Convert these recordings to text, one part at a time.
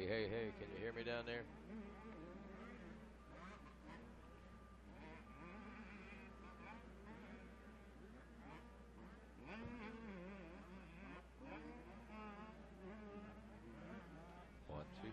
Hey, can you hear me down there? One, two.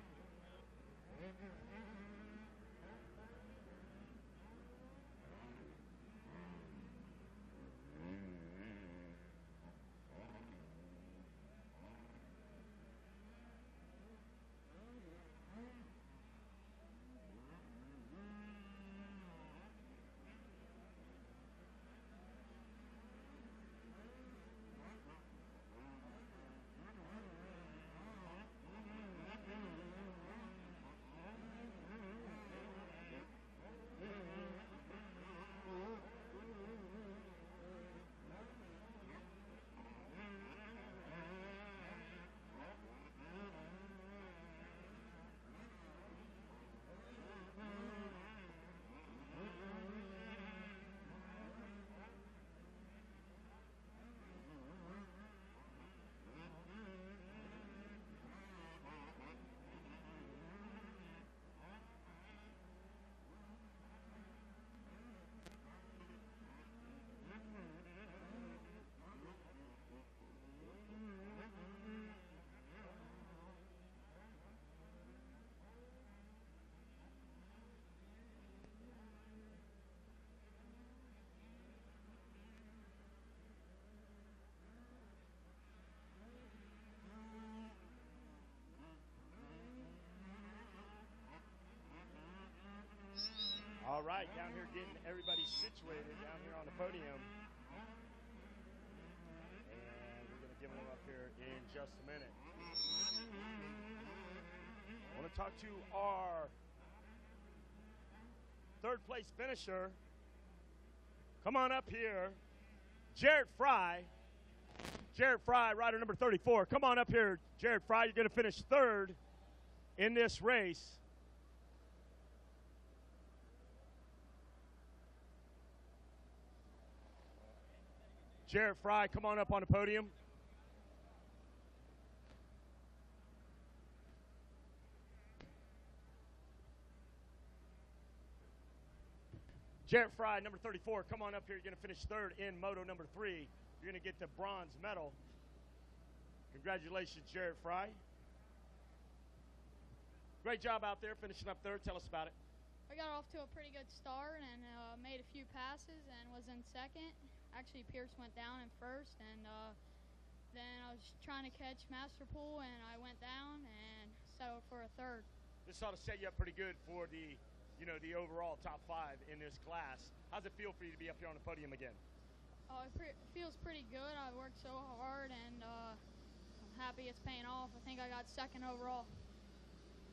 All right, down here getting everybody situated down here on the podium. And we're going to give them up here in just a minute. I want to talk to our third place finisher. Come on up here. Jared Fry. Jared Fry, rider number 34. Come on up here, Jared Fry. You're going to finish third in this race. Jared Fry, come on up on the podium. Jared Fry, number 34, come on up here. You're going to finish third in Moto number 3. You're going to get the bronze medal. Congratulations, Jared Fry. Great job out there finishing up third. Tell us about it. I got off to a pretty good start and made a few passes and was in second. Actually, Pierce went down in first, and then I was trying to catch Masterpool, and I went down and settled for a third. This ought to set you up pretty good for the, the overall top 5 in this class. How's it feel for you to be up here on the podium again? It feels pretty good. I worked so hard, and I'm happy it's paying off. I think I got second overall.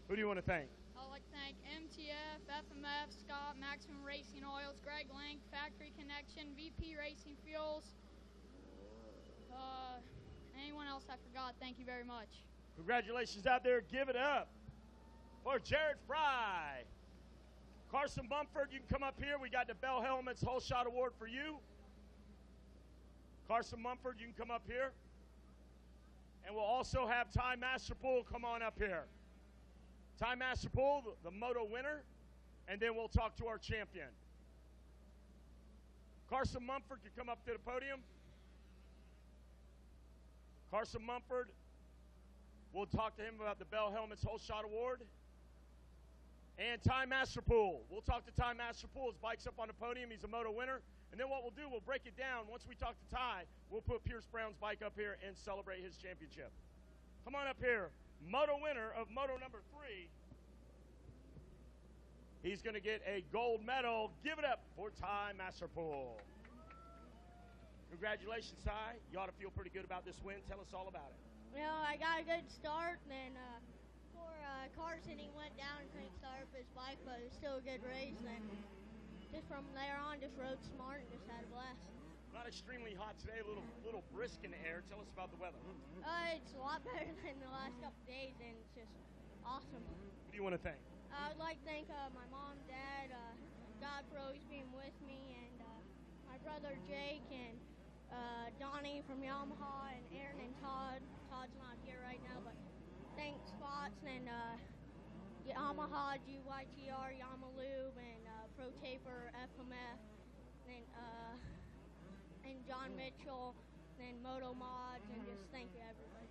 Who do you want to thank? I'd like to thank MTF, FMF, Scott, Maximum Racing Oils, Greg Link, Factory Connection, VP Racing Fuels. Anyone else I forgot, thank you very much. Congratulations out there. Give it up for Jared Fry. Carson Mumford, you can come up here. We got the Bell Helmets Whole Shot Award for you. Carson Mumford, you can come up here. And we'll also have Ty Masterpool come on up here. Ty Masterpool, the moto winner, and then we'll talk to our champion. Carson Mumford can come up to the podium. Carson Mumford, we'll talk to him about the Bell Helmets Whole Shot Award. And Ty Masterpool, we'll talk to Ty Masterpool. His bike's up on the podium. He's a moto winner. And then what we'll do, we'll break it down. Once we talk to Ty, we'll put Pierce Brown's bike up here and celebrate his championship. Come on up here. Moto winner of Moto number 3. He's going to get a gold medal. Give it up for Ty Masterpool. Congratulations, Ty. You ought to feel pretty good about this win. Tell us all about it. I got a good start, and then poor Carson, he went down and couldn't start up his bike, but it was still a good race. And then just from there on, just rode smart and just had a blast. Not extremely hot today, a little brisk in the air. Tell us about the weather. It's a lot better than the last couple of days, and it's just awesome. Who do you want to thank? I'd like to thank my mom, dad, God for always being with me, and my brother Jake, and Donnie from Yamaha, and Aaron and Todd. Todd's not here right now, but thanks Spots, and Yamaha, GYTR, Yamalube, and Pro Taper, FMF, and John Mitchell, and Moto Mods, and just thank you, everybody.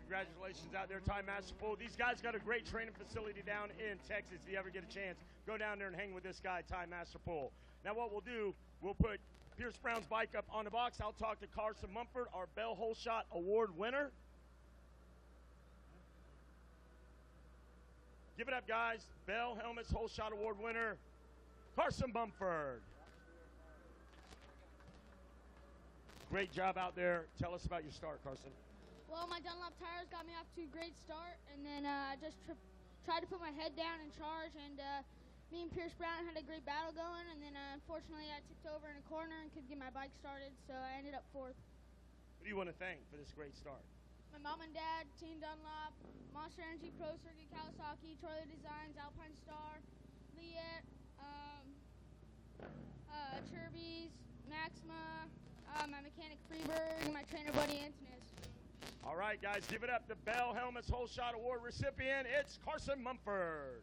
Congratulations out there, Time Master Pool. These guys got a great training facility down in Texas. If you ever get a chance, go down there and hang with this guy, Time Master Pool. Now what we'll do, we'll put Pierce Brown's bike up on the box. I'll talk to Carson Mumford, our Bell Hole Shot Award winner. Give it up, guys. Bell Helmets Hole Shot Award winner, Carson Mumford. Great job out there. Tell us about your start, Carson. Well, my Dunlop tires got me off to a great start, and then I just tried to put my head down and charge, and me and Pierce Brown had a great battle going, and then unfortunately I tipped over in a corner and couldn't get my bike started, so I ended up 4th. Who do you want to thank for this great start? My mom and dad, Team Dunlop, Monster Energy, Pro Circuit, Kawasaki, Trolley Designs, Alpine Star, Liet, Chirby's, Maxima, my mechanic Freeberg, and my trainer buddy Antonis. All right, guys, give it up. The Bell Helmets Hole Shot Award recipient, it's Carson Mumford.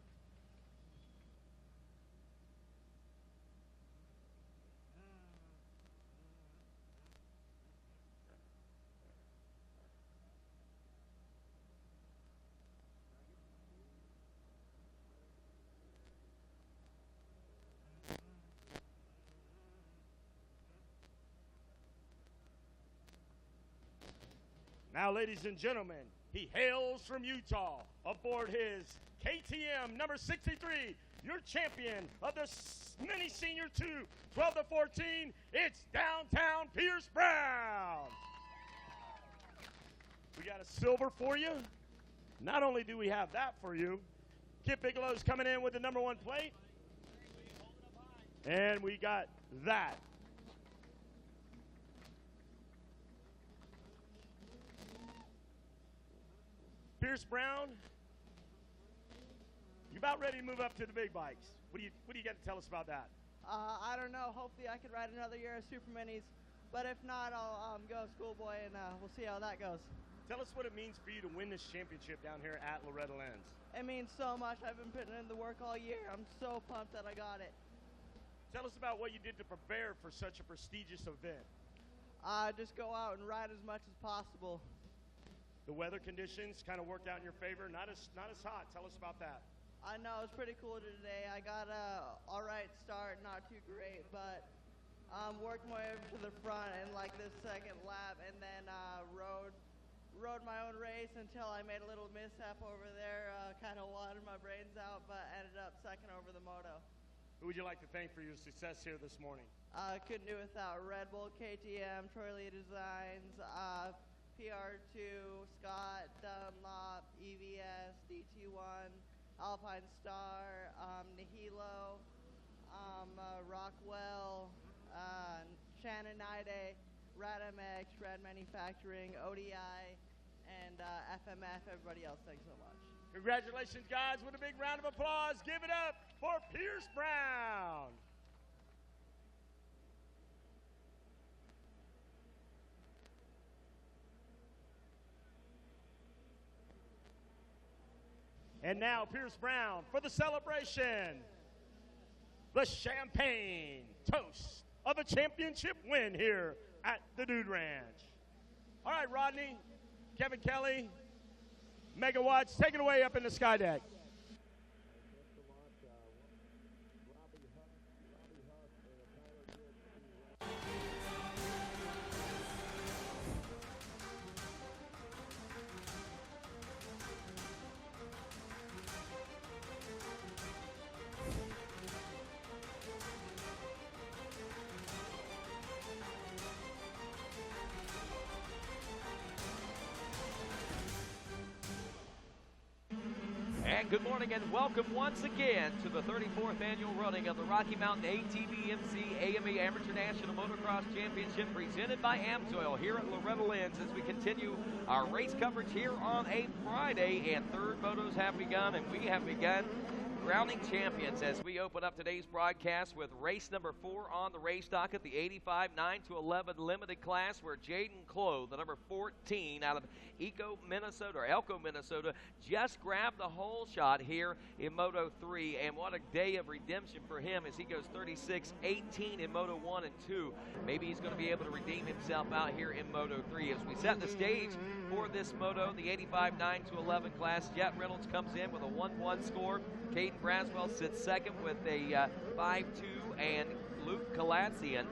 Now, ladies and gentlemen, he hails from Utah aboard his KTM number 63, your champion of the Mini Senior 2, 12 to 14. It's Downtown Pierce Brown. We got a silver for you. Not only do we have that for you, Kip Bigelow's coming in with the number 1 plate. And we got that. Pierce Brown, you about ready to move up to the big bikes. What do you got to tell us about that? I don't know. Hopefully I could ride another year of Super Minis, but if not, I'll go schoolboy, and we'll see how that goes. Tell us what it means for you to win this championship down here at Loretta Lynn's. It means so much. I've been putting in the work all year. I'm so pumped that I got it. Tell us about what you did to prepare for such a prestigious event. Just go out and ride as much as possible. The weather conditions kind of worked out in your favor. Not as hot. Tell us about that. I know, it's pretty cool today. I got a all right start, not too great, but worked my way to the front in like this second lap, and then rode my own race until I made a little mishap over there. Kind of watered my brains out, but ended up second over the moto. Who would you like to thank for your success here this morning? Couldn't do without Red Bull, KTM, Trolley Designs, PR2, Scott, Dunlop, EVS, DT1, Alpine Star, Nihilo, Rockwell, Shannonide, RadMX, Red Manufacturing, ODI, and FMF. Everybody else, thanks so much. Congratulations, guys, with a big round of applause. Give it up for Pierce Brown. And now Pierce Brown for the celebration. The champagne toast of a championship win here at the Dude Ranch. All right, Rodney, Kevin Kelly, Megawatts, take it away up in the sky deck. And good morning and welcome once again to the 34th annual running of the Rocky Mountain ATVMC AME Amateur National Motocross Championship presented by Amsoil here at Loretta Lynn's as we continue our race coverage here on a Friday. And third motos have begun, and we have begun crowning champions as we open up today's broadcast with race number 4 on the race docket, the 85 9-11 limited class, where Jaden Clow, the number 14 out of Elko, Minnesota, just grabbed the whole shot here in Moto 3, and what a day of redemption for him as he goes 36-18 in Moto 1 and 2. Maybe he's going to be able to redeem himself out here in Moto 3. As we set the stage for this moto, the 85 9-11 class, Jet Reynolds comes in with a 1-1 score. Caden Braswell sits second with a 5-2, and Luke Kalatsian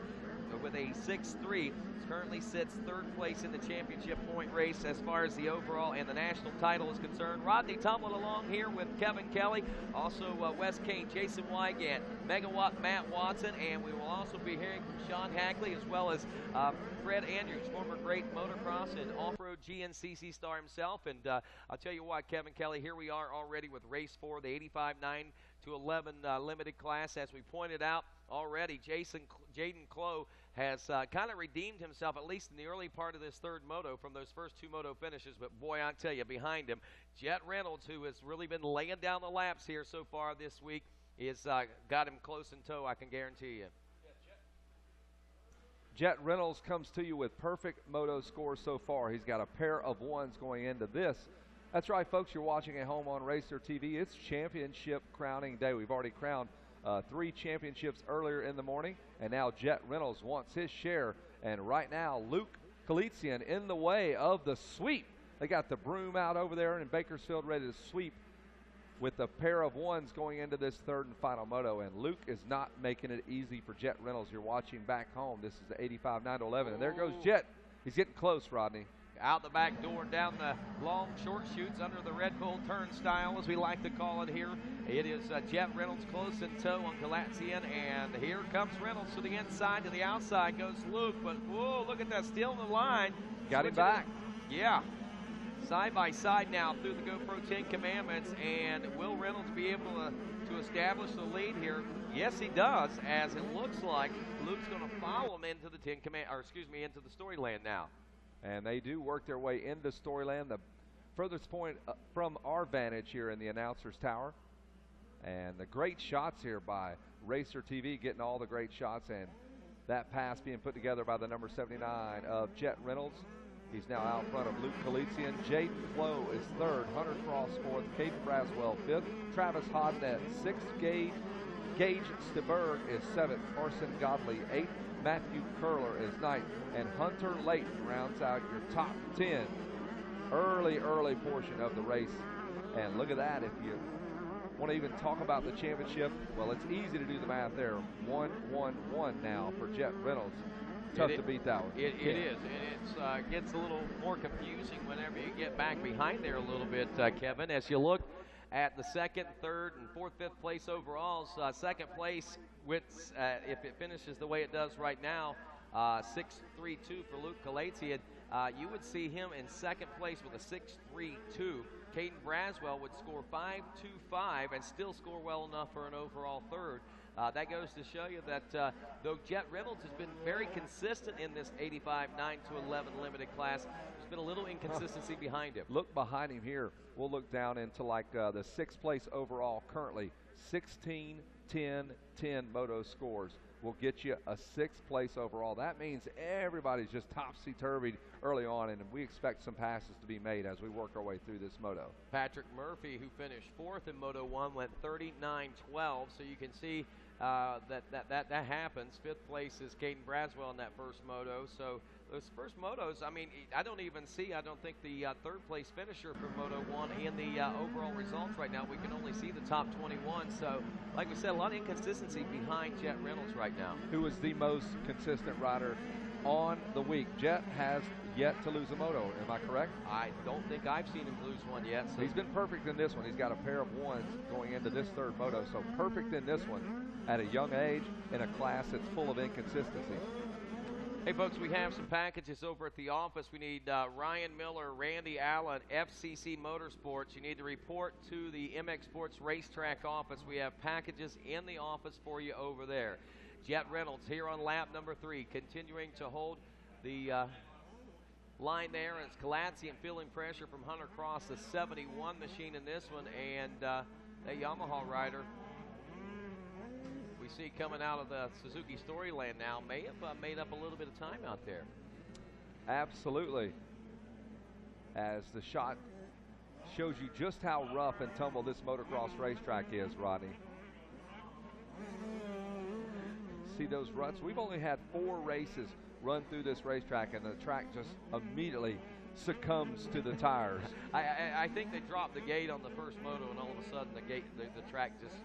with a 6-3. Currently sits third place in the championship point race as far as the overall and the national title is concerned. Rodney tumbling along here with Kevin Kelly, also Wes Kane, Jason Wygant, Megawatt Matt Watson, and we will also be hearing from Sean Hackley as well as Fred Andrews, former great motocross and off-road GNCC star himself. And I'll tell you what, Kevin Kelly, here we are already with race 4, the 85 9-11 limited class. As we pointed out already, Jaden Clow has kind of redeemed himself, at least in the early part of this third moto, from those first 2 moto finishes. But boy, I'll tell you, behind him, Jet Reynolds, who has really been laying down the laps here so far this week, is got him close in tow, I can guarantee you. Jet Reynolds comes to you with perfect moto scores so far. He's got a pair of 1s going into this. That's right, folks. You're watching at home on Racer TV. It's championship crowning day. We've already crowned 3 championships earlier in the morning, and now Jet Reynolds wants his share. And right now, Luke Kalitsian in the way of the sweep. They got the broom out over there in Bakersfield ready to sweep with a pair of 1s going into this third and final moto. And Luke is not making it easy for Jet Reynolds. You're watching back home. This is the 85 9-11, and there goes Jet. He's getting close, Rodney. Out the back door, down the long short chutes under the Red Bull turnstile, as we like to call it here. It is Jet Reynolds close in tow on Kalatsian, and here comes Reynolds to the inside. To the outside goes Luke, but whoa, look at that, still in the line. Got him back. Yeah. Side by side now through the GoPro 10 Commandments, and will Reynolds be able to establish the lead here? Yes, he does, as it looks like Luke's going to follow him into the into the Storyland now. And they do work their way into Storyland, the furthest point from our vantage here in the announcer's tower. And the great shots here by Racer TV, getting all the great shots, and that pass being put together by the number 79 of Jet Reynolds. He's now out front of Luke Kalitsian. Jaden Clow is third, Hunter Cross fourth, Caden Braswell fifth, Travis Hodnett sixth, Gage Steberg is seventh, Orson Godley eighth, Matthew Curler is ninth, and Hunter Layton rounds out your top 10. Early portion of the race. And look at that. If you want to even talk about the championship, well, it's easy to do the math there. 1-1-1 now for Jet Reynolds. Tough to beat that one. It is, and it gets a little more confusing whenever you get back behind there a little bit, Kevin. As you look at the second, third, and fourth, fifth place overalls, second place, with if it finishes the way it does right now, 6-3-2 for Luke Kalatsian, you would see him in second place with a 6-3-2. Caden Braswell would score 5-2-5 and still score well enough for an overall third. That goes to show you that though Jet Reynolds has been very consistent in this 85 9-11 limited class, there's been a little inconsistency behind him. Look behind him here. We'll look down into like the sixth place overall currently. 16, 10, 10 moto scores will get you a sixth place overall. That means everybody's just topsy-turvy early on, and we expect some passes to be made as we work our way through this moto. Patrick Murphy, who finished fourth in Moto 1, went 39-12, so you can see that happens. Fifth place is Caden Braswell in that first moto. So those first motos, I mean, I don't think the third place finisher for Moto 1 in the overall results right now. We can only see the top 21. So like we said, a lot of inconsistency behind Jet Reynolds right now. Who is the most consistent rider on the week? Jet has yet to lose a moto, am I correct? I don't think I've seen him lose one yet. So he's been perfect in this one. He's got a pair of 1s going into this third moto, so perfect in this one at a young age in a class that's full of inconsistency. Hey folks, we have some packages over at the office. We need Ryan Miller, Randy Allen, FCC Motorsports. You need to report to the MX Sports Racetrack office. We have packages in the office for you over there. Jet Reynolds here on lap number 3, continuing to hold the line there. It's Kalatsian feeling pressure from Hunter Cross, the 71 machine in this one, and That Yamaha rider we see coming out of the Suzuki Storyland now may have made up a little bit of time out there. Absolutely. As the shot shows you just how rough and tumble this motocross racetrack is, Rodney. See those ruts? We've only had 4 races run through this racetrack, and the track just immediately succumbs to the tires. I think they dropped the gate on the first moto, and all of a sudden the track just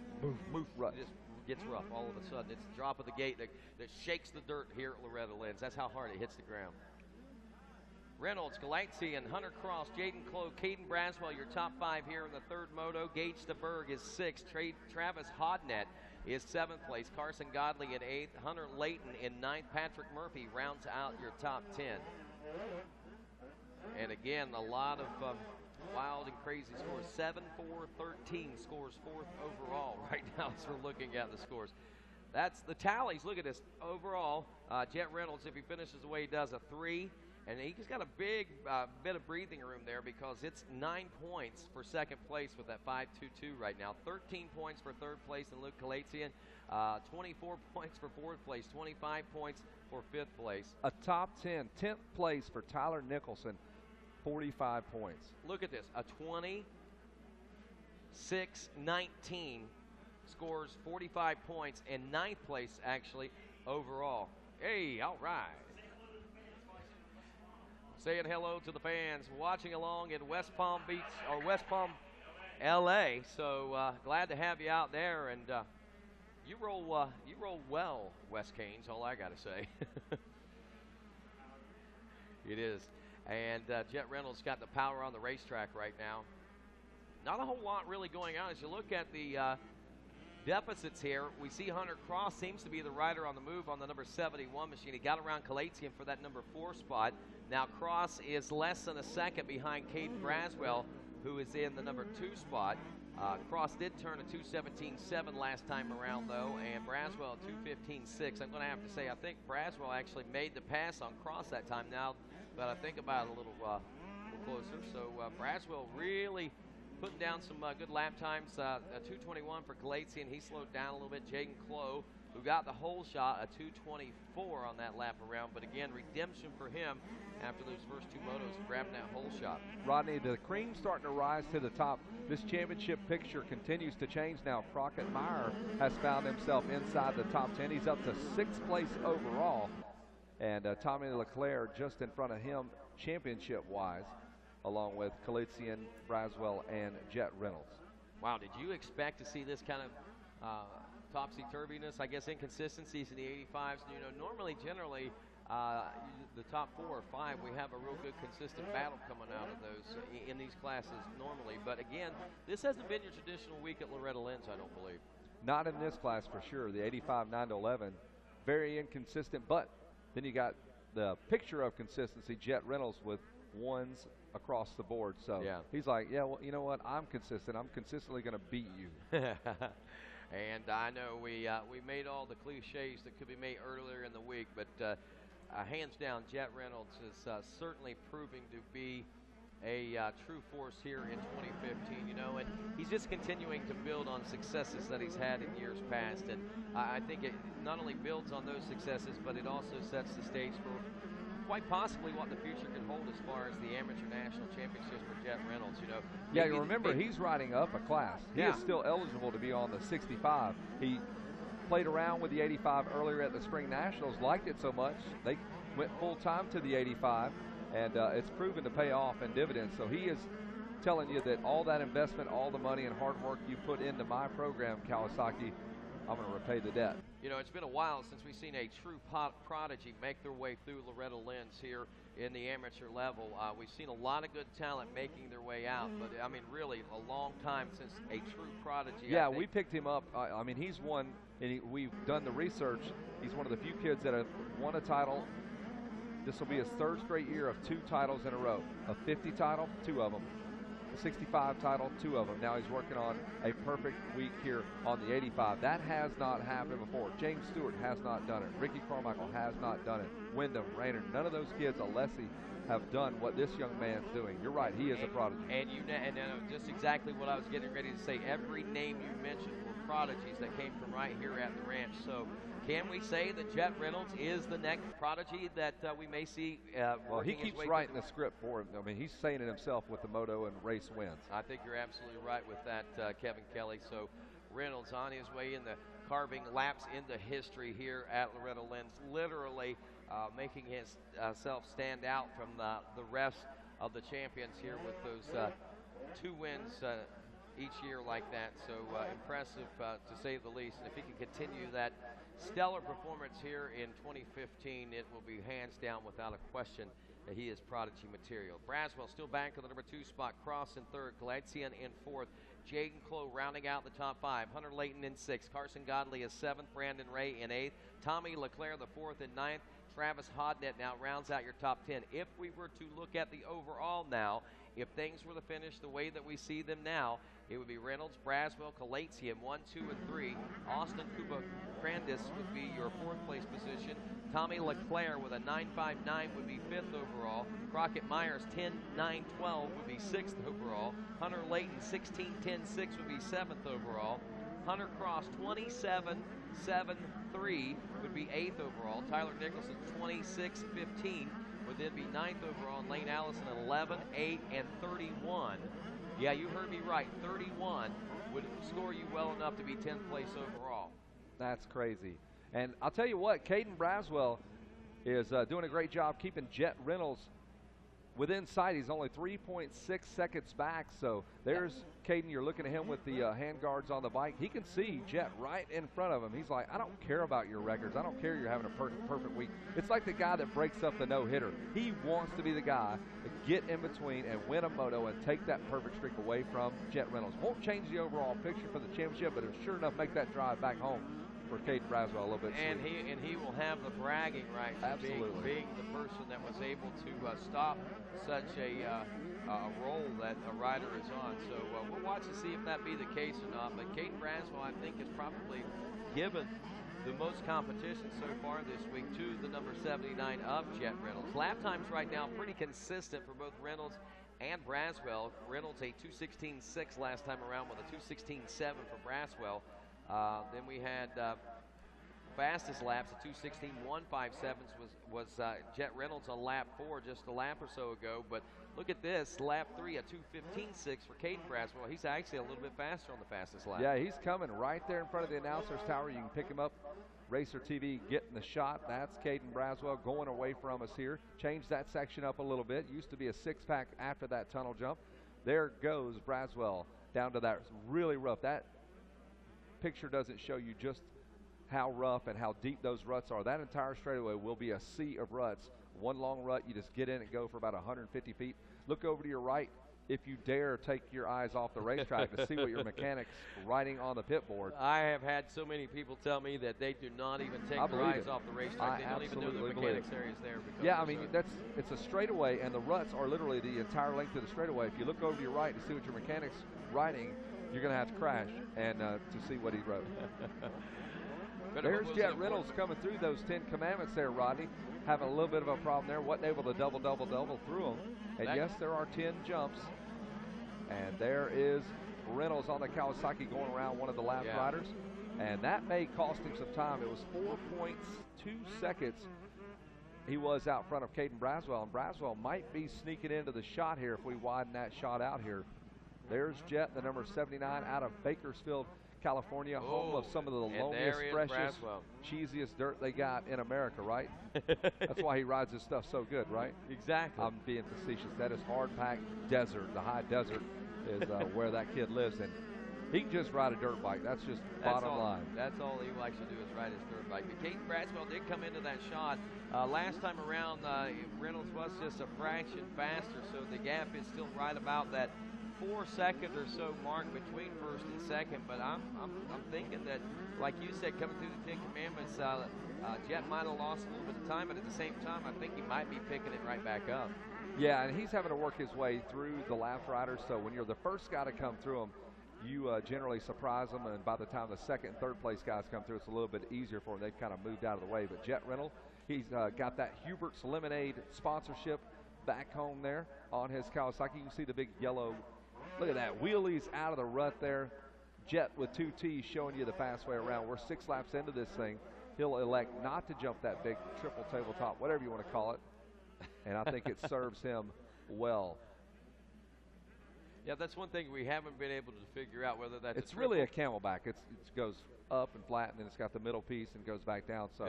just gets rough. All of a sudden, it's the drop of the gate that shakes the dirt here at Loretta Lynn's. That's how hard it hits the ground. Reynolds, Galatzi, and Hunter Cross, Jaden Clough, Caden Braswell, your top 5 here in the third moto. Gage DeBerg is 6th. Travis Hodnett is 7th place. Carson Godley in 8th. Hunter Layton in 9th. Patrick Murphy rounds out your top 10. And again, a lot of wild and crazy scores. 7-4-13 scores 4th overall right now as we're looking at the scores. That's the tallies. Look at this. Overall, Jet Reynolds, if he finishes the way he does, a 3. And he's got a big bit of breathing room there because it's 9 points for second place with that 5.22 right now. 13 points for third place in Luke Kalatsian. 24 points for fourth place. 25 points for fifth place. A top 10, 10th place for Tyler Nicholson, 45 points. Look at this. A 26-19 scores 45 points and 9th place actually overall. Hey, all right. Saying hello to the fans watching along in West Palm Beach, or West Palm, LA. So glad to have you out there, and you roll well, Wes Canes. All I got to say. It is, and Jet Reynolds got the power on the racetrack right now. Not a whole lot really going on as you look at the deficits here. We see Hunter Cross seems to be the rider on the move on the number 71 machine. He got around Kalatsian for that number 4 spot. Now Cross is less than a second behind Caden Braswell, who is in the number 2 spot. Cross did turn a 2:17.7 last time around, though, and Braswell a 2:15.6. I'm going to have to say I think Braswell actually made the pass on Cross that time now, but I think about it a little closer. So Braswell really putting down some good lap times. A 2:21 for Kalatsian. He slowed down a little bit. Jaden Clough, who got the whole shot, a 2:24 on that lap around. But again, redemption for him after those first 2 motos, grabbing that whole shot. Rodney, the cream's starting to rise to the top. This championship picture continues to change now. Crockett Meyer has found himself inside the top 10. He's up to 6th place overall. And Tommy Leclerc just in front of him championship-wise, along with Kalatsian, Braswell, and Jet Reynolds. Wow, did you expect to see this kind of topsy-turviness? I guess inconsistencies in the 85s. You know, normally, generally, the top 4 or 5, we have a real good consistent battle coming out of those in these classes normally. But again, this hasn't been your traditional week at Loretta Lynn's, I don't believe. Not in this class for sure. The 85 9-11, very inconsistent. But then you got the picture of consistency, Jet Reynolds with 1s across the board. So yeah. He's like, yeah, well, you know what? I'm consistent. I'm consistently going to beat you. And I know we made all the cliches that could be made earlier in the week, but hands down, Jet Reynolds is certainly proving to be a true force here in 2015, you know, and he's just continuing to build on successes that he's had in years past, and I think it not only builds on those successes, but it also sets the stage for quite possibly what the future can hold as far as the amateur national championships for Jet Reynolds, you know. Yeah, you remember, he's riding up a class. He yeah. is still eligible to be on the 65. He played around with the 85 earlier at the Spring Nationals, liked it so much, they went full-time to the 85, and it's proven to pay off in dividends. So he is telling you that all that investment, all the money and hard work you put into my program, Kawasaki, I'm going to repay the debt. You know, it's been a while since we've seen a true prodigy make their way through Loretta Lynn's here in the amateur level. We've seen a lot of good talent making their way out, but, I mean, really a long time since a true prodigy. Yeah, we picked him up. I mean, he's won, and we've done the research. He's one of the few kids that have won a title. This will be his 3rd straight year of 2 titles in a row. A 50 title, 2 of them. A 65 title, 2 of them. Now he's working on a perfect week here on the 85. That has not happened before. James Stewart has not done it. Ricky Carmichael has not done it. Wyndham, Raynard, none of those kids, Alessi, have done what this young man's doing. You're right, he is a prodigy. And just exactly what I was getting ready to say. Every name you mentioned were prodigies that came from right here at the ranch. So can we say that Jet Reynolds is the next prodigy that we may see? Well, he keeps writing the script for him. I mean, he's saying it himself with the moto and race wins. I think you're absolutely right with that, Kevin Kelly. So Reynolds on his way in the carving laps into history here at Loretta Lynn's, literally making himself stand out from the rest of the champions here with those 2 wins each year like that. So impressive to say the least. And if he can continue that stellar performance here in 2015, it will be hands down without a question that he is prodigy material. Braswell still back in the number 2 spot. Cross in 3rd. Galatzian in 4th. Jaden Clough rounding out the top 5. Hunter Layton in 6th. Carson Godley is 7th. Brandon Ray in 8th. Tommy LeClaire the 4th and 9th. Travis Hodnett now rounds out your top 10. If we were to look at the overall now, if things were to finish the way that we see them now, it would be Reynolds, Braswell, Galatzian 1, 2, and 3. Austin Kuba Crandis would be your 4th place position. Tommy LeClaire with a 9.59 would be 5th overall. Crockett Myers 10.912 would be 6th overall. Hunter Layton 16.10.6 would be 7th overall. Hunter Cross 27.7.3 would be 8th overall. Tyler Nicholson 26.15 would then be 9th overall. And Lane Allison 11, 8, and 31. Yeah, you heard me right. 31 would score you well enough to be 10th place overall. That's crazy. And I'll tell you what, Caden Braswell is doing a great job keeping Jet Reynolds within sight. He's only 3.6 seconds back. So there's Caden. You're looking at him with the hand guards on the bike. He can see Jet right in front of him. He's like, I don't care about your records. I don't care you're having a perfect week. It's like the guy that breaks up the no-hitter. He wants to be the guy to get in between and win a moto and take that perfect streak away from Jet Reynolds. Won't change the overall picture for the championship, but it'll sure enough make that drive back home for Caden Braswell a little bit and sweet. he will have the bragging rights of being the person that was able to stop such a role that a rider is on. So we'll watch to see if that be the case or not. But Caden Braswell, I think, is probably given the most competition so far this week to the number 79 of Jet Reynolds. Lap times right now pretty consistent for both Reynolds and Braswell. Reynolds a 2:16.6 last time around with a 2:16.7 for Braswell. Then we had fastest laps at 2:16.157 was Jet Reynolds on lap 4 just a lap or so ago. But look at this, lap 3 at 2:15.6 for Caden Braswell. He's actually a little bit faster on the fastest lap. Yeah, he's coming right there in front of the announcer's tower. You can pick him up. Racer TV getting the shot. That's Caden Braswell going away from us here. Changed that section up a little bit. Used to be a 6-pack after that tunnel jump. There goes Braswell down to that really rough. That picture doesn't show you just how rough and how deep those ruts are. That entire straightaway will be a sea of ruts. One long rut, you just get in and go for about 150 feet. Look over to your right if you dare take your eyes off the racetrack to see what your mechanic's writing on the pit board. I have had so many people tell me that they do not even take their eyes off the racetrack. They don't even know the mechanics area is there. Yeah, I mean, it's a straightaway, and the ruts are literally the entire length of the straightaway. If you look over to your right to see what your mechanic's writing, you're going to have to crash and to see what he wrote. There's Jet Reynolds coming through those 10 commandments there, Rodney. Having a little bit of a problem there. Wasn't able to double through them. And yes, there are 10 jumps. And there is Reynolds on the Kawasaki going around one of the last riders. And that may cost him some time. It was 4.2 seconds he was out front of Caden Braswell. And Braswell might be sneaking into the shot here if we widen that shot out here. There's Jet, the number 79 out of Bakersfield, California, home of some of the loneliest, freshest, cheesiest dirt they got in America, right? That's why he rides his stuff so good, right? Exactly. I'm being facetious. That is hard-packed desert. The high desert is where that kid lives. And he can just ride a dirt bike. That's just bottom line. That's all he likes to do is ride his dirt bike. But Caden Braswell did come into that shot. Last time around, Reynolds was just a fraction faster, so the gap is still right about that 4-second or so mark between first and second. But I'm thinking that, like you said, coming through the 10 commandments, Jet might have lost a little bit of time, but at the same time, I think he might be picking it right back up. Yeah, and he's having to work his way through the lap riders. So when you're the first guy to come through them, you generally surprise them, and by the time the second and third place guys come through, it's a little bit easier for them. They've kind of moved out of the way. But Jet Reynolds, he's got that Hubert's Lemonade sponsorship back home there on his Kawasaki. You can see the big yellow, look at that, wheelies out of the rut there. Jet with 2 T's showing you the fast way around. We're 6 laps into this thing. He'll elect not to jump that big triple tabletop, whatever you want to call it, and I think it serves him well. Yeah, that's one thing we haven't been able to figure out, whether that's it's really a camelback. It goes up and flat, and then it's got the middle piece and goes back down, so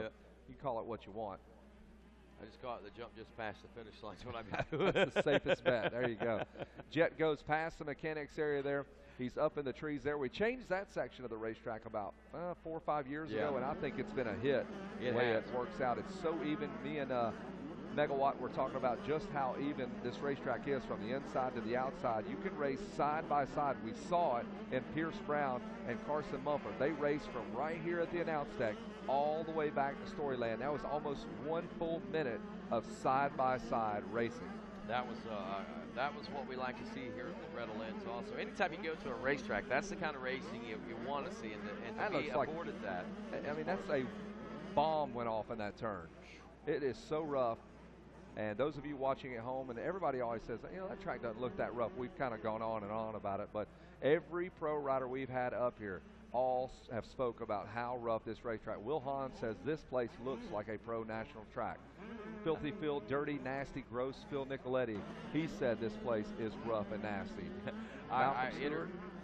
you call it what you want. I just call it the jump just past the finish line. That's what I'm doing. That's the safest bet. There you go. Jet goes past the mechanics area there. He's up in the trees there. We changed that section of the racetrack about 4 or 5 years ago, and I think it's been a hit the way it works out. It's so even. Me and Megawatt were talking about just how even this racetrack is from the inside to the outside. You can race side by side. We saw it in Pierce Brown and Carson Mumford. They raced from right here at the announce deck all the way back to Storyland. That was almost 1 full minute of side-by-side racing. That was what we like to see here at Loretta Lynn's also. Anytime you go to a racetrack, that's the kind of racing you want to see, and to be afforded that. I mean, that's a bomb went off in that turn. It is so rough. And those of you watching at home, and everybody always says, you know, that track doesn't look that rough. We've kind of gone on and on about it. But every pro rider we've had up here all have spoke about how rough this racetrack. Will Hahn says this place looks like a pro national track. Filthy Phil, dirty, nasty, gross Phil Nicoletti. He said this place is rough and nasty. I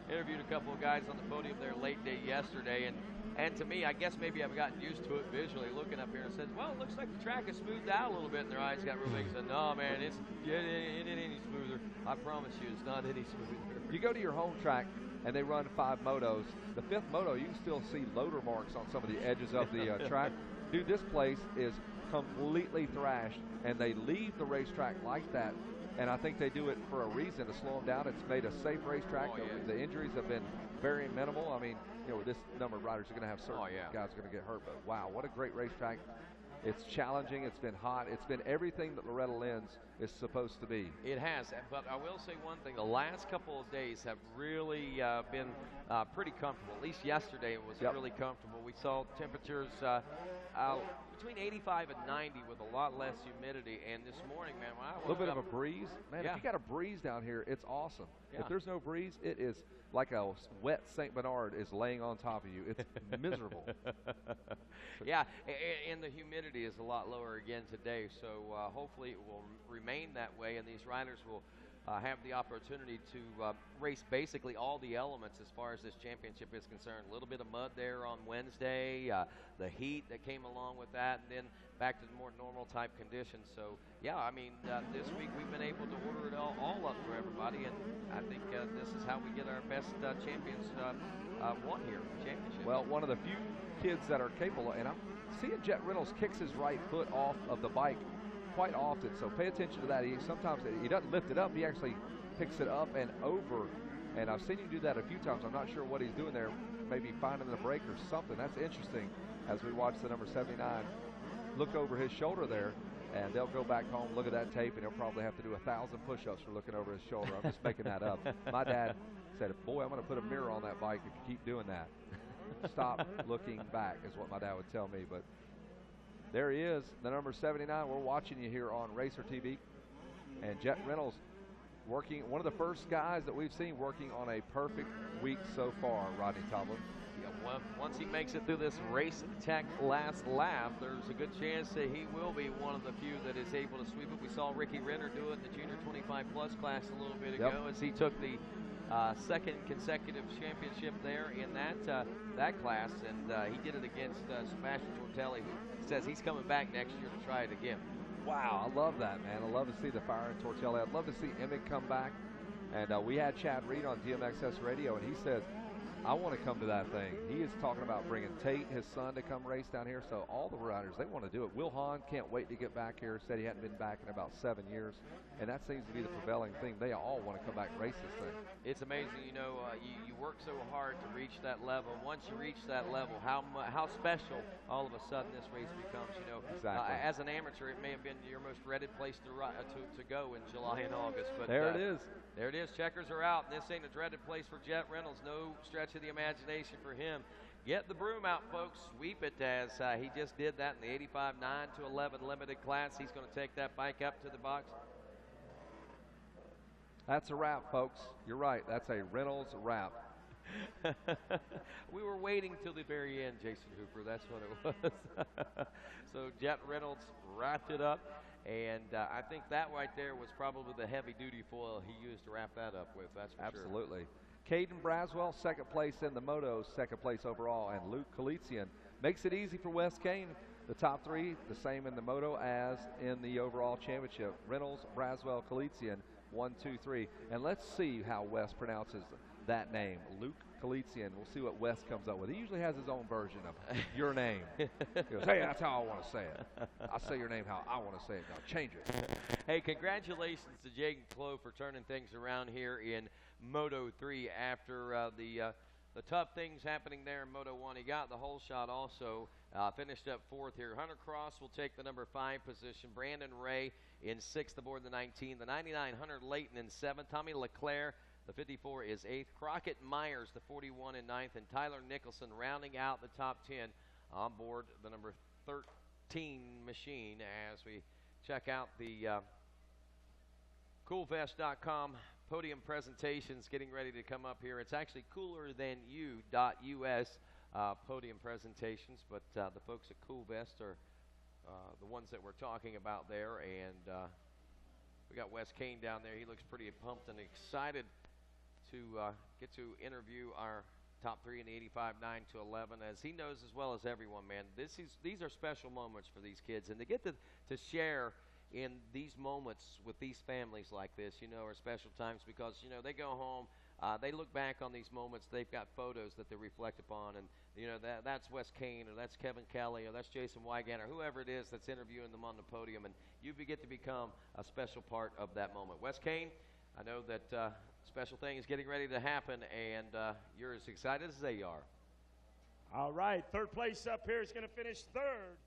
interviewed a couple of guys on the podium there late day yesterday, and to me, I guess maybe I've gotten used to it visually, looking up here and says, well, it looks like the track is smoothed out a little bit, and their eyes got real big. I said, no, man, it ain't any smoother. I promise you, it's not any smoother. You go to your home track, and they run 5 motos. The 5th moto, you can still see loader marks on some of the edges of the track. Dude, this place is completely thrashed, and they leave the racetrack like that, and I think they do it for a reason, to slow them down. It's made a safe racetrack. The injuries have been very minimal. I mean, you know, with this number of riders, you're going to have certain guys going to get hurt, but wow, what a great racetrack. It's challenging. It's been hot. It's been everything that Loretta Lynn's is supposed to be. It has, but I will say one thing. The last couple of days have really been pretty comfortable. At least yesterday it was really comfortable. We saw temperatures between 85 and 90 with a lot less humidity. And this morning, man, when I woke a little bit of a breeze. Man, if you got a breeze down here, it's awesome. If there's no breeze, it is like a wet St. Bernard is laying on top of you. It's miserable. Yeah, and the humidity is a lot lower again today, so hopefully it will remain that way, and these riders will have the opportunity to race basically all the elements as far as this championship is concerned. A little bit of mud there on Wednesday, the heat that came along with that, and then back to the more normal type conditions. So, yeah, I mean, this week we've been able to order it all up for everybody, and I think this is how we get our best champions won here, the championship. Well, one of the few kids that are capable, and I'm seeing Jet Reynolds kicks his right foot off of the bike quite often, so pay attention to that. Sometimes he doesn't lift it up, he actually picks it up and over, and I've seen him do that a few times. I'm not sure what he's doing there, maybe finding the brake or something. That's interesting as we watch the number 79 look over his shoulder there, and they'll go back home, look at that tape, and he'll probably have to do 1,000 push-ups for looking over his shoulder. I'm just making that up. My dad said, boy, I'm going to put a mirror on that bike if you keep doing that. Stop looking back is what my dad would tell me. But there he is, the number 79. We're watching you here on Racer TV. And Jet Reynolds working, one of the first guys that we've seen working on a perfect week so far, Rodney Tomlin. Yeah, once he makes it through this race tech last lap, there's a good chance that he will be one of the few that is able to sweep it. We saw Ricky Renner do it in the Junior 25-plus class a little bit ago as he took the second consecutive championship there in that class, and he did it against Sebastian Tortelli, who says he's coming back next year to try it again. Wow, I love that, man. I love to see the fire in Tortelli. I'd love to see Emmett come back. And we had Chad Reed on DMXS Radio, and he says, I want to come to that thing. He is talking about bringing Tate, his son, to come race down here. So all the riders, they want to do it. Will Hahn can't wait to get back here. Said he hadn't been back in about 7 years. And that seems to be the prevailing thing. They all want to come back and race this thing. It's amazing. You know, you work so hard to reach that level. Once you reach that level, how special all of a sudden this race becomes. You know, exactly. As an amateur, it may have been your most dreaded place to go in July and August. But there it is. There it is. Checkers are out. This ain't a dreaded place for Jet Reynolds. No stretch of the imagination for him. Get the broom out, folks. Sweep it, as he just did that in the 85 9 to 11 limited class. He's going to take that bike up to the box. That's a wrap, folks. You're right. That's a Reynolds wrap. We were waiting till the very end, Jason Hooper. That's what it was. So Jet Reynolds wrapped it up, and I think that right there was probably the heavy-duty foil he used to wrap that up with. That's for sure. Absolutely. Caden Braswell, second place in the moto, second place overall, and Luke Kalitsian makes it easy for Wes Kane. The top three, the same in the moto as in the overall championship. Reynolds, Braswell, Kalitsian, 1, 2, 3. And let's see how Wes pronounces that name, Luke Kalitsian. We'll see what Wes comes up with. He usually has his own version of your name. He goes, hey, that's how I want to say it. I'll say your name how I want to say it. Now change it. Hey, congratulations to Jaden Clough for turning things around here in Moto 3 after the tough things happening there in Moto 1. He got the whole shot also. Finished up fourth here. Hunter Cross will take the number 5 position. Brandon Ray in 6th aboard the 19. The 99, Hunter Layton in 7th. Tommy LeClaire, the 54, is 8th. Crockett Myers, the 41, in 9th. And Tyler Nicholson rounding out the top 10 on board the number 13 machine as we check out the CoolVest.com podium presentations getting ready to come up here. It's actually coolerthanYou.us podium presentations, but the folks at Cool Vest are the ones that we're talking about there, and we got Wes Kane down there. He looks pretty pumped and excited to get to interview our top 3 in the 85, 9 to 11, as he knows as well as everyone, man, these are special moments for these kids, and to get to share in these moments with these families like this, you know, are special times because, you know, they go home, they look back on these moments, they've got photos that they reflect upon, and, you know, that's Wes Kane, or that's Kevin Kelly, or that's Jason Wygant, or whoever it is that's interviewing them on the podium, and you get to become a special part of that moment. Wes Kane, I know that special thing is getting ready to happen, and you're as excited as they are. All right, third place up here is going to finish third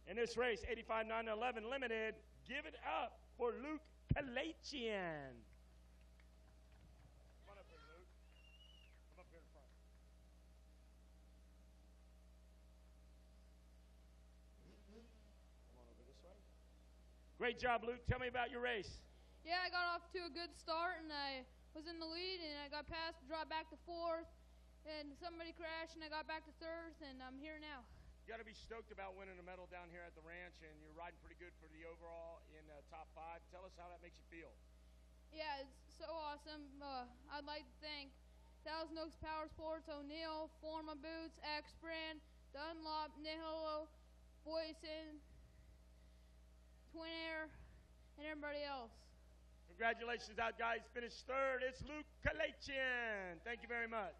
in this race, 85, 9 to 11 limited. Give it up for Luke Kalachian. Come on up here, Luke. Come up here in front. Come on over this way. Great job, Luke. Tell me about your race. Yeah, I got off to a good start, and I was in the lead, and I got past, dropped back to 4th, and somebody crashed, and I got back to 3rd, and I'm here now. You got to be stoked about winning a medal down here at the ranch, and you're riding pretty good for the overall in top 5. Tell us how that makes you feel. Yeah, it's so awesome. I'd like to thank Thousand Oaks Power Sports, O'Neill, Forma Boots, X-Brand, Dunlop, Nihilo, Boyson, Twin Air, and everybody else. Congratulations out, guys. Finished third. It's Luke Kalachian. Thank you very much.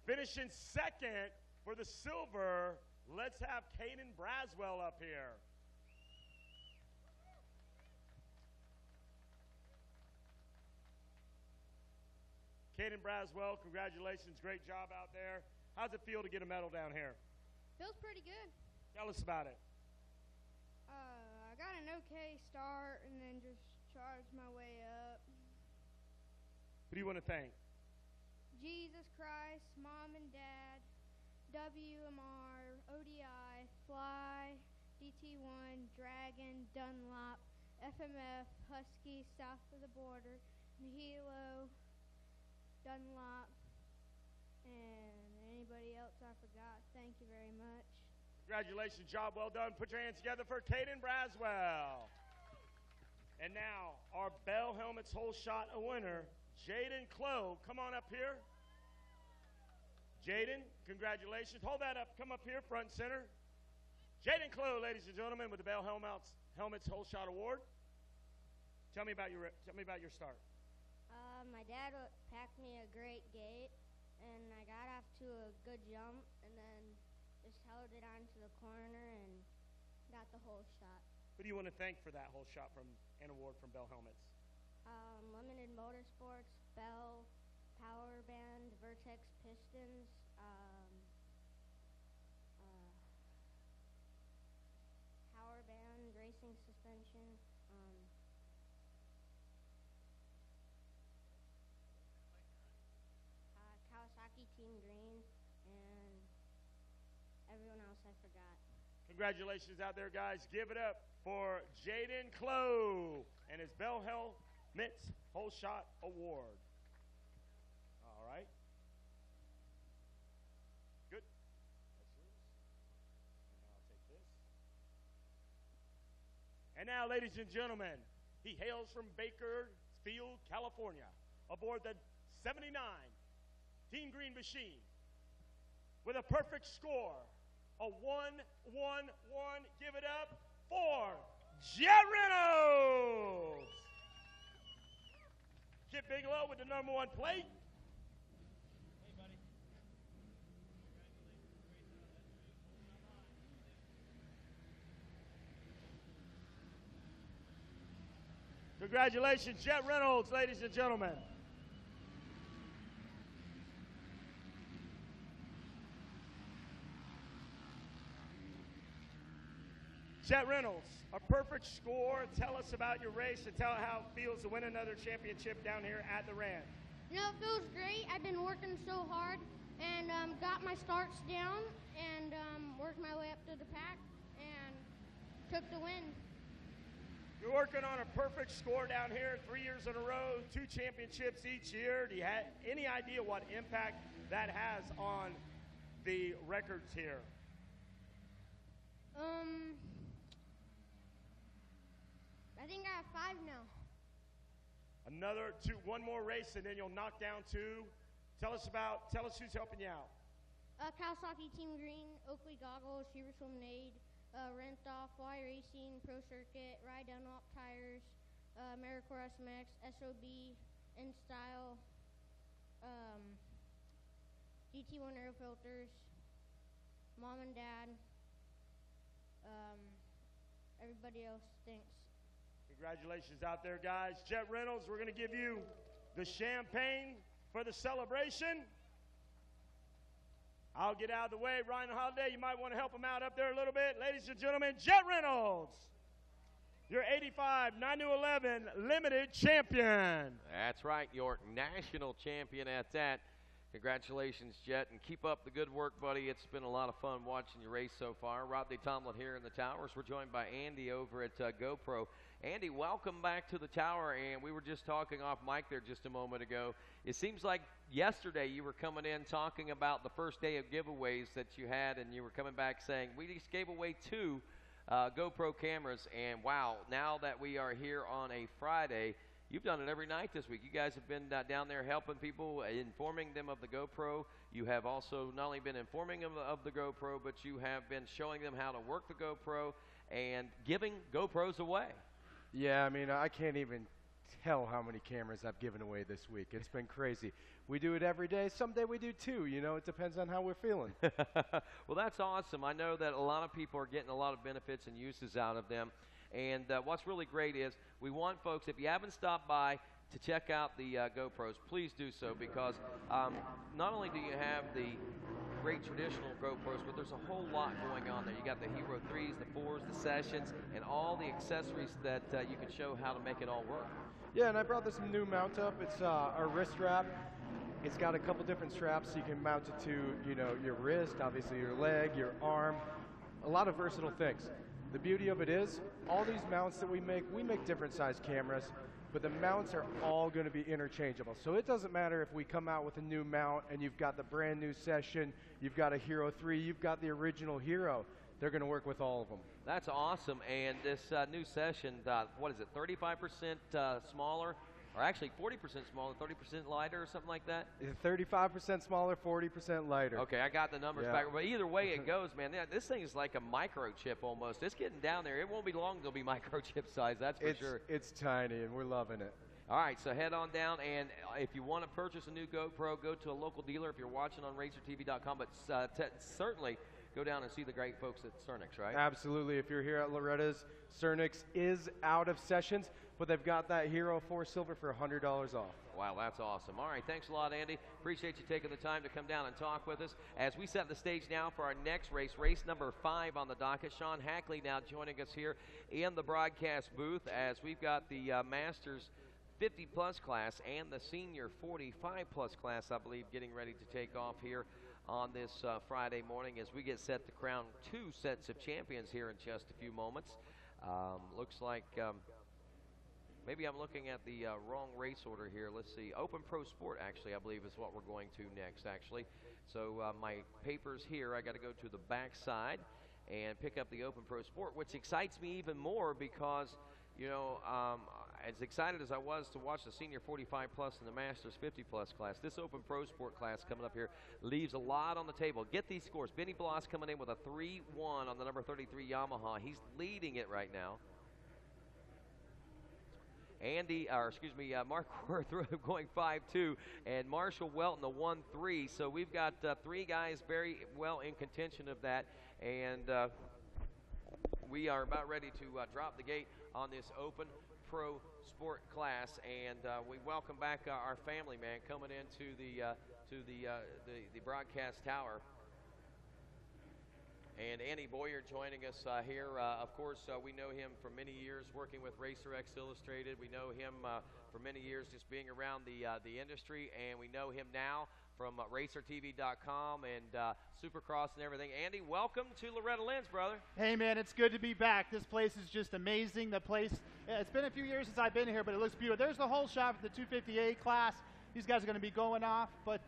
Finishing second for the silver, let's have Caden Braswell up here. Caden Braswell, congratulations. Great job out there. How's it feel to get a medal down here? Feels pretty good. Tell us about it. I got an okay start and then just charged my way up. Who do you want to thank? Jesus Christ, Mom and Dad, WMR, ODI, Fly, DT1, Dragon, Dunlop, FMF, Husky, South of the Border, Nihilo, Dunlop, and anybody else I forgot. Thank you very much. Congratulations, job well done. Put your hands together for Caden Braswell. And now, our Bell Helmets Whole Shot a winner, Jaden Clough. Come on up here. Jaden, congratulations. Hold that up. Come up here, front and center. Jaden Clough, ladies and gentlemen, with the Bell Helmets Whole Shot Award. Tell me about your start. My dad packed me a great gate, and I got off to a good jump, and then just held it onto the corner and got the whole shot. Who do you want to thank for that whole shot from an award from Bell Helmets? Limited Motorsports, Bell, Power Band, Vertex Pistons, Power Band, Racing Suspension, Kawasaki Team Green, and everyone else I forgot. Congratulations out there, guys. Give it up for Jaden Clough. and his Bell Helmets Whole Shot Award. All right. Good. That's yours. And I'll take this. And now, ladies and gentlemen, he hails from Bakersfield, California, aboard the 79 Team Green Machine with a perfect score, a 1-1-1. Give it up for Jet Reynolds. Kip Bigelow with the number 1 plate. Hey, buddy. Congratulations, Jet Reynolds, ladies and gentlemen. Jet Reynolds, a perfect score. Tell us about your race and tell how it feels to win another championship down here at the Rand. You know, it feels great. I've been working so hard and got my starts down and worked my way up to the pack and took the win. You're working on a perfect score down here 3 years in a row, 2 championships each year. Do you have any idea what impact that has on the records here? I think I have 5 now. One more race, and then you'll knock down 2. Tell us who's helping you out. Kawasaki Team Green, Oakley Goggles, Shivers Lemonade, Rentoff, Y Racing, Pro Circuit, Ride Dunlop Tires, AmeriCore SMX, SOB, InStyle, DT1 Air Filters, Mom and Dad, everybody else stinks. Congratulations out there, guys. Jet Reynolds, we're going to give you the champagne for the celebration. I'll get out of the way. Ryan Holiday, you might want to help him out up there a little bit. Ladies and gentlemen, Jet Reynolds, your 85 9-11 limited champion. That's right, your national champion at that. Congratulations, Jet, and keep up the good work, buddy. It's been a lot of fun watching you race so far. Rodney Tomlin here in the towers. We're joined by Andy over at GoPro. Andy, welcome back to the tower, and we were just talking off mic there just a moment ago. It seems like yesterday you were coming in talking about the first day of giveaways that you had, and you were coming back saying, we just gave away 2 GoPro cameras, and wow, now that we are here on a Friday, you've done it every night this week. You guys have been down there helping people, informing them of the GoPro. You have also not only been informing them of the GoPro, but you have been showing them how to work the GoPro and giving GoPros away. Yeah, I mean, I can't even tell how many cameras I've given away this week. It's been crazy. We do it every day. Someday we do 2. You know, it depends on how we're feeling. Well, that's awesome. I know that a lot of people are getting a lot of benefits and uses out of them. And what's really great is we want folks, if you haven't stopped by to check out the GoPros, please do so, because not only do you have the great traditional GoPros, but there's a whole lot going on there. You got the Hero 3s, the 4s, the Sessions, and all the accessories that you can show how to make it all work. Yeah, and I brought this new mount up. It's our wrist strap. It's got a couple different straps so you can mount it to, you know, your wrist, obviously your leg, your arm, a lot of versatile things. The beauty of it is, all these mounts that we make different size cameras, but the mounts are all going to be interchangeable. So it doesn't matter if we come out with a new mount and you've got the brand new Session, you've got a Hero 3, you've got the original Hero. They're going to work with all of them. That's awesome. And this new Session, what is it, 35% smaller? Or actually 40% smaller, 30% lighter or something like that? 35% smaller, 40% lighter. Okay, I got the numbers back. But either way it goes, man, this thing is like a microchip almost. It's getting down there. It won't be long until it'll be microchip size, that's for sure. It's tiny, and we're loving it. All right, so head on down, and if you want to purchase a new GoPro, go to a local dealer if you're watching on RacerTV.com, but certainly go down and see the great folks at Cernix, right? Absolutely. If you're here at Loretta's, Cernix is out of Sessions, but they've got that Hero 4 Silver for $100 off. Wow, that's awesome. All right, thanks a lot, Andy. Appreciate you taking the time to come down and talk with us. As we set the stage now for our next race, race number 5 on the docket. Sean Hackley now joining us here in the broadcast booth as we've got the Masters 50-plus class and the Senior 45-plus class, I believe, getting ready to take off here on this Friday morning as we get set to crown 2 sets of champions here in just a few moments. Looks like Maybe I'm looking at the wrong race order here. Let's see. Open Pro Sport, actually, I believe is what we're going to next, actually. So my papers here, I got to go to the back side and pick up the Open Pro Sport, which excites me even more because, you know, as excited as I was to watch the Senior 45 plus and the Masters 50 plus class, this Open Pro Sport class coming up here leaves a lot on the table. Get these scores. Benny Bloss coming in with a 3-1 on the number 33 Yamaha. He's leading it right now. Mark Worth going 5-2, and Marshall Welton a 1-3. So we've got 3 guys very well in contention of that, and we are about ready to drop the gate on this Open Pro Sport class, and we welcome back our family man coming into the broadcast tower. And Andy Boyer joining us here. Of course, we know him for many years working with RacerX Illustrated. We know him for many years just being around the industry, and we know him now from RacerTV.com and Supercross and everything. Andy, welcome to Loretta Lynn's, brother. Hey, man, it's good to be back. This place is just amazing. The place, it's been a few years since I've been here, but it looks beautiful. There's the whole shot for the 258 class. These guys are going to be going off, but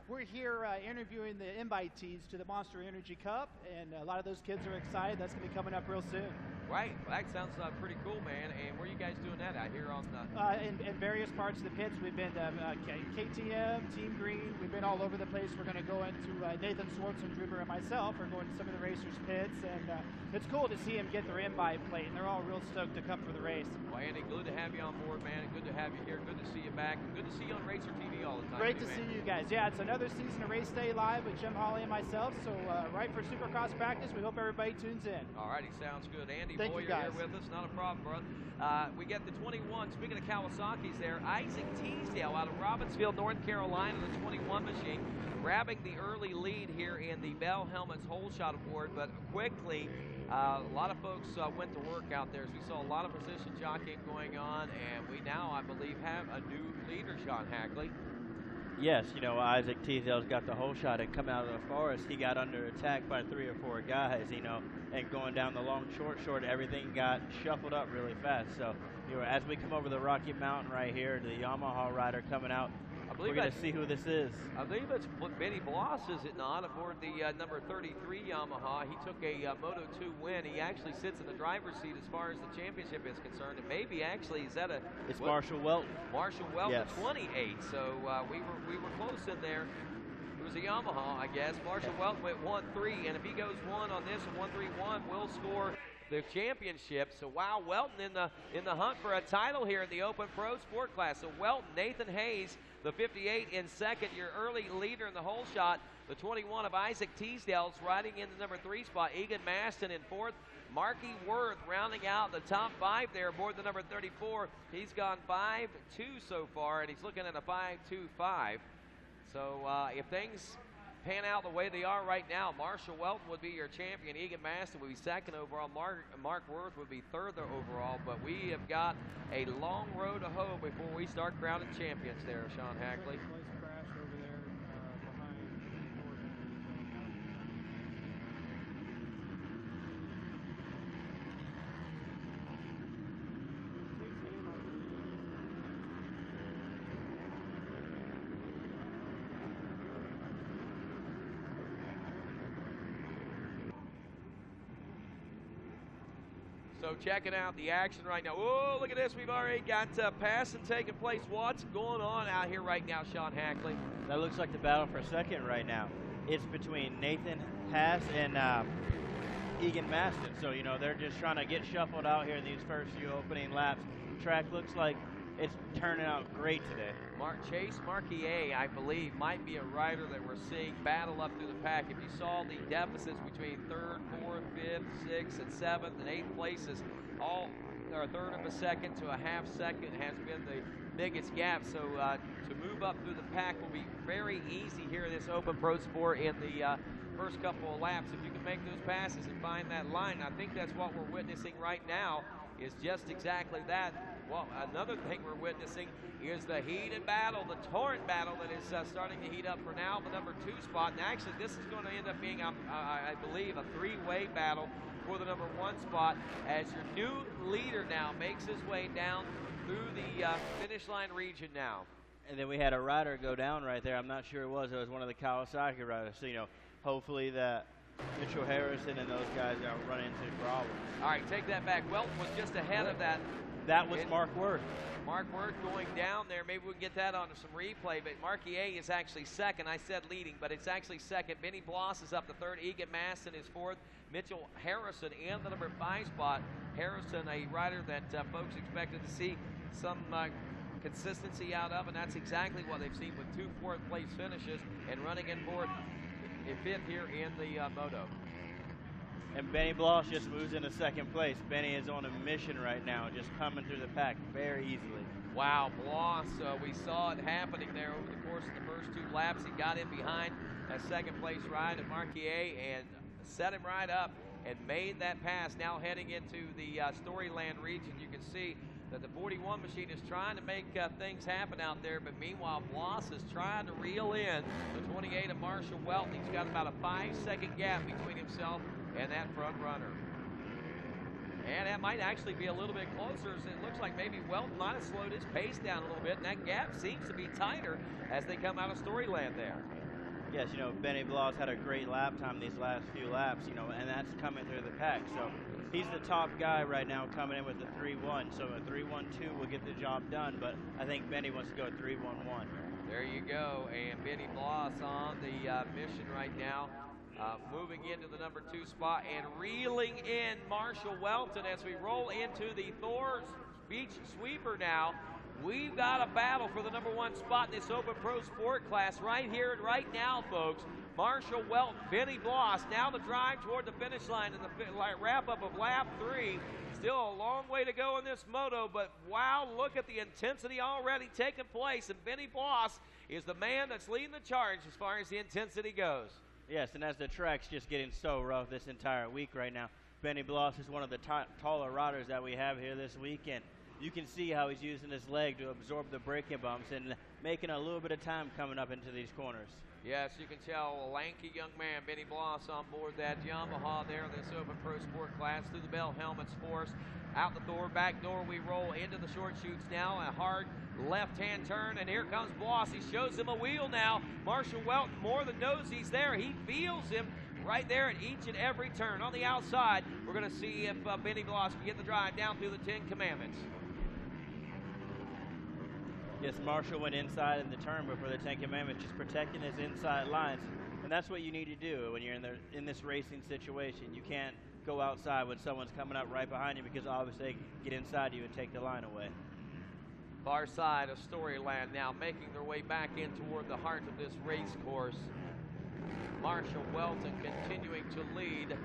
we're here interviewing the invitees to the Monster Energy Cup, and a lot of those kids are excited. That's going to be coming up real soon. Right. Well, that sounds pretty cool, man. And where are you guys doing that out here on the... In various parts of the pits. We've been to KTM, Team Green. We've been all over the place. We're going to go into Nathan Schwartzendruber and myself are going to some of the racers' pits, and it's cool to see them get their invite plate, and they're all real stoked to come for the race. Well, Andy, good to have you on board, man. Good to have you here. Good to see you back. And good to see you on Racer TV all the time. Great to see you guys. Yeah, it's another season of Race Day Live with Jim Hawley and myself. So right for Supercross practice, we hope everybody tunes in. All righty, sounds good. Andy Thank Boyer you guys. here with us. Not a problem, brother. We get the 21. Speaking of Kawasaki's there, Isaac Teasdale out of Robbinsville, North Carolina, the 21 machine, grabbing the early lead here in the Bell Helmets Hole Shot Award. But quickly, a lot of folks went to work out there as we saw a lot of position jockeying going on, and we now, I believe, have a new leader, Sean Hackley. Yes, you know, Isaac Teasdale's got the whole shot, and coming out of the forest, he got under attack by 3 or 4 guys, you know, and going down the long, short, everything got shuffled up really fast. So, you know, as we come over the Rocky Mountain right here, the Yamaha rider coming out, we're going to see who this is. I believe it's Benny Bloss, is it not, aboard the number 33 Yamaha. He took a Moto2 win. He actually sits in the driver's seat as far as the championship is concerned. And maybe actually, is that It's Marshall Welton. Marshall Welton, yes. 28. So we were close in there. It was a Yamaha, I guess. Marshall Welton went 1-3, and if he goes 1 on this, and 1-3-1 will score the championship. So wow, Welton in the hunt for a title here in the Open Pro Sport class. So Welton, Nathan Hayes, the 58 in second, your early leader in the whole shot. The 21 of Isaac Teasdale's riding in the number 3 spot. Egan Maston in 4th. Marky Worth rounding out the top 5 there aboard the number 34. He's gone 5-2 so far, and he's looking at a 5-2-5. So if things pan out the way they are right now, Marshall Welton would be your champion. Egan Maston would be 2nd overall. Mark Worth would be 3rd overall. But we have got a long road to hoe before we start crowning champions there, Sean Hackley. So checking out the action right now. Oh, look at this. We've already got passing taking place. What's going on out here right now, Sean Hackley? That looks like the battle for second right now. It's between Nathan Haas and Egan Maston. So, you know, they're just trying to get shuffled out here in these first few opening laps. Track looks like it's turning out great today. Chase Marquier, I believe, might be a rider that we're seeing battle up through the pack. If you saw the deficits between 3rd, 4th, 5th, 6th, and 7th, and 8th places, all or a 1/3 of a second to a 1/2 second has been the biggest gap. So to move up through the pack will be very easy here in this Open Pro Sport in the first couple of laps. If you can make those passes and find that line, I think that's what we're witnessing right now, is just exactly that. Well, another thing we're witnessing is the heated battle, the torrent battle that is starting to heat up for now, the number 2 spot. And actually, this is going to end up being, I believe, a 3-way battle for the number 1 spot as your new leader now makes his way down through the finish line region now. And then we had a rider go down right there. I'm not sure it was. It was one of the Kawasaki riders. So, you know, hopefully that Mitchell Harrison and those guys don't run into problems. All right, take that back. Welton was just ahead of that. That was Mark Worth. Mark Worth going down there. Maybe we can get that onto some replay. But Marky A is actually second. I said leading, but it's actually second. Benny Bloss is up to third. Egan Masson is fourth. Mitchell Harrison in the number 5 spot. Harrison, a rider that folks expected to see some consistency out of, and that's exactly what they've seen with 2 fourth-place finishes and running in fourth and fifth here in the moto. And Benny Bloss just moves into second place. Benny is on a mission right now, just coming through the pack very easily. Wow, Bloss, we saw it happening there over the course of the first 2 laps. He got in behind a second-place ride at Marquier and set him right up and made that pass. Now heading into the Storyland region, you can see that the 41 machine is trying to make things happen out there, but meanwhile Bloss is trying to reel in the 28 of Marshall Welton. He's got about a 5-second gap between himself and that front runner. And that might actually be a little bit closer, as it looks like maybe Welton might have slowed his pace down a little bit, and that gap seems to be tighter as they come out of Storyland there. Yes, you know, Benny Bloss had a great lap time these last few laps, you know, and that's coming through the pack. So he's the top guy right now coming in with the 3-1. So a 3-1-2 will get the job done, but I think Benny wants to go 3-1-1. There you go, and Benny Bloss on the mission right now, moving into the number 2 spot and reeling in Marshall Welton as we roll into the Thor's Beach Sweeper now. We've got a battle for the number 1 spot in this Open Pro Sport class right here and right now, folks. Marshall Welton, Benny Bloss, now the drive toward the finish line in the wrap-up of lap 3. Still a long way to go in this moto, but wow, look at the intensity already taking place, and Benny Bloss is the man that's leading the charge as far as the intensity goes. Yes, and as the track's just getting so rough this entire week right now, Benny Bloss is one of the taller riders that we have here this weekend. You can see how he's using his leg to absorb the braking bumps and making a little bit of time coming up into these corners. Yes, you can tell a lanky young man, Benny Bloss, on board that Yamaha there, this Open Pro Sport class, through the bell helmets for us. Out the door, back door, we roll into the short chutes now. A hard left-hand turn, and here comes Bloss. He shows him a wheel now. Marshall Welton more than knows he's there. He feels him right there at each and every turn. On the outside, we're going to see if Benny Bloss can get the drive down through the 10 Commandments. Yes, Marshall went inside in the turn before the 10 Commandments, just protecting his inside lines. And that's what you need to do when you're in this racing situation. You can't go outside when someone's coming up right behind you, because obviously they can get inside you and take the line away. Far side of Storyland now, making their way back in toward the heart of this race course. Marshall Welton continuing to lead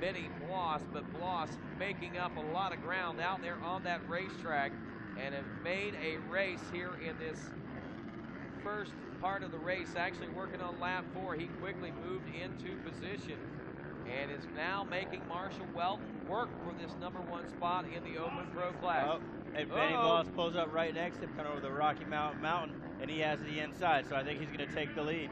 Benny Bloss, but Bloss making up a lot of ground out there on that racetrack, and have made a race here in this first part of the race. Actually working on lap 4, he quickly moved into position and is now making Marshall Welton work for this number 1 spot in the Open Pro class. Oh, and Benny Bloss pulls up right next to him, coming over the Rocky Mountain, and he has the inside, so I think he's going to take the lead.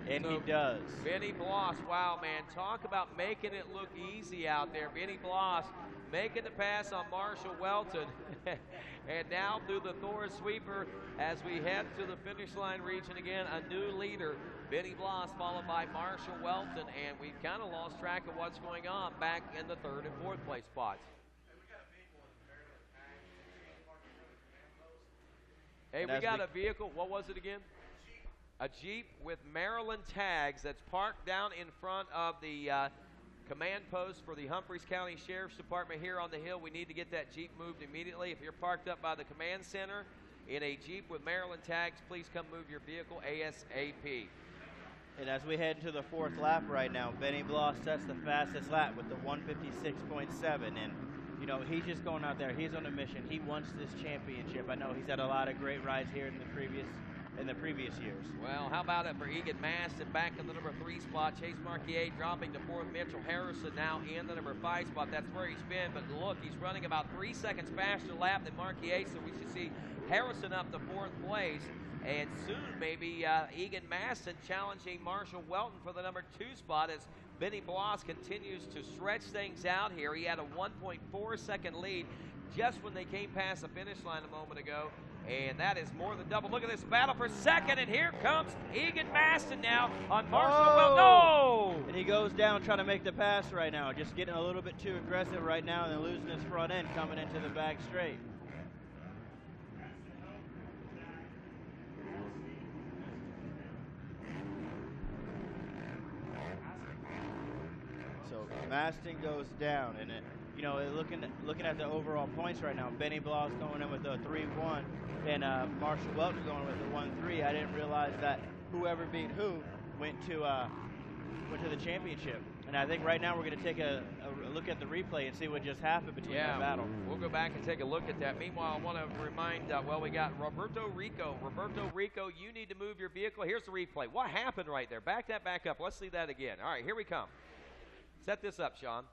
And so he does. Benny Bloss, wow, man, talk about making it look easy out there. Benny Bloss making the pass on Marshall Welton. And now through the Thor Sweeper as we head to the finish line region again, a new leader. Benny Bloss followed by Marshall Welton, and we've kind of lost track of what's going on back in the 3rd and 4th place spots. Hey, we got a vehicle. What was it again? A Jeep with Maryland tags that's parked down in front of the command post for the Humphreys County Sheriff's Department here on the hill. We need to get that Jeep moved immediately. If you're parked up by the command center in a Jeep with Maryland tags, please come move your vehicle ASAP. And as we head into the 4th lap right now, Benny Bloss sets the fastest lap with the 156.7. And, you know, he's just going out there. He's on a mission. He wants this championship. I know he's had a lot of great rides here in the previous years. Well, how about it for Egan Maston back in the number 3 spot. Chase Marquier dropping to 4th. Mitchell Harrison now in the number 5 spot. That's where he's been, but look, he's running about 3 seconds faster lap than Marquier, so we should see Harrison up to 4th place. And soon, maybe Egan Maston challenging Marshall Welton for the number 2 spot as Benny Bloss continues to stretch things out here. He had a 1.4 second lead just when they came past the finish line a moment ago. And that is more than double. Look at this battle for second, and here comes Egan Maston now on Marshall. Well, no! And he goes down trying to make the pass right now, just getting a little bit too aggressive right now and then losing his front end coming into the back straight. So Maston goes down, and looking at the overall points right now, Benny Bloss going in with a 3-1, and Marshall Welton going with a 1-3. I didn't realize that whoever beat who went to the championship. And I think right now we're going to take a look at the replay and see what just happened between that battle. We'll go back and take a look at that. Meanwhile, I want to remind, we got Roberto Rico. Roberto Rico, you need to move your vehicle. Here's the replay. What happened right there? Back that back up. Let's see that again. All right, here we come. Set this up, Sean.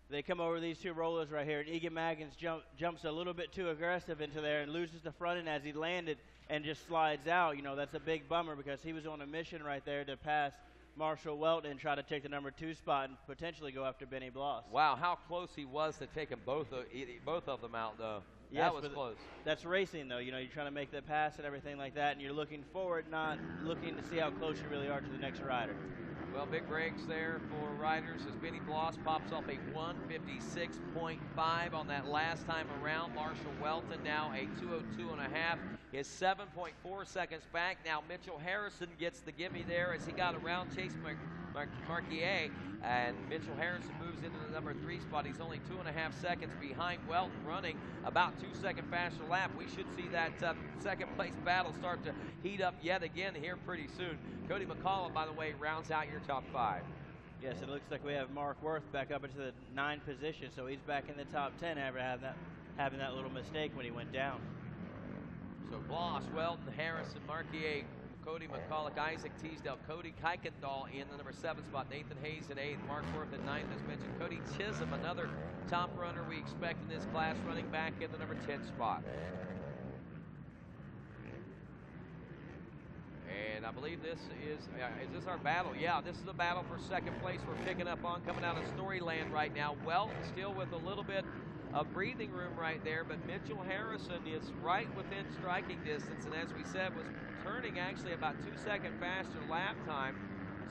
They come over these two rollers right here, and Egan Maggins jumps a little bit too aggressive into there and loses the front end as he landed and just slides out. That's a big bummer because he was on a mission right there to pass Marshall Welton and try to take the number 2 spot and potentially go after Benny Bloss. Wow, how close he was to taking both of them out, though. Yes, that was close. That's racing, though. You're trying to make the pass and everything like that, and you're looking forward, not looking to see how close you really are to the next rider. Well, big breaks there for riders as Benny Bloss pops off a 156.5 on that last time around. Marshall Welton now a 202.5 is 7.4 seconds back. Now Mitchell Harrison gets the gimme there as he got around Chase Marquier, and Mitchell Harrison moves into the number 3 spot. He's only 2.5 seconds behind Welton, running about 2 second faster lap. We should see that second place battle start to heat up yet again here pretty soon. Cody McCollum, by the way, rounds out your top 5. Yes, it looks like we have Mark Worth back up into the 9th position, so he's back in the top 10 after having that little mistake when he went down. So Bloss, Welton, Harrison, Marquier, Cody McCulloch, Isaac Teasdale, Cody Kuykendall in the number 7 spot, Nathan Hayes at 8th, Mark Worth at 9th, as mentioned. Cody Chisholm, another top runner we expect in this class, running back in the number 10 spot. And I believe this is this our battle? Yeah, this is the battle for second place we're picking up on, coming out of Storyland right now. Welton still with a little bit of breathing room right there, but Mitchell Harrison is right within striking distance, and as we said, was turning actually about 2 second faster lap time.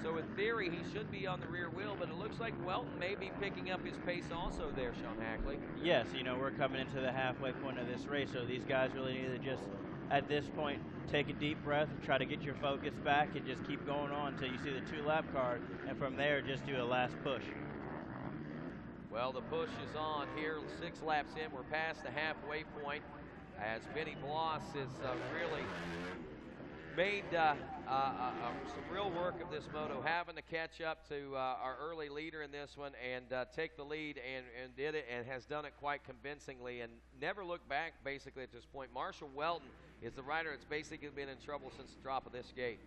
So in theory, he should be on the rear wheel, but it looks like Welton may be picking up his pace also there, Sean Hackley. Yes, we're coming into the halfway point of this race, so these guys really need to just, at this point, take a deep breath, try to get your focus back, and just keep going on until you see the 2-lap card, and from there, just do a last push. Well, the push is on here, 6 laps in. We're past the halfway point as Benny Bloss has really made some real work of this moto, having to catch up to our early leader in this one and take the lead, and did it, and has done it quite convincingly and never looked back basically at this point. Marshall Welton is the rider that's basically been in trouble since the drop of this gate.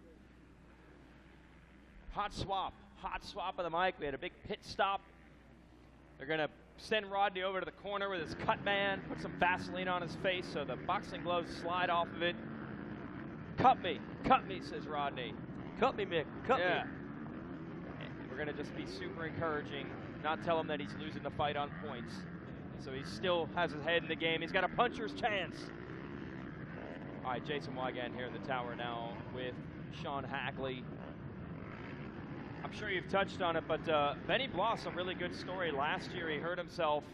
Hot swap of the mic. We had a big pit stop. They're going to send Rodney over to the corner with his cut band, put some Vaseline on his face so the boxing gloves slide off of it. Cut me, says Rodney. Cut me, Mick, cut me. And we're going to just be super encouraging, not tell him that he's losing the fight on points. So he still has his head in the game. He's got a puncher's chance. All right, Jason Wygand here in the tower now with Sean Hackley. I'm sure you've touched on it, but Benny Bloss, a really good story. Last year he hurt himself,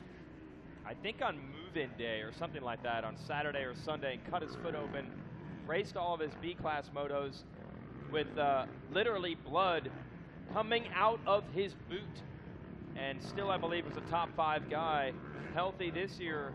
I think on move-in day or something like that, on Saturday or Sunday, and cut his foot open. Raced all of his B-class motos with literally blood coming out of his boot. And still, I believe, was a top 5 guy. Healthy this year.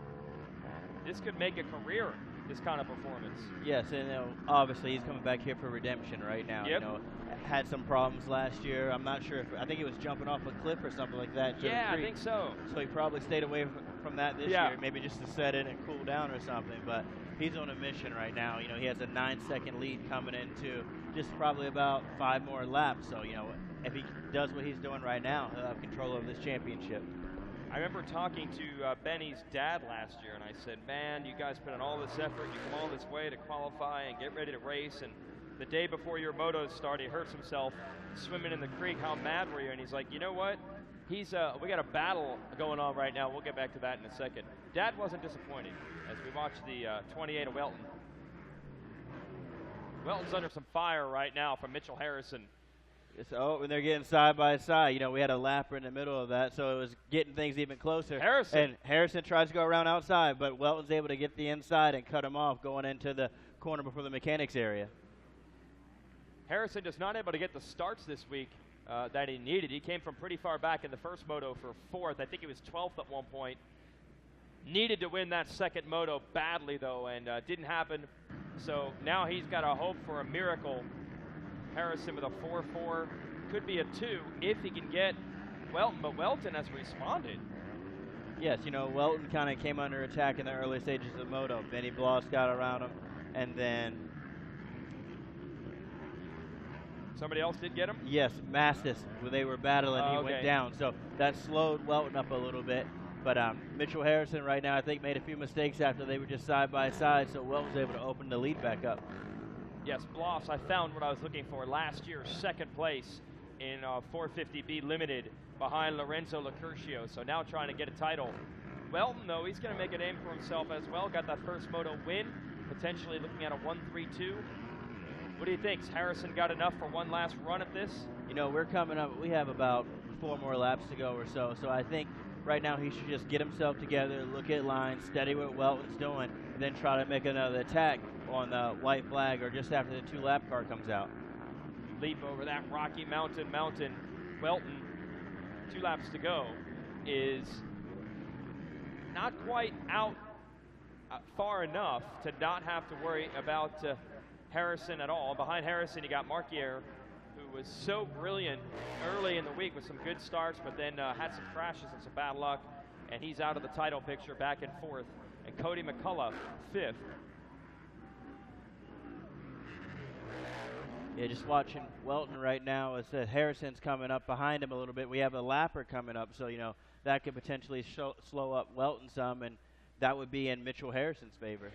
This could make a career, this kind of performance. Yes, and obviously he's coming back here for redemption right now. Yep. Had some problems last year. I'm not sure I think he was jumping off a cliff or something like that. Yeah, I think so. So he probably stayed away from that this year, maybe just to set in and cool down or something. But he's on a mission right now. He has a 9-second lead coming into just probably about 5 more laps. So, if he does what he's doing right now, he'll have control of this championship. I remember talking to Benny's dad last year, and I said, man, you guys put in all this effort. You come all this way to qualify and get ready to race, and the day before your motos start, he hurts himself swimming in the creek. How mad were you? And he's like, you know what? we got a battle going on right now. We'll get back to that in a second. Dad wasn't disappointed as we watch the 28 of Welton. Welton's under some fire right now from Mitchell Harrison. And they're getting side by side. You know, we had a lapper in the middle of that, so it was getting things even closer. And Harrison tries to go around outside, but Welton's able to get the inside and cut him off going into the corner before the mechanics area. Harrison just not able to get the starts this week that he needed. He came from pretty far back in the first moto for 4th. I think he was 12th at one point. Needed to win that second moto badly, though, and didn't happen. So now he's got to hope for a miracle. Harrison with a 4-4. Could be a 2 if he can get Welton, but Welton has responded. Yes, you know, Welton kind of came under attack in the early stages of the moto. Benny Bloss got around him, and then somebody else did get him? Yes, Mastis, when they were battling, he went down. So that slowed Welton up a little bit. But Mitchell Harrison right now, I think, made a few mistakes after they were just side by side, so Welton was able to open the lead back up. Yes, Bloss, I found what I was looking for. Last year, 2nd place in 450B Limited behind Lorenzo Locurcio. So now trying to get a title. Welton, though, he's going to make a name for himself as well. Got that first moto win, potentially looking at a 1-3-2. What do you think? Has Harrison got enough for one last run at this? You know, we're coming up. We have about 4 more laps to go or so. So I think right now he should just get himself together, look at lines, study what Welton's doing, and then try to make another attack on the white flag or just after the 2-lap car comes out. Leap over that Rocky Mountain. Welton, 2 laps to go, is not quite out far enough to not have to worry about Harrison at all. Behind Harrison, you got Marquier, who was so brilliant early in the week with some good starts, but then had some crashes and some bad luck, and he's out of the title picture back in 4th. And Cody McCullough, 5th. Yeah, just watching Welton right now. As Harrison's coming up behind him a little bit. We have a lapper coming up, so, you know, that could potentially slow up Welton some, and that would be in Mitchell Harrison's favor.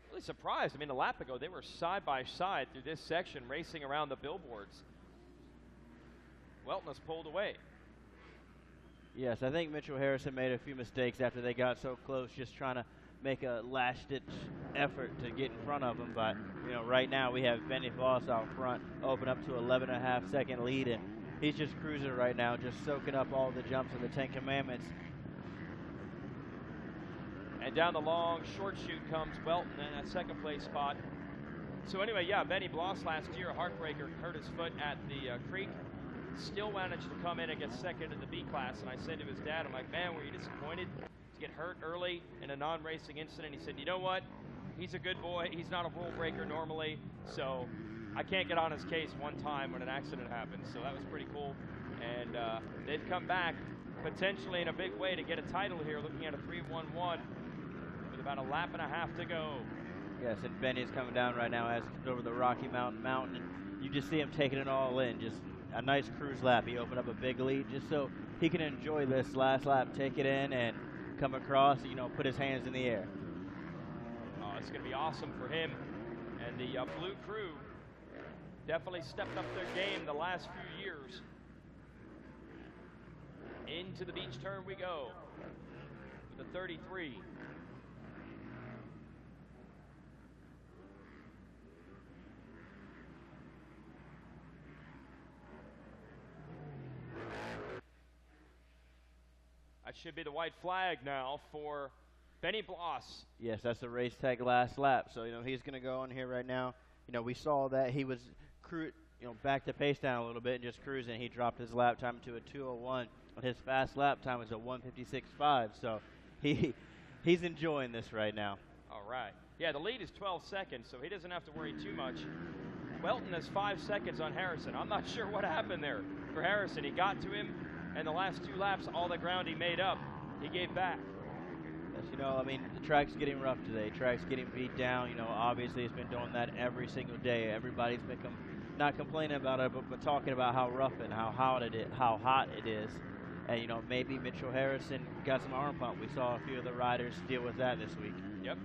Really surprised. I mean, a lap ago, they were side by side through this section racing around the billboards. Welton has pulled away. Yes, I think Mitchell Harrison made a few mistakes after they got so close, just trying to make a last-ditch effort to get in front of him. But, you know, right now we have Benny Voss out front, open up to 11.5-second lead, and he's just cruising right now, just soaking up all the jumps of the 10 Commandments. And down the long short chute comes Welton in that 2nd place spot. So anyway, yeah, Benny Bloss last year, a heartbreaker, hurt his foot at the creek. Still managed to come in and get 2nd in the B class. And I said to his dad, I'm like, man, were you disappointed to get hurt early in a non-racing incident? He said, you know what? He's a good boy. He's not a rule breaker normally. So I can't get on his case one time when an accident happens. So that was pretty cool. And they've come back potentially in a big way to get a title here, looking at a 3-1-1 with about a lap and a half to go. Yes, and Benny's coming down right now as he comes over the Rocky Mountain. And you just see him taking it all in, just a nice cruise lap. He opened up a big lead just so he can enjoy this last lap, take it in, and come across, you know, put his hands in the air. Oh, it's going to be awesome for him. And the Blue Crew definitely stepped up their game the last few years. Into the beach turn we go with the 33. That should be the white flag now for Benny Bloss. Yes, that's the race tag last lap. So, you know, he's going to go on here right now. You know, we saw that he was, back the pace down a little bit and just cruising. He dropped his lap time to a 2:01. But his fast lap time was a 1:56.5. So he's enjoying this right now. All right. Yeah, the lead is 12 seconds, so he doesn't have to worry too much. Welton has 5 seconds on Harrison. I'm not sure what happened there for Harrison. He got to him. And the last 2 laps, all the ground he made up, he gave back. Yes, you know, I mean, the track's getting rough today. Track's getting beat down. You know, obviously it's been doing that every single day. Everybody's been not complaining about it, but talking about how rough and how hot it is. And, you know, maybe Mitchell Harrison got some arm pump. We saw a few of the riders deal with that this week. Yep.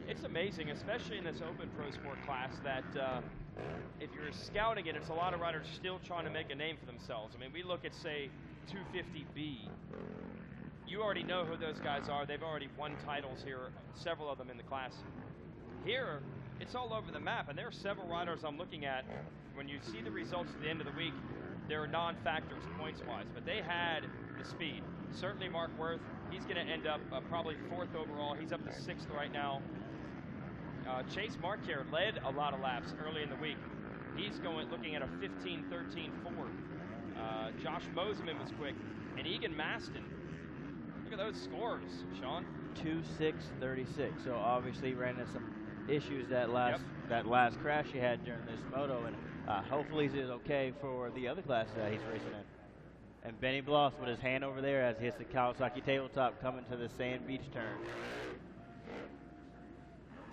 It's amazing, especially in this Open Pro Sport class, that if you're scouting it, it's a lot of riders still trying to make a name for themselves. I mean, we look at, say, 250B. You already know who those guys are. They've already won titles here, several of them in the class. Here, it's all over the map, and there are several riders I'm looking at. When you see the results at the end of the week, there are non-factors points-wise, but they had the speed. Certainly Mark Worth, he's going to end up probably 4th overall. He's up to 6th right now. Chase Marquardt led a lot of laps early in the week. He's looking at a 15-13-4. Josh Moseman was quick, and Egan Maston. Look at those scores, Sean. 2.6.36. So obviously ran into some issues that last crash he had during this moto, and hopefully he's okay for the other class that he's racing in. And Benny Bloss with his hand over there as he hits the Kawasaki tabletop coming to the sand beach turn.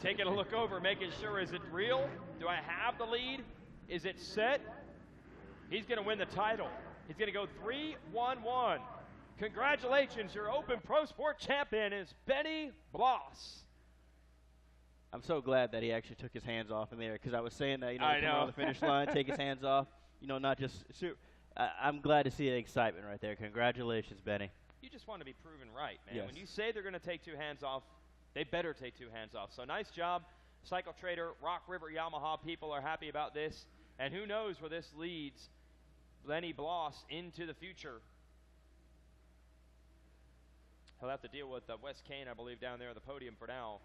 Taking a look over, making sure, is it real? Do I have the lead? Is it set? He's going to win the title. He's going to go 3-1-1. Congratulations, your Open Pro Sport champion is Benny Bloss. I'm so glad that he actually took his hands off in there, because I was saying that, I come know. on the finish line, take his hands off, not just I'm glad to see the excitement right there. Congratulations, Benny. You just want to be proven right, man. Yes. When you say they're going to take 2 hands off, they better take 2 hands off. So nice job. Cycle Trader, Rock River Yamaha people are happy about this. And who knows where this leads Benny Bloss into the future. He'll have to deal with Wes Kane, I believe, down there at the podium for now.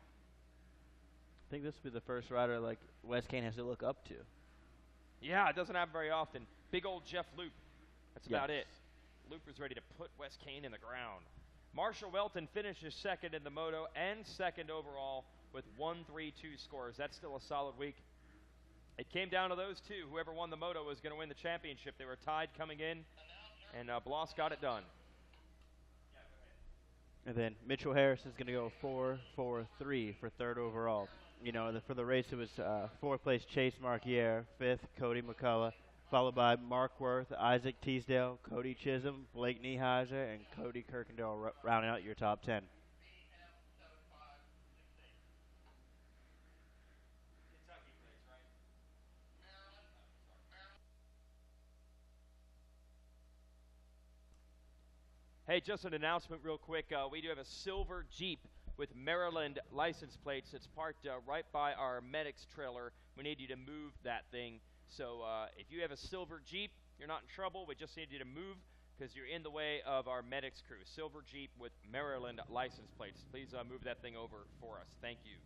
I think this will be the first rider like Wes Kane has to look up to. Yeah, it doesn't happen very often. Big old Jeff Loop. That's about Yes. it. Loop is ready to put Wes Kane in the ground. Marshall Welton finishes 2nd in the moto and 2nd overall with 1-3-2 scores. That's still a solid week. It came down to those two. Whoever won the moto was going to win the championship. They were tied coming in, and Bloss got it done. And then Mitchell Harris is going to go 4-4-3 for 3rd overall. For the race, it was 4th place Chase Marquardt, 5th Cody McCullough, followed by Mark Worth, Isaac Teasdale, Cody Chisholm, Blake Nieheisel, and Cody Kirkendall rounding out your top 10. Hey, just an announcement real quick. We do have a silver Jeep with Maryland license plates. It's parked right by our medics trailer. We need you to move that thing. So if you have a silver Jeep, you're not in trouble. We just need you to move because you're in the way of our medics crew. Silver Jeep with Maryland license plates. Please move that thing over for us. Thank you.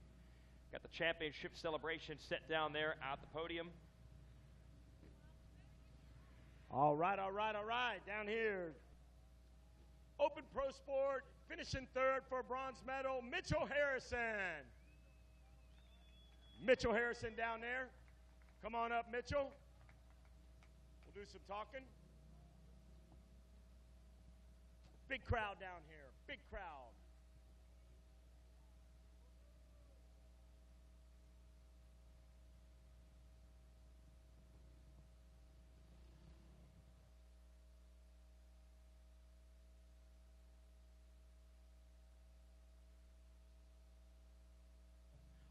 Got the championship celebration set down there at the podium. All right. Down here. Open Pro Sport, finishing 3rd for a bronze medal, Mitchell Harrison. Mitchell Harrison down there. Come on up, Mitchell. We'll do some talking. Big crowd down here, big crowd.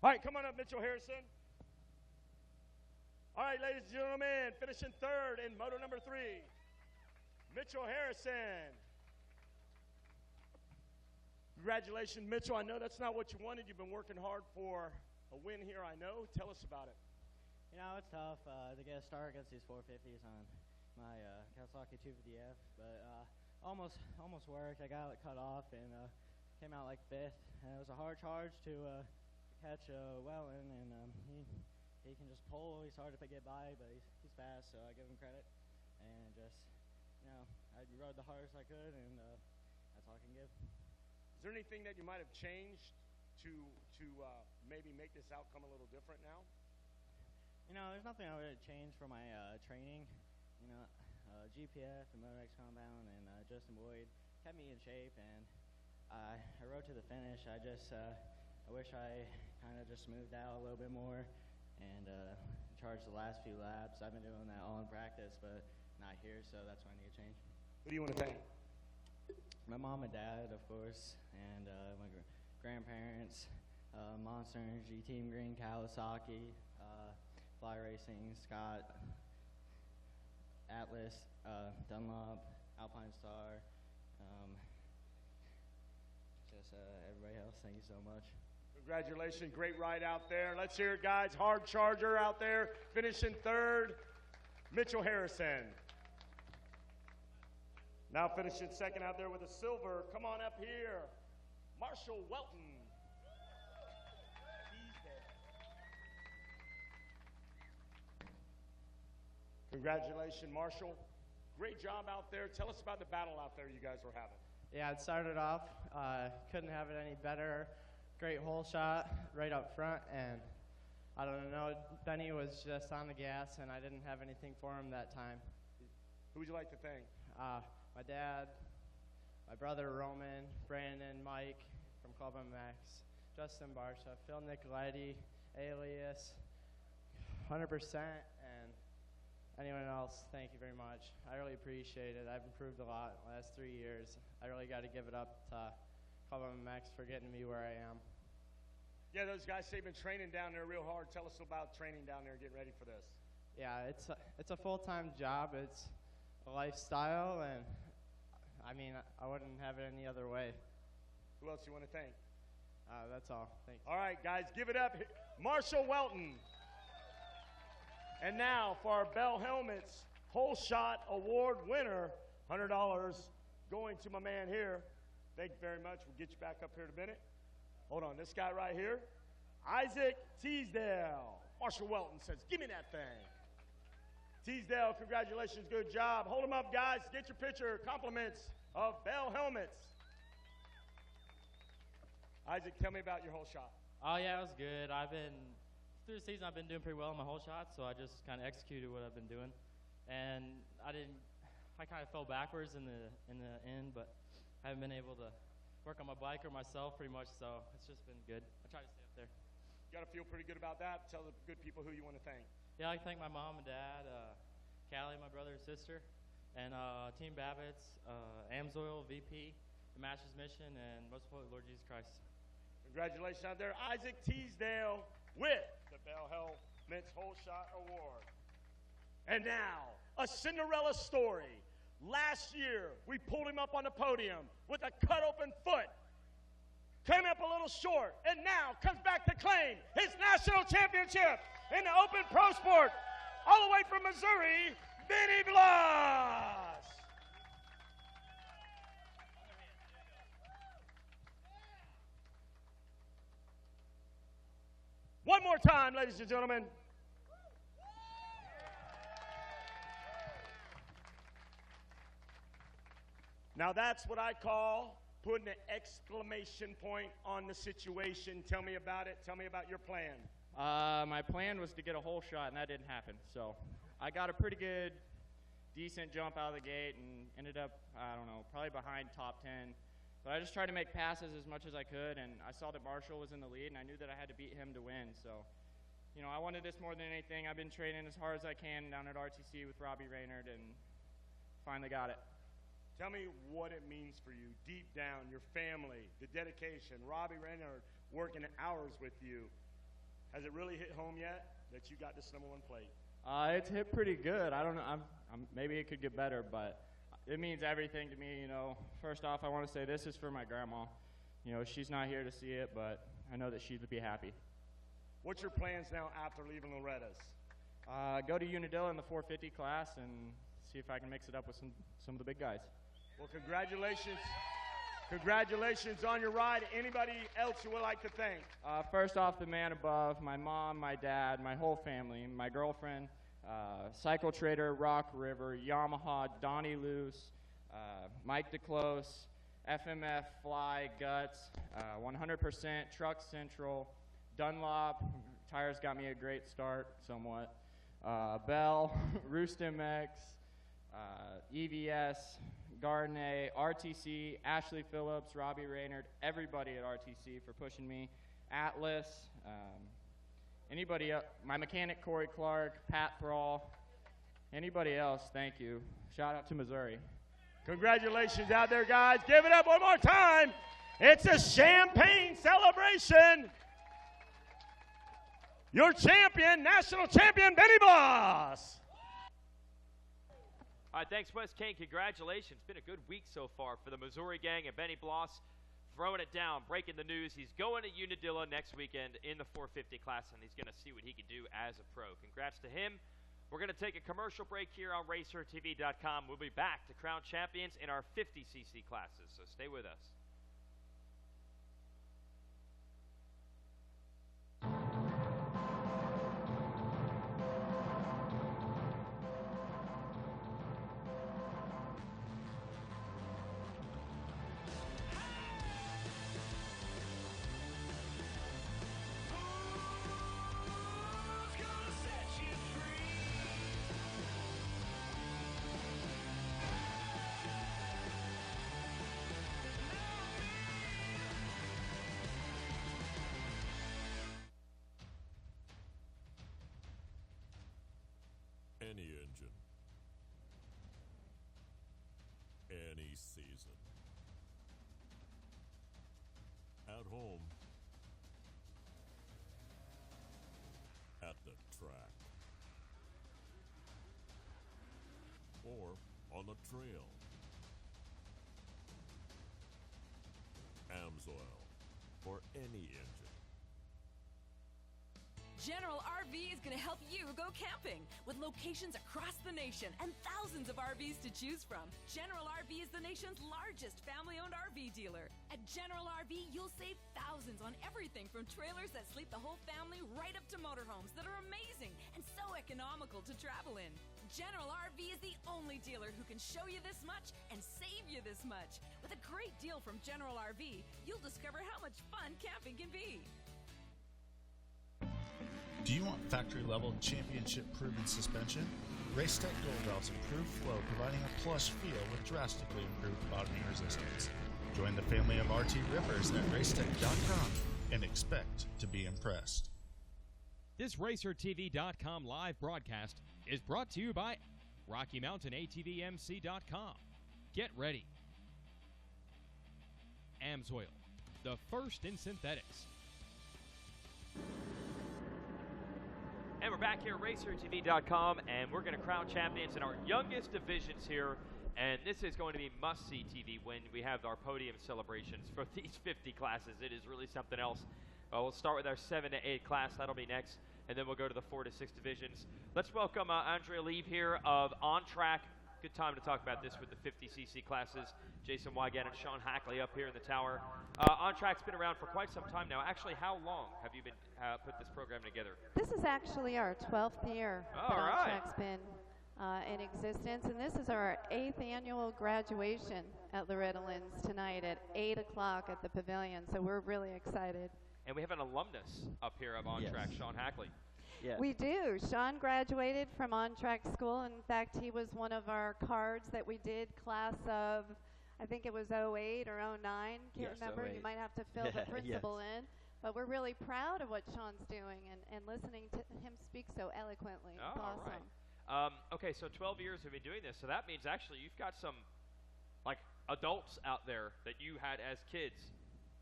All right, come on up, Mitchell Harrison. All right, ladies and gentlemen, finishing 3rd in moto number 3, Mitchell Harrison. Congratulations, Mitchell. I know that's not what you wanted. You've been working hard for a win here, I know. Tell us about it. It's tough to get a start against these 450s on my Kawasaki 250F, but almost worked. I got it cut off and came out like 5th. And it was a hard charge to catch Wellen, and he can just pull. He's hard to get by, but he's fast, so I give him credit. And just, I rode the hardest I could, and that's all I can give. Is there anything that you might have changed to maybe make this outcome a little different now? There's nothing I would change for my training. GPF and Motorex Compound and Justin Boyd kept me in shape, and I rode to the finish. I wish I kind of just smoothed out a little bit more and charged the last few laps. I've been doing that all in practice, but not here, so that's why I need to change. Who do you want to thank? My mom and dad, of course, and my grandparents, Monster Energy, Team Green, Kawasaki, Fly Racing, Scott, Atlas, Dunlop, Alpine Star, everybody else. Thank you so much. Congratulations, great ride out there. Let's hear it, guys. Hard charger out there, finishing third, Mitchell Harrison. Now finishing second out there with a silver. Come on up here, Marshall Welton. Congratulations, Marshall. Great job out there. Tell us about the battle out there you guys were having. Yeah, it started off, couldn't have it any better. Great hole shot right up front, and I don't know, Benny was just on the gas, and I didn't have anything for him that time. Who would you like to thank? My dad, my brother Roman, Brandon, Mike from Club MX, Justin Barsha, Phil Nicoletti, Alias, 100%, and anyone else, thank you very much. I really appreciate it. I've improved a lot in the last 3 years. I really got to give it up to Club MX for getting me where I am. Yeah, those guys say they've been training down there real hard. Tell us about training down there, getting ready for this. Yeah, it's a full-time job. It's a lifestyle, and I mean, I wouldn't have it any other way. Who else you want to thank? That's all. Thanks. All right, guys, give it up. Marshall Welton. And now for our Bell Helmets Hole Shot Award winner, $100 going to my man here. Thank you very much. We'll get you back up here in a minute. Hold on, this guy right here, Isaac Teasdale. Marshall Welton says, give me that thing. Teasdale, congratulations, good job. Hold them up, guys. Get your picture. Compliments of Bell Helmets. Isaac, tell me about your hole shot. Oh, yeah, it was good. Through the season, I've been doing pretty well in my hole shots, so I just kind of executed what I've been doing. And I kind of fell backwards in the end, but I haven't been able to work on my bike or myself pretty much, so it's just been good. I try to stay up there. You got to feel pretty good about that. Tell the good people who you want to thank. Yeah, I thank my mom and dad, Callie, my brother and sister, and Team Babbitts, Amsoil, VP, the Masters Mission, and most importantly, Lord Jesus Christ. Congratulations out there, Isaac Teasdale with the Bell Helmets Hole Shot Award. And now, a Cinderella story. Last year, we pulled him up on the podium with a cut-open foot. Came up a little short, and now comes back to claim his national championship in the Open Pro Sport. All the way from Missouri, Vinny Blas. One more time, ladies and gentlemen. Now that's what I call putting an exclamation point on the situation. Tell me about it. Tell me about your plan. My plan was to get a hole shot, and that didn't happen. So I got a pretty good, decent jump out of the gate and ended up, I don't know, probably behind top 10. But I just tried to make passes as much as I could, and I saw that Marshall was in the lead, and I knew that I had to beat him to win. So, you know, I wanted this more than anything. I've been training as hard as I can down at RTC with Robbie Raynard, and finally got it. Tell me what it means for you, deep down, your family, the dedication, Robbie Raynard working hours with you. Has it really hit home yet that you got this #1 plate? It's hit pretty good. I don't know. Maybe it could get better, but it means everything to me. You know, first off, I want to say this is for my grandma. You know, she's not here to see it, but I know that she'd be happy. What's your plans now after leaving Loretta's? Go to Unadilla in the 450 class and see if I can mix it up with some of the big guys. Well, congratulations. Congratulations on your ride. Anybody else you would like to thank? First off, the man above, my mom, my dad, my whole family, my girlfriend, Cycle Trader, Rock River, Yamaha, Donnie Luce, Mike DeClose, FMF, Fly, Guts, 100%, Truck Central, Dunlop, tires got me a great start, somewhat, Bell, Roost MX, EVS, Gardner, RTC, Ashley Phillips, Robbie Raynard, everybody at RTC for pushing me, Atlas, anybody else, my mechanic Corey Clark, Pat Thrall, anybody else, thank you. Shout out to Missouri. Congratulations out there, guys. Give it up one more time. It's a champagne celebration. Your champion, national champion, Benny Blas. All right, thanks, Wes Kane. Congratulations. Been a good week so far for the Missouri gang, and Benny Bloss throwing it down, breaking the news. He's going to Unadilla next weekend in the 450 class, and he's going to see what he can do as a pro. Congrats to him. We're going to take a commercial break here on RacerTV.com. We'll be back to crown champions in our 50cc classes, so stay with us. Any engine, any season. At home, at the track, or on the trail. AMSOIL for any engine. General RV is going to help you go camping with locations across the nation and thousands of RVs to choose from. General RV is the nation's largest family-owned RV dealer. At General RV, you'll save thousands on everything from trailers that sleep the whole family right up to motorhomes that are amazing and so economical to travel in. General RV is the only dealer who can show you this much and save you this much. With a great deal from General RV, you'll discover how much fun camping can be. Do you want factory-level, championship-proven suspension? Racetech Gold Valve's improved flow, providing a plush feel with drastically improved bottoming resistance. Join the family of RT rippers at racetech.com and expect to be impressed. This RacerTV.com live broadcast is brought to you by RockyMountainATVMC.com. Get ready. AMSOIL, the first in synthetics. And we're back here at RacerTV.com, and we're going to crown champions in our youngest divisions here. And this is going to be must-see TV when we have our podium celebrations for these 50 classes. It is really something else. We'll start with our 7 to 8 class. That'll be next. And then we'll go to the 4 to 6 divisions. Let's welcome Andrea Lieb here of On Track. Good time to talk about this with the 50cc classes. Jason Wygant and Sean Hackley up here in the tower. On Track's been around for quite some time now. Actually, how long have you been put this program together? This is actually our 12th year that On Track's been in existence, and this is our 8th annual graduation at Loretta Lynn's tonight at 8 o'clock at the pavilion, so we're really excited. And we have an alumnus up here of On Track, Sean Hackley. Yeah. We do. Sean graduated from On Track School. In fact, he was one of our cards that we did class of, I think it was 08 or 09. Can't remember. 08. You might have to fill the principal in. But we're really proud of what Sean's doing and listening to him speak so eloquently. It's awesome. Right. Okay, so 12 years have been doing this. So that means actually you've got some like adults out there that you had as kids.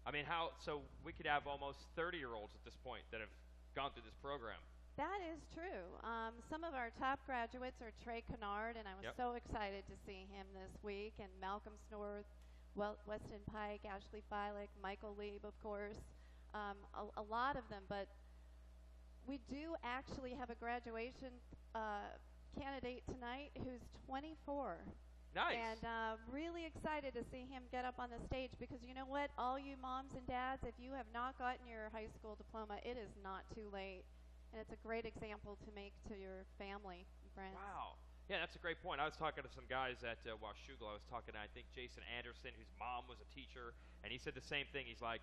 I mean, so we could have almost 30-year-olds at this point that have gone through this program. That is true. Some of our top graduates are Trey Kennard, and I was so excited to see him this week, and Malcolm Snorth, Weston Pike, Ashley Filick, Michael Lieb, of course, a lot of them. But we do actually have a graduation candidate tonight who's 24. Nice. And really excited to see him get up on the stage because you know what? All you moms and dads, if you have not gotten your high school diploma, it is not too late. And it's a great example to make to your family and friends. Wow. Yeah, that's a great point. I was talking to some guys at Washougal. I was talking to, I think, Jason Anderson, whose mom was a teacher, and he said the same thing. He's like,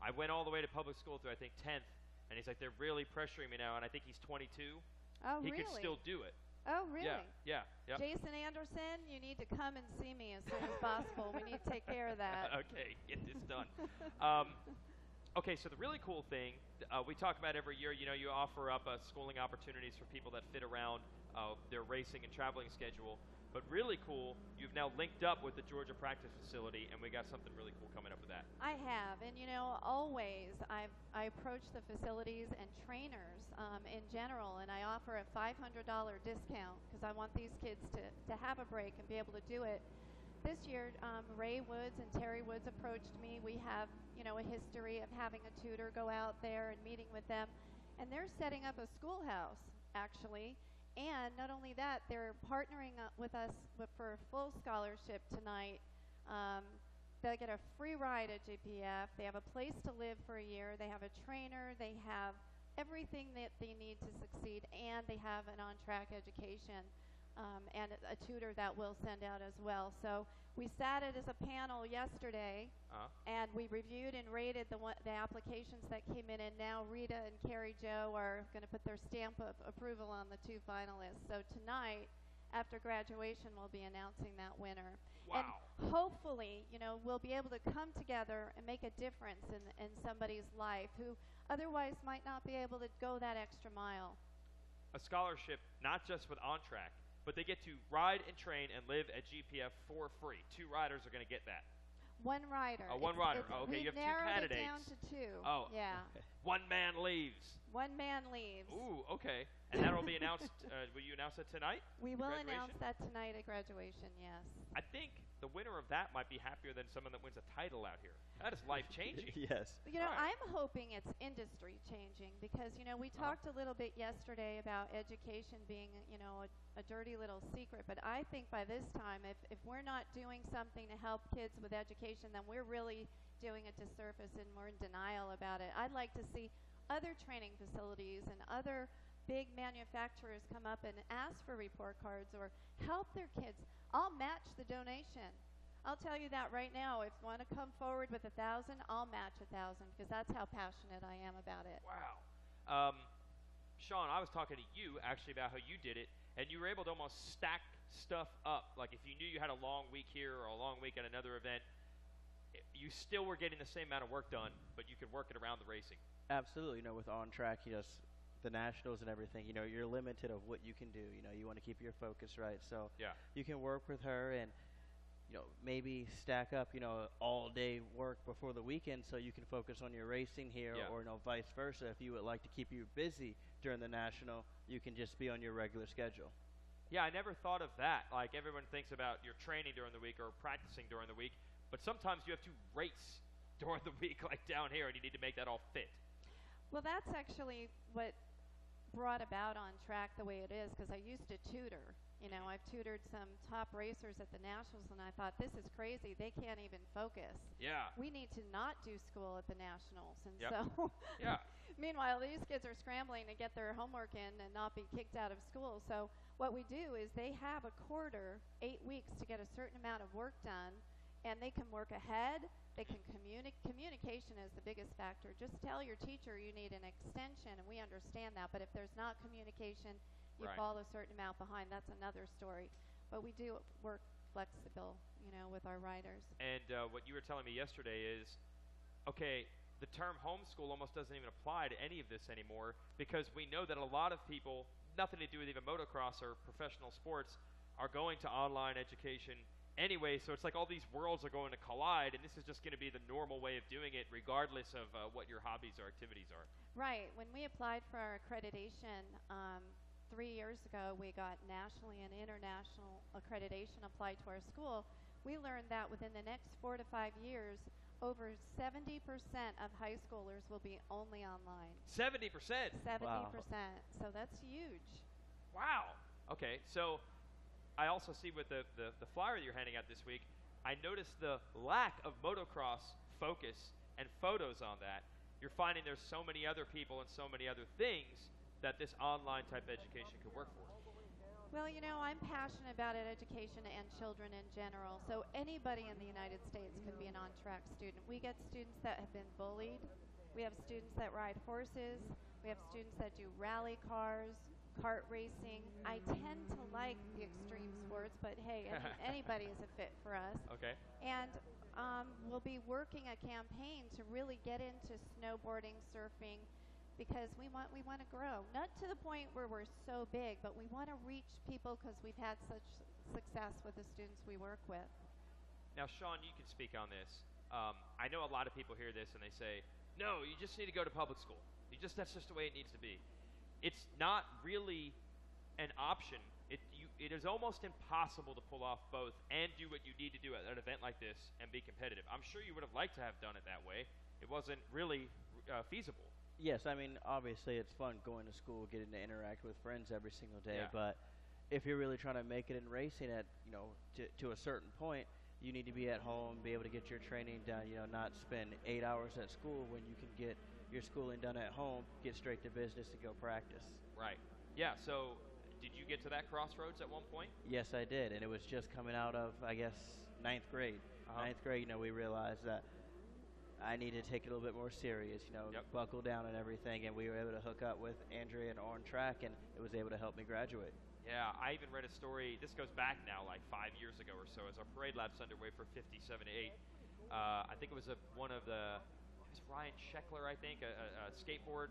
I went all the way to public school through, I think, 10th, and he's like, they're really pressuring me now, and I think he's 22. Oh, he really? could still do it. Oh, really? Yeah. Jason Anderson, you need to come and see me as soon as possible. We need to take care of that. Okay, get this done. Okay, so the really cool thing, we talk about every year, you know, you offer up schooling opportunities for people that fit around their racing and traveling schedule. But really cool, you've now linked up with the Georgia practice facility, and we got something really cool coming up with that. I have, and always I approach the facilities and trainers in general, and I offer a $500 discount because I want these kids to have a break and be able to do it. This year, Ray Woods and Terry Woods approached me. We have, a history of having a tutor go out there and meeting with them, and they're setting up a schoolhouse, actually. And not only that, they're partnering up with us for a full scholarship tonight. They'll get a free ride at GPF. They have a place to live for a year. They have a trainer. They have everything that they need to succeed, and they have an on-track education and a tutor that we'll send out as well. So we sat it as a panel yesterday, and we reviewed and rated the applications that came in, and now Rita and Carrie Jo are going to put their stamp of approval on the 2 finalists. So tonight, after graduation, we'll be announcing that winner. Wow. And hopefully, we'll be able to come together and make a difference in somebody's life who otherwise might not be able to go that extra mile. A scholarship, not just with On Track, but they get to ride and train and live at GPF for free. 2 riders are going to get that. One rider. One rider. Okay, you have 2 candidates. We've narrowed it down to 2. Oh. Yeah. One man leaves. One man leaves. Ooh, okay. And that'll be announced. Will you announce it tonight? We will announce that tonight at graduation, yes. I think the winner of that might be happier than someone that wins a title out here. That is life-changing. Yes. I'm hoping it's industry-changing because, we talked a little bit yesterday about education being, a dirty little secret. But I think by this time, if we're not doing something to help kids with education, then we're really doing a disservice and we're in denial about it. I'd like to see other training facilities and other big manufacturers come up and ask for report cards or help their kids. I'll match the donation. I'll tell you that right now. If you want to come forward with 1,000, I'll match 1,000 because that's how passionate I am about it. Wow. Sean, I was talking to you actually about how you did it, and you were able to almost stack stuff up. Like if you knew you had a long week here or a long week at another event, you still were getting the same amount of work done, but you could work it around the racing. Absolutely. With On Track, the nationals and everything, you're limited of what you can do. You want to keep your focus right. So you can work with her and, maybe stack up, all day work before the weekend so you can focus on your racing here or, vice versa. If you would like to keep you busy during the national, you can just be on your regular schedule. Yeah, I never thought of that. Like everyone thinks about your training during the week or practicing during the week, but sometimes you have to race during the week like down here and you need to make that all fit. Well, that's actually what brought about On Track the way it is because I used to tutor. I've tutored some top racers at the Nationals, and I thought, this is crazy. They can't even focus. Yeah. We need to not do school at the Nationals. And so, meanwhile, these kids are scrambling to get their homework in and not be kicked out of school. So what we do is they have a quarter, 8 weeks, to get a certain amount of work done, and they can work ahead. They can communication is the biggest factor. Just tell your teacher you need an extension, and we understand that. But if there's not communication, you fall a certain amount behind. That's another story. But we do work flexible, with our riders. And what you were telling me yesterday is, okay, the term homeschool almost doesn't even apply to any of this anymore because we know that a lot of people, nothing to do with even motocross or professional sports, are going to online education anyway, so it's like all these worlds are going to collide, and this is just going to be the normal way of doing it regardless of what your hobbies or activities are. Right. When we applied for our accreditation 3 years ago, we got nationally and international accreditation applied to our school. We learned that within the next 4 to 5 years, over 70% of high schoolers will be only online. 70%? 70%. Wow. So that's huge. Wow. Okay, so I also see with the flyer you're handing out this week, I noticed the lack of motocross focus and photos on that. You're finding there's so many other people and so many other things that this online type education could work for. Well, I'm passionate about education and children in general. So anybody in the United States can be an on-track student. We get students that have been bullied. We have students that ride horses. We have students that do rally cars, kart racing. I tend to like the extreme sports, but hey, anybody is a fit for us. Okay. And we'll be working a campaign to really get into snowboarding, surfing, because we want to grow. Not to the point where we're so big, but we want to reach people because we've had such success with the students we work with. Now, Sean, you can speak on this. I know a lot of people hear this and they say, no, you just need to go to public school. That's just the way it needs to be. It's not really an option. It is almost impossible to pull off both and do what you need to do at an event like this and be competitive. I'm sure you would have liked to have done it that way. It wasn't really feasible. Yes, I mean, obviously it's fun going to school, getting to interact with friends every single day, Yeah. but if you're really trying to make it in racing at, to a certain point, you need to be at home, be able to get your training done, not spend 8 hours at school when you can get your schooling done at home, get straight to business and go practice. Right. Yeah, so did you get to that crossroads at one point? Yes, I did, and it was just coming out of, I guess, ninth grade. Ninth grade, we realized that I needed to take it a little bit more serious, buckle down and everything, and we were able to hook up with Andrea and on track, and it was able to help me graduate. Yeah, I even read a story, this goes back now like 5 years ago or so, as our parade lap's underway for 57-8. I think it was one of the, it was Ryan Scheckler, I think, a skateboard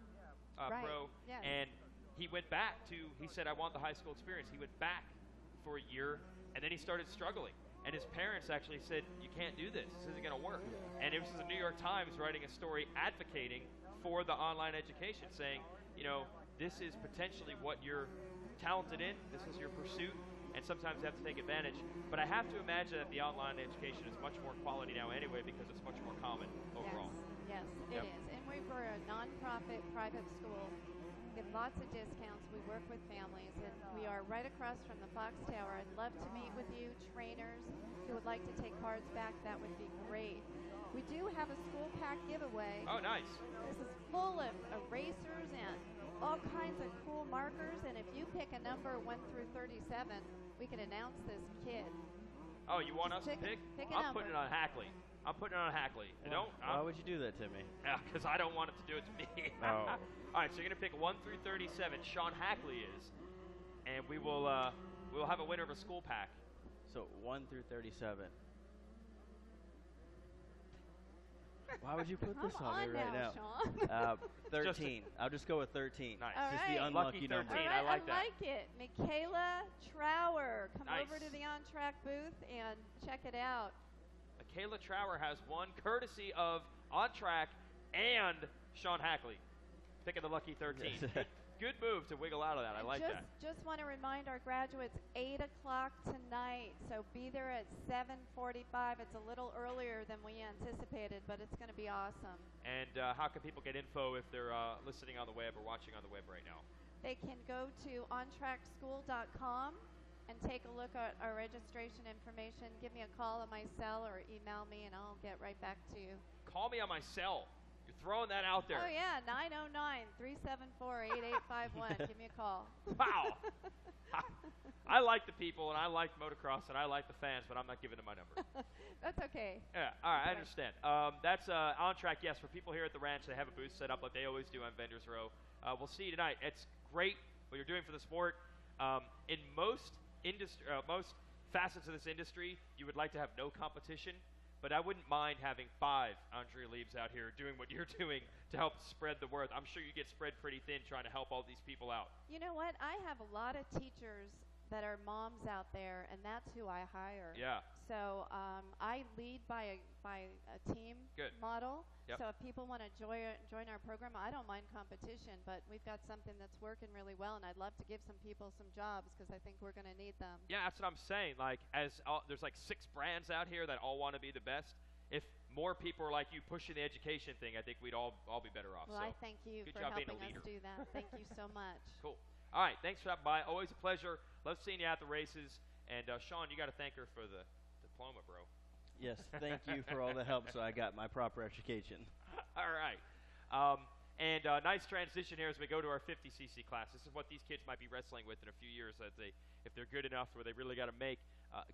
pro, yes. and he went back he said, I want the high school experience. He went back for a year, and then he started struggling. And his parents actually said, you can't do this. This isn't going to work. And it was the New York Times writing a story advocating for the online education, saying, this is potentially what you're talented in. This is your pursuit. And sometimes you have to take advantage. But I have to imagine that the online education is much more quality now anyway because it's much more common overall. Yes, it is. And we're a nonprofit private school. We get lots of discounts. We work with families, and we are right across from the Fox Tower. I'd love to meet with you, trainers who would like to take cards back. That would be great. We do have a school pack giveaway. Oh, nice. This is full of erasers and all kinds of cool markers, and if you pick a number 1 through 37, we can announce this kid. Oh, you want us to pick? Pick a I'm number. putting it on Hackley. I'm putting it on Hackley. Why would you do that to me? Yeah, because I don't want it to do it to me. Oh. All right, so you're going to pick 1 through 37. Sean Hackley is. And we will we'll have a winner of a school pack. So 1 through 37. Why would you put this on me right now? Sean. 13. I'll just go with 13. Nice. All Just right. the unlucky Lucky 13. number. All right, I like that. I like it. Michaela Trower. Come Nice. over to the on-track booth and check it out. Michaela Trower has one courtesy of On Track and Sean Hackley. Picking the lucky 13. Good move to wiggle out of that. I like that. Just want to remind our graduates, 8 o'clock tonight. So be there at 7:45. It's a little earlier than we anticipated, but it's going to be awesome. And how can people get info if they're listening on the web or watching on the web right now? They can go to ontrackschool.com and take a look at our registration information. Give me a call on my cell or email me, and I'll get right back to you. Call me on my cell. You're throwing that out there. Oh, yeah, 909-374-8851. Give me a call. Wow. I like the people, and I like motocross, and I like the fans, but I'm not giving them my number. That's okay. Yeah, all right, I understand. That's On Track, yes. For people here at the ranch, they have a booth set up like they always do on Vendors Row. We'll see you tonight. It's great what you're doing for the sport. In most facets of this industry, you would like to have no competition, but I wouldn't mind having 5 Andrea Liebs out here doing what you're doing to help spread the word. I'm sure you get spread pretty thin trying to help all these people out. You know what? I have a lot of teachers that are moms out there, and that's who I hire. Yeah. So I lead by a team Good. model. Yep. So if people want to join our program, I don't mind competition, but we've got something that's working really well, and I'd love to give some people some jobs because I think we're going to need them. Yeah, that's what I'm saying. Like, there's like 6 brands out here that all want to be the best. If more people are like you pushing the education thing, I think we'd all be better off. Well, so I thank you good for job being helping a us leader. do that. Thank you so much. Cool. All right, thanks for stopping by. Always a pleasure. Love seeing you at the races. And Sean, you got to thank her for the diploma, bro. Yes, thank you for all the help so I got my proper education. All right. Nice transition here as we go to our 50cc class. This is what these kids might be wrestling with in a few years if they're good enough where they really got to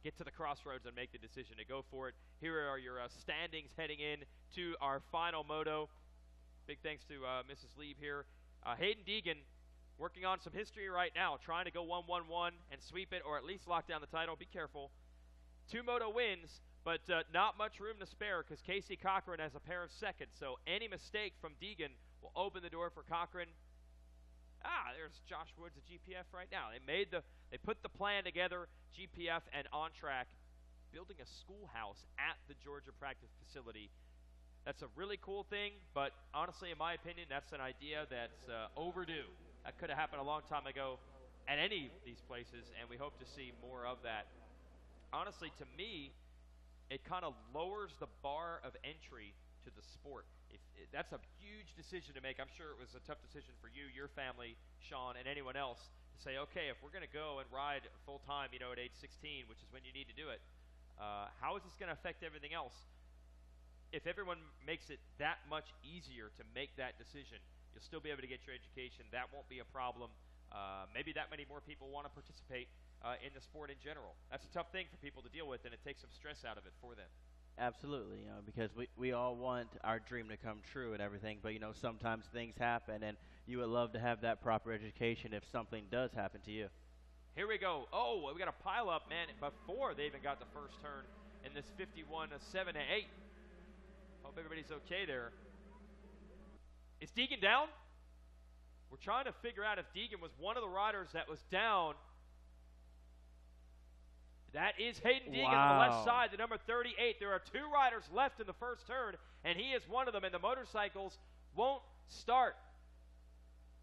get to the crossroads and make the decision to go for it. Here are your standings heading in to our final moto. Big thanks to Mrs. Lieb here. Hayden Deegan working on some history right now, trying to go 1-1-1 and sweep it or at least lock down the title. Be careful. 2 moto wins, but not much room to spare because Casey Cochran has a pair of seconds. So any mistake from Deegan will open the door for Cochran. There's Josh Woods at GPF right now. They put the plan together, GPF and On Track, building a schoolhouse at the Georgia practice facility. That's a really cool thing, but honestly, in my opinion, that's an idea that's overdue. That could have happened a long time ago at any of these places, and we hope to see more of that. Honestly, to me, it kind of lowers the bar of entry to the sport. That's a huge decision to make. I'm sure it was a tough decision for you, your family, Sean, and anyone else to say, okay, if we're going to go and ride full-time, at age 16, which is when you need to do it, how is this going to affect everything else? If everyone makes it that much easier to make that decision, you'll still be able to get your education. That won't be a problem. Maybe that many more people want to participate in the sport in general. That's a tough thing for people to deal with, and it takes some stress out of it for them. Absolutely, because we all want our dream to come true and everything, but, sometimes things happen, and you would love to have that proper education if something does happen to you. Here we go. Oh, we got a pile up, man, before they even got the first turn in this 51-7-8. Hope everybody's okay there. Is Deegan down? We're trying to figure out if Deegan was one of the riders that was down. That is Hayden Deegan on the left side, the number 38. There are 2 riders left in the first turn, and he is one of them, and the motorcycles won't start.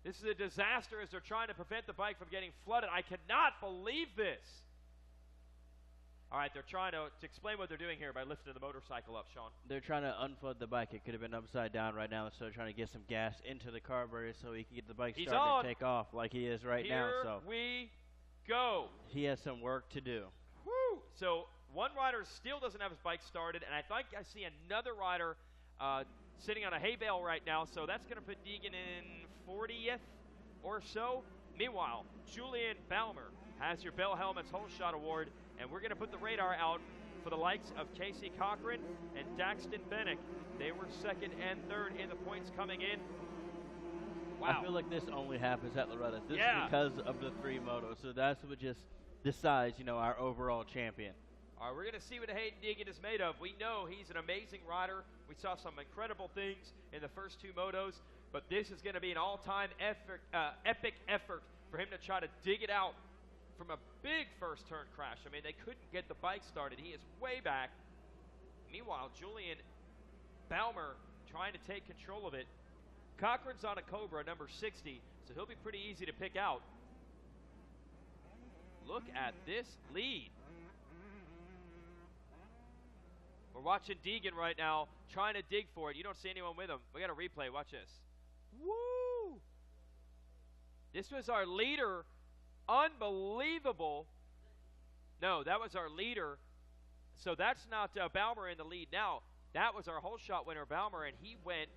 This is a disaster as they're trying to prevent the bike from getting flooded. I cannot believe this. All right, they're trying to explain what they're doing here by lifting the motorcycle up, Sean. They're trying to unflood the bike. It could have been upside down right now, so they're trying to get some gas into the carburetor so he can get the bike started and take off like he is right now. So here we go. He has some work to do. Woo! So one rider still doesn't have his bike started, and I think I see another rider sitting on a hay bale right now, so that's going to put Deegan in 40th or so. Meanwhile, Julian Balmer has your Bell Helmets Whole Shot Award, and we're going to put the radar out for the likes of Casey Cochran and Daxton Bennick. They were second and third in the points coming in. Wow. I feel like this only happens at Loretta. This is because of the 3 motos, so that's what just decides, our overall champion. All right, we're going to see what Hayden Deegan is made of. We know he's an amazing rider. We saw some incredible things in the first 2 motos, but this is going to be an all-time epic effort for him to try to dig it out from a big first turn crash. I mean, they couldn't get the bike started. He is way back. Meanwhile, Julian Balmer trying to take control of it. Cochran's on a Cobra, number 60, so he'll be pretty easy to pick out. Look at this lead. We're watching Deegan right now, trying to dig for it. You don't see anyone with him. We got a replay. Watch this. Woo! This was our leader. Unbelievable. No, that was our leader. So that's not Balmer in the lead now. That was our whole shot winner, Balmer, and he went,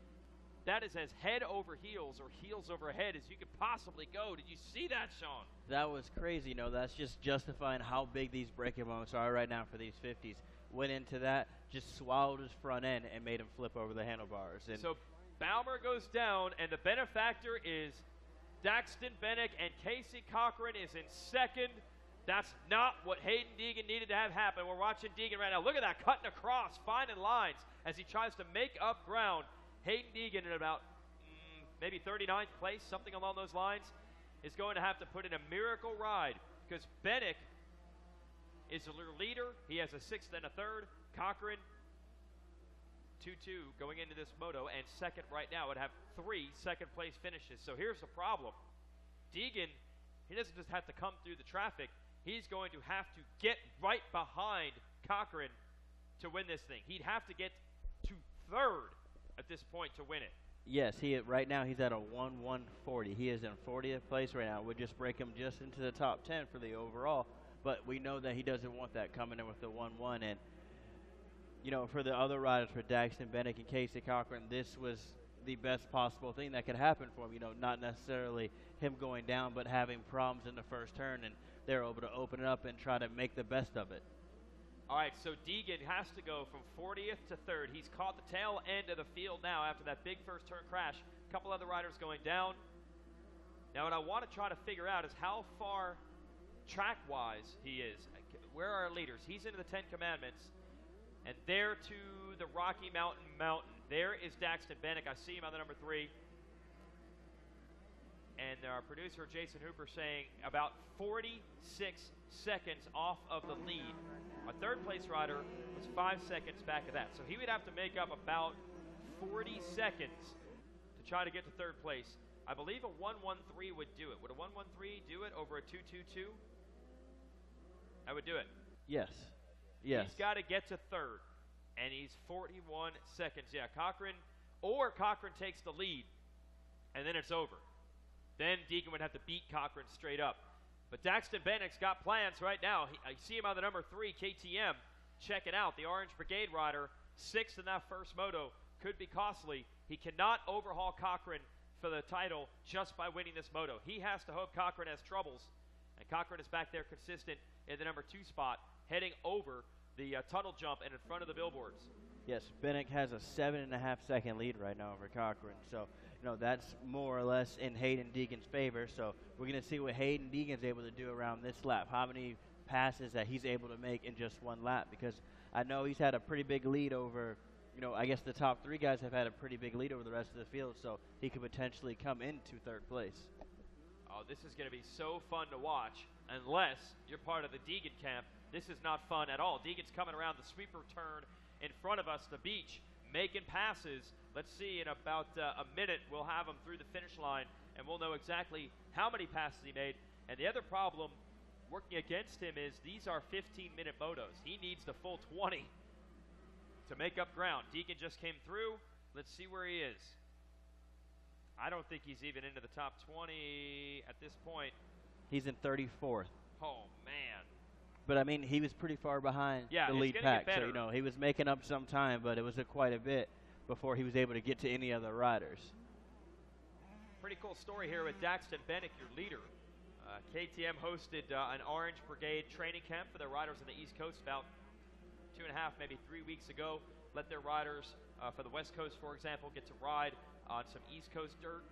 that is as head over heels or heels over head as you could possibly go. Did you see that, Sean? That was crazy. That's just justifying how big these braking moments are right now for these 50s. Went into that, just swallowed his front end and made him flip over the handlebars. And so Balmer goes down, and the benefactor is Daxton Bennick, and Casey Cochran is in second. That's not what Hayden Deegan needed to have happen. We're watching Deegan right now. Look at that, cutting across, finding lines as he tries to make up ground. Hayden Deegan in about maybe 39th place, something along those lines, is going to have to put in a miracle ride because Bennick is the leader. He has a 6th and a 3rd. Cochran, 2-2 going into this moto, and second right now would have 3 second-place finishes. So here's the problem. Deegan, he doesn't just have to come through the traffic. He's going to have to get right behind Cochran to win this thing. He'd have to get to 3rd at this point to win it. Yes, right now he's at a 1-1-40. He is in 40th place right now. We'll just break him just into the top 10 for the overall. But we know that he doesn't want that coming in with the 1-1. And, for the other riders, for Daxton Bennick and Casey Cochran, this was the best possible thing that could happen for him. Not necessarily him going down, but having problems in the first turn. And they're able to open it up and try to make the best of it. All right, so Deegan has to go from 40th to 3rd. He's caught the tail end of the field now after that big first turn crash. A couple other riders going down. Now, what I want to try to figure out is how far track-wise he is. Where are our leaders? He's into the 10 Commandments. And there to the Rocky Mountain. There is Daxton Bennick. I see him on the number 3. and our producer Jason Hooper saying about 46 seconds off of the lead. Our third place rider was 5 seconds back of that. So he would have to make up about 40 seconds to try to get to third place. I believe a 1:13 would do it. Would a 1:13 do it over a 2:22? I would do it. Yes. Yes. He's got to get to third, and he's 41 seconds. Yeah, Cochran takes the lead, and then it's over. Then Deegan would have to beat Cochran straight up. But Daxton Bennick's got plans right now. I see him on the number 3, KTM, checking out. The Orange Brigade rider, 6th in that first moto, could be costly. He cannot overhaul Cochran for the title just by winning this moto. He has to hope Cochran has troubles, and Cochran is back there consistent in the number 2 spot, heading over the tunnel jump and in front of the billboards. Yes, Bennick has a 7.5-second lead right now over Cochran. So, that's more or less in Hayden Deegan's favor. So we're going to see what Hayden Deegan's able to do around this lap. How many passes that he's able to make in just one lap. Because I know he's had a pretty big lead over, I guess the top 3 guys have had a pretty big lead over the rest of the field. So he could potentially come into third place. Oh, this is going to be so fun to watch. Unless you're part of the Deegan camp, this is not fun at all. Deegan's coming around the sweeper turn in front of us, the beach, making passes. Let's see, in about a minute, we'll have him through the finish line, and we'll know exactly how many passes he made. And the other problem working against him is these are 15-minute motos. He needs the full 20 to make up ground. Deegan just came through. Let's see where he is. I don't think he's even into the top 20 at this point. He's in 34th. Oh, man. But, I mean, he was pretty far behind the lead pack. So, he was making up some time, but it was quite a bit before he was able to get to any other riders. Pretty cool story here with Daxton Bennick, your leader. KTM hosted an Orange Brigade training camp for their riders on the East Coast about 2.5, maybe 3 weeks ago. Let their riders for the West Coast, for example, get to ride on some East Coast dirt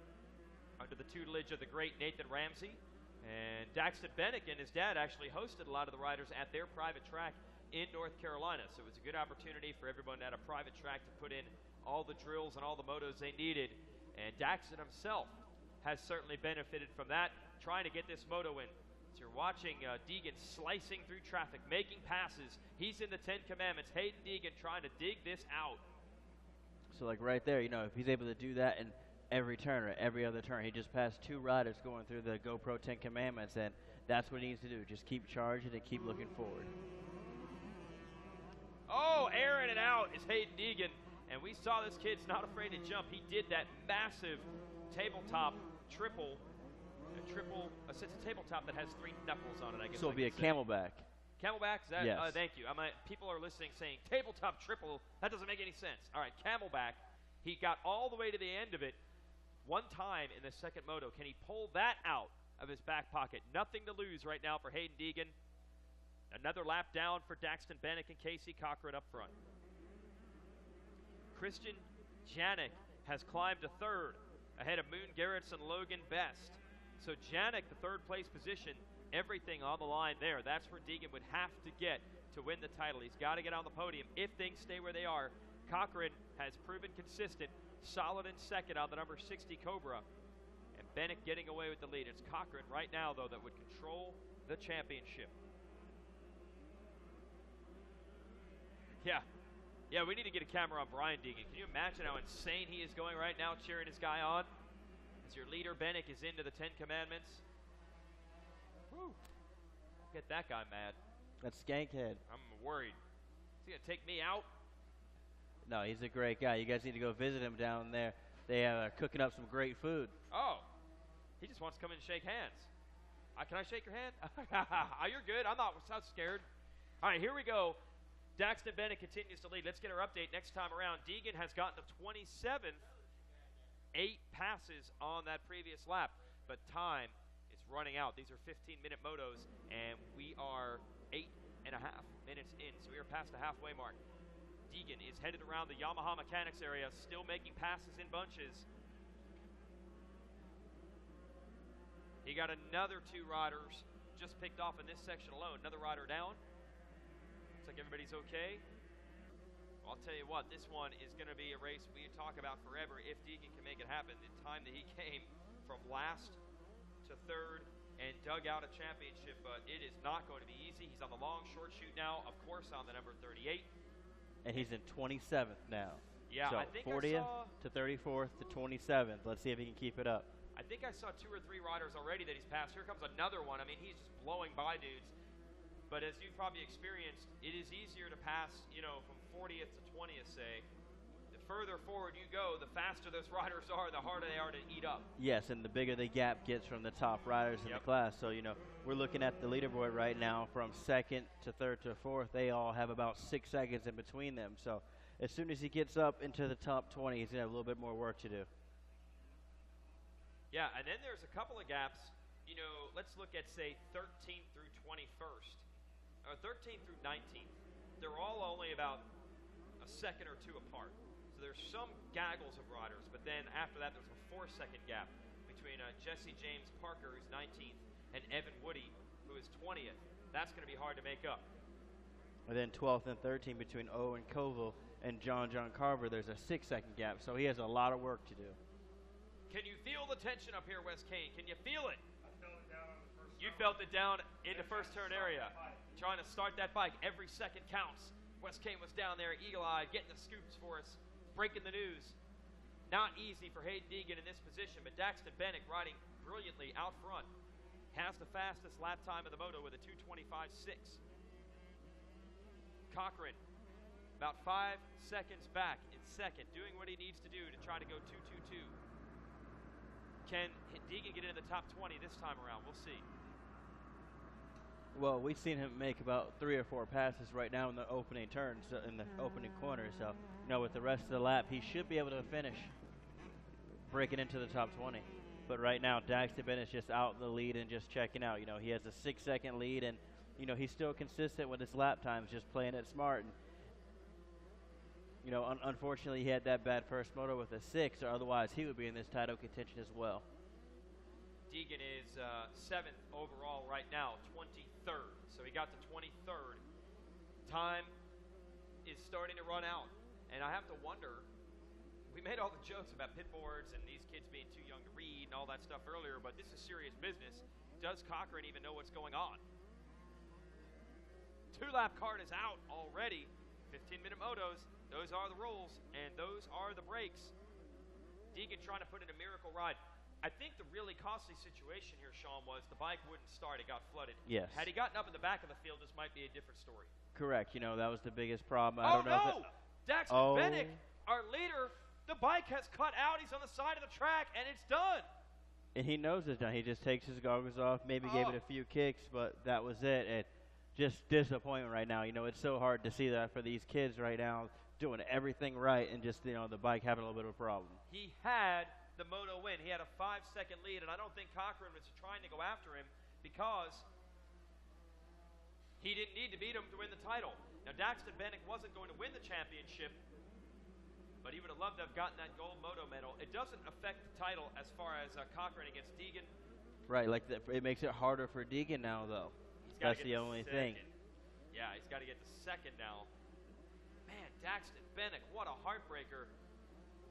under the tutelage of the great Nathan Ramsey. And Daxton Bennick and his dad actually hosted a lot of the riders at their private track in North Carolina. So it was a good opportunity for everyone at a private track to put in all the drills and all the motos they needed. And Daxton himself has certainly benefited from that, trying to get this moto in. So you're watching Deegan slicing through traffic, making passes. He's in the 10 Commandments. Hayden Deegan trying to dig this out. So, like right there, if he's able to do that in every turn or every other turn, he just passed 2 riders going through the GoPro 10 Commandments, and that's what he needs to do. Just keep charging and keep looking forward. Oh, airing it out is Hayden Deegan. And we saw this kid's not afraid to jump. He did that massive tabletop triple. It's a tabletop that has 3 knuckles on it, I guess. So it'll be a camelback. Camelback? Is that? Yes. Thank you. People are listening saying, tabletop triple, that doesn't make any sense. All right, camelback. He got all the way to the end of it one time in the second moto. Can he pull that out of his back pocket? Nothing to lose right now for Hayden Deegan. Another lap down for Daxton Bennick and Casey Cochran up front. Christian Janik has climbed to third ahead of Moon Garrett's and Logan Best. So Janik, the third place position, everything on the line there. That's where Deegan would have to get to win the title. He's got to get on the podium if things stay where they are. Cochran has proven consistent, solid in second on the number 60 Cobra. And Bennick getting away with the lead. It's Cochran right now, though, that would control the championship. Yeah, we need to get a camera on Brian Deegan. Can you imagine how insane he is going right now, cheering his guy on? As your leader, Bennick, is into the 10 Commandments. Woo. Get that guy mad. That's Skankhead. I'm worried. Is he going to take me out? No, he's a great guy. You guys need to go visit him down there. They are cooking up some great food. Oh, he just wants to come in and shake hands. Can I shake your hand? You're good. I'm not so scared. All right, here we go. Daxton Bennick continues to lead. Let's get our update next time around. Deegan has gotten to 27th, 8 passes on that previous lap, but time is running out. These are 15-minute motos, and we are 8.5 minutes in, so we are past the halfway mark. Deegan is headed around the Yamaha Mechanics area, still making passes in bunches. He got another 2 riders just picked off in this section alone. Another rider down. Looks like everybody's okay. Well, I'll tell you what, this one is going to be a race we talk about forever if Deegan can make it happen. The time that he came from last to third and dug out a championship, but it is not going to be easy. He's on the long short shoot now, of course, on the number 38. And he's in 27th now. Yeah, so I think 40th I saw, to 34th to 27th. Let's see if he can keep it up. I think I saw 2 or 3 riders already that he's passed. Here comes another one. I mean, he's just blowing by dudes. But as you've probably experienced, it is easier to pass, you know, from 40th to 20th, say. The further forward you go, the faster those riders are, the harder they are to eat up. Yes, and the bigger the gap gets from the top riders in the class. So, you know, we're looking at the leaderboard right now from 2nd to 3rd to 4th. They all have about 6 seconds in between them. So as soon as he gets up into the top 20, he's going to have a little bit more work to do. Yeah, and then there's a couple of gaps. You know, let's look at, say, 13th through 21st, or 13th through 19th. They're all only about a second or 2 apart. So there's some gaggles of riders, but then after that there's a 4-second gap between Jesse James Parker, who's 19th, and Evan Woody, who is 20th. That's going to be hard to make up. And then 12th and 13th between Owen Koval and John Carver, there's a 6-second gap. So he has a lot of work to do. Can you feel the tension up here, Wes Kane? Can you feel it? I felt it down on the first turn. You felt it down in the first turn area. Trying to start that bike. Every second counts. Wes Kane was down there, eagle-eyed, getting the scoops for us, breaking the news. Not easy for Hayden Deegan in this position, but Daxton Bennick riding brilliantly out front. Has the fastest lap time of the moto with a 2:25.6. Cochran about 5 seconds back in second, doing what he needs to do to try to go 2:22. Can Deegan get into the top 20 this time around? We'll see. Well, we've seen him make about 3 or 4 passes right now in the opening turns, in the opening corner. So, you know, with the rest of the lap, he should be able to finish breaking into the top 20. But right now, Daxton Bennett's just out in the lead and just checking out. You know, he has a 6-second lead, and, you know, he's still consistent with his lap times, just playing it smart. And, you know, unfortunately, he had that bad first moto with a 6, or otherwise he would be in this title contention as well. Deegan is 7th overall right now, 23rd. So he got to 23rd. Time is starting to run out. And I have to wonder, we made all the jokes about pit boards and these kids being too young to read and all that stuff earlier, but this is serious business. Does Cochran even know what's going on? 2-lap card is out already. 15-minute motos. Those are the rules, and those are the breaks. Deegan trying to put in a miracle ride. I think the really costly situation here, Sean, was the bike wouldn't start. It got flooded. Yes. Had he gotten up in the back of the field, this might be a different story. Correct. You know, that was the biggest problem. I don't know. Daxton Bennick, our leader, the bike has cut out. He's on the side of the track, and it's done. And he knows it's done. He just takes his goggles off, maybe gave it a few kicks, but that was it. And just disappointment right now. You know, it's so hard to see that for these kids right now, doing everything right, and just, you know, the bike having a little bit of a problem. He had the moto win. He had a 5-second lead, and I don't think Cochran was trying to go after him because he didn't need to beat him to win the title. Now, Daxton Bennick wasn't going to win the championship, but he would have loved to have gotten that gold moto medal. It doesn't affect the title as far as Cochran against Deegan. Right, like it makes it harder for Deegan now, though. That's the only thing. Yeah, he's got to get the second now. Man, Daxton Bennick, what a heartbreaker.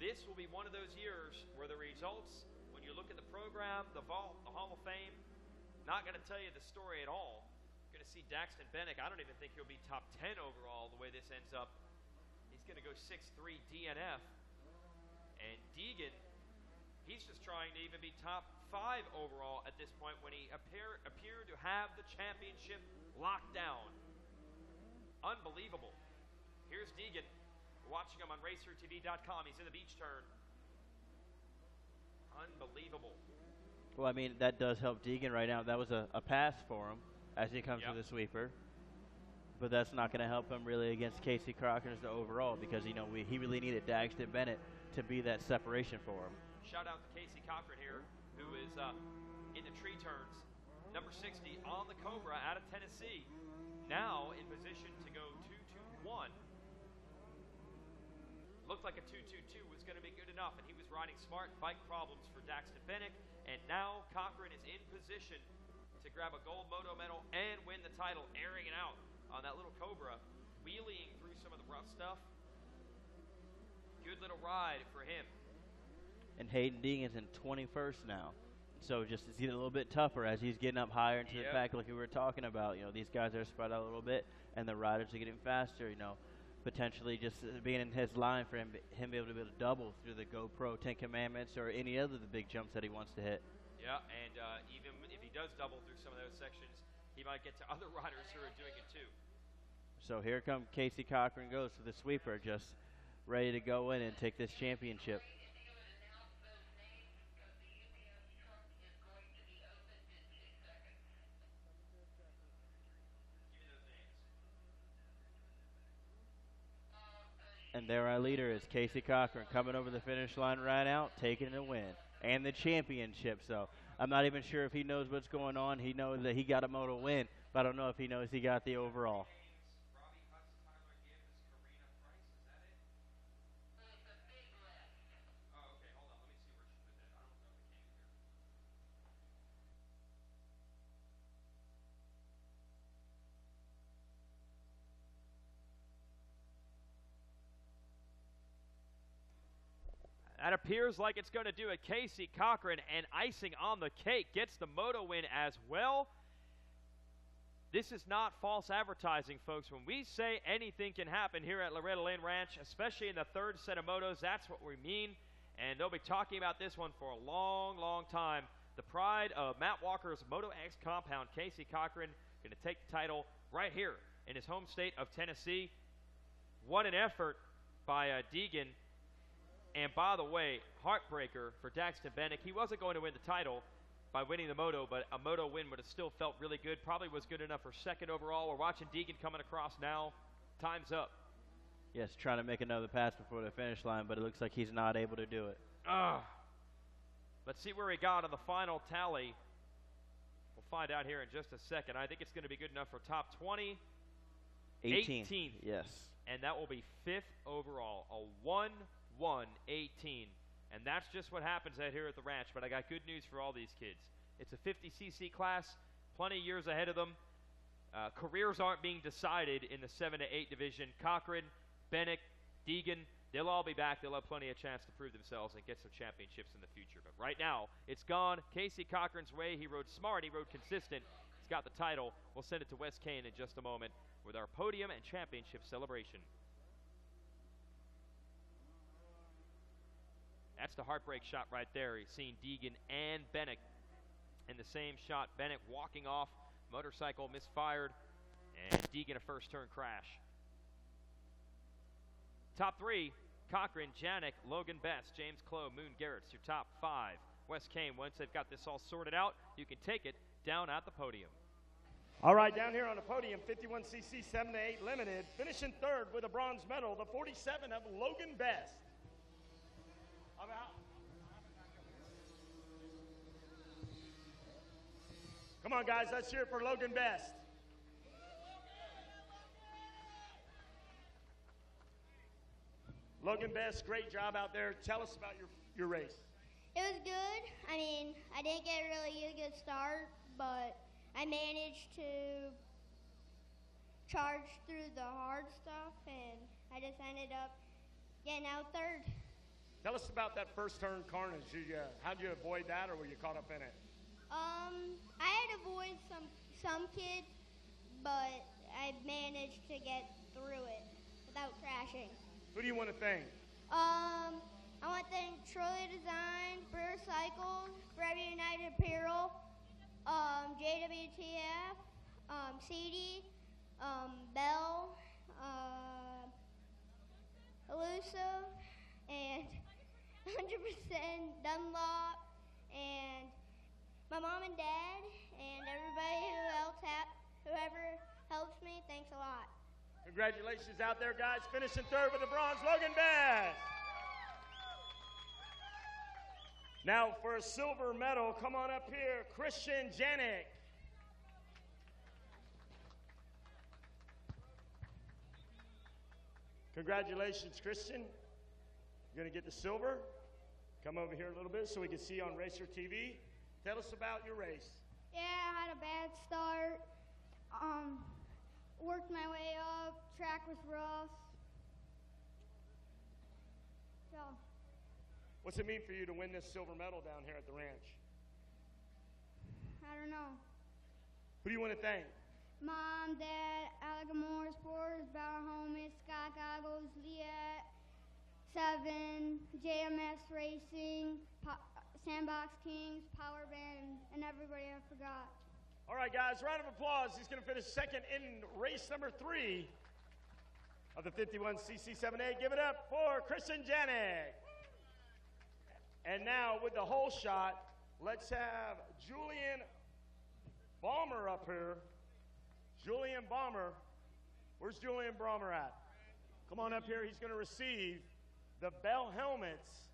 This will be one of those years where the results, when you look at the program, the vault, the Hall of Fame, not going to tell you the story at all. You're going to see Daxton Bennick. I don't even think he'll be top 10 overall the way this ends up. He's going to go 6'3" DNF. And Deegan, he's just trying to even be top 5 overall at this point when he appeared to have the championship locked down. Unbelievable. Here's Deegan. We're watching him on RacerTV.com. He's in the beach turn. Unbelievable. Well, I mean, that does help Deegan right now. That was a pass for him as he comes to the sweeper. But that's not going to help him really against Casey Cochran as the overall because, you know, he really needed Daxton Bennett to be that separation for him. Shout out to Casey Cochran here, who is in the tree turns. Number 60 on the Cobra out of Tennessee. Now in position to go 2-2-1. Looked like a 2-2-2 was going to be good enough, and he was riding smart. Bike problems for Daxton Bennick, and now Cochran is in position to grab a gold moto medal and win the title, airing it out on that little Cobra, wheeling through some of the rough stuff. Good little ride for him. And Hayden Deegan's in 21st now. So just it's getting a little bit tougher as he's getting up higher into the Yep. pack, like we were talking about. You know, these guys are spread out a little bit, and the riders are getting faster. You know, potentially just being in his line for him be able to double through the GoPro 10 Commandments or any other of the big jumps that he wants to hit. Yeah, and even if he does double through some of those sections, he might get to other riders who are doing it too. So here come Casey Cochran goes to the sweeper, just ready to go in and take this championship. And there our leader is Casey Cochran coming over the finish line right out, taking a win and the championship. So I'm not even sure if he knows what's going on. He knows that he got a moto win, but I don't know if he knows he got the overall. That appears like it's going to do it. Casey Cochran, and icing on the cake, gets the moto win as well. This is not false advertising, folks. When we say anything can happen here at Loretta Lynn Ranch, especially in the third set of motos, that's what we mean. And they'll be talking about this one for a long, long time. The pride of Matt Walker's Moto X compound, Casey Cochran, going to take the title right here in his home state of Tennessee. What an effort by Deegan. And by the way, heartbreaker for Daxton Bennick. He wasn't going to win the title by winning the moto, but a moto win would have still felt really good. Probably was good enough for second overall. We're watching Deegan coming across now. Time's up. Yes, trying to make another pass before the finish line, but it looks like he's not able to do it. Let's see where he got on the final tally. We'll find out here in just a second. I think it's going to be good enough for top 20. 18th. Yes. And that will be fifth overall. A 1-1-18. And that's just what happens out here at the ranch. But I got good news for all these kids. It's a 50cc class, plenty of years ahead of them. Careers aren't being decided in the 7 to 8 division. Cochran, Bennick, Deegan, they'll all be back. They'll have plenty of chance to prove themselves and get some championships in the future. But right now, it's gone Casey Cochran's way. He rode smart. He rode consistent. He's got the title. We'll send it to Wes Kane in just a moment with our podium and championship celebration. That's the heartbreak shot right there. He's seen Deegan and Bennick in the same shot. Bennick walking off, motorcycle misfired, and Deegan a first turn crash. Top 3, Cochran, Janik, Logan Best, James Clough, Moon Garrett's your top 5. Wes Kane, once they've got this all sorted out, you can take it down at the podium. All right, down here on the podium, 51cc 7 to 8 limited, finishing third with a bronze medal, the 47 of Logan Best. I'm out. Come on, guys, let's hear it for Logan Best. Logan Best, great job out there. Tell us about your race. It was good. I mean, I didn't get really a good start, but I managed to charge through the hard stuff, and I just ended up getting out third. Tell us about that first turn carnage. How'd you avoid that, or were you caught up in it? I had to avoid some kids, but I managed to get through it without crashing. Who do you want to thank? I want to thank Troy Design, Brewer Cycles, Forever United Apparel, JWTF, CD, Bell, Elusive, and 100% Dunlop, and my mom and dad, and everybody whoever helps me. Thanks a lot. Congratulations out there, guys. Finishing third with the bronze, Logan Best. Now for a silver medal, come on up here, Christian Janik. Congratulations, Christian. You're going to get the silver. Come over here a little bit so we can see on Racer TV. Tell us about your race. Yeah, I had a bad start. Worked my way up. Track was rough. So. What's it mean for you to win this silver medal down here at the ranch? don't know. Who do you want to thank? Mom, Dad, Alligamore Sports, Bauer Homies, Sky Goggles, Liat, 7, JMS Racing, Sandbox Kings, Power Band, and everybody I forgot. All right, guys, round of applause. He's going to finish second in race number 3 of the 51cc 7A. Give it up for Christian Janik. And now with the whole shot, let's have Julian Balmer up here. Julian Balmer. Where's Julian Balmer at? Come on up here. He's going to receive the Bell Helmets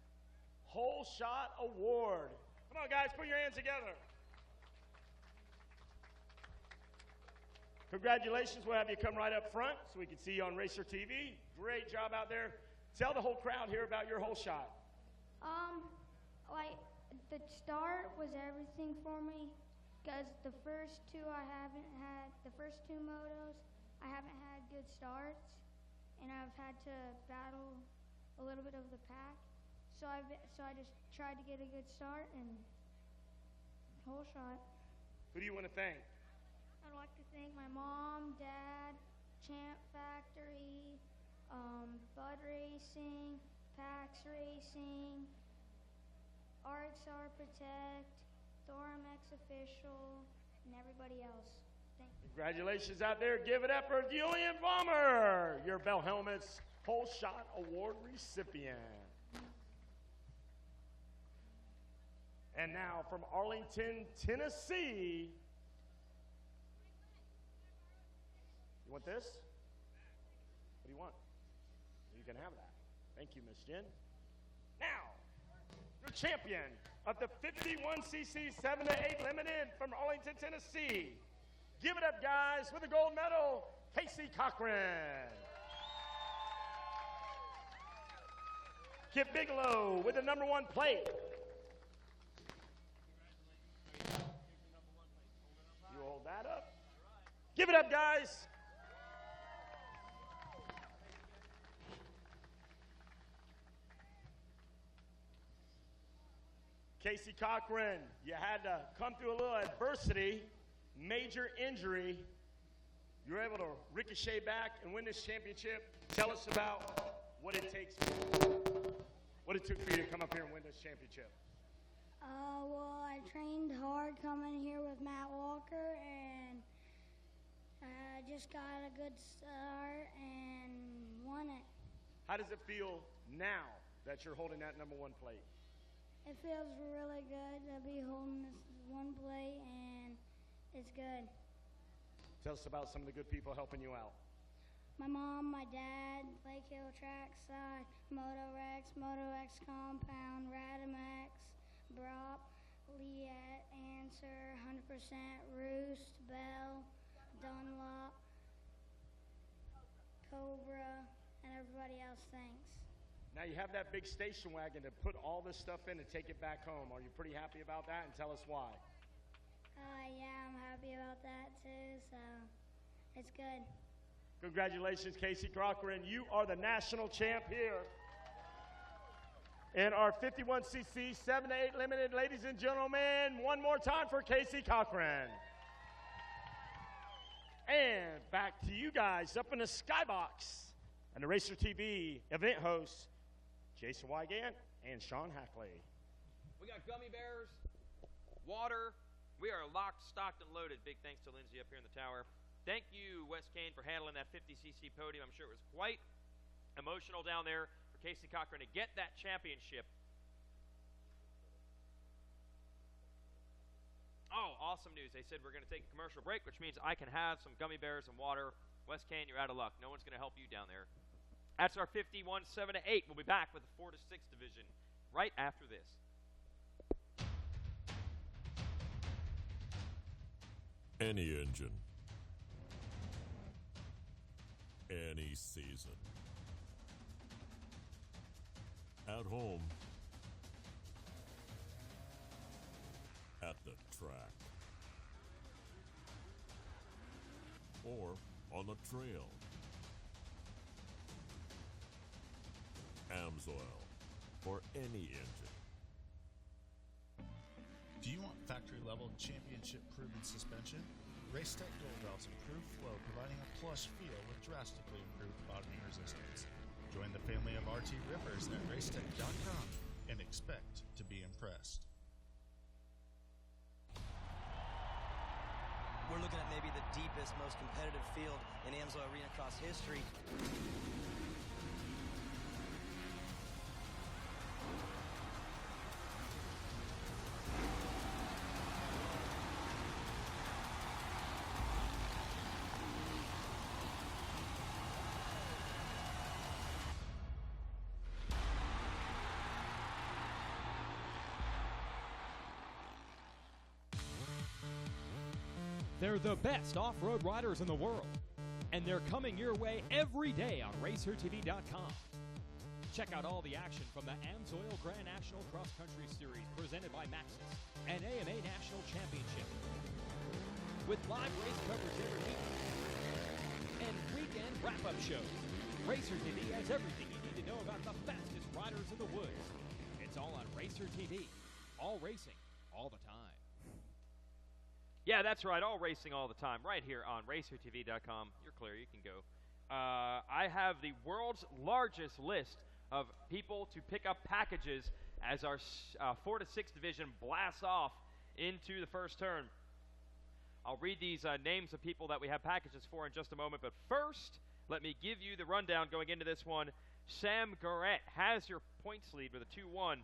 Whole Shot Award. Come on, guys, put your hands together. Congratulations. We'll have you come right up front so we can see you on Racer TV. Great job out there. Tell the whole crowd here about your whole shot. Like, the start was everything for me because the first two motos, I haven't had good starts, and I've had to battle a little bit of the pack. So I just tried to get a good start and whole shot. Who do you want to thank? I'd like to thank my mom, dad, Champ Factory, Bud Racing, Pax Racing, RXR Protect, Thormex Official, and everybody else. Thank you. Congratulations out there. Give it up for Julian Balmer, your Bell Helmets Whole Shot Award recipient. And now from Arlington, Tennessee. You want this? What do you want? You can have that. Thank you, Miss Jen. Now, your champion of the 51cc 7-8 Limited from Arlington, Tennessee. Give it up, guys, with the gold medal, Casey Cochran. Kip Bigelow with the #1 plate. You hold that up. Give it up, guys. Casey Cochran, you had to come through a little adversity, major injury. You were able to ricochet back and win this championship. Tell us about what it took for you to come up here and win this championship. Well, I trained hard coming here with Matt Walker, and I just got a good start and won it. How does it feel now that you're holding that #1 plate? It feels really good to be holding this one plate, and it's good. Tell us about some of the good people helping you out. My mom, my dad, Lake Hill Trackside, Moto Rex, Moto X Compound, Radimax, Brop, Liat, Answer, 100%, Roost, Bell, Dunlop, Cobra, and everybody else. Thanks. Now you have that big station wagon to put all this stuff in and take it back home. Are you pretty happy about that? And tell us why. Yeah, I'm happy about that too, so it's good. Congratulations, Casey Cochran. You are the national champ here in our 51cc 7-8 Limited. Ladies and gentlemen, one more time for Casey Cochran. And back to you guys up in the skybox and the Racer TV event hosts, Jason Wygant and Sean Hackley. We got gummy bears, water. We are locked, stocked, and loaded. Big thanks to Lindsay up here in the tower. Thank you, Wes Kane, for handling that 50cc podium. I'm sure it was quite emotional down there for Casey Cochran to get that championship. Oh, awesome news. They said we're going to take a commercial break, which means I can have some gummy bears and water. Wes Kane, you're out of luck. No one's going to help you down there. That's our 51 7-8. We'll be back with the 4 to 6 division right after this. Any engine, any season. At home, at the track, or on the trail. AMSOIL for any engine. Do you want factory-level championship-proven suspension? Racetech Dual Valve's improved flow, providing a plush feel with drastically improved bottoming resistance. Join the family of RT Rippers at racetech.com and expect to be impressed. We're looking at maybe the deepest, most competitive field in AMSO Arena Cross history. They're the best off-road riders in the world, and they're coming your way every day on RacerTV.com. Check out all the action from the AMSOIL Grand National Cross Country Series presented by Maxxis and AMA National Championship, with live race coverage every week and weekend wrap-up shows. Racer TV has everything you need to know about the fastest riders in the woods. It's all on Racer TV. All racing, all the time. Yeah, that's right. All racing all the time. Right here on RacerTV.com. You're clear. You can go. I have the world's largest list of people to pick up packages as our 4 to 6 division blasts off into the first turn. I'll read these names of people that we have packages for in just a moment. But first, let me give you the rundown going into this one. Sam Garrett has your points lead with a 2-1.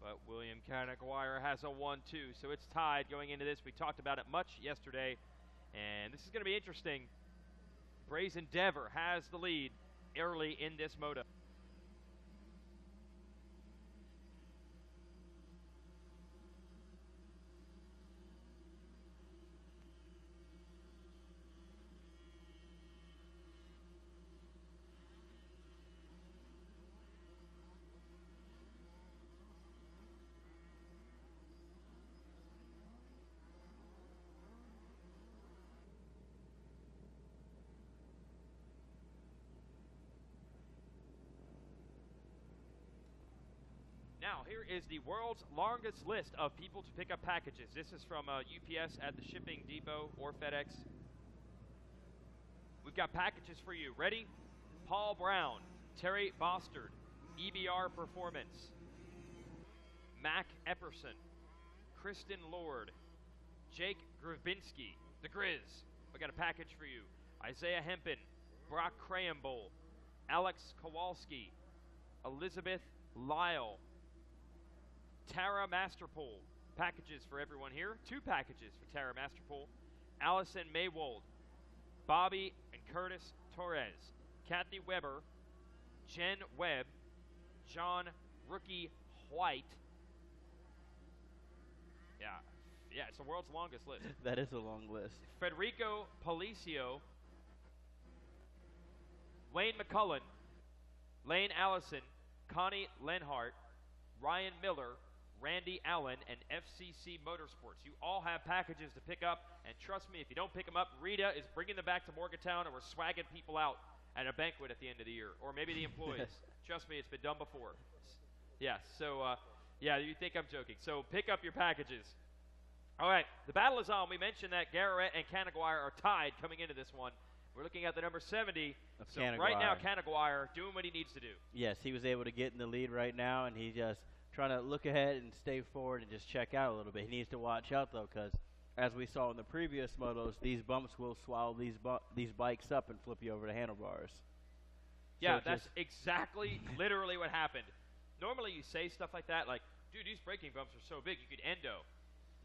But William Canaguire has a 1-2, so it's tied going into this. We talked about it much yesterday, and this is going to be interesting. Brazen Dever has the lead early in this moto. Now, here is the world's longest list of people to pick up packages. This is from UPS at the shipping depot or FedEx. We've got packages for you. Ready? Paul Brown, Terry Bostard, EBR Performance, Mac Epperson, Kristen Lord, Jake Gravinsky, the Grizz. We got a package for you. Isaiah Hempen, Brock Crayambole, Alex Kowalski, Elizabeth Lyle, Tara Masterpool. Packages for everyone here. 2 packages for Tara Masterpool. Allison Maywold, Bobby and Curtis Torres, Kathy Weber, Jen Webb, John Rookie White. Yeah, it's the world's longest list. That is a long list. Federico Policio, Wayne McCullen, Lane Allison, Connie Lenhart, Ryan Miller, Randy Allen, and FCC Motorsports. You all have packages to pick up, and trust me, if you don't pick them up, Rita is bringing them back to Morgantown, and we're swagging people out at a banquet at the end of the year, or maybe the employees. Trust me, it's been done before. Yeah, so, yeah, you think I'm joking. So pick up your packages. All right, the battle is on. We mentioned that Garrett and Canaguire are tied coming into this one. We're looking at the number 70. So right now, Canaguire doing what he needs to do. Yes, he was able to get in the lead right now, and he's just trying to look ahead and stay forward and just check out a little bit. He needs to watch out, though, because as we saw in the previous motos, these bumps will swallow these bikes up and flip you over the handlebars. Yeah, so that's exactly literally what happened. Normally you say stuff like that, like, dude, these braking bumps are so big you could endo.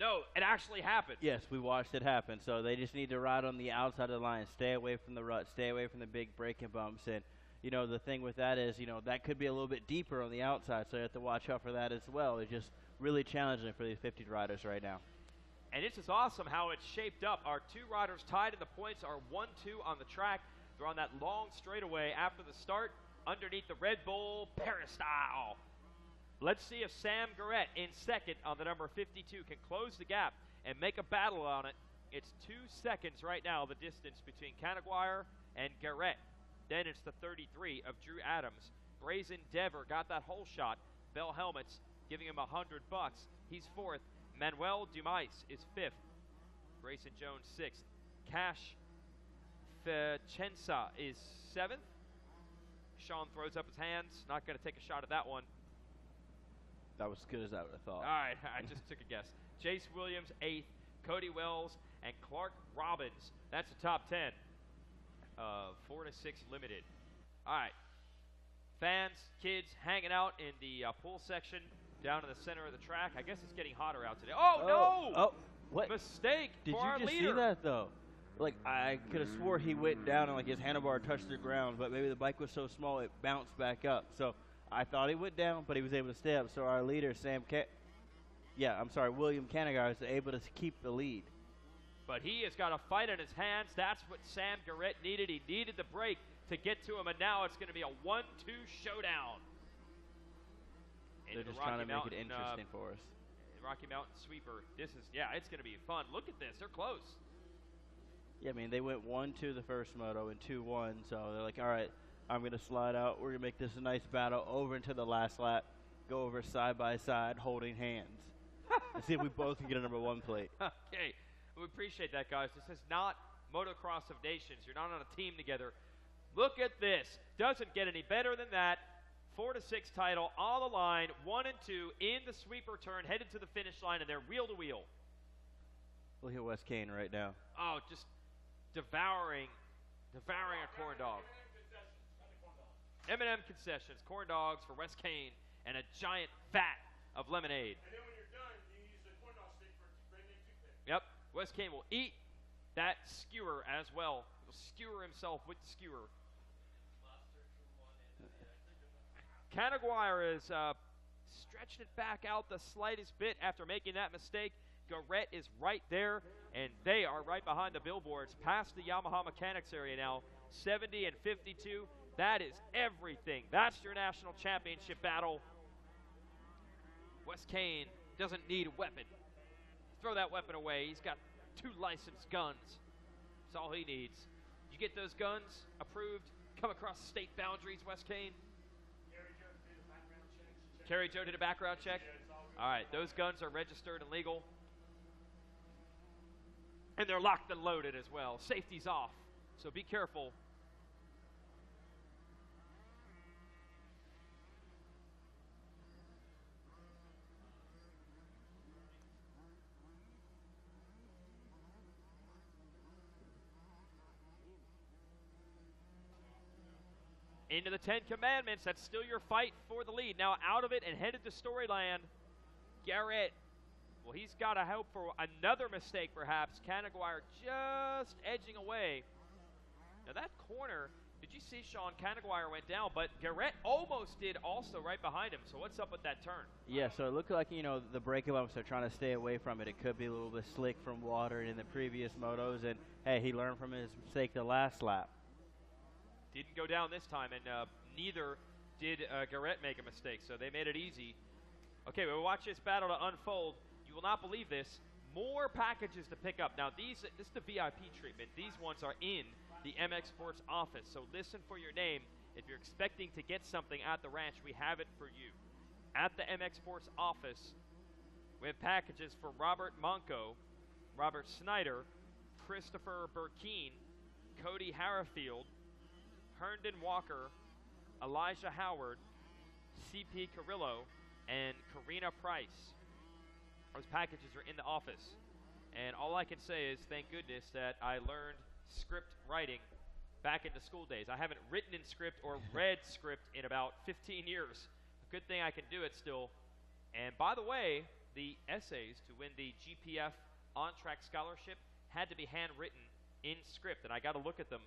No, it actually happened. Yes, we watched it happen. So they just need to ride on the outside of the line, stay away from the rut, stay away from the big braking bumps. And, you know, the thing with that is, you know, that could be a little bit deeper on the outside, so you have to watch out for that as well. It's just really challenging for these 50 riders right now. And it's just awesome how it's shaped up. Our 2 riders tied in the points are 1-2 on the track. They're on that long straightaway after the start underneath the Red Bull Peristyle. Let's see if Sam Garrett in second on the number 52 can close the gap and make a battle on it. It's 2 seconds right now, the distance between Canaguire and Garrett. Then it's the 33 of Drew Adams. Brazen Dever got that whole shot. Bell Helmets giving him $100. He's fourth. Manuel Dumais is 5th. Grayson Jones 6th. Cash Vicenza is 7th. Sean throws up his hands. Not going to take a shot at that one. That was as good as I would have thought. All right, I just took a guess. Jace Williams, 8th. Cody Wells and Clark Robbins. That's the top 10. 4 to 6 limited. All right. Fans, kids hanging out in the pool section down in the center of the track. I guess it's getting hotter out today. Oh, no! Oh, what? Mistake Did for you our just leader. see that, though? Like, I could have swore he went down and, like, his handlebar touched the ground, but maybe the bike was so small it bounced back up. So I thought he went down, but he was able to stay up. So our leader, William Canagar, is able to keep the lead. But he has got a fight in his hands. That's what Sam Garrett needed. He needed the break to get to him, and now it's going to be a 1-2 showdown. They're just trying to make it interesting for us. Rocky Mountain Sweeper. It's going to be fun. Look at this. They're close. Yeah, I mean, they went 1-2 the first moto and 2-1, so they're like, all right, I'm going to slide out. We're going to make this a nice battle over into the last lap, go over side by side holding hands, and see if we both can get a number 1 plate. Okay. We appreciate that, guys. This is not Motocross of Nations. You're not on a team together. Look at this. Doesn't get any better than that. 4 to 6 title on the line. 1 and 2 in the sweeper turn, headed to the finish line, and they're wheel to wheel. Look at Wes Kane right now. Oh, just devouring a corn dog. M&M concessions, corn dogs for Wes Kane, and a giant vat of lemonade. And then when you're done, you use the corn dog stick for brand new toothpick. Yep. Wes Kane will eat that skewer as well. He'll skewer himself with the skewer. Canaguire has stretched it back out the slightest bit after making that mistake. Garrett is right there, and they are right behind the billboards, past the Yamaha Mechanics area now, 70 and 52. That is everything. That's your national championship battle. Wes Kane doesn't need a weapon. Throw that weapon away. He's got 2 licensed guns. That's all he needs. You get those guns approved, come across state boundaries, Wes Kane. Kerry Joe did a background check. All right, those guns are registered and legal. And they're locked and loaded as well. Safety's off, so be careful. Into the 10 Commandments. That's still your fight for the lead. Now out of it and headed to Storyland. Garrett. Well, he's got to hope for another mistake, perhaps. Canaguire just edging away. Now that corner, did you see Sean? Canaguire went down, but Garrett almost did also right behind him. So what's up with that turn? Yeah, so it looked like, the breaking bumps, they're trying to stay away from it. It could be a little bit slick from water in the previous motos. And, hey, he learned from his mistake the last lap. Didn't go down this time, and neither did Garrett make a mistake, so they made it easy. Okay, we'll watch this battle to unfold. You will not believe this. More packages to pick up. Now, this is the VIP treatment. These ones are in the MX Sports office, so listen for your name. If you're expecting to get something at the ranch, we have it for you. At the MX Sports office, we have packages for Robert Monco, Robert Snyder, Christopher Burkeen, Cody Harrafield, Herndon Walker, Elijah Howard, C.P. Carrillo, and Karina Price. Those packages are in the office. And all I can say is thank goodness that I learned script writing back in the school days. I haven't written in script or read script in about 15 years. A good thing I can do it still. And by the way, the essays to win the GPF on-track scholarship had to be handwritten in script, and I got to look at them.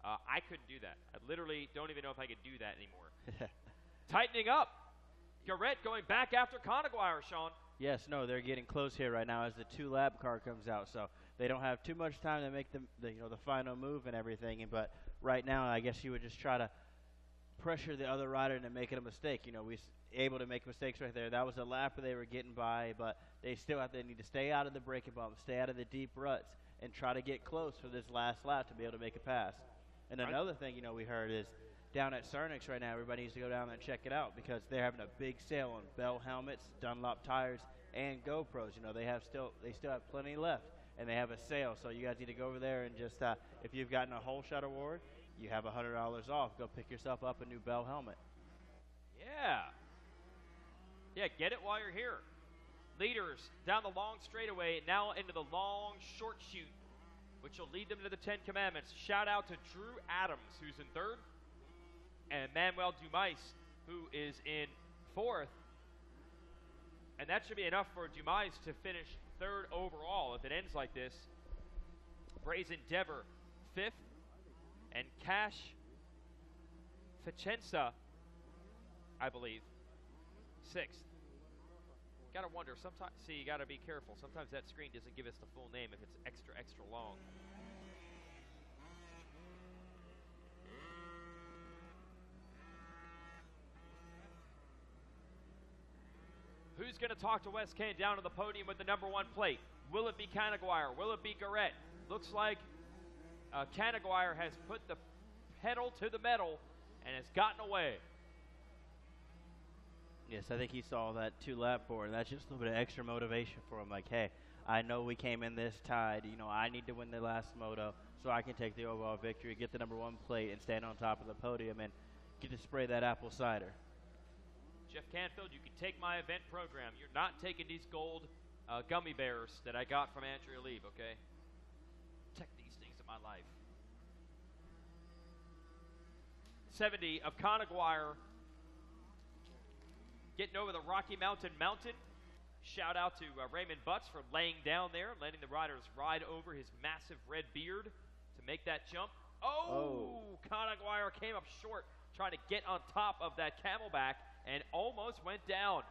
I couldn't do that. I literally don't even know if I could do that anymore. Tightening up. Garrett going back after Canaguire, Sean. Yes, no, they're getting close here right now as the 2 lap car comes out, so they don't have too much time to make the final move and everything. But right now, I guess you would just try to pressure the other rider into making a mistake. We able to make mistakes right there. That was a lap where they were getting by, but they still need to stay out of the braking bumps, stay out of the deep ruts, and try to get close for this last lap to be able to make a pass. And another thing, we heard is down at Cernix right now, everybody needs to go down there and check it out because they're having a big sale on Bell helmets, Dunlop tires, and GoPros. You know, they still have plenty left, and they have a sale. So you guys need to go over there and just, if you've gotten a whole shot award, you have $100 off. Go pick yourself up a new Bell helmet. Yeah. Yeah, get it while you're here. Leaders down the long straightaway, now into the long short shoot, which will lead them to the 10 Commandments. Shout out to Drew Adams, who's in third, and Manuel Dumais, who is in fourth. And that should be enough for Dumais to finish third overall if it ends like this. Brazen Endeavor, fifth, and Cash Vicenza, I believe, sixth. Gotta wonder, sometimes, see, you gotta be careful. Sometimes that screen doesn't give us the full name if it's extra, extra long. Who's gonna talk to West Kane down to the podium with the number 1 plate? Will it be Canaguire? Will it be Garrett? Looks like Canaguire has put the pedal to the metal and has gotten away. Yes, I think he saw that 2-lap board, and that's just a little bit of extra motivation for him. Like, hey, I know we came in this tied. You know, I need to win the last moto so I can take the overall victory, get the number 1 plate, and stand on top of the podium and get to spray that apple cider. Jeff Canfield, you can take my event program. You're not taking these gold gummy bears that I got from Andrea Lieb, okay? Protect these things in my life. 70 of Canaguire getting over the Rocky Mountain Mountain. Shout out to Raymond Butts for laying down there, letting the riders ride over his massive red beard to make that jump. Oh! Canaguire came up short, trying to get on top of that Camelback, and almost went down.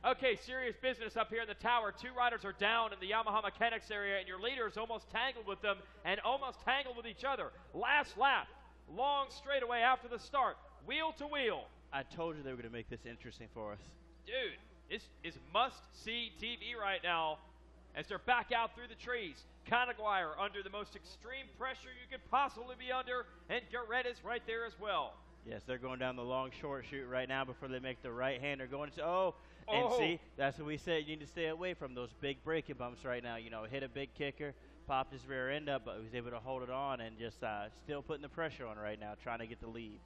Okay, serious business up here in the tower. 2 riders are down in the Yamaha Mechanics area, and your leader is almost tangled with them and almost tangled with each other. Last lap, long straightaway after the start, wheel to wheel. I told you they were going to make this interesting for us. Dude, this is must-see TV right now as they're back out through the trees. Canaguire under the most extreme pressure you could possibly be under, and Garrett is right there as well. Yes, they're going down the long short shoot right now before they make the right-hander going to, and see, that's what we said. You need to stay away from those big braking bumps right now. You know, hit a big kicker, popped his rear end up, but he was able to hold it on and just still putting the pressure on right now, trying to get the lead.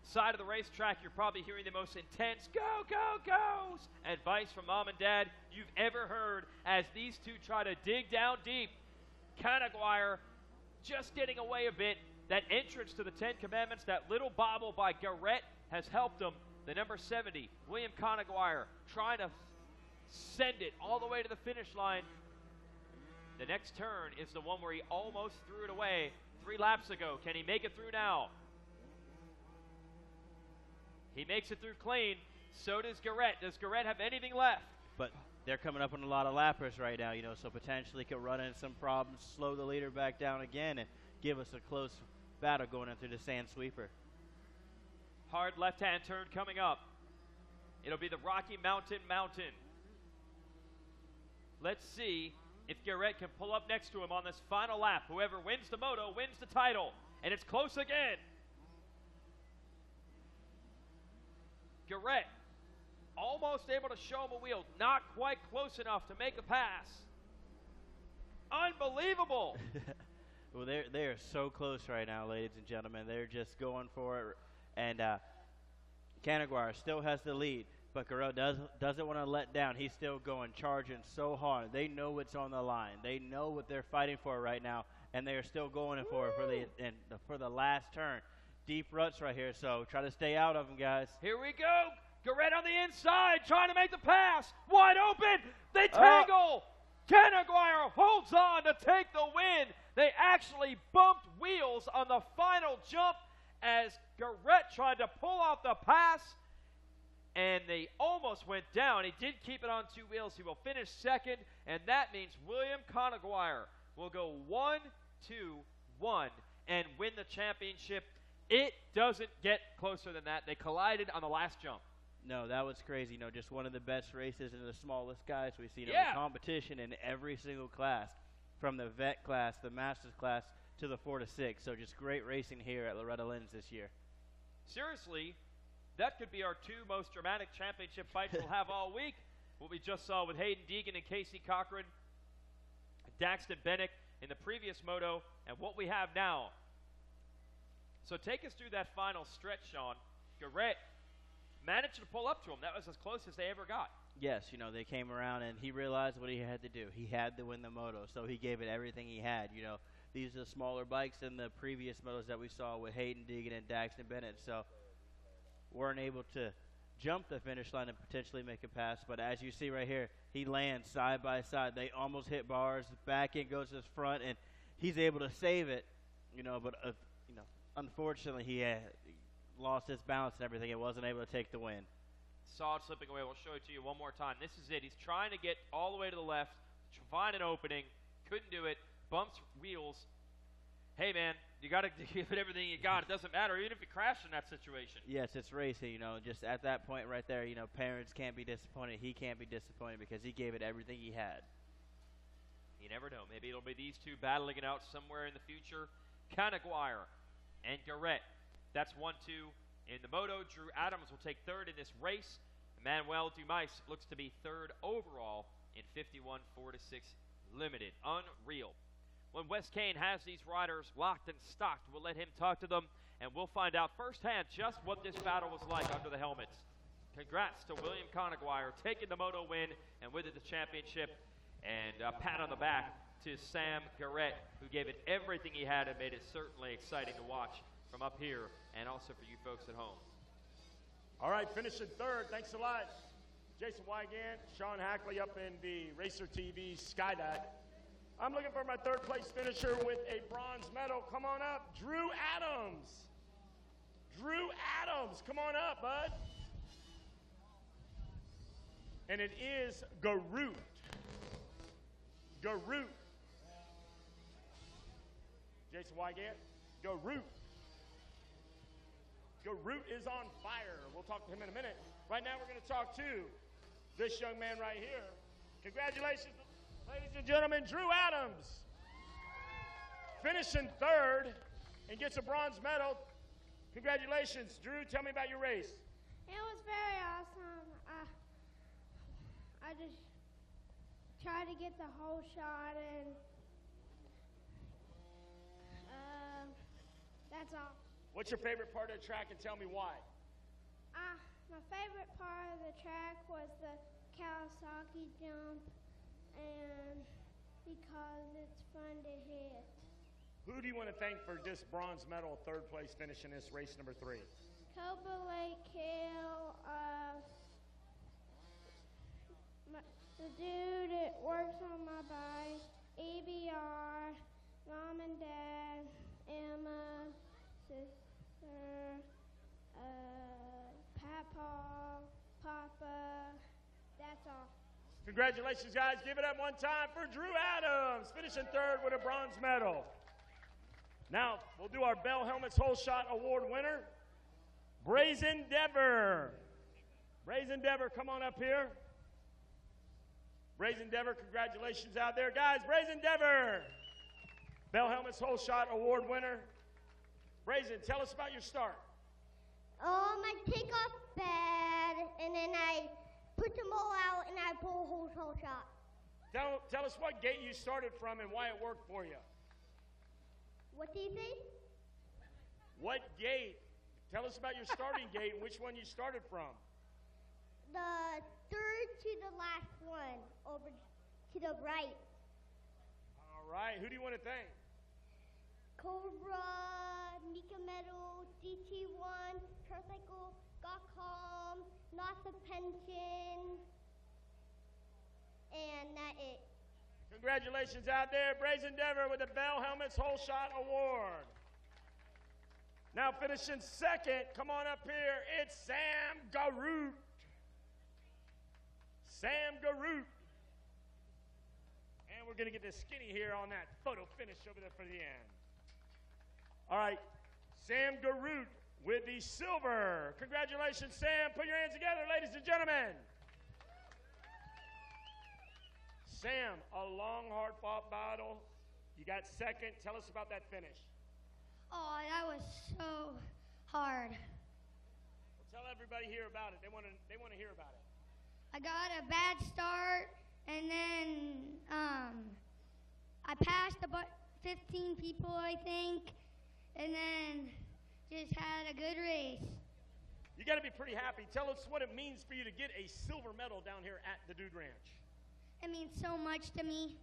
Side of the racetrack, you're probably hearing the most intense go, go, goes advice from mom and dad you've ever heard as these two try to dig down deep. Canaguire just getting away a bit. That entrance to the 10 Commandments, that little bobble by Garrett has helped him. The number 70, William Canaguire, trying to send it all the way to the finish line. The next turn is the one where he almost threw it away 3 laps ago. Can he make it through now? He makes it through clean. So does Garrett. Does Garrett have anything left? But they're coming up on a lot of lappers right now, you know, so potentially could run into some problems, slow the leader back down again, and give us a close battle going in through the sand sweeper. Hard left-hand turn coming up. It'll be the Rocky Mountain Mountain. Let's see if Garrett can pull up next to him on this final lap. Whoever wins the moto wins the title. And it's close again. Garrett almost able to show him a wheel. Not quite close enough to make a pass. Unbelievable. Well, they are so close right now, ladies and gentlemen. They're just going for it. And Canaguire still has the lead, but Garrett doesn't want to let down. He's still going, charging so hard. They know what's on the line. They know what they're fighting for right now, and they are still going for it for the last turn. Deep ruts right here, so try to stay out of them, guys. Here we go. Garrett on the inside, trying to make the pass. Wide open. They tangle. Canaguire holds on to take the win. They actually bumped wheels on the final jump as Garrett tried to pull off the pass, and they almost went down. He did keep it on 2 wheels. He will finish second, and that means William Canaguire will go 1-2-1 and win the championship. It doesn't get closer than that. They collided on the last jump. No, that was crazy. You know, just one of the best races and the smallest guys we've seen in the competition in every single class, from the vet class, the masters class, to the 4 to 6. So just great racing here at Loretta Lynn's this year. Seriously, that could be our 2 most dramatic championship fights we'll have all week. What we just saw with Hayden Deegan and Casey Cochran, Daxton Bennick in the previous moto, and what we have now. So take us through that final stretch, Sean. Garrett managed to pull up to him. That was as close as they ever got. Yes, you know, they came around and he realized what he had to do. He had to win the moto, so he gave it everything he had. You know, these are smaller bikes than the previous motos that we saw with Hayden Deegan and Daxton Bennett, so weren't able to jump the finish line and potentially make a pass. But as you see right here, he lands side by side. They almost hit bars. Back end goes to his front, and he's able to save it. You know, but you know, unfortunately, he lost his balance and everything. He wasn't able to take the win. Saw it slipping away. We'll show it to you one more time. This is it. He's trying to get all the way to the left, find an opening. Couldn't do it. Bumps wheels. Hey, man, you got to give it everything you got. It doesn't matter, even if you crash in that situation. Yes, it's racing. You know, just at that point right there, you know, parents can't be disappointed. He can't be disappointed because he gave it everything he had. You never know. Maybe it'll be these 2 battling it out somewhere in the future. Canaguire and Garrett. That's 1-2 in the moto. Drew Adams will take 3rd in this race. Manuel Dumais looks to be 3rd overall in 51 4-6 limited. Unreal. When Wes Kane has these riders locked and stocked, we'll let him talk to them, and we'll find out firsthand just what this battle was like under the helmets. Congrats to William Canaguire taking the moto win and with it the championship, and a pat on the back to Sam Garrett, who gave it everything he had and made it certainly exciting to watch from up here and also for you folks at home. All right, finishing 3rd. Thanks a lot. Jason Wygant, Sean Hackley up in the Racer TV Skydive. I'm looking for my 3rd place finisher with a bronze medal. Come on up, Drew Adams. Drew Adams, come on up, bud. And it is Garut. Garut. Jason Wygant, Garut. Garut is on fire. We'll talk to him in a minute. Right now we're going to talk to this young man right here. Congratulations, ladies and gentlemen, Drew Adams. Finishing 3rd and gets a bronze medal. Congratulations, Drew. Tell me about your race. It was very awesome. I just tried to get the whole shot, and that's all. What's your favorite part of the track, and tell me why? My favorite part of the track was the Kawasaki jump, and because it's fun to hit. Who do you want to thank for this bronze medal, 3rd place finish in this race number 3? Cobra Lake Hill, the dude that works on my bike, EBR, Mom and Dad, Emma, sister, Papa, that's all. Congratulations, guys. Give it up one time for Drew Adams, finishing 3rd with a bronze medal. Now, we'll do our Bell Helmets Whole Shot Award winner, Brazen Dever. Brazen Dever, come on up here. Brazen Dever, congratulations out there. Guys, Brazen Dever, Bell Helmets Whole Shot Award winner. Brazen, tell us about your start. I take off bad, and then I put them all out, and I pull a whole shot. Tell us what gate you started from and why it worked for you. What do you think? What gate? Tell us about your starting gate and which one you started from. The 3rd to the last one, over to the right. All right. Who do you want to thank? Cobra, Mika Metal, DT1, Tricycle, Got Calm, Not the Pension, and that it. Congratulations out there, Brazen Denver with the Bell Helmets Whole Shot Award. Now finishing second, come on up here, it's Sam Garoot. Sam Garoot. And we're going to get this skinny here on that photo finish over there for the end. All right, Sam Garoot with the silver. Congratulations, Sam. Put your hands together, ladies and gentlemen. Sam, a long, hard-fought battle. You got second. Tell us about that finish. Oh, that was so hard. Well, tell everybody here about it. They want to hear about it. I got a bad start, and then I passed about 15 people, I think, and then just had a good race. You got to be pretty happy. Tell us what it means for you to get a silver medal down here at the Dude Ranch. It means so much to me.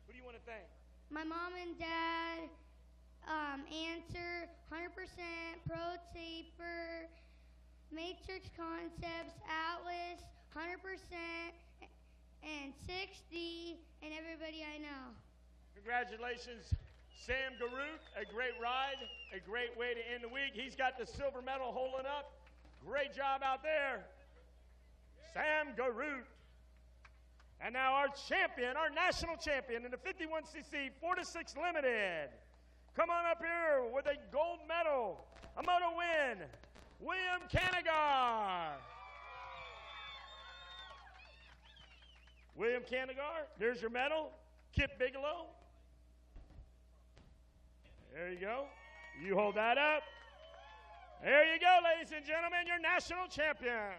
Who do you want to thank? My mom and dad, Answer, 100%, Pro Taper, Matrix Concepts, Atlas, 100%, and 60, and everybody I know. Congratulations, Sam Garoot. A great ride, a great way to end the week. He's got the silver medal holding up. Great job out there, Sam Garoot. And now our champion, our national champion in the 51cc 4-6 Limited. Come on up here with a gold medal, a moto win, William Canagar. William Canagar, there's your medal. Kip Bigelow. There you go. You hold that up. There you go, ladies and gentlemen, your national champion.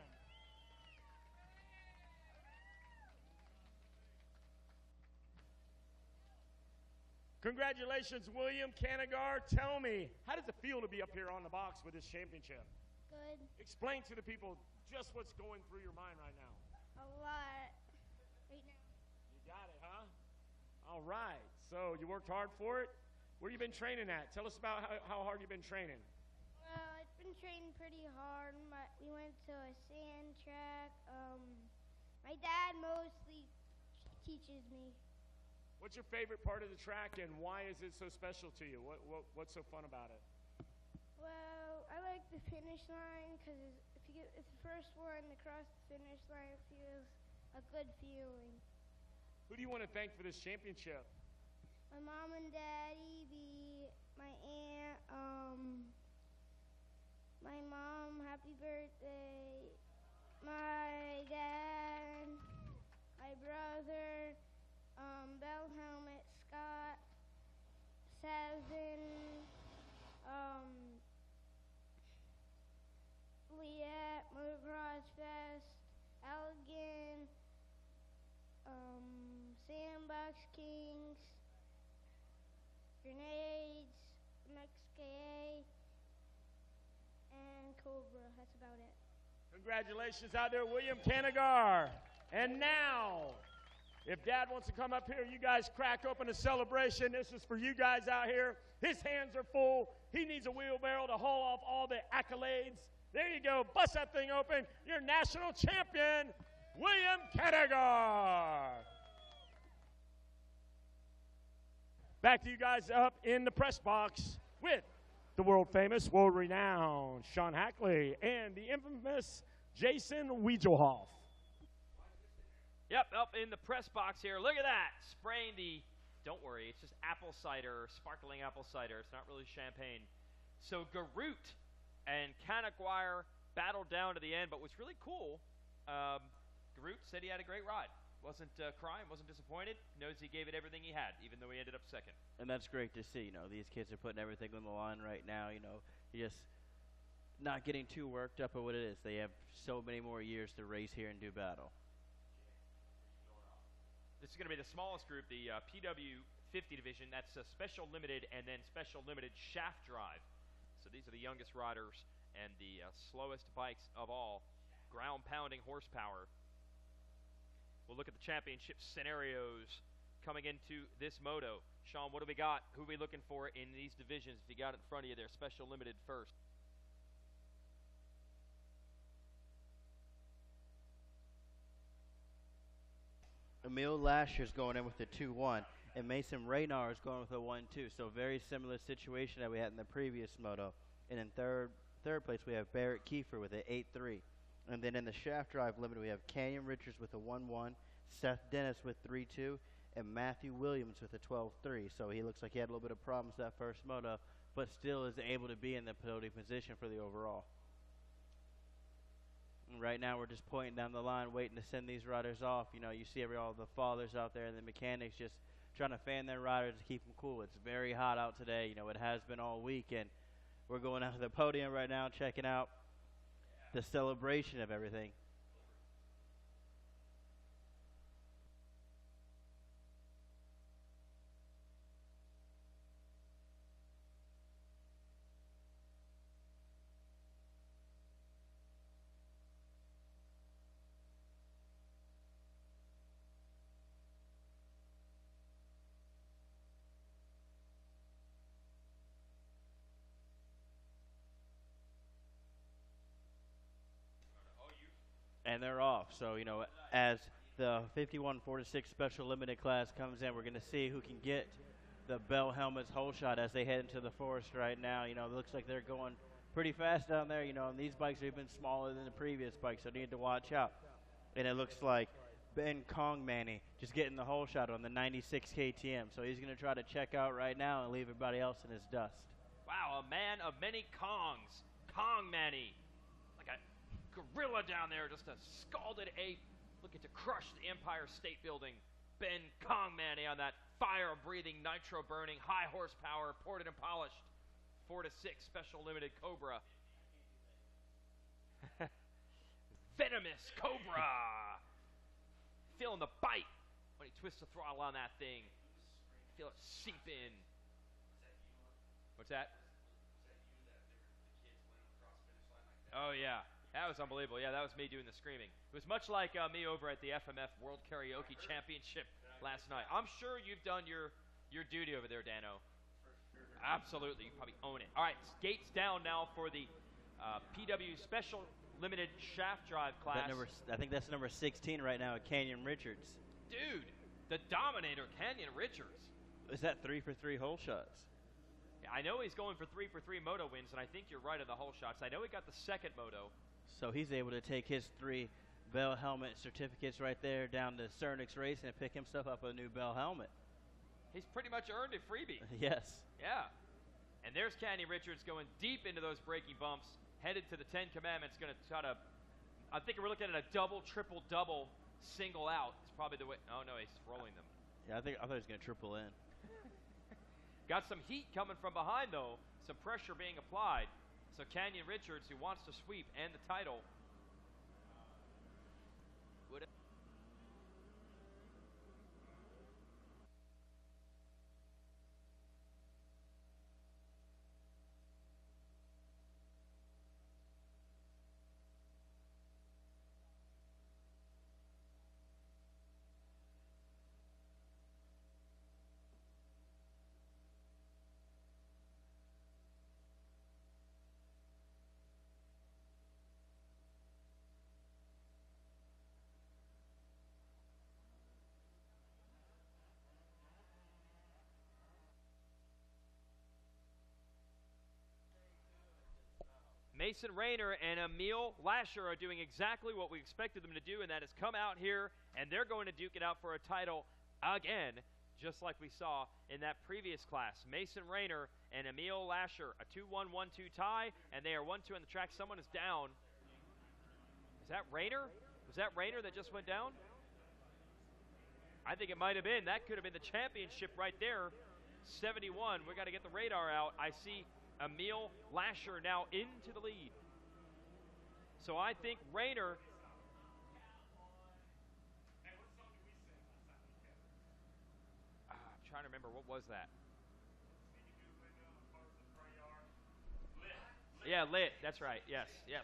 Congratulations, William Canagar. Tell me, how does it feel to be up here on the box with this championship? Good. Explain to the people just what's going through your mind right now. A lot right now. You got it, huh? All right. So you worked hard for it. Where you been training at? Tell us about how hard you've been training. Well, I've been training pretty hard. We went to a sand track. My dad mostly teaches me. What's your favorite part of the track, and why is it so special to you? What's so fun about it? Well, I like the finish line because if the first one across the finish line feels a good feeling. Who do you want to thank for this championship? My mom and daddy, my aunt, my mom, happy birthday, my dad, my brother, Bell Helmet, Scott, Seven, Liette, Motocross Fest, Allegan, Sandbox Kings, Grenades, MXKA, and Cobra. That's about it. Congratulations out there, William Canagar. And now, if Dad wants to come up here, you guys crack open a celebration. This is for you guys out here. His hands are full. He needs a wheelbarrow to haul off all the accolades. There you go. Bust that thing open. Your national champion, William Canagar. Back to you guys up in the press box with the world-famous, world-renowned Sean Hackley and the infamous Jason Wiedelhoff. Yep, up in the press box here. Look at that. Spraying the, don't worry, it's just apple cider, sparkling apple cider. It's not really champagne. So Garoot and Canaguire battled down to the end, but what's really cool, Garoot said he had a great ride. Wasn't crying, wasn't disappointed. Knows he gave it everything he had, even though he ended up second. And that's great to see. You know, these kids are putting everything on the line right now. You know, you're just not getting too worked up at what it is. They have so many more years to race here and do battle. This is going to be the smallest group, the PW 50 division. That's a special limited and then special limited shaft drive. So these are the youngest riders and the slowest bikes of all. Ground pounding horsepower. We'll look at the championship scenarios coming into this moto. Sean, what do we got? Who are we looking for in these divisions? If you got it in front of you there, special limited first. Emil Lasher's going in with a 2-1, and Mason Raynar is going with a 1-2. So very similar situation that we had in the previous moto. And in third place, we have Barrett Kiefer with an 8-3. And then in the shaft drive limit, we have Canyon Richards with a 1-1, Seth Dennis with 3-2, and Matthew Williams with a 12-3. So he looks like he had a little bit of problems that first moto, but still is able to be in the podium position for the overall. And right now we're just pointing down the line, waiting to send these riders off. You know, you see all the fathers out there and the mechanics just trying to fan their riders to keep them cool. It's very hot out today. You know, it has been all week, and we're going out to the podium right now, checking out the celebration of everything. And they're off. So, you know, as the 51-46 special limited class comes in, we're going to see who can get the Bell Helmets whole shot as they head into the forest right now. You know, it looks like they're going pretty fast down there. You know, and these bikes have been smaller than the previous bikes, so they need to watch out. And it looks like Ben Kongmani just getting the whole shot on the 96 KTM. So he's going to try to check out right now and leave everybody else in his dust. Wow, a man of many Kongs. Kongmani. Like a gorilla down there, just a scalded ape looking to crush the Empire State Building. Ben Kongmani on that fire-breathing, nitro-burning, high horsepower, ported and polished 4-6 special limited Cobra. Venomous Cobra. Feeling the bite when he twists the throttle on that thing. Feel it seep in. What's that? Oh, yeah. That was unbelievable. Yeah, that was me doing the screaming. It was much like me over at the FMF World Karaoke Championship last night. I'm sure you've done your duty over there, Dano. Absolutely. You probably own it. All right, gates down now for the PW Special Limited Shaft Drive class. I think that's number 16 right now, Canyon Richards. Dude, the Dominator, Canyon Richards. Is that 3 for 3 hole shots? Yeah, I know he's going for 3 for 3 moto wins, and I think you're right on the hole shots. I know he got the second moto. So he's able to take his 3 Bell helmet certificates right there down to Cernix Racing and pick himself up a new Bell helmet. He's pretty much earned a freebie. Yes. Yeah. And there's Canyon Richards going deep into those braking bumps, headed to the 10 Commandments, going to try to, I think we're looking at a double, triple, double, single out. It's probably the way, oh no, he's rolling them. Yeah, I thought he was going to triple in. Got some heat coming from behind, though. Some pressure being applied. So Canyon Richards, who wants to sweep and the title, would Mason Rayner and Emil Lasher are doing exactly what we expected them to do, and that is come out here, and they're going to duke it out for a title again, just like we saw in that previous class. Mason Rayner and Emil Lasher, a 2-1, 1-2 tie, and they are 1-2 on the track. Someone is down. Is that Rayner? Was that Rayner that just went down? I think it might have been. That could have been the championship right there. 71. We got to get the radar out. I see Emil Lasher now into the lead. So I think Rayner. I'm trying to remember, what was that? Yeah, Lit. That's right. Yes, yes.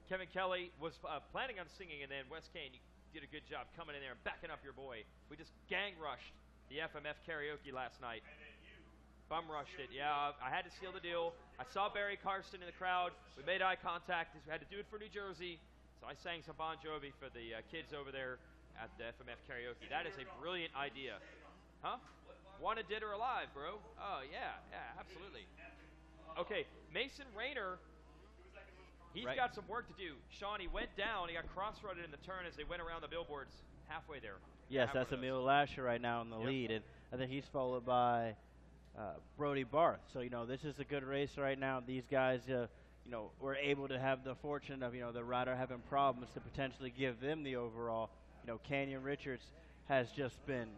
Kevin Kelly was planning on singing, and then Wes Kane, you did a good job coming in there and backing up your boy. We just gang rushed the FMF karaoke last night. Bum rushed it. Yeah, I had to seal the deal. I saw Barry Karsten in the crowd. We made eye contact. We had to do it for New Jersey. So I sang some Bon Jovi for the kids over there at the FMF karaoke. That is a brilliant idea. Huh? Wanted dead or alive, bro. Oh, yeah, absolutely. Okay, Mason Rayner, he's got some work to do. Sean, he went down. He got cross-rutted in the turn as they went around the billboards halfway there. Yes, that's Emil Lasher right now in the lead, and I think he's followed by Brody Barth. So, this is a good race right now. These guys, were able to have the fortune of, the rider having problems to potentially give them the overall. Canyon Richards has just been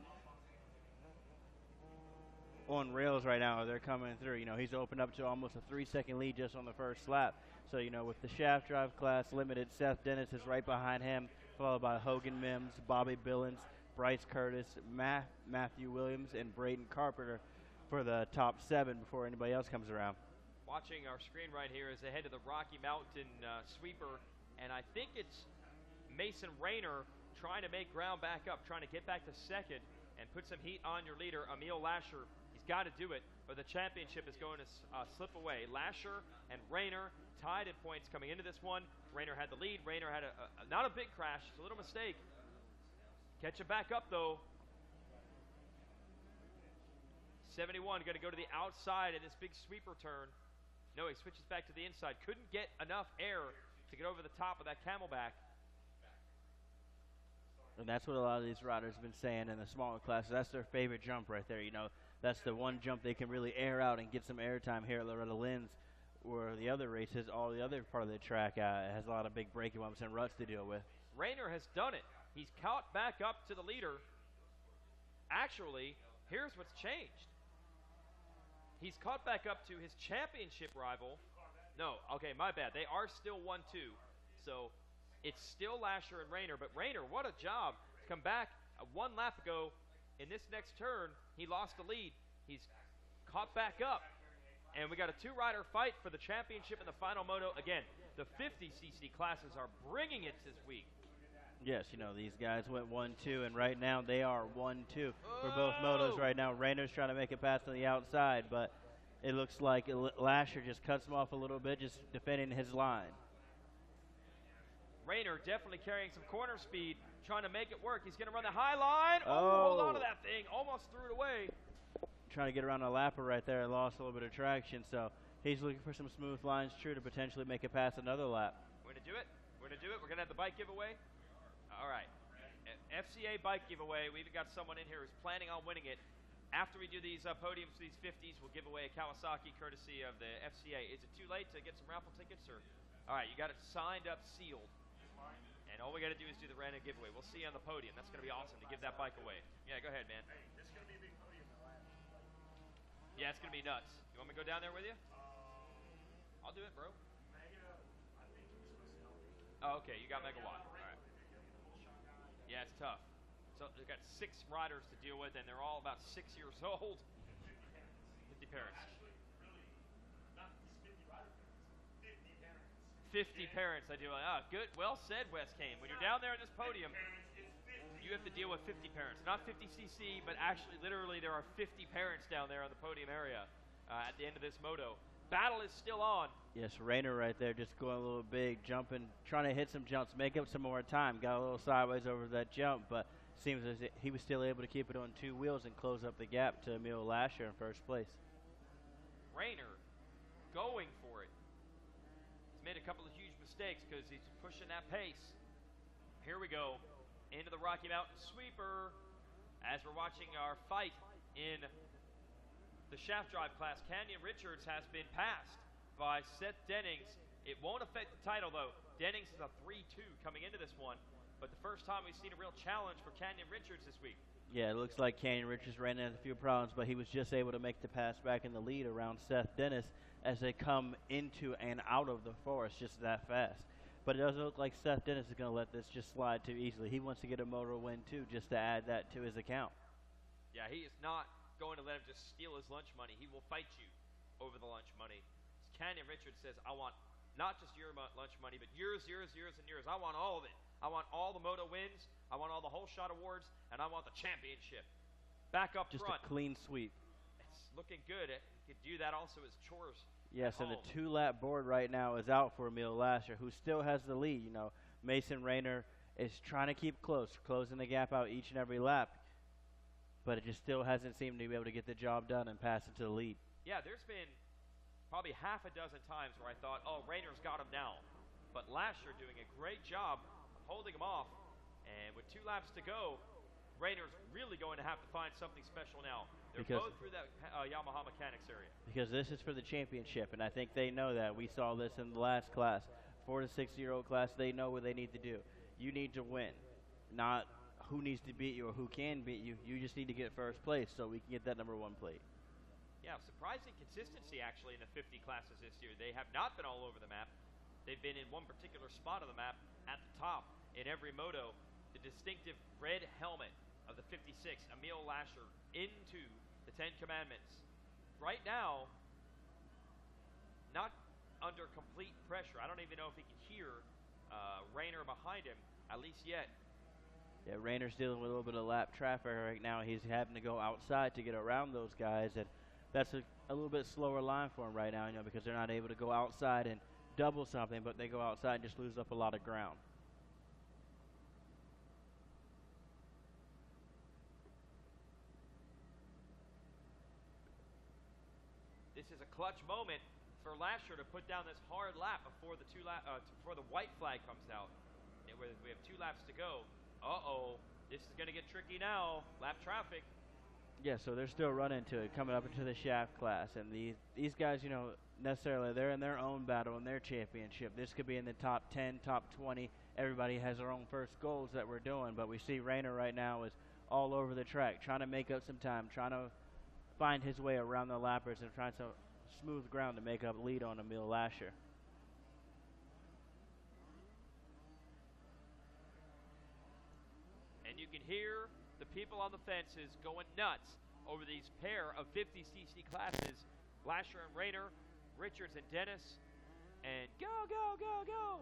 on rails right now. They're coming through. He's opened up to almost a 3-second lead just on the first lap. So, with the shaft drive class limited, Seth Dennis is right behind him, followed by Hogan Mims, Bobby Billings, Bryce Curtis, Matthew Williams, and Braden Carpenter for the top 7 before anybody else comes around. Watching our screen right here is ahead of the Rocky Mountain sweeper, and I think it's Mason Rayner trying to make ground back up, trying to get back to second and put some heat on your leader, Emil Lasher. He's got to do it, or the championship is going to slip away. Lasher and Rayner tied in points coming into this one. Rayner had the lead. Rayner had not a big crash, it's a little mistake. Catch it back up, though. 71 going to go to the outside in this big sweeper turn. No, he switches back to the inside. Couldn't get enough air to get over the top of that camelback. And that's what a lot of these riders have been saying in the smaller classes. That's their favorite jump right there. That's the one jump they can really air out and get some air time here at Loretta Lynn's, where the other races, all the other part of the track has a lot of big braking bumps and ruts to deal with. Rayner has done it. He's caught back up to the leader. Actually, here's what's changed. He's caught back up to his championship rival. No, okay, my bad. They are still 1-2. So it's still Lasher and Rayner. But Rayner, what a job to come back 1 lap ago. In this next turn, he lost the lead. He's caught back up. And we got a 2-rider fight for the championship in the final moto. Again, the 50cc classes are bringing it this week. Yes, these guys went 1-2, and right now they are 1-2 for both motos right now. Rayner's trying to make it past on the outside, but it looks like Lasher just cuts him off a little bit, just defending his line. Rayner definitely carrying some corner speed, trying to make it work. He's going to run the high line. Oh, hold on to that thing. Almost threw it away. Trying to get around a lapper right there and lost a little bit of traction, so he's looking for some smooth lines, true, to potentially make it past another lap. We're going to do it. We're going to do it. We're going to have the bike giveaway. All right, FCA bike giveaway. We've got someone in here who's planning on winning it. After we do these podiums for these 50s, we'll give away a Kawasaki courtesy of the FCA. Is it too late to get some raffle tickets? Or all right, you got it signed up, sealed. And all we got to do is do the random giveaway. We'll see you on the podium. That's going to be awesome to give that bike away. Yeah, go ahead, man. Hey, this is going to be a big podium. Yeah, it's going to be nuts. You want me to go down there with you? I'll do it, bro. Oh, okay, you got Megawatt. All right. Yeah, it's tough. So they've got 6 riders to deal with, and they're all about 6 years old. 50 parents. 50 parents, I do. Good. Well said, Wes Kane. When you're down there on this podium, you have to deal with 50 parents. Not 50cc, but actually, literally, there are 50 parents down there on the podium area at the end of this moto. Battle is still on. Yes, Rayner right there just going a little big, jumping, trying to hit some jumps, make up some more time. Got a little sideways over that jump, but seems as if he was still able to keep it on 2 wheels and close up the gap to Emil Lasher in first place. Rayner going for it. He's made a couple of huge mistakes because he's pushing that pace. Here we go into the Rocky Mountain sweeper as we're watching our fight in the shaft drive class. Canyon Richards has been passed by Seth Dennings. It won't affect the title, though. Dennings is a 3-2 coming into this one, but the first time we've seen a real challenge for Canyon Richards this week. Yeah, it looks like Canyon Richards ran into a few problems, but he was just able to make the pass back in the lead around Seth Dennis as they come into and out of the forest just that fast. But it doesn't look like Seth Dennis is going to let this just slide too easily. He wants to get a moto win, too, just to add that to his account. Yeah, he is not going to let him just steal his lunch money. He will fight you over the lunch money. Canyon Richards says, I want not just your lunch money, but yours, yours, yours, and yours. I want all of it. I want all the moto wins. I want all the whole shot awards, and I want the championship. Back up just front. Just a clean sweep. It's looking good. It could do that also as chores. Yes, and the 2-lap board right now is out for Emil Lasher, who still has the lead. Mason Rayner is trying to keep close, closing the gap out each and every lap, but it just still hasn't seemed to be able to get the job done and pass it to the lead. Yeah, there's been probably half a dozen times where I thought, oh, Rayner's got him now. But Lasher doing a great job of holding him off. And with 2 laps to go, Rayner's really going to have to find something special now. They're both through that Yamaha mechanics area. Because this is for the championship, and I think they know that. We saw this in the last class. 4 to 6-year-old class, they know what they need to do. You need to win, not who needs to beat you or who can beat you. You just need to get first place so we can get that #1 plate. Yeah, surprising consistency actually in the 50 classes this year. They have not been all over the map. They've been in one particular spot of the map at the top in every moto. The distinctive red helmet of the 56, Emil Lasher, into the 10 Commandments. Right now, not under complete pressure. I don't even know if he can hear Rayner behind him, at least yet. Yeah, Rayner's dealing with a little bit of lap traffic right now. He's having to go outside to get around those guys, and that's a little bit slower line for him right now, because they're not able to go outside and double something, but they go outside and just lose up a lot of ground. This is a clutch moment for Lasher to put down this hard lap before the before the white flag comes out. And we have 2 laps to go. Uh-oh, this is going to get tricky now. Lap traffic. Yeah, so they're still running to it, coming up into the shaft class. And these guys, necessarily, they're in their own battle, in their championship. This could be in the top 10, top 20. Everybody has their own first goals that we're doing. But we see Rayner right now is all over the track, trying to make up some time, trying to find his way around the lappers and trying to smooth ground to make up lead on Emil Lasher. And you can hear the people on the fences going nuts over these pair of 50cc classes. Lasher and Rayner, Richards and Dennis, and go, go, go, go.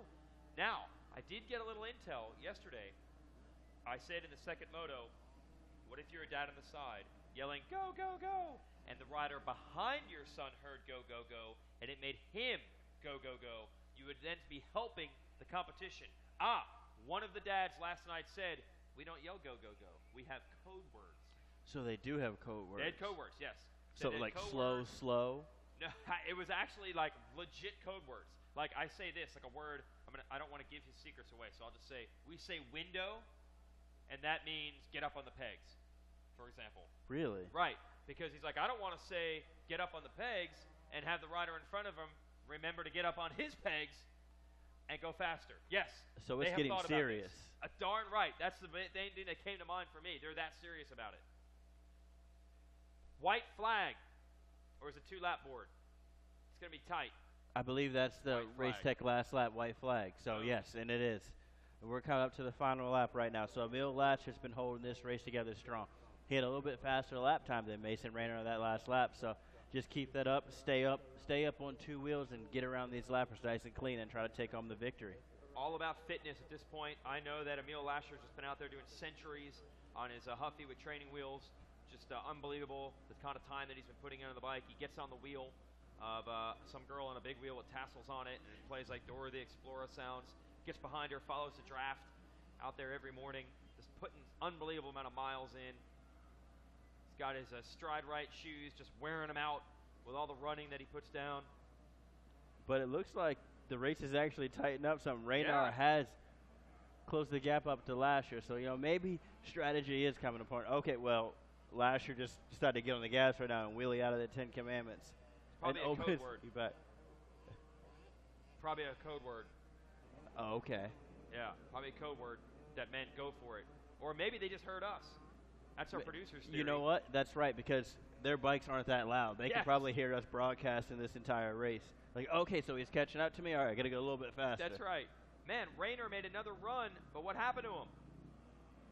Now, I did get a little intel yesterday. I said in the second moto, what if you're a dad on the side yelling, go, go, go, and the rider behind your son heard go, go, go, and it made him go, go, go. You would then be helping the competition. One of the dads last night said, we don't yell go, go, go. We have code words. So they do have code words. They had code words, yes. So like slow, slow? No, it was actually like legit code words. Like I say this, like a word, I don't want to give his secrets away, so I'll just say, we say window, and that means get up on the pegs, for example. Really? Right, because he's like, I don't want to say get up on the pegs and have the rider in front of him remember to get up on his pegs and go faster. Yes. So it's getting serious. Darn right. That's the main thing that came to mind for me. They're that serious about it. White flag, or is it 2-lap board? It's going to be tight. I believe that's the Race Tech last lap white flag. So yes, and it is. And we're coming up to the final lap right now. So Emil Lasher's been holding this race together strong. He had a little bit faster lap time than Mason Rayner on that last lap. So just keep that up, stay up on 2 wheels, and get around these lappers nice and clean and try to take home the victory. All about fitness at this point. I know that Emil Lasher's just been out there doing centuries on his Huffy with training wheels. Just unbelievable the kind of time that he's been putting into the bike. He gets on the wheel of some girl on a big wheel with tassels on it, and it plays like Dora the Explorer sounds. Gets behind her, follows the draft out there every morning, just putting unbelievable amount of miles in. He's got his Stride Right shoes, just wearing them out with all the running that he puts down. But it looks like the race is actually tightened up some. Rayner has closed the gap up to Lasher, so maybe strategy is coming apart. Okay, well, Lasher just decided to get on the gas right now and wheelie out of the 10 Commandments. Probably a code word. Back. Probably a code word. Oh, okay. Yeah, probably a code word that meant go for it. Or maybe they just heard us. That's our producer's theory. You know what? That's right, because their bikes aren't that loud. They can probably hear us broadcasting this entire race. Like, okay, so he's catching up to me? All right, I got to go a little bit faster. That's right. Man, Rayner made another run, but what happened to him?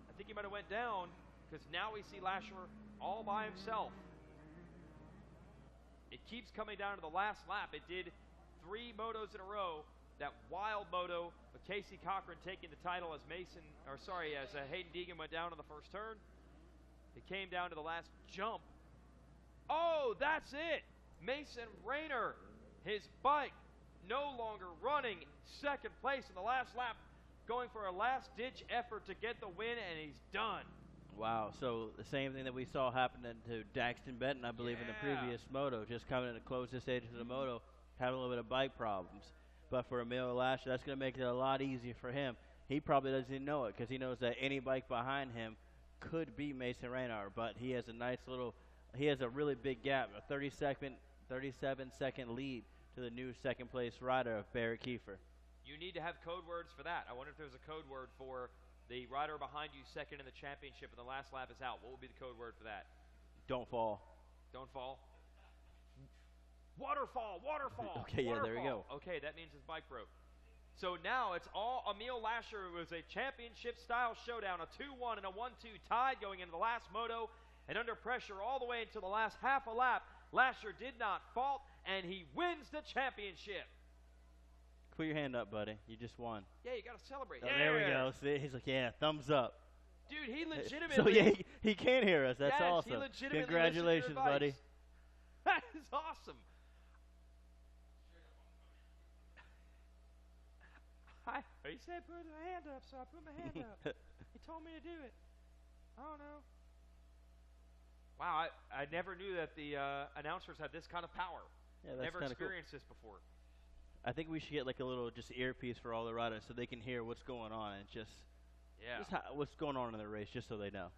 I think he might have went down, because now we see Lasher all by himself. It keeps coming down to the last lap. It did 3 motos in a row. That wild moto with Casey Cochran taking the title as Hayden Deegan went down to the first turn. It came down to the last jump. Oh, that's it. Mason Rayner, his bike no longer running, second place in the last lap. going for a last-ditch effort to get the win, and he's done. Wow, so the same thing that we saw happening to Daxton Benton, I believe, in the previous moto, just coming in to close this stage of the moto, having a little bit of bike problems. But for Emil Lasher, that's going to make it a lot easier for him. He probably doesn't even know it because he knows that any bike behind him could be Mason Raynard, but he has a nice little, he has a really big gap, a 37-second lead to the new second-place rider of Barrett Kiefer. You need to have code words for that. I wonder if there's a code word for the rider behind you second in the championship and the last lap is out. What would be the code word for that? Don't fall. Don't fall? Waterfall, waterfall. Okay, waterfall. Yeah, there we go. Okay, that means his bike broke. So now it's all Emil Lasher. It was a championship-style showdown, a 2-1 and a 1-2 tied going into the last moto. And under pressure all the way until the last half a lap, Lasher did not fault, and he wins the championship. Put your hand up, buddy. You just won. Yeah, you got to celebrate. Oh, yeah. There we go. See, he's like, yeah, thumbs up. Dude, he legitimately. So, yeah, he can hear us. That's yes, awesome. He legitimately Congratulations, buddy. That is awesome. He said put my hand up, so I put my hand up. He told me to do it. I don't know. Wow, I never knew that the announcers had this kind of power. Yeah, that's never experienced this before. I think we should get like a little just earpiece for all the riders so they can hear what's going on and just what's going on in the race, just so they know.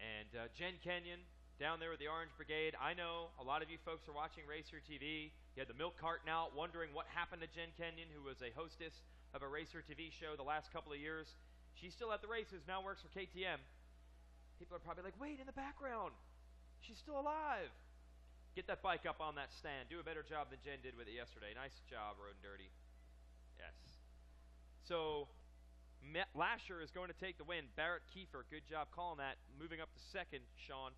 And Jen Kenyon down there with the Orange Brigade. I know a lot of you folks are watching Racer TV. You had the milk carton out wondering what happened to Jen Kenyon, who was a hostess of a Racer TV show the last couple of years. She's still at the races, now works for KTM. People are probably like, wait, in the background, she's still alive. Get that bike up on that stand. Do a better job than Jen did with it yesterday. Nice job, Road and Dirty. Yes. So Lasher is going to take the win. Barrett Kiefer, good job calling that. Moving up to second, Sean.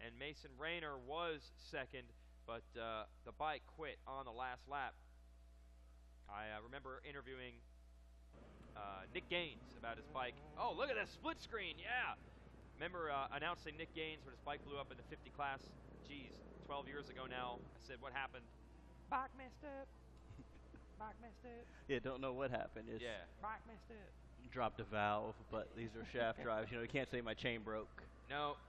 And Mason Raynor was second, but the bike quit on the last lap. I remember interviewing Nick Gaines about his bike. Oh, look at that split screen. Yeah. Remember announcing Nick Gaines when his bike blew up in the 50 class. Geez, 12 years ago now. I said, what happened? Bike messed up. Bike messed up. Yeah, don't know what happened. It's Bike messed up. Dropped a valve, but these are shaft drives. You know, you can't say my chain broke. No.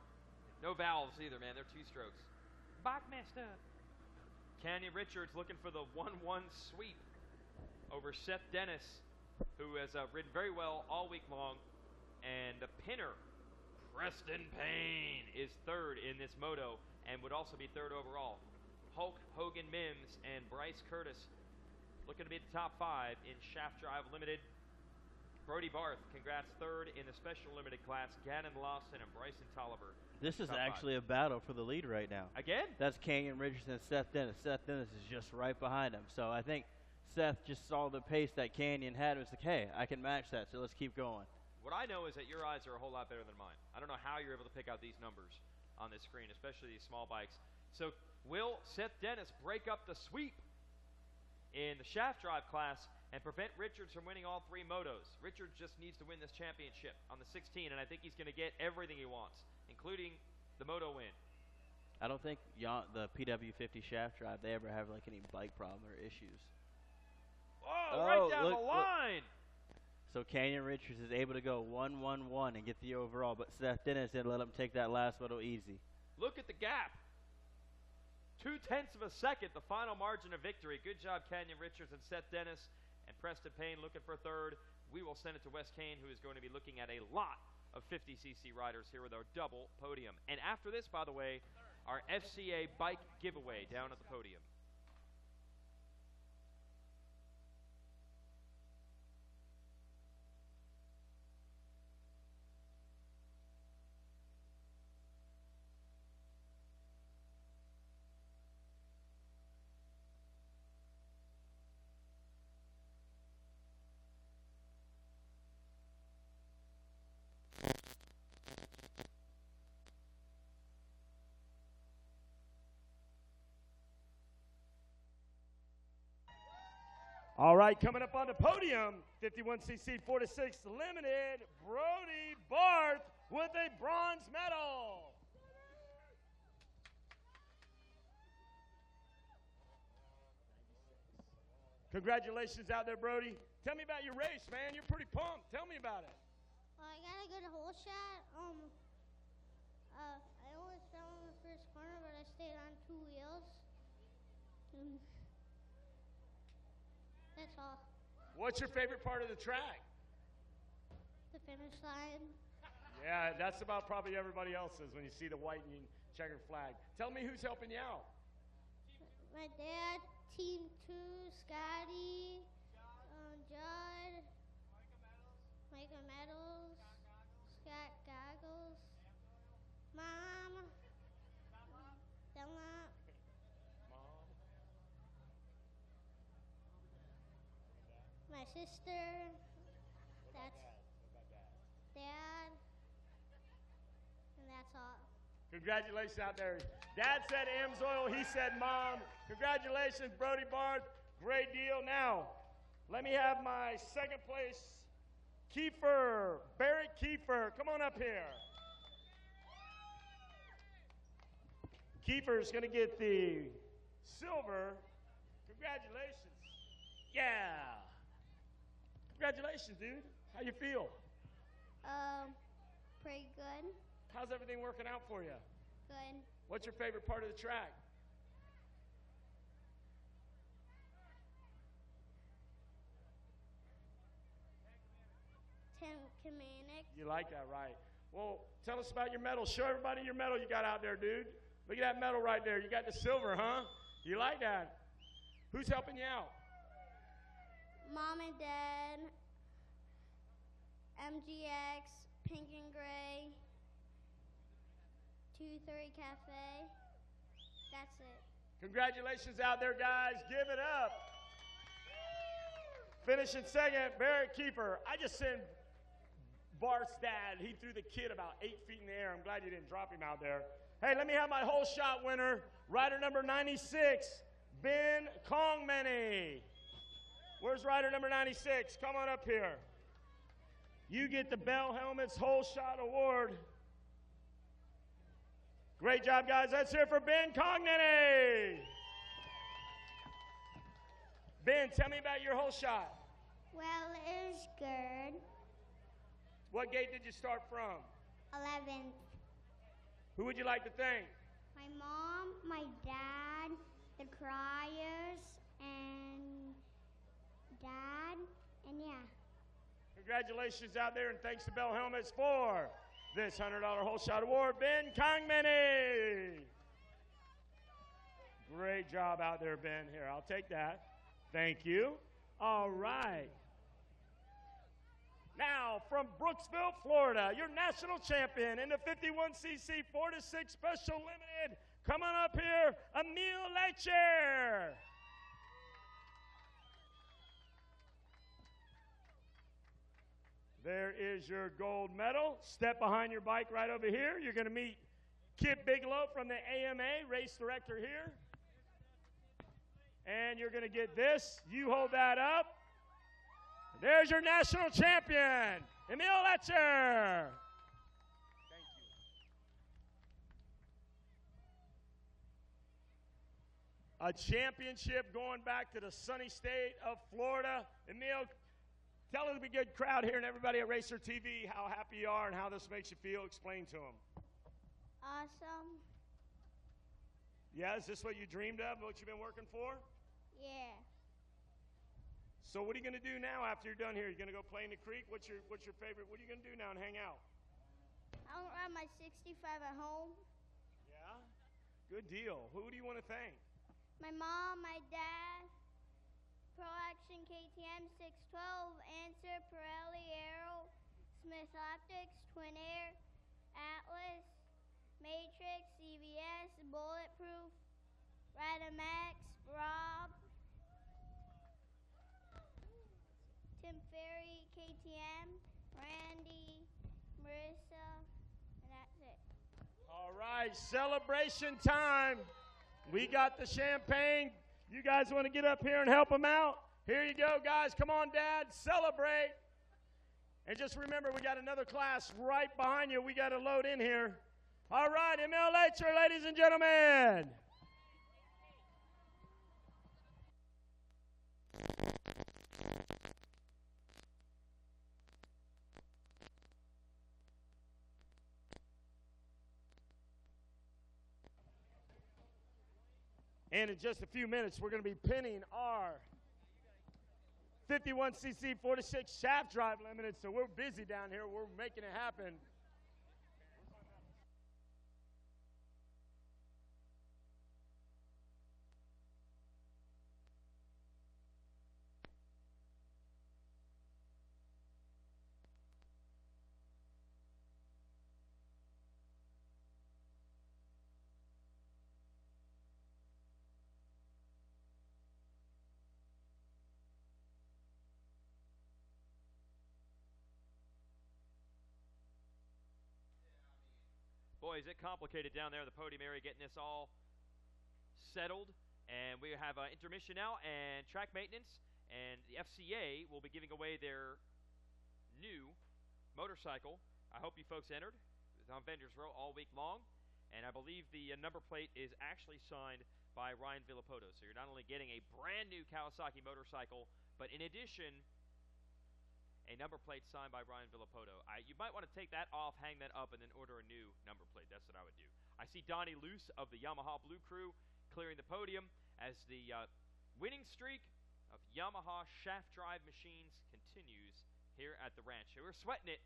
No valves either, man. They're 2 strokes. Bike messed up. Canyon Richards looking for the 1-1 sweep over Seth Dennis, who has ridden very well all week long. And the pinner, Preston Payne, is third in this moto and would also be third overall. Hulk Hogan Mims and Bryce Curtis looking to be at the top 5 in Shaft Drive Limited. Brody Barth, congrats, third in the Special Limited class. Gannon Lawson and Bryson Tolliver. This is actually a battle for the lead right now. Again? That's Canyon Richardson and Seth Dennis. Seth Dennis is just right behind him. So I think Seth just saw the pace that Canyon had and was like, hey, I can match that, so let's keep going. What I know is that your eyes are a whole lot better than mine. I don't know how you're able to pick out these numbers on this screen, especially these small bikes. So will Seth Dennis break up the sweep in the Shaft Drive class and prevent Richards from winning all 3 motos? Richards just needs to win this championship on the 16, and I think he's going to get everything he wants, including the moto win. I don't think the PW50 Shaft Drive, they ever have like any bike problem or issues. Oh, right down the line. So Canyon Richards is able to go 1-1-1 and get the overall, but Seth Dennis didn't let him take that last moto easy. Look at the gap. 0.2 of a second, the final margin of victory. Good job, Canyon Richards and Seth Dennis. And Preston Payne looking for third. We will send it to Wes Kane, who is going to be looking at a lot of 50cc riders here with our double podium. And after this, by the way, our FCA bike giveaway down at the podium. All right, coming up on the podium, 51cc 4-6 Limited, Brody Barth with a bronze medal. Congratulations out there, Brody. Tell me about your race, man. You're pretty pumped. Tell me about it. I got a good hole shot. I almost fell in the first corner, but I stayed on 2 wheels. That's all. What's your favorite part of the track? The finish line. Yeah, that's about probably everybody else's when you see the white and checkered flag. Tell me who's helping you out. My dad, Team 2, Scotty, Judd, Micah Medals, Scott Goggles, Mom, Dunlop, my sister, that's Dad, and that's all. Congratulations out there. Dad said Amsoil, he said Mom. Congratulations, Brody Barth. Great deal. Now, let me have my second place, Kiefer, Barrett Kiefer. Come on up here. Kiefer's going to get the silver. Congratulations. Yeah. Congratulations, dude. How you feel? Pretty good. How's everything working out for you? Good. What's your favorite part of the track? Commanic. You like that, right? Well, tell us about your medal. Show everybody your medal you got out there, dude. Look at that medal right there. You got the silver, huh? You like that? Who's helping you out? Mom and Dad, MGX, Pink and Gray, 230 Cafe. That's it. Congratulations out there, guys. Give it up. Finishing second, Barrett Kiefer. I just sent Bart's dad. He threw the kid about 8 feet in the air. I'm glad you didn't drop him out there. Hey, let me have my whole shot winner, rider number 96, Ben Kongmany. Where's rider number 96? Come on up here. You get the Bell Helmets Whole Shot Award. Great job, guys. Let's hear it for Ben Kongmany. Ben, tell me about your whole shot. Well, it was good. What gate did you start from? 11th. Who would you like to thank? My mom, my dad, the criers, and Dad, and yeah. Congratulations out there, and thanks to Bell Helmets for this $100 whole shot award, Ben Kongmany. Great job out there, Ben. Here, I'll take that. Thank you. All right. Now, from Brooksville, Florida, your national champion in the 51cc 4-6 Special Limited. Come on up here, Emil Lecher. There is your gold medal. Step behind your bike right over here. You're going to meet Kip Bigelow from the AMA, race director here. And you're going to get this. You hold that up. There's your national champion, Emil Lecher. Thank you. A championship going back to the sunny state of Florida. Emil, tell the good crowd here and everybody at Racer TV how happy you are and how this makes you feel. Explain to them. Awesome. Yeah, is this what you dreamed of, what you've been working for? Yeah. So what are you going to do now after you're done here? You're going to go play in the creek? What's your favorite? What are you going to do now and hang out? I'll ride my 65 at home. Yeah? Good deal. Who do you want to thank? My mom, my dad, Pro Action KTM 612, Answer, Pirelli, Aero, Smith Optics, Twin Air, Atlas, Matrix, CBS, Bulletproof, Radamax, Rob, Tim Ferry, KTM, Randy, Marissa, and that's it. All right, celebration time. We got the champagne. You guys want to get up here and help them out? Here you go, guys. Come on, Dad. Celebrate. And just remember, we got another class right behind you. We got to load in here. All right, Emil Lecher, ladies and gentlemen. And in just a few minutes, we're going to be pinning our 51cc 4-6 shaft drive limited. So we're busy down here. We're making it happen. Boy, is it complicated down there in the podium area getting this all settled. And we have intermission now and track maintenance. And the FCA will be giving away their new motorcycle. I hope you folks entered. It's on vendors row all week long. And I believe the number plate is actually signed by Ryan Villapoto. So you're not only getting a brand new Kawasaki motorcycle, but in addition, a number plate signed by Ryan Villapoto. You might want to take that off, hang that up, and then order a new number plate. That's what I would do. I see Donnie Luce of the Yamaha Blue Crew clearing the podium as the winning streak of Yamaha shaft drive machines continues here at the ranch. We're sweating it.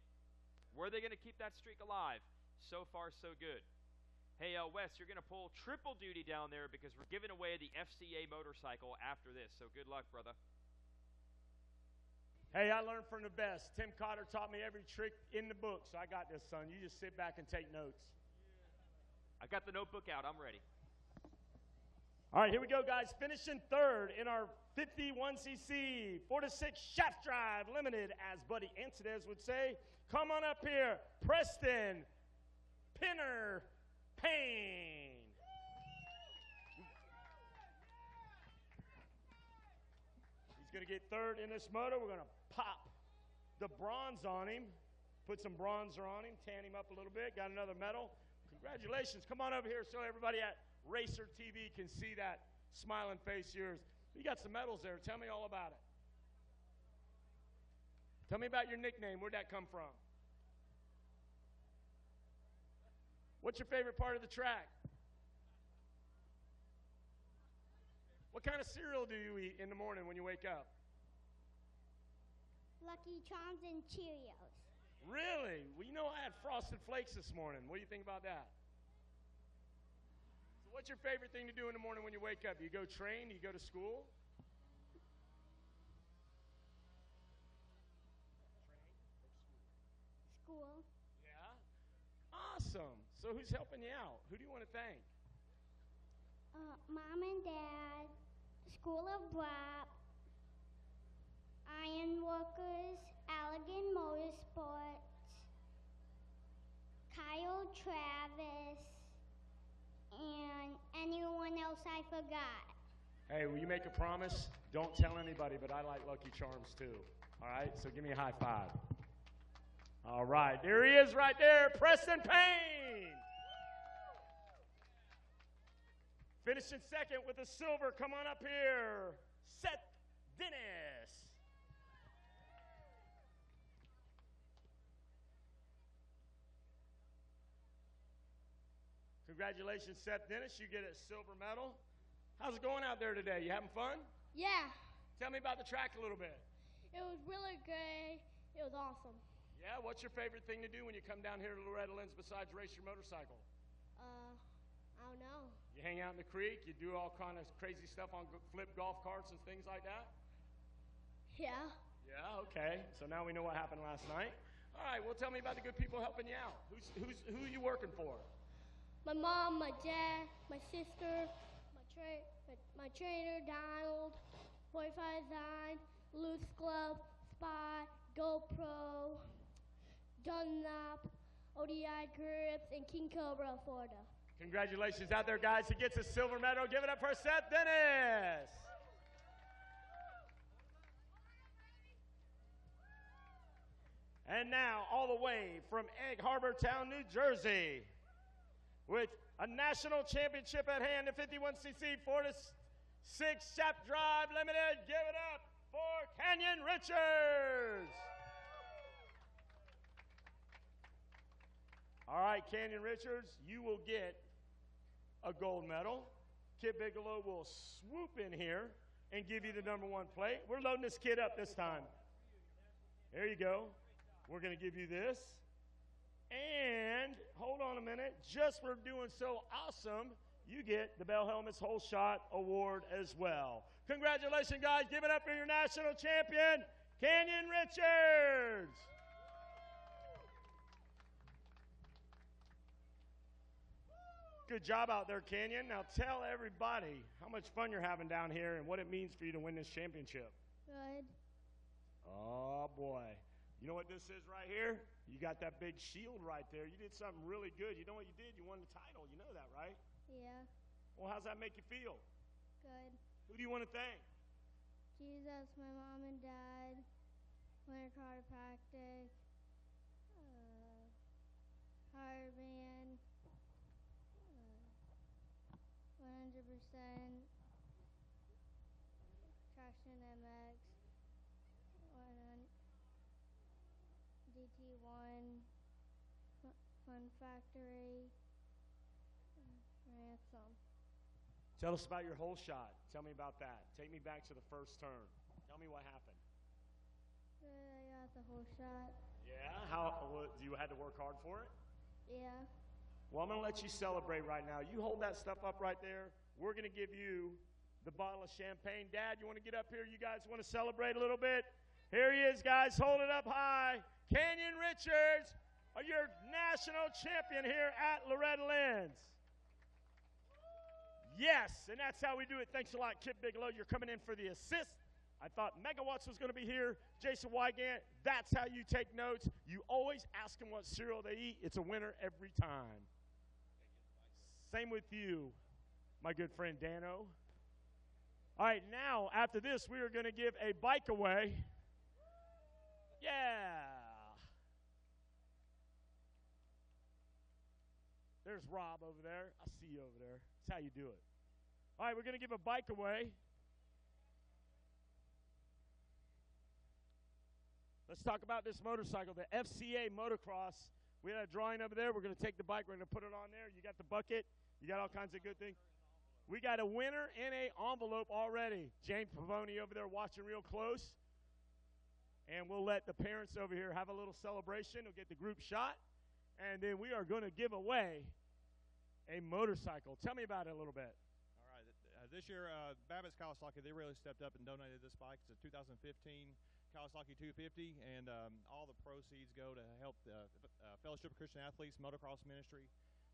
Were they going to keep that streak alive? So far, so good. Hey, Wes, you're going to pull triple duty down there because we're giving away the FCA motorcycle after this. So good luck, brother. Hey, I learned from the best. Tim Cotter taught me every trick in the book, so I got this, son. You just sit back and take notes. I got the notebook out. I'm ready. All right, here we go, guys. Finishing third in our 51cc 4-6 shaft drive limited, as Buddy Antidez would say. Come on up here, Preston Pinner Payne. He's going to get third in this moto. We're going to pop the bronze on him, put some bronzer on him, tan him up a little bit, got another medal. Congratulations. Come on over here so everybody at Racer TV can see that smiling face of yours. You got some medals there. Tell me all about it. Tell me about your nickname. Where'd that come from? What's your favorite part of the track? What kind of cereal do you eat in the morning when you wake up? Lucky Charms and Cheerios. Really? Well, you know, I had Frosted Flakes this morning. What do you think about that? So what's your favorite thing to do in the morning when you wake up? Do you go train? Do you go to school? School. Yeah? Awesome. So who's helping you out? Who do you want to thank? Mom and Dad, School of Rap, Ironworkers, Allegan Motorsports, Kyle Travis, and anyone else I forgot. Hey, will you make a promise? Don't tell anybody, but I like Lucky Charms too. All right, so give me a high five. All right, there he is right there, Preston Payne. Finishing second with the silver. Come on up here, Seth Dennis. Congratulations, Seth Dennis. You get a silver medal. How's it going out there today? You having fun? Yeah, Tell me about the track a little bit. it was really good. It was awesome. Yeah, what's your favorite thing to do when you come down here to Loretta Lynn's besides race your motorcycle? I don't know. You hang out in the creek, you do all kind of crazy stuff on flip golf carts and things like that? Yeah. Yeah, okay. So now we know what happened last night. All right, well, tell me about the good people helping you out. Who are you working for? My mom, my dad, my sister, my trainer, Donald, 45 Zine, Loose Glove, Spy, GoPro, Dunlop, ODI Grips, and King Cobra Florida. Congratulations out there, guys. He gets a silver medal. Give it up for Seth Dennis. And now, all the way from Egg Harbor Town, New Jersey, with a national championship at hand, the 51cc 4-6 Shaft Drive Limited. Give it up for Canyon Richards. All right, Canyon Richards, you will get a gold medal. Kid Bigelow will swoop in here and give you the number 1 plate. We're loading this kid up this time. There you go. We're going to give you this. And hold on a minute. Just for doing so awesome, you get the Bell Helmets Whole Shot Award as well. Congratulations, guys. Give it up for your national champion, Canyon Richards. Good job out there, Canyon. Now tell everybody how much fun you're having down here and what it means for you to win this championship. Good. Oh, boy. You know what this is right here? You got that big shield right there. You did something really good. You know what you did? You won the title. You know that, right? Yeah. Well, how's that make you feel? Good. Who do you want to thank? Jesus, my mom and dad, winter chiropractic, hard band, 100%, Traction MX, DT1, Fun Factory, Ransom. Tell us about your whole shot. Tell me about that. Take me back to the first turn. Tell me what happened. I got the whole shot. Yeah? You had to work hard for it? Yeah. Well, I'm going to let you celebrate right now. You hold that stuff up right there. We're going to give you the bottle of champagne. Dad, you want to get up here? You guys want to celebrate a little bit? Here he is, guys. Hold it up high. Canyon Richards, your national champion here at Loretta Lynn's. Yes, and that's how we do it. Thanks a lot, Kid Bigelow. You're coming in for the assist. I thought Megawatts was going to be here. Jason Wygant, that's how you take notes. You always ask them what cereal they eat. It's a winner every time. Same with you, my good friend Dano. All right, now, after this, we are going to give a bike away. Yeah. There's Rob over there. I see you over there. That's how you do it. All right, we're going to give a bike away. Let's talk about this motorcycle, the FCA Motocross. We had a drawing over there. We're going to take the bike. We're going to put it on there. You got the bucket. You got all kinds of good things. We got a winner in an envelope already. James Pavoni over there watching real close. And we'll let the parents over here have a little celebration. We'll get the group shot. And then we are going to give away a motorcycle. Tell me about it a little bit. All right. This year, Babbitt's Kawasaki, they really stepped up and donated this bike. It's a 2015 Kawasaki 250, and all the proceeds go to help the Fellowship of Christian Athletes Motocross Ministry.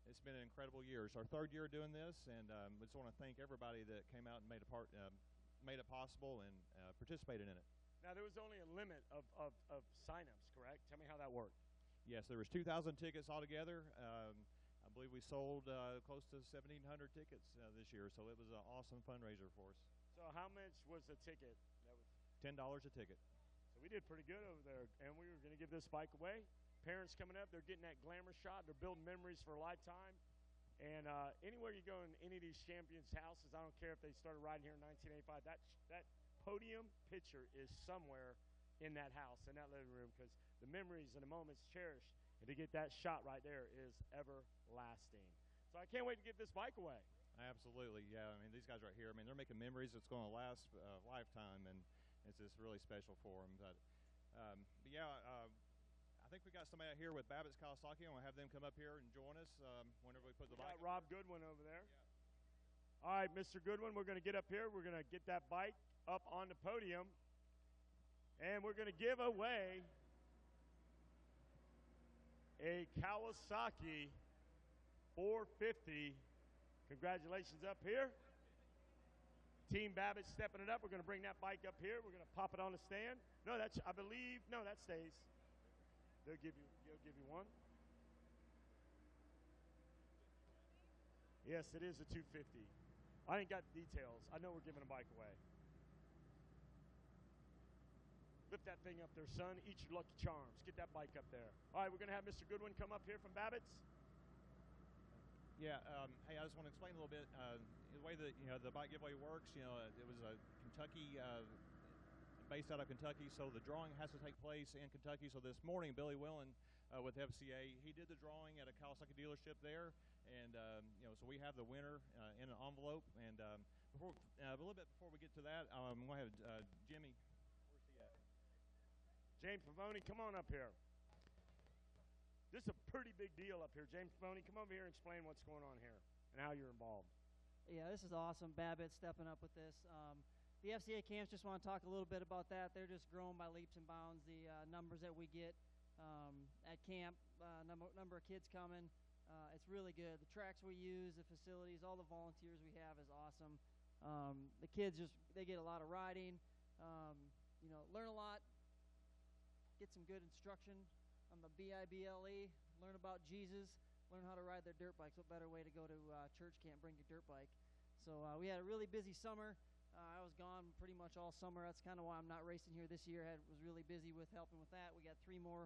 It's been an incredible year. It's our 3rd year doing this, and we just want to thank everybody that came out and made it possible and participated in it. Now, there was only a limit of sign-ups, correct? Tell me how that worked. Yes, there was 2,000 tickets altogether. I believe we sold close to 1,700 tickets this year, so it was an awesome fundraiser for us. So how much was a ticket? That was $10 a ticket. So we did pretty good over there, and we were going to give this bike away. Parents coming up, they're getting that glamour shot. They're building memories for a lifetime. And anywhere you go in any of these champions' houses, I don't care if they started riding here in 1985, that podium picture is somewhere in that house, in that living room, because the memories and the moments cherished. And to get that shot right there is everlasting. So I can't wait to give this bike away. Absolutely, yeah. I mean, these guys right here, I mean, they're making memories that's going to last a lifetime, and it's just really special for them. But yeah, I think we got somebody out here with Babbitt's Kawasaki. I'm going to have them come up here and join us whenever we put the bike. Got Rob Goodwin over there. Yeah. All right, Mr. Goodwin, we're going to get up here. We're going to get that bike up on the podium, and we're going to give away a Kawasaki 450. Congratulations up here. Team Babbitt stepping it up. We're going to bring that bike up here. We're going to pop it on the stand. No, that's, I believe, no, that stays. They'll give you one. Yes, it is a 250. I ain't got the details. I know we're giving a bike away. Lift that thing up there, son. Eat your Lucky Charms. Get that bike up there. All right, we're going to have Mr. Goodwin come up here from Babbitt's. Yeah, hey, I just want to explain a little bit the way that the bike giveaway works. It was a Kentucky, based out of Kentucky, so the drawing has to take place in Kentucky. So this morning, Billy Whelan with FCA. He did the drawing at a Kawasaki dealership there, and so we have the winner in an envelope. And before a little bit before we get to that, I'm going to have Jimmy. Where's he at? James Pavoni, come on up here. This is a pretty big deal up here. James Pavoni, come over here and explain what's going on here and how you're involved. Yeah, this is awesome. Babbitt stepping up with this. The FCA camps, just want to talk a little bit about that. They're just growing by leaps and bounds. The numbers that we get at camp, number of kids coming, it's really good. The tracks we use, the facilities, all the volunteers we have is awesome. The kids they get a lot of riding, learn a lot, get some good instruction on the BIBLE, learn about Jesus, learn how to ride their dirt bikes. What better way to go to church camp, bring your dirt bike. So we had a really busy summer. I was gone pretty much all summer. That's kind of why I'm not racing here this year. Was really busy with helping with that. We got 3 more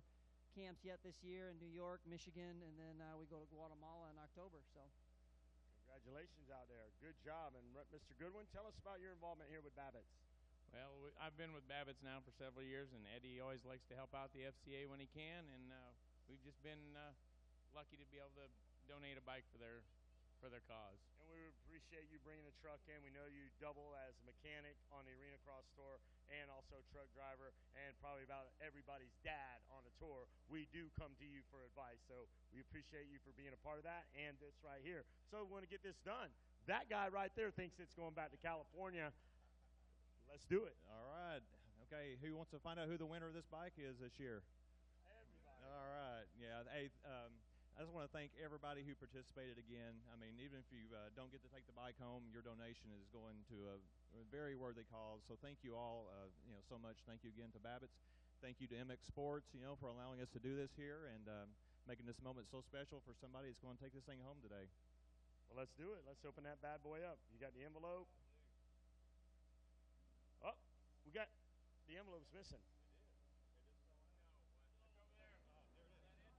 camps yet this year in New York, Michigan, and then we go to Guatemala in October. So, congratulations out there. Good job. And Mr. Goodwin, tell us about your involvement here with Babbitt's. Well, I've been with Babbitt's now for several years, and Eddie always likes to help out the FCA when he can, and we've just been lucky to be able to donate a bike for their cause. And we appreciate you bringing the truck in. We know you double as a mechanic on the Arena Cross store and also truck driver and probably about everybody's dad on the tour. We do come to you for advice, so we appreciate you for being a part of that and this right here. So we want to get this done. That guy right there thinks it's going back to California. Let's do it. All right. Okay, who wants to find out who the winner of this bike is this year? Everybody. All right. Yeah. Hey, I just want to thank everybody who participated again. I mean, even if you don't get to take the bike home, your donation is going to a very worthy cause. So thank you all, so much. Thank you again to Babbitt's. Thank you to MX Sports, for allowing us to do this here and making this moment so special for somebody that's going to take this thing home today. Well, let's do it. Let's open that bad boy up. You got the envelope? Oh, we got the envelope's missing.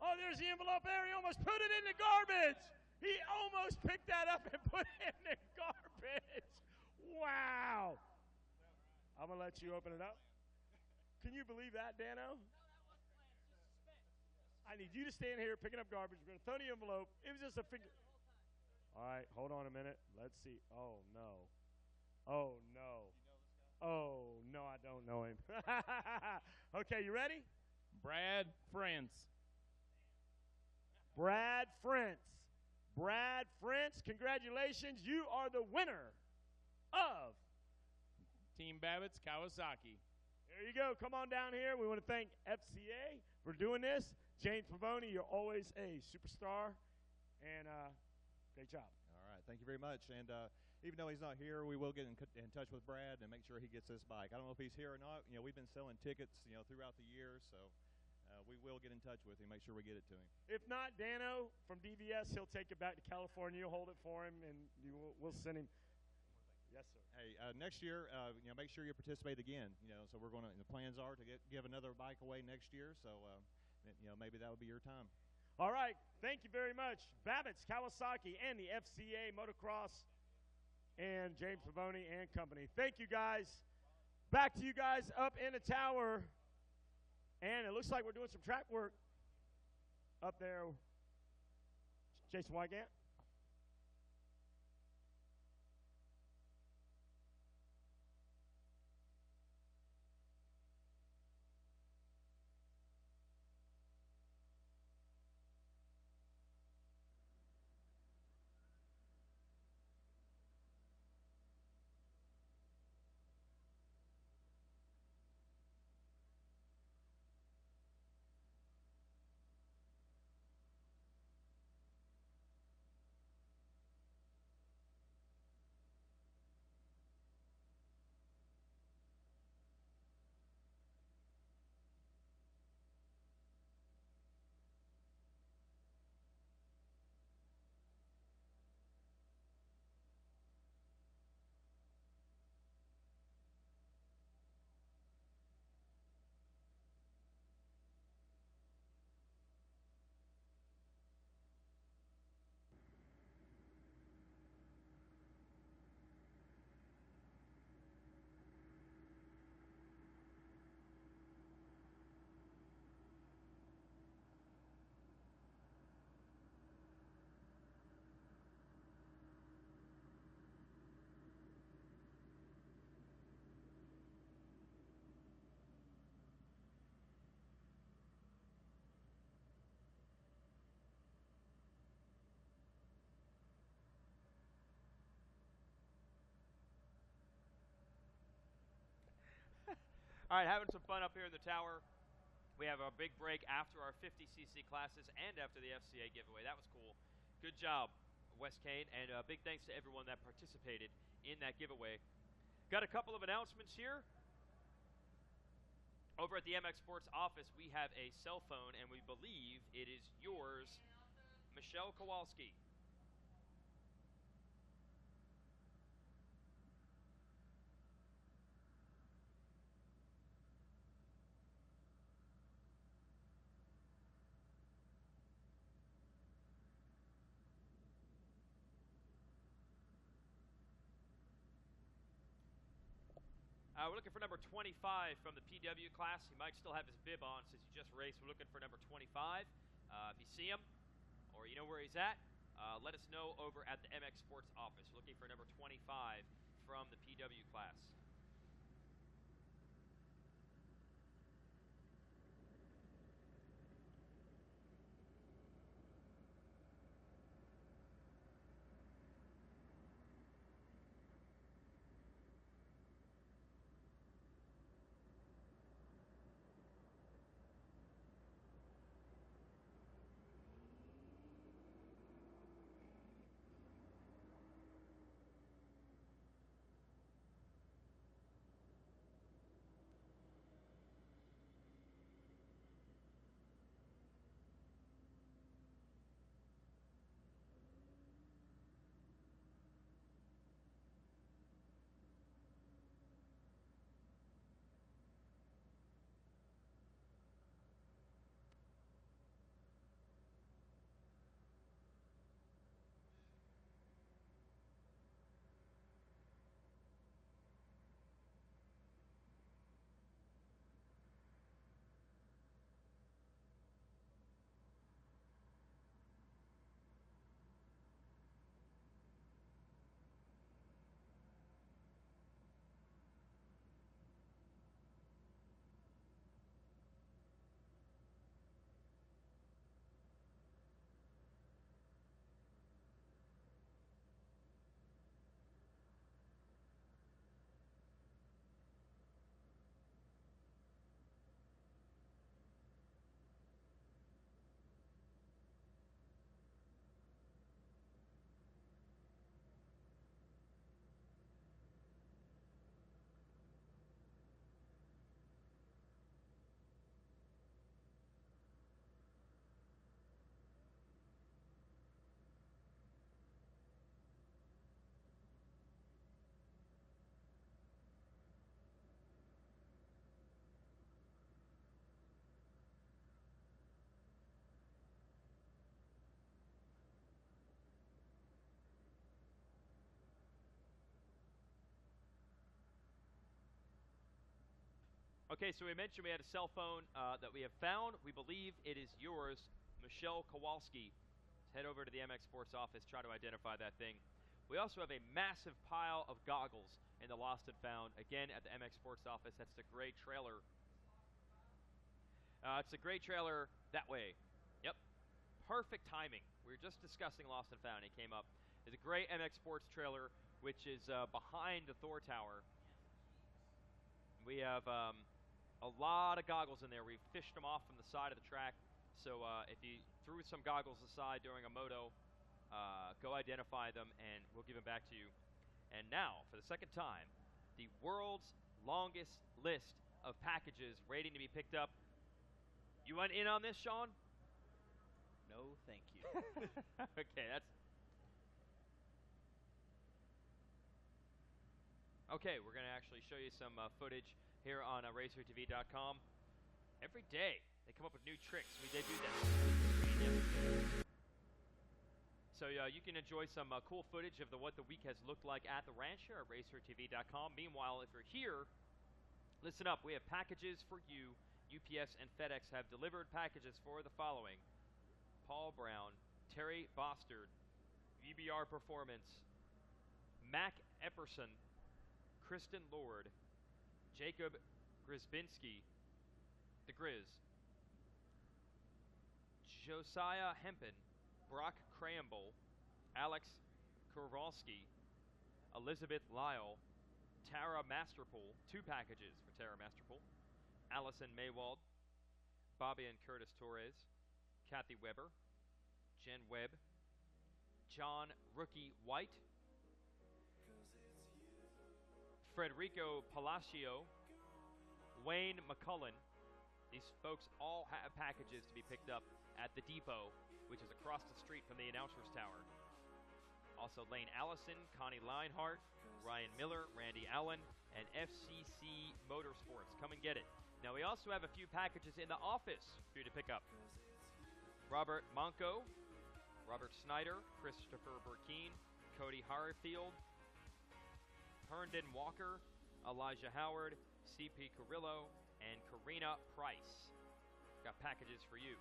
Oh, there's the envelope there. He almost put it in the garbage. He almost picked that up and put it in the garbage. Wow. I'm going to let you open it up. Can you believe that, Dano? I need you to stand here picking up garbage. We're going to throw the envelope. It was just a figure. All right, hold on a minute. Let's see. Oh, no. Oh, no. Oh, no, I don't know him. Okay, you ready? Brad France. Brad France. Brad France, congratulations. You are the winner of Team Babbitt's Kawasaki. There you go. Come on down here. We want to thank FCA for doing this. James Pavoni, you're always a superstar. And great job. All right. Thank you very much. And even though he's not here, we will get in touch with Brad and make sure he gets this bike. I don't know if he's here or not. We've been selling tickets, throughout the year, so we will get in touch with him, make sure we get it to him. If not, Dano from DVS, he'll take it back to California. You'll hold it for him, and we'll send him. Yes, sir. Hey, next year, make sure you participate again. So we're going to. The plans are to give another bike away next year. So, maybe that will be your time. All right. Thank you very much, Babbitt's, Kawasaki, and the FCA Motocross, and James Pavoni and company. Thank you, guys. Back to you guys up in the tower. And it looks like we're doing some track work up there. Jason Wygant. All right, having some fun up here in the tower. We have a big break after our 50cc classes and after the FCA giveaway. That was cool. Good job, Wes Kane, and big thanks to everyone that participated in that giveaway. Got a couple of announcements here. Over at the MX Sports office, we have a cell phone, and we believe it is yours, Michelle Kowalski. We're looking for number 25 from the PW class. He might still have his bib on since he just raced. We're looking for number 25. If you see him or you know where he's at, let us know over at the MX Sports office. We're looking for number 25 from the PW class. Okay, so we mentioned we had a cell phone that we have found. We believe it is yours, Michelle Kowalski. Let's head over to the MX Sports office, try to identify that thing. We also have a massive pile of goggles in the lost and found, again, at the MX Sports office. That's the gray trailer. It's the gray trailer that way. Yep. Perfect timing. We were just discussing lost and found. It came up. It's a gray MX Sports trailer, which is behind the Thor Tower. We have a lot of goggles in there. We've fished them off from the side of the track. So if you threw some goggles aside during a moto, go identify them, and we'll give them back to you. And now, for the second time, the world's longest list of packages waiting to be picked up. You went in on this, Sean? No, thank you. Okay, that's... Okay, we're going to actually show you some footage here on RacerTV.com. Every day, they come up with new tricks. We debut them. So you can enjoy some cool footage of what the week has looked like at the ranch here at RacerTV.com. Meanwhile, if you're here, listen up. We have packages for you. UPS and FedEx have delivered packages for the following: Paul Brown, Terry Bostard, VBR Performance, Mac Epperson, Kristen Lord, Jacob Grisbinski, the Grizz, Josiah Hempen, Brock Cramble, Alex Kowalski, Elizabeth Lyle, Tara Masterpool, 2 packages for Tara Masterpool, Allison Maywald, Bobby and Curtis Torres, Kathy Weber, Jen Webb, John Rookie White, Frederico Palacio, Wayne McCullen. These folks all have packages to be picked up at the depot, which is across the street from the announcer's tower. Also Lane Allison, Connie Leinhart, Ryan Miller, Randy Allen, and FCC Motorsports. Come and get it. Now we also have a few packages in the office for you to pick up. Robert Monco, Robert Snyder, Christopher Burkeen, Cody Harfield, Herndon Walker, Elijah Howard, CP Carrillo, and Karina Price. Got packages for you.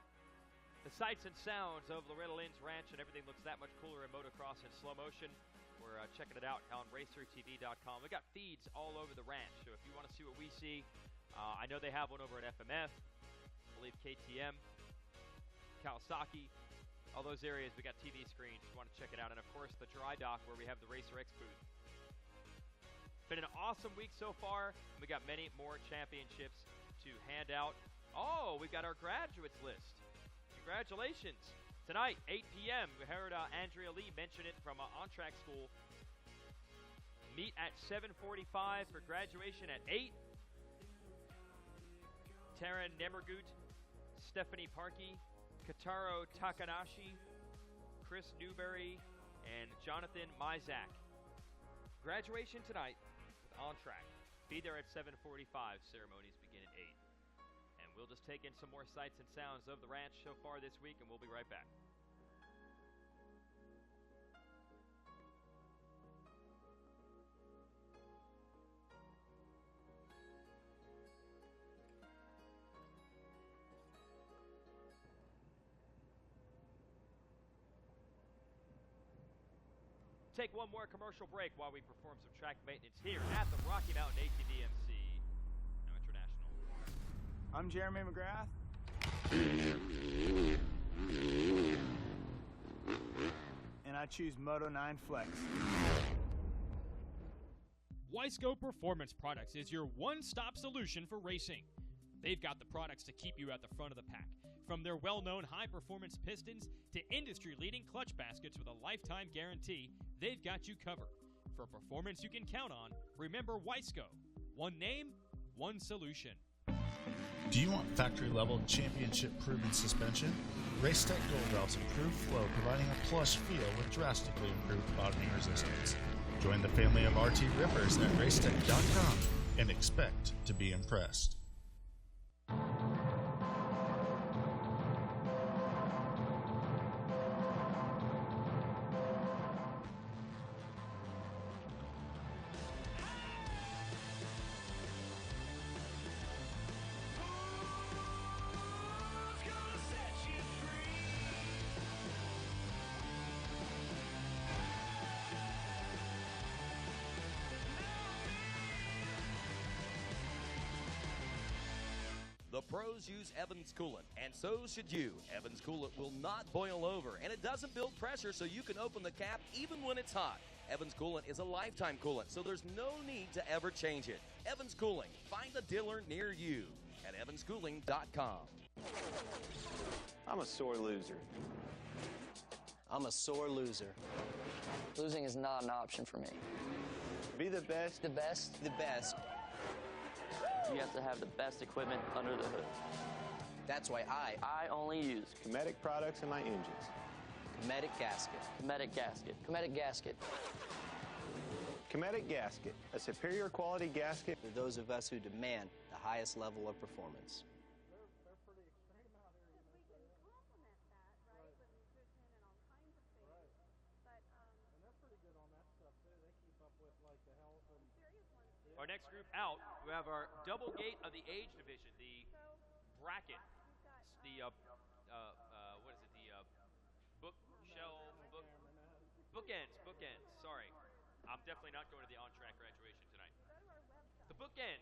The sights and sounds of Loretta Lynn's ranch, and everything looks that much cooler in motocross in slow motion. We're checking it out on racertv.com. We got feeds all over the ranch, so if you want to see what we see, I know they have one over at FMF, I believe KTM, Kawasaki, all those areas. We got TV screens if you want to check it out, and of course the dry dock where we have the Racer X booth. Been an awesome week so far. We got many more championships to hand out. Oh, we've got our graduates list. Congratulations. Tonight, 8 p.m., we heard Andrea Lee mention it from On Track School. Meet at 7:45 for graduation at 8. Taryn Nemergut, Stephanie Parkey, Kataro Takanashi, Chris Newberry, and Jonathan Mizak. Graduation tonight with On Track. Be there at 7:45. Ceremonies begin at 8. And we'll just take in some more sights and sounds of the ranch so far this week, and we'll be right back. Take one more commercial break while we perform some track maintenance here at the Rocky Mountain ATVMC International. I'm Jeremy McGrath. And I choose Moto 9 Flex. Wiseco Performance Products is your one-stop solution for racing. They've got the products to keep you at the front of the pack. From their well-known high-performance pistons to industry-leading clutch baskets with a lifetime guarantee, they've got you covered. For performance you can count on, remember Wiseco. One name, one solution. Do you want factory-level championship-proven suspension? Racetech Gold Valve's improved flow, providing a plush feel with drastically improved bottoming resistance. Join the family of RT Rippers at racetech.com and expect to be impressed. The pros use Evans Coolant, and so should you. Evans Coolant will not boil over, and it doesn't build pressure, so you can open the cap even when it's hot. Evans Coolant is a lifetime coolant, so there's no need to ever change it. Evans Cooling. Find a dealer near you at evanschooling.com. I'm a sore loser. I'm a sore loser. Losing is not an option for me. Be the best. The best? The best. You have to have the best equipment under the hood. That's why I only use Cometic products in my engines. Cometic gasket. Cometic gasket. Cometic gasket. Cometic gasket, a superior quality gasket for those of us who demand the highest level of performance. Our next group out, we have our double gate of the age division, the bracket, the what is it? The bookends. Sorry, I'm definitely not going to the on-track graduation tonight. The bookends.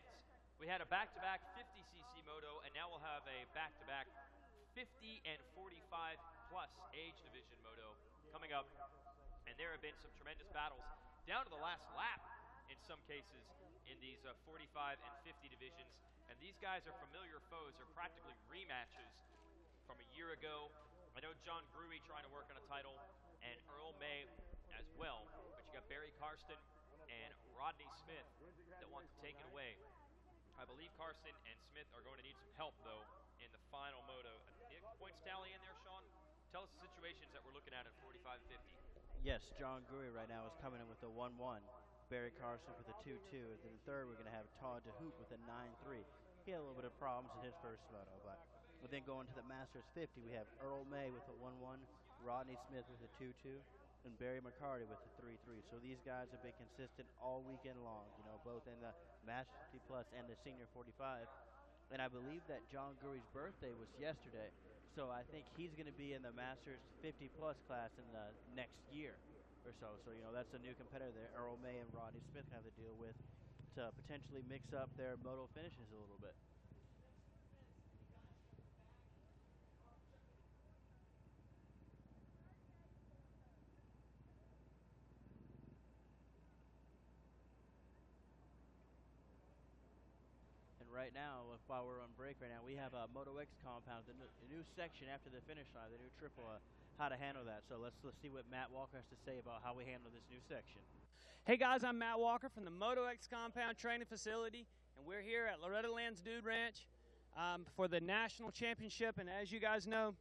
We had a back-to-back 50cc moto, and now we'll have a back-to-back 50 and 45 plus age division moto coming up, and there have been some tremendous battles down to the last lap in some cases in these 45 and 50 divisions. And these guys are familiar foes. They're practically rematches from a year ago. I know John Gruey trying to work on a title, and Earl May as well. But you got Barry Karsten and Rodney Smith that want to take it away. I believe Karsten and Smith are going to need some help, though, in the final moto. Points tally in there, Sean? Tell us the situations that we're looking at 45 and 50. Yes, John Gruey right now is coming in with a 1-1. Barry Carson with a 2-2. And then third, we're going to have Todd DeHoop with a 9-3. He had a little bit of problems in his first moto, but then going to the Masters 50, we have Earl May with a 1-1, Rodney Smith with a 2-2, and Barry McCarty with a 3-3. So these guys have been consistent all weekend long, both in the Masters 50 Plus and the Senior 45. And I believe that John Gruey's birthday was yesterday, so I think he's going to be in the Masters 50 Plus class in the next year or so. So, that's a new competitor there. Earl May and Rodney Smith have to deal with to potentially mix up their moto finishes a little bit. Right now, while we're on break right now, we have a Moto X compound, the new section after the finish line, the new triple, how to handle that. So let's see what Matt Walker has to say about how we handle this new section. Hey guys, I'm Matt Walker from the Moto X compound training facility, and we're here at Loretta Land's Dude Ranch for the national championship. And as you guys know,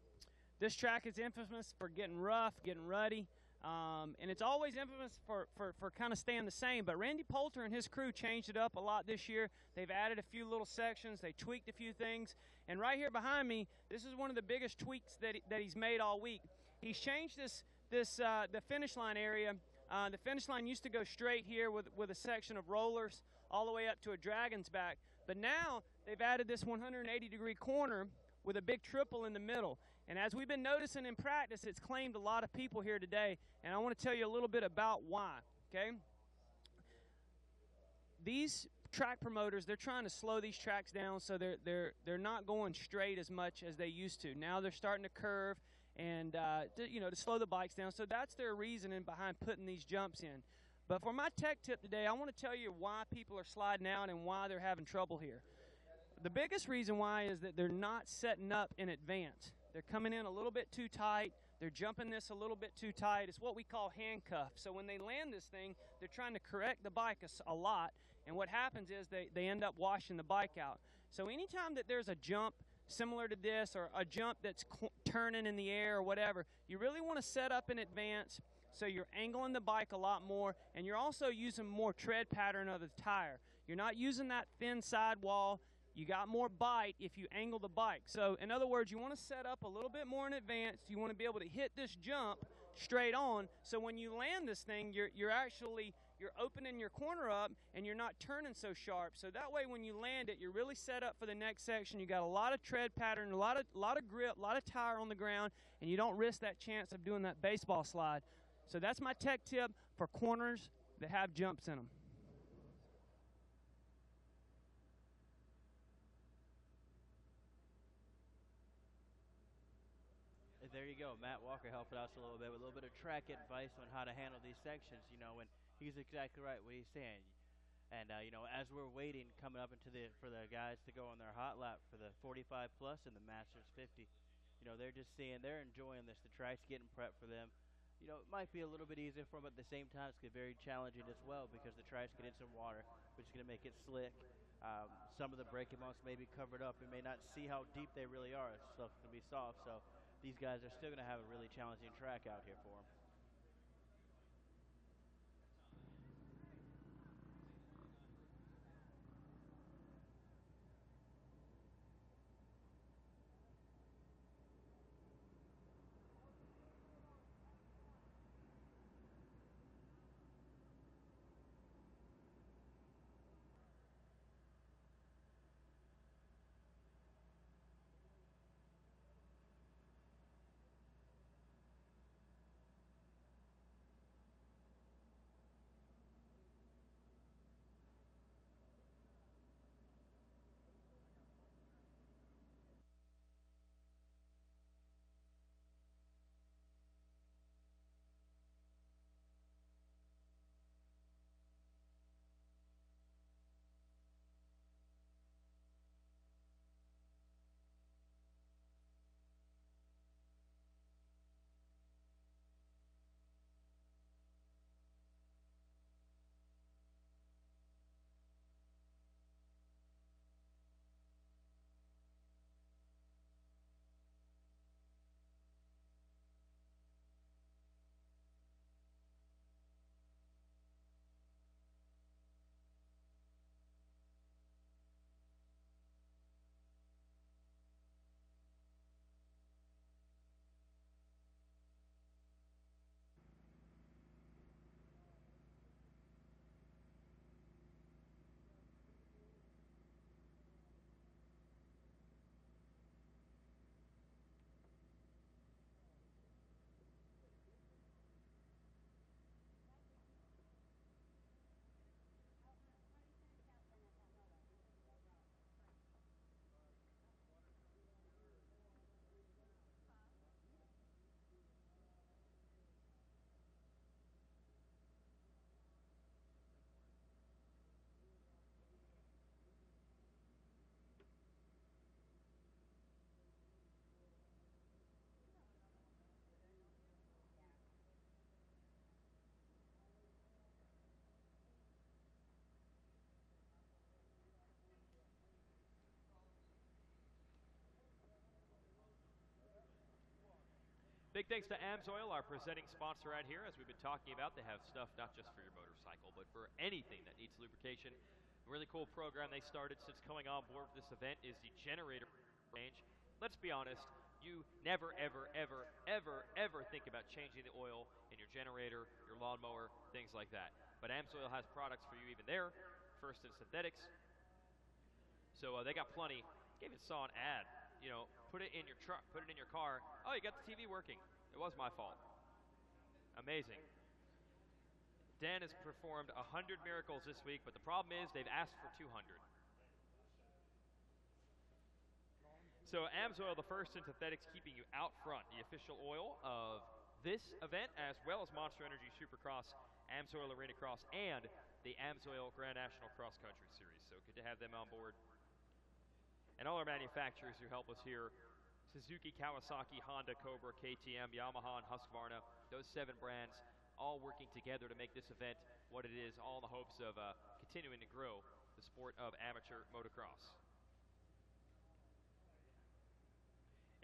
this track is infamous for getting rough, getting ruddy. And it's always infamous for kind of staying the same, but Randy Poulter and his crew changed it up a lot this year. They've added a few little sections, they tweaked a few things, and right here behind me, this is one of the biggest tweaks that he's made all week. He's changed the finish line area. The finish line used to go straight here with a section of rollers all the way up to a dragon's back, but now they've added this 180-degree corner with a big triple in the middle. And as we've been noticing in practice, it's claimed a lot of people here today, and I want to tell you a little bit about why, okay? These track promoters, they're trying to slow these tracks down so they're not going straight as much as they used to. Now they're starting to curve and to slow the bikes down. So that's their reasoning behind putting these jumps in. But for my tech tip today, I want to tell you why people are sliding out and why they're having trouble here. The biggest reason why is that they're not setting up in advance. They're coming in a little bit too tight. They're jumping this a little bit too tight. It's what we call handcuff. So when they land this thing, they're trying to correct the bike a lot. And what happens is they end up washing the bike out. So anytime that there's a jump similar to this or a jump that's turning in the air or whatever, you really want to set up in advance so you're angling the bike a lot more, and you're also using more tread pattern of the tire. You're not using that thin sidewall. You got more bite if you angle the bike. So in other words, you want to set up a little bit more in advance. You want to be able to hit this jump straight on. So when you land this thing, you're opening your corner up and you're not turning so sharp. So that way when you land it, you're really set up for the next section. You got a lot of tread pattern, a lot of grip, a lot of tire on the ground, and you don't risk that chance of doing that baseball slide. So that's my tech tip for corners that have jumps in them. There you go. Matt Walker helping us a little bit with a little bit of track advice on how to handle these sections, and he's exactly right what he's saying. And, as we're waiting, coming up for the guys to go on their hot lap for the 45 plus and the Masters 50, they're enjoying this. The track's getting prepped for them. It might be a little bit easier for them, but at the same time, it's going to be very challenging as well because the track's getting some water, which is going to make it slick. Some of the braking bumps may be covered up. We may not see how deep they really are. Stuff's going to be soft, so these guys are still going to have a really challenging track out here for them. Big thanks to AMSOIL, our presenting sponsor right here. As we've been talking about, they have stuff not just for your motorcycle, but for anything that needs lubrication. A really cool program they started since coming on board with this event is the generator range. Let's be honest, you never, ever, ever, ever, ever think about changing the oil in your generator, your lawnmower, things like that. But AMSOIL has products for you even there, first in synthetics. So they got plenty. Even saw an ad, you know, put it in your truck, put it in your car. Oh, you got the TV working. It was my fault. Amazing. Dan has performed 100 miracles this week, but the problem is they've asked for 200. So AMSOIL, the first in synthetics, keeping you out front. The official oil of this event, as well as Monster Energy Supercross, AMSOIL Arena Cross, and the AMSOIL Grand National Cross Country Series. So good to have them on board. And all our manufacturers who help us here, Suzuki, Kawasaki, Honda, Cobra, KTM, Yamaha, and Husqvarna, those 7 brands, all working together to make this event what it is, all in the hopes of continuing to grow the sport of amateur motocross.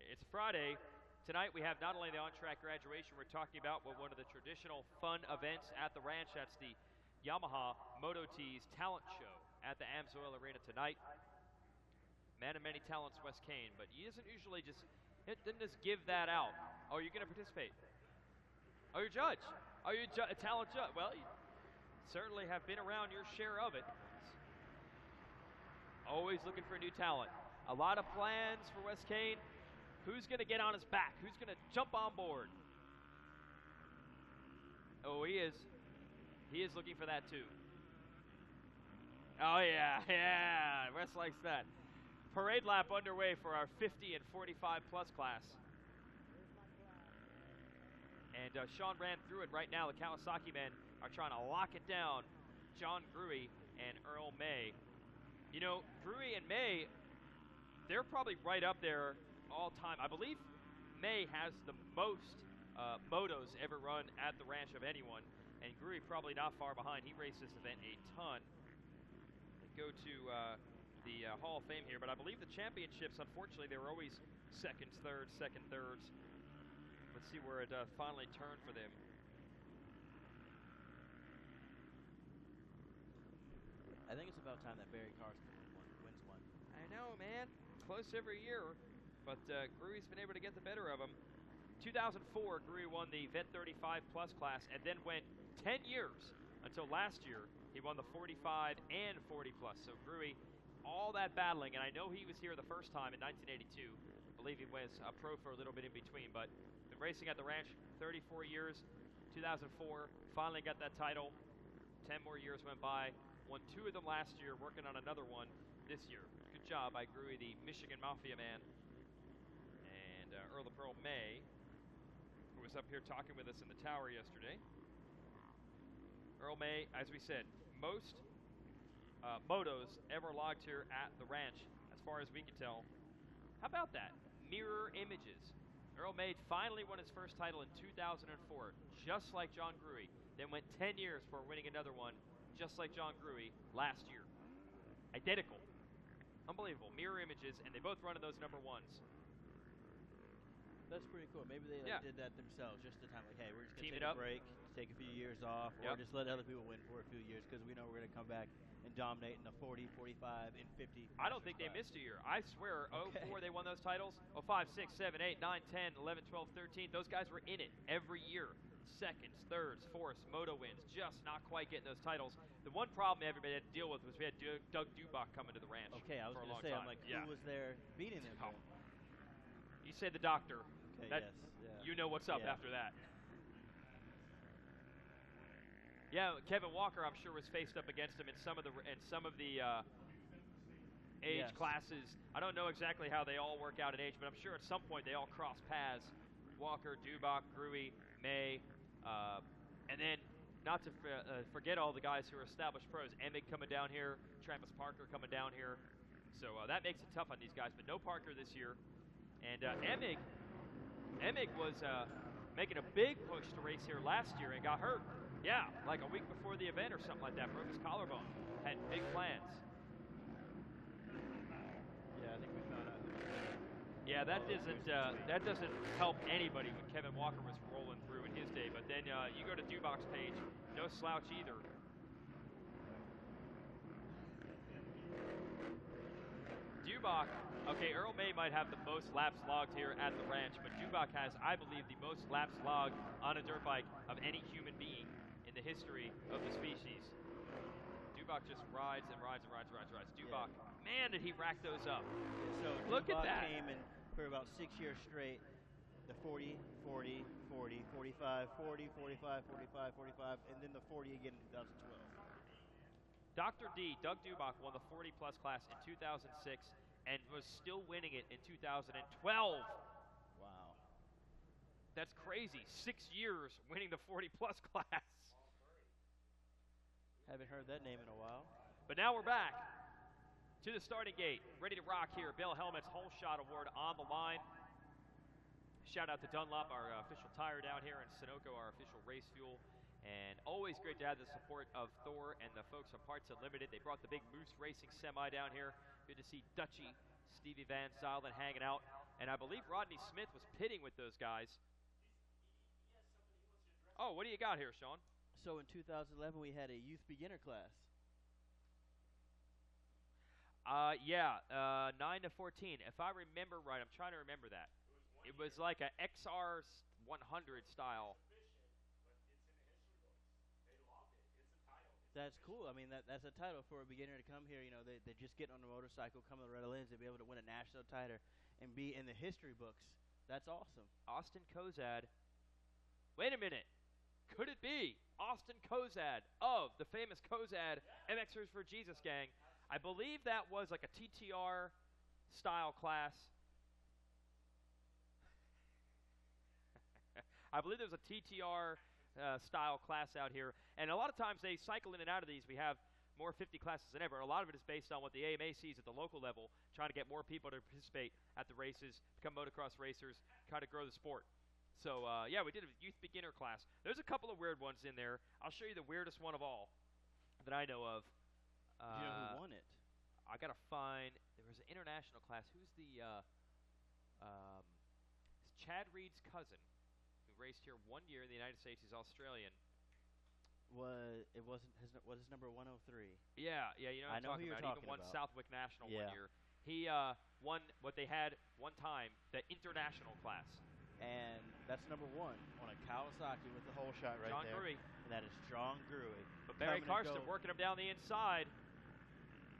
It's Friday. Tonight we have not only the on-track graduation we're talking about, but one of the traditional fun events at the ranch. That's the Yamaha Moto Tees Talent Show at the AMSOIL Arena tonight. Man of many talents, Wes Kane, but he doesn't usually didn't just give that out. Oh, you're going to participate? Oh, you're judge? Oh, you're a talent judge? Well, you certainly have been around your share of it. Always looking for new talent. A lot of plans for Wes Kane. Who's going to get on his back? Who's going to jump on board? Oh, he is. He is looking for that, too. Oh, yeah, yeah. Wes likes that. Parade lap underway for our 50 and 45-plus class. And Sean ran through it right now. The Kawasaki men are trying to lock it down. John Gruey and Earl May. You know, Gruey and May, they're probably right up there all time. I believe May has the most motos ever run at the ranch of anyone, and Gruey probably not far behind. He raced this event a ton. They go to the Hall of Fame here, but I believe the championships, unfortunately, they were always seconds, thirds. Let's see where it finally turned for them. I think it's about time that Barry Carson wins one. I know, man. Close every year, but Gruey's been able to get the better of him. 2004, Gruey won the Vet 35-plus class and then went 10 years until last year. He won the 45 and 40-plus. So Gruey, all that battling, and I know he was here the first time in 1982. I believe he was a pro for a little bit in between, but been racing at the ranch 34 years. 2004, finally got that title. 10 more years went by. Won 2 of them last year, working on another one this year. Good job by Gruey, the Michigan Mafia man. And Earl of Pearl May, who was up here talking with us in the tower yesterday. Earl May, as we said, most motos ever logged here at the ranch, as far as we can tell. How about that? Mirror images. Earl May finally won his first title in 2004, just like John Gruey. Then went 10 years before winning another one, just like John Gruey last year. Identical. Unbelievable. Mirror images, and they both run in those number 1s. That's pretty cool. Maybe they did that themselves, just to time like, hey, we're just going to take a break, take a few years off, or just let other people win for a few years because we know we're going to come back and dominate in the 40, 45, and 50. I don't think they missed a year. I swear, 04 they won those titles. 05, 6, 7, 8, 9, 10, 11, 12, 13. Those guys were in it every year. Seconds, thirds, fourths, moto wins, just not quite getting those titles. The one problem everybody had to deal with was we had Doug Dubach coming to the ranch Okay, I was for a going long to say, time. I'm like, who was there beating them? Oh. You say the doctor. Okay, that, yes. Yeah. You know what's up after that. Yeah, Kevin Walker, I'm sure, was faced up against him in some of the age classes. I don't know exactly how they all work out in age, but I'm sure at some point they all cross paths. Walker, Dubach, Gruey, May, and then not to forget all the guys who are established pros. Emig coming down here, Travis Parker coming down here. So that makes it tough on these guys, but no Parker this year. And Emig was making a big push to race here last year and got hurt. Yeah, like a week before the event or something like that. Broke his collarbone. Had big plans. Yeah, I think we found out. Yeah, that doesn't help anybody when Kevin Walker was rolling through in his day. But then you go to Dubach's page, no slouch either. Dubach, okay, Earl May might have the most laps logged here at the ranch, but Dubach has, I believe, the most laps logged on a dirt bike of any human being in the history of the species. Dubach just rides and rides and rides and rides and rides. Dubach, man, did he rack those up. So Look at Dubach that. came in for about 6 years straight, the 40, 40, 40, 45, 40, 45, 45, 45, and then the 40 again in 2012. Dr. D, Doug Dubach, won the 40-plus class in 2006 and was still winning it in 2012. Wow. That's crazy. 6 years winning the 40-plus class. Haven't heard that name in a while. But now we're back to the starting gate. Ready to rock here. Bell Helmet's Whole Shot Award on the line. Shout out to Dunlop, our official tire down here, and Sunoco, our official race fuel. And always great to have the support of Thor and the folks from Parts Unlimited. They brought the big Moose Racing semi down here. Good to see Dutchy, Stevie Van Zylen hanging out. And I believe Rodney Smith was pitting with those guys. Oh, what do you got here, Sean? So in 2011, we had a youth beginner class. 9 to 14. If I remember right, I'm trying to remember that. It was like a XR 100 style. That's cool. I mean, that's a title for a beginner to come here. You know, they just get on a motorcycle, come to Loretta Lynn's, and be able to win a national title and be in the history books. That's awesome. Austin Kozad. Wait a minute. Could it be Austin Kozad of the famous Kozad MXers for Jesus gang? I believe that was like a TTR style class. I believe there was a TTR style class out here. And a lot of times they cycle in and out of these. We have more 50 classes than ever. A lot of it is based on what the AMA sees at the local level, trying to get more people to participate at the races, become motocross racers, kind of grow the sport. So, yeah, we did a youth beginner class. There's a couple of weird ones in there. I'll show you the weirdest one of all that I know of. Do you know who won it? I got to find, there was an international class. Who's the, Chad Reed's cousin, who raced here 1 year in the United States. He's Australian. Was his number 103? Yeah, you know what I'm talking about. He even won Southwick National 1 year. He won what they had one time, the international class. And that's number 1 on a Kawasaki with the whole shot right John there. Gruey. And that is John Gruey. But Barry Karsten working him down the inside,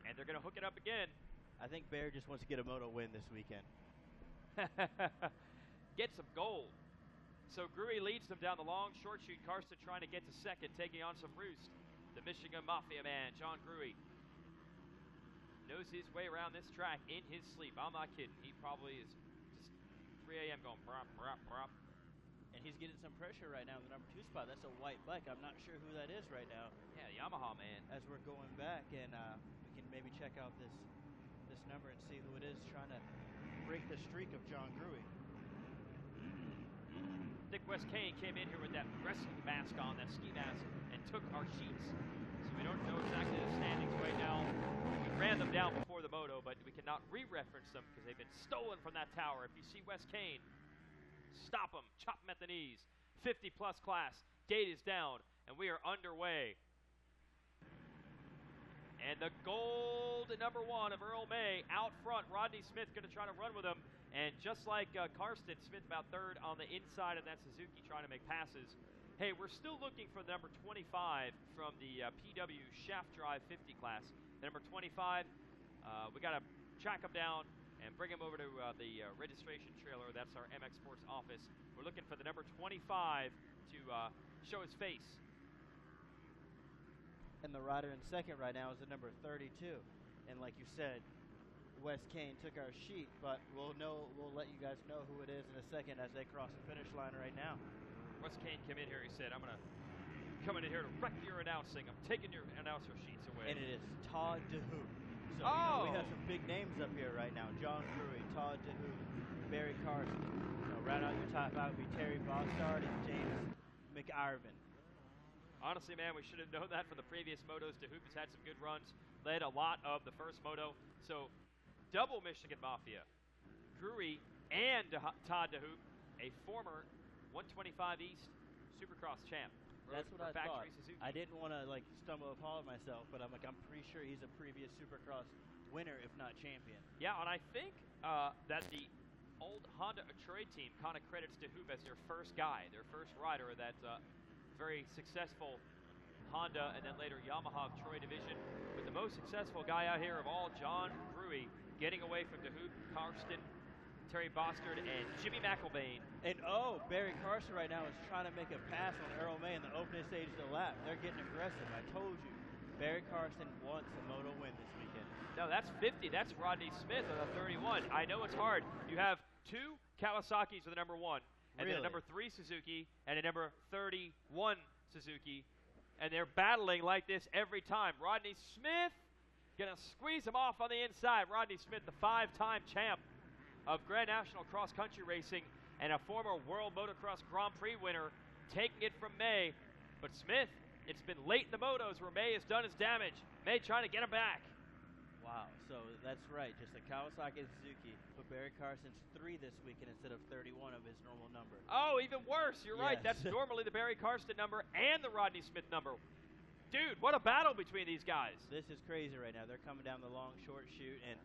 and they're going to hook it up again. I think Barry just wants to get a moto win this weekend. Get some gold. So Gruey leads them down the long short shoot. Karsten trying to get to second, taking on some roost. The Michigan Mafia man, John Gruey, knows his way around this track in his sleep. I'm not kidding. He probably is just 3 a.m. going brop, brop, brop. And he's getting some pressure right now in the number 2 spot. That's a white bike. I'm not sure who that is right now. Yeah, Yamaha man. As we're going back, and we can maybe check out this number and see who it is trying to break the streak of John Gruey. Dick West Kane came in here with that wrestling mask on, that ski mask, and took our sheets. So we don't know exactly the standings right now. We ran them down before the moto, but we cannot re-reference them because they've been stolen from that tower. If you see West Kane, stop him, chop him at the knees. 50-plus class, gate is down, and we are underway. And the gold number 1 of Earl May out front. Rodney Smith going to try to run with him. And just like Karsten, Smith about third on the inside of that Suzuki trying to make passes. Hey, we're still looking for the number 25 from the PW Shaft Drive 50 class. The number 25, we got to track him down and bring him over to the registration trailer. That's our MX Sports office. We're looking for the number 25 to show his face. And the rider in second right now is the number 32. And like you said, Wes Kane took our sheet, but we'll let you guys know who it is in a second as they cross the finish line right now. Wes Kane came in here, he said, I'm going to come in here to wreck your announcing. I'm taking your announcer sheets away. And it is Todd DeHoop. So you know, we have some big names up here right now. John Gruey, Todd DeHoop, Barry Karsten. Round out your top 5 would be Terry Bogstard and James McIrvin. Honestly, man, we should have known that from the previous motos. DeHoop has had some good runs, led a lot of the first moto. So, double Michigan Mafia. Gruy and Todd DeHoop, a former 125 East Supercross champ. That's what I thought. Suzuki. I didn't want to like stumble upon myself, but I'm pretty sure he's a previous Supercross winner, if not champion. Yeah, and I think that the old Honda Troy team kind of credits DeHoop as their first guy, their first rider of that very successful Honda and then later Yamaha Troy division. But the most successful guy out here of all, John Gruy, getting away from DeHoop, Karsten, Terry Bostard, and Jimmy McElvain. And Barry Carson right now is trying to make a pass on Earl May in the opening stage of the lap. They're getting aggressive. I told you, Barry Carson wants a moto win this weekend. No, that's 50. That's Rodney Smith on the 31. I know it's hard. You have two Kawasaki's with a number 1, and then a number 3 Suzuki, and a number 31 Suzuki, and they're battling like this every time. Rodney Smith gonna squeeze him off on the inside. Rodney Smith, the 5-time champ of Grand National Cross Country Racing and a former World Motocross Grand Prix winner, taking it from May. But Smith, it's been late in the motos where May has done his damage. May trying to get him back. Wow, so that's right, just a Kawasaki and Suzuki. But Barry Carson's 3 this weekend instead of 31 of his normal number. Oh, even worse. You're right. That's normally the Barry Karsten number and the Rodney Smith number. Dude, what a battle between these guys. This is crazy right now. They're coming down the long, short chute, and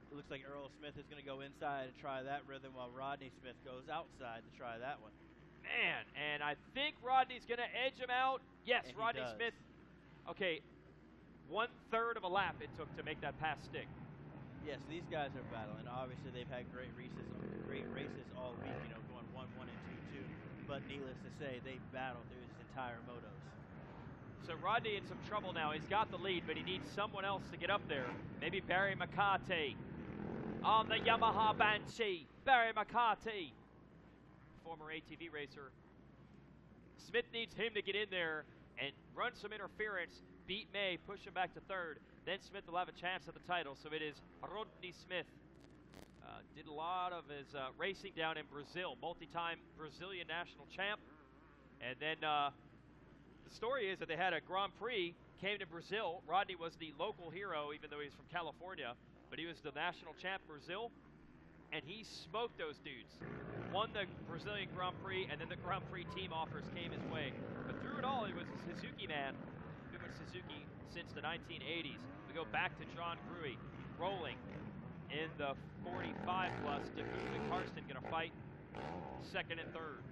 it looks like Earl Smith is going to go inside and try that rhythm while Rodney Smith goes outside to try that one. Man, and I think Rodney's going to edge him out. Yes, and Rodney Smith. Okay, 1/3 of a lap it took to make that pass stick. Yes, these guys are battling. Obviously, they've had great races all week, going 1-1 and 2-2. But needless to say, they battled through this entire motos. So Rodney in some trouble now. He's got the lead, but he needs someone else to get up there. Maybe Barry McCarty on the Yamaha Banshee. Barry McCarty, former ATV racer. Smith needs him to get in there and run some interference, beat May, push him back to 3rd. Then Smith will have a chance at the title. So it is Rodney Smith. Did a lot of his racing down in Brazil, multi-time Brazilian national champ. And then the story is that they had a Grand Prix, came to Brazil. Rodney was the local hero, even though he's from California, but he was the national champ Brazil, and he smoked those dudes. Won the Brazilian Grand Prix, and then the Grand Prix team offers came his way. But through it all, he was a Suzuki man. Been with Suzuki since the 1980s. We go back to John Gruy, rolling in the 45 plus. DeHoop and Karsten going to fight 2nd and 3rd.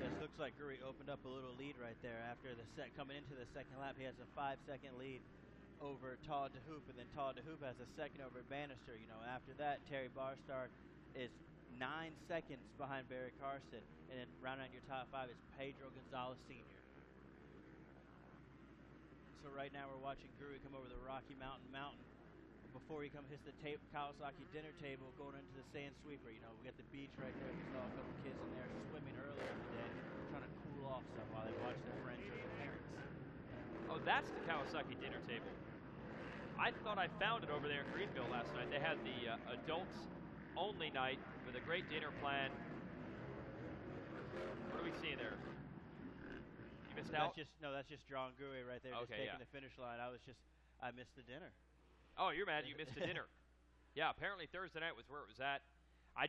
This looks like Gruy opened up a little lead right there after the coming into the second lap. He has a 5-second lead over Todd DeHoop, and then Todd DeHoop has a second over Bannister. After that, Terry Barstard is 9 seconds behind Barry Carson, and then rounding out your top 5 is Pedro Gonzalez Sr. So right now we're watching Gruy come over the Rocky Mountain before he hits the Kawasaki dinner table going into the sand sweeper. We got the beach right there. We saw a couple kids in there swimming earlier in the day, trying to cool off some while they watch their friends or their parents. Oh, that's the Kawasaki dinner table. I thought I found it over there in Greenville last night. They had the adults only night with a great dinner plan. What do we see there? You missed out? That's just John Gruy right there, just taking the finish line. I missed the dinner. Oh, you're mad you missed the dinner. Yeah, apparently Thursday night was where it was at. I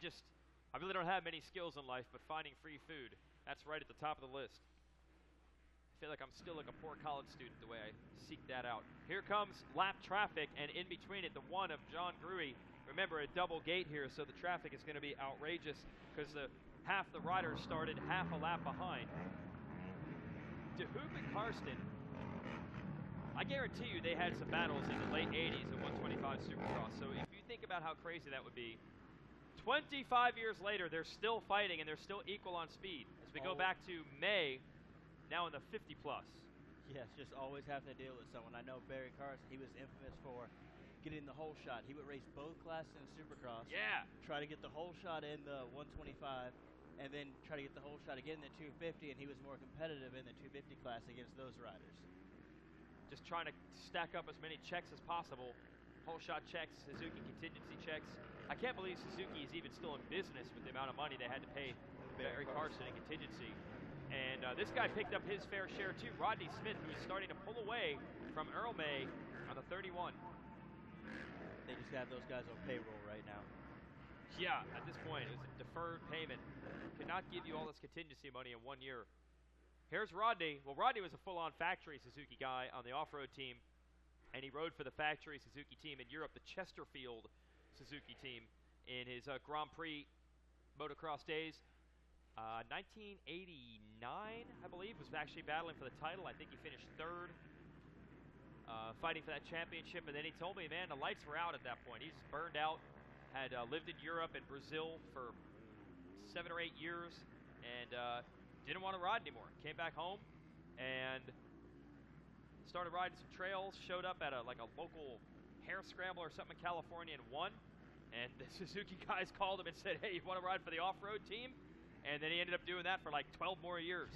really don't have many skills in life, but finding free food, that's right at the top of the list. I feel like I'm still like a poor college student the way I seek that out. Here comes lap traffic, and in between it, the 1 of John Gruy. Remember, a double gate here, so the traffic is going to be outrageous because half the riders started half a lap behind. DeHoop and Karsten, I guarantee you they had some battles in the late 80s at 125 Supercross. So if you think about how crazy that would be, 25 years later, they're still fighting and they're still equal on speed. As we go back to May, now in the 50 plus. Yes, just always having to deal with someone. I know Barry Carson, he was infamous for getting the whole shot. He would race both classes in Supercross. Yeah. Try to get the whole shot in the 125, and then try to get the whole shot again in the 250, and he was more competitive in the 250 class against those riders. Just trying to stack up as many checks as possible. Whole shot checks, Suzuki contingency checks. I can't believe Suzuki is even still in business with the amount of money they had to pay Barry Carson in contingency. And this guy picked up his fair share too. Rodney Smith, who is starting to pull away from Earl May on the 31. They just have those guys on payroll right now. Yeah, at this point, it was a deferred payment. Could not give you all this contingency money in 1 year. Here's Rodney. Well, Rodney was a full-on factory Suzuki guy on the off-road team, and he rode for the factory Suzuki team in Europe, the Chesterfield Suzuki team, in his Grand Prix motocross days. 1989, I believe, was actually battling for the title. I think he finished third, fighting for that championship. And then he told me, man, the lights were out at that point. He's burned out, had lived in Europe and Brazil for 7 or 8 years, and didn't want to ride anymore. Came back home and started riding some trails, showed up at a local hair scramble or something in California and won. And the Suzuki guys called him and said, hey, you want to ride for the off-road team? And then he ended up doing that for like 12 more years.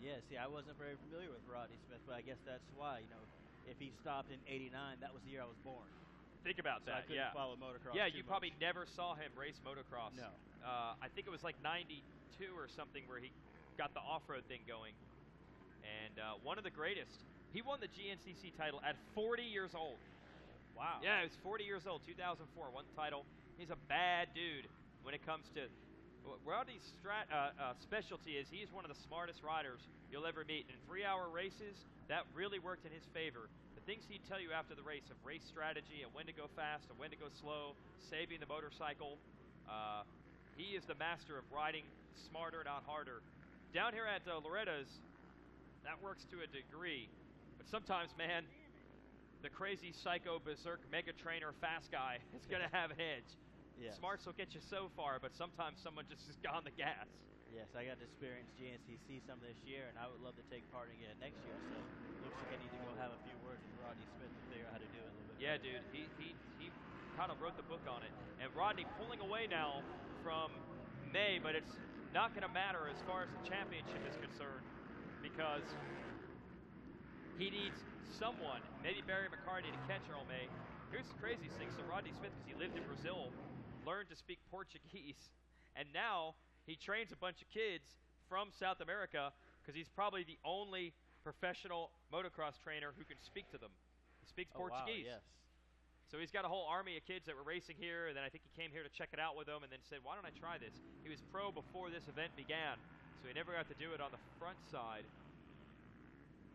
Yeah, see, I wasn't very familiar with Rodney Smith, but I guess that's why, if he stopped in '89, that was the year I was born. Think about so that, I couldn't follow motocross Yeah, too you much. probably never saw him race motocross. No. I think it was like 92 or something where he got the off-road thing going. And one of the greatest. He won the GNCC title at 40 years old. Wow. Yeah, he was 40 years old, 2004, won the title. He's a bad dude when it comes to... Rodney's specialty is he's one of the smartest riders you'll ever meet. In 3-hour races, that really worked in his favor. The things he'd tell you after the race of race strategy and when to go fast and when to go slow, saving the motorcycle. He is the master of riding smarter, not harder. Down here at Loretta's, that works to a degree. But sometimes, man, the crazy psycho berserk mega trainer fast guy is going to have an edge. Yes. Smarts will get you so far, but sometimes someone just is on the gas. Yes, I got to experience GNCC some this year, and I would love to take part in it next year. So looks like I need to go have a few words with Rodney Smith to figure out how to do it a little bit Yeah, better. dude, he kind of wrote the book on it. And Rodney pulling away now from May, but it's not going to matter as far as the championship is concerned because he needs someone, maybe Barry McCarty, to catch Earl May. Here's the craziest thing. So Rodney Smith, because he lived in Brazil, learned to speak Portuguese, and now he trains a bunch of kids from South America because he's probably the only professional motocross trainer who can speak to them. He speaks Portuguese. Wow, yes. So he's got a whole army of kids that were racing here, and then I think he came here to check it out with them and then said, why don't I try this? He was pro before this event began, so he never got to do it on the front side.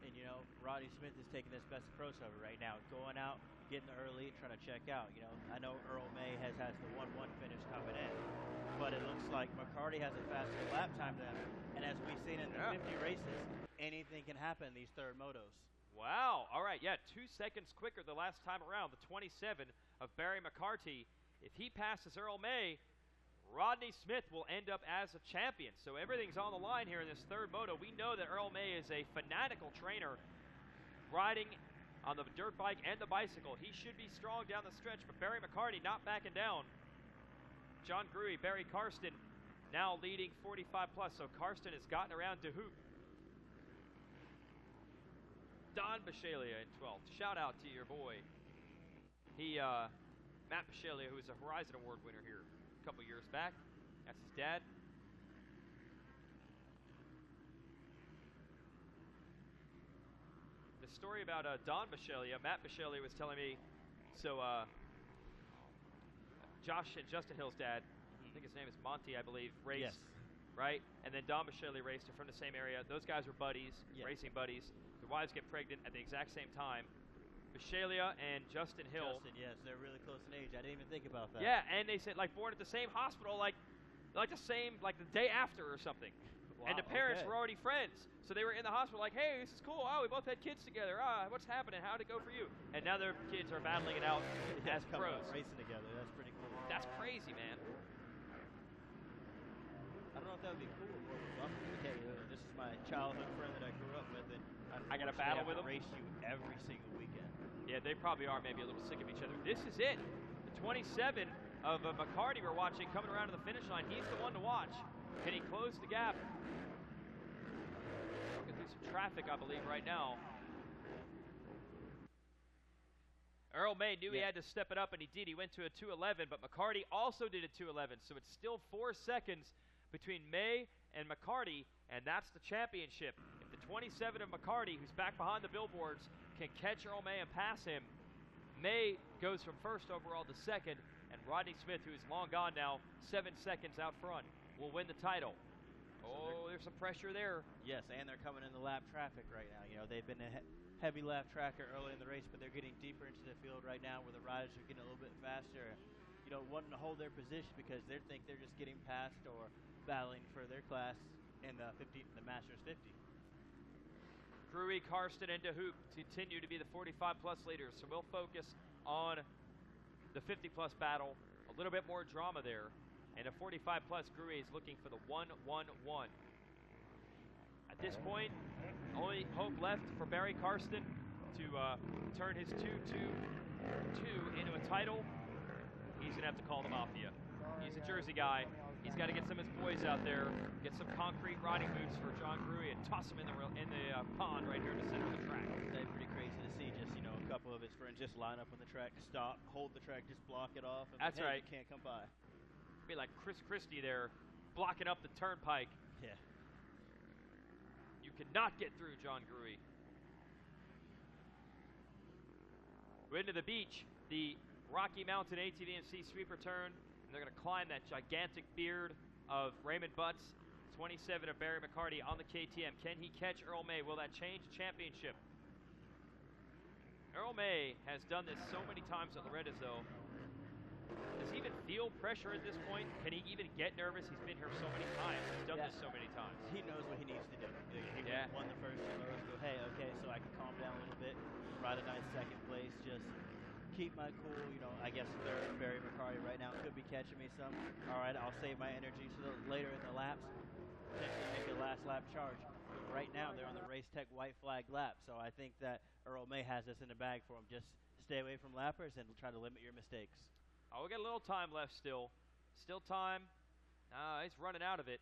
And Rodney Smith is taking his best approach over right now, going out, getting early, trying to check out. I know Earl May has the 1-1 finish coming in, but it looks like McCarty has a faster lap time than him. And as we've seen in the 50 races, anything can happen in these third motos. Wow. All right. Yeah, 2 seconds quicker the last time around. The 27 of Barry McCarty. If he passes Earl May, Rodney Smith will end up as a champion. So everything's on the line here in this third moto. We know that Earl May is a fanatical trainer riding on the dirt bike and the bicycle. He should be strong down the stretch, but Barry McCarty not backing down. John Gruey, Barry Karsten now leading 45 plus, so Karsten has gotten around to hoop. Don Bisceglia in 12th. Shout out to your boy. Matt Bisceglia, who was a Horizon Award winner here a couple years back. That's his dad. The story about Don Bisceglia, Matt Bisceglia was telling me, so Josh and Justin Hill's dad, I think his name is Monty, I believe, raced, right? And then Don Bisceglia raced, from the same area. Those guys were buddies, racing buddies. Their wives get pregnant at the exact same time. Bisceglia and Justin Hill. Justin, yes, they're really close in age. I didn't even think about that. Yeah, and they said born at the same hospital, like the day after or something. Wow, and the parents okay. were already friends, so they were in the hospital like, hey, this is cool. Oh, we both had kids together. What's happening? How'd it go for you? And now their kids are battling it out as pros. Racing together. That's pretty cool. That's crazy, man. I don't know if that would be cool or what was up. Okay, this is my childhood friend that I grew up with, and I got to battle with them. Race you every single weekend. Yeah, they probably are maybe a little sick of each other. This is it. The 27 of McCarty we're watching coming around to the finish line. He's the one to watch. Can he close the gap? Looking through some traffic, I believe, right now. Earl May knew he had to step it up, and he did. He went to a 2:11, but McCarty also did a 2:11, so it's still 4 seconds between May and McCarty, and that's the championship. If the 27 of McCarty, who's back behind the billboards, can catch Earl May and pass him, May goes from first overall to second, and Rodney Smith, who is long gone now, 7 seconds out front, will win the title. Oh, there's some pressure there. Yes, and they're coming in the lap traffic right now. You know, they've been a heavy lap tracker early in the race, but they're getting deeper into the field right now where the riders are getting a little bit faster. You know, wanting to hold their position because they think they're just getting past or battling for their class in the Masters 50. Gruy, Karsten, and DeHoop continue to be the 45-plus leaders, so we'll focus on the 50-plus battle. A little bit more drama there. And a 45-plus, Gruy is looking for the 1-1-1. At this point, only hope left for Barry Karsten to turn his 2-2-2 into a title. He's going to have to call the Mafia. He's a Jersey guy. He's got to get some of his boys out there, get some concrete riding boots for John Gruy, and toss him in the pond right here in the center of the track. That's pretty crazy to see. Just, you know, a couple of his friends just line up on the track, stop, hold the track, just block it off. And That's right. You can't come by. Be like Chris Christie there, blocking up the turnpike. Yeah. You cannot get through John Gruy. We're into the beach, the Rocky Mountain ATVMC sweeper turn, and they're going to climb that gigantic beard of Raymond Butts, 27 of Barry McCarty on the KTM. Can he catch Earl May? Will that change the championship? Earl May has done this so many times at Loretta's, though. Does he even feel pressure at this point? Can he even get nervous? He's been here so many times. He's done this so many times. He knows what he needs to do. He won the first two rows. Go, hey, okay, so I can calm down a little bit, ride a nice second place, just keep my cool. You know, I guess third, Barry McCarty right now could be catching me some. All right, I'll save my energy so later in the laps, potentially make a last lap charge. Right now, they're on the Race Tech white flag lap, so I think that Earl May has this in the bag for him. Just stay away from lappers and try to limit your mistakes. Oh, we got a little time left still. Still time. He's running out of it.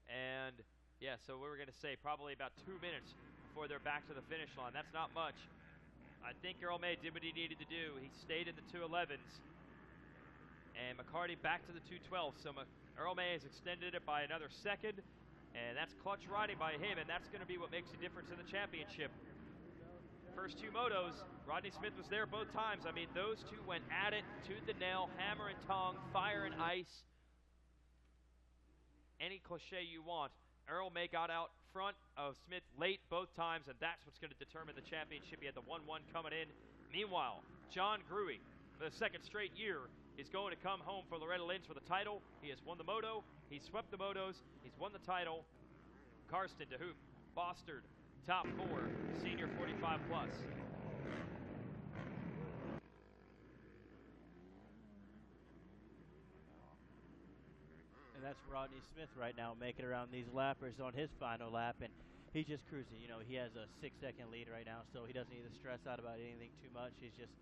And, yeah, so we were going to say probably about 2 minutes before they're back to the finish line. That's not much. I think Earl May did what he needed to do. He stayed in the 211s. And McCarty back to the 212s. So Earl May has extended it by another second. And that's clutch riding by him, and that's going to be what makes a difference in the championship. First two motos, Rodney Smith was there both times. I mean, those two went at it, tooth and nail, hammer and tong, fire and ice. Any cliche you want. Earl May got out front of Smith late both times, and that's what's going to determine the championship. He had the 1-1 coming in. Meanwhile, John Gruy, for the second straight year, is going to come home for Loretta Lynn's for the title. He has won the moto. He's swept the motos. He's won the title. Karsten, DeHoop, Bostard, top four, senior 45 plus. And that's Rodney Smith right now making around these lappers on his final lap, and he's just cruising. You know, he has a 6-second lead right now, so he doesn't need to stress out about anything too much. He's just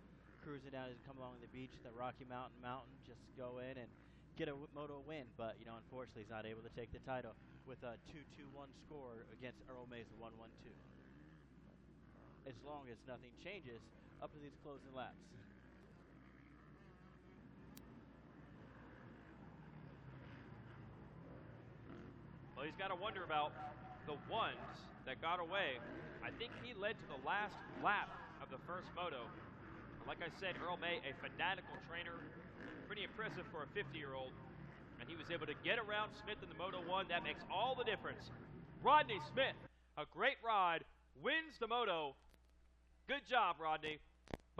cruising down. He's come along the beach, the Rocky Mountain, just go in and get a moto win. But, you know, unfortunately, he's not able to take the title with a 2-2-1 score against Earl May's 1-1-2. As long as nothing changes up to these closing laps. Well, he's got to wonder about the ones that got away. I think he led to the last lap of the first moto. Like I said, Earl May, a fanatical trainer, pretty impressive for a 50-year-old. And he was able to get around Smith in the Moto 1. That makes all the difference. Rodney Smith, a great ride, wins the moto. Good job, Rodney.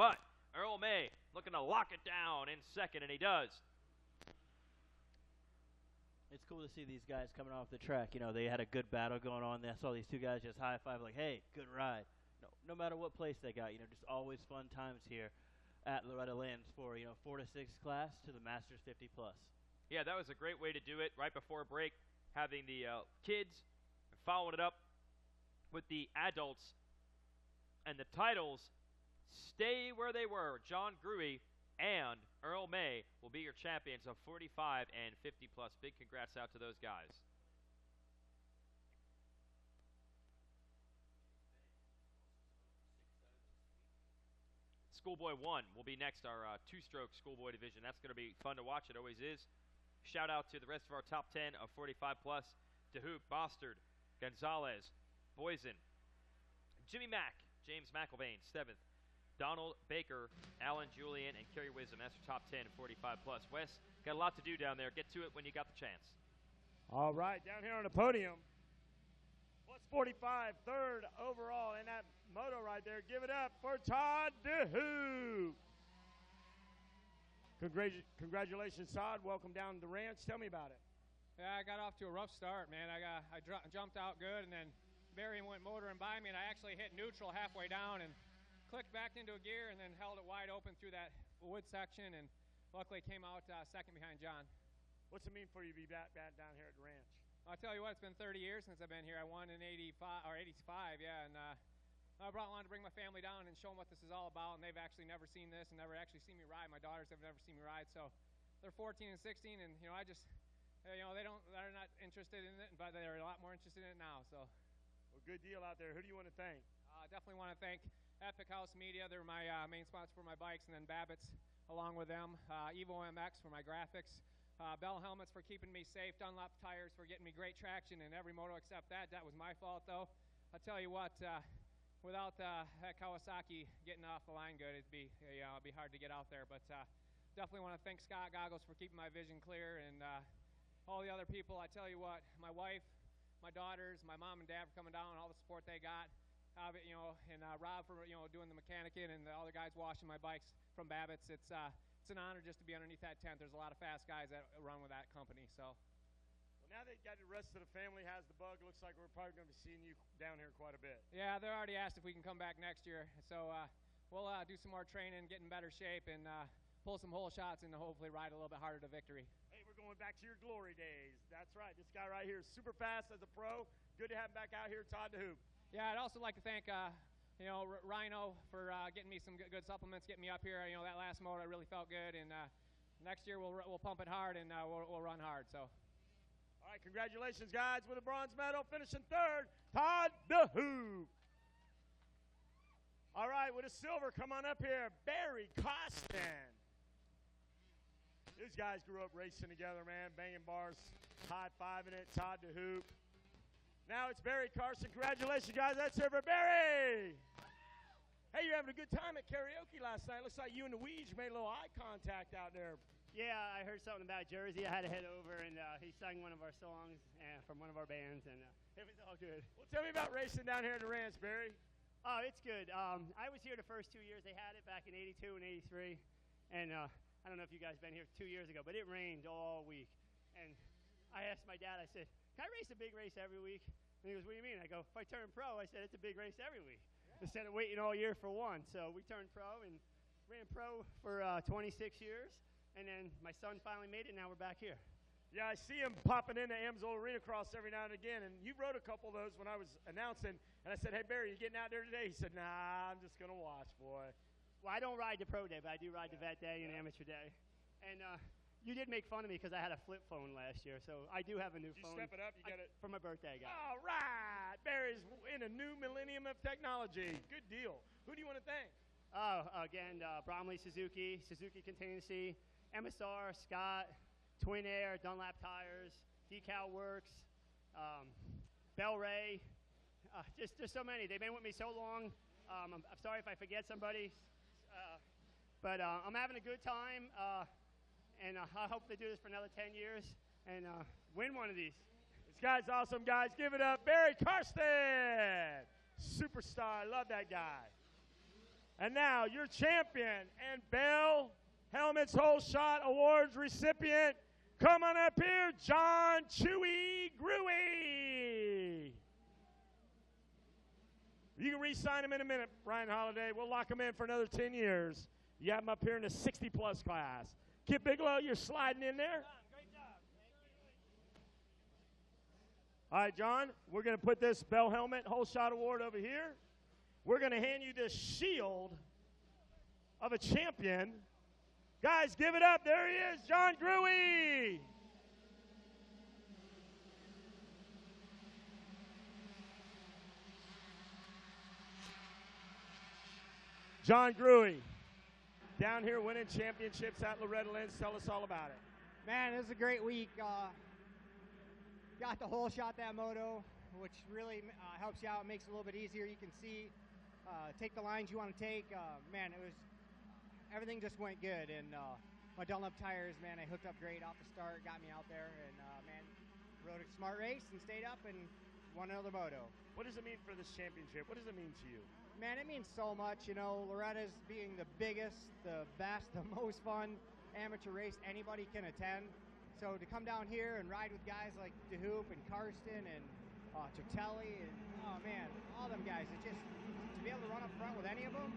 But Earl May looking to lock it down in second, and he does. It's cool to see these guys coming off the track. You know, they had a good battle going on. I saw these two guys just high-five like, hey, good ride. No matter what place they got, you know, just always fun times here at Loretta Lynn's for, you know, 4 to 6 class to the Masters 50 plus. Yeah, that was a great way to do it right before break, having the kids following it up with the adults. And the titles stay where they were. John Gruy and Earl May will be your champions of 45 and 50 plus. Big congrats out to those guys. Schoolboy 1 will be next, our two-stroke schoolboy division. That's going to be fun to watch. It always is. Shout out to the rest of our top 10 of 45 plus. DeHoop, Bostard, Gonzalez, Boysen, Jimmy Mack, James McElvain, 7th. Donald Baker, Alan Julian, and Kerry Wisdom. That's your top 10 45 plus. Wes, got a lot to do down there. Get to it when you got the chance. All right, down here on the podium. Plus 45, third overall in that moto right there. Give it up for Todd DeHoop. Congratulations, Todd. Welcome down to the ranch. Tell me about it. Yeah, I got off to a rough start, man. I jumped out good, and then Barry went motoring by me, and I actually hit neutral halfway down and clicked back into a gear and then held it wide open through that wood section, and luckily came out second behind John. What's it mean for you to be back down here at the ranch? I'll tell you what, it's been 30 years since I've been here. I won in 85, yeah, and I wanted to bring my family down and show them what this is all about, and they've actually never seen this and never actually seen me ride. My daughters have never seen me ride, so they're 14 and 16, and I just, they're not interested in it, but they're a lot more interested in it now. So, well, good deal out there. Who do you want to thank? Definitely want to thank Epic House Media. They're my main sponsor for my bikes, and then Babbitt's along with them. Evo MX for my graphics. Bell Helmets for keeping me safe. Dunlop Tires for getting me great traction in every moto except that. That was my fault, though. I'll tell you what. Without that Kawasaki getting off the line good, it'd be hard to get out there. But definitely want to thank Scott Goggles for keeping my vision clear, and all the other people. I tell you what, my wife, my daughters, my mom and dad for coming down, and all the support they got. And Rob for doing the mechanicing, and all the guys washing my bikes from Babbitt's. It's an honor just to be underneath that tent. There's a lot of fast guys that run with that company. So. Now that the rest of the family has the bug, looks like we're probably going to be seeing you down here quite a bit. Yeah, they're already asked if we can come back next year. So we'll do some more training, get in better shape, and pull some hole shots and hopefully ride a little bit harder to victory. Hey, we're going back to your glory days. That's right. This guy right here is super fast as a pro. Good to have him back out here, Todd DeHoop. Yeah, I'd also like to thank Rhino for getting me some good supplements, getting me up here. That last moto I really felt good, and next year we'll pump it hard and we'll run hard. So. All right, congratulations, guys, with a bronze medal, finishing third, Todd DeHoop. All right, with a silver, come on up here, Barry Costin. These guys grew up racing together, man, banging bars, high-fiving it, Todd DeHoop. Now it's Barry Carson. Congratulations, guys. That's it for Barry. Hey, you're having a good time at karaoke last night. Looks like you and the Weege made a little eye contact out there. Yeah, I heard something about Jersey. I had to head over, and he sang one of our songs from one of our bands, and it was all good. Well, tell me about racing down here in the ranch, Barry. Oh, it's good. I was here the first 2 years. They had it back in 82 and 83, and I don't know if you guys been here 2 years ago, but it rained all week. And I asked my dad, I said, can I race a big race every week? And he goes, what do you mean? I go, if I turn pro, I said, it's a big race every week. Yeah. Instead of waiting all year for one. So we turned pro and ran pro for 26 years. And then my son finally made it, and now we're back here. Yeah, I see him popping into Amsoil Arena Cross every now and again, and you rode a couple of those when I was announcing, and I said, hey, Barry, you getting out there today? He said, nah, I'm just going to watch, boy. Well, I don't ride the pro day, but I do ride the vet day and amateur day. And you did make fun of me because I had a flip phone last year, so I do have a new phone. Did you step it up? You got it? For my birthday, I got it. All right. Barry's in a new millennium of technology. Good deal. Who do you want to thank? Again, Bromley Suzuki, Suzuki Contingency, MSR, Scott, Twin Air, Dunlop Tires, Decal Works, Bell Ray, just so many. They've been with me so long. I'm sorry if I forget somebody, but I'm having a good time, and I hope they do this for another 10 years and win one of these. This guy's awesome, guys. Give it up, Barry Karsten, superstar. I love that guy. And now your champion and Bell Helmets Whole Shot Awards recipient, come on up here, John Chewy Gruey. You can re-sign him in a minute, Ryan Holiday. We'll lock him in for another 10 years. You have him up here in the 60-plus class. Kip Bigelow, you're sliding in there. Great job. All right, John, we're going to put this Bell Helmet Whole Shot Award over here. We're going to hand you this shield of a champion. Guys, give it up. There he is, John Gruey. John Gruey, down here winning championships at Loretta. Lynn, tell us all about it. Man, this is a great week. Got the whole shot that moto, which really helps you out, makes it a little bit easier. You can see take the lines you want to take. Man, everything just went good. And my Dunlop tires, man, I hooked up great off the start, got me out there, and man, rode a smart race and stayed up and won another moto. What does it mean for this championship? What does it mean to you? Man, it means so much. You know, Loretta's being the biggest, the best, the most fun amateur race anybody can attend. So to come down here and ride with guys like DeHoop and Karsten and Chitelli and, oh man, all them guys, it's just, to be able to run up front with any of them,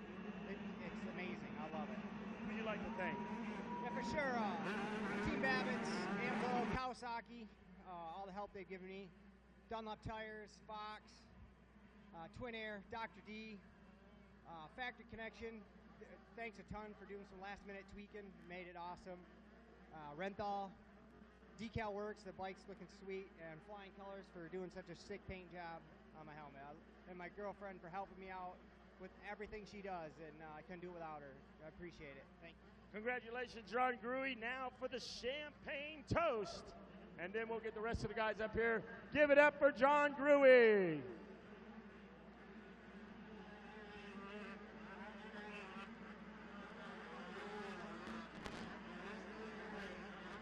it's amazing. I love it. Who do you like to thank? Yeah, for sure. Team Babbitts, Ambo, Kawasaki, all the help they've given me. Dunlop Tires, Fox, Twin Air, Dr. D, Factory Connection. Thanks a ton for doing some last-minute tweaking. Made it awesome. Renthal, Decal Works, the bike's looking sweet, and Flying Colors for doing such a sick paint job on my helmet. And my girlfriend for helping me out with everything she does, and I couldn't do it without her. I appreciate it. Thank you. Congratulations, John Gruey. Now for the champagne toast. And then we'll get the rest of the guys up here. Give it up for John Gruey.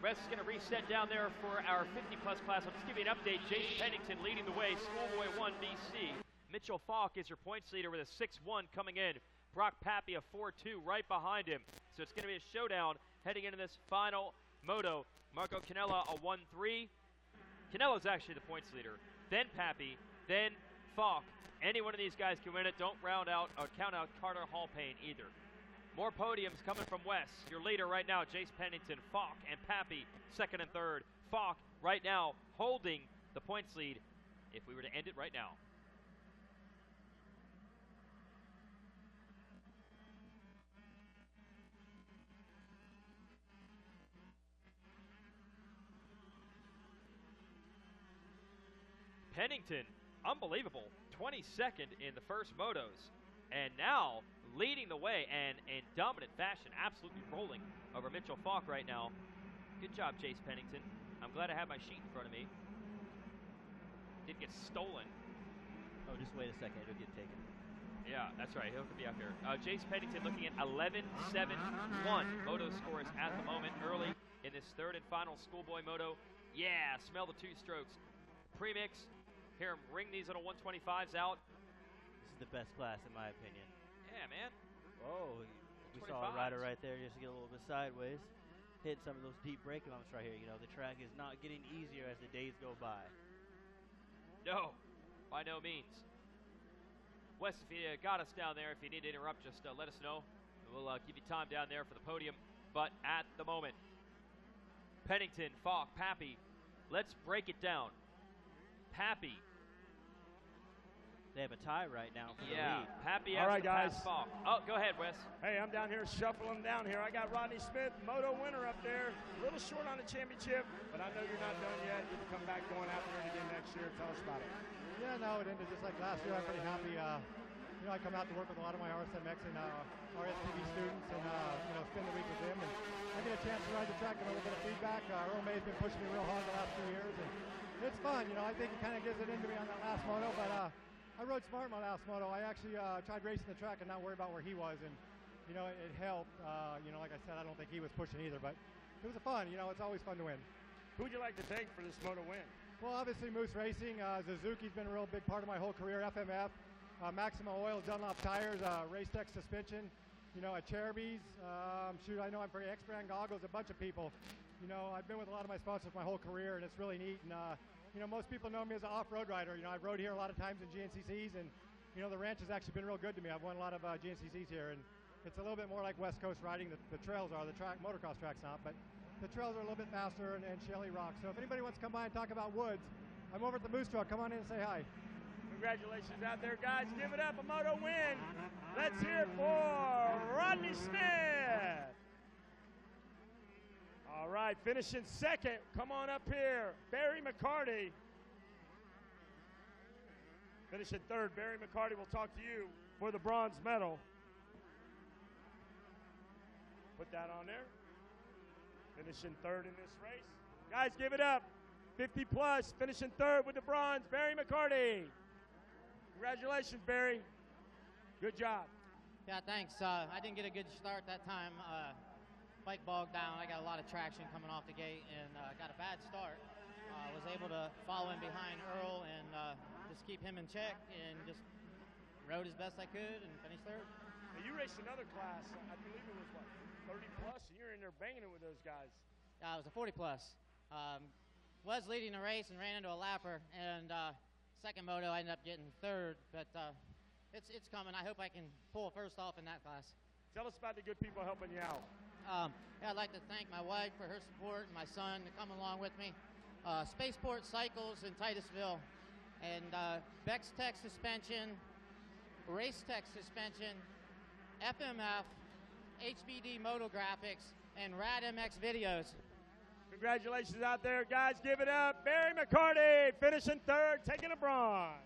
Wes is going to reset down there for our 50-plus class. I'll just give you an update. Jason Pennington leading the way, Schoolboy 1 BC. Mitchell Falk is your points leader with a 6-1 coming in. Brock Pappy a 4-2 right behind him. So it's going to be a showdown heading into this final moto. Marco Canella a 1-3. Canella's actually the points leader. Then Pappy, then Falk. Any one of these guys can win it. Don't round out or count out Carter Hallpayne either. More podiums coming from Wes. Your leader right now, Jace Pennington, Falk, and Pappy, second and third. Falk right now holding the points lead if we were to end it right now. Pennington, unbelievable, 22nd in the first motos. And now leading the way and in dominant fashion, absolutely rolling over Mitchell Falk right now. Good job, Jace Pennington. I'm glad I have my sheet in front of me. Did get stolen. Oh, just wait a second. It'll get taken. Yeah, that's right. He'll be up here. Jace Pennington looking at 11-7-1 moto scores at the moment, early in this third and final Schoolboy moto. Yeah, smell the two strokes. Premix. Hear him ring these little 125s out. This is the best class in my opinion. Yeah, man. Whoa, we saw a rider right there just get a little bit sideways, hit some of those deep brake bumps right here. You know, the track is not getting easier as the days go by. No, by no means. Wes, if you got us down there, if you need to interrupt, just let us know. We'll give you time down there for the podium. But at the moment, Pennington, Falk, Pappy, let's break it down. Pappy. They have a tie right now for the lead. Pappy All has right, to guys. pass Falk. Oh, go ahead, Wes. Hey, I'm down here shuffling down here. I got Rodney Smith, moto winner up there. A little short on the championship, but I know you're not done yet. You can come back going after it again next year. Tell us about it. Yeah, no, it ended just like last year. I'm pretty happy. You know, I come out to work with a lot of my RSMX and RSPB students and, you know, spend the week with them. And I get a chance to ride the track and a little bit of feedback. Earl May's been pushing me real hard the last 2 years. And it's fun. You know, I think he kind of gives it into me on that last moto, but I rode smart in my last moto. I actually tried racing the track and not worry about where he was, and you know it helped. You know, like I said, I don't think he was pushing either, but it was fun. You know, it's always fun to win. Who would you like to thank for this moto win? Well, obviously Moose Racing. Suzuki's been a real big part of my whole career. FMF, Maxima Oil, Dunlop Tires, Race Tech Suspension. You know, at Cherubies. Shoot, I know I'm for X-Brand Goggles. A bunch of people. You know, I've been with a lot of my sponsors my whole career, and it's really neat. And you know, most people know me as an off-road rider. You know, I've rode here a lot of times in GNCCs, and, you know, the ranch has actually been real good to me. I've won a lot of GNCCs here, and it's a little bit more like West Coast riding. The trails are. The motocross track's not, but the trails are a little bit faster and shelly rock. So if anybody wants to come by and talk about woods, I'm over at the Moose Truck. Come on in and say hi. Congratulations out there, guys. Give it up, a moto win. Let's hear it for Rodney Smith. All right, finishing second. Come on up here, Barry McCarty. Finishing third, Barry McCarty will talk to you for the bronze medal. Put that on there. Finishing third in this race. Guys, give it up. 50 plus, finishing third with the bronze, Barry McCarty. Congratulations, Barry. Good job. Yeah, thanks. I didn't get a good start that time. Bike bogged down. I got a lot of traction coming off the gate and got a bad start. Was able to follow in behind Earl and just keep him in check and just rode as best I could and finished third. Now you raced another class. I believe it was, what, 30 plus, and you're in there banging it with those guys. Yeah, it was a 40 plus. Was leading the race and ran into a lapper, and second moto I ended up getting third, but it's coming. I hope I can pull first off in that class. Tell us about the good people helping you out. Yeah, I'd like to thank my wife for her support and my son to come along with me. Spaceport Cycles in Titusville, and Bex Tech Suspension, Race Tech Suspension, FMF, HBD Moto Graphics, and Rad MX Videos. Congratulations out there, guys. Give it up. Barry McCarty finishing third, taking a bronze.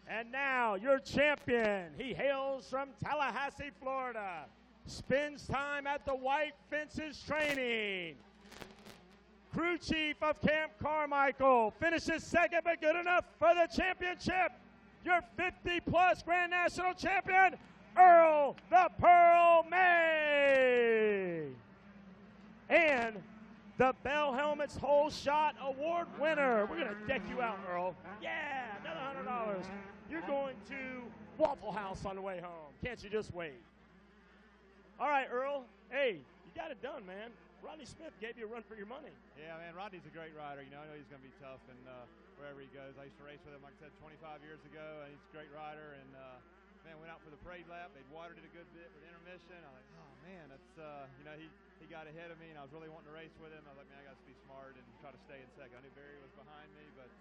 And now your champion. He hails from Tallahassee, Florida. Spends time at the White Fences Training. Crew chief of Camp Carmichael. Finishes second, but good enough for the championship. Your 50-plus Grand National Champion, Earl the Pearl May. And the Bell Helmets Whole Shot Award winner. We're going to deck you out, Earl. Yeah, another $100. You're going to Waffle House on the way home. Can't you just wait? All right, Earl. Hey, you got it done, man. Rodney Smith gave you a run for your money. Yeah, man, Rodney's a great rider. You know, I know he's going to be tough and wherever he goes. I used to race with him, like I said, 25 years ago, and he's a great rider. And, man, went out for the parade lap. They'd watered it a good bit with intermission. I was like, oh, man, that's, you know, he got ahead of me, and I was really wanting to race with him. I was like, man, I got to be smart and try to stay in second. I knew Barry was behind me, but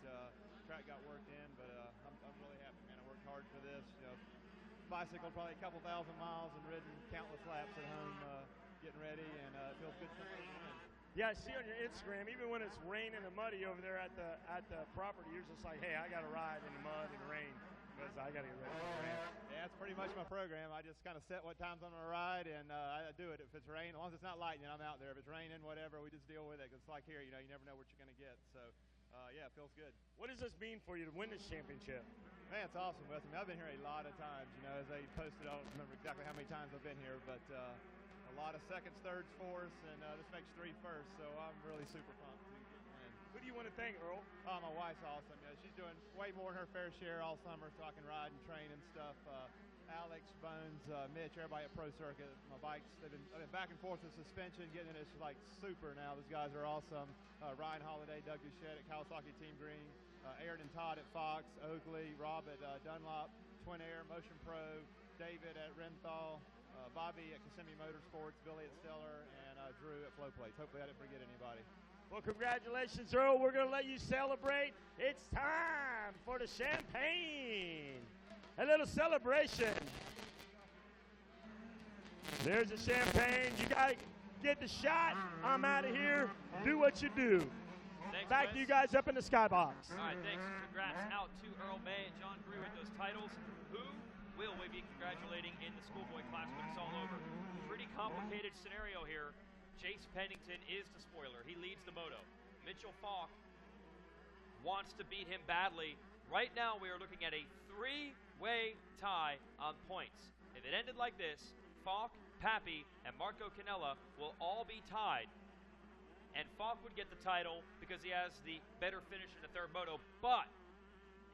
track got worked in. But I'm really happy, man. I worked hard for this. You know, bicycled probably a couple thousand miles and ridden countless laps at home getting ready, and it feels good to win. Yeah, I see on your Instagram, even when it's raining and muddy over there at the property, you're just like, hey, I got to ride in the mud and the rain because I got to get ready for the rain. Yeah, that's pretty much my program. I just kind of set what times I'm going to ride, and I do it. If it's raining, as long as it's not lightning, I'm out there. If it's raining, whatever, we just deal with it. Because it's like here, you know, you never know what you're going to get. So, yeah, it feels good. What does this mean for you to win this championship? Man, it's awesome, Wes. I mean, I've been here a lot of times. You know, as they posted, I don't remember exactly how many times I've been here, but a lot of seconds, thirds, fourths, and this makes 3 firsts, so I'm really super pumped to get in. Who do you want to thank, Earl? Oh, my wife's awesome. You know, she's doing way more than her fair share all summer, so I can ride and train and stuff. Alex, Bones, Mitch, everybody at Pro Circuit. My bikes, I've been back and forth with suspension, getting it. It's like super now. Those guys are awesome. Ryan Holiday, Doug Duchette at Kawasaki Team Green, Aaron and Todd at Fox, Oakley, Rob at Dunlop, Twin Air, Motion Pro, David at Renthal, Bobby at Kissimmee Motorsports, Billy at Stellar, and Drew at Flow Plates. Hopefully I didn't forget anybody. Well, congratulations, Earl. We're going to let you celebrate. It's time for the champagne. A little celebration. There's the champagne. You got to get the shot. I'm out of here. Do what you do. Thanks, Back Wes. to you guys up in the skybox. All right, thanks. Congrats out to Earl May and John Greer with those titles. Who will we be congratulating in the schoolboy class when it's all over? Pretty complicated scenario here. Chase Pennington is the spoiler. He leads the moto. Mitchell Falk wants to beat him badly. Right now we are looking at a 3-way tie on points. If it ended like this, Falk, Pappy, and Marco Canella will all be tied. And Falk would get the title because he has the better finish in the third moto. But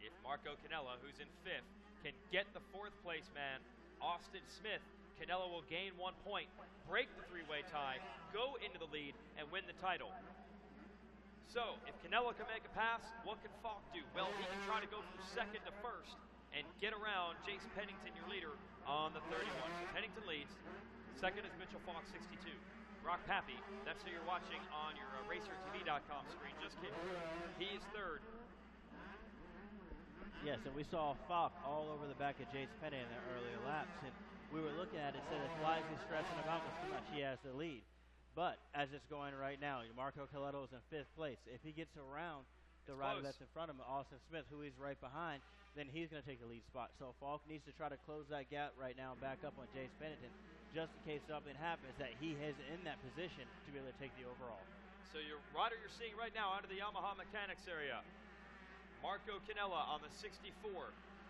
if Marco Canella, who's in 5th, can get the 4th place man, Austin Smith, Canella will gain 1 point, break the 3-way tie, go into the lead, and win the title. So, if Canella can make a pass, what can Falk do? Well, he can try to go from 2nd to 1st and get around Jace Pennington, your leader, on the 31. So Pennington leads. 2nd is Mitchell Falk, 62. Brock Pappy, that's who you're watching on your RacerTV.com screen. Just kidding. He is 3rd. Yes, and we saw Falk all over the back of Jace Penny in the earlier laps, and we were looking at it and said, why is he stressing about this too much? He has the lead. But as it's going right now, Marco Coletto is in 5th place. If he gets around the rider that's in front of him, Austin Smith, who he's right behind, then he's going to take the lead spot. So Falk needs to try to close that gap right now and back up on Jace Pennington, just in case something happens that he is in that position to be able to take the overall. So your rider you're seeing right now out of the Yamaha Mechanics area, Marco Canella on the 64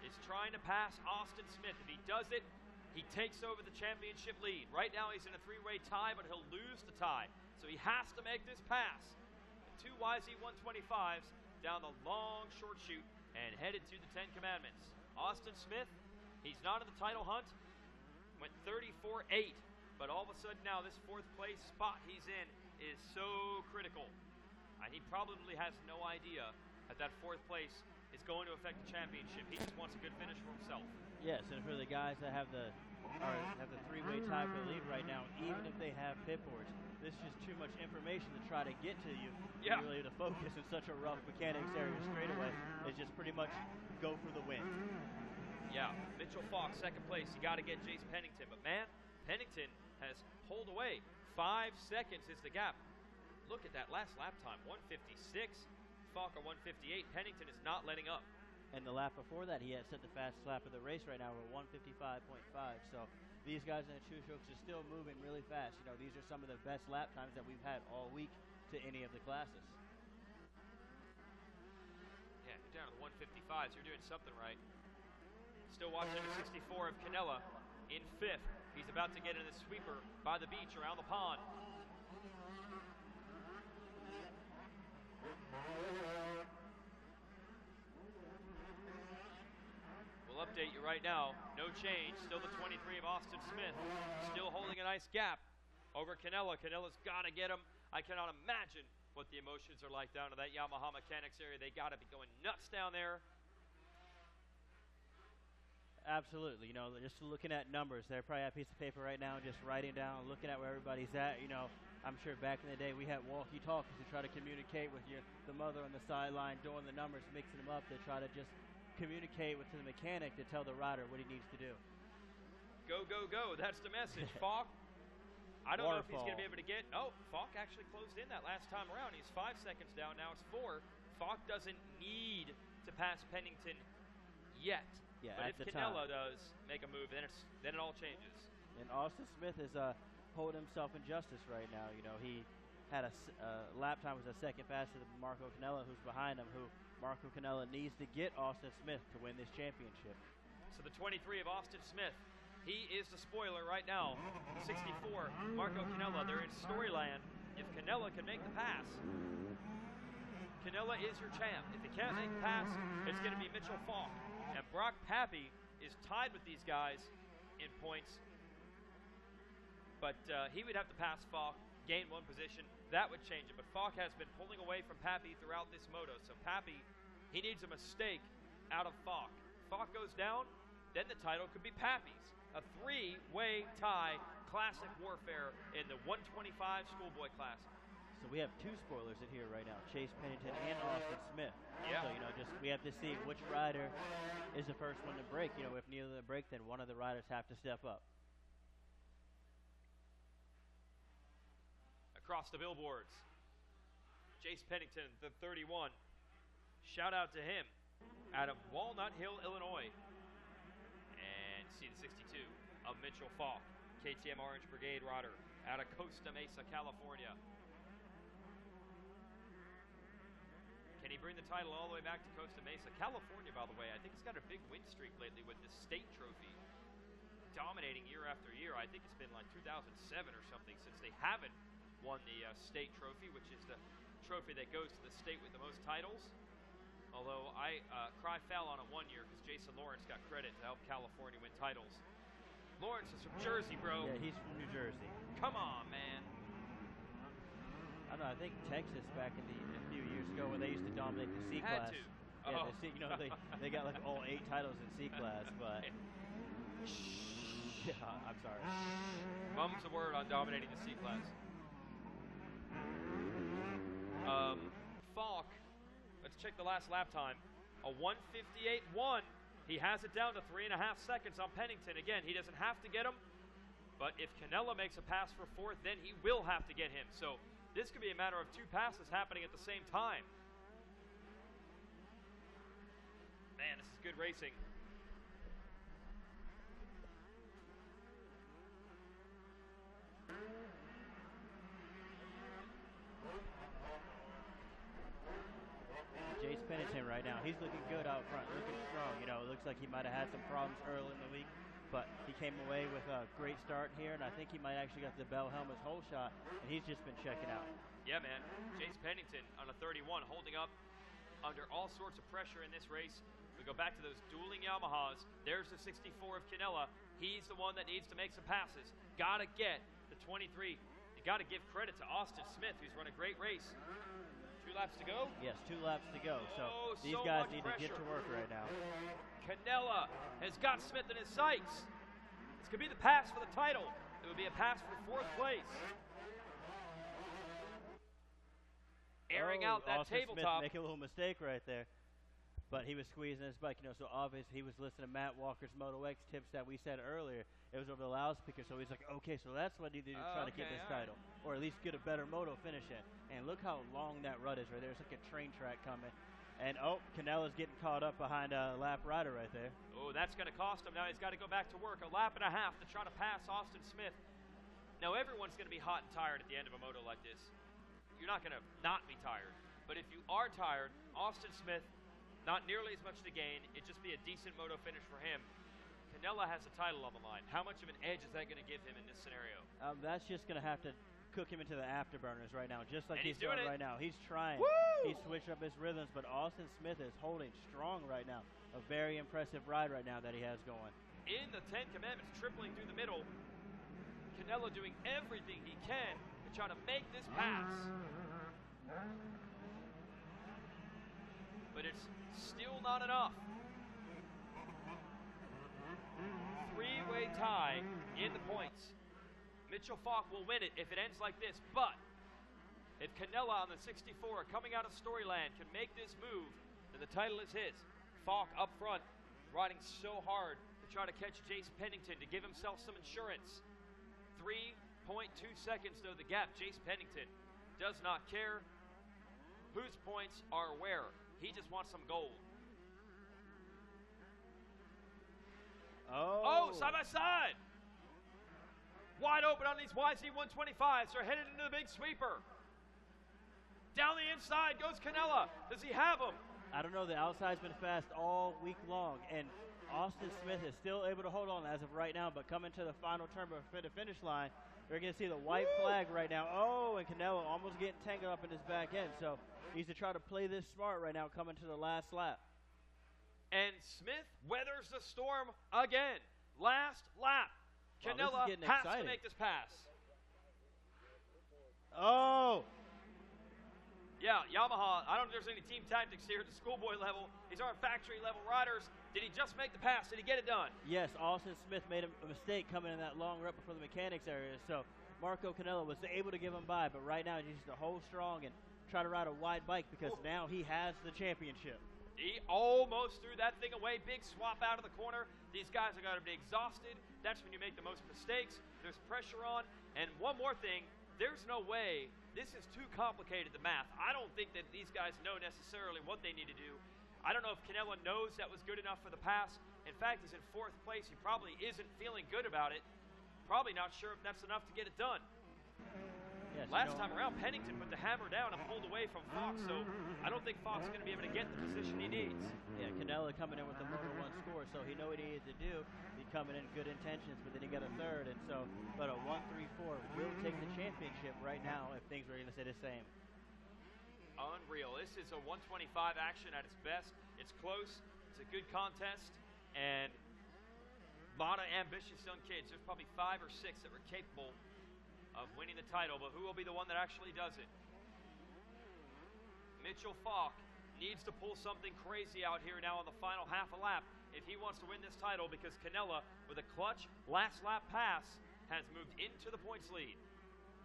is trying to pass Austin Smith. If he does it, he takes over the championship lead. Right now he's in a three-way tie, but he'll lose the tie. So he has to make this pass. The 2 YZ 125s down the long short chute and headed to the 10 Commandments. Austin Smith, he's not in the title hunt, went 34-8, but all of a sudden now this 4th place spot he's in is so critical. And he probably has no idea that that 4th place is going to affect the championship. He just wants a good finish for himself. Yes, and for the guys that have the three-way tie for the lead right now, even if they have pit boards, this is just too much information to try to get to you. Yeah. Really to focus in such a rough mechanics area straightaway is just pretty much go for the win. Yeah, Mitchell Fox, 2nd place. You got to get Jace Pennington. But, man, Pennington has pulled away. 5 seconds is the gap. Look at that last lap time, 156. Falk a 158. Pennington is not letting up. And the lap before that, he had set the fastest lap of the race right now with 155.5. So these guys in the 2 strokes are still moving really fast. You know, these are some of the best lap times that we've had all week to any of the classes. Yeah, you're down to the 155s. You're doing something right. Still watching the 64 of Canella in 5th. He's about to get in the sweeper by the beach around the pond. We'll update you right now. No change. Still the 23 of Austin Smith. Still holding a nice gap over Canella. Canella's got to get him. I cannot imagine what the emotions are like down to that Yamaha Mechanics area. They got to be going nuts down there. Absolutely. You know, just looking at numbers, they probably have a piece of paper right now, just writing down, looking at where everybody's at. You know, I'm sure back in the day we had walkie-talkies to try to communicate with the mother on the sideline, doing the numbers, mixing them up to try to just communicate with the mechanic to tell the rider what he needs to do. Go, go, go. That's the message. Falk, I don't know if he's going to be able to get. Oh, Falk actually closed in that last time around. He's 5 seconds down. Now it's 4. Falk doesn't need to pass Pennington yet. Yeah, but if Canella does make a move, then it all changes. And Austin Smith is holding himself in justice right now. You know, he had a lap time was a second faster than Marco Canella, who's behind him, who Marco Canella needs to get Austin Smith to win this championship. So the 23 of Austin Smith, he is the spoiler right now. 64, Marco Canella. They're in Storyland. If Canella can make the pass, Canella is your champ. If he can't make the pass, it's going to be Mitchell Falk. And Brock Pappy is tied with these guys in points. But he would have to pass Falk, gain 1 position. That would change it. But Falk has been pulling away from Pappy throughout this moto. So Pappy, he needs a mistake out of Falk. Falk goes down, then the title could be Pappy's. A 3-way tie, classic warfare in the 125 schoolboy class. So we have 2 spoilers in here right now, Chase Pennington and Austin Smith. Yeah. So, you know, just we have to see which rider is the first one to break. You know, if neither of them break, then one of the riders have to step up. Across the billboards, Chase Pennington, the 31. Shout out to him out of Walnut Hill, Illinois. And see the 62 of Mitchell Falk, KTM Orange Brigade rider out of Costa Mesa, California. Can he bring the title all the way back to Costa Mesa? California, by the way, I think it's got a big win streak lately with this state trophy. Dominating year after year. I think it's been like 2007 or something since they haven't won the state trophy, which is the trophy that goes to the state with the most titles. Although I cry foul on it 1 year because Jason Lawrence got credit to help California win titles. Lawrence is from Jersey, bro. Yeah, he's from New Jersey. Come on, man. I don't know, I think Texas back in a few years ago when they used to dominate the C class. Had to. Yeah, the C, you know, they got like all 8 titles in C class, but yeah, I'm sorry. Mum's a word on dominating the C class. Falk, let's check the last lap time. A 158.1. He has it down to 3.5 seconds on Pennington. Again, he doesn't have to get him, but if Canella makes a pass for 4th, then he will have to get him. So this could be a matter of 2 passes happening at the same time. Man, this is good racing. Jace Pennington right now. He's looking good out front, looking strong. You know, it looks like he might have had some problems early in the week, but he came away with a great start here, and I think he might actually got the Bell Helmets whole shot, and he's just been checking out. Yeah, man. Chase Pennington on a 31, holding up under all sorts of pressure in this race. We go back to those dueling Yamahas. There's the 64 of Canella. He's the one that needs to make some passes. Got to get the 23. You got to give credit to Austin Smith, who's run a great race. 2 laps to go? Yes, 2 laps to go. So these so guys much need pressure. to get to work right now. Canella has got Smith in his sights. This could be the pass for the title. It would be a pass for 4th place. Airing out that Austin tabletop. Smith make a little mistake right there. But he was squeezing his bike, you know, so obviously he was listening to Matt Walker's Moto X tips that we said earlier. It was over the loudspeaker, so he's like, okay, so that's what I need to do to try to get this title. Or at least get a better moto finish in. And look how long that rut is right there. It's like a train track coming. And, Canella's getting caught up behind a lap rider right there. Oh, that's going to cost him. Now he's got to go back to work. A lap and a half to try to pass Austin Smith. Now everyone's going to be hot and tired at the end of a moto like this. You're not going to not be tired. But if you are tired, Austin Smith, not nearly as much to gain. It'd just be a decent moto finish for him. Canella has a title on the line. How much of an edge is that going to give him in this scenario? That's just going to have to cook him into the afterburners right now, just like And he's doing it right now. He's trying. Woo! He's switched up his rhythms, but Austin Smith is holding strong right now. A very impressive ride right now that he has going. In the 10 Commandments, tripling through the middle. Canella doing everything he can to try to make this pass. But it's still not enough. 3-way tie in the points. Mitchell Falk will win it if it ends like this, but if Canella on the 64 coming out of Storyland can make this move, then the title is his. Falk up front, riding so hard to try to catch Jace Pennington to give himself some insurance. 3.2 seconds though the gap. Jace Pennington does not care whose points are where. He just wants some gold. Oh, side by side. Wide open on these YZ125s. They're headed into the big sweeper. Down the inside goes Canella. Does he have him? I don't know. The outside's been fast all week long, and Austin Smith is still able to hold on as of right now, but coming to the final turn for the finish line, we're going to see the white flag right now. Oh, and Canella almost getting tangled up in his back end, so he needs to try to play this smart right now coming to the last lap. And Smith weathers the storm again. Last lap. Canella has to make this pass. Oh! Yeah, Yamaha, I don't know if there's any team tactics here at the schoolboy level. These aren't factory level riders. Did he just make the pass? Did he get it done? Yes, Austin Smith made a mistake coming in that long rut before the mechanics area, so Marco Canella was able to give him by, but right now he needs to hold strong and try to ride a wide bike because now he has the championship. He almost threw that thing away. Big swap out of the corner. These guys are going to be exhausted. That's when you make the most mistakes. There's pressure on. And one more thing, there's no way. This is too complicated, the math. I don't think that these guys know necessarily what they need to do. I don't know if Canella knows that was good enough for the pass. In fact, he's in 4th place. He probably isn't feeling good about it. Probably not sure if that's enough to get it done. Yes, Last time around, Pennington put the hammer down and pulled away from Fox, so I don't think Fox is going to be able to get the position he needs. Yeah, Canella coming in with the Moto 1 score, so he knew what he needed to do. He coming in good intentions, but then he got a 3rd, and so, but a 1-3-4 will take the championship right now if things were going to stay the same. Unreal. This is a 125 action at its best. It's close. It's a good contest, and a lot of ambitious young kids. There's probably 5 or 6 that were capable of winning the title, but who will be the one that actually does it? Mitchell Falk needs to pull something crazy out here now on the final half a lap if he wants to win this title, because Canella, with a clutch last lap pass, has moved into the points lead.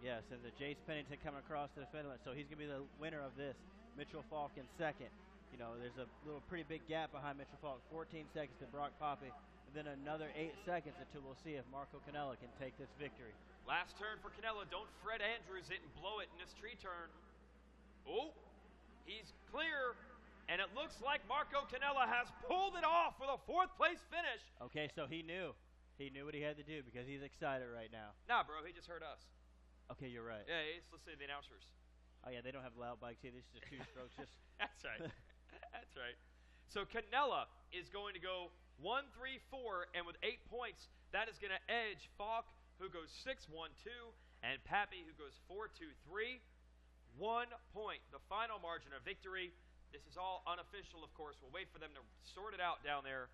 Yes, and the Jace Pennington coming across to the finish, so he's going to be the winner of this. Mitchell Falk in 2nd. You know, there's a little pretty big gap behind Mitchell Falk. 14 seconds to Brock Poppy, and then another 8 seconds until we'll see if Marco Canella can take this victory. Last turn for Canella. Don't Fred Andrews it and blow it in this tree turn. Oh, he's clear, and it looks like Marco Canella has pulled it off with a 4th place finish. Okay, so he knew. He knew what he had to do because he's excited right now. Nah, bro, he just heard us. Okay, you're right. Yeah, he's listening to the announcers. Oh, yeah, they don't have loud bikes either. It's just 2 strokes. Just That's right. That's right. So Canella is going to go 1-3-4, and with 8 points, that is going to edge Falk, who goes 6-1-2, and Pappy, who goes 4-2-3. 1 point, the final margin of victory. This is all unofficial, of course. We'll wait for them to sort it out down there.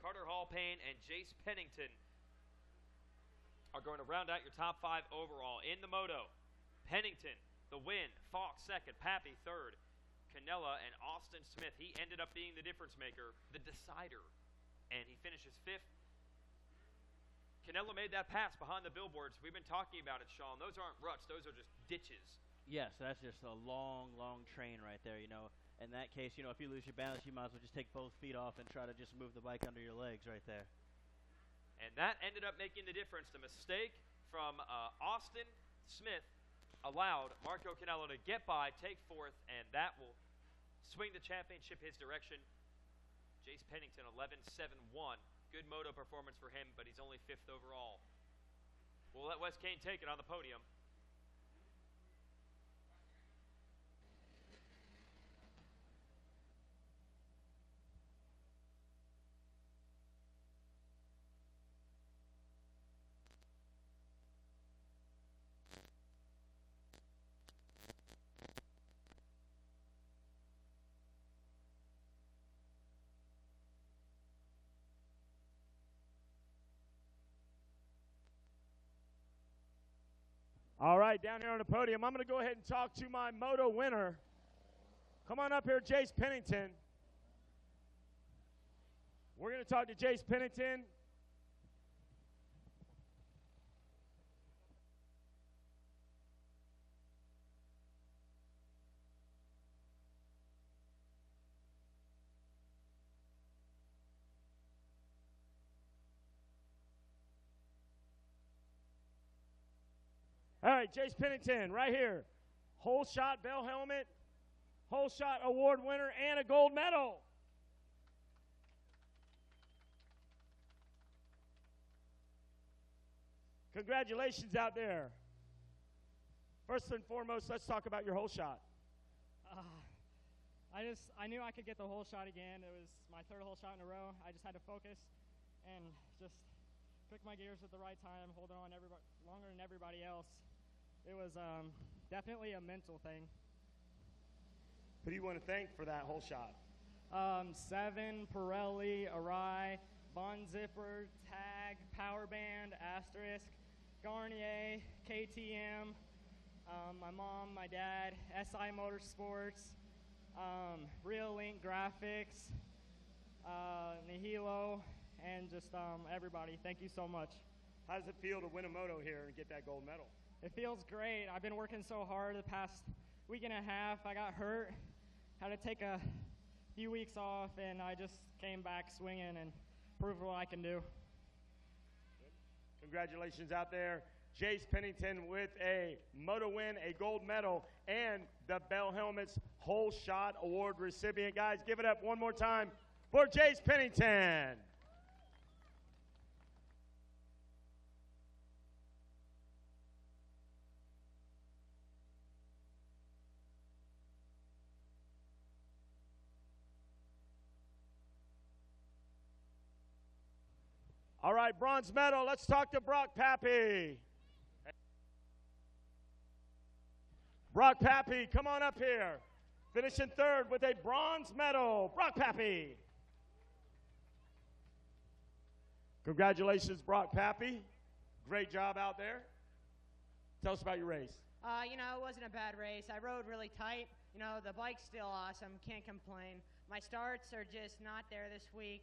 Carter Hall-Payne and Jace Pennington are going to round out your top 5 overall. In the moto, Pennington, the win. Falk second, Pappy third. Canella and Austin Smith, he ended up being the difference maker, the decider, and he finishes 5th. Canella made that pass behind the billboards. We've been talking about it, Sean. Those aren't ruts. Those are just ditches. Yes, that's just a long, long train right there, you know. In that case, you know, if you lose your balance, you might as well just take both feet off and try to just move the bike under your legs right there. And that ended up making the difference. The mistake from Austin Smith allowed Marco Canella to get by, take 4th, and that will swing the championship his direction. Jace Pennington, 11-7-1. Good moto performance for him, but he's only 5th overall. We'll let Wes Kane take it on the podium. All right, down here on the podium, I'm going to go ahead and talk to my moto winner. Come on up here, Jace Pennington. We're going to talk to Jace Pennington. All right, Jace Pennington, right here. Whole shot bell helmet, whole shot award winner, and a gold medal. Congratulations out there. First and foremost, let's talk about your whole shot. I knew I could get the whole shot again. It was my 3rd whole shot in a row. I just had to focus and just pick my gears at the right time, holding on longer than everybody else. It was definitely a mental thing. Who do you want to thank for that whole shot? Seven, Pirelli, Arai, Bond Zipper, Tag, Power Band, Asterisk, Garnier, KTM, my mom, my dad, SI Motorsports, Real Link Graphics, Nihilo, and just everybody. Thank you so much. How does it feel to win a moto here and get that gold medal? It feels great. I've been working so hard the past week and a half. I got hurt, had to take a few weeks off, and I just came back swinging and proved what I can do. Congratulations out there. Jace Pennington with a moto win, a gold medal, and the Bell Helmets Whole Shot Award recipient. Guys, give it up one more time for Jace Pennington. All right, bronze medal. Let's talk to Brock Pappy. Brock Pappy, come on up here. Finishing 3rd with a bronze medal. Brock Pappy. Congratulations, Brock Pappy. Great job out there. Tell us about your race. You know, it wasn't a bad race. I rode really tight. You know, the bike's still awesome. Can't complain. My starts are just not there this week.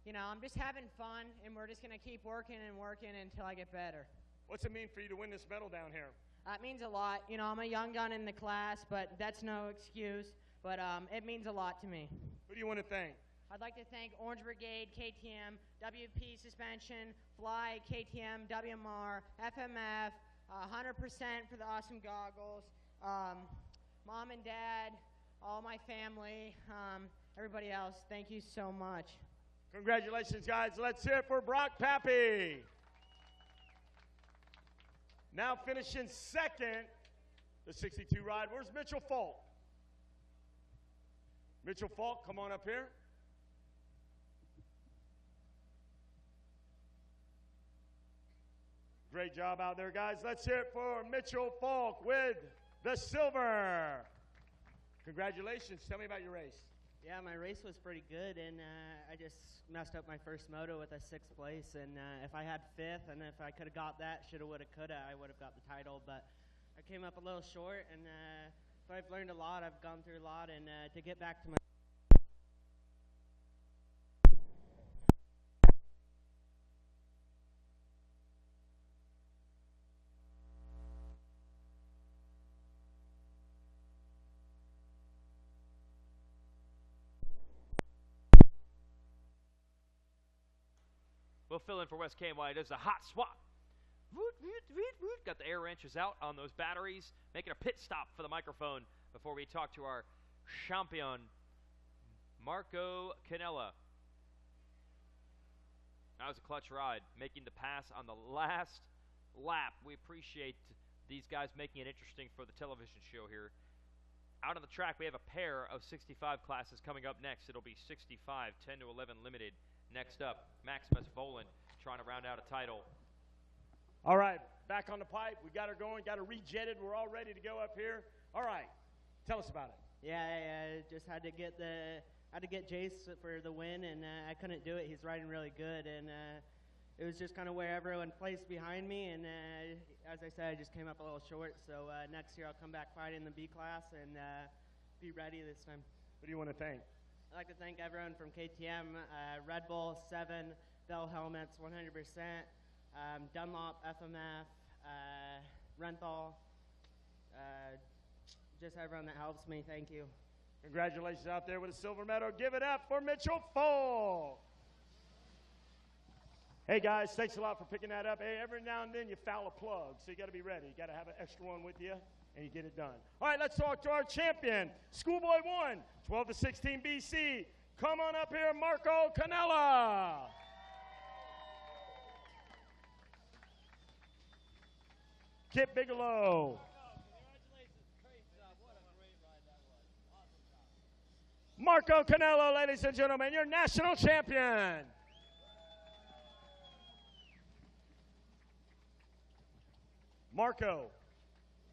You know, I'm just having fun, and we're just going to keep working and working until I get better. What's it mean for you to win this medal down here? It means a lot. You know, I'm a young gun in the class, but that's no excuse. But it means a lot to me. Who do you want to thank? I'd like to thank Orange Brigade, KTM, WP Suspension, Fly, KTM, WMR, FMF, 100% for the awesome goggles, Mom and Dad, all my family, everybody else. Thank you so much. Congratulations, guys. Let's hear it for Brock Pappy. Now finishing 2nd, the 62 ride. Where's Mitchell Folk? Mitchell Falk, come on up here. Great job out there, guys. Let's hear it for Mitchell Falk with the silver. Congratulations. Tell me about your race. Yeah, my race was pretty good, and I just messed up my first moto with a 6th place. And if I had 5th, and if I could have got that, shoulda, woulda, coulda, I would have got the title. But I came up a little short, and so I've learned a lot. I've gone through a lot, and to get back to my We'll fill in for Wes KMY. It is a hot swap. Woot, woot, woot, woot. Got the air wrenches out on those batteries, making a pit stop for the microphone before we talk to our champion, Marco Canella. That was a clutch ride, making the pass on the last lap. We appreciate these guys making it interesting for the television show here. Out on the track, we have a pair of 65 classes coming up next. It'll be 65, 10 to 11 limited. Next up, Maximus Voland trying to round out a title. All right, back on the pipe. We got her going, got her rejetted. We're all ready to go up here. All right, tell us about it. Yeah, I just had to get Jace for the win, and I couldn't do it. He's riding really good, and it was just kind of where everyone placed behind me, and as I said, I just came up a little short. So next year I'll come back fighting the B class and be ready this time. What do you want to thank? I'd like to thank everyone from KTM, Red Bull, 7, Bell Helmets, 100%, Dunlop, FMF, Renthal, just everyone that helps me. Thank you. Congratulations out there with a silver medal. Give it up for Mitchell Falk. Hey, guys, thanks a lot for picking that up. Hey, every now and then you foul a plug, so you got to be ready. You got to have an extra one with you, and you get it done. All right, let's talk to our champion, Schoolboy 1, 12 to 16 BC. Come on up here, Marco Canella. Kip Bigelow. Marco Canella, ladies and gentlemen, your national champion. Marco,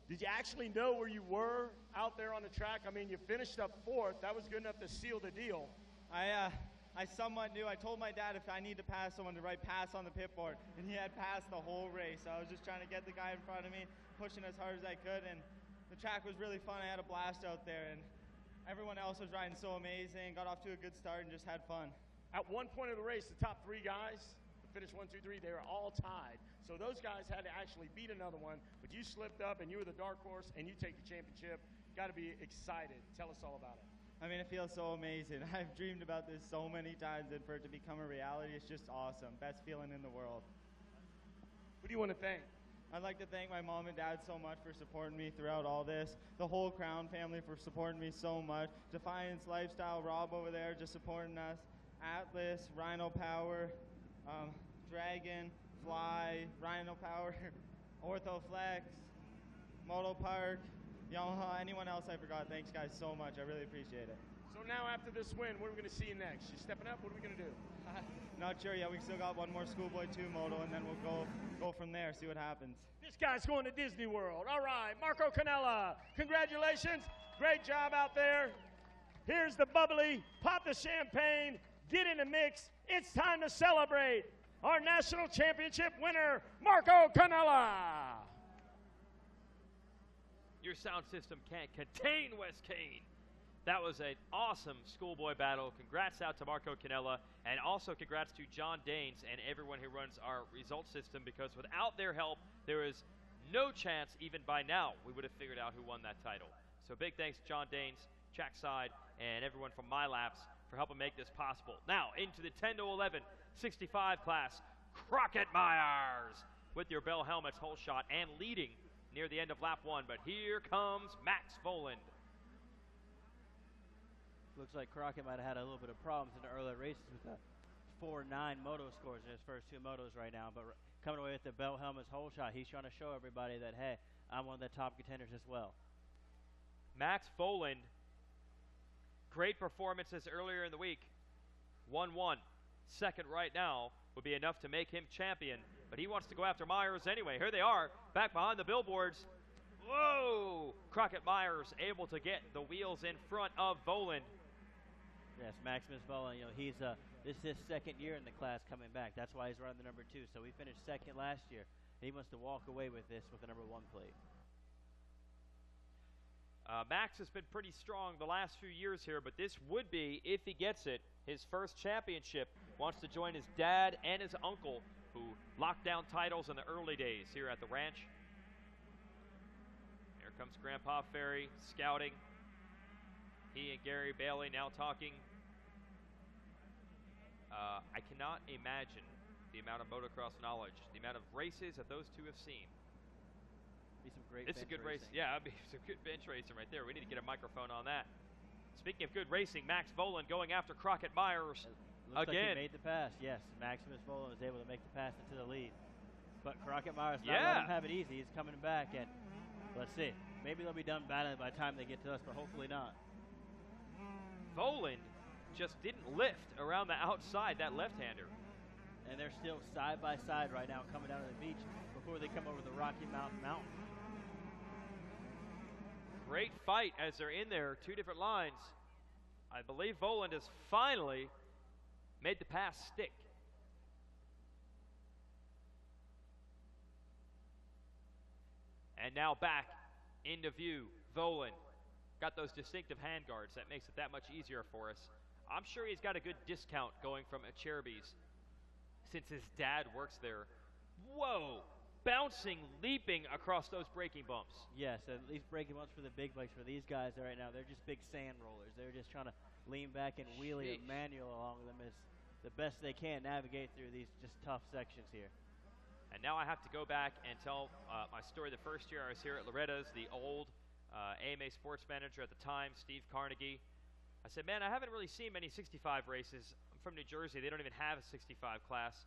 did you actually know where you were out there on the track? I mean, you finished up 4th. That was good enough to seal the deal. I somewhat knew. I told my dad if I need to pass someone to write pass on the pit board, and he had passed the whole race. So I was just trying to get the guy in front of me, pushing as hard as I could, and the track was really fun. I had a blast out there, and everyone else was riding so amazing, got off to a good start, and just had fun. At one point of the race, the top 3 guys, the finish 1, 2, 3, they were all tied. So those guys had to actually beat another one, but you slipped up, and you were the dark horse, and you take the championship. Got to be excited. Tell us all about it. I mean, it feels so amazing. I've dreamed about this so many times, and for it to become a reality, it's just awesome. Best feeling in the world. Who do you want to thank? I'd like to thank my mom and dad so much for supporting me throughout all this. The whole Crown family for supporting me so much. Defiance Lifestyle, Rob over there just supporting us. Atlas, Rhino Power, Dragon, Fly, Rhino Power, Orthoflex, Moto Park, Yamaha, anyone else I forgot. Thanks, guys, so much. I really appreciate it. So now after this win, what are we going to see you next? You stepping up? What are we going to do? Not sure yet. We still got one more Schoolboy 2 moto, and then we'll go from there, see what happens. This guy's going to Disney World. All right, Marco Canella, congratulations. Great job out there. Here's the bubbly. Pop the champagne. Get in the mix. It's time to celebrate our national championship winner, Marco Canella. Your sound system can't contain Wes Kane. That was an awesome schoolboy battle. Congrats out to Marco Canella, and also congrats to John Danes and everyone who runs our result system, because without their help, there is no chance even by now we would have figured out who won that title. So big thanks to John Danes, Trackside, and everyone from My Laps for helping make this possible. Now into the 10 to 11 65 class, Crockett Myers with your Bell Helmets whole shot and leading near the end of lap 1, but here comes Max Voland. Looks like Crockett might have had a little bit of problems in the earlier races with the 4-9 moto scores in his first 2 motos right now, but coming away with the Bell Helmets whole shot, he's trying to show everybody that, hey, I'm one of the top contenders as well. Max Voland great performances earlier in the week. 1-1. Second right now would be enough to make him champion, but he wants to go after Myers anyway. Here they are, back behind the billboards. Whoa! Crockett Myers able to get the wheels in front of Voland. Yes, Maximus Voland, he's this is his second year in the class coming back. That's why he's running the number 2. So he finished second last year. He wants to walk away with this with the number 1 plate. Max has been pretty strong the last few years here, but this would be, if he gets it, his first championship. Wants to join his dad and his uncle, who locked down titles in the early days here at the ranch. Here comes Grandpa Ferry scouting. He and Gary Bailey now talking. I cannot imagine the amount of motocross knowledge, the amount of races that those two have seen. Be some great It's a bench good race. racing. Yeah, it'd be some good bench racing right there. We need to get a microphone on that. Speaking of good racing, Max Voland going after Crockett Myers Looks again. like he made the pass. Yes, Maximus Voland was able to make the pass into the lead. But Crockett Myers not letting him have it easy. He's coming back, and let's see. Maybe they'll be done battling by the time they get to us, but hopefully not. Voland just didn't lift around the outside, that left-hander. And they're still side by side right now coming down to the beach before they come over the Rocky Mountain Mountain. Great fight as they're in there, 2 different lines. I believe Voland has finally made the pass stick. And now back into view, Voland. Got those distinctive hand guards. That makes it that much easier for us. I'm sure he's got a good discount going from Cherby's since his dad works there. Whoa! Bouncing, leaping across those braking bumps. Yes, at least braking bumps for the big bikes. For these guys right now, they're just big sand rollers. They're just trying to lean back and wheelie a manual along them as the best they can navigate through these just tough sections here. And now I have to go back and tell my story. The first year I was here at Loretta's, the old AMA sports manager at the time, Steve Carnegie. I said, man, I haven't really seen many 65 races. I'm from New Jersey. They don't even have a 65 class.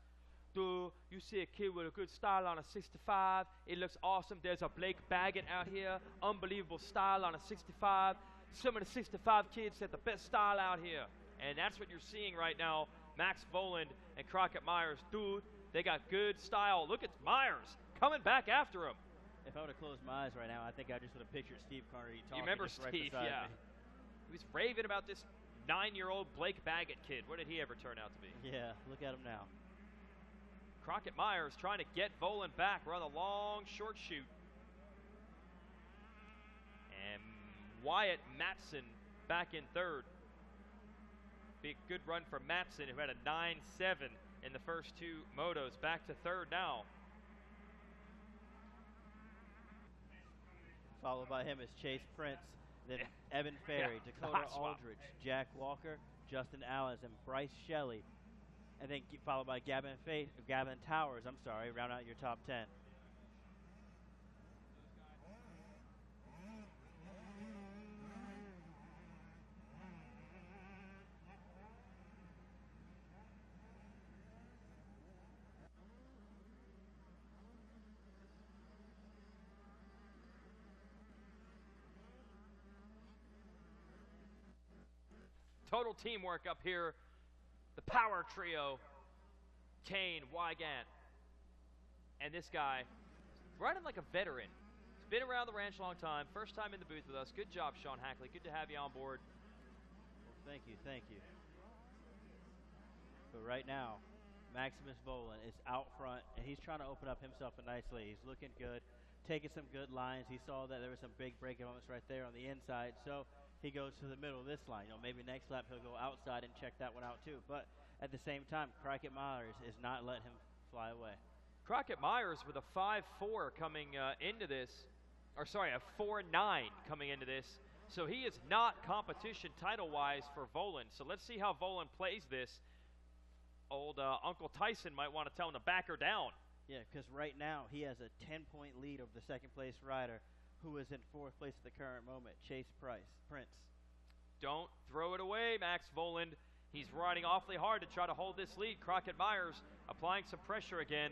Dude, you see a kid with a good style on a 65. It looks awesome. There's a Blake Baggett out here. Unbelievable style on a 65. Some of the 65 kids had the best style out here. And that's what you're seeing right now. Max Voland and Crockett Myers. Dude, they got good style. Look at Myers coming back after him. If I would have closed my eyes right now, I think I just would have pictured Steve Carnegie talking. You remember just Steve, right beside yeah. me. He was raving about this 9-year-old Blake Baggett kid. What did he ever turn out to be? Yeah, look at him now. Crockett Myers trying to get Voland back. We're on the long, short shoot. And Wyatt Matson back in third. Big good run for Matson, who had a 9.7 in the first 2 motos. Back to third now. Followed by him is Chase Prince, then Evan Ferry, Dakota Aldridge, Jack Walker, Justin Allens, and Bryce Shelley. And then followed by Gavin Towers, round out your top 10. Total teamwork up here. The power trio, Kane, Wygant, and this guy, riding like a veteran. He's been around the ranch a long time. First time in the booth with us. Good job, Sean Hackley. Good to have you on board. Well, thank you. But right now, Maximus Voland is out front, and he's trying to open up himself a nice lead. He's looking good, taking some good lines. He saw that there were some big braking moments right there on the inside, so he goes to the middle of this line. Maybe next lap he'll go outside and check that one out too. But at the same time, Crockett Myers is not letting him fly away. Crockett Myers with a 5.4 coming into this, or sorry, a 4.9 coming into this. So he is not competition title-wise for Voland. So let's see how Voland plays this. Old Uncle Tyson might want to tell him to back her down. Yeah, because right now he has a 10-point lead over the second-place rider, who is in 4th place at the current moment, Chase Prince. Don't throw it away, Max Voland. He's riding awfully hard to try to hold this lead. Crockett Myers applying some pressure again.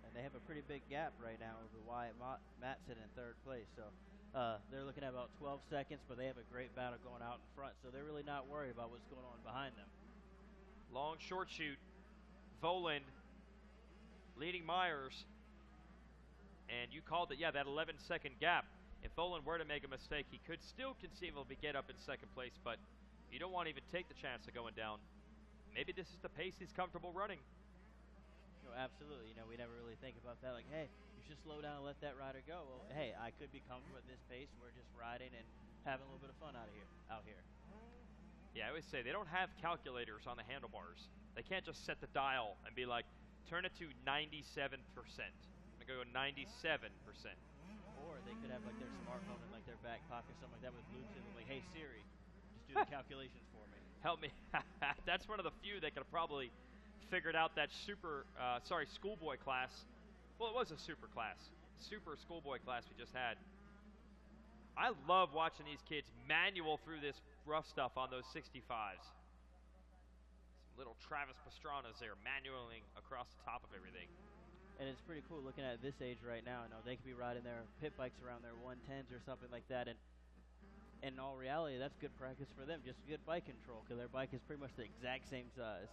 And they have a pretty big gap right now over Wyatt Matson in third place. So they're looking at about 12 seconds, but they have a great battle going out in front. So they're really not worried about what's going on behind them. Long short shoot. Voland leading Myers. And you called it, that 11-second gap. If Voland were to make a mistake, he could still conceivably get up in second place, but you don't want to even take the chance of going down. Maybe this is the pace he's comfortable running. Absolutely. We never really think about that. Like, hey, you should slow down and let that rider go. Well, hey, I could be comfortable at this pace. We're just riding and having a little bit of fun out here. Yeah, I always say they don't have calculators on the handlebars. They can't just set the dial and be like, turn it to 97%. I'm going to go 97%. Or they could have like their smartphone in like their back pocket or something like that with Bluetooth. And like, hey Siri, just do the calculations for me. Help me. That's one of the few that could have probably figured out that schoolboy class. Well, it was a super schoolboy class we just had. I love watching these kids manual through this rough stuff on those 65s. Some little Travis Pastranas there manualing across the top of everything. And it's pretty cool looking at this age right now. They could be riding their pit bikes around their 110s or something like that. And in all reality, that's good practice for them. Just good bike control because their bike is pretty much the exact same size.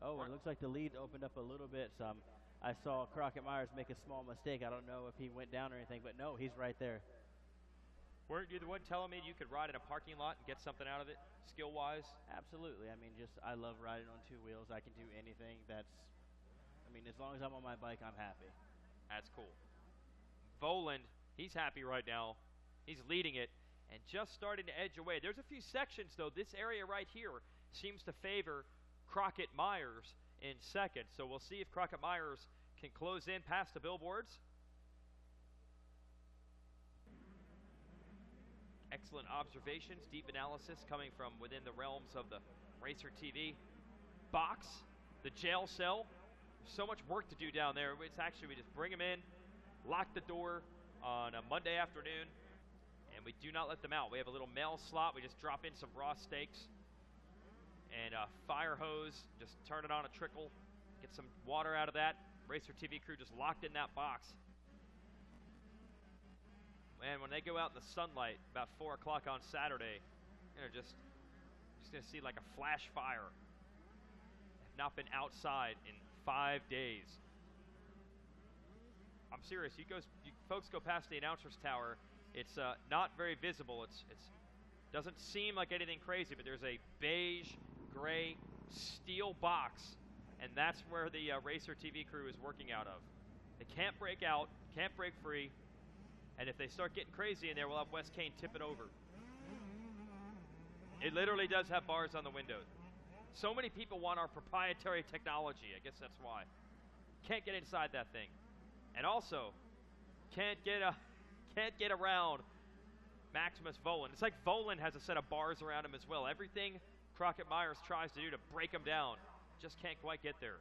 Oh, it looks like the lead opened up a little bit. I saw Crockett Myers make a small mistake. I don't know if he went down or anything, but no, he's right there. Weren't you the one telling me you could ride in a parking lot and get something out of it, skill-wise? Absolutely. I love riding on two wheels. I can do anything. As long as I'm on my bike, I'm happy. That's cool. Voland, he's happy right now. He's leading it and just starting to edge away. There's a few sections, though. This area right here seems to favor Crockett Myers in second. So we'll see if Crockett Myers can close in past the billboards. Excellent observations, deep analysis coming from within the realms of the Racer TV box, the jail cell. So much work to do down there. It's actually, we just bring them in, lock the door on a Monday afternoon, and we do not let them out. We have a little mail slot. We just drop in some raw steaks and a fire hose, just turn it on a trickle, get some water out of that. Racer TV crew just locked in that box. And when they go out in the sunlight about 4 o'clock on Saturday, just going to see like a flash fire. Have not been outside in 5 days. I'm serious. You folks go past the announcer's tower. It's not very visible. It's doesn't seem like anything crazy, but there's a beige, gray, steel box, and that's where the Racer TV crew is working out of. They can't break out, can't break free, and if they start getting crazy in there, we'll have Wes Kane tip it over. It literally does have bars on the windows. So many people want our proprietary technology. I guess that's why. Can't get inside that thing. And also, can't get around Maximus Voland. It's like Voland has a set of bars around him as well. Everything Crockett Myers tries to do to break him down just can't quite get there.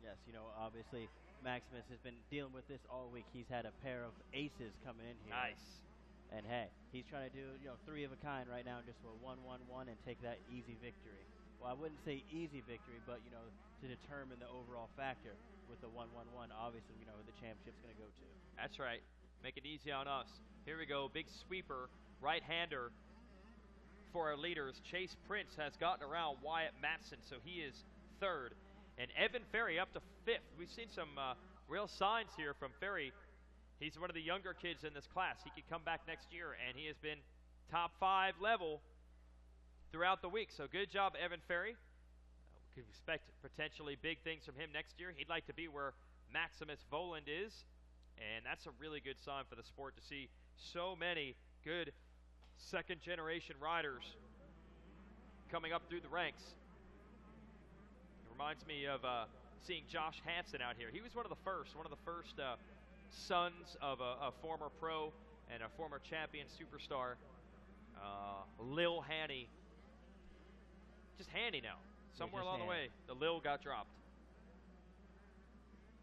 Yes, obviously Maximus has been dealing with this all week. He's had a pair of aces coming in here. Nice. And hey, he's trying to do, three of a kind right now, just a 1-1-1 and take that easy victory. Well, I wouldn't say easy victory, but, to determine the overall factor with the 1-1-1, obviously, who the championship's going to go to. That's right. Make it easy on us. Here we go. Big sweeper, right-hander for our leaders. Chase Prince has gotten around Wyatt Matson, so he is third. And Evan Ferry up to fifth. We've seen some real signs here from Ferry. He's one of the younger kids in this class. He could come back next year, and he has been top 5 level throughout the week. So good job, Evan Ferry. We could expect potentially big things from him next year. He'd like to be where Maximus Voland is, and that's a really good sign for the sport to see so many good second-generation riders coming up through the ranks. It reminds me of seeing Josh Hansen out here. He was one of the first sons of a former pro and a former champion superstar, Lil Haney. Just Haney now. Somewhere along the way, the Lil got dropped.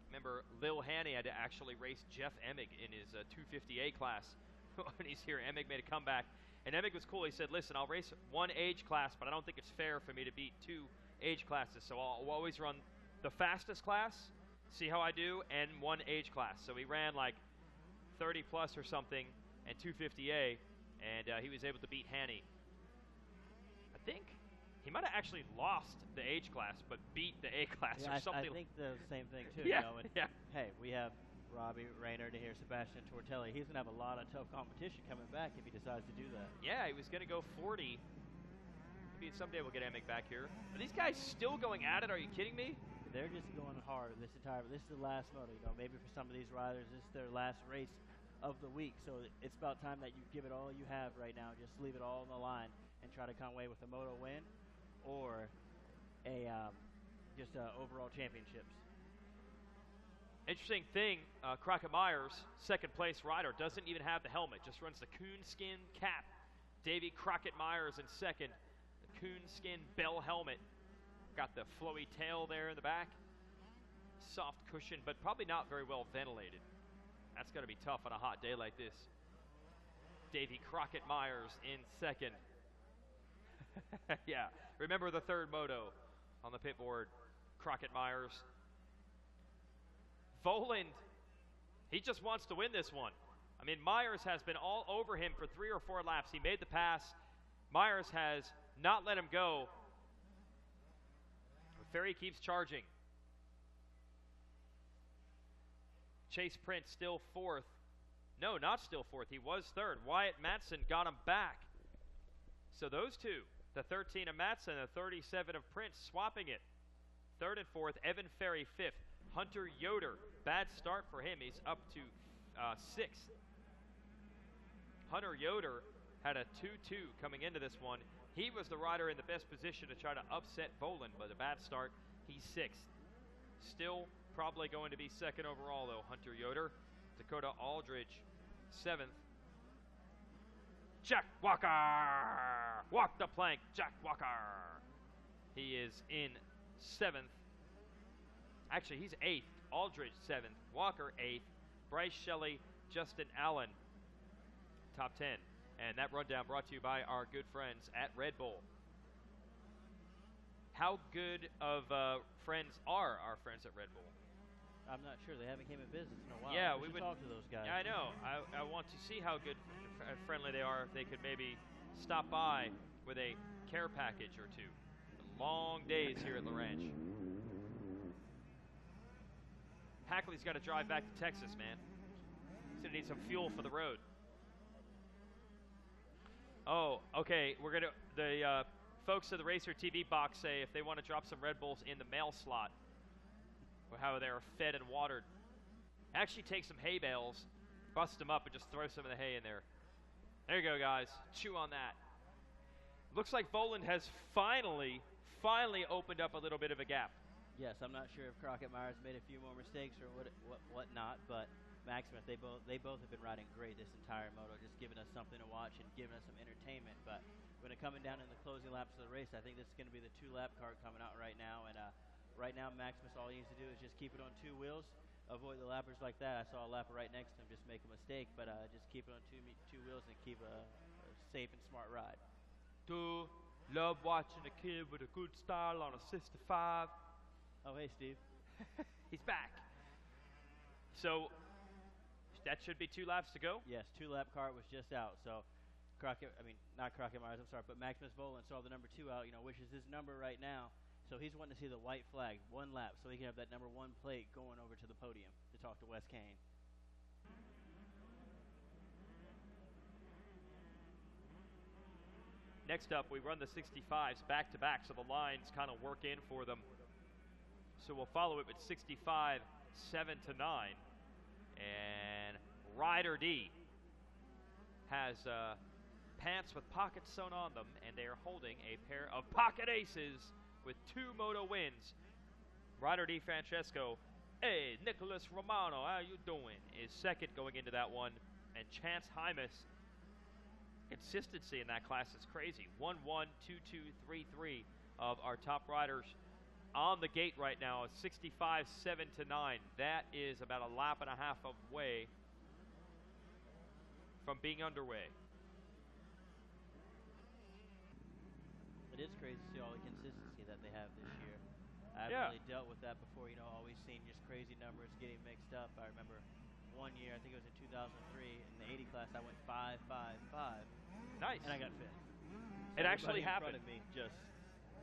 Remember, Lil Haney had to actually race Jeff Emig in his 250A class when he's here. Emig made a comeback, and Emig was cool. He said, listen, I'll race one age class, but I don't think it's fair for me to beat 2 age classes, so I'll always run the fastest class, see how I do, and one age class. So he ran like 30 plus or something and 250A, and he was able to beat Hanny. I think he might have actually lost the age class, but beat the A class or something. I think the same thing too. Yeah, you know, and yeah. Hey, we have Robbie Rayner to here, Sebastian Tortelli. He's gonna have a lot of tough competition coming back if he decides to do that. Yeah, he was gonna go 40. Maybe someday we'll get Emick back here. Are these guys still going at it? Are you kidding me? They're just going hard this entire. This is the last moto. You know, maybe for some of these riders, this is their last race of the week. So it's about time that you give it all you have right now. Just leave it all on the line and try to come away with a moto win, or a just overall championships. Interesting thing, Crockett Myers, second place rider, doesn't even have the helmet. Just runs the coonskin cap. Davey Crockett Myers in second. The coonskin bell helmet. Got the flowy tail there in the back. Soft cushion, but probably not very well ventilated. That's going to be tough on a hot day like this. Davey Crockett Myers in second. Yeah, remember the third moto on the pit board. Crockett Myers. Voland, he just wants to win this one. I mean, Myers has been all over him for 3 or 4 laps. He made the pass. Myers has not let him go. Ferry keeps charging. Chase Prince still fourth. No, not still fourth. He was third. Wyatt Matson got him back. So those two, the 13 of Matson and the 37 of Prince, swapping it. Third and fourth. Evan Ferry fifth. Hunter Yoder, bad start for him. He's up to sixth. Hunter Yoder had a 2-2 coming into this one. He was the rider in the best position to try to upset Voland, but a bad start. He's sixth. Still probably going to be second overall, though, Hunter Yoder. Dakota Aldridge, seventh. Jack Walker! Walk the plank, Jack Walker! He is in seventh. Actually, he's eighth. Aldridge, seventh. Walker, eighth. Bryce Shelley, Justin Allen, top 10. And that rundown brought to you by our good friends at Red Bull. How good of friends are our friends at Red Bull? I'm not sure. They haven't came and visited in a while. Yeah, we would talk to those guys. Yeah, I know. I want to see how good friendly they are. If they could maybe stop by with a care package or two. Long days here at La Ranch. Hackley's got to drive back to Texas, man. He's gonna need some fuel for the road. Oh, okay. We're gonna the folks at the Racer TV box say if they want to drop some Red Bulls in the mail slot, or how they're fed and watered. Actually, take some hay bales, bust them up, and just throw some of the hay in there. There you go, guys. Chew on that. Looks like Voland has finally opened up a little bit of a gap. Yes, I'm not sure if Crockett Myers made a few more mistakes or what not, but Maximus, they both have been riding great this entire moto, just giving us something to watch and giving us some entertainment. But when it coming down in the closing laps of the race, I think this is going to be the 2-lap card coming out right now. And right now, Maximus, all he needs to do is just keep it on 2 wheels, avoid the lappers like that. I saw a lapper right next to him just make a mistake, but just keep it on two wheels and keep a safe and smart ride. Do love watching a kid with a good style on a 65. Oh, hey, Steve. He's back. So that should be 2 laps to go? Yes, 2-lap cart was just out. So not Crockett Myers, I'm sorry, but Maximus Voland saw the number 2 out, which is his number right now. So he's wanting to see the white flag, 1 lap, so he can have that number 1 plate going over to the podium to talk to Wes Kane. Next up, we run the 65s back-to-back, so the lines kind of work in for them. So we'll follow it with 65, 7 to 9. And Ryder D has pants with pockets sewn on them, and they are holding a pair of pocket aces with 2 moto wins. Ryder D Francesco, hey, Nicholas Romano, how you doing? Is second going into that one. And Chance Hymas, consistency in that class is crazy. 1-1, 2-2, 3-3 of our top riders on the gate right now. 65, 7 to 9. That is about a lap and a half away from being underway. It is crazy to see all the consistency that they have this year. I haven't Yeah. really dealt with that before. Always seen just crazy numbers getting mixed up. I remember one year, I think it was in 2003, in the 80 class, I went 5.55. Nice. And I got fifth. It actually everybody in happened. front of me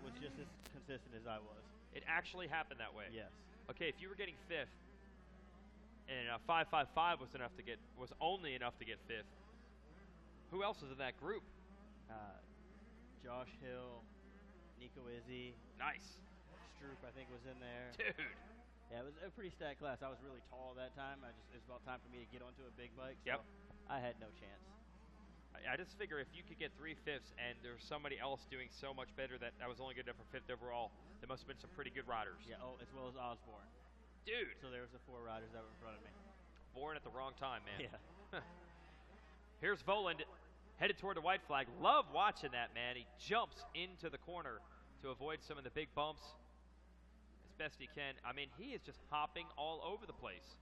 was just as consistent as I was. It actually happened that way. Yes. Okay, if you were getting fifth, and 5.55 was only enough to get fifth. Who else was in that group? Josh Hill, Nico Izzy. Nice. Stroop, I think, was in there. Dude. Yeah, it was a pretty stacked class. I was really tall at that time. It was about time for me to get onto a big bike. So Yep. I had no chance. I just figure if you could get 3/5 and there's somebody else doing so much better that was only good enough for fifth overall, there must have been some pretty good riders. Yeah, as well as Osborne. Dude. So there was the 4 riders that were in front of me. Born at the wrong time, man. Yeah. Here's Voland headed toward the white flag. Love watching that, man. He jumps into the corner to avoid some of the big bumps as best he can. I mean, he is just hopping all over the place.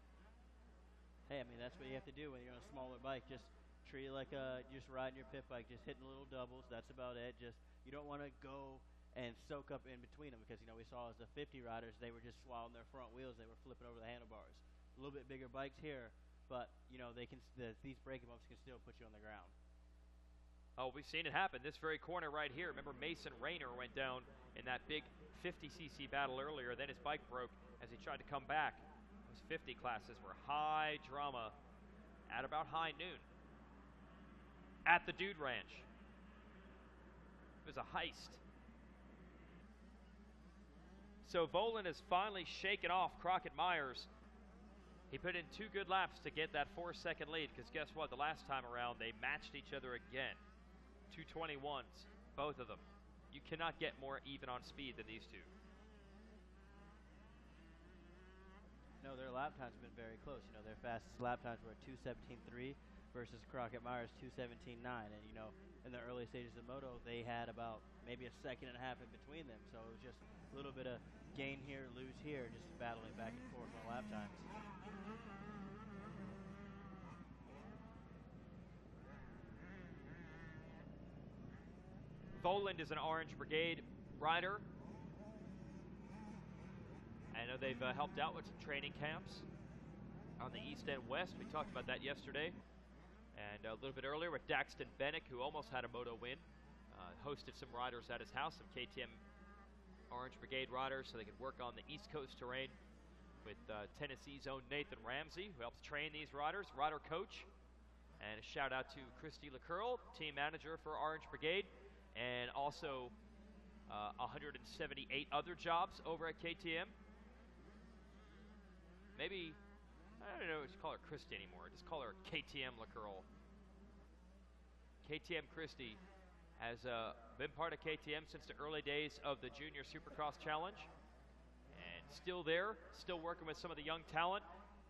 Hey, I mean, that's what you have to do when you're on a smaller bike. Just treat it like just riding your pit bike, just hitting little doubles. That's about it. You don't want to go and soak up in between them because, we saw as the 50 riders, they were just swallowing their front wheels. They were flipping over the handlebars. A little bit bigger bikes here, but, these braking bumps can still put you on the ground. Oh, we've seen it happen. This very corner right here. Remember Mason Rayner went down in that big 50cc battle earlier. Then his bike broke as he tried to come back. Those 50 classes were high drama at about high noon at the Dude Ranch. It was a heist. So Voland has finally shaken off Crockett Myers. He put in 2 good laps to get that 4-second lead because guess what? The last time around, they matched each other again. 2:21s, both of them. You cannot get more even on speed than these two. No, their lap times have been very close. Their fastest lap times were 2:17.3 versus Crockett Myers 2:17.9. And, in the early stages of moto, they had about maybe a second and a half in between them. So it was just a little bit of gain here, lose here, just battling back and forth on lap times. Voland is an Orange Brigade rider. I know they've helped out with some training camps on the East and West. We talked about that yesterday. And a little bit earlier with Daxton Bennick, who almost had a moto win. Hosted some riders at his house, some KTM Orange Brigade riders, so they could work on the East Coast terrain with Tennessee's own Nathan Ramsey, who helps train these riders, rider coach. And a shout out to Christy LeCurl, team manager for Orange Brigade, and also 178 other jobs over at KTM. Maybe, I don't know, just call her Christy anymore. Just call her KTM LeCurl. KTM Christy has been part of KTM since the early days of the Junior Supercross Challenge. And still there, still working with some of the young talent,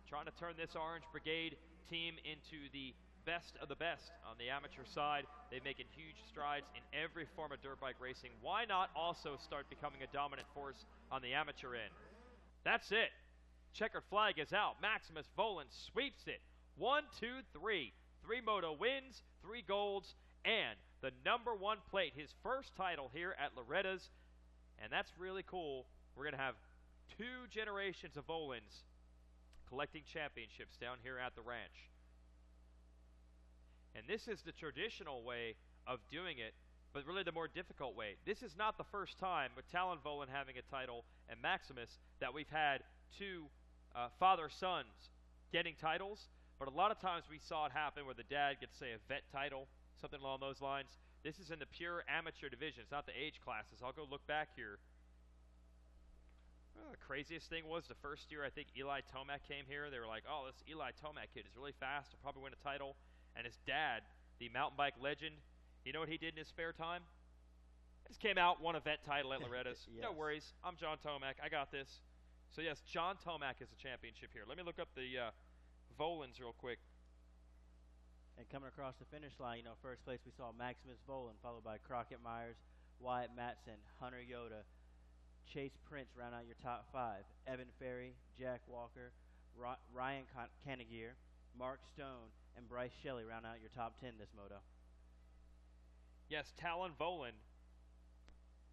trying to turn this Orange Brigade team into the best of the best on the amateur side. They're making huge strides in every form of dirt bike racing. Why not also start becoming a dominant force on the amateur end? That's it. Checkered flag is out. Maximus Voland sweeps it. 1, 2, 3. 3 moto wins, 3 golds, and the #1 plate, his first title here at Loretta's. And that's really cool. We're going to have 2 generations of Volands collecting championships down here at the ranch. And this is the traditional way of doing it, but really the more difficult way. This is not the first time with Talon Voland having a title and Maximus that we've had 2 father-sons getting titles, but a lot of times we saw it happen where the dad gets, say, a vet title, something along those lines. This is in the pure amateur division. It's not the age classes. I'll go look back here. Well, the craziest thing was the first year I think Eli Tomac came here. They were like, oh, this Eli Tomac kid is really fast. He'll probably win a title. And his dad, the mountain bike legend, you know what he did in his spare time? He just came out, won a vet title at Loretta's. Yes. No worries. I'm John Tomac. I got this. So, yes, John Tomac is a championship here. Let me look up the Volands real quick. And coming across the finish line, first place we saw Maximus Voland, followed by Crockett Myers, Wyatt Matson, Hunter Yoda, Chase Prince round out your top 5, Evan Ferry, Jack Walker, Ryan Cannigier, Mark Stone, and Bryce Shelley round out your top 10 this moto. Yes, Talon Voland,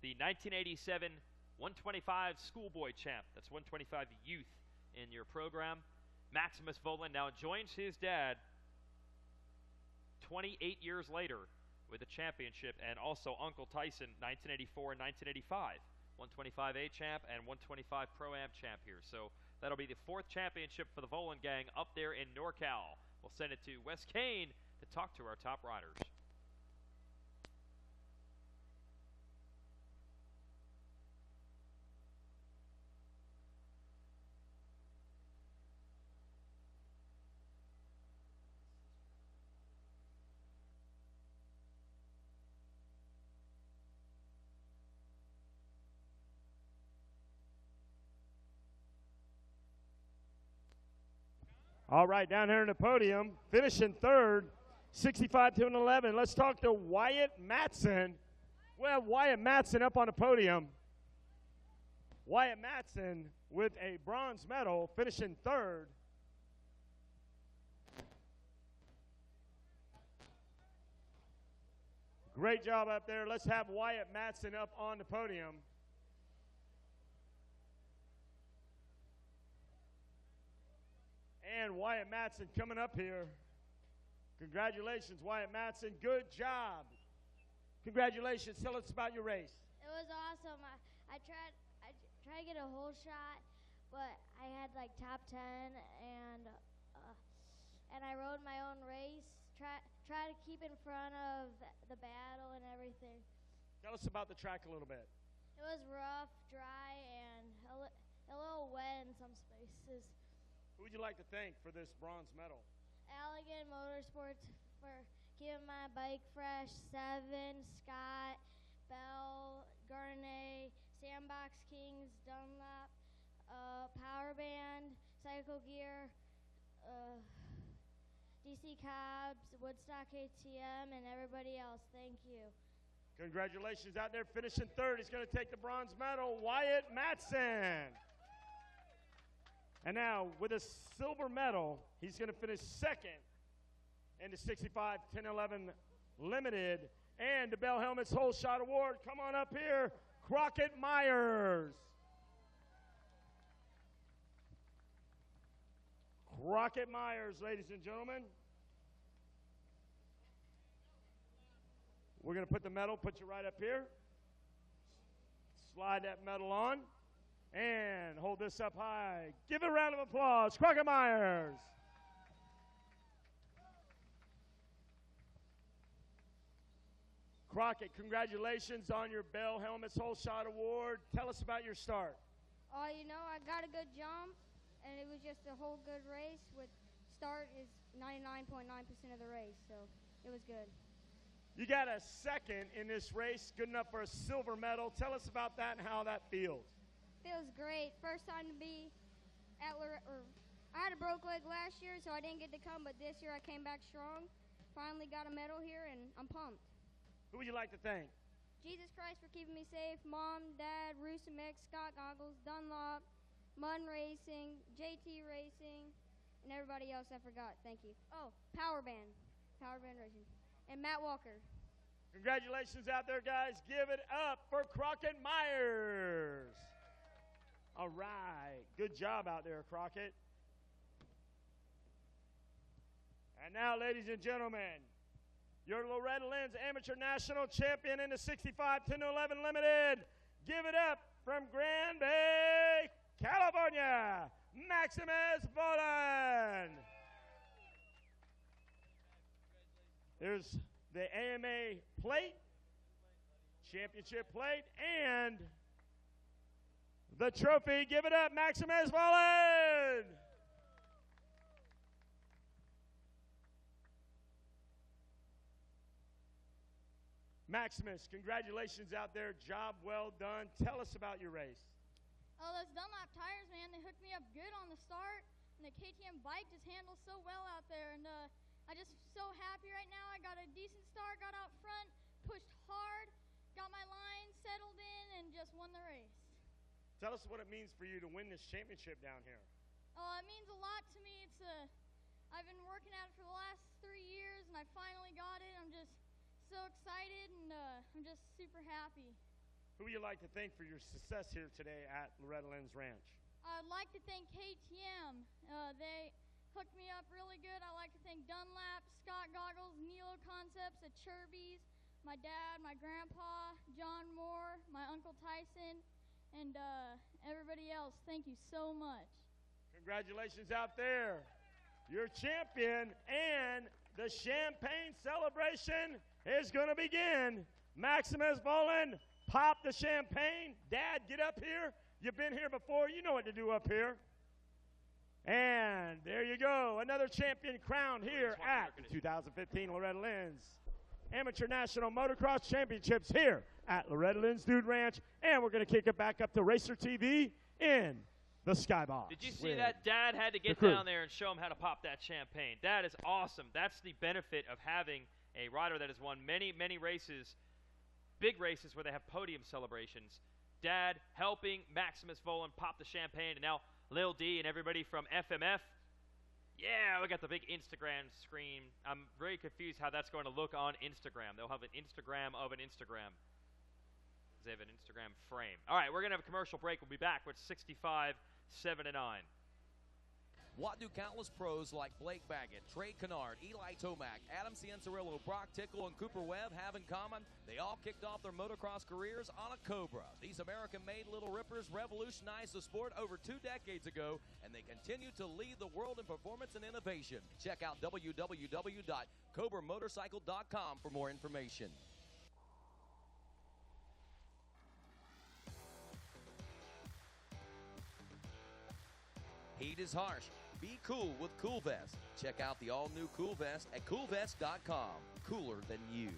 the 1987 125 schoolboy champ. That's 125 youth in your program. Maximus Volin now joins his dad 28 years later with a championship, and also Uncle Tyson, 1984 and 1985. 125A champ and 125 Pro-Am champ here. So that'll be the 4th championship for the Volin gang up there in NorCal. We'll send it to Wes Kane to talk to our top riders. All right, down here in the podium, finishing 3rd, 65-11. Let's talk to Wyatt Matson. Well, Wyatt Matson up on the podium. Wyatt Matson with a bronze medal, finishing 3rd. Great job up there. Let's have Wyatt Matson up on the podium. And Wyatt Matson coming up here. Congratulations, Wyatt Matson. Good job. Congratulations. Tell us about your race. It was awesome. I tried to get a whole shot, but I had like top 10, and I rode my own race. Try to keep in front of the battle and everything. Tell us about the track a little bit. It was rough, dry, and a little wet in some spaces. Who would you like to thank for this bronze medal? Allegan Motorsports for keeping my bike fresh. Seven, Scott, Bell, Garnet, Sandbox Kings, Dunlop, Power Band, Cycle Gear, DC Cobbs, Woodstock ATM, and everybody else. Thank you. Congratulations out there finishing 3rd. He's going to take the bronze medal, Wyatt Matson. And now, with a silver medal, he's going to finish 2nd in the 65-10-11 Limited and the Bell Helmets Whole Shot Award. Come on up here, Crockett Myers. Crockett Myers, ladies and gentlemen. We're going to put the medal, put you right up here. Slide that medal on. And hold this up high. Give it a round of applause. Crockett Myers. Crockett, congratulations on your Bell Helmets Whole Shot Award. Tell us about your start. You know, I got a good jump, and it was just a whole good race. With start is 99.9% of the race, so it was good. You got a 2nd in this race, good enough for a silver medal. Tell us about that and how that feels. Feels great. First time to be at Loretta. I had a broke leg last year, so I didn't get to come, but this year I came back strong. Finally got a medal here, and I'm pumped. Who would you like to thank? Jesus Christ for keeping me safe, Mom, Dad, Rooster Mix, Scott Goggles, Dunlop, Munn Racing, JT Racing, and everybody else I forgot. Thank you. Oh, Power Band Racing, and Matt Walker. Congratulations out there, guys. Give it up for Crockett Myers. All right. Good job out there, Crockett. And now, ladies and gentlemen, your Loretta Lynn's Amateur National Champion in the 65-10-11 Limited. Give it up from Grand Bay, California, Maximus Volin. There's the AMA plate, championship plate, and the trophy. Give it up, Maximus Volin. Maximus, congratulations out there. Job well done. Tell us about your race. Oh, those Dunlop tires, man, they hooked me up good on the start. And the KTM bike just handles so well out there. And I'm just so happy right now. I got a decent start, got out front, pushed hard, got my line settled in, and just won the race. Tell us what it means for you to win this championship down here. Oh, it means a lot to me. I've been working at it for the last 3 years, and I finally got it. I'm just so excited, and I'm just super happy. Who Who would you like to thank for your success here today at Loretta Lynn's Ranch? I'd like to thank KTM. They hooked me up really good. I'd like to thank Dunlap, Scott Goggles, Nilo Concepts, at Chirby's, my dad, my grandpa, John Moore, my Uncle Tyson, and everybody else. Thank you so much. Congratulations out there. You're champion, and the champagne celebration is going to begin. Maximus Volin, pop the champagne. Dad, get up here. You've been here before. You know what to do up here. And there you go. Another champion crowned here at the 2015 Loretta Lynn's Amateur National Motocross Championships here at Loretta Lynn's Dude Ranch. And we're going to kick it back up to Racer TV in the Skybox. Did you see that? Dad had to get down there and show him how to pop that champagne. That is awesome. That's the benefit of having a rider that has won many, many races, big races where they have podium celebrations. Dad helping Maximus Volin pop the champagne, and now Lil D and everybody from FMF. Yeah, we got the big Instagram screen. I'm very confused how that's going to look on Instagram. They'll have an Instagram of an Instagram. They have an Instagram frame. All right, we're going to have a commercial break. We'll be back with 65, 7 and 9. What do countless pros like Blake Baggett, Trey Kennard, Eli Tomac, Adam Cianciarillo, Brock Tickle, and Cooper Webb have in common? They all kicked off their motocross careers on a Cobra. These American-made Little Rippers revolutionized the sport over 2 decades ago, and they continue to lead the world in performance and innovation. Check out www.cobramotorcycle.com for more information. Heat is harsh. Be cool with Cool Vest. Check out the all-new Cool Vest at coolvest.com. Cooler than you.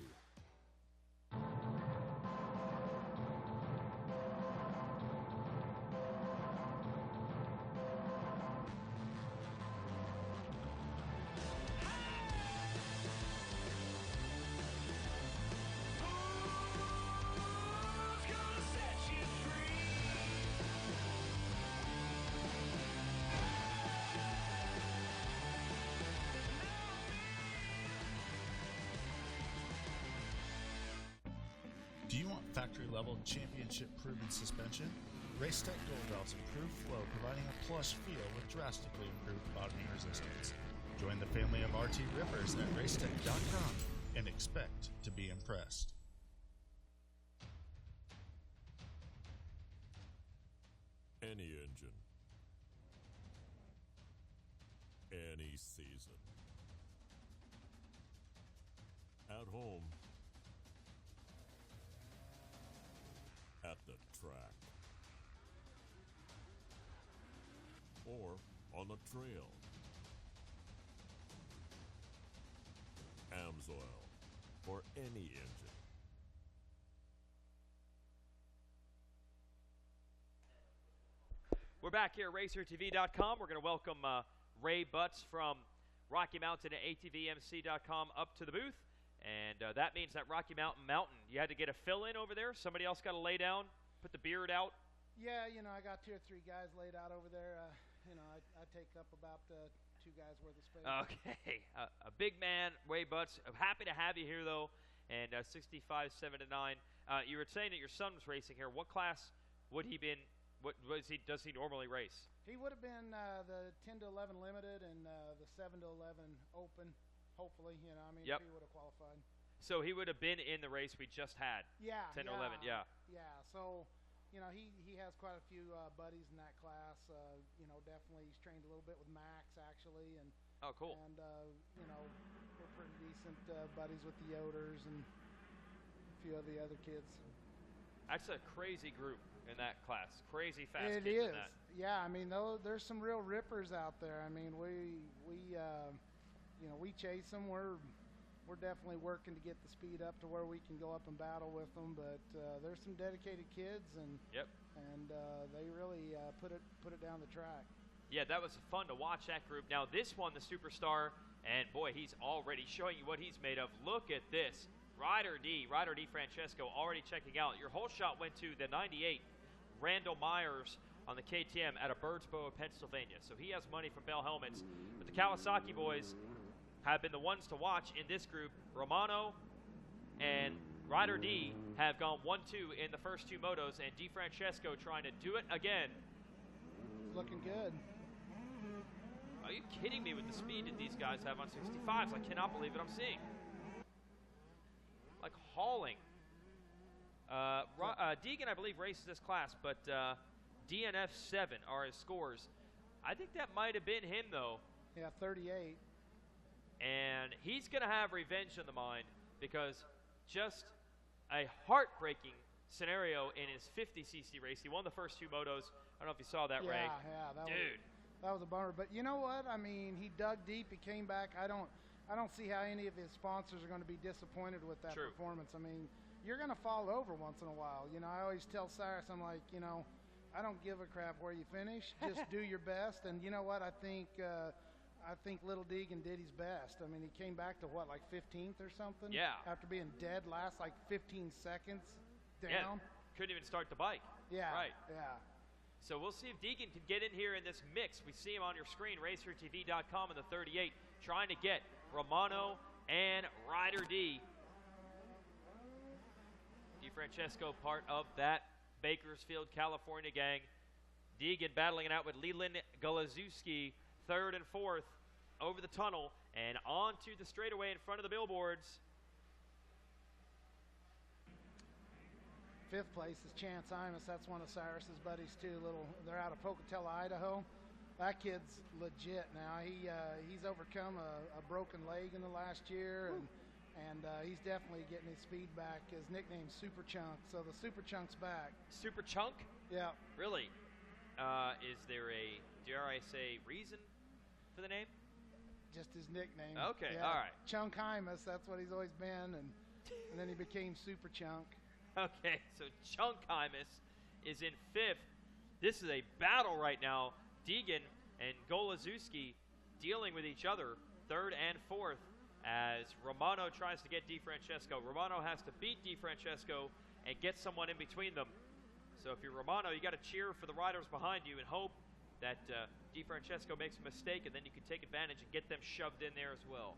Do you want factory-level, championship-proven suspension? Racetech Dual Valves improve flow, providing a plush feel with drastically improved bottoming resistance. Join the family of RT Rippers at racetech.com and expect to be impressed. Any engine, any season. At home, at the track, or on the trail. AMSOIL for any engine. We're back here at RacerTV.com. We're going to welcome Ray Butts from Rocky Mountain at ATVMC.com up to the booth. And that means that Rocky Mountain, you had to get a fill-in over there? Somebody else got to lay down, put the beard out? Yeah, I got 2 or 3 guys laid out over there. I take up about 2 guys worth of space. Okay. A big man, Ray Butts. I'm happy to have you here, though. And 65, 7 to 9. You were saying that your son was racing here. What class would he been? Does he normally race? He would have been the 10 to 11 limited and the 7 to 11 open. Hopefully, Yep. if he would have qualified. So he would have been in the race we just had. Yeah. 10 to 11, yeah. Yeah. So, he has quite a few buddies in that class. Definitely he's trained a little bit with Max actually, and oh, cool. And we're pretty decent buddies with the Yoders and a few of the other kids. That's a crazy group in that class. Crazy fast It kids is. in that. Yeah. There's some real rippers out there. We chase them. We're definitely working to get the speed up to where we can go up and battle with them. But there's some dedicated kids, and they really put it down the track. Yeah, that was fun to watch that group. Now this one, the Superstar, and boy, he's already showing you what he's made of. Look at this, Ryder D Francesco already checking out. Your whole shot went to the 98 Randall Myers on the KTM out of Birdsboro, Pennsylvania. So he has money from Bell Helmets. But the Kawasaki boys have been the ones to watch in this group. Romano and Ryder D have gone 1-2 in the first 2 motos, and DiFrancesco trying to do it again. It's looking good. Are you kidding me with the speed that these guys have on 65s? I cannot believe what I'm seeing. Like hauling. Deegan, I believe, races this class, but DNF 7 are his scores. I think that might have been him, though. Yeah, 38. And he's going to have revenge in the mind because just a heartbreaking scenario in his 50cc race. He won the first 2 motos. I don't know if you saw that, Ray. Yeah, Dude. That was a bummer. But you know what? I mean, he dug deep. He came back. I don't see how any of his sponsors are going to be disappointed with that performance. I mean, you're going to fall over once in a while. You know, I always tell Cyrus, I'm like, you know, I don't give a crap where you finish. Just do your best. And you know what? I think Little Deegan did his best. I mean, he came back to what, like 15th or something? Yeah. After being dead last like 15 seconds down. Yeah, couldn't even start the bike. Yeah. Right. Yeah. So we'll see if Deegan can get in here in this mix. We see him on your screen, racertv.com in the 38, trying to get Romano and Ryder D. DiFrancesco, part of that Bakersfield, California gang. Deegan battling it out with Leland Golazewski, 3rd and 4th, over the tunnel and onto the straightaway in front of the billboards. 5th place is Chance Imus. That's one of Cyrus's buddies too. They're out of Pocatello, Idaho. That kid's legit now. He's overcome a broken leg in the last year, and he's definitely getting his speed back. His nickname's Super Chunk, so the Super Chunk's back. Super Chunk? Yeah. Really? Is there a, dare I say, reason for the name? Just his nickname. Okay, yeah. all right. Chunk Imus, that's what he's always been, and then he became Super Chunk. Okay, so Chunkimus is in 5th. This is a battle right now. Deegan and Golazewski dealing with each other, 3rd and 4th, as Romano tries to get DiFrancesco. Romano has to beat DiFrancesco and get someone in between them. So if you're Romano, you got to cheer for the riders behind you and hope that DiFrancesco makes a mistake, and then you can take advantage and get them shoved in there as well.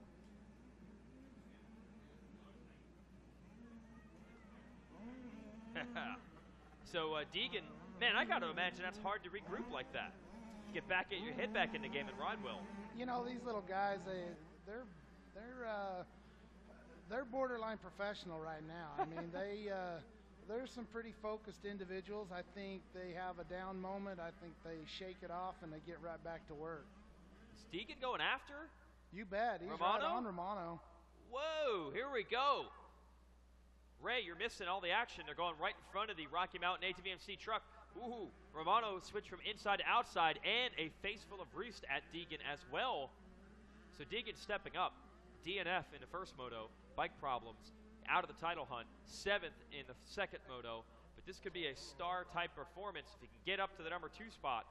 So Deegan, man, I got to imagine that's hard to regroup like that. Get back, get your head back in the game and ride well. You know, these little guys, they're borderline professional right now. I mean, they're some pretty focused individuals. I think they have a down moment. I think they shake it off and they get right back to work. Is Deegan going after? You bet. He's Romano? right on Romano. Whoa, here we go. Ray, you're missing all the action. They're going right in front of the Rocky Mountain ATVMC truck. Ooh, Romano switched from inside to outside, and a face full of roost at Deegan as well. So Deegan stepping up. DNF in the first moto, bike problems, out of the title hunt. 7th in the second moto, but this could be a star-type performance if he can get up to the number 2 spot.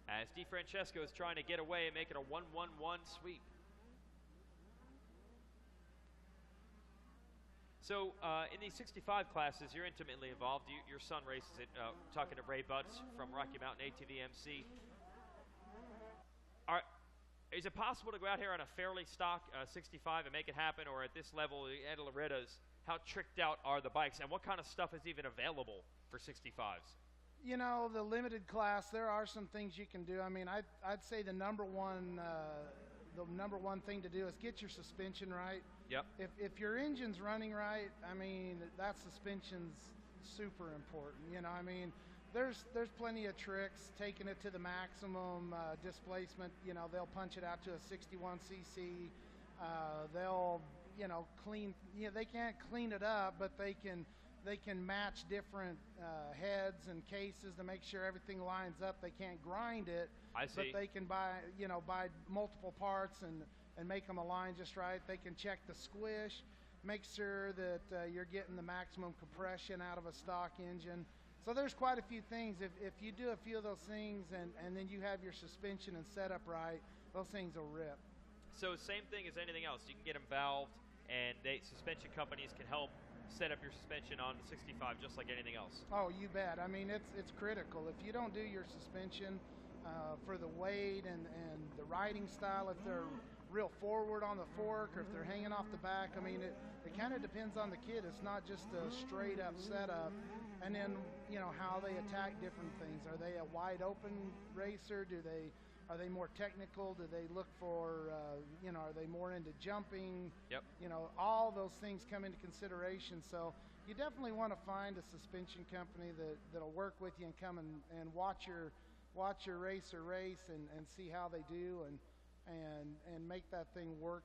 As DiFrancesco is trying to get away and make it a 1-1-1 sweep. So in these 65 classes, you're intimately involved. Your son races it, talking to Ray Butts from Rocky Mountain ATVMC. Is it possible to go out here on a fairly stock 65 and make it happen, or at this level, at Loretta's, how tricked out are the bikes, and what kind of stuff is even available for 65s? You know, the limited class, there are some things you can do. I mean, I'd say the number one thing to do is get your suspension right. Yep. If your engine's running right, I mean, that suspension's super important. You know, I mean, there's plenty of tricks, taking it to the maximum displacement. You know, they'll punch it out to a 61cc. They'll, you know, they can't clean it up, but they can match different heads and cases to make sure everything lines up. They can't grind it, I see. but they can buy multiple parts and make them align just right. They can check the squish, make sure that you're getting the maximum compression out of a stock engine. So there's quite a few things. If you do a few of those things and then you have your suspension and setup right, those things will rip. So same thing as anything else. You can get them valved, and suspension companies can help set up your suspension on the 65 just like anything else. Oh, you bet. I mean, it's critical. If you don't do your suspension for the weight and the riding style, if they're real forward on the fork or if they're hanging off the back. I mean, it kind of depends on the kid. It's not just a straight up setup. And then, you know, how they attack different things. Are they a wide open racer? Are they more technical? Do they look for, you know, are they more into jumping? Yep. You know, all those things come into consideration. So you definitely want to find a suspension company that'll work with you and come and watch your racer race and see how they do and make that thing work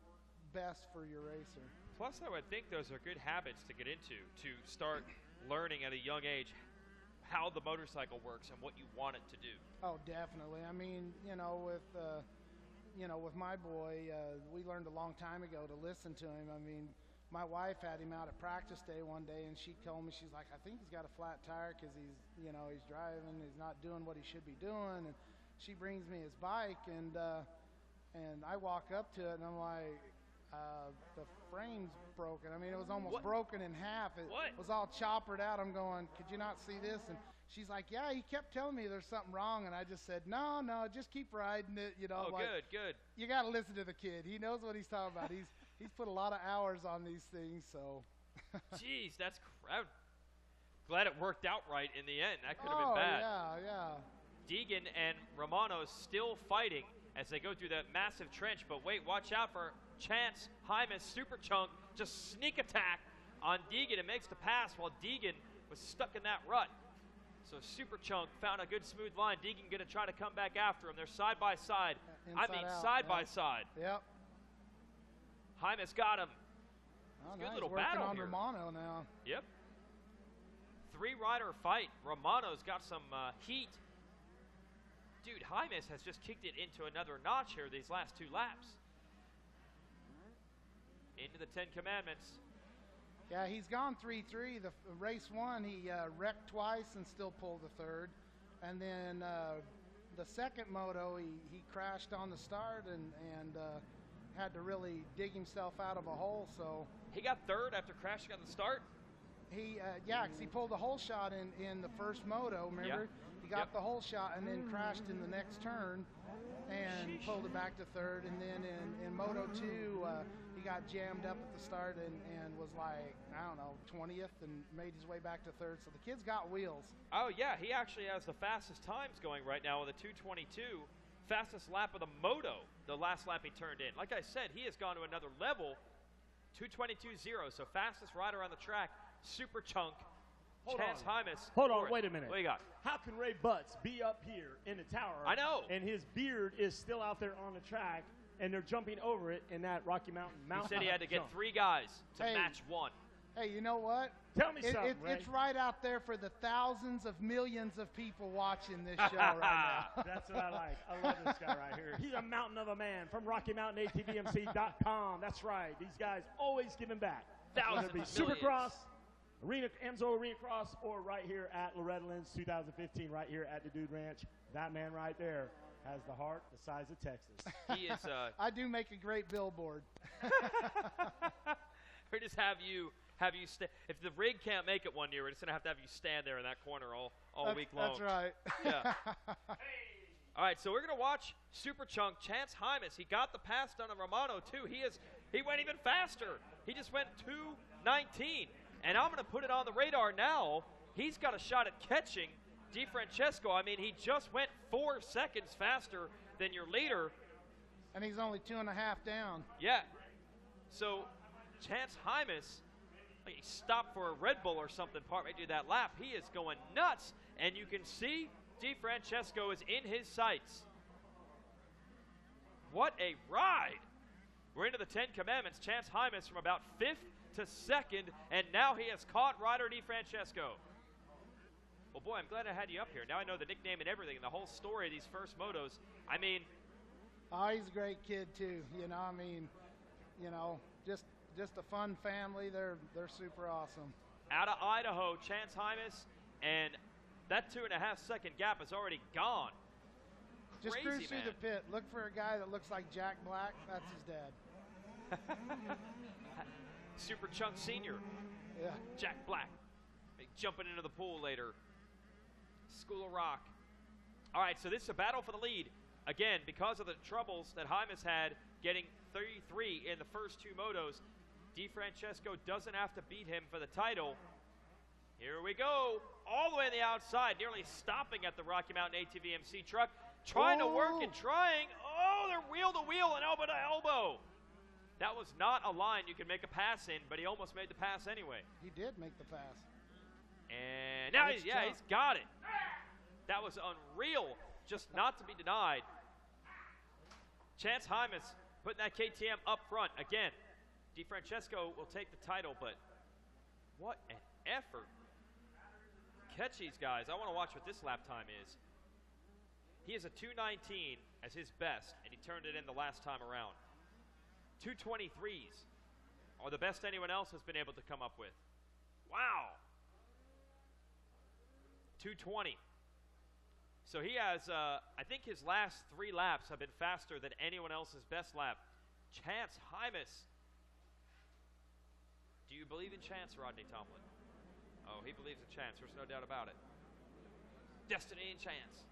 best for your racer. Plus, I would think those are good habits to get into, to start learning at a young age how the motorcycle works and what you want it to do. Oh, definitely. I mean, you know, with my boy, we learned a long time ago to listen to him. I mean, my wife had him out at practice day one day, and she told me, she's like, I think he's got a flat tire because he's driving, he's not doing what he should be doing. And she brings me his bike, and I walk up to it, and I'm like, the frame's broken. I mean, it was almost broken in half. It was all choppered out. I'm going, could you not see this? And she's like, yeah, he kept telling me there's something wrong. And I just said, no, just keep riding it. You know, oh, like, good. You got to listen to the kid. He knows what he's talking about. He's put a lot of hours on these things, so. Jeez, that's crowd. Glad it worked out right in the end. That could have been bad. Yeah. Deegan and Romano still fighting as they go through that massive trench. But wait, watch out for Chance Hymas. Super Chunk just sneak attack on Deegan and makes the pass while Deegan was stuck in that rut. So Super Chunk found a good smooth line. Deegan going to try to come back after him. They're side by side. Side by side. Yep. Hymas got him. Oh, Good nice. little Working battle on here. Romano now. Yep. 3-rider fight. Romano's got some heat. Dude, Hymas has just kicked it into another notch here these last 2 laps. Into the 10 Commandments. Yeah, he's gone 3-3. The race 1, he wrecked twice and still pulled the 3rd. And then the second moto, he crashed on the start and had to really dig himself out of a hole. So he got 3rd after crashing on the start? He, because he pulled the hole shot in the first moto, remember? Yeah. He got the hole shot and then crashed in the next turn and pulled it back to 3rd. And then in Moto 2, he got jammed up at the start and was like, I don't know, 20th and made his way back to 3rd. So the kid's got wheels. Oh, yeah, he actually has the fastest times going right now with a 2:22. Fastest lap of the moto, the last lap he turned in. Like I said, he has gone to another level, 2:22.0, so fastest rider on the track, Super Chunk, Chance Hymas. Hold on, wait a minute. What do you got? How can Ray Butts be up here in the tower? I know. And his beard is still out there on the track, and they're jumping over it in that Rocky Mountain He said he had to get 3 guys to match 1. Hey, you know what? Tell me something, Ray. It's right out there for the thousands of millions of people watching this show right now. That's what I like. I love this guy right here. He's a mountain of a man from RockyMountainATVMC.com. That's right. These guys always giving back. Whether it be Supercross, Enzo Arena Cross, or right here at Loretta Lynn's 2015, right here at the Dude Ranch. That man right there has the heart the size of Texas. He is. I do make a great billboard. We just have you if the rig can't make it one year, we're just going to have you stand there in that corner all week long. That's right. Yeah. All right, so we're going to watch Super Chunk, Chance Hymas. He got the pass done on Romano, too. He went even faster. He just went 2:19. And I'm going to put it on the radar now. He's got a shot at catching DeFrancesco. I mean, he just went 4 seconds faster than your leader. And he's only 2.5 down. Yeah. So Chance Hymas, like he stopped for a Red Bull or something partway through that lap. He is going nuts. And you can see DeFrancesco is in his sights. What a ride. We're into the 10 Commandments. Chance Hymas from about 5th to 2nd, and now he has caught Ryder DeFrancesco. Well, boy, I'm glad I had you up here. Now I know the nickname and everything, and the whole story of these first motos. I mean, he's a great kid too. Just a fun family. They're super awesome. Out of Idaho, Chance Hymas, and that 2.5-second gap is already gone. Just Crazy, cruise through man. the pit. Look for a guy that looks like Jack Black. That's his dad. Super Chunk Senior. Yeah. Jack Black. Jumping into the pool later. School of Rock. All right, so this is a battle for the lead. again, because of the troubles that Hymas had getting 33 in the first 2 motos, DeFrancesco doesn't have to beat him for the title. Here we go, all the way on the outside, nearly stopping at the Rocky Mountain ATVMC truck, trying to work and trying. Oh, they're wheel to wheel and elbow to elbow. That was not a line you could make a pass in, but he almost made the pass anyway. He did make the pass. And now he's got it. That was unreal, just not to be denied. Chance Hymas putting that KTM up front. Again, DeFrancesco will take the title, but what an effort. Catch these guys. I want to watch what this lap time is. He has a 2:19 as his best, and he turned it in the last time around. 2:23s are the best anyone else has been able to come up with. Wow. 2:20. So he has, I think his last 3 laps have been faster than anyone else's best lap. Chance Hymas. Do you believe in chance, Rodney Tomlin? Oh, he believes in chance. There's no doubt about it. Destiny and chance.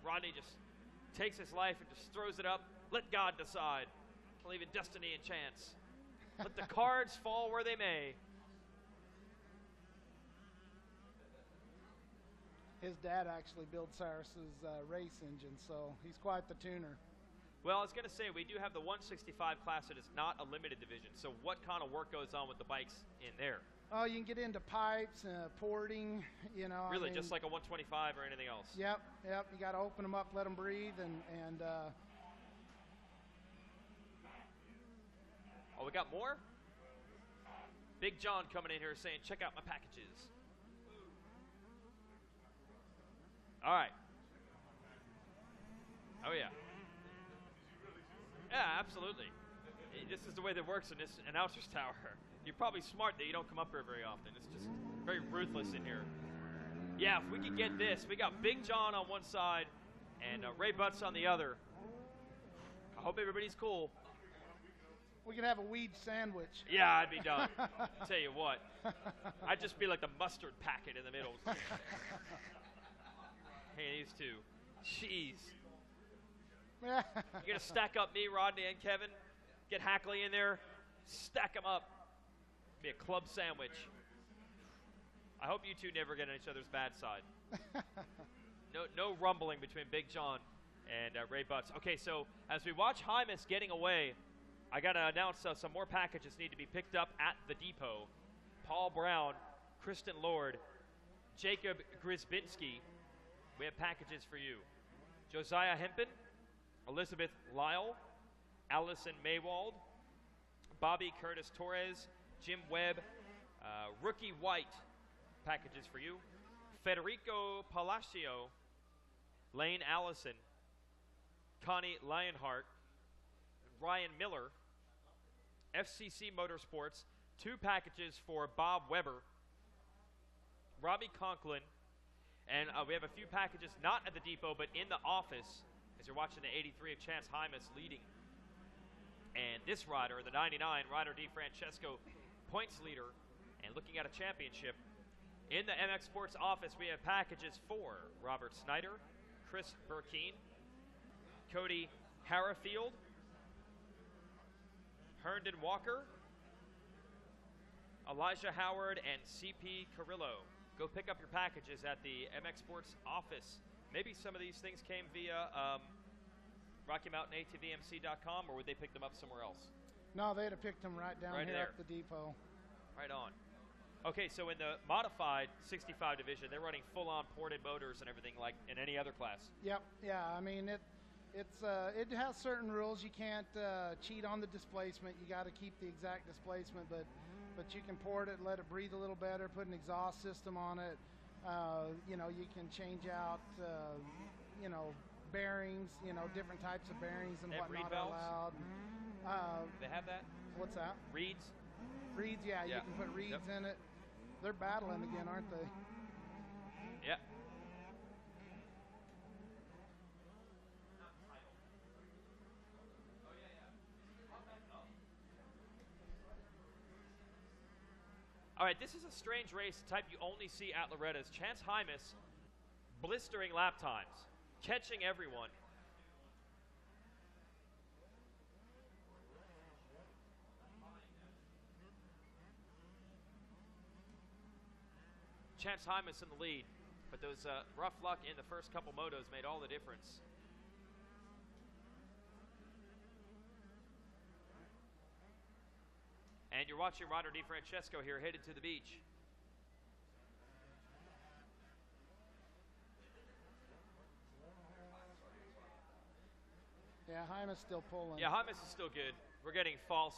Rodney just takes his life and just throws it up. Let God decide. Believe in destiny and chance. Let the cards fall where they may. His dad actually built Cyrus's race engine, so he's quite the tuner. Well, I was going to say, we do have the 165 class that is not a limited division. So what kind of work goes on with the bikes in there? Oh, you can get into pipes, porting, you know. Really, I mean, just like a 125 or anything else? Yep. You got to open them up, let them breathe, and oh, we got more? Big John coming in here saying, check out my packages. All right. Oh, yeah. Yeah, absolutely. This is the way that works in this announcer's tower. You're probably smart that you don't come up here very often. It's just very ruthless in here. Yeah, if we could get this. We got Big John on one side and Ray Butts on the other. I hope everybody's cool. we can have a weed sandwich. Yeah, I'd be done. I'll tell you what. I'd just be like the mustard packet in the middle. Hey, these two. Jeez. You're going to stack up me, Rodney, and Kevin? Get Hackley in there? Stack them up. Be a club sandwich. I hope you two never get on each other's bad side. No rumbling between Big John and Ray Butts. Okay, so as we watch Hymas getting away, I got to announce some more packages need to be picked up at the depot. Paul Brown, Kristen Lord, Jacob Grisbinski. We have packages for you. Josiah Hempen, Elizabeth Lyle, Allison Maywald, Bobby Curtis Torres, Jim Webb, Rookie White, packages for you. Federico Palacio, Lane Allison, Connie Lionheart, Ryan Miller, FCC Motorsports, 2 packages for Bob Weber, Robbie Conklin, and we have a few packages not at the depot but in the office as you're watching the 83 of Chance Hymas leading. And this rider, the 99, Ryder DeFrancesco, points leader and looking at a championship. In the MX Sports office, we have packages for Robert Snyder, Chris Burkeen, Cody Harrafield, Herndon Walker, Elijah Howard, and CP Carrillo. Go pick up your packages at the MX Sports office. Maybe some of these things came via RockyMountainATVMC.com, or would they pick them up somewhere else? No, they'd have picked them right down Right here there. at the depot. Right on. Okay, so in the modified 65 division, they're running full-on ported motors and everything like in any other class. Yep. Yeah. I mean, it has certain rules. You can't cheat on the displacement. You got to keep the exact displacement, but you can port it, let it breathe a little better, put an exhaust system on it. You know, you can change out, you know, bearings, you know, different types of bearings and They have whatnot reed valves? allowed. They have that? What's that? Reeds? Reeds, yeah, you can put reeds in it. They're battling again, aren't they? Yep. All right, this is a strange race, the type you only see at Loretta's. Chance Hymas, blistering lap times, catching everyone. Chance Hymas in the lead, but those rough luck in the first couple motos made all the difference. And you're watching Ryder DiFrancesco here headed to the beach. Yeah, Hymas still pulling. Yeah, Hymas is still good. We're getting false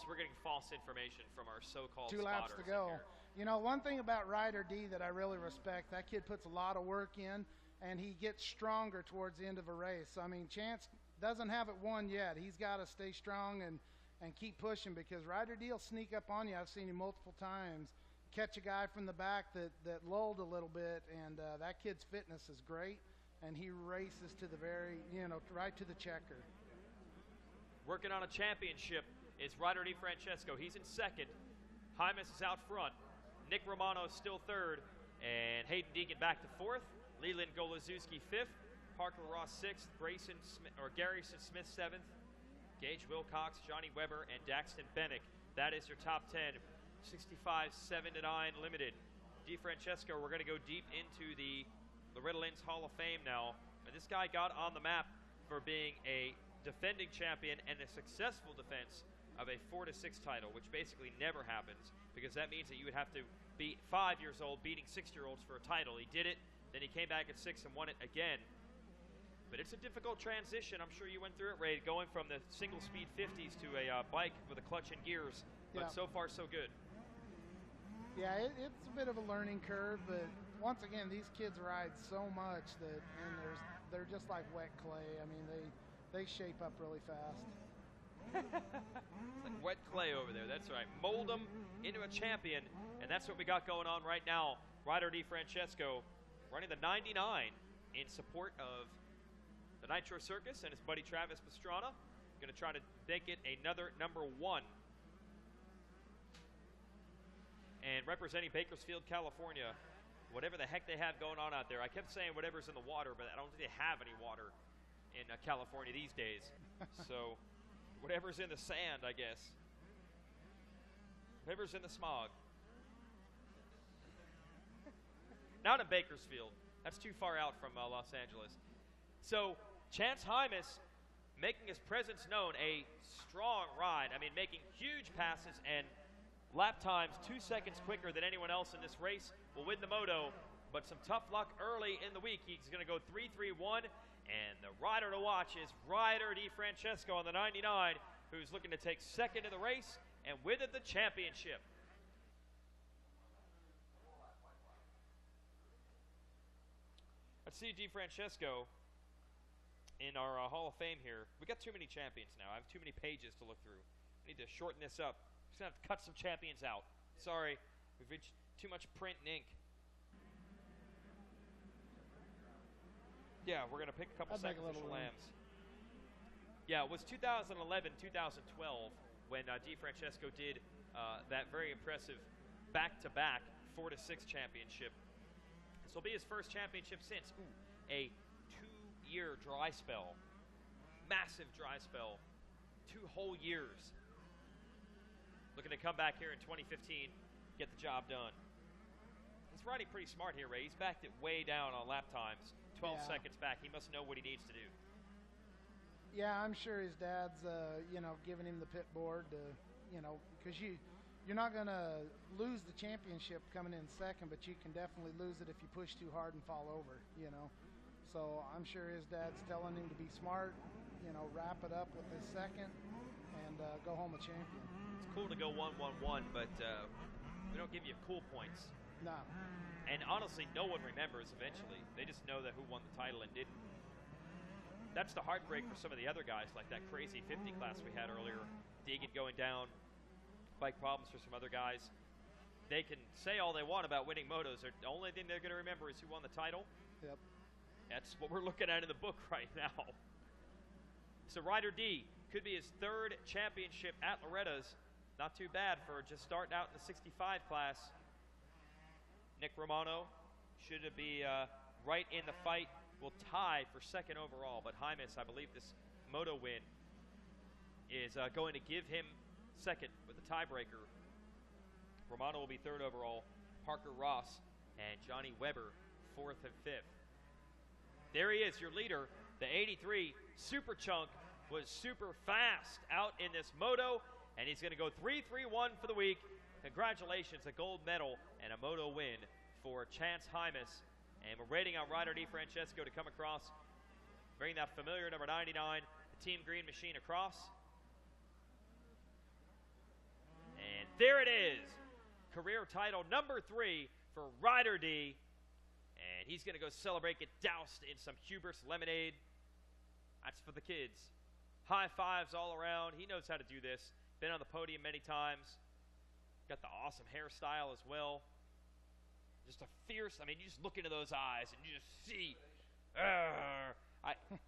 information from our so-called spotters. 2 laps to go. You know, one thing about Ryder D that I really respect, that kid puts a lot of work in, and he gets stronger towards the end of a race. I mean, Chance doesn't have it won yet. He's got to stay strong and keep pushing, because Ryder D will sneak up on you. I've seen him multiple times catch a guy from the back that lulled a little bit, and that kid's fitness is great, and he races to the very, right to the checker. Working on a championship is Ryder DiFrancesco. He's in second. Hymas is out front. Nick Romano is still third. And Hayden Deegan back to fourth. Leland Golazewski fifth. Parker Ross sixth. Garrison Smith seventh. Gage Wilcox, Johnny Weber, and Daxton Bennick. That is your top 10. 65, 7-9 limited. DiFrancesco, we're going to go deep into the Loretta Lynn's Hall of Fame now. And this guy got on the map for being a defending champion and a successful defense of a 4-6 title, which basically never happens, because that means that you would have to be 5 years old beating 6-year-olds for a title. He did it, then he came back at 6 and won it again. But it's a difficult transition. I'm sure you went through it, Ray, going from the single-speed 50s to a bike with a clutch and gears. But so far, so good. Yeah, it's a bit of a learning curve, but once again, these kids ride so much and they're just like wet clay. I mean, they shape up really fast. It's like wet clay over there. That's right. Mold them into a champion, and that's what we got going on right now. Ryder DiFrancesco running the 99 in support of the Nitro Circus and his buddy Travis Pastrana. Going to try to make it another number 1. And representing Bakersfield, California, whatever the heck they have going on out there. I kept saying whatever's in the water, but I don't think they have any water in California these days. So whatever's in the sand, I guess. Whatever's in the smog. Not in Bakersfield. That's too far out from Los Angeles. So Chance Hymas making his presence known, a strong ride. I mean, making huge passes and lap times 2 seconds quicker than anyone else in this race will win the moto, but some tough luck early in the week. He's going to go 3-3-1, and the rider to watch is Ryder DiFrancesco on the 99, who's looking to take second in the race, and with it the championship. Let's see DiFrancesco in our Hall of Fame here. We got too many champions now. I have too many pages to look through. I need to shorten this up. Just gonna have to cut some champions out. Sorry, we've reached too much print and ink. Yeah, we're gonna pick a couple sacrificial lambs. Yeah, it was 2011, 2012 when DiFrancesco did that very impressive back-to-back 4-6 championship. This will be his first championship since a 2-year dry spell, massive dry spell, 2 whole years. Looking to come back here in 2015, get the job done. He's riding pretty smart here, Ray. He's backed it way down on lap times, 12 seconds back. He must know what he needs to do. Yeah, I'm sure his dad's, giving him the pit board to, because you're not going to lose the championship coming in second, but you can definitely lose it if you push too hard and fall over, So I'm sure his dad's telling him to be smart, wrap it up with his second, and go home a champion. It's cool to go 1-1-1, but we don't give you cool points. No. And honestly, no one remembers eventually. They just know that who won the title and didn't. That's the heartbreak for some of the other guys, like that crazy 50 class we had earlier. Deegan going down, bike problems for some other guys. They can say all they want about winning motos. The only thing they're going to remember is who won the title. Yep. That's what we're looking at in the book right now. So Ryder D could be his 3rd championship at Loretta's. Not too bad for just starting out in the 65 class. Nick Romano should be right in the fight. Will tie for 2nd overall, but Hymas, I believe this moto win is going to give him 2nd with a tiebreaker. Romano will be 3rd overall. Parker Ross and Johnny Weber 4th and 5th. There he is, your leader. The 83 Super Chunk was super fast out in this moto, and he's going to go 3-3-1 for the week. Congratulations, a gold medal and a moto win for Chance Hymas. And we're waiting on Ryder DeFrancesco to come across, bring that familiar number 99, the Team Green machine across. And there it is, career title number 3 for Ryder D. And he's going to go celebrate, get doused in some hubris lemonade. That's for the kids. High fives all around. He knows how to do this. Been on the podium many times. Got the awesome hairstyle as well. Just a fierce, I mean, you just look into those eyes and you just see.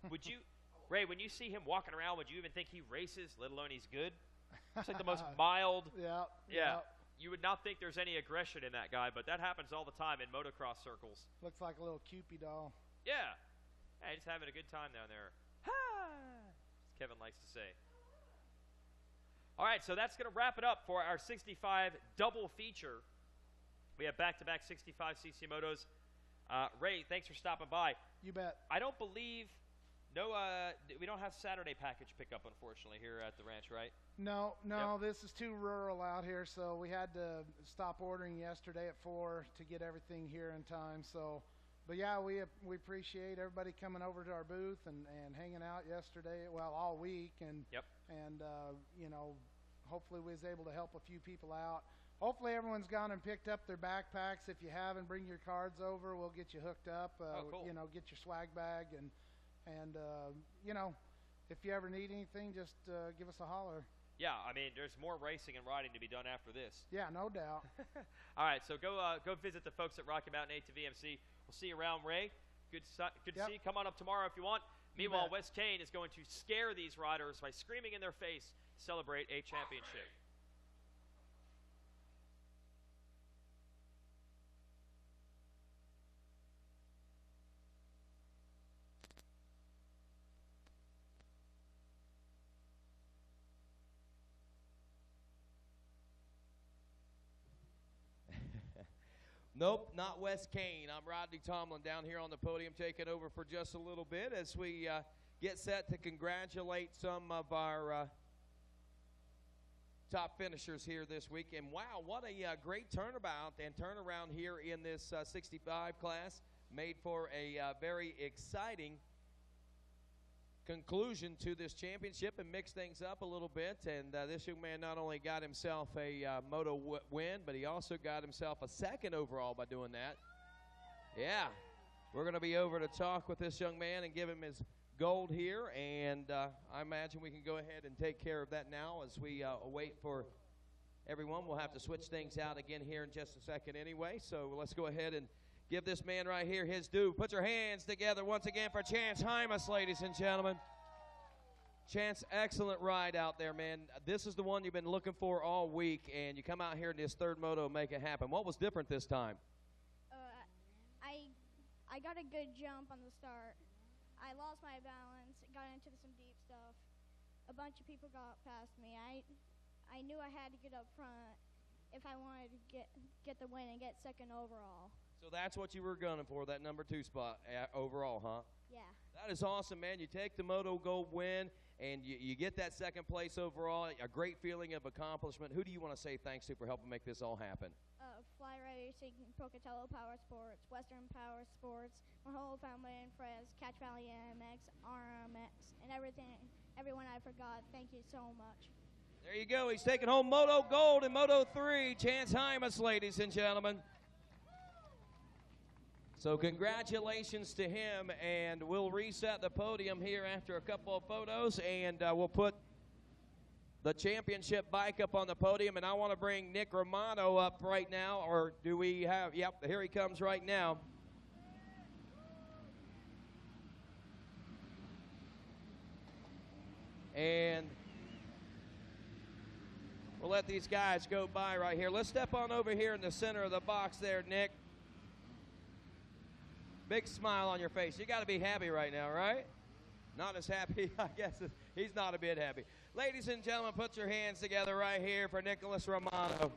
Would you, Ray, when you see him walking around, would you even think he races, let alone he's good? It's like the most mild. Yeah. You would not think there's any aggression in that guy, but that happens all the time in motocross circles. Looks like a little Cupid doll. Yeah. Hey, he's having a good time down there. Ha! As Kevin likes to say. All right, so that's going to wrap it up for our 65 double feature. We have back-to-back 65cc motos. Ray, thanks for stopping by. You bet. I don't believe, we don't have Saturday package pickup, unfortunately, here at the ranch, right? No, This is too rural out here, so we had to stop ordering yesterday at 4 to get everything here in time. So, but yeah, we appreciate everybody coming over to our booth and hanging out yesterday, well, all week, and you know, hopefully we was able to help a few people out. Hopefully everyone's gone and picked up their backpacks. If you haven't, bring your cards over. We'll get you hooked up. Cool. You know, get your swag bag, and you know, if you ever need anything, just give us a holler. Yeah, I mean, there's more racing and riding to be done after this. Yeah, no doubt. All right, so go visit the folks at Rocky Mountain 8 to VMC. We'll see you around, Ray. Good to see you. Come on up tomorrow if you want. Meanwhile, Wes Kane is going to scare these riders by screaming in their face, celebrate a championship. Nope, not Wes Kane. I'm Rodney Tomlin down here on the podium taking over for just a little bit as we get set to congratulate some of our top finishers here this week. And wow, what a great turnabout and turnaround here in this 65 class. Made for a very exciting conclusion to this championship and mix things up a little bit. And this young man not only got himself a moto win, but he also got himself a second overall by doing that. Yeah, we're going to be over to talk with this young man and give him his gold here. And I imagine we can go ahead and take care of that now as we await for everyone. We'll have to switch things out again here in just a second anyway. So let's go ahead and give this man right here his due. Put your hands together once again for Chance Hymas, ladies and gentlemen. Chance, excellent ride out there, man. This is the one you've been looking for all week, and you come out here in this third moto and make it happen. What was different this time? I got a good jump on the start. I lost my balance, got into some deep stuff. A bunch of people got past me. I knew I had to get up front if I wanted to get the win and get second overall. So that's what you were gunning for, that number 2 spot overall, huh? Yeah. That is awesome, man. You take the Moto Gold win, and you get that second place overall, a great feeling of accomplishment. Who do you want to say thanks to for helping make this all happen? Fly Racing, Pocatello Power Sports, Western Power Sports, my whole family and friends, Catch Valley MX, RMX, and everyone I forgot. Thank you so much. There you go. He's taking home Moto Gold in Moto 3. Chance Hymas, ladies and gentlemen. So congratulations to him, and we'll reset the podium here after a couple of photos, and we'll put the championship bike up on the podium, and I want to bring Nick Romano up right now, or do we have, yep, here he comes right now. And we'll let these guys go by right here. Let's step on over here in the center of the box there, Nick. Big smile on your face. You got to be happy right now, right? Not as happy, I guess. He's not a bit happy. Ladies and gentlemen, put your hands together right here for Nicholas Romano.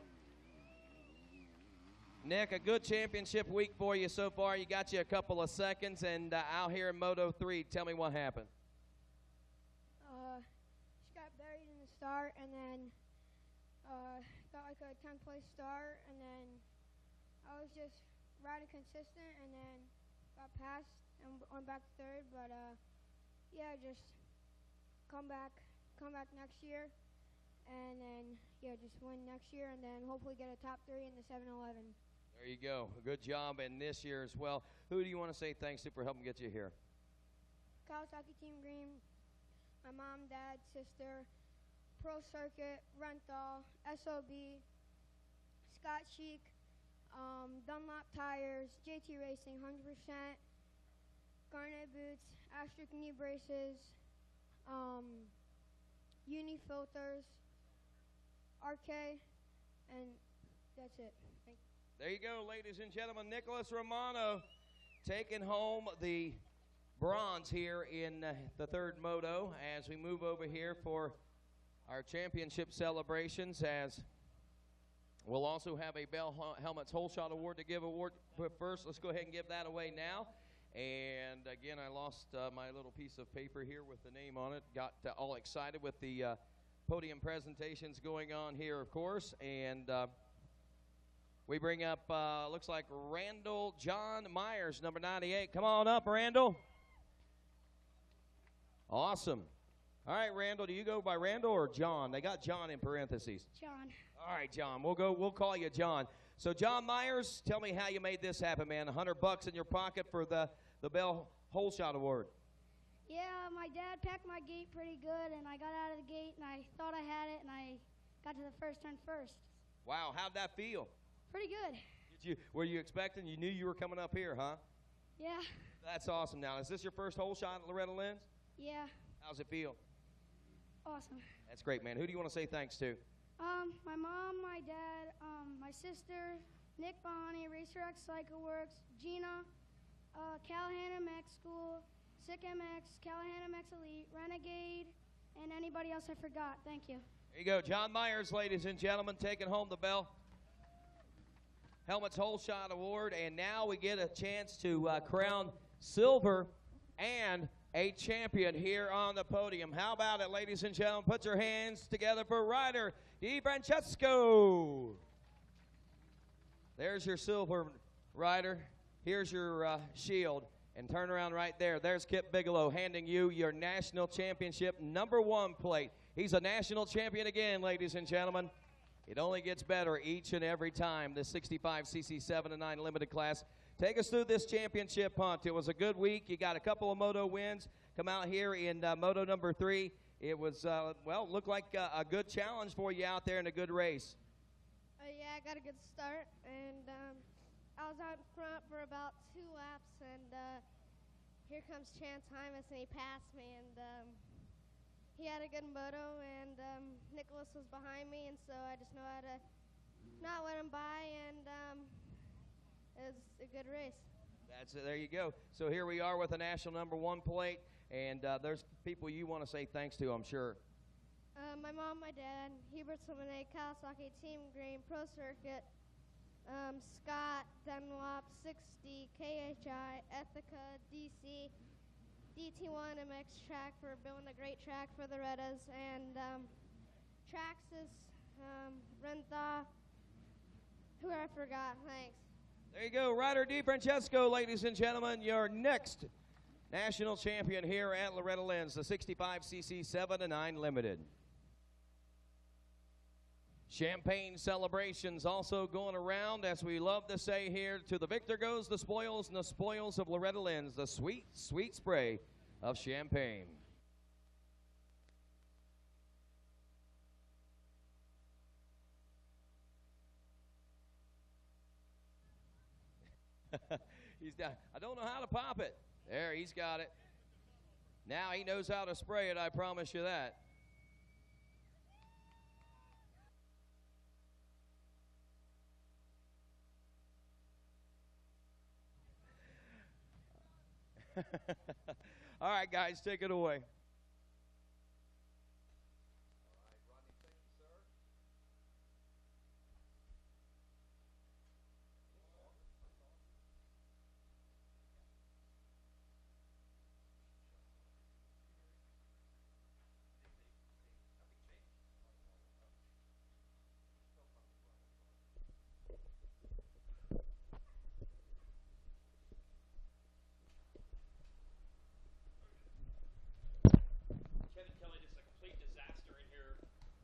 Nick, a good championship week for you so far. You got you a couple of seconds, and out here in Moto 3, tell me what happened. Just got buried in the start, and then got like a 10th place start, and then I was just riding consistent, and then got passed and went back to third. But yeah, just come back next year, and then yeah, just win next year, and then hopefully get a top 3 in the 7-Eleven. There you go. Good job in this year as well. Who do you want to say thanks to for helping get you here? Kawasaki Team Green, my mom, dad, sister, Pro Circuit, Renthal, SOB, Scott Sheik, Dunlop Tires, JT Racing, 100%, Garnet Boots, Astric Knee Braces, Uni Filters, RK, and that's it. Thank you. There you go, ladies and gentlemen. Nicholas Romano taking home the bronze here in the third moto as we move over here for our championship celebrations, as we'll also have a Bell Helmets Whole Shot Award to give award. But first, let's go ahead and give that away now. And again, I lost my little piece of paper here with the name on it. Got all excited with the podium presentations going on here, of course. And we bring up, looks like Randall John Myers, number 98. Come on up, Randall. Awesome. All right, Randall, do you go by Randall or John? They got John in parentheses. John. All right, John, we'll call you John. So, John Myers, tell me how you made this happen, man. $100 in your pocket for the Bell Whole Shot Award. Yeah, my dad packed my gate pretty good, and I got out of the gate, and I thought I had it, and I got to the first turn first. Wow, how'd that feel? Pretty good. Were you expecting? You knew you were coming up here, huh? Yeah. That's awesome. Now, is this your first whole shot at Loretta Lynn's? Yeah. How's it feel? Awesome. That's great, man. Who do you want to say thanks to? My mom, my dad, my sister, Nick Bonnie, Racer X Cycle Works, Gina, Callahan MX School, Sick MX, Callahan MX Elite, Renegade, and anybody else I forgot. Thank you. There you go. John Myers, ladies and gentlemen, taking home the Bell Helmets Whole Shot Award. And now we get a chance to crown silver and a champion here on the podium. How about it, ladies and gentlemen? Put your hands together for Ryder DiFrancesco. There's your silver, Ryder. Here's your shield. And turn around right there. There's Kip Bigelow handing you your national championship #1 plate. He's a national champion again, ladies and gentlemen. It only gets better each and every time. The 65cc 7-9 limited class. Take us through this championship hunt. It was a good week. You got a couple of moto wins. Come out here in moto number 3. It was, well, looked like a good challenge for you out there in a good race. Yeah, I got a good start, and I was out in front for about 2 laps, and here comes Chance Hymas, and he passed me, and he had a good moto, and Nicholas was behind me, and so I just know how to not let him by, and it was a good race. That's it. There you go. So here we are with a national #1 plate, and there's people you want to say thanks to, I'm sure. My mom, my dad, Hubert Lemonade, Kawasaki Team Green, Pro Circuit, Scott, Dunlop, 60, KHI, Ethica, DC, DT1 MX Track for building a great track for the Lorettas, and Traxxas, Rentha, who I forgot. Thanks. There you go, Ryder DiFrancesco, ladies and gentlemen, your next national champion here at Loretta Lynn's, the 65cc 7-9 Limited. Champagne celebrations also going around, as we love to say here, to the victor goes the spoils, and the spoils of Loretta Lynn's, the sweet, sweet spray of champagne. He's down. I don't know how to pop it. There, he's got it. Now he knows how to spray it, I promise you that. All right, guys, take it away.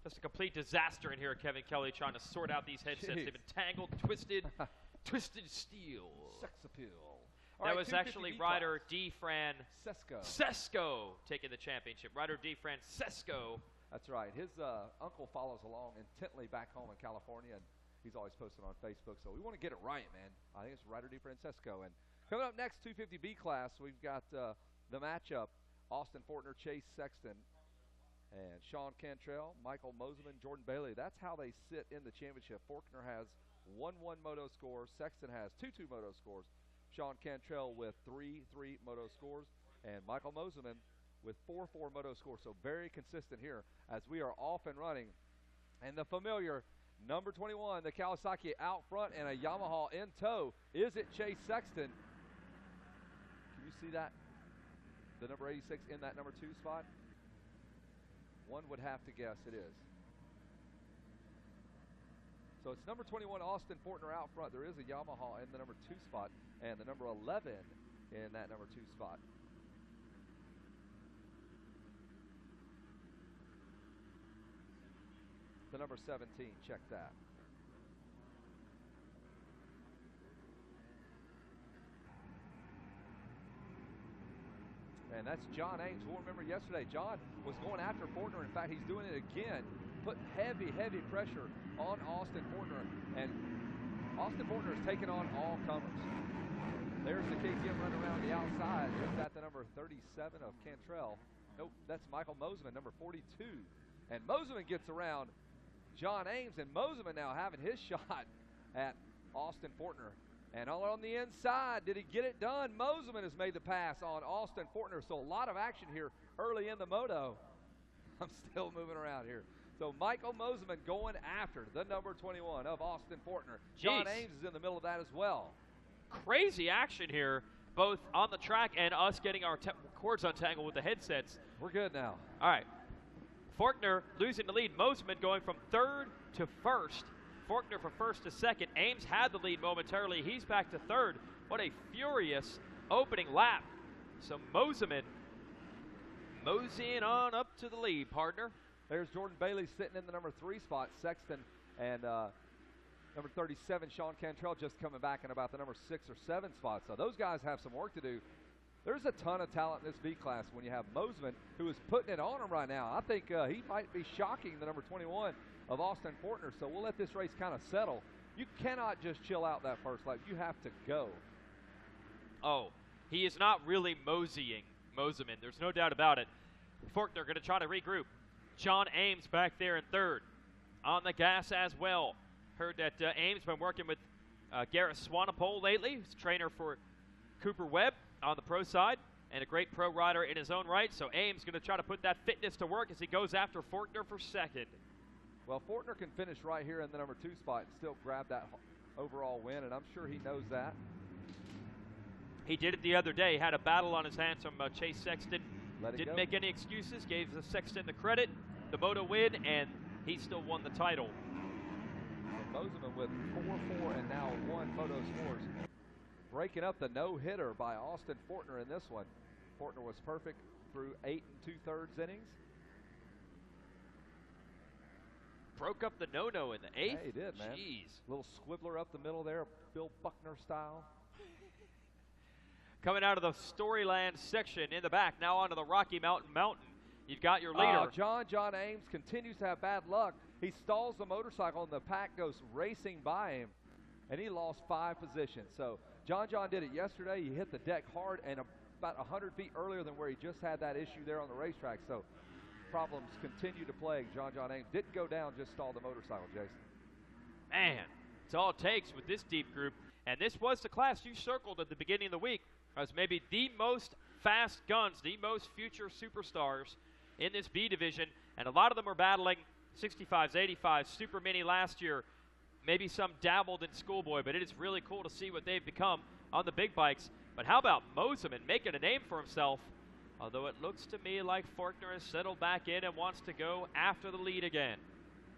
Just a complete disaster in here, Kevin Kelly, trying to sort out these headsets. Jeez. They've been tangled, twisted, twisted steel. Sex appeal. That was actually rider D-Fran Sesko taking the championship. Rider D-Fran Sesko. That's right. His uncle follows along intently back home in California, and he's always posting on Facebook. So we want to get it right, man. I think it's Rider D-Fran Sesko. And coming up next, 250B class, we've got the matchup, Austin Fortner, Chase Sexton, and Sean Cantrell, Michael Moseman, Jordan Bailey. That's how they sit in the championship. Fortner has 1-1 moto scores. Sexton has 2-2 moto scores. Sean Cantrell with 3-3 moto scores. And Michael Moseman with 4-4 moto scores. So very consistent here as we are off and running. And the familiar number 21, the Kawasaki out front and a Yamaha in tow. Is it Chase Sexton? Can you see that? The number 86 in that number 2 spot? One would have to guess it is. So it's number 21, Austin Fortner out front. There is a Yamaha in the number 2 spot and the number 11 in that number 2 spot. The number 17, check that. And that's John Ames. We'll remember yesterday, John was going after Fortner. In fact, he's doing it again. Put heavy, heavy pressure on Austin Fortner. And Austin Fortner is taking on all comers. There's the KTM running around the outside. Is that the number 37 of Cantrell? Nope, that's Michael Moseman, number 42. And Moseman gets around John Ames, and Moseman now having his shot at Austin Fortner. And all on the inside, did he get it done? Moseman has made the pass on Austin Fortner. So a lot of action here early in the moto. I'm still moving around here. So Michael Moseman going after the number 21 of Austin Fortner. John Ames is in the middle of that as well. Crazy action here, both on the track and us getting our cords untangled with the headsets. We're good now. All right. Fortner losing the lead. Moseman going from 3rd to 1st. Fortner from 1st to 2nd. Ames had the lead momentarily. He's back to 3rd. What a furious opening lap. So Moseman moseying on up to the lead, partner. There's Jordan Bailey sitting in the number 3 spot. Sexton and number 37, Sean Cantrell, just coming back in about the number 6 or 7 spot. So those guys have some work to do. There's a ton of talent in this B class when you have Moseman, who is putting it on him right now. I think he might be shocking the number 21 of Austin Fortner. So we'll let this race kind of settle. You cannot just chill out that first lap. You have to go. Oh, he is not really moseying Moseman. There's no doubt about it. Fortner going to try to regroup. John Ames back there in 3rd. On the gas as well. Heard that Ames been working with Garrett Swanepoel lately. He's trainer for Cooper Webb on the pro side and a great pro rider in his own right. So Ames going to try to put that fitness to work as he goes after Fortner for 2nd. Well, Fortner can finish right here in the number 2 spot and still grab that overall win, and I'm sure he knows that. He did it the other day. Had a battle on his hands from Chase Sexton. Didn't go. make any excuses. Gave the Sexton the credit, the moto win, and he still won the title. So Moseman with 4-4 and now 1 photo scores. Breaking up the no-hitter by Austin Fortner in this one. Fortner was perfect through 8 2/3 innings. Broke up the no-no in the 8th? Yeah, he did, man. Jeez. Little squibbler up the middle there, Bill Buckner style. Coming out of the Storyland section in the back, now onto the Rocky Mountain. You've got your leader. John Ames continues to have bad luck. He stalls the motorcycle, and the pack goes racing by him, and he lost 5 positions. So John did it yesterday. He hit the deck hard and about 100 feet earlier than where he just had that issue there on the racetrack. So problems continue to plague John Ames. Didn't go down, just stalled the motorcycle, Jason. Man, it's all it takes with this deep group. And this was the class you circled at the beginning of the week as maybe the most fast guns, the most future superstars in this B division. And a lot of them are battling 65s, 85s, Super Mini last year. Maybe some dabbled in Schoolboy, but it is really cool to see what they've become on the big bikes. But how about Moseman making a name for himself? Although it looks to me like Fortner has settled back in and wants to go after the lead again.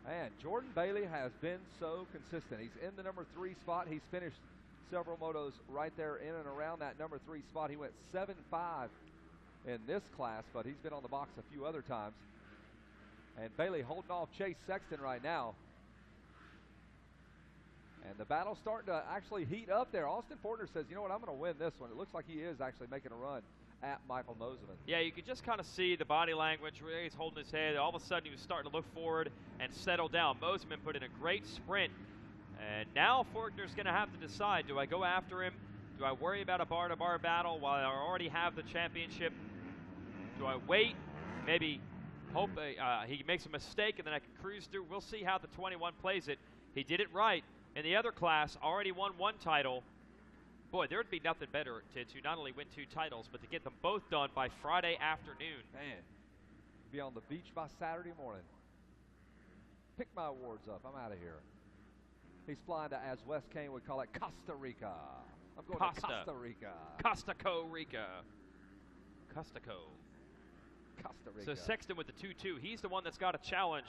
Man, Jordan Bailey has been so consistent. He's in the number 3 spot. He's finished several motos right there in and around that number 3 spot. He went 7-5 in this class, but he's been on the box a few other times. And Bailey holding off Chase Sexton right now. And the battle's starting to actually heat up there. Austin Fortner says, you know what, I'm going to win this one. It looks like he is actually making a run at Michael Moseman. Yeah, you could just kind of see the body language where he's holding his head. All of a sudden, he was starting to look forward and settle down. Moseman put in a great sprint. And now Fortner's going to have to decide, do I go after him? Do I worry about a bar-to-bar battle while I already have the championship? Do I wait? Maybe hope he makes a mistake and then I can cruise through. We'll see how the 21 plays it. He did it right. In the other class, already won one title. Boy, there would be nothing better to not only win 2 titles, but to get them both done by Friday afternoon. Man, be on the beach by Saturday morning. Pick my awards up. I'm out of here. He's flying to, as Wes Kane would call it, Costa Rica. I'm going to Costa Rica. Costa Rica. Costa Rica. So Sexton with the 2-2. He's the one that's got a challenge.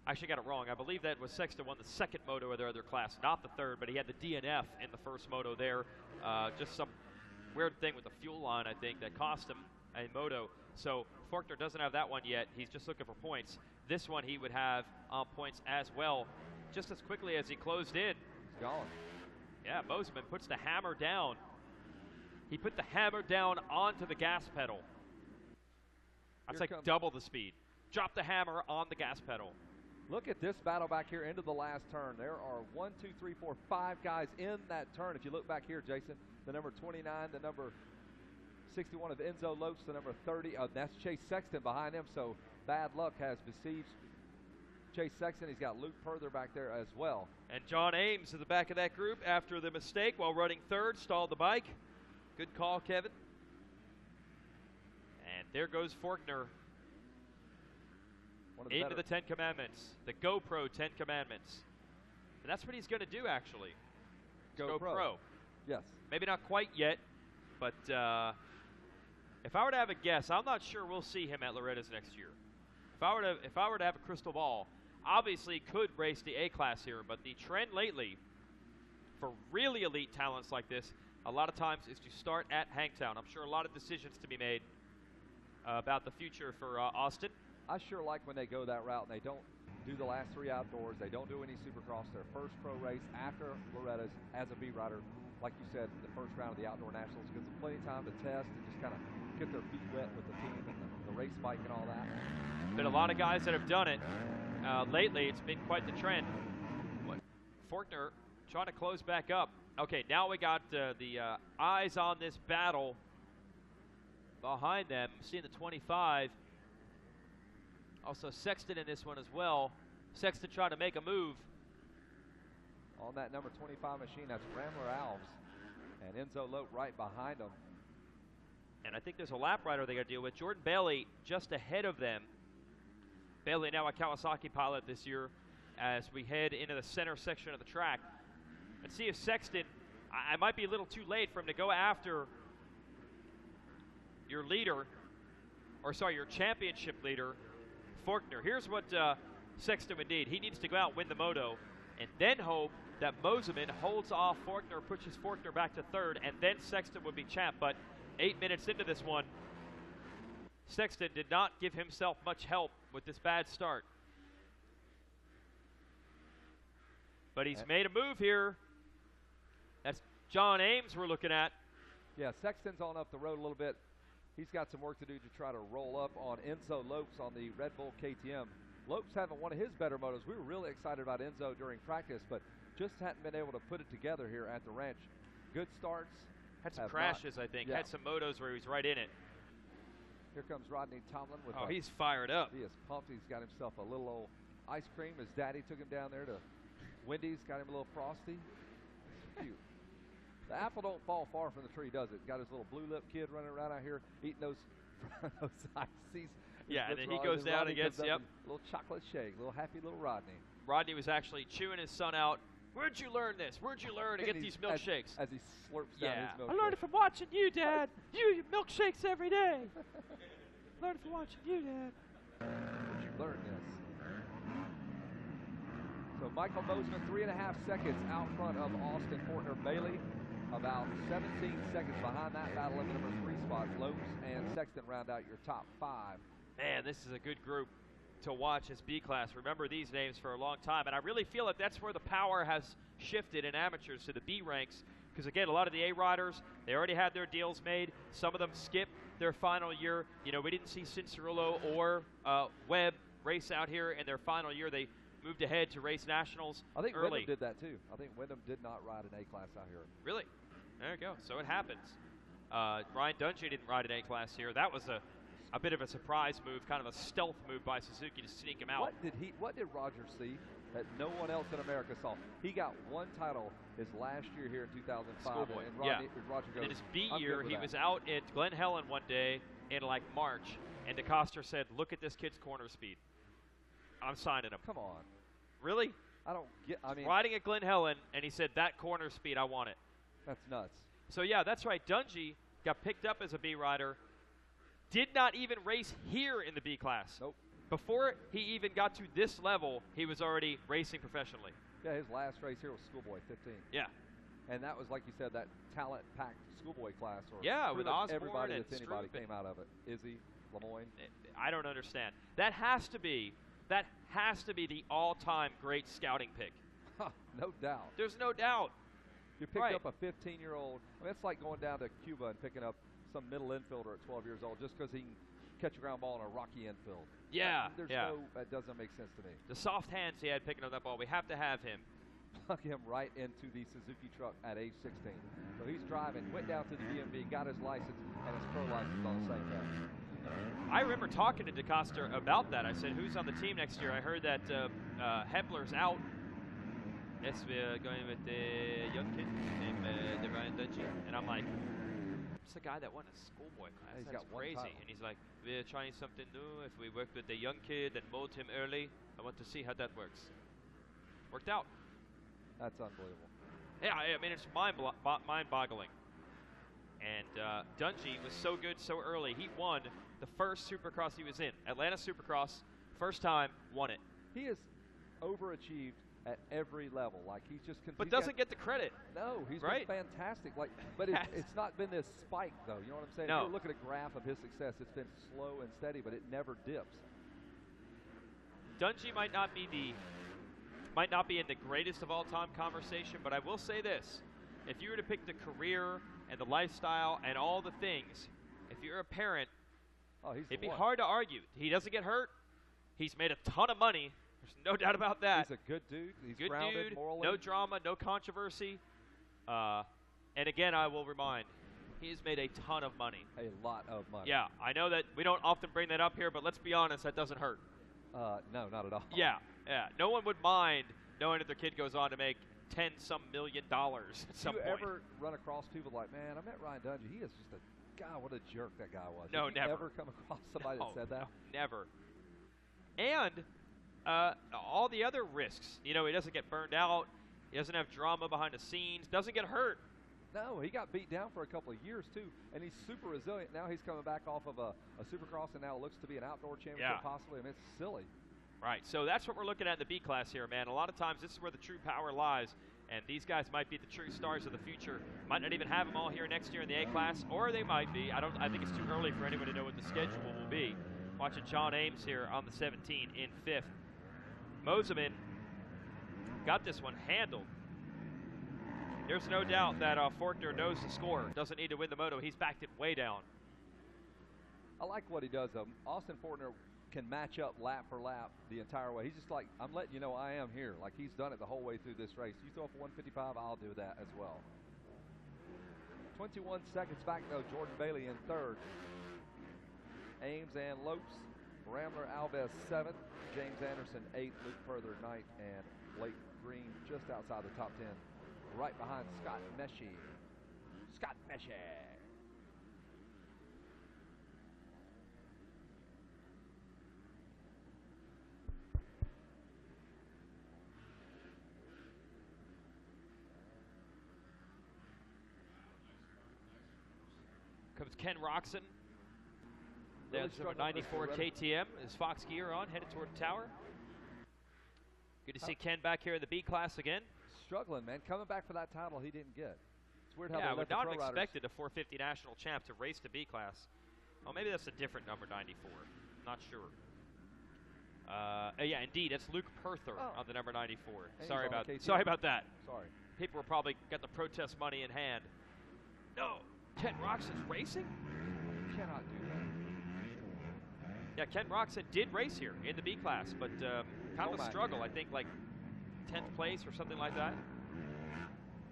Actually got it wrong. I believe that was Sexton won the second moto of their other class, not the third, but he had the DNF in the first moto there. Just some weird thing with the fuel line, I think, that cost him a moto. So Fortner doesn't have that one yet. He's just looking for points. This one he would have points as well, just as quickly as he closed in. He's gone. Yeah, Moseman puts the hammer down. He put the hammer down onto the gas pedal. That's like double the speed. Drop the hammer on the gas pedal. Look at this battle back here into the last turn. There are 1, 2, 3, 4, 5 guys in that turn. If you look back here, Jason, the number 29, the number 61 of Enzo Lopes, the number 30, that's Chase Sexton behind him. So bad luck has besieged Chase Sexton. He's got Luke further back there as well. And John Ames in the back of that group after the mistake while running third, stalled the bike. Good call, Kevin. And there goes Fortner. Into the 10 Commandments, the GoPro 10 Commandments. And that's what he's going to do, actually. GoPro. Yes. Maybe not quite yet, but if I were to have a guess, I'm not sure we'll see him at Loretta's next year. If I were to have a crystal ball, obviously could race the A-class here, but the trend lately for really elite talents like this, a lot of times is to start at Hangtown. I'm sure a lot of decisions to be made about the future for Austin. I sure like when they go that route and they don't do the last 3 outdoors. They don't do any Supercross. Their first pro race after Loretta's as a beat rider, like you said, the first round of the Outdoor Nationals, gives them plenty of time to test and just kind of get their feet wet with the team and the race bike and all that. Been a lot of guys that have done it. Lately, it's been quite the trend. Fortner trying to close back up. Okay, now we got the eyes on this battle behind them. Seeing the 25. Also Sexton in this one as well. Sexton trying to make a move. On that number 25 machine, that's Rambler Alves. And Enzo Lope right behind him. And I think there's a lap rider they got to deal with. Jordan Bailey just ahead of them. Bailey now a Kawasaki pilot this year as we head into the center section of the track. Let's see if Sexton, I might be a little too late for him to go after your leader, or sorry, your championship leader, Fortner. Here's what Sexton would need. He needs to go out and win the moto and then hope that Moseman holds off Fortner, pushes Fortner back to third, and then Sexton would be champ. But 8 minutes into this one, Sexton did not give himself much help with this bad start. But he's made a move here. That's John Ames we're looking at. Yeah, Sexton's on up the road a little bit. He's got some work to do to try to roll up on Enzo Lopes on the Red Bull KTM. Lopes having one of his better motos. We were really excited about Enzo during practice, but just hadn't been able to put it together here at the ranch. Good starts. Had some crashes, I think. Yeah. Had some motos where he was right in it. Here comes Rodney Tomlin. With he's fired up. He is pumped. He's got himself a little old ice cream. His daddy took him down there to Wendy's, got him a little Frosty. Cute. The apple don't fall far from the tree, does it? Got his little blue-lip kid running around out here eating those ices. Yeah, and then he goes down and gets, a little chocolate shake, little happy little Rodney. Rodney was actually chewing his son out. Where'd you learn this? Where'd you learn to get these milkshakes? As he slurps down his milkshake. I learned it from watching you, Dad. You eat milkshakes every day. Learned it from watching you, Dad. Where'd you learn this? So Michael Moseman, 3.5 seconds out front of Austin Fortner Bailey. About 17 seconds behind that battle in the number 3 spots. Lopes and Sexton round out your top 5. Man, this is a good group. to watch as B class. Remember these names for a long time, and I really feel that that's where the power has shifted in amateurs to the B ranks, because again, a lot of the A riders, they already had their deals made. Some of them skipped their final year. You know, we didn't see Cincerillo or Webb race out here in their final year. They moved ahead to race nationals I think early. Wyndham did that too. I think Wyndham did not ride an A class out here. Really? There you go. So it happens. Ryan Dungey didn't ride an A class here. That was a bit of a surprise move, kind of a stealth move by Suzuki to sneak him out. What did Roger see that no one else in America saw? He got one title his last year here in 2005. Schoolboy. And Yeah. Roger goes, in his B "I'm year, good with he that." was out at Glen Helen one day in like March, and DeCoster said, "Look at this kid's corner speed. I'm signing him." Come on. Really? I don't get. I mean, Riding at Glen Helen, and he said, "That corner speed, I want it." that's nuts. So yeah, that's right. Dungey got picked up as a B rider. Did not even race here in the B class. Nope. Before he even got to this level, he was already racing professionally. Yeah, his last race here was Schoolboy 15. Yeah. And that was, like you said, that talent-packed Schoolboy class. Or Yeah, pretty with much Osborne everybody and that's anybody Stroop and- came out of it. Izzy, Lemoyne. I don't understand. That has to be the all-time great scouting pick. No doubt. There's no doubt. You picked Right. up a 15-year-old. I mean, it's like going down to Cuba and picking up some middle infielder at 12 years old just because he can catch a ground ball in a rocky infield. Yeah, That doesn't make sense to me. The soft hands he had picking up that ball, we have to have him. Plug him right into the Suzuki truck at age 16. So he's driving, went down to the DMV, got his license, and his pro license on the same day. I remember talking to DeCoster about that. I said, "Who's on the team next year?" I heard that Hepler's out. Yes, we're going with the young kid named Ryan Dungey. And I'm like, it's the guy that won a Schoolboy class. He's That's got one crazy. title. And he's like, "We're trying something new. If we worked with the young kid and mold him early, I want to see how that works." Worked out. That's unbelievable. Yeah, I mean, it's mind-boggling. And Dungey was so good so early. He won the first Supercross he was in. Atlanta Supercross, first time, won it. He has overachieved at every level. Like he's just. But doesn't get the credit. No, he's right? been fantastic. Like, but it's not been this spike though. You know what I'm saying? No. If you look at a graph of his success, it's been slow and steady, but it never dips. Dungey might not be in the greatest of all time conversation, but I will say this: if you were to pick the career and the lifestyle and all the things, if you're a parent, it'd be hard to argue. He doesn't get hurt. He's made a ton of money. There's no doubt about that. He's a good dude. He's good grounded dude, morally. no drama, no controversy. And again, I will remind, he's made a ton of money. A lot of money. Yeah, I know that we don't often bring that up here, but let's be honest, that doesn't hurt. No, not at all. Yeah. No one would mind knowing that their kid goes on to make $10-some million at some Do you point. ever run across people like, man, I met Ryan Dungey. He is just a God. What a jerk that guy was. No, Did you never. ever come across somebody that said that? No, never. And all the other risks. You know, he doesn't get burned out. He doesn't have drama behind the scenes. Doesn't get hurt. No, he got beat down for a couple of years too, and he's super resilient. Now he's coming back off of a Supercross, and now looks to be an outdoor championship possibly. I mean, it's silly. Right, so that's what we're looking at in the B class here, man. A lot of times this is where the true power lies, and these guys might be the true stars of the future. Might not even have them all here next year in the A class, or they might be. I think it's too early for anyone to know what the schedule will be. Watching John Ames here on the 17 in 5th. Moseman got this one handled. There's no doubt that Forkner knows the score. Doesn't need to win the moto. He's backed it way down. I like what he does, though. Austin Fortner can match up lap for lap the entire way. He's just like, I'm letting you know I am here. Like he's done it the whole way through this race. You throw up a 155, I'll do that as well. 21 seconds back, though. Jordan Bailey in 3rd. Ames and Lopes. Ramler Alves 7th. James Anderson 8th. Luke Further 9th. And Blake Green just outside the top 10. Right behind Scott Meshy. Scott Meshy. Comes Ken Roxon. Really There's number struggling with 94 Loretta. KTM. His Fox gear on, headed toward the tower. Good to see Ken back here in the B class again. Struggling, man. Coming back for that title he didn't get. It's weird how Yeah, they I let would the not pro have riders. expected a 450 national champ to race to B class. Well, maybe that's a different number 94. Not sure. Yeah, indeed, it's Luke Perther on the number 94. Hey, Sorry he's on about the KTM. sorry about that. Sorry. People were probably got the protest money in hand. No, Ken Roxon's racing? You cannot do that. Yeah, Ken Roxon did race here in the B class, but kind of a struggle. I think like 10th place or something like that.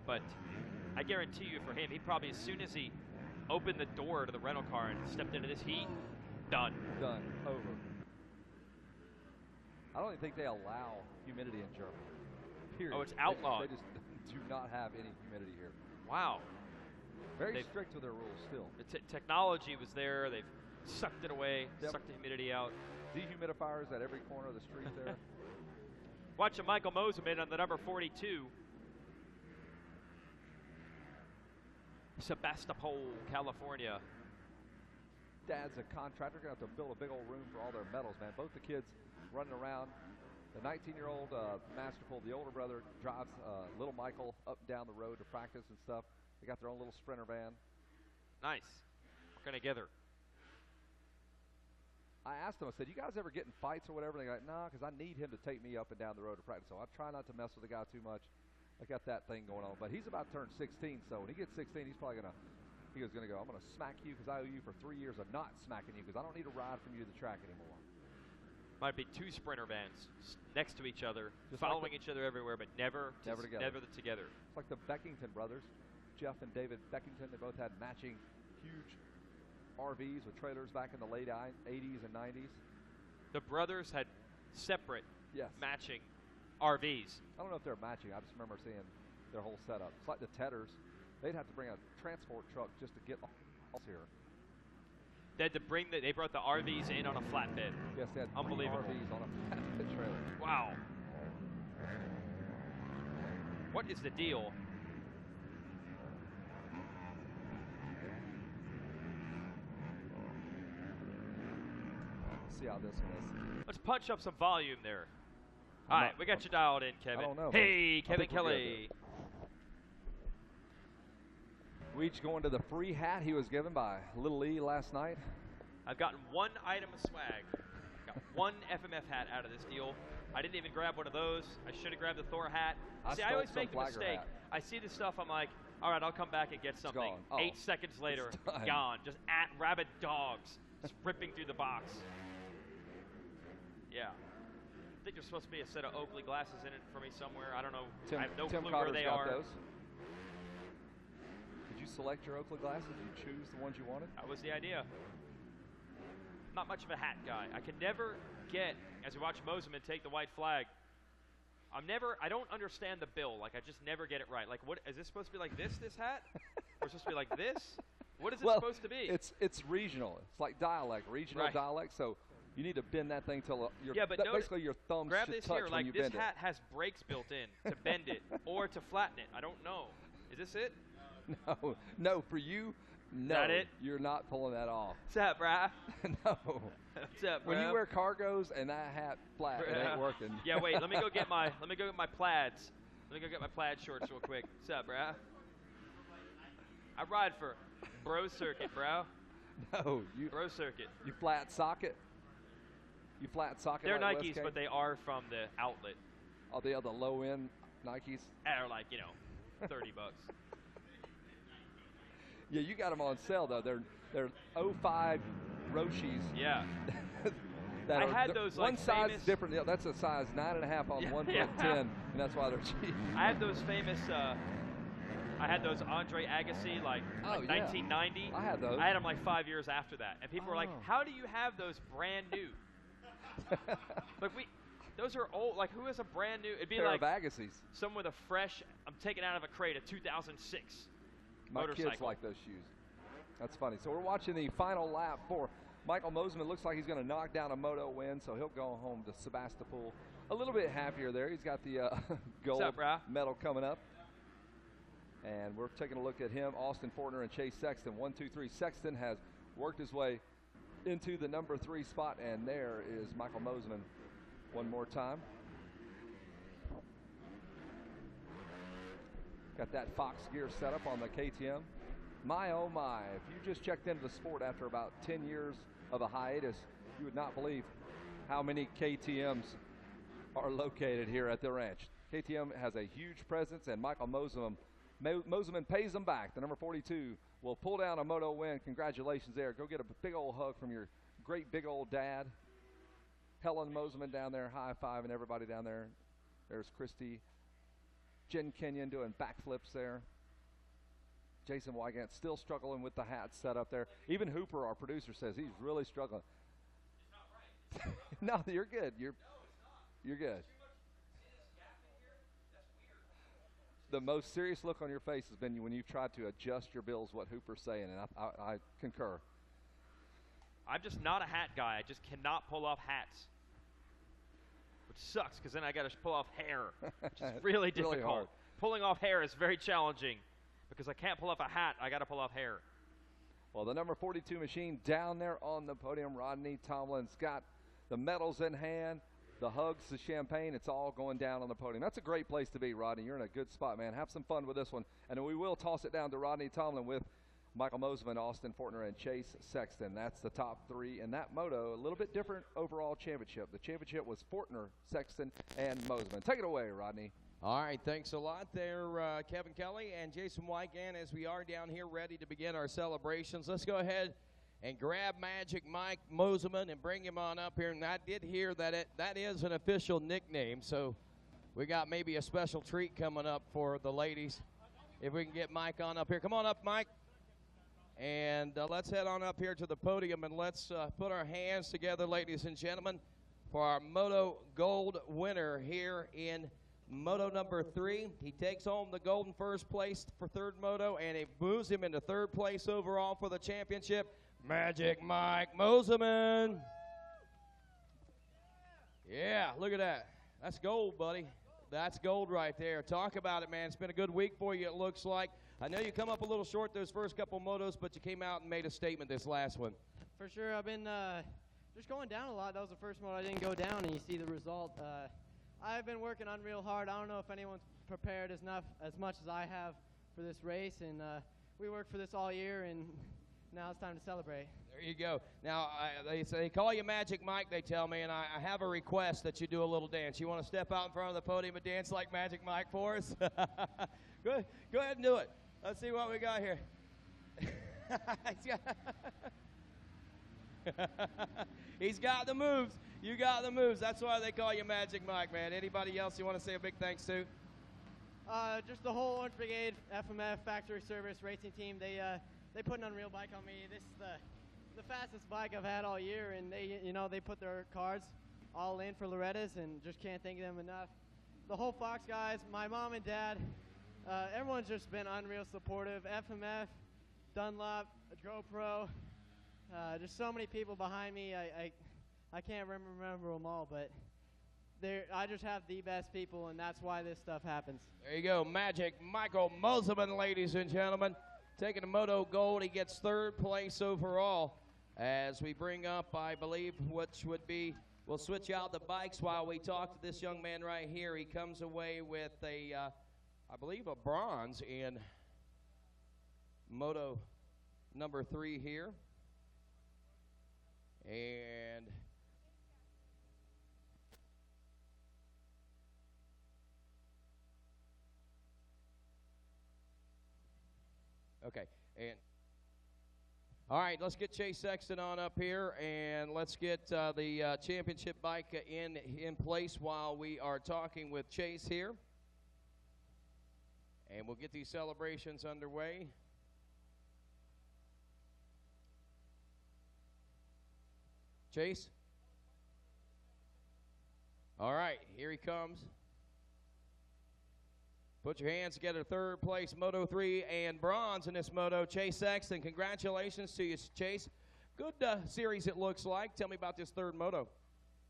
But I guarantee you for him, he probably, as soon as he opened the door to the rental car and stepped into this heat, done. Done. Over. I don't even think they allow humidity in Germany. Period. Oh, it's outlawed. They just do not have any humidity here. Wow. Very strict with their rules still. The technology was there. They've sucked it away, sucked the humidity out. Dehumidifiers at every corner of the street there. Watching Michael Moseman on the number 42. Sebastopol, California. Dad's a contractor. Going to have to build a big old room for all their metals, man. Both the kids running around. The 19-year-old Masterful, the older brother, drives little Michael up and down the road to practice and stuff. They got their own little Sprinter van. Nice. Working together. I asked them, I said, you guys ever get in fights or whatever? And they're like, nah, because I need him to take me up and down the road to practice. So I try not to mess with the guy too much. I got that thing going on. But he's about to turn 16, so when he gets 16, he's probably going to, he was going to go, I'm going to smack you because I owe you for 3 years of not smacking you because I don't need a ride from you to the track anymore. Might be two Sprinter vans next to each other, just following each other everywhere, but never together. Never together. It's like the Beckington brothers, Jeff and David Beckington. They both had matching huge RVs with trailers back in the late 80s and 90s. The brothers had separate matching RVs. I don't know if they're matching. I just remember seeing their whole setup. It's like the Tedders. They'd have to bring a transport truck just to get all here. They had to bring they brought the RVs in on a flatbed. Yes, they had unbelievable RVs on a flatbed trailer. Wow. What is the deal? Let's see how this one is. Let's punch up some volume there. All right, we got you dialed in, Kevin. I don't know. Hey, Kevin Kelly. We each going to the free hat he was given by Little E last night. I've gotten one item of swag. Got one FMF hat out of this deal. I didn't even grab one of those. I should have grabbed the Thor hat. See, I always make the mistake. I see this stuff, I'm like, all right, I'll come back and get something. 8 seconds later, gone. Just rabid dogs just ripping through the box. Yeah. I think there's supposed to be a set of Oakley glasses in it for me somewhere. I don't know. I have no clue where they are. Those. Did you select your Oakley glasses? Did you choose the ones you wanted? That was the idea. Not much of a hat guy. I can never get, as we watch Moseman take the white flag, I don't understand the bill. Like, I just never get it right. Like, what, is this supposed to be like this hat? Or is it supposed to be like this? What is it supposed to be? It's regional. It's like dialect, regional dialect. So you need to bend that thing till basically your thumbs grab should this touch here. when Like, you this bend it. hat has brakes built in to bend it or to flatten it. I don't know. Is this it? No, for you, no. That it? You're not pulling that off. What's up, brah? No. What's up, When you bro? wear cargos and that hat flat, it ain't working. Yeah, wait. Let me go get my plaids. Let me go get my plaid shorts real quick. What's up, brah? I ride for Bro Circuit, bro. No, you Bro Circuit. You flat socket. You flat socket. They're like Nikes, Westgate? but they are from the outlet. Oh, they are the low end Nikes. They're like, $30. Yeah, you got them on sale though. They're 05 Roshis. Yeah. that I are, had those one like size famous, different. Yeah, that's a size 9.5 on 1.10, and that's why they're cheap. I had those famous. I had those Andre Agassi, like 1990. I had those. I had them like 5 years after that, and people were like, "How do you have those brand new?" Like those are old. Like who has a brand new? It'd be pair like of Agassi's. Someone with a fresh. I'm taking out of a crate a 2006 My motorcycle. kids like those shoes. That's funny. So we're watching the final lap for Michael Moseman. Looks like he's going to knock down a moto win, so he'll go home to Sebastopol a little bit happier there. He's got the gold medal coming up. And we're taking a look at him, Austin Fortner and Chase Sexton. 1, 2, 3. Sexton has worked his way into the number 3 spot, and there is Michael Moseman one more time. Got that Fox gear set up on the KTM. My, oh my, if you just checked into the sport after about 10 years of a hiatus, you would not believe how many KTMs are located here at the ranch. KTM has a huge presence, and Michael Moseman pays them back. The number 42 will pull down a moto win. Congratulations there. Go get a big old hug from your great big old dad. Helen Moseman down there high-fiving everybody down there. There's Christy. Jen Kenyon doing backflips there. Jason Wygant still struggling with the hat set up there. Even Hooper, our producer, says he's really struggling. It's not right. No, you're good. You're good. The most serious look on your face has been when you've tried to adjust your bills, what Hooper's saying, and I concur. I'm just not a hat guy. I just cannot pull off hats, which sucks because then I got to pull off hair, which is really difficult. Really hard. Pulling off hair is very challenging because I can't pull off a hat. I got to pull off hair. Well, the number 42 machine down there on the podium, Rodney Tomlin's got the medals in hand, the hugs, the champagne. It's all going down on the podium. That's a great place to be, Rodney. You're in a good spot, man. Have some fun with this one. And we will toss it down to Rodney Tomlin with Michael Moseman, Austin Fortner, and Chase Sexton. That's the top three in that moto. A little bit different overall championship. The championship was Fortner, Sexton, and Moseman. Take it away, Rodney. All right, thanks a lot there, Kevin Kelly and Jason Wygant, as we are down here ready to begin our celebrations. Let's go ahead and grab Magic Mike Moseman and bring him on up here. And I did hear that that is an official nickname, so we got maybe a special treat coming up for the ladies. If we can get Mike on up here. Come on up, Mike. And let's head on up here to the podium, and let's put our hands together, ladies and gentlemen, for our Moto Gold winner here in Moto number 3. He takes home the gold in first place for third moto, and it moves him into third place overall for the championship. Magic Mike Moseman. Yeah, look at that. That's gold, buddy. That's gold right there. Talk about it, man. It's been a good week for you, it looks like. I know you come up a little short those first couple motos, but you came out and made a statement this last one. For sure. I've been just going down a lot. That was the first moto I didn't go down, and you see the result. I've been working unreal hard. I don't know if anyone's prepared as much as I have for this race, and we worked for this all year, and now it's time to celebrate. There you go. Now, they call you Magic Mike, they tell me, and I have a request that you do a little dance. You want to step out in front of the podium and dance like Magic Mike for us? Go ahead and do it. Let's see what we got here. He's got the moves. You got the moves. That's why they call you Magic Mike, man. Anybody else you want to say a big thanks to? Just the whole Orange Brigade, FMF, factory service, racing team. They put an unreal bike on me. This is the fastest bike I've had all year, and they put their cards all in for Loretta's, and just can't thank them enough. The whole Fox guys, my mom and dad, everyone's just been unreal supportive. FMF, Dunlop, GoPro, just so many people behind me. I can't remember them all, but I just have the best people, and that's why this stuff happens. There you go, Magic Michael Moseman, ladies and gentlemen. Taking the Moto Gold, he gets third place overall. As we bring up, I believe, which would be, we'll switch out the bikes while we talk to this young man right here. He comes away with I believe, a bronze in Moto number 3 here. And okay, and all right, let's get Chase Sexton on up here, and let's get the championship bike in place while we are talking with Chase here. And we'll get these celebrations underway. Chase? All right, here he comes. Put your hands together, third place, Moto 3 and bronze in this moto. Chase Sexton, congratulations to you, Chase. Good series it looks like. Tell me about this third moto.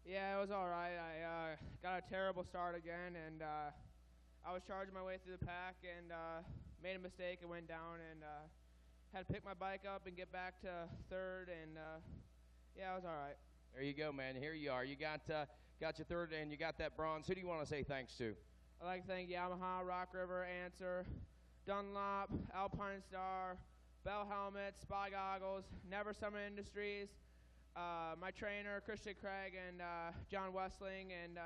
Yeah, it was all right. I got a terrible start again, and I was charging my way through the pack and made a mistake and went down and had to pick my bike up and get back to third, and yeah, it was all right. There you go, man. Here you are. You got your third, and you got that bronze. Who do you want to say thanks to? I'd like to thank Yamaha, Rock River, Answer, Dunlop, Alpine Star, Bell Helmets, Spy Goggles, Never Summer Industries, my trainer, Christian Craig, and John Westling, and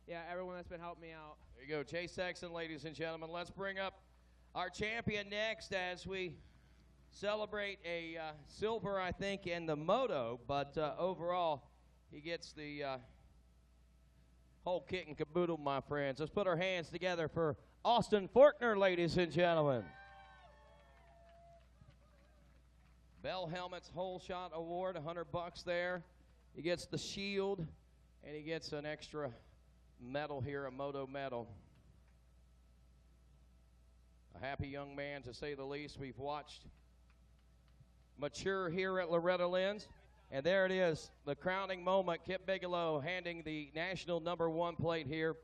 yeah, everyone that's been helping me out. There you go, Chase Sexton, ladies and gentlemen. Let's bring up our champion next as we celebrate a silver, I think, in the moto, but overall, he gets the whole kit and caboodle, my friends. Let's put our hands together for Austin Forkner, ladies and gentlemen. Bell Helmet's Whole Shot Award, $100 there. He gets the shield, and he gets an extra medal here, a moto medal. A happy young man, to say the least. We've watched mature here at Loretta Lynn's. And there it is, the crowning moment. Kip Bigelow handing the national #1 plate here.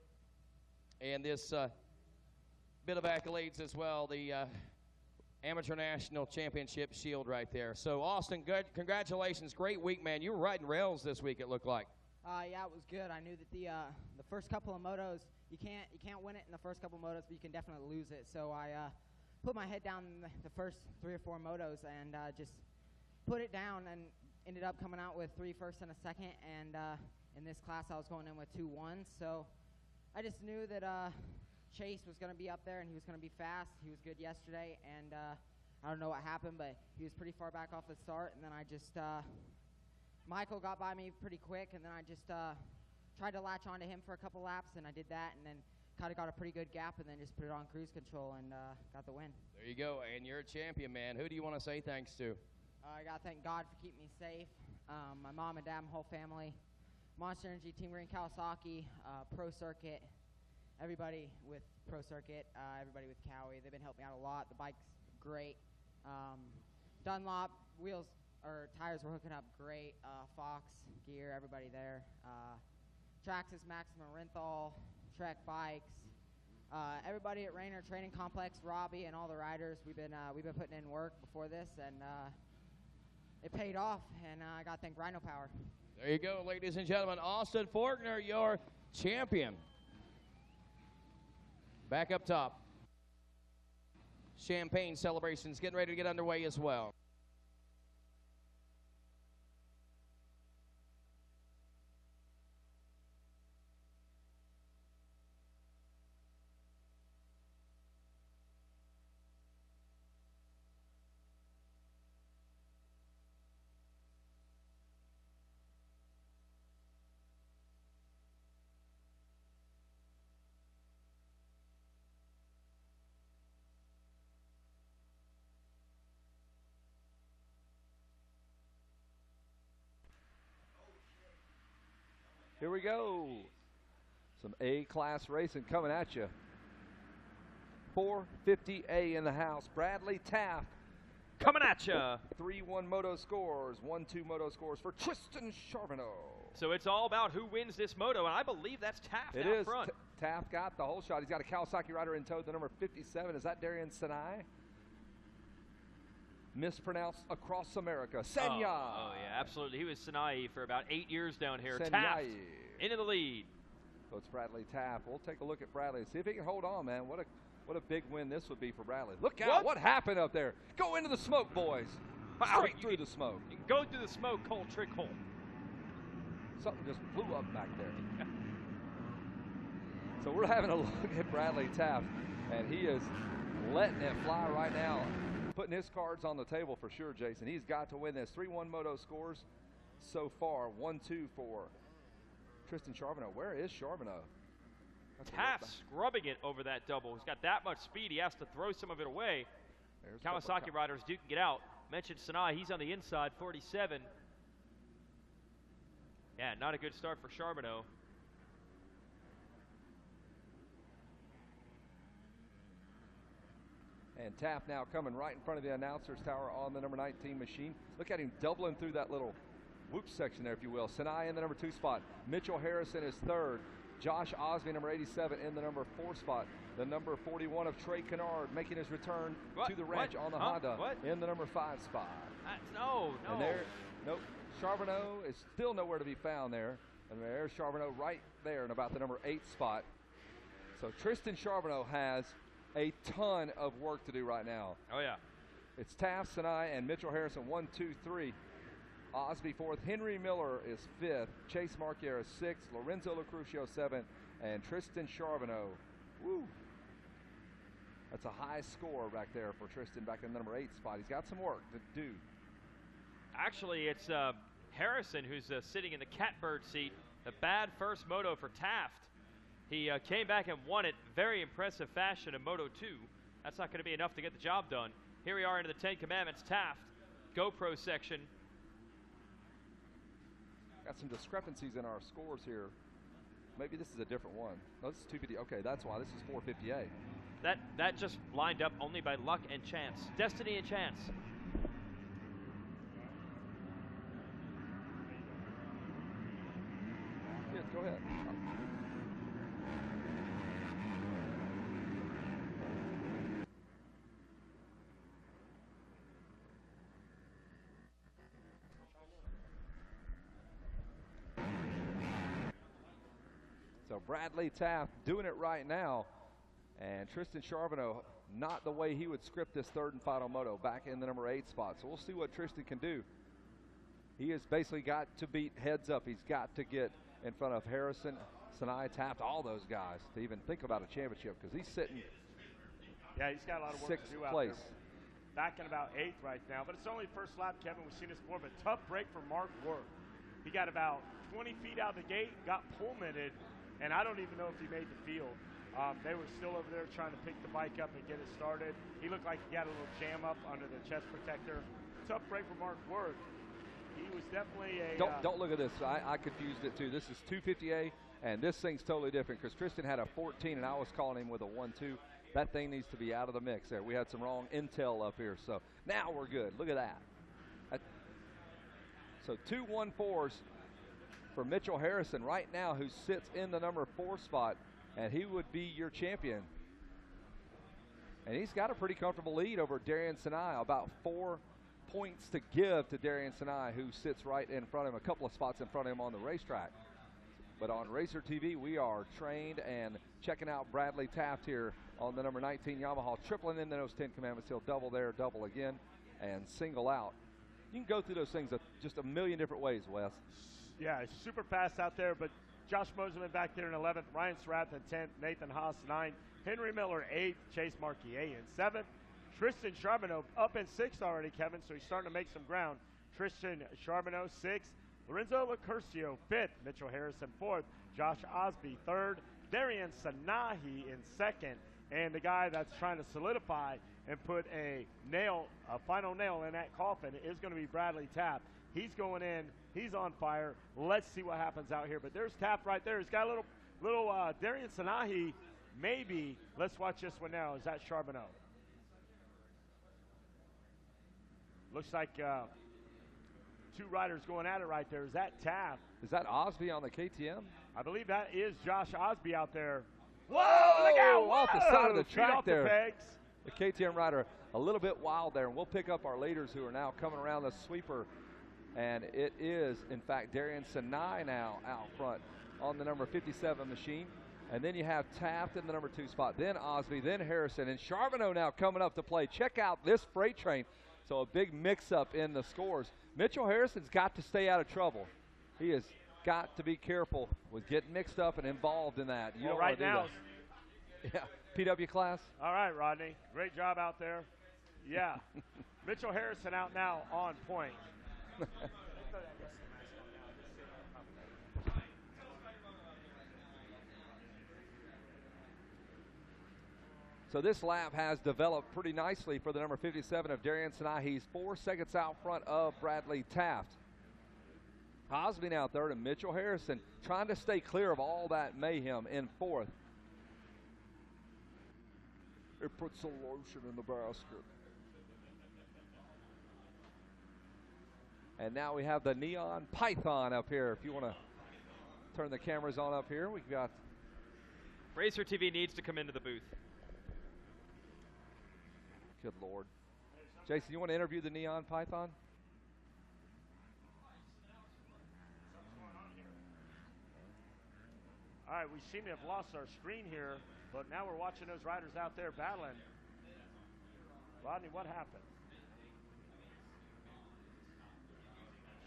And this bit of accolades as well, the Amateur National Championship shield right there. So, Austin, good. Congratulations. Great week, man. You were riding rails this week, it looked like. Yeah, it was good. I knew that the first couple of motos, you can't win it in the first couple of motos, but you can definitely lose it. So I put my head down in the first 3 or 4 motos and just put it down, and ended up coming out with 3 firsts and a second. And in this class, I was going in with 2 1s. So I just knew that Chase was going to be up there, and he was going to be fast. He was good yesterday, and I don't know what happened, but he was pretty far back off the start. And then I just Michael got by me pretty quick, and then I just tried to latch onto him for a couple laps, and I did that, and then kind of got a pretty good gap, and then just put it on cruise control and got the win. There you go, and you're a champion, man. Who do you want to say thanks to? I got to thank God for keeping me safe. My mom and dad, my whole family, Monster Energy, Team Green Kawasaki, Pro Circuit, everybody with Pro Circuit, everybody with Cowie. They've been helping me out a lot. The bike's great. Dunlop wheels or tires were hooking up great. Fox gear, everybody there. Traxxas, Maximum Renthal, Trek Bikes. Everybody at Rainer Training Complex, Robbie, and all the riders. We've been putting in work before this, and it paid off. And I got to thank Rhino Power. There you go, ladies and gentlemen. Austin Forkner, your champion. Back up top. Champagne celebrations getting ready to get underway as well. Here we go. Some A-class racing coming at you. 450A in the house. Bradley Taft coming at you. 3-1 moto scores. 1-2 moto scores for Tristan Charbonneau. So it's all about who wins this moto, and I believe that's Taft out front. Taft got the whole shot. He's got a Kawasaki rider in tow, the number 57. Is that Darian Sinai? Mispronounced across America. Senya. Oh, yeah, absolutely. He was Sinai for about 8 years down here. Senyai. Taft into the lead. So it's Bradley Taft. We'll take a look at Bradley and see if he can hold on, man. What a big win this would be for Bradley. Look out. What happened up there? Go into the smoke, boys. Straight through the smoke. You can go through the smoke, Cole Trickhole. Something just blew up back there. So we're having a look at Bradley Taft, and he is letting it fly right now. Putting his cards on the table for sure, Jason. He's got to win this. 3-1 moto scores so far. 1-2 for Tristan Charbonneau. Where is Charbonneau? Taft scrubbing it over that double. He's got that much speed. He has to throw some of it away. Kawasaki riders do get out. Mentioned Sinai. He's on the inside, 47. Yeah, not a good start for Charbonneau. And Taft now coming right in front of the announcer's tower on the number 19 machine. Look at him doubling through that little whoop section there, if you will. Sinai in the number 2 spot. Mitchell Harrison is 3rd. Josh Osby, number 87, in the number 4 spot. The number 41 of Trey Kennard making his return to the ranch on the Honda in the number 5 spot. No. And there, nope. Charbonneau is still nowhere to be found there. And there's Charbonneau right there in about the number 8 spot. So Tristan Charbonneau has a ton of work to do right now. Oh, yeah. It's Taft, Sinai, and Mitchell Harrison, 1, 2, 3. Osby 4th. Henry Miller is 5th. Chase Marquier is 6th. Lorenzo Lucrucio 7th. And Tristan Charbonneau. Woo! That's a high score back there for Tristan back in the number 8 spot. He's got some work to do. Actually, it's Harrison who's sitting in the catbird seat. A bad first moto for Taft. He came back and won it very impressive fashion in Moto 2. That's not going to be enough to get the job done. Here we are into the 10 Commandments. Taft, GoPro section. Got some discrepancies in our scores here. Maybe this is a different one. No, this is 250. Okay, that's why. This is 458. That just lined up only by luck and chance. Destiny and chance. Yes, go ahead. So Bradley Taft doing it right now. And Tristan Charbonneau, not the way he would script this third and final moto, back in the number 8 spot. So we'll see what Tristan can do. He has basically got to beat heads up. He's got to get in front of Harrison, Sinai, Taft, all those guys to even think about a championship, because he's sitting Yeah, he's got a lot of work 6th to do out place. there. Back in about 8th right now, but it's only first lap, Kevin. We've seen this before, but tough break for Mark Worth. He got about 20 feet out the gate, got pullmanted, and I don't even know if he made the field. They were still over there trying to pick the bike up and get it started. He looked like he got a little jam up under the chest protector. Tough break for Mark Worth. He was definitely a... Don't look at this. I confused it too. This is 250A, and this thing's totally different, because Tristan had a 14, and I was calling him with a 1-2. That thing needs to be out of the mix there. We had some wrong intel up here, so now we're good. Look at that. So 2 1-4s for Mitchell Harrison right now, who sits in the number 4 spot, and he would be your champion. And he's got a pretty comfortable lead over Darian Sinai, about 4 points to give to Darian Sinai, who sits right in front of him, a couple of spots in front of him on the racetrack. But on Racer TV, we are trained and checking out Bradley Taft here on the number 19 Yamaha, tripling in those 10 Commandments. He'll double there, double again, and single out. You can go through those things just a million different ways, Wes. Yeah, it's super fast out there, but Josh Moseman back there in 11th, Ryan Strath in 10th, Nathan Haas 9th, Henry Miller 8th, Chase Marquier in 7th, Tristan Charbonneau up in 6th already, Kevin, so he's starting to make some ground. Tristan Charbonneau 6th, Lorenzo Lucurcio 5th, Mitchell Harrison 4th, Josh Osby 3rd, Darian Sanahi in 2nd, and the guy that's trying to solidify and put a final nail in that coffin is going to be Bradley Taft. He's going in. He's on fire. Let's see what happens out here. But there's Taft right there. He's got a little Darian Sanahi, maybe. Let's watch this one now. Is that Charbonneau? Looks like 2 riders going at it right there. Is that Taft? Is that Osby on the KTM? I believe that is Josh Osby out there. Whoa! Look out! Off the side of the Feet track off there. The pegs. The KTM rider a little bit wild there, and we'll pick up our leaders who are now coming around the sweeper. And it is, in fact, Darian Sinai now out front on the number 57 machine. And then you have Taft in the number 2 spot, then Osby, then Harrison, and Charbonneau now coming up to play. Check out this freight train. So a big mix-up in the scores. Mitchell Harrison's got to stay out of trouble. He has got to be careful with getting mixed up and involved in that. You well, don't right now. Yeah, PW class. All right, Rodney. Great job out there. Yeah. Mitchell Harrison out now on point. So this lap has developed pretty nicely for the number 57 of Darian Sinai. He's 4 seconds out front of Bradley Taft. Osby now 3rd, and Mitchell Harrison trying to stay clear of all that mayhem in 4th. It puts some lotion in the basket. And now we have the Neon Python up here. If you want to turn the cameras on up here, we've got... Racer TV needs to come into the booth. Good Lord. Jason, you want to interview the Neon Python? All right, we seem to have lost our screen here, but now we're watching those riders out there battling. Rodney, what happened?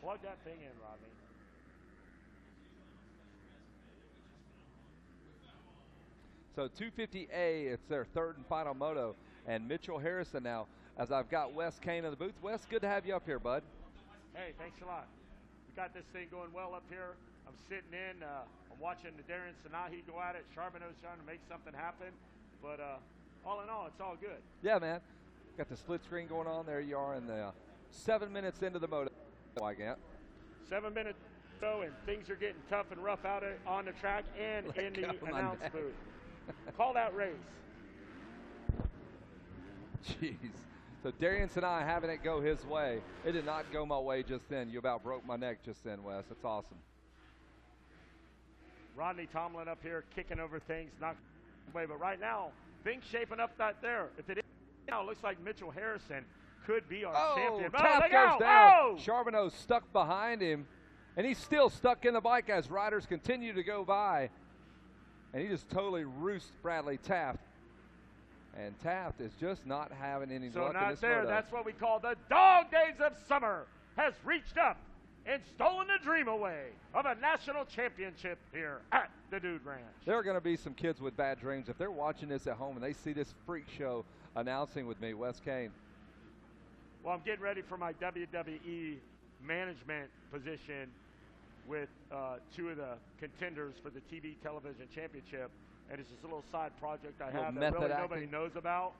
Plug that thing in, Rodney. So 250A, it's their third and final moto. And Mitchell Harrison now, as I've got Wes Kane in the booth. Wes, good to have you up here, bud. Hey, thanks a lot. We got this thing going well up here. I'm sitting in. I'm watching the Darian Sanahi go at it. Charbonneau's trying to make something happen. But all in all, it's all good. Yeah, man. Got the split screen going on. There you are in the 7 minutes into the moto. 7 minutes so, and things are getting tough and rough out on the track and in the announce booth. Call that race. Jeez. So Darian Sinai having it go his way. It did not go my way just then. You about broke my neck just then, Wes. That's awesome. Rodney Tomlin up here kicking over things, not way, but right now, things shaping up that there. If it is now, it looks like Mitchell Harrison could be our champion. Taft goes down. Charbonneau's stuck behind him, and he's still stuck in the bike as riders continue to go by. And he just totally roosts Bradley Taft. And Taft is just not having any luck in this moto. That's what we call the dog days of summer has reached up and stolen the dream away of a national championship here at the Dude Ranch. There are going to be some kids with bad dreams. If they're watching this at home and they see this freak show announcing with me, Wes Kane. Well, I'm getting ready for my WWE management position with two of the contenders for the TV television championship. And it's just a little side project I have that really nobody knows about,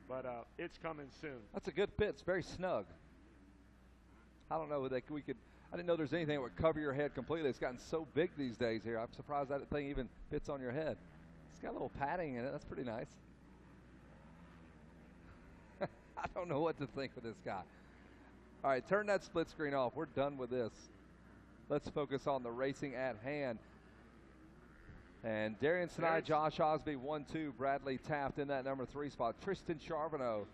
but it's coming soon. That's a good fit. It's very snug. I don't know that we could. I didn't know there's anything that would cover your head completely. It's gotten so big these days here. I'm surprised that thing even fits on your head. It's got a little padding in it. That's pretty nice. I don't know what to think of this guy. All right, turn that split screen off. We're done with this. Let's focus on the racing at hand. And Darian Sinai, Josh Osby, 1-2. Bradley Taft in that number 3 spot. Tristan Charbonneau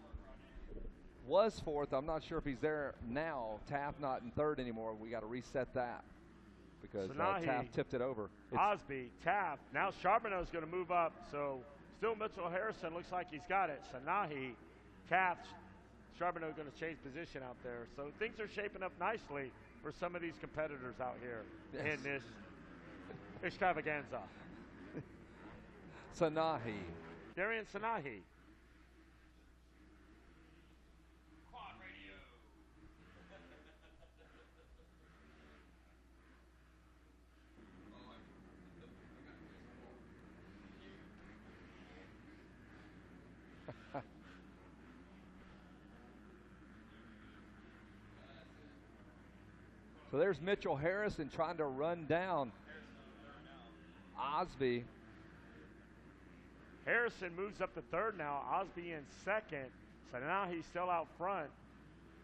was 4th. I'm not sure if he's there now. Taft not in 3rd anymore. We got to reset that because Taft tipped it over. Osby, Taft. Now Charbonneau's going to move up. So still Mitchell Harrison looks like he's got it. Sanahi, Taft, Charbonneau going to change position out there. So things are shaping up nicely for some of these competitors out here in this extravaganza. Sanahi. Darian Sanahi. So there's Mitchell Harrison trying to run down Osby. Harrison moves up to 3rd now. Osby in 2nd. So now he's still out front.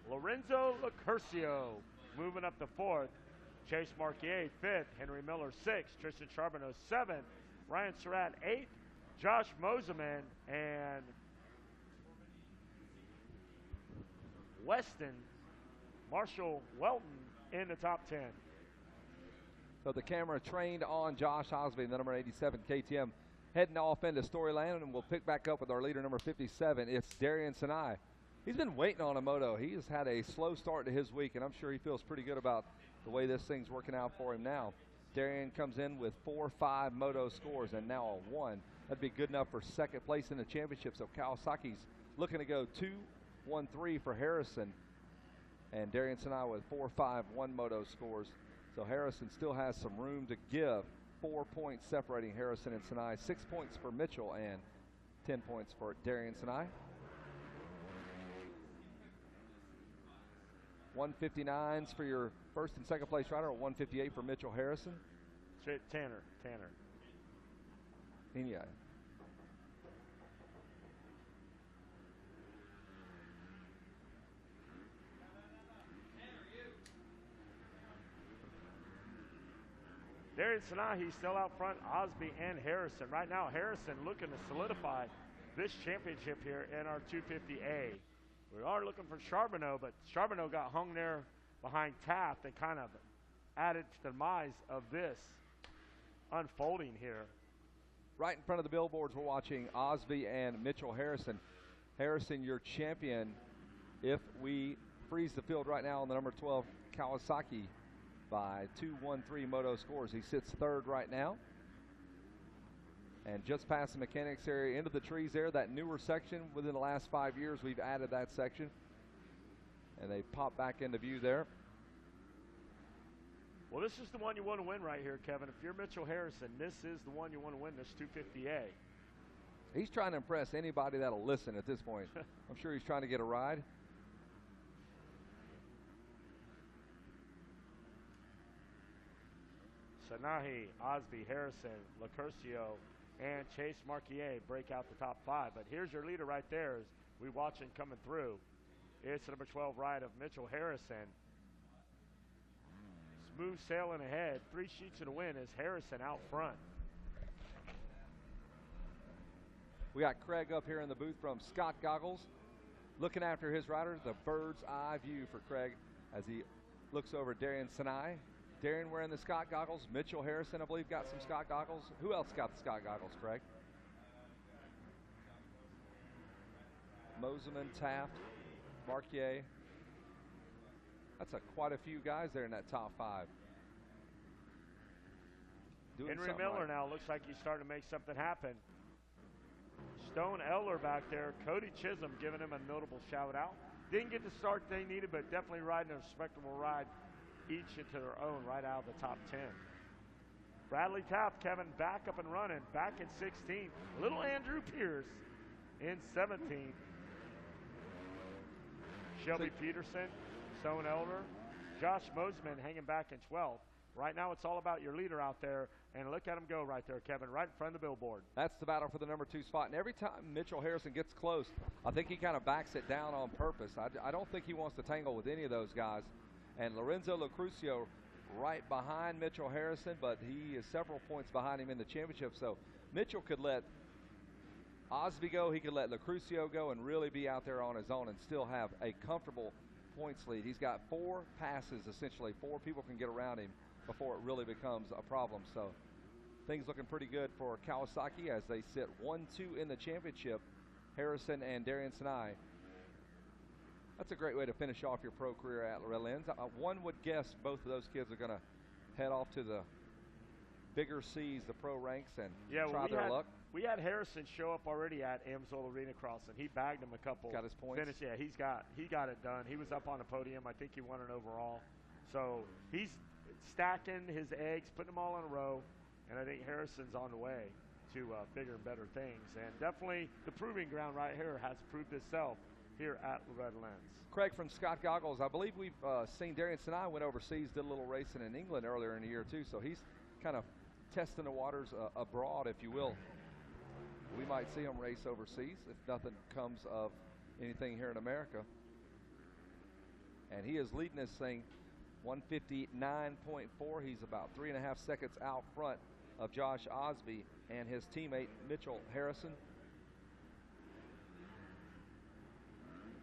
Lorenzo Locurcio moving up to 4th. Chase Marquier 5th. Henry Miller 6th. Tristan Charbonneau 7th. Ryan Surratt 8th. Josh Moseman and Weston Marshall Welton in the top 10. So the camera trained on Josh Osby, the number 87 KTM, heading off into Storyland, and we'll pick back up with our leader, number 57. It's Darian Sinai. He's been waiting on a moto. He has had a slow start to his week, and I'm sure he feels pretty good about the way this thing's working out for him now. Darian comes in with 4-5 moto scores and now a 1. That'd be good enough for 2nd place in the championship. So Kawasaki's looking to go 2-1-3 for Harrison. And Darian Sinai with 4-5 1 moto scores. So Harrison still has some room to give. 4 points separating Harrison and Sinai. 6 points for Mitchell and 10 points for Darian Sinai. 159s for your 1st and 2nd place rider, or 158 for Mitchell Harrison. Tanner. Yeah. Darian Sanahi still out front, Osby and Harrison. Right now, Harrison looking to solidify this championship here in our 250A. We are looking for Charbonneau, but Charbonneau got hung there behind Taft and kind of added to the demise of this unfolding here. Right in front of the billboards, we're watching Osby and Mitchell Harrison. Harrison, your champion. If we freeze the field right now on the number 12 Kawasaki by 2-1-3 moto scores. He sits third right now. And just past the mechanics area into the trees there, that newer section within the last 5 years, we've added that section. And they pop back into view there. Well, this is the one you want to win right here, Kevin. If you're Mitchell Harrison, this is the one you want to win, this 250A. He's trying to impress anybody that'll listen at this point. I'm sure he's trying to get a ride. Sanahi, Osby, Harrison, Lacurcio, and Chase Marquier break out the top 5. But here's your leader right there as we watch him coming through. It's the number 12 ride of Mitchell Harrison. Smooth sailing ahead. 3 sheets of the win is Harrison out front. We got Craig up here in the booth from Scott Goggles, looking after his rider. The bird's eye view for Craig as he looks over Darian Sinai. Darian wearing the Scott goggles. Mitchell Harrison, I believe, got some Scott goggles. Who else got the Scott goggles, Craig? Moseman, Taft, Marquier. That's quite a few guys there in that top 5. Henry Miller now looks like he's starting to make something happen. Stone Eller back there. Cody Chisholm giving him a notable shout out. Didn't get the start they needed, but definitely riding a respectable ride, each into their own right out of the top 10. Bradley Taft, Kevin, back up and running, back in 16th. Little Andrew Pierce in 17th. Shelby Peterson, Stone Elder, Josh Moseman hanging back in 12th. Right now it's all about your leader out there, and look at him go right there, Kevin, right in front of the billboard. That's the battle for the number 2 spot, and every time Mitchell Harrison gets close, I think he kind of backs it down on purpose. I don't think he wants to tangle with any of those guys. And Lorenzo Lacrucio right behind Mitchell Harrison, but he is several points behind him in the championship. So Mitchell could let Osby go, he could let Lacrucio go and really be out there on his own and still have a comfortable points lead. He's got 4 passes, essentially. 4 people can get around him before it really becomes a problem. So things looking pretty good for Kawasaki as they sit 1-2 in the championship, Harrison and Darian Sinai. That's a great way to finish off your pro career at Loretta Lynn's. One would guess both of those kids are going to head off to the bigger C's, the pro ranks, and try their luck. We had Harrison show up already at Amsoil Arena Crossing. He bagged him a couple. Got his points. Finish, yeah, he got it done. He was up on the podium. I think he won an overall. So he's stacking his eggs, putting them all in a row, and I think Harrison's on the way to bigger and better things. And definitely the proving ground right here has proved itself here at Loretta Lynn's. Craig from Scott Goggles, I believe we've seen Darian Sinai went overseas, did a little racing in England earlier in the year too, so he's kind of testing the waters abroad, if you will. We might see him race overseas if nothing comes of anything here in America. And he is leading this thing 159.4. He's about 3.5 seconds out front of Josh Osby and his teammate Mitchell Harrison.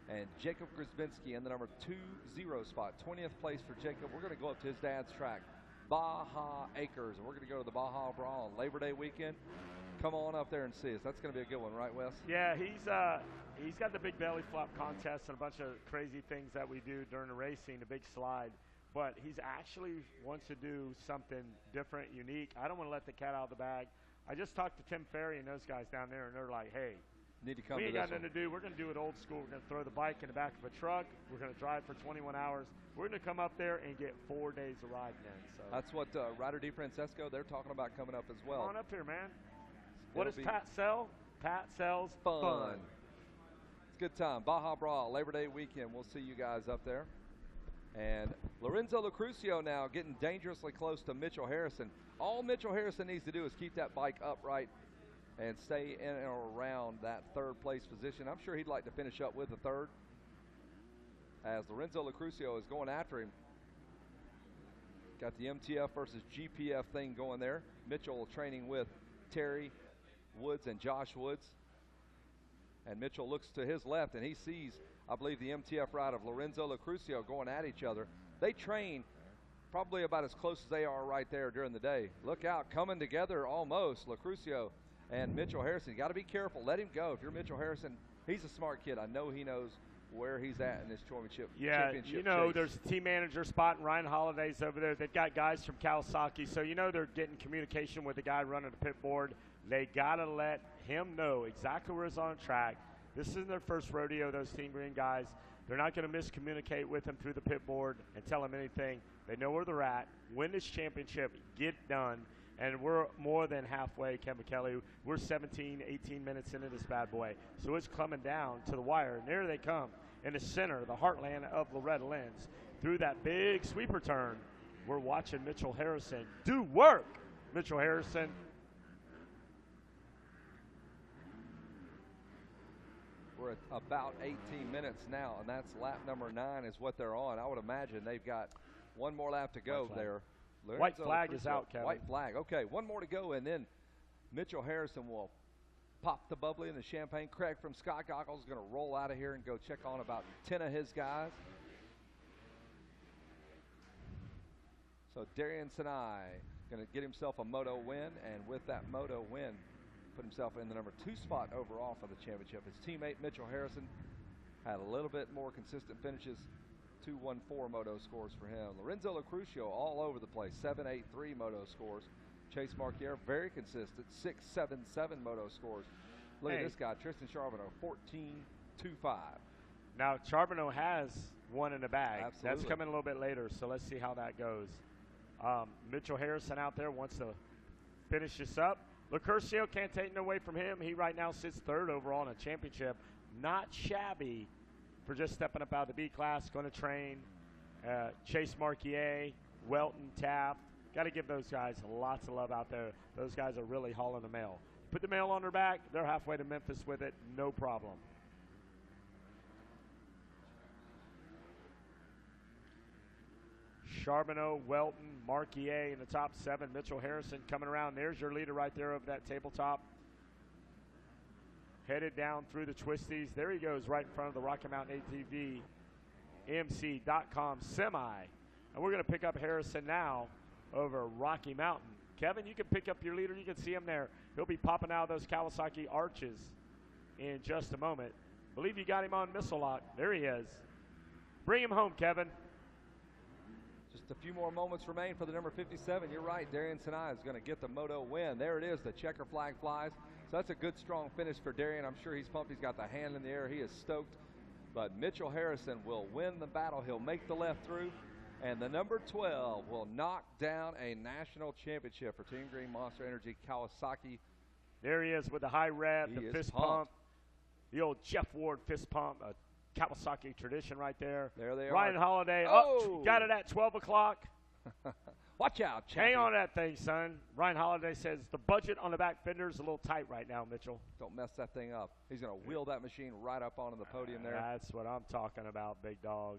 And Jacob Grzybinski in the number 20 spot, 20th place for Jacob. We're going to go up to his dad's track, Baja Acres. We're going to go to the Baja Brawl on Labor Day weekend. Come on up there and see us. That's going to be a good one, right, Wes? Yeah, he's got the big belly flop contest and a bunch of crazy things that we do during the racing, the big slide. But he's actually wants to do something different, unique. I don't want to let the cat out of the bag. I just talked to Tim Ferry and those guys down there, and they're like, hey, need to come we to ain't this got nothing to do. We're going to do it old school. We're going to throw the bike in the back of a truck. We're going to drive for 21 hours. We're going to come up there and get 4 days of riding in. So that's what Ryder DeFrancesco, they're talking about coming up as well. Come on up here, man. What does Pat sell? Pat sells fun. It's a good time. Baja Brawl, Labor Day weekend. We'll see you guys up there. And Lorenzo Lacrucio now getting dangerously close to Mitchell Harrison. All Mitchell Harrison needs to do is keep that bike upright and stay in or around that third place position. I'm sure he'd like to finish up with the third as Lorenzo Lacrucio is going after him. Got the MTF versus GPF thing going there. Mitchell training with Terry Woods and Josh Woods. And Mitchell looks to his left and he sees, I believe, the MTF ride of Lorenzo Lacrucio going at each other. They train probably about as close as they are right there during the day. Look out, coming together almost. Lacrucio and Mitchell Harrison, you got to be careful. Let him go. If you're Mitchell Harrison, he's a smart kid. I know he knows where he's at in this championship. Yeah, you know, there's a team manager spot, and Ryan Holliday's over there. They've got guys from Kawasaki, so you know they're getting communication with the guy running the pit board. They got to let him know exactly where he's on track. This isn't their first rodeo, those Team Green guys. They're not going to miscommunicate with him through the pit board and tell him anything. They know where they're at. Win this championship, get done. And we're more than halfway, Kevin Kelly. We're 17, 18 minutes into this bad boy. So it's coming down to the wire. And there they come in the center, the heartland of Loretta Lynn's. Through that big sweeper turn, we're watching Mitchell Harrison do work. Mitchell Harrison. We're at about 18 minutes now, and that's lap number 9 is what they're on. I would imagine they've got one more lap to go there. White flag is out, Kevin. White flag. Okay, one more to go, and then Mitchell Harrison will pop the bubbly and the champagne. Craig from Scott Goggles is going to roll out of here and go check on about 10 of his guys. So Darian Sinai going to get himself a moto win, and with that moto win, put himself in the number 2 spot overall for the championship. His teammate Mitchell Harrison had a little bit more consistent finishes. 2-1-4 moto scores for him. Lorenzo Lucrucio all over the place. 7-8-3 moto scores. Chase Marquier very consistent. 6-7-7 moto scores. Look at this guy, Tristan Charbonneau, 14-2-5. Now Charbonneau has one in the bag. Absolutely. That's coming a little bit later, so let's see how that goes. Mitchell Harrison out there wants to finish this up. Lucurcio can't take it away from him. He right now sits 3rd overall in a championship. Not shabby for just stepping up out of the B class, going to train. Chase Marquier, Welton, Taft. Got to give those guys lots of love out there. Those guys are really hauling the mail. Put the mail on their back, they're halfway to Memphis with it, no problem. Charbonneau, Welton, Marquier in the top 7. Mitchell Harrison coming around. There's your leader right there over that tabletop. Headed down through the twisties. There he goes right in front of the Rocky Mountain ATV MC.com semi. And we're going to pick up Harrison now over Rocky Mountain. Kevin, you can pick up your leader. You can see him there. He'll be popping out of those Kawasaki arches in just a moment. Believe you got him on missile lock. There he is. Bring him home, Kevin. Just a few more moments remain for the number 57. You're right, Darian Sinai is going to get the moto win. There it is, the checker flag flies. So that's a good, strong finish for Darian. I'm sure he's pumped. He's got the hand in the air. He is stoked. But Mitchell Harrison will win the battle. He'll make the left through. And the number 12 will knock down a national championship for Team Green Monster Energy Kawasaki. There he is with the high rev, the fist pump. The old Jeff Ward fist pump, a Kawasaki tradition right there. There they Ryan are. Holiday, got it at 12 o'clock. Watch out, Hang on to that thing, son. Ryan Holiday says the budget on the back fender is a little tight right now, Mitchell. Don't mess that thing up. He's going to wheel that machine right up onto the podium there. That's what I'm talking about, big dog.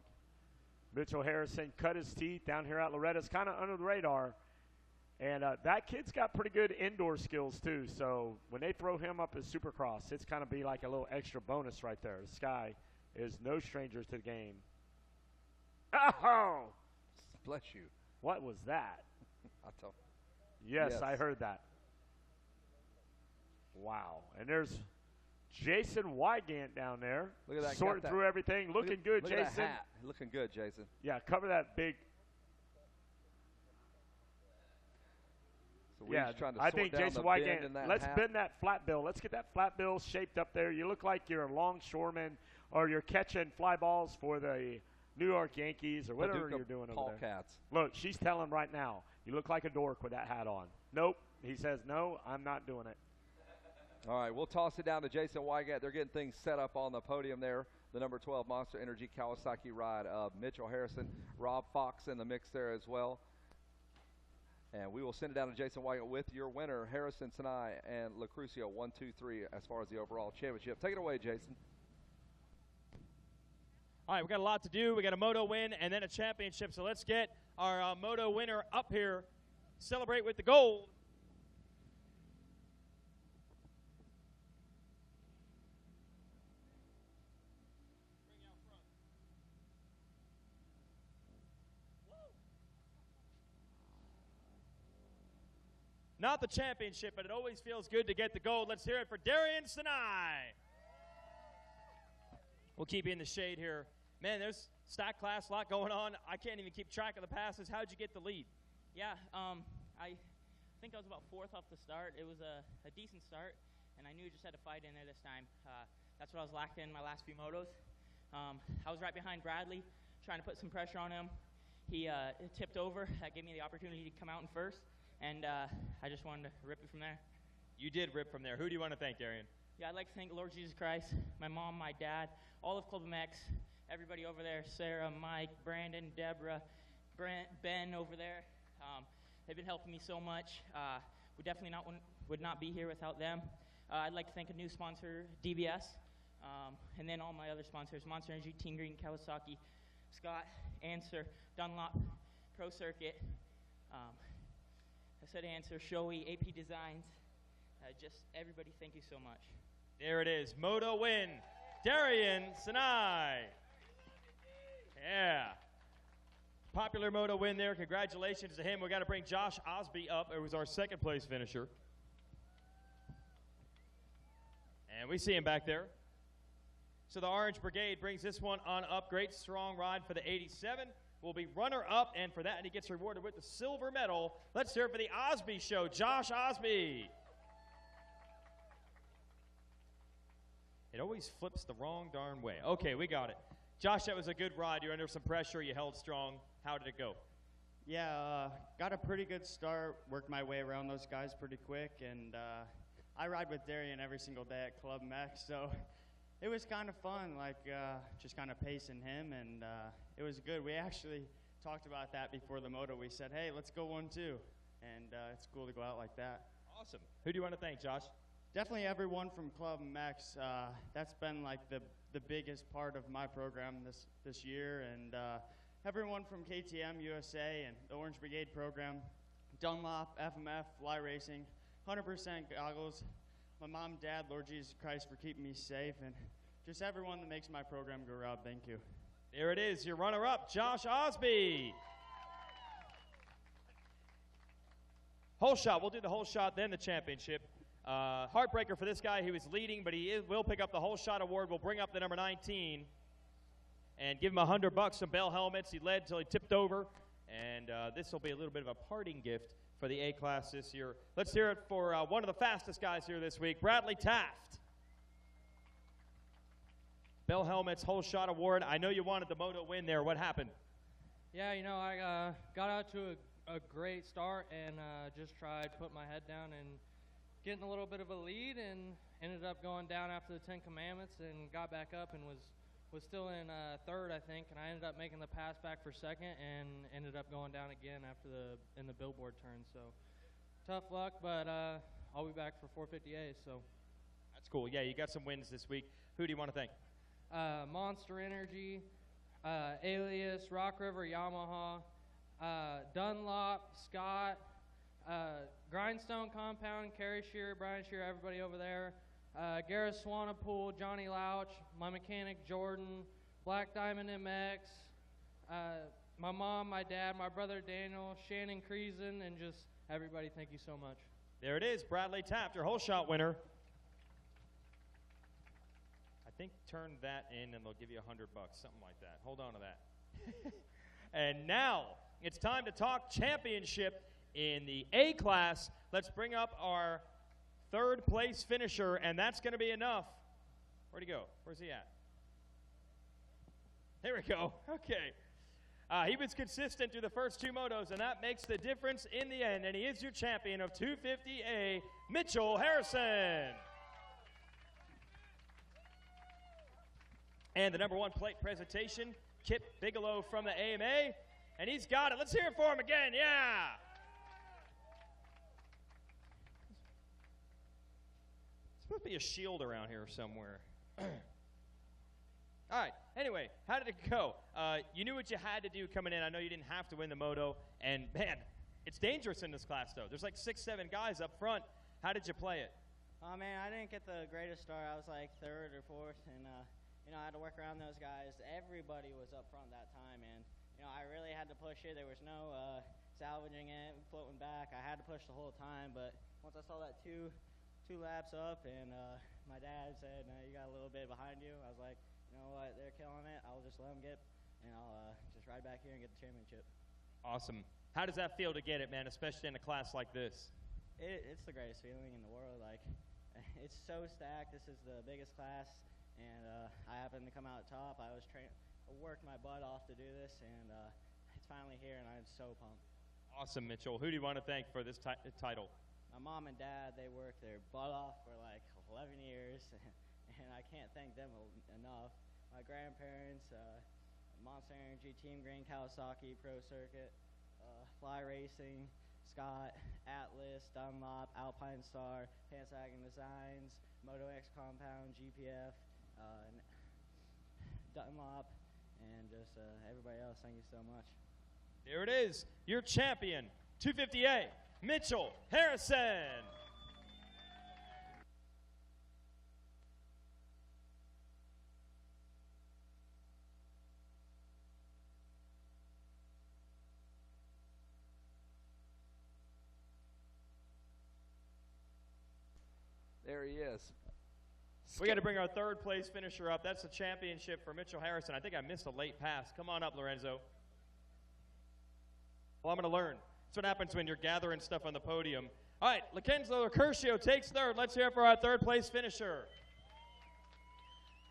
Mitchell Harrison cut his teeth down here at Loretta. It's kind of under the radar. And that kid's got pretty good indoor skills, too. So when they throw him up as Supercross, it's kind of be like a little extra bonus right there. This guy is no stranger to the game. Oh! Bless you. What was that? Yes, I heard that. Wow. And there's Jason Wygant down there. Look at that. Sorting through everything. Looking good, look Jason. At that hat. Looking good, Jason. Yeah, cover that big. So yeah, I think Jason Wygant, let's bend that flat bill. Let's get that flat bill shaped up there. You look like you're a longshoreman or you're catching fly balls for the New York Yankees or whatever you're doing over there. Cats. Look, she's telling right now, you look like a dork with that hat on. Nope. He says, no, I'm not doing it. All right, we'll toss it down to Jason Wygant. They're getting things set up on the podium there. The number 12 Monster Energy Kawasaki ride of Mitchell Harrison. Rob Fox in the mix there as well. And we will send it down to Jason Wygant with your winner, Harrison Sinai and Lucrucio, 1, 2, 3 as far as the overall championship. Take it away, Jason. All right, we got a lot to do. We got a moto win and then a championship. So let's get our moto winner up here. Celebrate with the gold. Not the championship, but it always feels good to get the gold. Let's hear it for Darian Sinai. We'll keep you in the shade here. Man, there's stack class, a lot going on. I can't even keep track of the passes. How'd you get the lead? Yeah, I think I was about fourth off the start. It was a decent start, and I knew I just had to fight in there this time. That's what I was lacking in my last few motos. I was right behind Bradley, trying to put some pressure on him. He tipped over. That gave me the opportunity to come out in first, and I just wanted to rip it from there. You did rip from there. Who do you want to thank, Darian? Yeah, I'd like to thank Lord Jesus Christ, my mom, my dad, all of Club MX, everybody over there, Sarah, Mike, Brandon, Deborah, Brent, Ben over there. They've been helping me so much. We definitely would not be here without them. I'd like to thank a new sponsor, DBS, and then all my other sponsors, Monster Energy, Team Green, Kawasaki, Scott, Answer, Dunlop, Pro Circuit, I said Answer, Shoei, AP Designs, just everybody, thank you so much. There it is, Moto win, Darian Sinai. Yeah. Popular moto win there. Congratulations to him. We got to bring Josh Osby up. It was our second place finisher. And we see him back there. So the Orange Brigade brings this one on up. Great strong ride for the 87. Will be runner up, and for that he gets rewarded with the silver medal. Let's hear it for the Osby Show. Josh Osby. It always flips the wrong darn way. Okay, we got it. Josh, that was a good ride. You're under some pressure. You held strong. How did it go? Yeah, got a pretty good start. Worked my way around those guys pretty quick. And I ride with Darian every single day at Club Mex. So it was kind of fun, like just kind of pacing him. And it was good. We actually talked about that before the moto. We said, hey, let's go 1-2. And it's cool to go out like that. Awesome. Who do you want to thank, Josh? Definitely everyone from Club Mex. That's been like the biggest part of my program this year, and everyone from KTM USA and the Orange Brigade program, Dunlop, FMF, Fly Racing, 100% goggles, my mom, dad, Lord Jesus Christ for keeping me safe, and just everyone that makes my program go round. Thank you. There it is, your runner-up, Josh Osby. Whole shot, we'll do the whole shot, then the championship. Heartbreaker for this guy. He was leading, but he will pick up the whole shot award. We'll bring up the number 19 and give him $100, some Bell helmets. He led until he tipped over, and this will be a little bit of a parting gift for the A-class this year. Let's hear it for one of the fastest guys here this week, Bradley Taft. Bell helmets, whole shot award. I know you wanted the moto win there. What happened? Yeah, you know, I got out to a great start and just tried to put my head down and getting a little bit of a lead, and ended up going down after the 10 Commandments and got back up and was still in third, I think, and I ended up making the pass back for second and ended up going down again after in the billboard turn. So tough luck, but I'll be back for 450A. So that's cool. Yeah, you got some wins this week. Who do you want to thank? Monster Energy, Alias, Rock River, Yamaha, Dunlop, Scott, Grindstone Compound, Kerry Shearer, Brian Shearer, everybody over there. Gareth Swanepoel, Johnny Louch, my mechanic Jordan, Black Diamond MX, my mom, my dad, my brother Daniel, Shannon Creason, and just everybody, thank you so much. There it is, Bradley Taft, your whole shot winner. I think turn that in and they'll give you $100, something like that. Hold on to that. And now it's time to talk championship in the A class. Let's bring up our third place finisher, and that's going to be enough. Where'd he go? Where's he at? There we go. Okay. He was consistent through the first two motos, and that makes the difference in the end. And he is your champion of 250A, Mitchell Harrison. And the number one plate presentation, Kip Bigelow from the AMA. And he's got it. Let's hear it for him again. Yeah. There's supposed to be a shield around here somewhere. All right. Anyway, how did it go? You knew what you had to do coming in. I know you didn't have to win the moto. And, man, it's dangerous in this class, though. There's like 6, 7 guys up front. How did you play it? Oh, man, I didn't get the greatest start. I was like third or fourth. And, you know, I had to work around those guys. Everybody was up front that time. And, you know, I really had to push it. There was no salvaging it, floating back. I had to push the whole time. But once I saw that two laps up and my dad said, you got a little bit behind you, I was like, you know what, they're killing it. I'll just let them get, and I'll just ride back here and get the championship. Awesome. How does that feel to get it, man, especially in a class like this? It's the greatest feeling in the world. Like, it's so stacked. This is the biggest class, and I happened to come out top. I worked my butt off to do this, and it's finally here, and I'm so pumped. Awesome, Mitchell. Who do you want to thank for this title? My mom and dad, they worked their butt off for like 11 years, and I can't thank them enough. My grandparents, Monster Energy, Team Green, Kawasaki, Pro Circuit, Fly Racing, Scott, Atlas, Dunlop, Alpine Star, Pansagan Designs, Moto X Compound, GPF, Dunlop, and just everybody else. Thank you so much. There it is, your champion, 250A, Mitchell Harrison. There he is. We got to bring our third place finisher up. That's the championship for Mitchell Harrison. I think I missed a late pass. Come on up, Lorenzo. Well, I'm going to learn. That's what happens when you're gathering stuff on the podium. All right, Lorenzo Curcio takes third. Let's hear it for our third place finisher.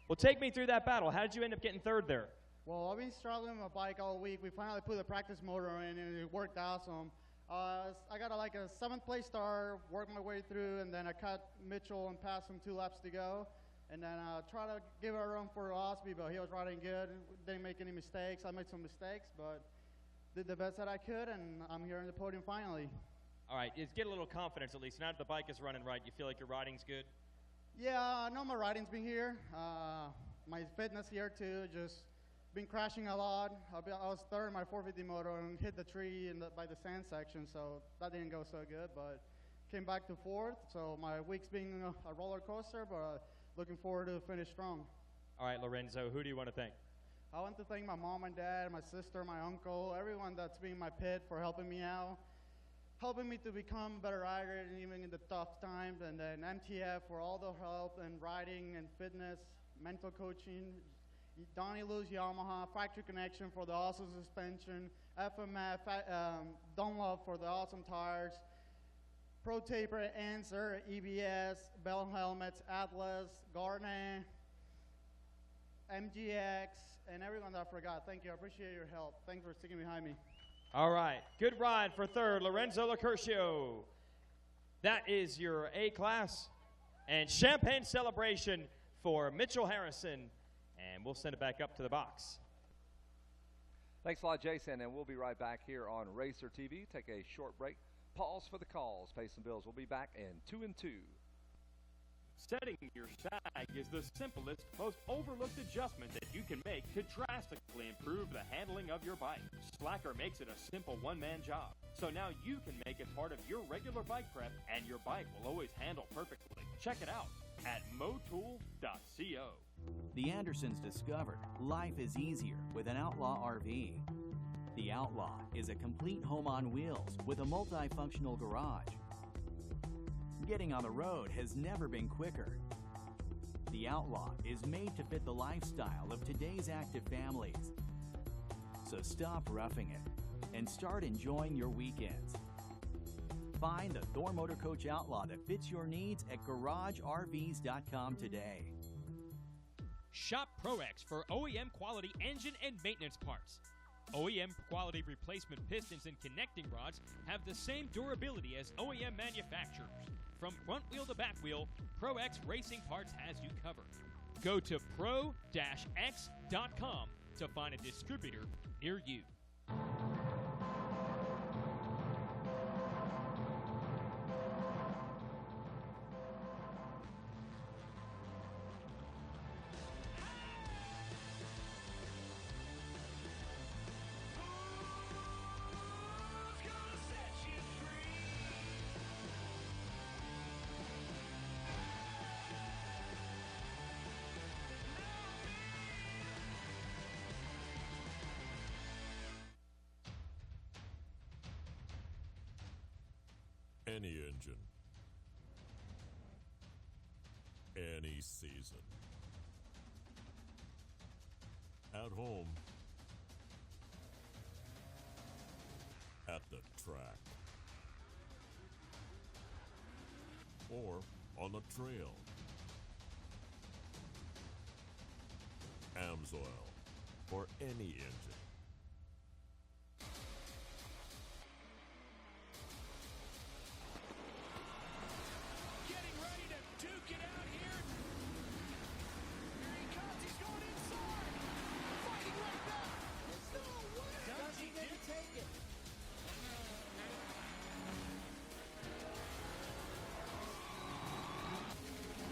Well, take me through that battle. How did you end up getting third there? Well, I've been struggling with my bike all week. We finally put the practice motor in, and it worked awesome. I got like a 7th place start, worked my way through, and then I caught Mitchell and passed him 2 laps to go. And then I tried to give it a run for Osby, but he was riding good. Didn't make any mistakes. I made some mistakes, but did the best that I could, and I'm here on the podium finally. All right, just get a little confidence at least. Now that the bike is running right, you feel like your riding's good? Yeah, I know my riding's been here. My fitness here too, just been crashing a lot. I was third in my 450 motor and hit the tree by the sand section, so that didn't go so good, but came back to 4th. So my week's been a roller coaster, but looking forward to finish strong. All right, Lorenzo, who do you want to thank? I want to thank my mom and dad, my sister, my uncle, everyone that's been in my pit for helping me out, helping me to become a better rider and even in the tough times, and then MTF for all the help and riding and fitness, mental coaching, Donnie Lou's Yamaha, Factory Connection for the awesome suspension, FMF, Dunlop for the awesome tires, Pro Taper, Answer, EBS, Bell Helmets, Atlas, Garnet, MGX, and everyone that I forgot. Thank you. I appreciate your help. Thanks for sticking behind me. All right. Good ride for third, Lorenzo Locurcio. That is your A class. And champagne celebration for Mitchell Harrison. And we'll send it back up to the box. Thanks a lot, Jason. And we'll be right back here on Racer TV. Take a short break. Pause for the calls. Pay some bills. We'll be back in 2 and 2. Setting your sag is the simplest, most overlooked adjustment that you can make to drastically improve the handling of your bike. Slacker makes it a simple one-man job, so now you can make it part of your regular bike prep, and your bike will always handle perfectly. Check it out at motool.co. The Andersons discovered life is easier with an Outlaw RV. The Outlaw is a complete home on wheels with a multifunctional garage. Getting on the road has never been quicker. The Outlaw is made to fit the lifestyle of today's active families. So stop roughing it and start enjoying your weekends. Find the Thor Motor Coach Outlaw that fits your needs at GarageRVs.com today. Shop ProX for OEM quality engine and maintenance parts. OEM quality replacement pistons and connecting rods have the same durability as OEM manufacturers. From front wheel to back wheel, ProX Racing Parts has you covered. Go to pro-x.com to find a distributor near you. Any engine, any season. at home, at the track, or on the trail. AMSOIL for any engine. Getting ready to duke it out here. Here he comes. He's going inside. Fighting right back. There's no way. Does he get to take it?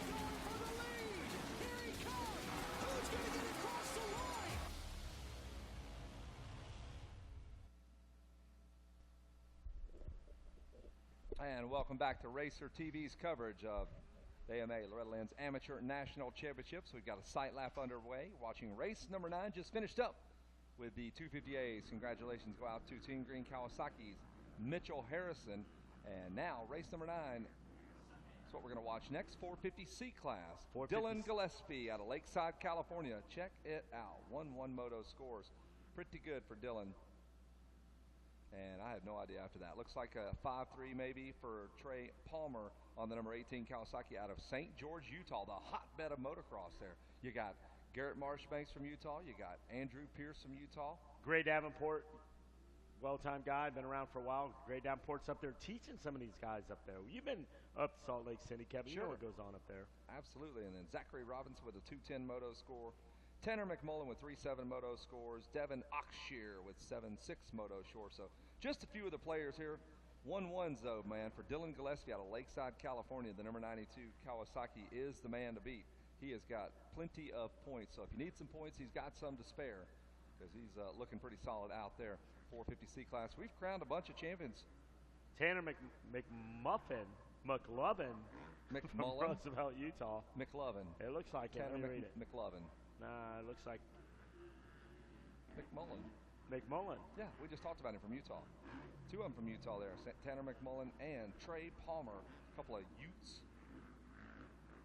Going for the lead. Here he comes. Who's going to get across the line? And welcome back to Racer TV's coverage of the AMA Loretta Lynn's Amateur National Championships. We've got a sight lap underway. Watching race number 9 just finished up with the 250As. Congratulations go out to Team Green Kawasaki's Mitchell Harrison. And now race number 9. That's what we're going to watch next. 450C class. 450. Dylan Gillespie out of Lakeside, California. Check it out. 1-1 moto scores. Pretty good for Dylan. And I have no idea after that. Looks like a 5-3 maybe for Trey Palmer on the number 18 Kawasaki out of St. George, Utah, the hotbed of motocross there. You got Garrett Marshbanks from Utah. You got Andrew Pierce from Utah. Gray Davenport, well-timed guy, been around for a while. Gray Davenport's up there teaching some of these guys up there. You've been up to Salt Lake City, Kevin. You know what goes on up there. Absolutely. And then Zachary Robinson with a 210 moto score. Tanner McMullen with 3.7 moto scores. Devin Oxshear with 7.6 moto score. So just a few of the players here. 1-1s though, man, for Dylan Gillespie out of Lakeside, California. The number 92 Kawasaki is the man to beat. He has got plenty of points. So if you need some points, he's got some to spare because he's looking pretty solid out there. 450C class. We've crowned a bunch of champions. Tanner McLovin from Roosevelt, Utah. McLovin. It looks like it. Tanner Let me read it. McLovin. Nah, it looks like McMullen. McMullen. Yeah, we just talked about him from Utah. 2 of them from Utah there. Tanner McMullen and Trey Palmer. A couple of Utes.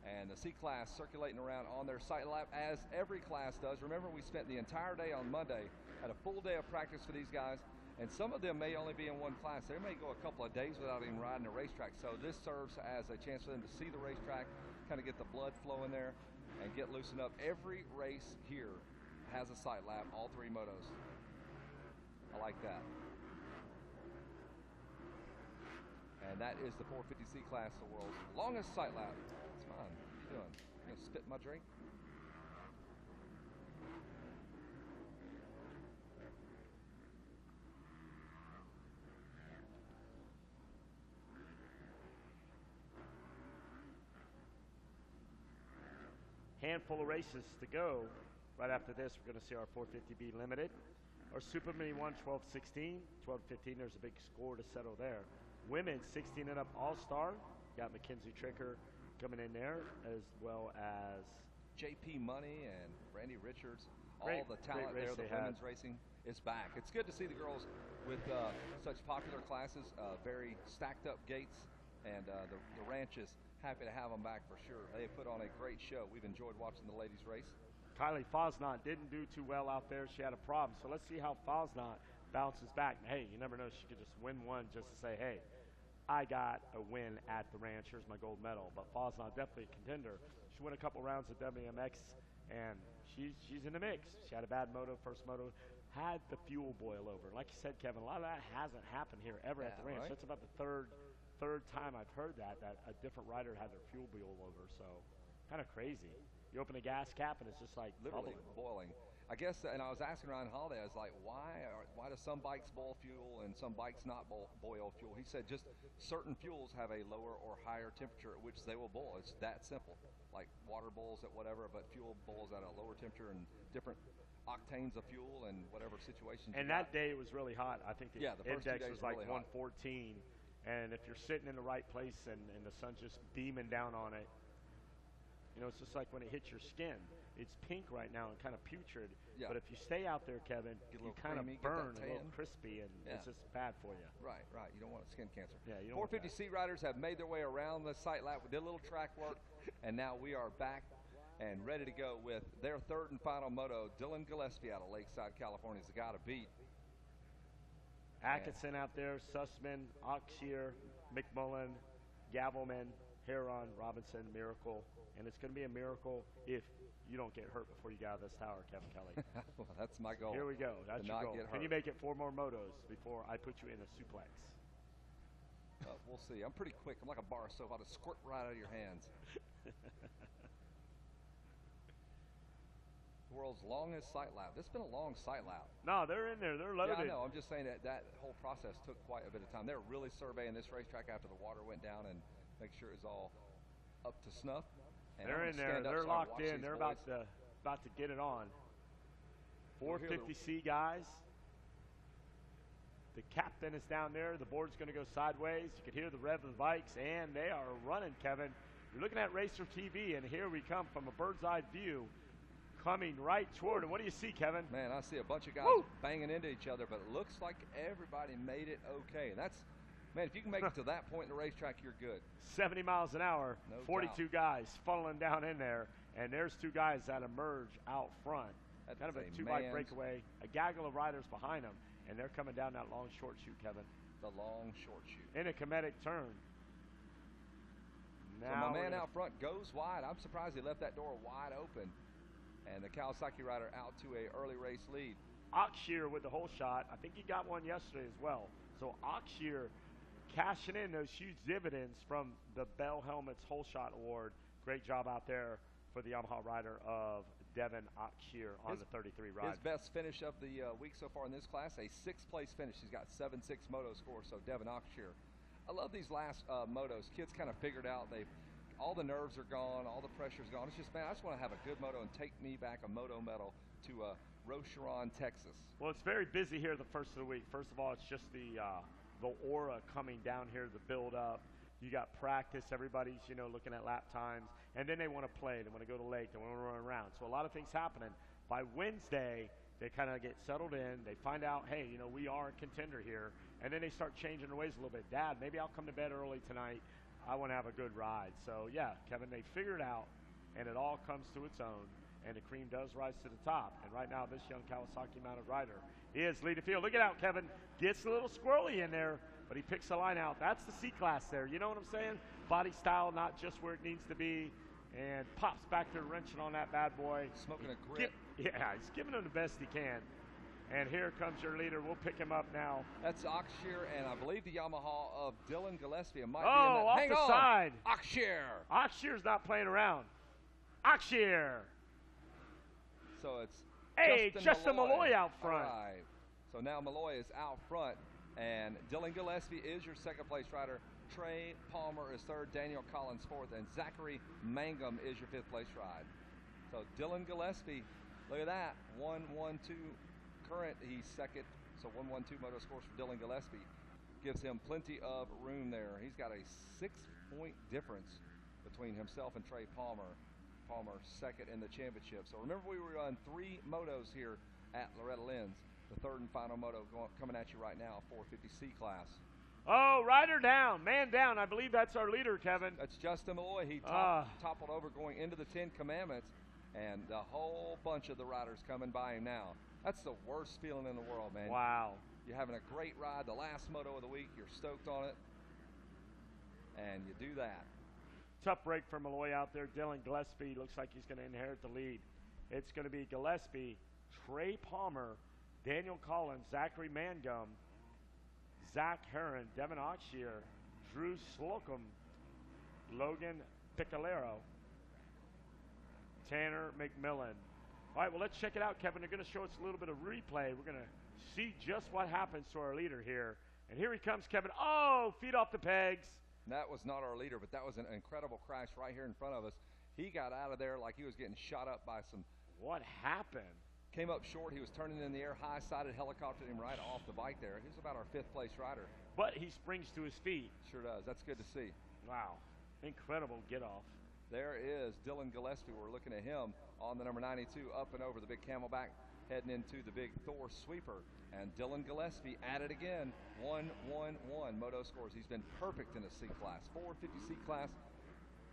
And the C-class circulating around on their sight lap as every class does. Remember, we spent the entire day on Monday, had a full day of practice for these guys, and some of them may only be in one class. They may go a couple of days without even riding a racetrack. So this serves as a chance for them to see the racetrack, kind of get the blood flowing there, and get loosened up. Every race here has a sight lap, all 3 motos. I like that. And that is the 450C class, the world's longest sight lap. It's fine. What are you doing? You gonna spit in my drink? Handful of races to go. Right after this, we're going to see our 450B Limited. Our Super Mini 1, 12-16. 12-15, there's a big score to settle there. Women, 16 and up All-Star. Got Mackenzie Tricker coming in there, as well as JP Money and Brandy Richards. Great, all the talent great there, race the they had. women's racing is back. It's good to see the girls with such popular classes, very stacked up gates, and the ranch is happy to have them back for sure. They put on a great show. We've enjoyed watching the ladies race. Kylie Fosnot didn't do too well out there. She had a problem. So let's see how Fosnot bounces back. And hey, you never know. She could just win one just to say, hey, I got a win at the ranch. Here's my gold medal. But Fosnot definitely a contender. She won a couple rounds at WMX, and she's in the mix. She had a bad moto, first moto. Had the fuel boil over. Like you said, Kevin, a lot of that hasn't happened here ever at the ranch. Right? That's about the third time I've heard that a different rider had their fuel boil over. So kind of crazy. You open a gas cap and it's just like Literally bubbling. boiling. I guess, and I was asking Ryan Holiday, I was like, why do some bikes boil fuel and some bikes not boil fuel? He said just certain fuels have a lower or higher temperature at which they will boil. It's that simple. Like water boils at whatever, but fuel boils at a lower temperature and different octanes of fuel and whatever situation. And that day it was really hot. I think the first 2 index days was like really hot. 114. And if you're sitting in the right place and the sun's just beaming down on it, you know, it's just like when it hits your skin. It's pink right now and kind of putrid. Yeah. But if you stay out there, Kevin, you kind of creamy, get burn that a little tan. crispy, and Yeah. it's just bad for you. Right. You don't want skin cancer. Yeah, you don't want 450C riders have made their way around the sight lap. We did a little track work, and now we are back and ready to go with their third and final moto. Dylan Gillespie out of Lakeside, California is the guy to beat. Atkinson out there, Sussman, Oxhear, McMullen, Gavelman, Heron, Robinson, Miracle. And it's going to be a miracle if you don't get hurt before you get out of this tower, Kevin Kelly. Well, that's my goal. Here we go. That's to your not goal. Get hurt. Can you make it 4 more motos before I put you in a suplex? We'll see. I'm pretty quick. I'm like a bar of soap. I'll just squirt right out of your hands. The world's longest sight lap. This has been a long sight lap. No, they're in there. They're loaded. Yeah, I know. I'm just saying that whole process took quite a bit of time. They're really surveying this racetrack after the water went down and make sure it's all up to snuff. And they're in there. They're locked in. They're about to get it on. 450C guys. The captain is down there. The board's going to go sideways. You can hear the rev of the bikes, and they are running, Kevin. You're looking at Racer TV, and here we come from a bird's-eye view coming right toward it. What do you see, Kevin? Man, I see a bunch of guys banging into each other, but it looks like everybody made it okay. And that's, man, if you can make it to that point in the racetrack, you're good. 70 miles an hour, No 42 guys funneling down in there, and there's 2 guys that emerge out front. That's kind of a 2-bike breakaway, a gaggle of riders behind them, and they're coming down that long short chute, Kevin. The long short chute. In a comedic turn. Now so my man out front goes wide. I'm surprised he left that door wide open. And the Kawasaki rider out to a early race lead. Oxhear with the whole shot. I think he got one yesterday as well. So Oxhear cashing in those huge dividends from the Bell Helmets Whole Shot Award. Great job out there for the Yamaha rider of Devin Oxhear on the 33 ride. His best finish of the week so far in this class, a 6th place finish. He's got 7.6 moto score, so Devin Oxhear. I love these last motos. Kids kind of figured out all the nerves are gone, all the pressure's gone. It's just, man, I just want to have a good moto and take me back a moto medal to Rocheron, Texas. Well, it's very busy here the first of the week. First of all, it's just the aura coming down here, the build up. You got practice, everybody's, looking at lap times, and then they want to play, they want to go to the lake, they want to run around. So a lot of things happening. By Wednesday, they kind of get settled in, they find out, hey, we are a contender here, and then they start changing their ways a little bit. Dad, maybe I'll come to bed early tonight. I want to have a good ride. So, yeah, Kevin, they figured it out, and it all comes to its own, and the cream does rise to the top. And right now, this young Kawasaki-mounted rider is leading the field. Look it out, Kevin. Gets a little squirrely in there, but he picks the line out. That's the C-Class there. You know what I'm saying? Body style not just where it needs to be, and pops back there wrenching on that bad boy. Smoking a grip. Yeah, he's giving him the best he can. And here comes your leader. We'll pick him up now. That's Oxhear, and I believe the Yamaha of Dylan Gillespie. It might be off Hang the on. side. Oxhear. Oxhear's not playing around. Oxhear. So it's Justin Malloy out front. All right. So now Malloy is out front, and Dylan Gillespie is your 2nd place rider. Trey Palmer is 3rd, Daniel Collins 4th, and Zachary Mangum is your 5th place ride. So Dylan Gillespie, look at that, 1-1-2 current. He's 2nd, so 1-1-2 moto scores for Dylan Gillespie. Gives him plenty of room there. He's got a 6-point difference between himself and Trey Palmer. Palmer 2nd in the championship. So remember, we were on 3 motos here at Loretta Lynn's. The 3rd and final moto coming at you right now, 450C class. Oh, rider down, man down. I believe that's our leader, Kevin. That's Justin Malloy. He toppled over going into the 10 Commandments, and a whole bunch of the riders coming by him now. That's the worst feeling in the world, man. Wow. You're having a great ride, the last moto of the week. You're stoked on it, and you do that. Tough break for Malloy out there. Dylan Gillespie looks like he's going to inherit the lead. It's going to be Gillespie, Trey Palmer, Daniel Collins, Zachary Mangum, Zach Heron, Devin Oxhear, Drew Slocum, Logan Piccolero, Tanner McMillan. All right, well, let's check it out, Kevin. They're going to show us a little bit of replay. We're going to see just what happens to our leader here. And here he comes, Kevin. Oh, feet off the pegs. That was not our leader, but that was an incredible crash right here in front of us. He got out of there like he was getting shot up by some... What happened? Came up short. He was turning in the air, high-sided, helicoptered him right off the bike there. He's about our 5th place rider. But he springs to his feet. Sure does. That's good to see. Wow. Incredible get-off. There is Dylan Gillespie. We're looking at him on the number 92, up and over the big Camelback, heading into the big Thor sweeper. And Dylan Gillespie at it again, 1-1-1 moto scores. He's been perfect in the C class, 450 C class.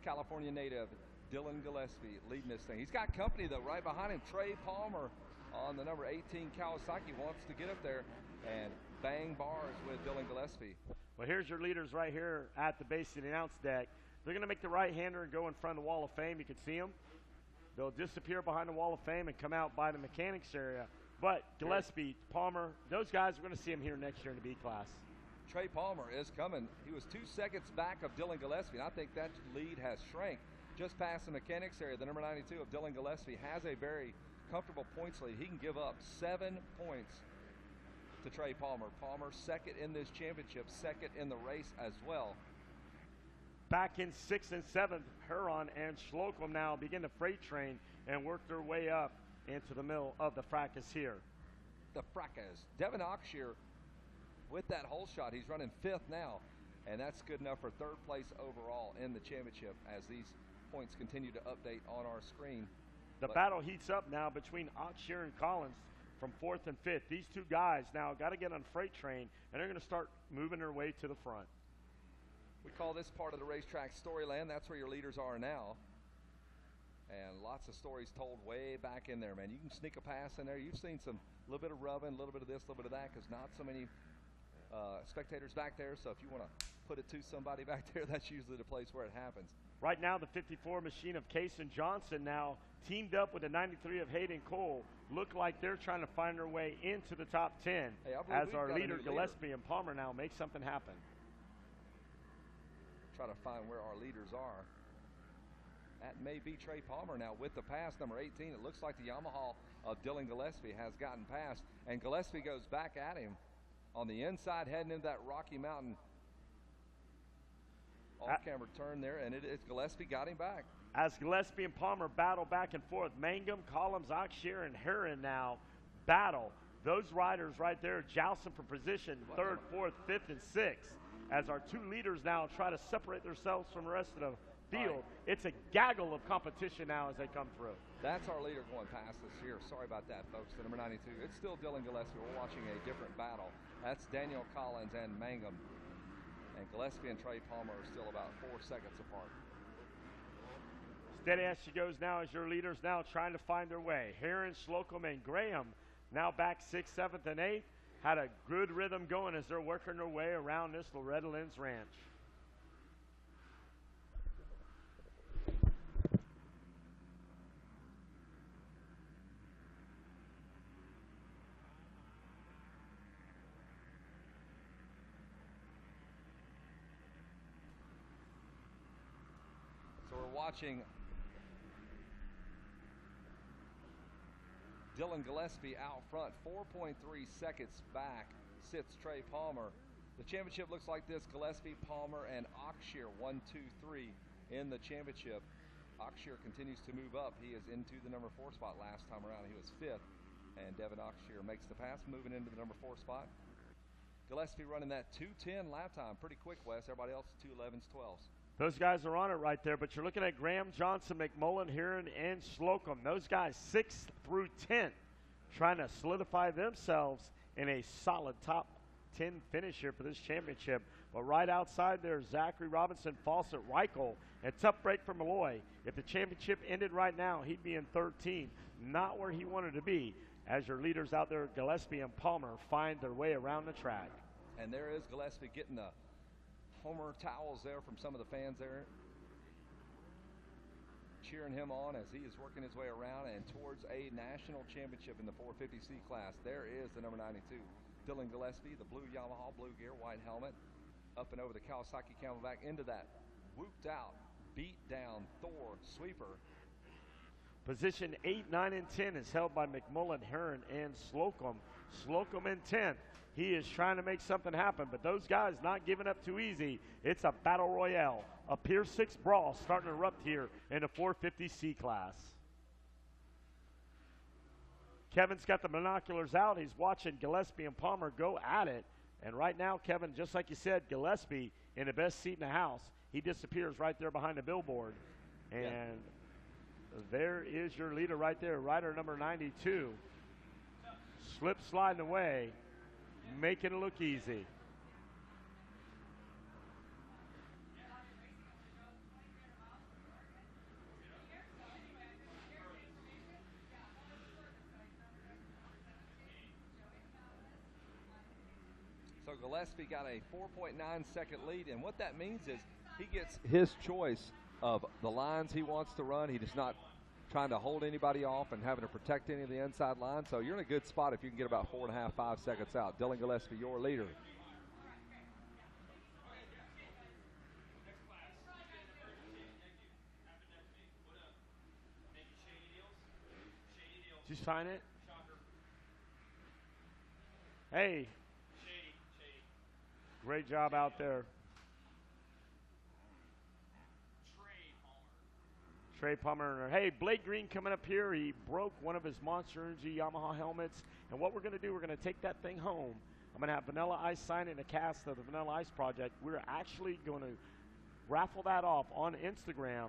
California native Dylan Gillespie leading this thing. He's got company, though, right behind him. Trey Palmer on the number 18 Kawasaki wants to get up there and bang bars with Dylan Gillespie. Well, here's your leaders right here at the base of the announce deck. They're going to make the right-hander and go in front of the Wall of Fame. You can see them. They'll disappear behind the Wall of Fame and come out by the mechanics area. But Gillespie, Palmer, those guys, we're going to see them here next year in the B class. Trey Palmer is coming. He was 2 seconds back of Dylan Gillespie, and I think that lead has shrank. Just past the mechanics area, the number 92 of Dylan Gillespie has a very comfortable points lead. He can give up 7 points to Trey Palmer. Palmer second in this championship, second in the race as well. Back in 6th and 7th, Huron and Slocum now begin the freight train and work their way up into the middle of the fracas here. The fracas. Devin Oxshear with that hole shot. He's running 5th now, and that's good enough for 3rd place overall in the championship as these points continue to update on our screen. The battle heats up now between Oxshear and Collins from 4th and 5th. These two guys now got to get on freight train, and they're going to start moving their way to the front. We call this part of the racetrack Storyland. That's where your leaders are now. And lots of stories told way back in there, man. You can sneak a pass in there. You've seen some, a little bit of rubbing, a little bit of this, a little bit of that, because not so many spectators back there. So if you want to put it to somebody back there, that's usually the place where it happens. Right now, the 54 machine of Kason Johnson now teamed up with the 93 of Hayden Cole. Look like they're trying to find their way into the top 10 as our leader, Gillespie and Palmer, now make something happen. Try to find where our leaders are. That may be Trey Palmer now with the pass, number 18. It looks like the Yamaha of Dylan Gillespie has gotten past, and Gillespie goes back at him on the inside, heading into that Rocky Mountain off-camera turn there, and it's Gillespie got him back. As Gillespie and Palmer battle back and forth, Mangum, Collins, Oxshear, and Heron now battle. Those riders right there jousting for position, 3rd, 4th, 5th, and 6th, as our two leaders now try to separate themselves from the rest of the field. It's a gaggle of competition now as they come through. That's our leader going past us here. Sorry about that, folks. The number 92. It's still Dylan Gillespie. We're watching a different battle. That's Daniel Collins and Mangum. And Gillespie and Trey Palmer are still about 4 seconds apart. Steady as she goes now as your leaders now trying to find their way. Heron, Slocum, and Graham now back 6th, 7th, and 8th. Had a good rhythm going as they're working their way around this Loretta Lynn's ranch. So we're watching Dylan Gillespie out front, 4.3 seconds back sits Trey Palmer. The championship looks like this: Gillespie, Palmer, and Oxshear, 1, 2, 3 in the championship. Oxshear continues to move up. He is into the number 4 spot last time around. He was 5th, and Devin Oxshear makes the pass, moving into the number 4 spot. Gillespie running that 2:10 lap time, pretty quick, Wes. Everybody else 2:11s, 12s. Those guys are on it right there, but you're looking at Graham, Johnson, McMullen, Heron, and Slocum. Those guys 6th through 10th trying to solidify themselves in a solid top 10 finish here for this championship. But right outside there, Zachary Robinson, Fawcett, Reichel, and tough break for Malloy. If the championship ended right now, he'd be in 13, not where he wanted to be, as your leaders out there, Gillespie and Palmer, find their way around the track. And there is Gillespie getting the Homer towels there from some of the fans there, cheering him on as he is working his way around and towards a national championship in the 450C class. There is the number 92, Dylan Gillespie, the blue Yamaha, blue gear, white helmet, up and over the Kawasaki Camelback into that whooped out, beat down Thor sweeper. Position 8, 9, and 10 is held by McMullen, Heron, and Slocum. Slocum in 10th. He is trying to make something happen, but those guys not giving up too easy. It's a battle royale, a Pier 6 brawl starting to erupt here in the 450C class. Kevin's got the binoculars out. He's watching Gillespie and Palmer go at it. And right now, Kevin, just like you said, Gillespie in the best seat in the house. He disappears right there behind the billboard. And there is your leader right there, rider number 92. Slip sliding away, making it look easy. Gillespie got a 4.9-second lead, and what that means is he gets his choice of the lines he wants to run. He is not trying to hold anybody off and having to protect any of the inside lines. So you're in a good spot if you can get about 4.5, 5 seconds out. Dylan Gillespie, your leader. Did you sign it? Hey. Great job out there. Trey Palmer. Hey, Blake Green coming up here. He broke one of his Monster Energy Yamaha helmets. And what we're going to do, we're going to take that thing home. I'm going to have Vanilla Ice sign in a cast of the Vanilla Ice Project. We're actually going to raffle that off on Instagram.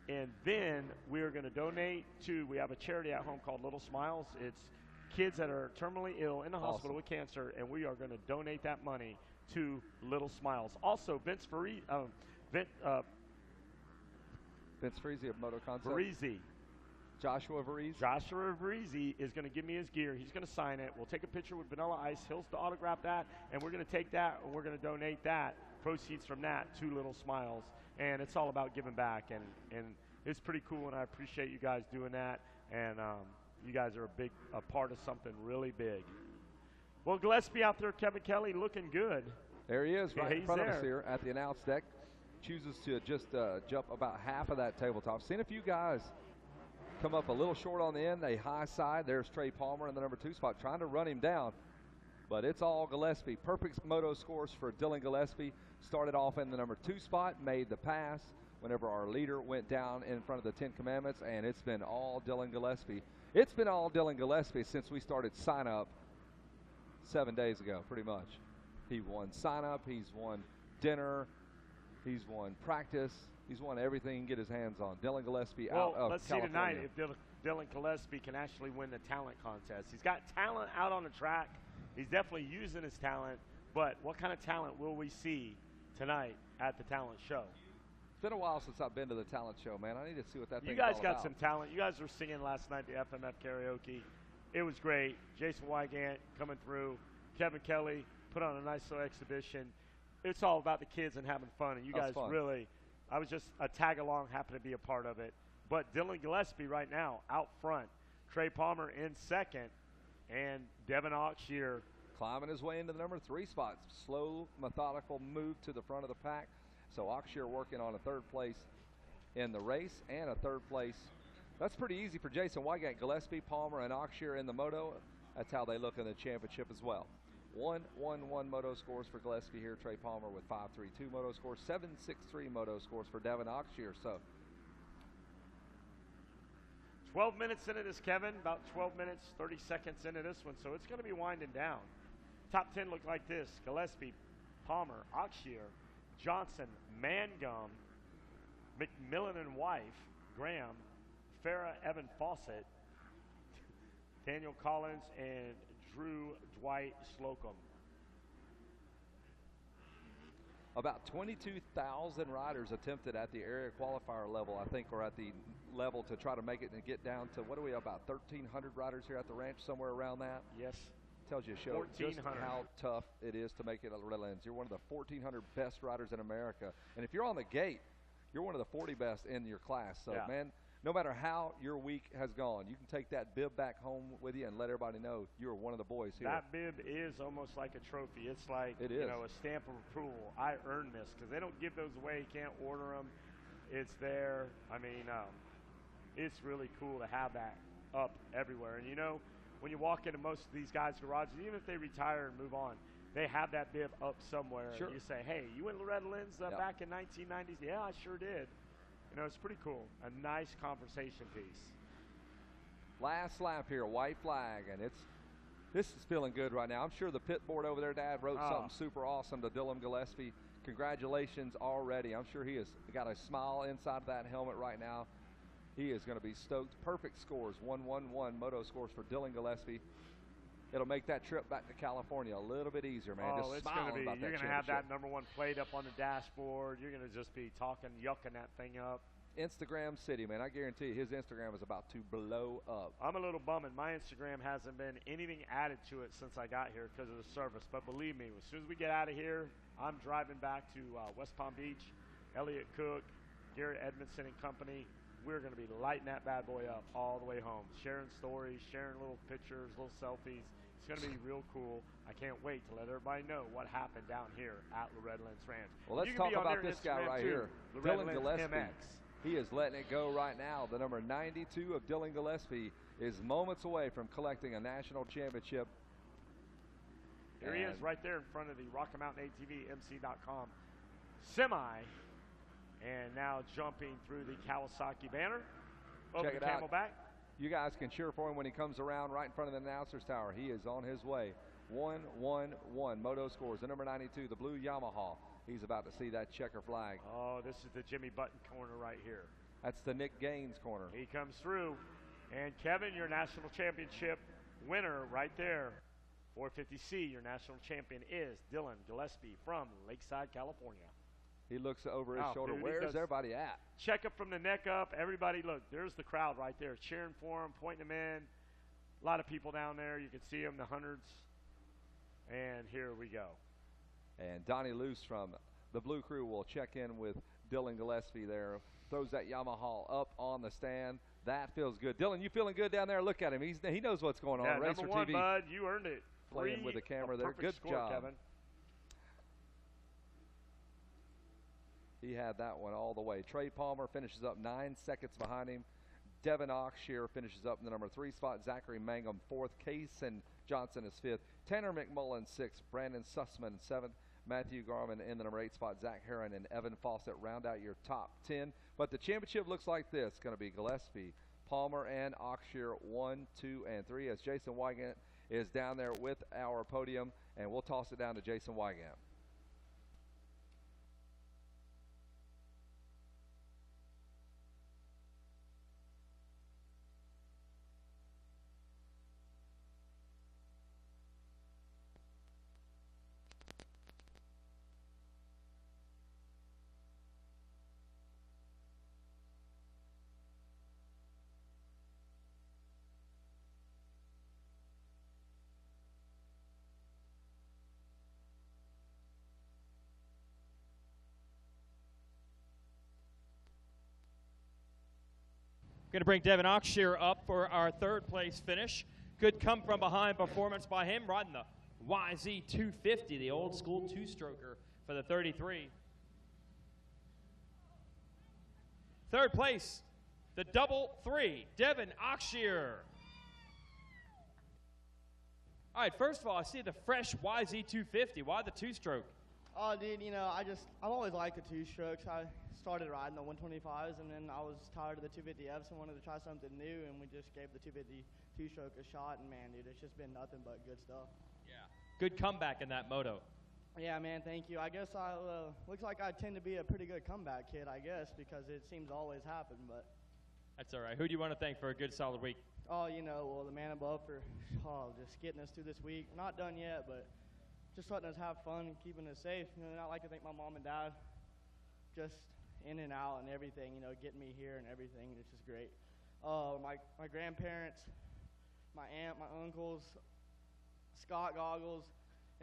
And then we're going to donate to, we have a charity at home called Little Smiles. It's kids that are terminally ill in the hospital with cancer, and we are going to donate that money to Little Smiles. Also, Vince Friese of Moto Concept. Varese. Joshua Varese. Joshua Varese is going to give me his gear. He's going to sign it. We'll take a picture with Vanilla Ice. He'll autograph that, and we're going to take that, and we're going to donate that, proceeds from that, to Little Smiles. And it's all about giving back, and it's pretty cool, and I appreciate you guys doing that. And you guys are a part of something really big. Well, Gillespie out there, Kevin Kelly, looking good. There he is, right in front of us there. here at the announce deck. Chooses to just jump about half of that tabletop. Seen a few guys come up a little short on the end. They high side. There's Trey Palmer in the number 2 spot trying to run him down. But it's all Gillespie. Perfect moto scores for Dylan Gillespie. Started off in the number 2 spot, made the pass whenever our leader went down in front of the 10 Commandments, and it's been all Dylan Gillespie. It's been all Dylan Gillespie since we started sign up 7 days ago, pretty much. He won sign up, he's won dinner, he's won practice, he's won everything he can get his hands on. Dylan Gillespie out of let's California. see tonight if Dylan Gillespie can actually win the talent contest. He's got talent out on the track. He's definitely using his talent, but what kind of talent will we see tonight at the talent show? It's been a while since I've been to the talent show, man. I need to see what that thing's You guys all got about. some talent. You guys were singing last night, the FMF karaoke. It was great. Jason Wygant coming through. Kevin Kelly put on a nice little exhibition. It's all about the kids and having fun, and you guys really, I was just a tag-along, happened to be a part of it. But Dylan Gillespie right now out front. Trey Palmer in second, and Devin Auxier climbing his way into the number 3 spot. Slow, methodical move to the front of the pack. So Auxier working on a 3rd place in the race and a 3rd place. That's pretty easy for Jason Wygant. Gillespie, Palmer, and Auxier in the moto. That's how they look in the championship as well. 1-1-1 moto scores for Gillespie here. Trey Palmer with 5.32 moto scores. 7.63 moto scores for Devin Auxier. So 12 minutes into this, Kevin. About 12 minutes, 30 seconds into this one. So it's going to be winding down. Top 10 look like this. Gillespie, Palmer, Auxier, Johnson, Mangum, McMillan and wife, Graham, Farah, Evan Fawcett, Daniel Collins, and Drew Dwight Slocum. About 22,000 riders attempted at the area qualifier level, I think, or at the level to try to make it and get down to, what are we, about 1,300 riders here at the ranch, somewhere around that? Yes. Tells you show just 1,400. how tough it is to make it at Loretta Lynn's. You're one of the 1,400 best riders in America. And if you're on the gate, you're one of the 40 best in your class. So, man, no matter how your week has gone, you can take that bib back home with you and let everybody know you're one of the boys here. That bib is almost like a trophy. It's like, you know, a stamp of approval. I earned this because they don't give those away. You can't order them. It's there. I mean, it's really cool to have that up everywhere. And, you know, when you walk into most of these guys' garages, even if they retire and move on, they have that bib up somewhere. Sure. And you say, hey, you went Loretta Lynn's back in 1990s? Yeah, I sure did. You know, it's pretty cool. A nice conversation piece. Last lap here, white flag, and this is feeling good right now. I'm sure the pit board over there, Dad, wrote something super awesome to Dylan Gillespie. Congratulations already. I'm sure he has got a smile inside of that helmet right now. He is going to be stoked. Perfect scores, 1-1-1 moto scores for Dylan Gillespie. It'll make that trip back to California a little bit easier, man. Oh, just it's going to be. about You're that going to have championship. that #1 plate up on the dashboard. You're going to just be yucking that thing up. Instagram city, man. I guarantee you his Instagram is about to blow up. I'm a little bummed. My Instagram hasn't been anything added to it since I got here because of the service. But believe me, as soon as we get out of here, I'm driving back to West Palm Beach, Elliott Cook, Garrett Edmondson and company. We're going to be lighting that bad boy up all the way home, sharing stories, sharing little pictures, little selfies. It's going to be real cool. I can't wait to let everybody know what happened down here at Loretta Lynn's Ranch. Well, let's You can talk be on about their this guy Instagram right too, here, Loretta Dylan Lynn's Gillespie. MX. He is letting it go right now. The number 92 of Dylan Gillespie is moments away from collecting a national championship. Here he is right there in front of the Rocky Mountain ATV MC.com semi. And now jumping through the Kawasaki banner. Over Check the it out. Camelback. You guys can cheer for him when he comes around right in front of the announcer's tower. He is on his way. 1-1-1. Moto scores. The number 92, the blue Yamaha. He's about to see that checker flag. Oh, this is the Jimmy Button corner right here. That's the Nick Gaines corner. He comes through. And Kevin, your national championship winner right there. 450C, your national champion is Dylan Gillespie from Lakeside, California. He looks over his Oh, shoulder. dude, he Where's does everybody at? Check up from the neck up. Everybody, look, there's the crowd right there cheering for him, pointing him in. A lot of people down there. You can see them, the hundreds. And here we go. And Donnie Luce from the Blue Crew will check in with Dylan Gillespie there. Throws that Yamaha up on the stand. That feels good. Dylan, you feeling good down there? Look at him. He knows what's going on. Yeah, Racer number one, TV. bud. You earned it. Playing with the camera there. Good score, job. Kevin. He had that one all the way. Trey Palmer finishes up 9 seconds behind him. Devin Oxshear finishes up in the number 3 spot. Zachary Mangum 4th. Kaysen Johnson is 5th. Tanner McMullen 6th. Brandon Sussman 7th. Matthew Garman in the number 8 spot. Zach Herron and Evan Fawcett round out your top 10. But the championship looks like this. It's going to be Gillespie, Palmer, and Oxshear 1, 2, and 3 as Jason Wygant is down there with our podium. And we'll toss it down to Jason Wygant. Going to bring Devin Oxshear up for our third place finish. Good come from behind performance by him, riding the YZ250, the old school two-stroker for the 33. Third place, the double 3, Devin Oxshear. All right, first of all, I see the fresh YZ250. Why the two-stroke? Oh, dude, you know, I've always liked the two-strokes. I started riding the 125s, and then I was tired of the 250Fs and wanted to try something new, and we just gave the 250 two-stroke a shot, and man, dude, it's just been nothing but good stuff. Yeah. Good comeback in that moto. Yeah, man, thank you. I guess looks like I tend to be a pretty good comeback kid, I guess, because it seems to always happen, but. That's all right. Who do you want to thank for a good, solid week? Oh, you know, well, the man above for just getting us through this week. Not done yet, but just letting us have fun and keeping us safe. You know, and I'd like to thank my mom and dad, just in and out and everything, you know, getting me here and everything. It's just great. My grandparents, my aunt, my uncles, Scott Goggles,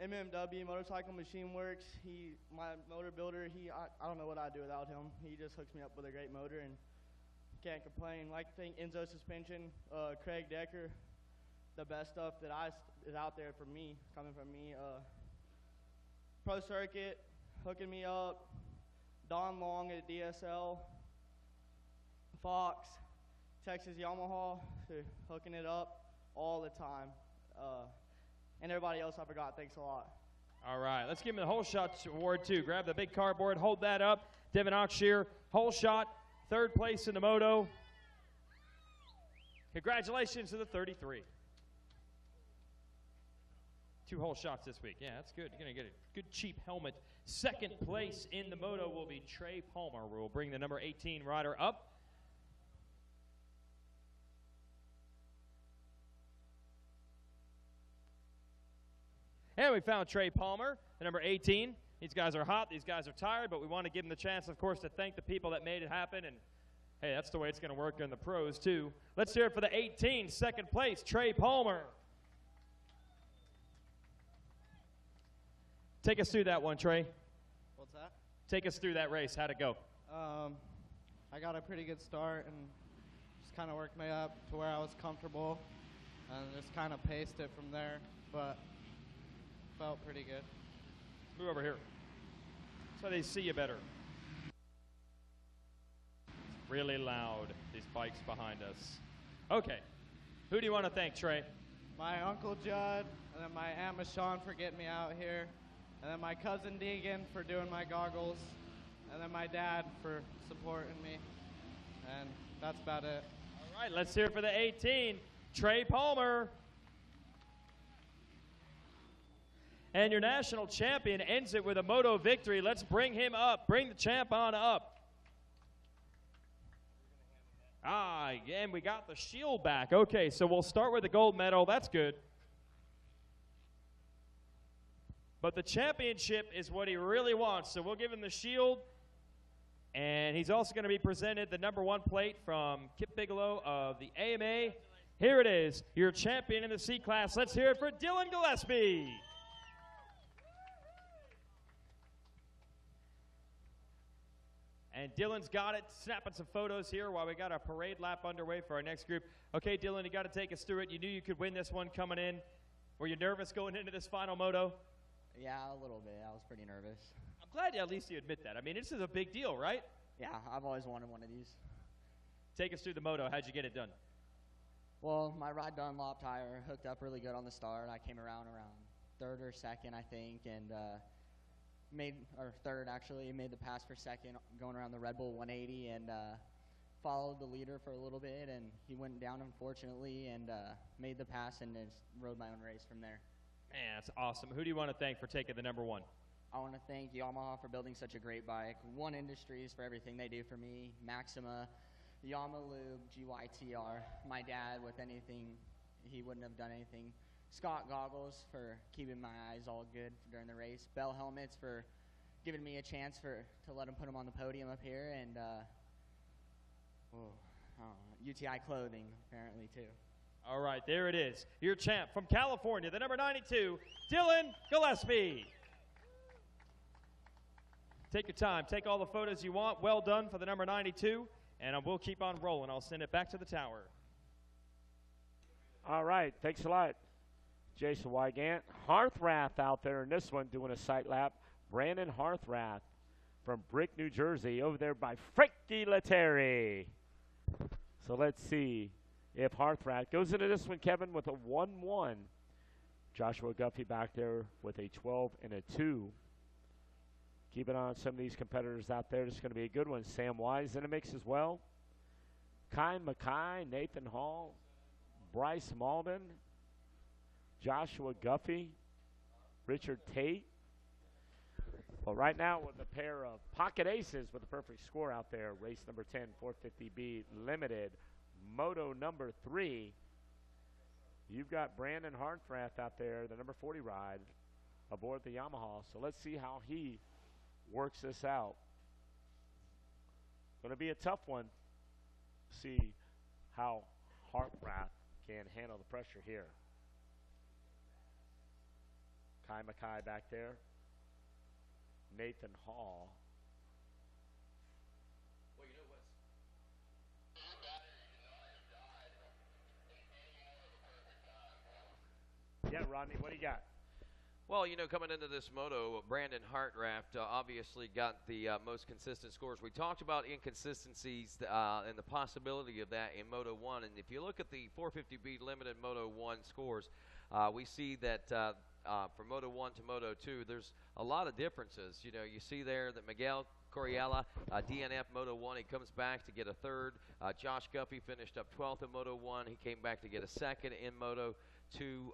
MMW, Motorcycle Machine Works. My motor builder, I don't know what I'd do without him. He just hooks me up with a great motor and can't complain. Like to thank Enzo Suspension, Craig Decker, the best stuff that is out there for me, coming from me. Pro Circuit, hooking me up. Don Long at DSL. Fox, Texas Yamaha, hooking it up all the time. And everybody else I forgot, thanks a lot. All right, let's give him the whole shot award too. Grab the big cardboard, hold that up. Devin Oxshear, whole shot, third place in the moto. Congratulations to the 33. 2 whole shots this week. Yeah, that's good. You're going to get a good cheap helmet. Second place in the moto will be Trey Palmer. We'll bring the number 18 rider up. And we found Trey Palmer, the number 18. These guys are hot. These guys are tired, but we want to give them the chance, of course, to thank the people that made it happen and Hey, that's the way it's going to work in the pros, too. Let's hear it for the 18, second place, Trey Palmer. Take us through that one, Trey. What's that? Take us through that race. How'd it go? I got a pretty good start and just kind of worked my up to where I was comfortable and just kind of paced it from there, but felt pretty good. Move over here so they see you better. It's really loud, these bikes behind us. Okay, who do you want to thank, Trey? My Uncle Judd, and then my Aunt Michonne for getting me out here, and then my cousin Deegan for doing my goggles, and then my dad for supporting me, and that's about it. All right, let's hear it for the 18, Trey Palmer. And your national champion ends it with a moto victory. Let's bring him up. Bring the champ on up. And we got the shield back. Okay, so we'll start with the gold medal. That's good. But the championship is what he really wants, so we'll give him the shield. And he's also going to be presented the #1 plate from Kip Bigelow of the AMA. Here it is, your champion in the C class. Let's hear it for Dylan Gillespie. And Dylan's got it, snapping some photos here while we got our parade lap underway for our next group. Okay, Dylan, you got to take us through it. You knew you could win this one coming in. Were you nervous going into this final moto? Yeah, a little bit. I was pretty nervous. I'm glad at least you admit that. I mean, this is a big deal, right? Yeah, I've always wanted one of these. Take us through the moto. How'd you get it done? Well, my Rod Dunlop tire hooked up really good on the start. I came around third or second, I think, and third actually, made the pass for second going around the Red Bull 180 and followed the leader for a little bit, and he went down unfortunately and made the pass and then rode my own race from there. Man, that's awesome. Who do you want to thank for taking the #1? I want to thank Yamaha for building such a great bike, One Industries for everything they do for me, Maxima, Yamalube, GYTR, my dad with anything, he wouldn't have done anything. Scott Goggles for keeping my eyes all good during the race. Bell Helmets for giving me a chance to let him put them on the podium up here. And UTI Clothing, apparently, too. All right, there it is. Your champ from California, the #92, Dylan Gillespie. Take your time. Take all the photos you want. Well done for the #92. And we'll keep on rolling. I'll send it back to the tower. All right, thanks a lot, Jason Wygant. Harthrath out there in this one doing a sight lap. Brandon Harthrath from Brick, New Jersey, over there by Frankie Lettieri. So let's see if Harthrath goes into this one, Kevin, with a 1-1. Joshua Guffey back there with a 12 and a 2. Keep an eye on some of these competitors out there. This is going to be a good one. Sam Wise in the mix as well. Kai Mackay, Nathan Hall, Bryce Malden, Joshua Guffey, Richard Tate. Well, right now with a pair of pocket aces with a perfect score out there. Race number 10, 450B Limited, Moto number 3. You've got Brandon Hartrath out there, the number 40 ride, aboard the Yamaha. So let's see how he works this out. Going to be a tough one. See how Hartrath can handle the pressure here. Kai Mackay back there. Nathan Hall. Well, you know what's Yeah, Rodney, what do you got? Well, you know, coming into this moto, Brandon Hartraft obviously got the most consistent scores. We talked about inconsistencies and the possibility of that in Moto 1. And if you look at the 450B Limited Moto 1 scores, we see that from Moto 1 to Moto 2, there's a lot of differences. You know, you see there that Miguel Coriella, DNF Moto 1, he comes back to get a third. Josh Guffey finished up 12th in Moto 1. He came back to get a second in Moto 2.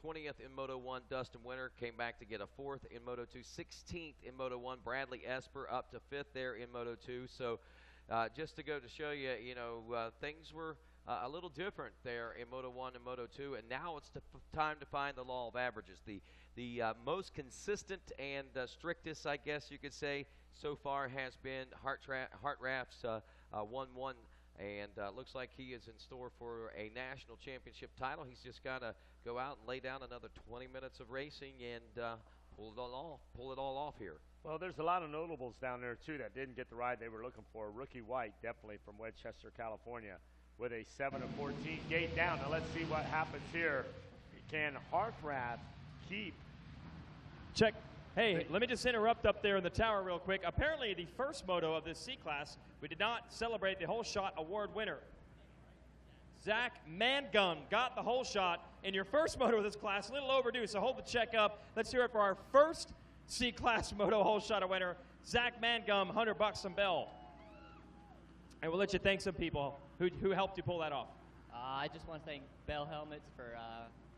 20th in Moto 1, Dustin Winter came back to get a 4th in Moto 2. 16th in Moto 1, Bradley Esper up to 5th there in Moto 2. So just to go to show you, you know, things were a little different there in Moto 1 and Moto 2, and now it's time to find the law of averages. The most consistent and strictest, I guess you could say, so far has been Hartraft's 1-1, and looks like he is in store for a national championship title. He's just got to go out and lay down another 20 minutes of racing and pull it all off here. Well, there's a lot of notables down there, too, that didn't get the ride they were looking for. Rookie White, definitely from Westchester, California, with a 7-14 gate down. Now let's see what happens here. Can Hartrath keep? Check. Hey, let me just interrupt up there in the tower real quick. Apparently, the first moto of this C-Class, we did not celebrate the Whole Shot Award winner. Zach Mangum got the Whole Shot in your first moto of this class. A little overdue, so hold the check up. Let's hear it for our first C-Class moto Whole Shot winner, Zach Mangum, $100 some bell. And we'll let you thank some people who helped you pull that off. I just want to thank Bell Helmets for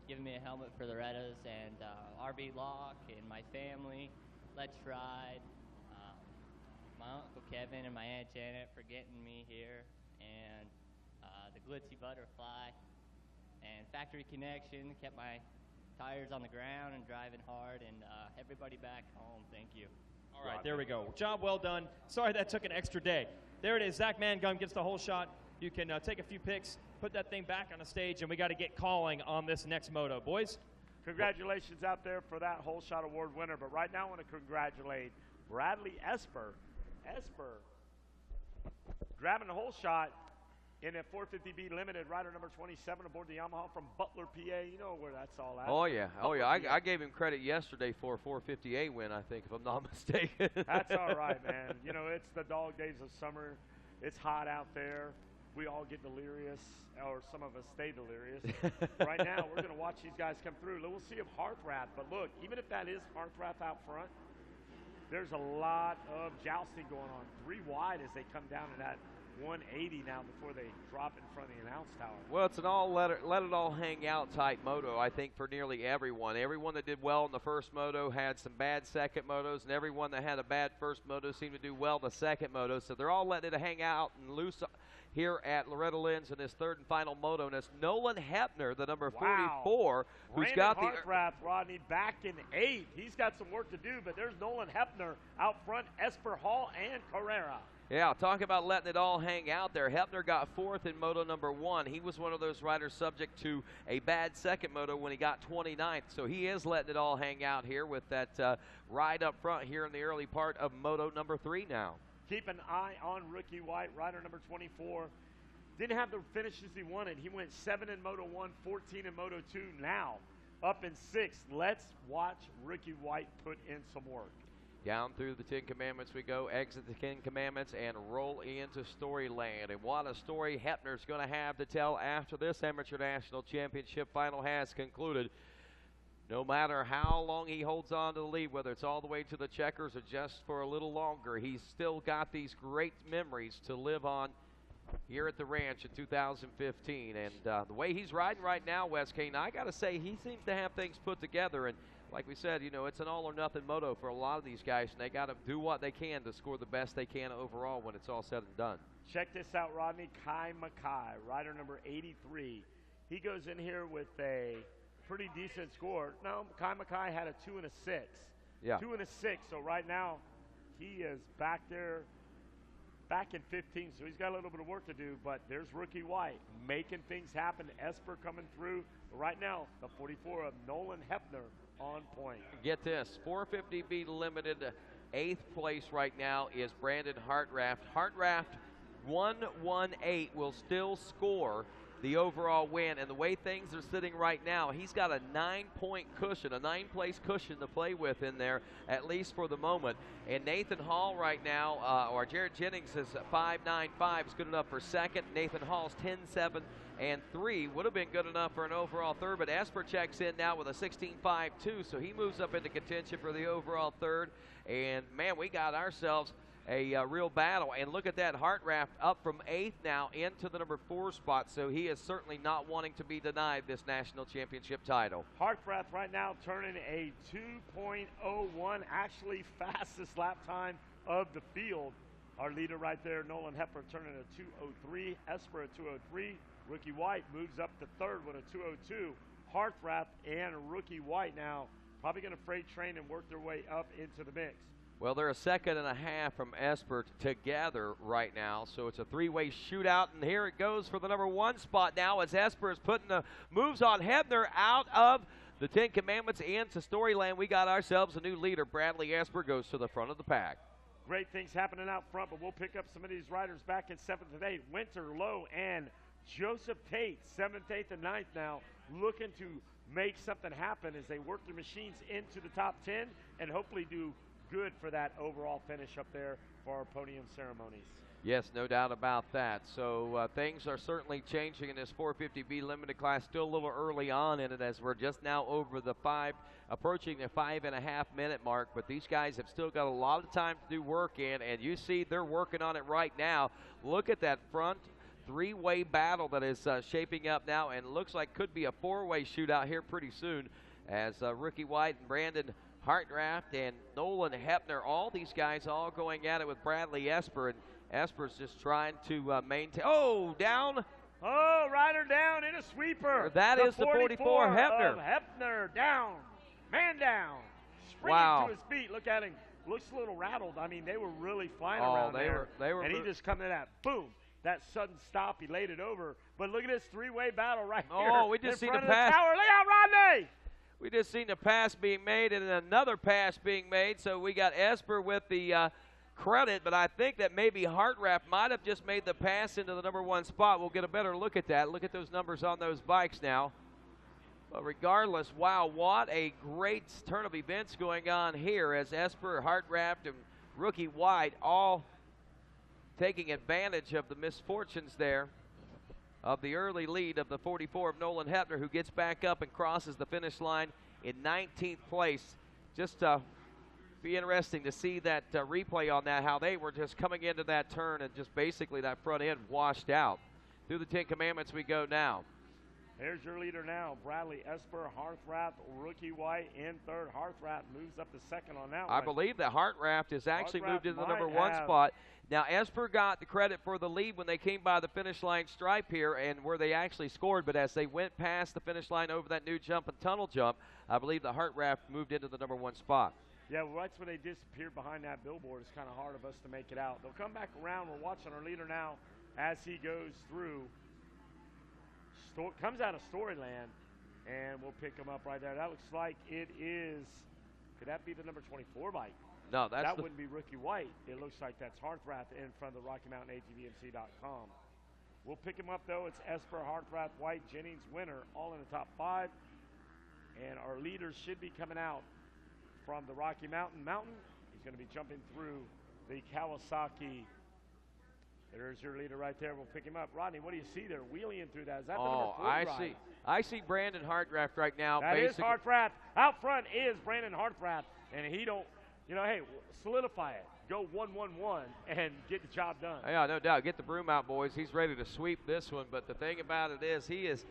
giving me a helmet for Loretta's, and RB Lock and my family, Let's Ride, my Uncle Kevin and my Aunt Janet for getting me here, and the Glitzy Butterfly, and Factory Connection kept my tires on the ground and driving hard, and everybody back home, thank you. All right, there we go. Job well done. Sorry that took an extra day. There it is. Zach Mangum gets the Whole Shot. You can take a few pics, put that thing back on the stage, and we got to get calling on this next moto. Boys? Congratulations out there for that Whole Shot Award winner. But right now I want to congratulate Bradley Esper. Esper grabbing the Whole Shot in a 450B Limited, rider number 27 aboard the Yamaha from Butler, PA. You know where that's all at. Oh, yeah. Butler, I gave him credit yesterday for a 450A win, I think, if I'm not mistaken. That's all right, man. You know, it's the dog days of summer. It's hot out there. We all get delirious, or some of us stay delirious. Right now, we're going to watch these guys come through. We'll see if Hartrath, but look, even if that is Hartrath out front, there's a lot of jousting going on. 3 wide as they come down to that 180 now before they drop in front of the announce tower. Well, it's an all let it all hang out type moto, I think, for nearly everyone. Everyone that did well in the first moto had some bad second motos, and everyone that had a bad first moto seemed to do well the second moto. So they're all letting it hang out and loose here at Loretta Lynn's in this third and final moto. And it's Nolan Hepner, the number 44, who's Brandon got the Hartrath, Rodney, back in 8th. He's got some work to do, but there's Nolan Hepner out front, Esper Hall and Carrera. Yeah, talk about letting it all hang out there. Hepner got 4th in moto number 1. He was one of those riders subject to a bad second moto when he got 29th. So he is letting it all hang out here with that ride up front here in the early part of moto number 3 now. Keep an eye on Rookie White, rider number 24. Didn't have the finishes he wanted. He went 7 in Moto 1, 14 in Moto 2. Now up in 6th. Let's watch Rookie White put in some work. Down through the 10 Commandments we go, exit the 10 Commandments, and roll into Storyland. And what a story Hepner's going to have to tell after this Amateur National Championship final has concluded. No matter how long he holds on to the lead, whether it's all the way to the checkers or just for a little longer, he's still got these great memories to live on here at the ranch in 2015. And the way he's riding right now, Wes Kane, I got to say, he seems to have things put together. And like we said, you know, it's an all-or-nothing moto for a lot of these guys, and they got to do what they can to score the best they can overall when it's all said and done. Check this out, Rodney. Kai Mackay, rider number 83. He goes in here with a pretty decent score. No, Kai Mackay had a 2 and a 6. Yeah. 2 and a 6. So right now, he is back there, back in 15. So he's got a little bit of work to do. But there's Rookie White making things happen. Esper coming through. But right now, the 44 of Nolan Hepner on point. Get this, 450B Limited, 8th place right now is Brandon Hartrath. Hartrath 118 will still score the overall win, and the way things are sitting right now, he's got a 9-point cushion, a 9-place cushion to play with in there, at least for the moment. And Nathan Hall right now, or Jared Jennings is 5.95, is good enough for second. Nathan Hall's 10.7 and 3 would have been good enough for an overall third, but Esper checks in now with a 16.52, so he moves up into contention for the overall third. And man, we got ourselves a real battle. And look at that, Hartrath up from 8th now into the number 4 spot, so he is certainly not wanting to be denied this national championship title. Hartrath right now turning a 2.01, actually fastest lap time of the field. Our leader right there, Nolan Hepner, turning a 2.03, Esper a 2.03. Rookie White moves up to third with a 2.02. Hartrath and Rookie White now probably going to freight train and work their way up into the mix. Well, they're a second and a half from Esper together right now, so it's a three-way shootout, and here it goes for the number 1 spot now as Esper is putting the moves on Hebner out of the 10 Commandments into Storyland. We got ourselves a new leader. Bradley Esper goes to the front of the pack. Great things happening out front, but we'll pick up some of these riders back in 7th and 8th. Winter, Lowe, and Joseph Tate, 7th, 8th, and 9th now, looking to make something happen as they work their machines into the top 10 and hopefully do good for that overall finish up there for our podium ceremonies. Yes, no doubt about that. So things are certainly changing in this 450B limited class. Still a little early on in it as we're just now over the approaching the 5.5 minute mark. But these guys have still got a lot of time to do work in, and you see they're working on it right now. Look at that front three-way battle that is shaping up now, and looks like could be a four-way shootout here pretty soon as Rookie White and Brandon Hartraft and Nolan Hepner, all these guys all going at it with Bradley Esper, and Esper's just trying to maintain. Oh, down. Oh, rider down in a sweeper. That is the 44 Hepner. Of Hepner down. Man down. Springing to his feet. Look at him. Looks a little rattled. I mean, they were really flying around there. They were. And he just come to that, boom, that sudden stop. He laid it over. But look at this three-way battle right here. Oh, we just seen the pass. Look out, Rodney. We just seen the pass being made and another pass being made. So we got Esper with the credit, but I think that maybe Hartraft might have just made the pass into the number 1 spot. We'll get a better look at that. Look at those numbers on those bikes now. But regardless, wow, what a great turn of events going on here as Esper, Hartraft, and Rookie White all taking advantage of the misfortunes there of the early lead of the 44 of Nolan Hepner, who gets back up and crosses the finish line in 19th place. Just be interesting to see that replay on that, how they were just coming into that turn and just basically that front end washed out. Through the 10 Commandments we go now. Here's your leader now, Bradley Esper, Hartraft, Rookie White in third. Hartraft moves up to second on that one. I believe that Hartraft has actually moved into the number 1 spot. Now, Esper got the credit for the lead when they came by the finish line stripe here and where they actually scored, but as they went past the finish line over that new jump and tunnel jump, I believe the Hartraft moved into the number 1 spot. Yeah, well, that's when they disappeared behind that billboard. It's kind of hard of us to make it out. They'll come back around. We're watching our leader now as he goes through. Comes out of Storyland, and we'll pick him up right there. That looks like it is, could that be the number 24 bike? No, that wouldn't be Rookie White. It looks like that's Hartraft in front of the Rocky Mountain ATVMC.com. We'll pick him up, though. It's Esper, Hartraft, White, Jennings, Winner, all in the top 5. And our leaders should be coming out from the Rocky Mountain. He's going to be jumping through the Kawasaki. There's your leader right there. We'll pick him up. Rodney, what do you see there wheeling through that? Is that the number 4 ride? I see Brandon Hartraft right now. That is Hartraft. Out front is Brandon Hartraft. And he don't, hey, solidify it. Go 1-1-1 and get the job done. Yeah, no doubt. Get the broom out, boys. He's ready to sweep this one. But the thing about it is he is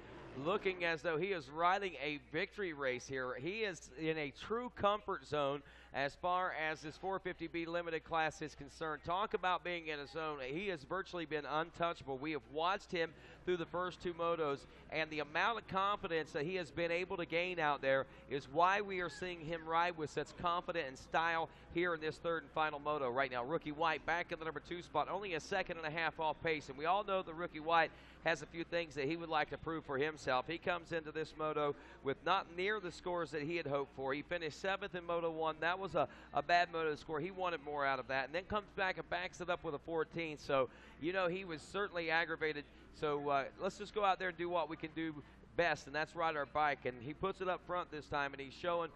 looking as though he is riding a victory race here. He is in a true comfort zone as far as this 450B limited class is concerned. Talk about being in a zone. He has virtually been untouchable. We have watched him through the first 2 motos, and the amount of confidence that he has been able to gain out there is why we are seeing him ride with such confidence and style here in this 3rd and final moto right now. Rookie White back in the number 2 spot, only a second and a half off pace, and we all know that Rookie White has a few things that he would like to prove for himself. He comes into this moto with not near the scores that he had hoped for. He finished 7th in Moto 1. That was a bad moto score. He wanted more out of that, and then comes back and backs it up with a 14. So, he was certainly aggravated. So let's just go out there and do what we can do best, and that's ride our bike. And he puts it up front this time, and he's showing,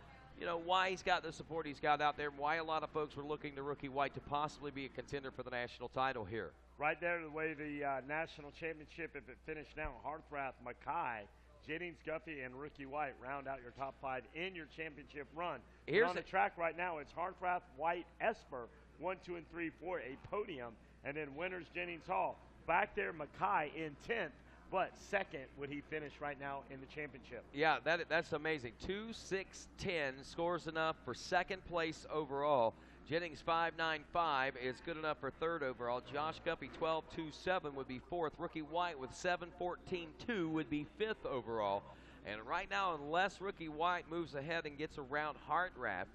why he's got the support he's got out there and why a lot of folks were looking to Rookie White to possibly be a contender for the national title here. Right there, the way the national championship, if it finished now, Hartraft, Mackay, Jennings, Guffey, and Rookie White round out your top 5 in your championship run. On the track right now, it's Hartraft, White, Esper, 1, 2, and 3 for a podium, and then winners Jennings Hall. Back there, Mackay in 10th, but 2nd would he finish right now in the championship. Yeah, that's amazing. 2-6-10 scores enough for 2nd place overall. Jennings 5.95 is good enough for 3rd overall. Josh Guppy 12.27 would be 4th. Rookie White with 7.14.2 would be 5th overall. And right now, unless Rookie White moves ahead and gets around Hartraft,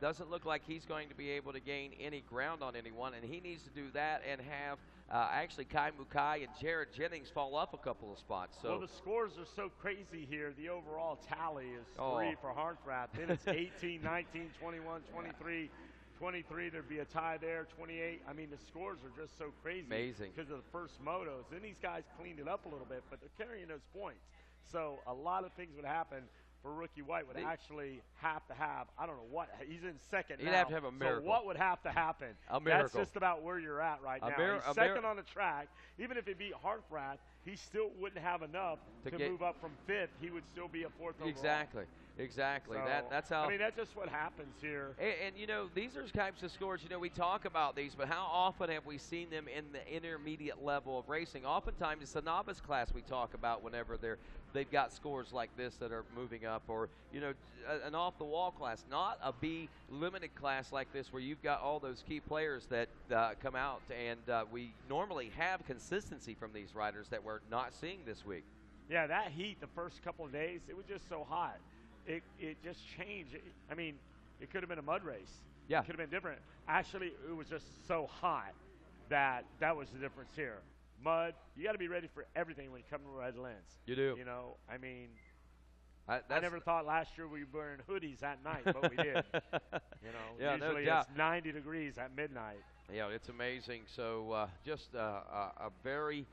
Doesn't look like he's going to be able to gain any ground on anyone, and he needs to do that and have actually Kai Mukai and Jared Jennings fall up a couple of spots. So well, the scores are so crazy here. The overall tally is 3 for Hartranft. Then it's 18, 19, 21, 23, 23. There'd be a tie there, 28. I mean, the scores are just so crazy. Amazing. Because of the first motos. Then these guys cleaned it up a little bit, but they're carrying those points. So a lot of things would happen. For Rookie White would actually have to have, I don't know what, he's in second now. He'd have to have a miracle. So what would have to happen? A miracle. That's just about where you're at right now. He's second on the track. Even if he beat Hartranft, he still wouldn't have enough to move up from 5th. He would still be a 4th overall. Exactly. So, That's how. I mean, that's just what happens here. And, you know, these are types of scores, you know, we talk about these, but how often have we seen them in the intermediate level of racing? Oftentimes it's the novice class we talk about whenever they've got scores like this that are moving up, or, you know, an off-the-wall class, not a B limited class like this where you've got all those key players that come out, and we normally have consistency from these riders that we're not seeing this week. Yeah, that heat the first couple of days, it was just so hot. It just changed. I mean, it could have been a mud race. Yeah. It could have been different. Actually, it was just so hot that was the difference here. Mud, you got to be ready for everything when you come to Redlands. You do. You know, I mean, I never thought last year we were wearing hoodies at night, but we did. You know, usually it's 90 degrees at midnight. Yeah, it's amazing. So just a very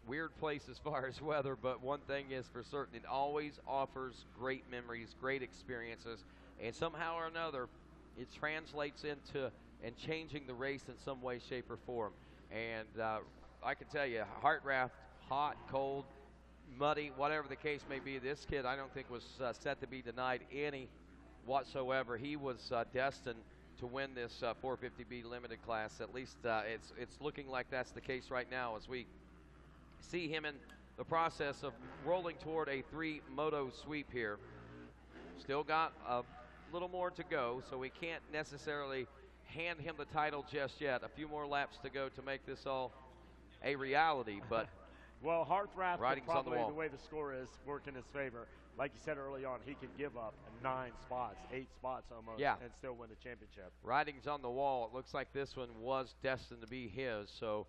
weird place as far as weather, but one thing is for certain, it always offers great memories, great experiences, and somehow or another, it translates into and changing the race in some way, shape, or form. And I can tell you, Hartranft, hot, cold, muddy, whatever the case may be, this kid I don't think was set to be denied any whatsoever. He was destined to win this 450B limited class. At least it's looking like that's the case right now as we see him in the process of rolling toward a 3-moto sweep here. Still got a little more to go, so we can't necessarily hand him the title just yet. A few more laps to go to make this all a reality, but well, Hartranft writing's on the probably wall. The way the score is work in his favor. Like you said early on, he could give up 9 spots, 8 spots almost, and still win the championship. Writing's on the wall. It looks like this one was destined to be his, so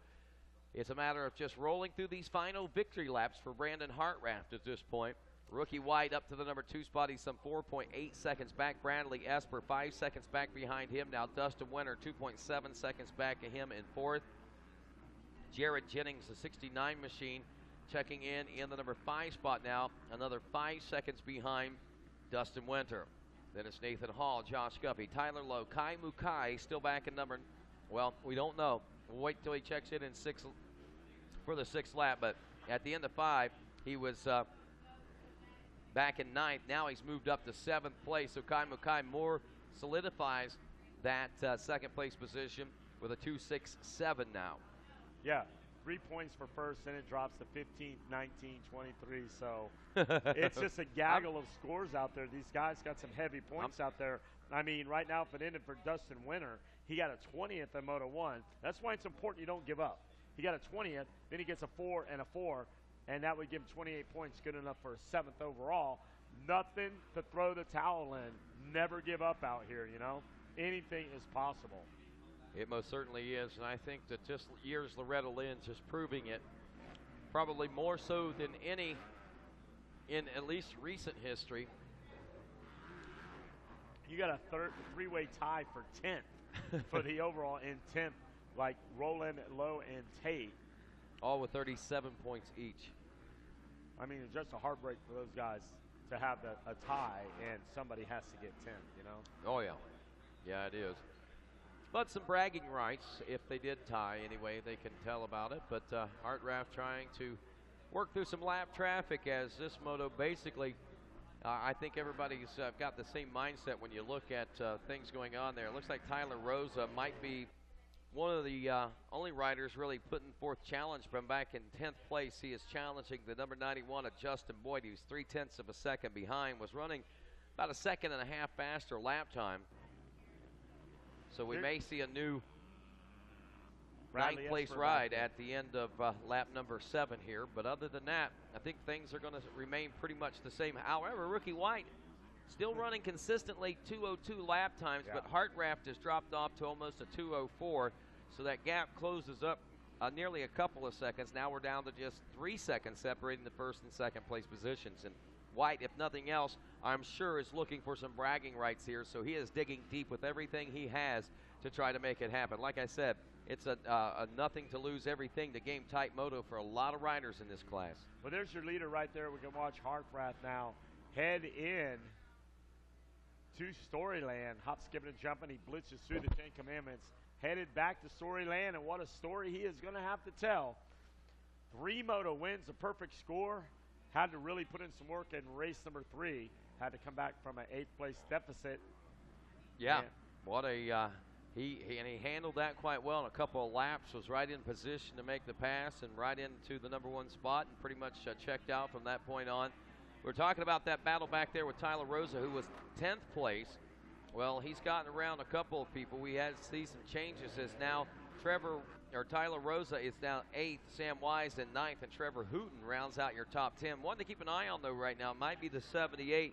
it's a matter of just rolling through these final victory laps for Brandon Hartranft at this point. Rookie White up to the number 2 spot. He's some 4.8 seconds back. Bradley Esper 5 seconds back behind him. Now Dustin Winter 2.7 seconds back of him in 4th. Jared Jennings, the 69 machine, checking in the number 5 spot now. Another 5 seconds behind Dustin Winter. Then it's Nathan Hall, Josh Guppy, Tyler Lowe, Kai Mukai still back in number, well, we don't know. We'll wait till he checks in for the 6th lap, but at the end of 5, he was back in 9th. Now he's moved up to 7th place, so Kai Mukai more solidifies that 2nd place position with a 2.67 now. Yeah, 3 points for first, then it drops to 15, 19, 23. So it's just a gaggle of scores out there. These guys got some heavy points out there. I mean, right now, if it ended for Dustin Winter, he got a 20th in Moto 1. That's why it's important you don't give up. He got a 20th, then he gets a 4 and a 4, and that would give him 28 points, good enough for a 7th overall. Nothing to throw the towel in. Never give up out here, you know. Anything is possible. It most certainly is, and I think that just years Loretta Lynn's just proving it, probably more so than any in at least recent history. You got a 3-way tie for 10th for the overall in 10th, like Roland, Lowe, and Tate. All with 37 points each. I mean, it's just a heartbreak for those guys to have a tie, and somebody has to get 10th, you know? Oh, yeah. Yeah, it is. But some bragging rights, if they did tie anyway, they can tell about it. But Hartranft trying to work through some lap traffic as this moto basically, I think everybody's got the same mindset when you look at things going on there. It looks like Tyler Rosa might be one of the only riders really putting forth challenge from back in 10th place. He is challenging the number 91 of Justin Boyd. He was 0.3 of a second behind, was running about a 1.5 seconds faster lap time. So we may see a new 9th place ride at the end of lap number 7 here. But other than that, I think things are going to remain pretty much the same. However, Rookie White Still running consistently 2:02 lap times, but Hartraft has dropped off to almost a 2:04, so that gap closes up nearly a couple of seconds. Now we're down to just 3 seconds separating the first and second place positions. And White, if nothing else, I'm sure is looking for some bragging rights here, so he is digging deep with everything he has to try to make it happen. Like I said, it's a nothing to lose everything to game type moto for a lot of riders in this class. Well, there's your leader right there. We can watch Hartrath now head in to Storyland. Hop, skipping, and jumping. He blitzes through the 10 Commandments, headed back to Storyland, and what a story he is going to have to tell. 3 moto wins, a perfect score. Had to really put in some work in race number 3. Had to come back from an 8th place deficit. Yeah, and what a he handled that quite well in a couple of laps. Was right in position to make the pass and right into the number 1 spot, and pretty much checked out from that point on. We're talking about that battle back there with Tyler Rosa, who was 10th place. Well, he's gotten around a couple of people. We had to see some changes as now Tyler Rosa is now 8th, Sam Wise in 9th, and Trevor Hooten rounds out your top 10. One to keep an eye on, though, right now might be the 78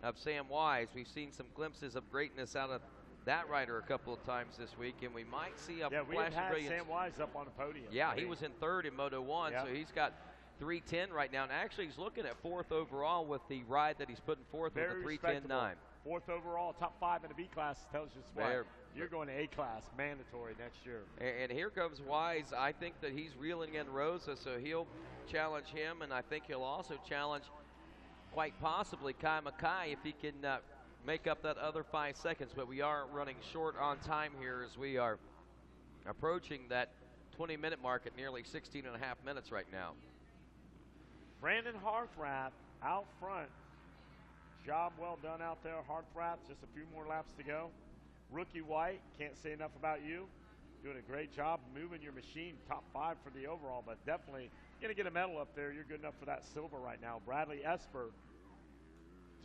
of Sam Wise. We've seen some glimpses of greatness out of that rider a couple of times this week, and we might see a flash of brilliance. Sam Wise up on the podium. Yeah, he was in 3rd in Moto 1, so he's got 3:10 right now, and actually he's looking at 4th overall with the ride that he's putting forth with a 3:10.9. 4th overall, top 5 in the B class tells you what. You're going to A class, mandatory next year. And here comes Wise. I think that he's reeling in Rosa, so he'll challenge him, and I think he'll also challenge quite possibly Kai Mackay if he can make up that other 5 seconds. But we are running short on time here as we are approaching that 20-minute mark at nearly 16 and a half minutes right now. Brandon Hartrath out front. Job well done out there, Hartrath. Just a few more laps to go. Rookie White, can't say enough about you. Doing a great job moving your machine. Top 5 for the overall, but definitely going to get a medal up there. You're good enough for that silver right now. Bradley Esper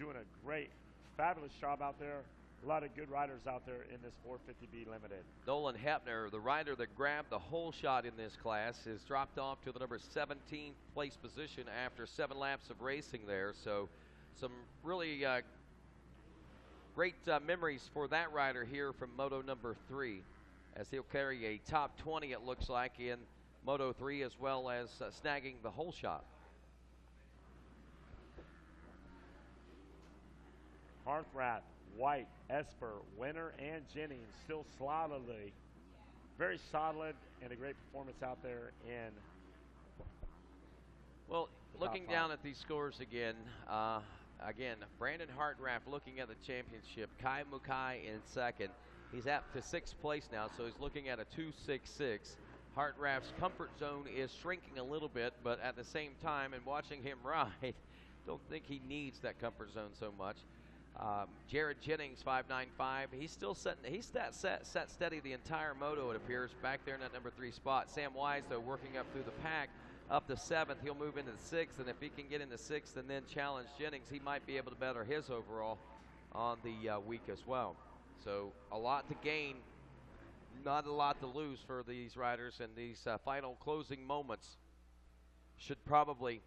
doing a great, fabulous job out there. A lot of good riders out there in this 450B Limited. Nolan Hepner, the rider that grabbed the whole shot in this class, has dropped off to the number 17th place position after 7 laps of racing there. So some really great memories for that rider here from Moto number 3, as he'll carry a top 20, it looks like, in Moto 3, as well as snagging the whole shot. Hartrath, White, Esper, Winter, and Jennings still solidly, very solid, and a great performance out there in. Well, looking down at these scores again, Brandon Hartrath looking at the championship. Kai Mukai in 2nd. He's up to 6th place now, so he's looking at a 2.66. Hartrath's comfort zone is shrinking a little bit, but at the same time, and watching him ride, don't think he needs that comfort zone so much. Jared Jennings, 5.95. He's still set steady the entire moto, it appears, back there in that number 3 spot. Sam Wise, though, working up through the pack. Up to 7th, he'll move into 6th, and if he can get into 6th and then challenge Jennings, he might be able to better his overall on the week as well. So a lot to gain, not a lot to lose for these riders, and these final closing moments should probably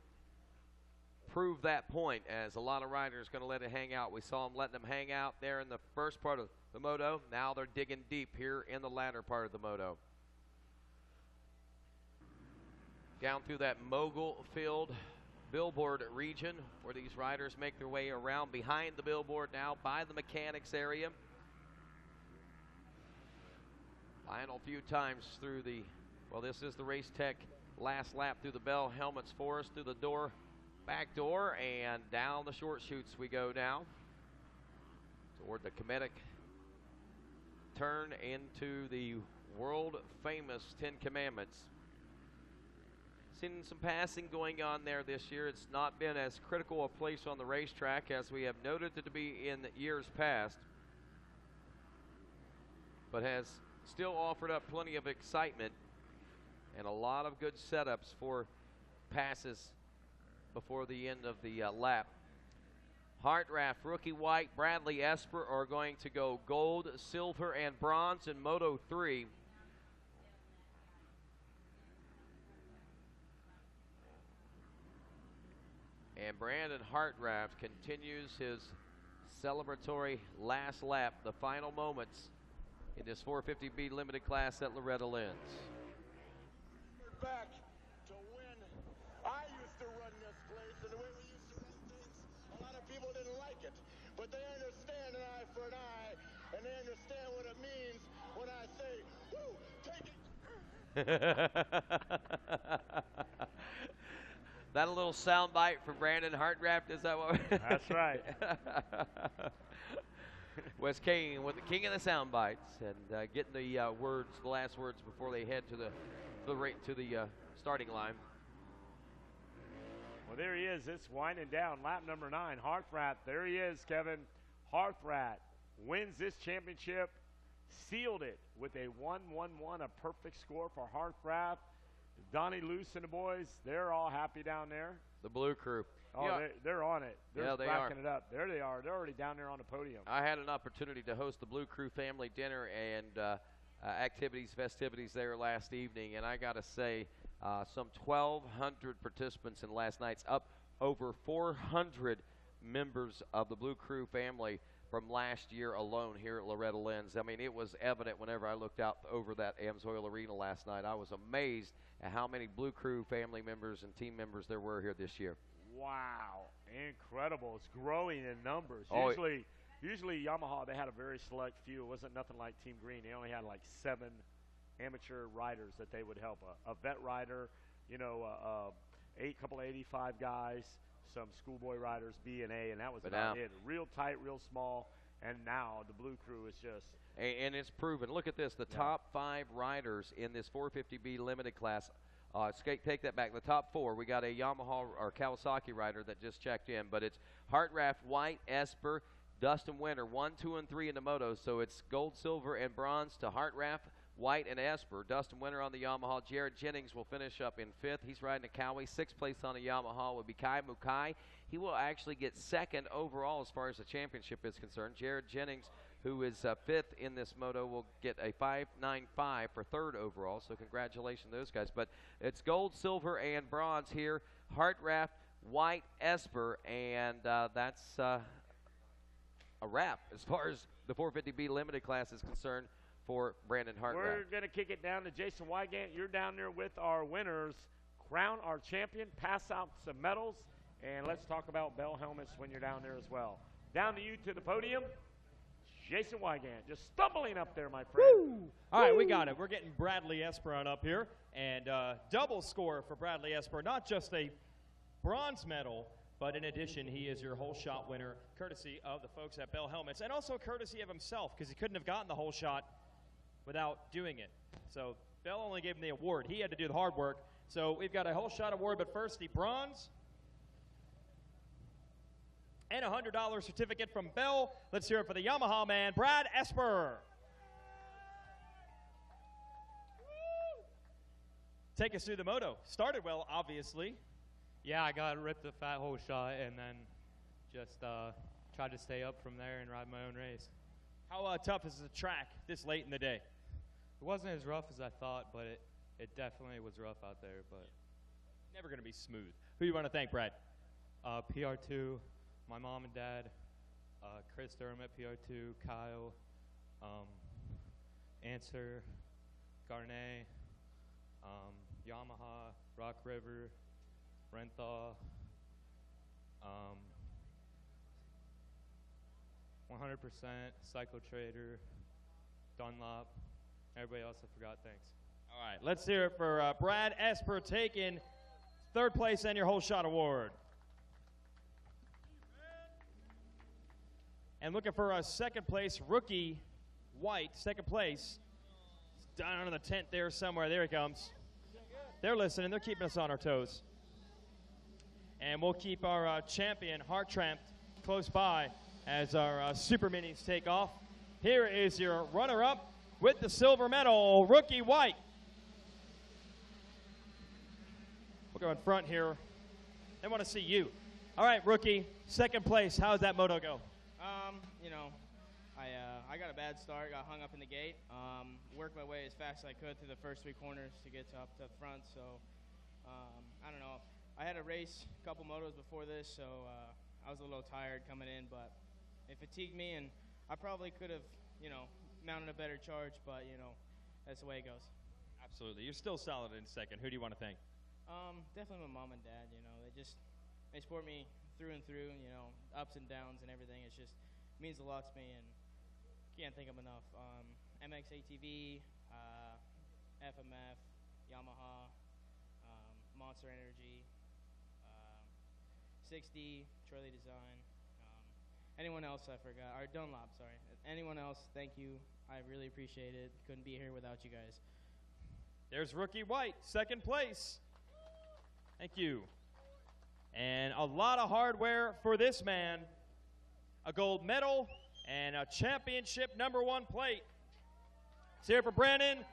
prove that point, as a lot of riders going to let it hang out. We saw them letting them hang out there in the first part of the moto. Now they're digging deep here in the latter part of the moto. Down through that mogul field billboard region where these riders make their way around behind the billboard now by the mechanics area. Final few times through this is the Race Tech last lap through the Bell Helmets Forest, through the back door, and down the short chutes we go now toward the Kemetic turn into the world famous 10 Commandments. Seen some passing going on there this year. It's not been as critical a place on the racetrack as we have noted it to be in years past, but has still offered up plenty of excitement and a lot of good setups for passes before the end of the lap. Hartrath, Rookie White, Bradley Esper are going to go gold, silver, and bronze in Moto 3. And Brandon Hartrath continues his celebratory last lap, the final moments in this 450B limited class at Loretta Lynn's. Back to when I used to run this place, and the way we used to run things, a lot of people didn't like it. But they understand an eye for an eye, and they understand what it means when I say, woo, take it. That a little sound bite from Brandon Hartgraft, is that what? That's right. Wes King with the king of the sound bites, and getting the the last words before they head to the starting line. Well, there he is. It's winding down. Lap number 9. Hartgraft. There he is, Kevin. Hartgraft wins this championship. Sealed it with a 1-1-1, a perfect score for Hartgraft. Donnie Luce and the boys, they're all happy down there. The Blue Crew. Oh, Yeah. they're on it. They're Yeah, they racking are. it up. There they are. They're already down there on the podium. I had an opportunity to host the Blue Crew family dinner and festivities there last evening, and I got to say, some 1,200 participants in last night's, up over 400 members of the Blue Crew family from last year alone here at Loretta Lynn's. I mean, it was evident whenever I looked out over that Amsoil Arena last night. I was amazed at how many Blue Crew family members and team members there were here this year. Wow, incredible. It's growing in numbers. Oh, Usually Yamaha, they had a very select few. It wasn't nothing like Team Green. They only had like 7 amateur riders that they would help. A vet rider, couple of 85 guys, some schoolboy riders, B and A, and that was about it. Real tight, real small, and now the Blue Crew is just. And it's proven. Look at this. The top 5 riders in this 450B limited class. Take that back. The top 4, we got a Yamaha or Kawasaki rider that just checked in, but it's Hartgraft, White, Esper, Dustin Winter, 1, 2, and 3 in the motos. So it's gold, silver, and bronze to Hartgraft, White, and Esper. Dustin Winter on the Yamaha. Jared Jennings will finish up in 5th. He's riding a Cowie. 6th place on the Yamaha would be Kai Mukai. He will actually get 2nd overall as far as the championship is concerned. Jared Jennings, who is 5th in this moto, will get a 5.95 for 3rd overall. So congratulations to those guys. But it's gold, silver, and bronze here. Hartgraft, White, Esper, and that's a wrap as far as the 450B limited class is concerned for Brandon Hartgraft. We're going to kick it down to Jason Wygant. You're down there with our winners. Crown our champion, pass out some medals, and let's talk about bell helmets when you're down there as well. Down to you to the podium. Jason Wygant, just stumbling up there, my friend. Woo! All right, we got it. We're getting Bradley Esper on up here, and double score for Bradley Esper. Not just a bronze medal, but in addition, he is your whole shot winner, courtesy of the folks at Bell Helmets, and also courtesy of himself, because he couldn't have gotten the whole shot without doing it. So Bell only gave him the award. He had to do the hard work. So we've got a whole shot award, but first the bronze and a $100 certificate from Bell. Let's hear it for the Yamaha man, Brad Esper. Take us through the moto. Started well, obviously. Yeah, I got ripped the fat whole shot and then just tried to stay up from there and ride my own race. How tough is the track this late in the day? It wasn't as rough as I thought, but it definitely was rough out there. But never going to be smooth. Who you want to thank, Brad? PR2, my mom and dad, Chris Durham at PR2, Kyle, Answer, Garnet, Yamaha, Rock River, Renthal, 100%, Cycle Trader, Dunlop, everybody else I forgot, thanks. All right, let's hear it for Brad Esper taking 3rd place and your whole shot award. And looking for a 2nd place, rookie White, 2nd place. It's down under the tent there somewhere. There he comes. They're listening. They're keeping us on our toes. And we'll keep our champion, Hartgraft, close by as our Super Minis take off. Here is your runner-up with the silver medal, rookie White. We'll go in front here. They want to see you. All right, rookie, 2nd place. How'd that moto go? I got a bad start, got hung up in the gate. Worked my way as fast as I could through the first 3 corners to get up to the front. So, I don't know. I had a race a couple motos before this, so I was a little tired coming in, but it fatigued me, and I probably could have, mounted a better charge, but, that's the way it goes. Absolutely. You're still solid in second. Who do you want to thank? Definitely my mom and dad, they support me through and through, ups and downs and everything. It just means a lot to me, and can't think of enough. MX ATV, FMF, Yamaha, Monster Energy, 60, Trolley Design, anyone else I forgot, or Dunlop, sorry. Anyone else, thank you. I really appreciate it. Couldn't be here without you guys. There's Rookie White, second place. Thank you. And a lot of hardware for this man. A gold medal and a championship #1 plate. It's here for Brandon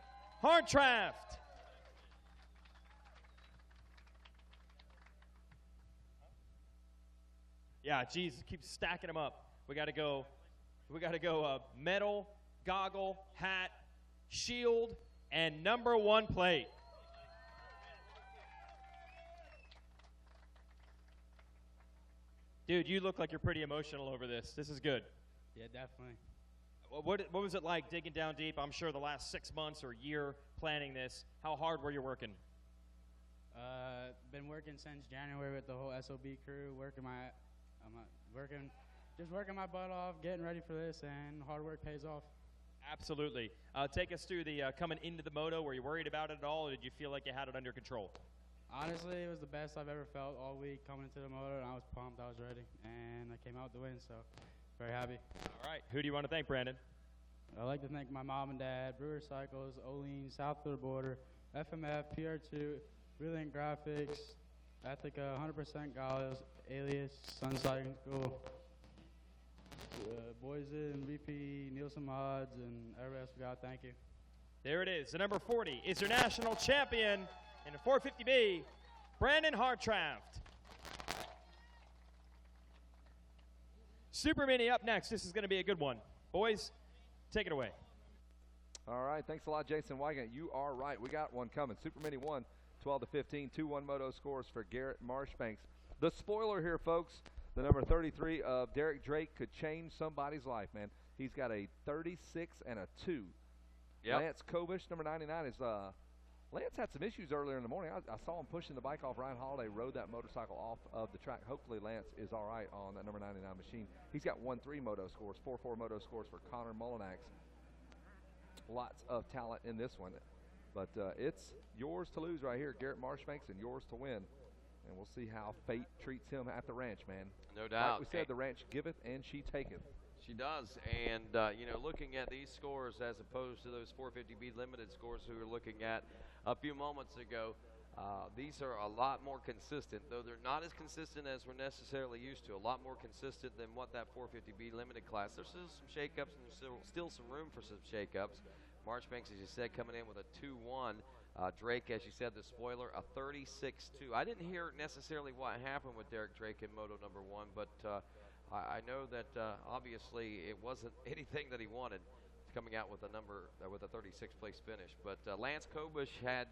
Hartraft. Yeah, geez, keep stacking them up. We got to go medal, goggle, hat, shield, and #1 plate. Dude, you look like you're pretty emotional over this. This is good. Yeah, definitely. What was it like digging down deep? I'm sure the last 6 months or year planning this. How hard were you working? Been working since January with the whole SOB crew, working my butt off, getting ready for this, and hard work pays off. Absolutely. Take us through the coming into the moto. Were you worried about it at all, or did you feel like you had it under control? Honestly, it was the best I've ever felt all week coming into the moto, and I was pumped. I was ready, and I came out to win, so very happy. All right. Who do you want to thank, Brandon? I'd like to thank my mom and dad, Brewer Cycles, Olean, South of the Border, FMF, PR2, Brilliant Graphics, Ethica, 100% Gallows, Alias, Sunsliding School, Boysen, VP, Nielsen Mods, and everybody else we got. Thank you. There it is. The number 40 is your national champion in the 450B, Brandon Hartraft. Super Mini up next. This is going to be a good one. Boys, take it away. All right. Thanks a lot, Jason Wygant. You are right. We got one coming. Super Mini 1, 12-15, 2-1 moto scores for Garrett Marshbanks. The spoiler here, folks, the number 33 of Derek Drake could change somebody's life, man. He's got a 36 and a 2. Yep. Lance Kovish, number 99, is Lance had some issues earlier in the morning. I saw him pushing the bike off. Ryan Holiday rode that motorcycle off of the track. Hopefully Lance is all right on that number 99 machine. He's got 1-3 moto scores, 4-4 moto scores for Connor Mullinax. Lots of talent in this one. But it's yours to lose right here, Garrett Marshbanks, and yours to win. And we'll see how fate treats him at the ranch, man. No doubt. Like we said, the ranch giveth and she taketh. She does, and looking at these scores as opposed to those 450B limited scores we were looking at a few moments ago, these are a lot more consistent, though they're not as consistent as we're necessarily used to. A lot more consistent than what that 450B limited class. There's still some shakeups, and there's still some room for some shakeups. Marshbanks, as you said, coming in with a 2-1. Drake, as you said, the spoiler, a 36-2. I didn't hear necessarily what happened with Derek Drake in Moto number 1, but I know that obviously it wasn't anything that he wanted, coming out with a 36th place finish. But Lance Kobush had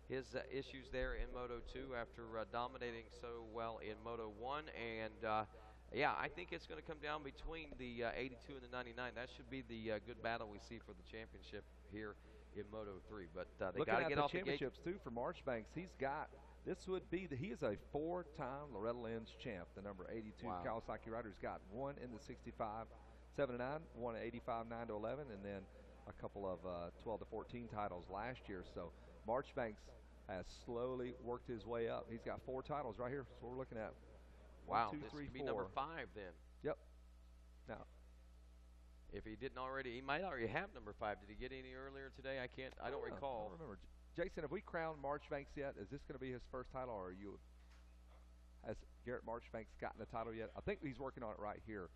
his issues there in Moto 2 after dominating so well in Moto 1, and yeah, I think it's going to come down between the 82 and the 99. That should be the good battle we see for the championship here in Moto 3. But they got to get off the gate. Championships too for Marshbanks. This would be he is a 4-time Loretta Lynn's champ. The number 82 Kawasaki rider's got one in the 65 7-9, one at 85 9-11, and then a couple of 12-14 titles last year. So Marshbanks has slowly worked his way up. He's got 4 titles right here. That's what we're looking at. Wow, 1, 2, this 3, could be 4. number 5 then. Yep. Now, if he didn't already, he might already have number 5. Did he get any earlier today? I don't recall. I don't remember. Jason, have we crowned Marshbanks yet? Is this going to be his first title, or has Garrett Marshbanks gotten a title yet? I think he's working on it right here.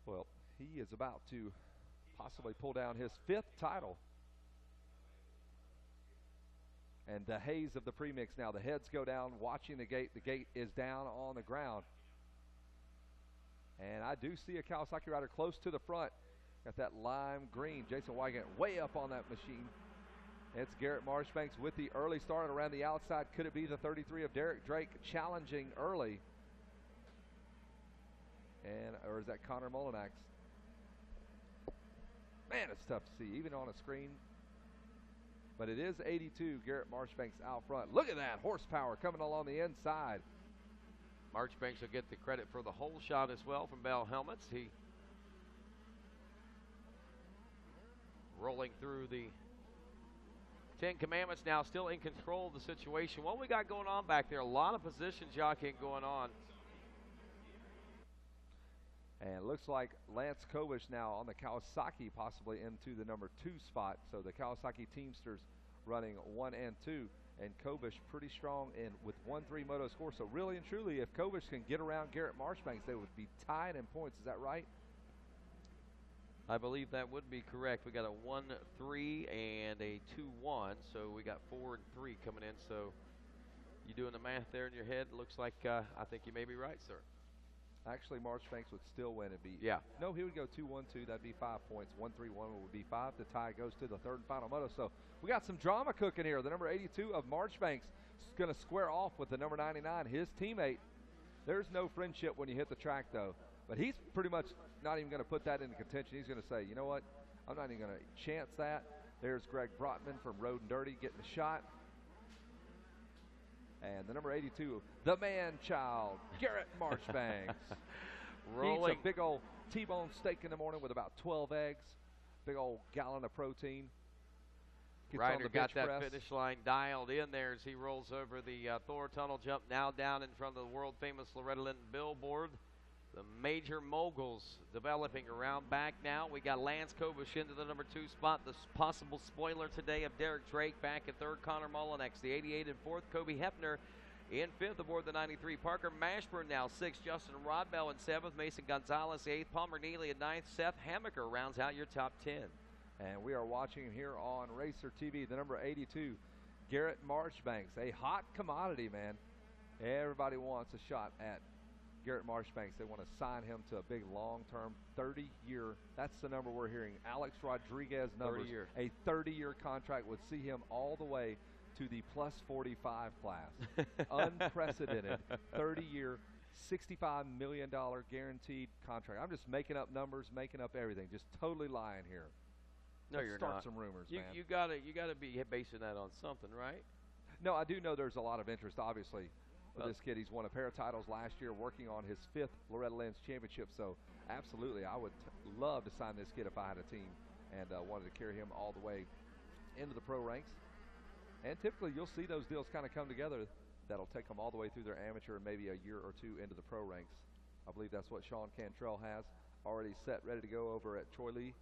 Well, he is about to possibly pull down his 5th title. And the haze of the premix now. The heads go down, watching the gate. The gate is down on the ground. And I do see a Kawasaki rider close to the front. Got that lime green. Jason Wygant way up on that machine. It's Garrett Marshbanks with the early start around the outside. Could it be the 33 of Derek Drake challenging early? or is that Connor Molinax? Man, it's tough to see, even on a screen. But it is 82, Garrett Marchbanks out front. Look at that horsepower coming along the inside. Marchbanks will get the credit for the whole shot as well from Bell Helmets. He rolling through the 10 Commandments now, still in control of the situation. What we got going on back there? A lot of position jockeying going on. And it looks like Lance Kovish now on the Kawasaki, possibly into the number 2 spot. So the Kawasaki Teamsters running 1 and 2. And Kovish pretty strong in with 1-3 moto score. So really and truly, if Kovish can get around Garrett Marchbanks, they would be tied in points. Is that right? I believe that would be correct. We got a 1-3 and a 2-1. So we got 4 and 3 coming in. So you doing the math there in your head? Looks like I think you may be right, sir. Actually, Marchbanks would still win and be. Yeah. No, he would go 2-1-2. That'd be 5 points. 1-3-1 would be 5. The tie goes to the third and final moto. So we got some drama cooking here. The number 82 of Marchbanks is going to square off with the number 99, his teammate. There's no friendship when you hit the track, though. But he's pretty much not even going to put that into contention. He's going to say, you know what? I'm not even going to chance that. There's Greg Brotman from Road and Dirty getting the shot. And the number 82, the man-child, Garrett Marchbanks. Rolling. Eats a big old T-bone steak in the morning with about 12 eggs, big old gallon of protein. Gets on Ryder the got bench that press. finish line dialed in there as he rolls over the Thor Tunnel jump, now down in front of the world-famous Loretta Lynn billboard. The major moguls developing around back now. We got Lance Kovish into the number 2 spot. The possible spoiler today of Derek Drake back at 3rd. Connor Molinax, the 88 in 4th. Kobe Hefner in 5th aboard the 93. Parker Mashburn now 6th. Justin Rodbell in 7th. Mason Gonzalez 8th. Palmer Neely in 9th. Seth Hammaker rounds out your top 10. And we are watching here on Racer TV, the number 82, Garrett Marchbanks. A hot commodity, man. Everybody wants a shot at Garrett Marchbanks. They want to sign him to a big long-term 30-year. That's the number we're hearing. Alex Rodriguez numbers. 30-year. A 30-year contract would see him all the way to the plus 45 class. Unprecedented 30-year, $65 million guaranteed contract. I'm just making up numbers, making up everything. Just totally lying here. No, Let's you're start not. some rumors, you, man. You gotta be basing that on something, right? No, I do know there's a lot of interest, obviously, with this kid. He's won a pair of titles last year, working on his 5th Loretta Lynn's championship. So, absolutely, I would love to sign this kid if I had a team and wanted to carry him all the way into the pro ranks. And typically, you'll see those deals kind of come together that'll take them all the way through their amateur and maybe a year or two into the pro ranks. I believe that's what Sean Cantrell has already set, ready to go over at Troy Lee.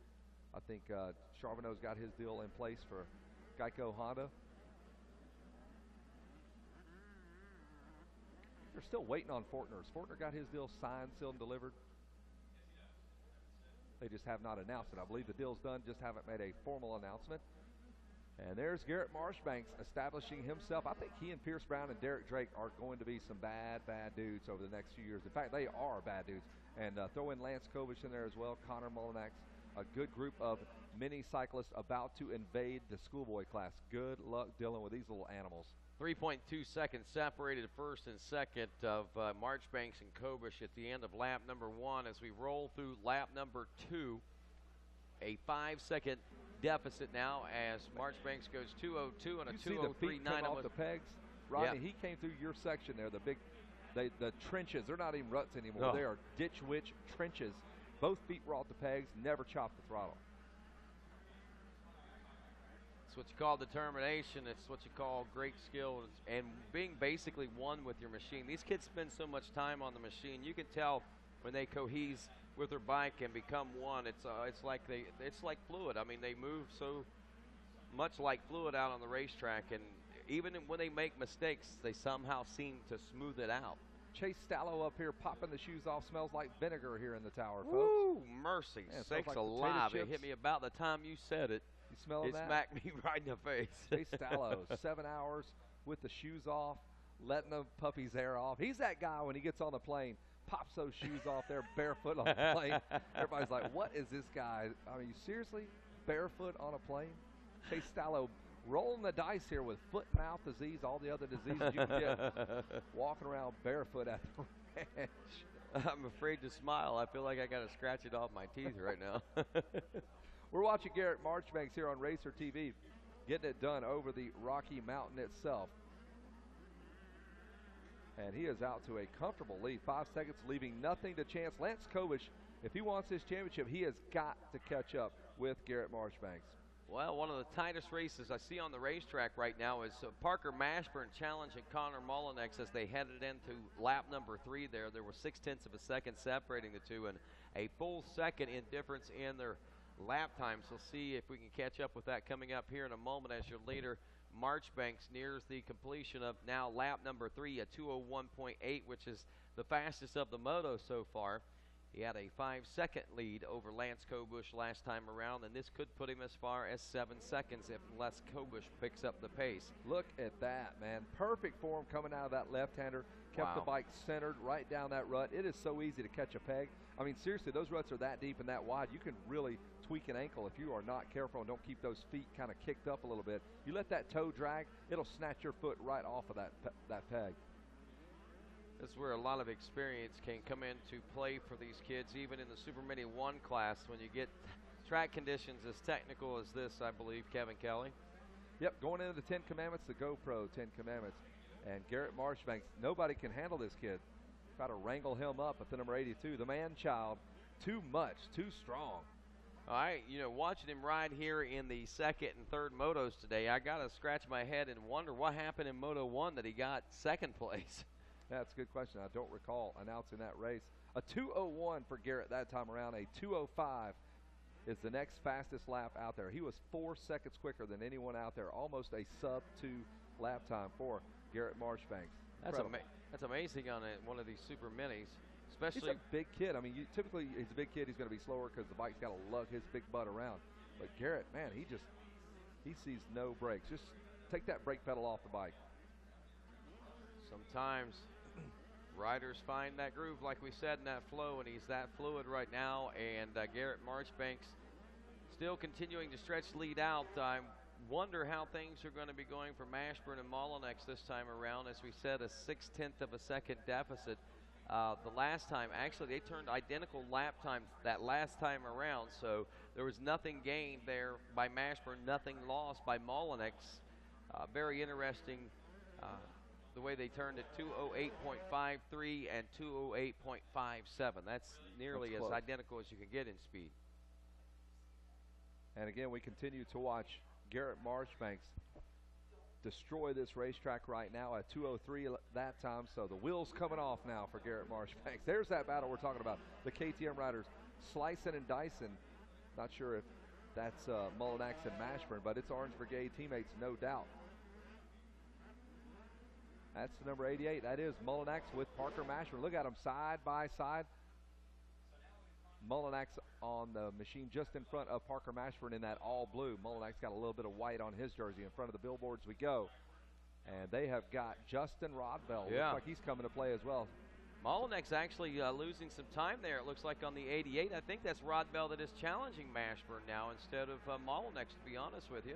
I think Charbonneau's got his deal in place for Geico Honda. They're still waiting on Fortner's. Fortner got his deal signed, sealed, and delivered. They just have not announced it. I believe the deal's done, just haven't made a formal announcement. And there's Garrett Marchbanks establishing himself. I think he and Pierce Brown and Derek Drake are going to be some bad dudes over the next few years. In fact, they are bad dudes. And throw in Lance Kovish in there as well, Connor Molinax. A good group of mini cyclists about to invade the schoolboy class. Good luck dealing with these little animals. 3.2 seconds separated first and second of Marchbanks and Kovish at the end of lap number 1 as we roll through lap number 2. A 5-second deficit now as Marchbanks goes 2:02 and a 2:03.9 off the pegs. Rodney, Yeah. he came through your section there. The trenches, they're not even ruts anymore. No. They are ditch witch trenches. Both feet were off the pegs, never chopped the throttle. It's what you call determination. It's what you call great skill and being basically one with your machine. These kids spend so much time on the machine. You can tell when they cohese with their bike and become one. It's like fluid. I mean, they move so much like fluid out on the racetrack, and even when they make mistakes, they somehow seem to smooth it out. Chase Stallow up here popping the shoes off. Smells like vinegar here in the tower, folks. Woo, mercy Man, it smells sakes like potato alive. It chips. hit me about the time you said it. You smell It that? smacked me right in the face. Chase Stallow, 7 hours with the shoes off, letting the puppy's hair off. He's that guy when he gets on the plane, pops those shoes off there barefoot on the plane. Everybody's like, what is this guy? I mean, barefoot barefoot on a plane? Chase Stallow rolling the dice here with foot and mouth disease, all the other diseases you can get walking around barefoot at the ranch. I'm afraid to smile. I feel like I got to scratch it off my teeth right now. We're watching Garrett Marchbanks here on Racer TV, getting it done over the Rocky Mountain itself. And he is out to a comfortable lead, 5 seconds, leaving nothing to chance. Lance Kovish, if he wants this championship, he has got to catch up with Garrett Marchbanks. Well, one of the tightest races I see on the racetrack right now is Parker Mashburn challenging Connor Mullinex as they headed into lap number 3 there. There was 0.6 of a second separating the two and a full second in difference in their lap times. We'll see if we can catch up with that coming up here in a moment as your leader, Marchbanks, nears the completion of now lap number 3 at 2:01.8, which is the fastest of the moto so far. He had a 5-second lead over Lance Kobush last time around, and this could put him as far as 7 seconds if Les Kobush picks up the pace. Look at that, man. Perfect form coming out of that left-hander. Kept the bike centered right down that rut. It is so easy to catch a peg. I mean, seriously, those ruts are that deep and that wide. You can really tweak an ankle if you are not careful and don't keep those feet kind of kicked up a little bit. You let that toe drag, it'll snatch your foot right off of that peg. This is where a lot of experience can come into play for these kids, even in the Super Mini 1 class, when you get track conditions as technical as this, I believe, Kevin Kelly. Yep, going into the 10 Commandments, the GoPro 10 Commandments. And Garrett Marchbanks, nobody can handle this kid. Try to wrangle him up at the number 82. The man-child, too much, too strong. All right, you know, watching him ride here in the second and third motos today, I got to scratch my head and wonder what happened in Moto 1 that he got second place. That's a good question. I don't recall announcing that race. A 2:01 for Garrett that time around. A 2:05 is the next fastest lap out there. He was 4 seconds quicker than anyone out there. Almost a sub-2 lap time for Garrett Marchbanks. That's amazing on one of these super minis, especially. He's a big kid. I mean, typically he's a big kid. He's going to be slower because the bike's got to lug his big butt around. But Garrett, man, he sees no brakes. Just take that brake pedal off the bike. Sometimes riders find that groove, like we said, in that flow, and he's that fluid right now. And Garrett Marchbanks still continuing to stretch lead out. I wonder how things are going to be going for Mashburn and Mullinex this time around. As we said, a 0.6 of a second deficit. The last time, actually, they turned identical lap times that last time around, so there was nothing gained there by Mashburn, nothing lost by Mullinex. Very interesting. The way they turned it, 2:08.53 and 2:08.57. That's nearly as identical as you can get in speed. And again, we continue to watch Garrett Marchbanks destroy this racetrack right now at 2:03 that time. So the wheels coming off now for Garrett Marchbanks. There's that battle we're talking about. The KTM riders slicing and dicing. Not sure if that's Mullinex and Mashburn, but it's Orange Brigade teammates, no doubt. That's the number 88. That is Mullinex with Parker Mashburn. Look at them side by side. Mullinex on the machine just in front of Parker Mashburn in that all blue. Mullinex got a little bit of white on his jersey in front of the billboards we go. And they have got Justin Rodbell. Yeah. Looks like he's coming to play as well. Mullinex actually losing some time there, it looks like, on the 88. I think that's Rodbell that is challenging Mashburn now instead of Mullinex, to be honest with you.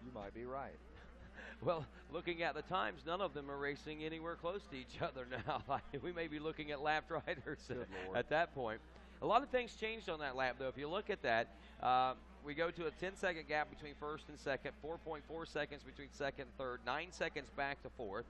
You might be right. Well, looking at the times, none of them are racing anywhere close to each other now. We may be looking at lapped riders at that point. A lot of things changed on that lap, though. If you look at that, we go to a 10-second gap between first and second, 4.4 seconds between second and third, 9 seconds back to fourth,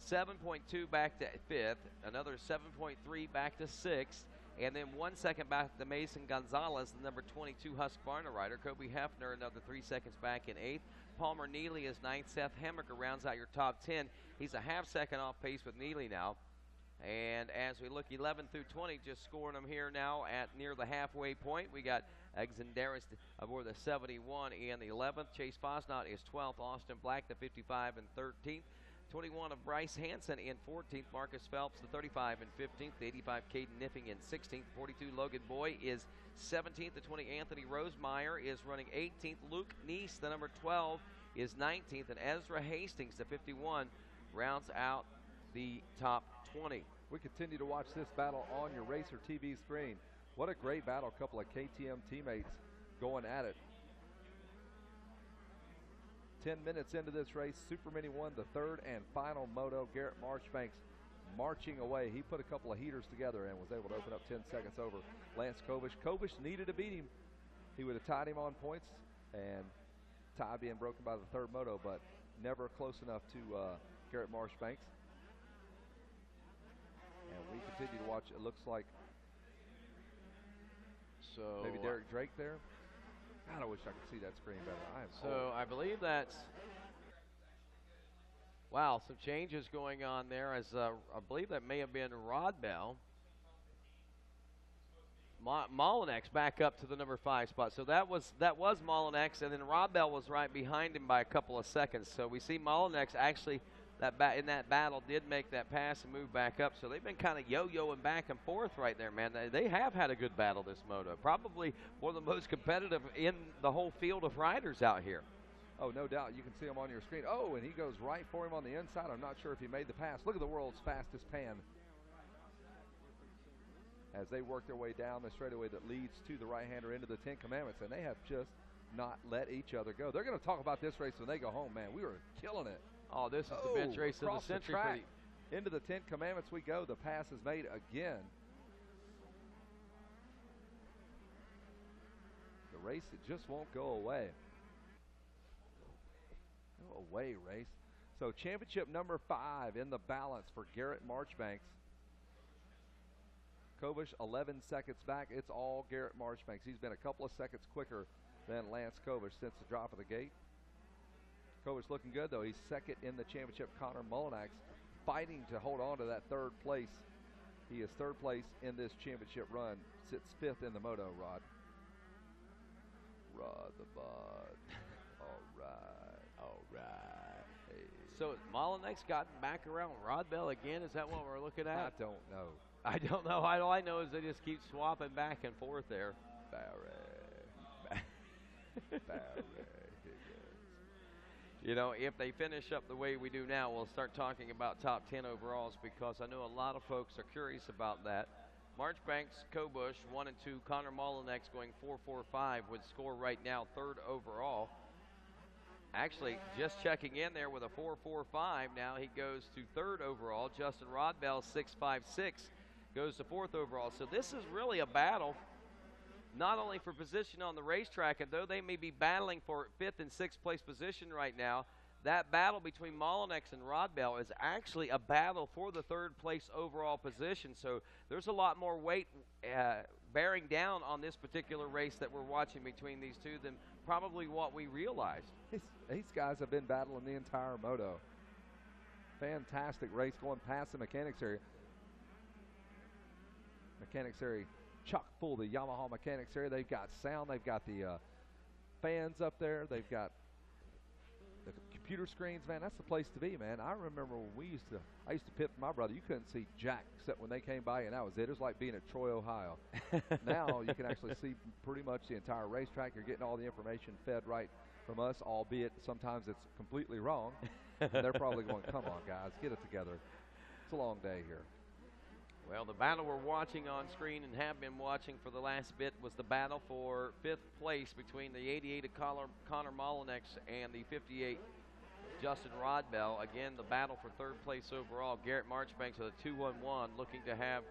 7.2 back to fifth, another 7.3 back to sixth, and then 1 second back to Mason Gonzalez, the number 22 Husqvarna rider. Kobe Hefner, another 3 seconds back in eighth. Palmer Neely is ninth. Seth Hammaker rounds out your top 10. He's a half second off pace with Neely now. And as we look 11 through 20, just scoring them here now at near the halfway point. We got Exenderis aboard the 71 in the 11th. Chase Fosnot is 12th. Austin Black, the 55 and 13th. 21 of Bryce Hansen in 14th. Marcus Phelps, the 35 and 15th. The 85 Caden Niffing in 16th. 42 Logan Boy is 17th. The 20 Anthony Rosemeyer is running 18th. Luke Neese, the number 12, is 19th. And Ezra Hastings, the 51, rounds out the top 20. We continue to watch this battle on your Racer TV screen. What a great battle. A couple of KTM teammates going at it. 10 minutes into this race, Super Mini 1, the third and final moto. Garrett Marchbanks marching away. He put a couple of heaters together and was able to open up 10 seconds over Lance Kovish. Kovish needed to beat him. He would have tied him on points, and tie being broken by the third moto, but never close enough to Garrett Marchbanks. And we continue to watch. It looks like maybe Derek Drake there. God, I wish I could see that screen better. I believe that's wow. Some changes going on there. As I believe that may have been Rod Bell. Molinex back up to the number 5 spot. So that was Molinex, and then Rod Bell was right behind him by a couple of seconds. So we see Molinex actually in that battle did make that pass and move back up. So they've been kind of yo-yoing back and forth right there, man. They have had a good battle this moto. Probably one of the most competitive in the whole field of riders out here. Oh, no doubt. You can see him on your screen. Oh, and he goes right for him on the inside. I'm not sure if he made the pass. Look at the world's fastest pan as they work their way down the straightaway that leads to the right-hander into the 10 Commandments, and they have just not let each other go. They're going to talk about this race when they go home, man. We were killing it. Oh, this is the bench race of the century. Into the 10 Commandments we go. The pass is made again. The race that just won't go away. Go away, race. So championship number 5 in the balance for Garrett Marchbanks. Kovish 11 seconds back. It's all Garrett Marchbanks. He's been a couple of seconds quicker than Lance Kovish since the drop of the gate. Kovish looking good, though. He's second in the championship. Connor Molinex fighting to hold on to that third place. He is third place in this championship run. Sits 5th in the moto, Rod. Rod the Bud. All right. Hey. So Molinex gotten back around Rod Bell again? Is that what we're looking at? I don't know. I don't know. All I know is they just keep swapping back and forth there. Barry. You know, if they finish up the way we do now, we'll start talking about top 10 overalls, because I know a lot of folks are curious about that. Marchbanks, Kobush, 1 and 2. Connor Molinex going 4.45 would score right now 3rd overall. Actually, just checking in there with a 4.45. Now he goes to 3rd overall. Justin Rodbell, 6.56, goes to 4th overall. So this is really a battle, not only for position on the racetrack, and though they may be battling for 5th and 6th place position right now, that battle between Molinex and Rodbell is actually a battle for the 3rd place overall position. So there's a lot more weight bearing down on this particular race that we're watching between these two than probably what we realized. These guys have been battling the entire moto. Fantastic race going past the mechanics area. Mechanics area chock full, the Yamaha mechanics area. They've got sound, they've got the fans up there, they've got the computer screens. Man, that's the place to be, man. I remember when I used to pit for my brother. You couldn't see jack except when they came by, and that was it. It was like being at Troy, Ohio. Now you can actually see pretty much the entire racetrack. You're getting all the information fed right from us, albeit sometimes it's completely wrong. And they're probably going, come on, guys, get it together. It's a long day here. Well, the battle we're watching on screen and have been watching for the last bit was the battle for 5th place between the 88 of Connor Molinex and the 58 Justin Rodbell. Again, the battle for 3rd place overall. Garrett Marchbanks with a 2-1-1, looking to have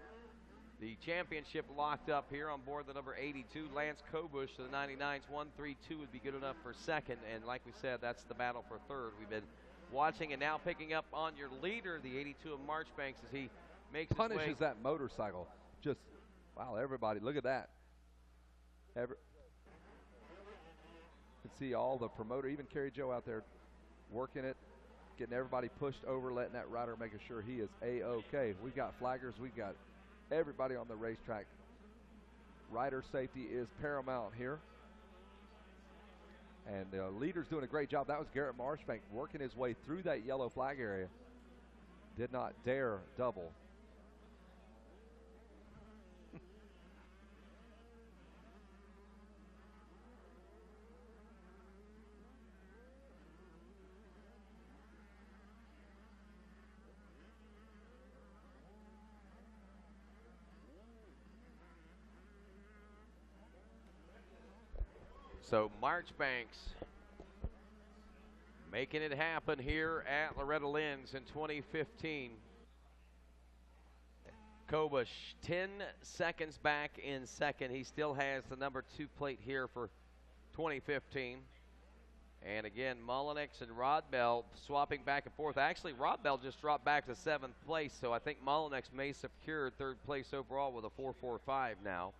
the championship locked up here on board the number 82. Lance Kobush to the 99s. 1-3-2 would be good enough for 2nd. And like we said, that's the battle for 3rd. We've been watching, and now picking up on your leader, the 82 of Marchbanks, as he punishes that motorcycle. Just, wow, everybody, look at that. You can see all the promoter, even Kerry Joe out there working it, getting everybody pushed over, letting that rider making sure he is A-OK. We've got flaggers, we've got everybody on the racetrack. Rider safety is paramount here. And the leader's doing a great job. That was Garrett Marchbank working his way through that yellow flag area. Did not dare double. So Marchbanks making it happen here at Loretta Lynn's in 2015. Kobush 10 seconds back in second. He still has the number 2 plate here for 2015. And again, Mullenix and Rodbell swapping back and forth. Actually, Rodbell just dropped back to 7th place, so I think Mullenix may secure 3rd place overall with a 4.45 now.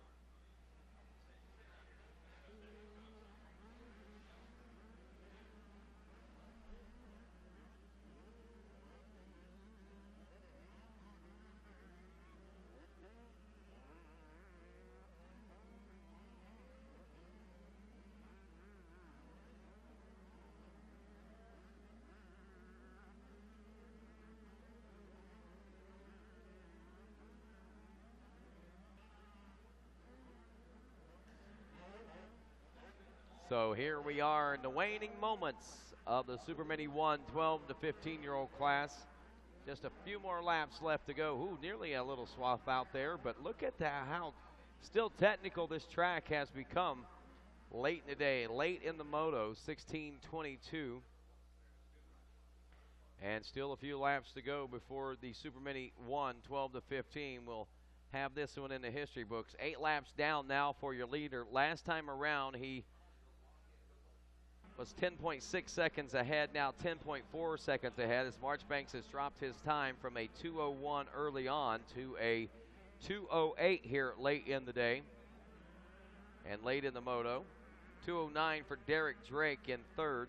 So here we are in the waning moments of the Super Mini 1 12 to 15-year-old class. Just a few more laps left to go. Ooh, nearly a little swap out there, but look at that, how still technical this track has become late in the day, late in the moto, 16:22. And still a few laps to go before the Super Mini 1 12 to 15 will have this one in the history books. 8 laps down now for your leader. Last time around, he was 10.6 seconds ahead, now 10.4 seconds ahead, as Marchbanks has dropped his time from a 2:01 early on to a 2:08 here late in the day and late in the moto. 2:09 for Derek Drake in 3rd.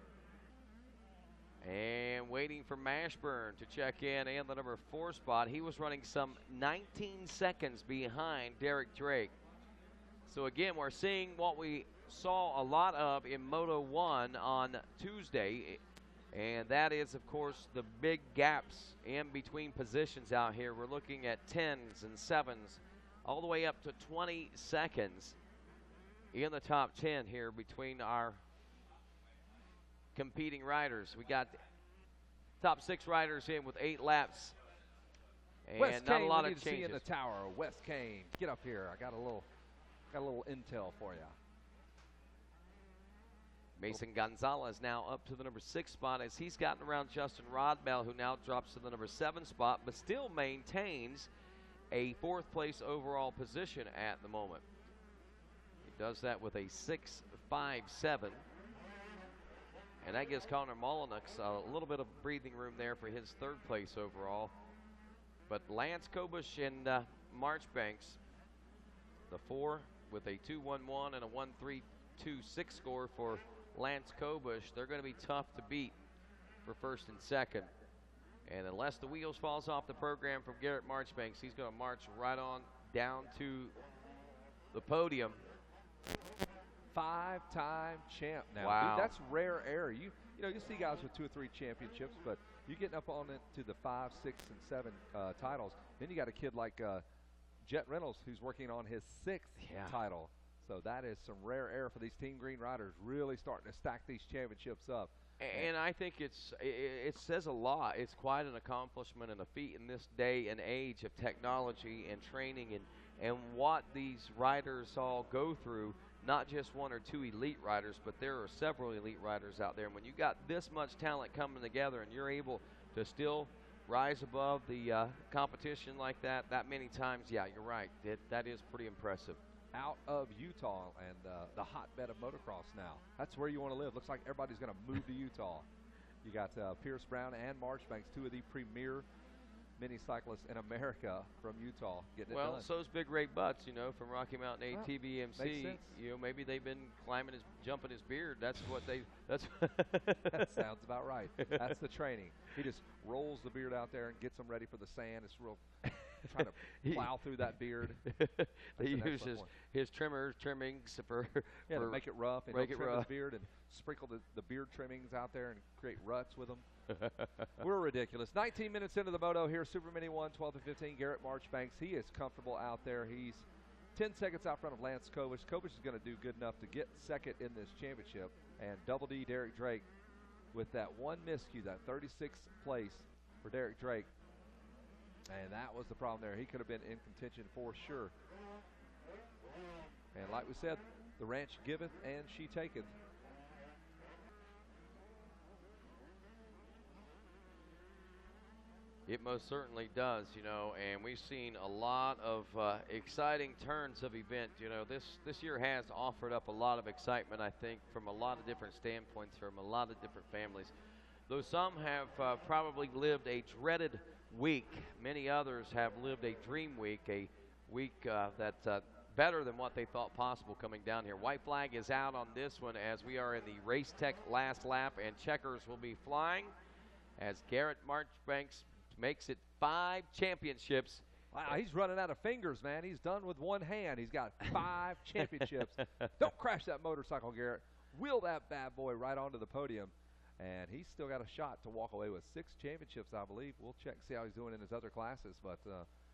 And waiting for Mashburn to check in the number 4 spot. He was running some 19 seconds behind Derek Drake. So again, we're seeing what we saw a lot of in Moto 1 on Tuesday, and that is, of course, the big gaps in between positions out here. We're looking at 10s and 7s, all the way up to 20 seconds in the top 10 here between our competing riders. We got top 6 riders in with 8 laps, and West not Kane, a lot we of need to see you in changes. the tower. West Kane, get up here. I got a little intel for you. Mason Gonzalez now up to the number 6 spot as he's gotten around Justin Rodbell, who now drops to the number 7 spot, but still maintains a 4th place overall position at the moment. He does that with a 6.57. And that gives Connor Mullenix a little bit of breathing room there for his 3rd place overall. But Lance Kobush and Marchbanks, the 4 with a 2.11 and a 1.326 score for Lance Kobush, they're going to be tough to beat for 1st and 2nd. And unless the wheels falls off the program from Garrett Marchbanks, he's going to march right on down to the podium. 5-time champ now. Wow. Dude, that's rare air. You know, you see guys with 2 or 3 championships, but you getting up on it to the 5, 6, and 7 titles. Then you got a kid like Jet Reynolds, who's working on his 6th title. So that is some rare air for these Team Green riders, really starting to stack these championships up. And I think it says a lot. It's quite an accomplishment and a feat in this day and age of technology and training and what these riders all go through. Not just 1 or 2 elite riders, but there are several elite riders out there. And when you got this much talent coming together and you're able to still rise above the competition like that many times, yeah, you're right. That is pretty impressive. Out of Utah and the hotbed of motocross now. That's where you want to live. Looks like everybody's going to move to Utah. You got Pierce Brown and Marchbanks, 2 of the premier mini cyclists in America from Utah, getting it done. Well, so's Big Ray Butts, from Rocky Mountain Well, ATVMC. makes sense. Maybe they've been jumping his beard. That's what they. That's. That sounds about right. That's the training. He just rolls the beard out there and gets them ready for the sand. It's real. Trying to plow through that beard. He uses his trimmings for to make it rough and make he'll it trim rough. his beard and sprinkle the beard trimmings out there and create ruts with them. We're ridiculous. 19 minutes into the moto here, Super Mini 1, 12 to 15. Garrett Marchbanks, he is comfortable out there. He's 10 seconds out front of Lance Kobush. Kobush is going to do good enough to get 2nd in this championship. And Double D Derek Drake with that one miscue, that 36th place for Derek Drake. And that was the problem there. He could have been in contention for sure. And like we said, the ranch giveth and she taketh. It most certainly does, you know, and we've seen a lot of exciting turns of event. You know, this year has offered up a lot of excitement, I think, from a lot of different standpoints, from a lot of different families. Though some have probably lived a dreaded week, many others have lived a dream week, a week that's better than what they thought possible coming down here. White flag is out on this one as we are in the Race Tech last lap, and checkers will be flying as Garrett Marchbanks makes it 5 championships. Wow, he's running out of fingers, man. He's done with one hand. He's got 5 championships. Don't crash that motorcycle, Garrett. Wheel that bad boy right onto the podium. And he's still got a shot to walk away with 6 championships, I believe. We'll check, see how he's doing in his other classes. But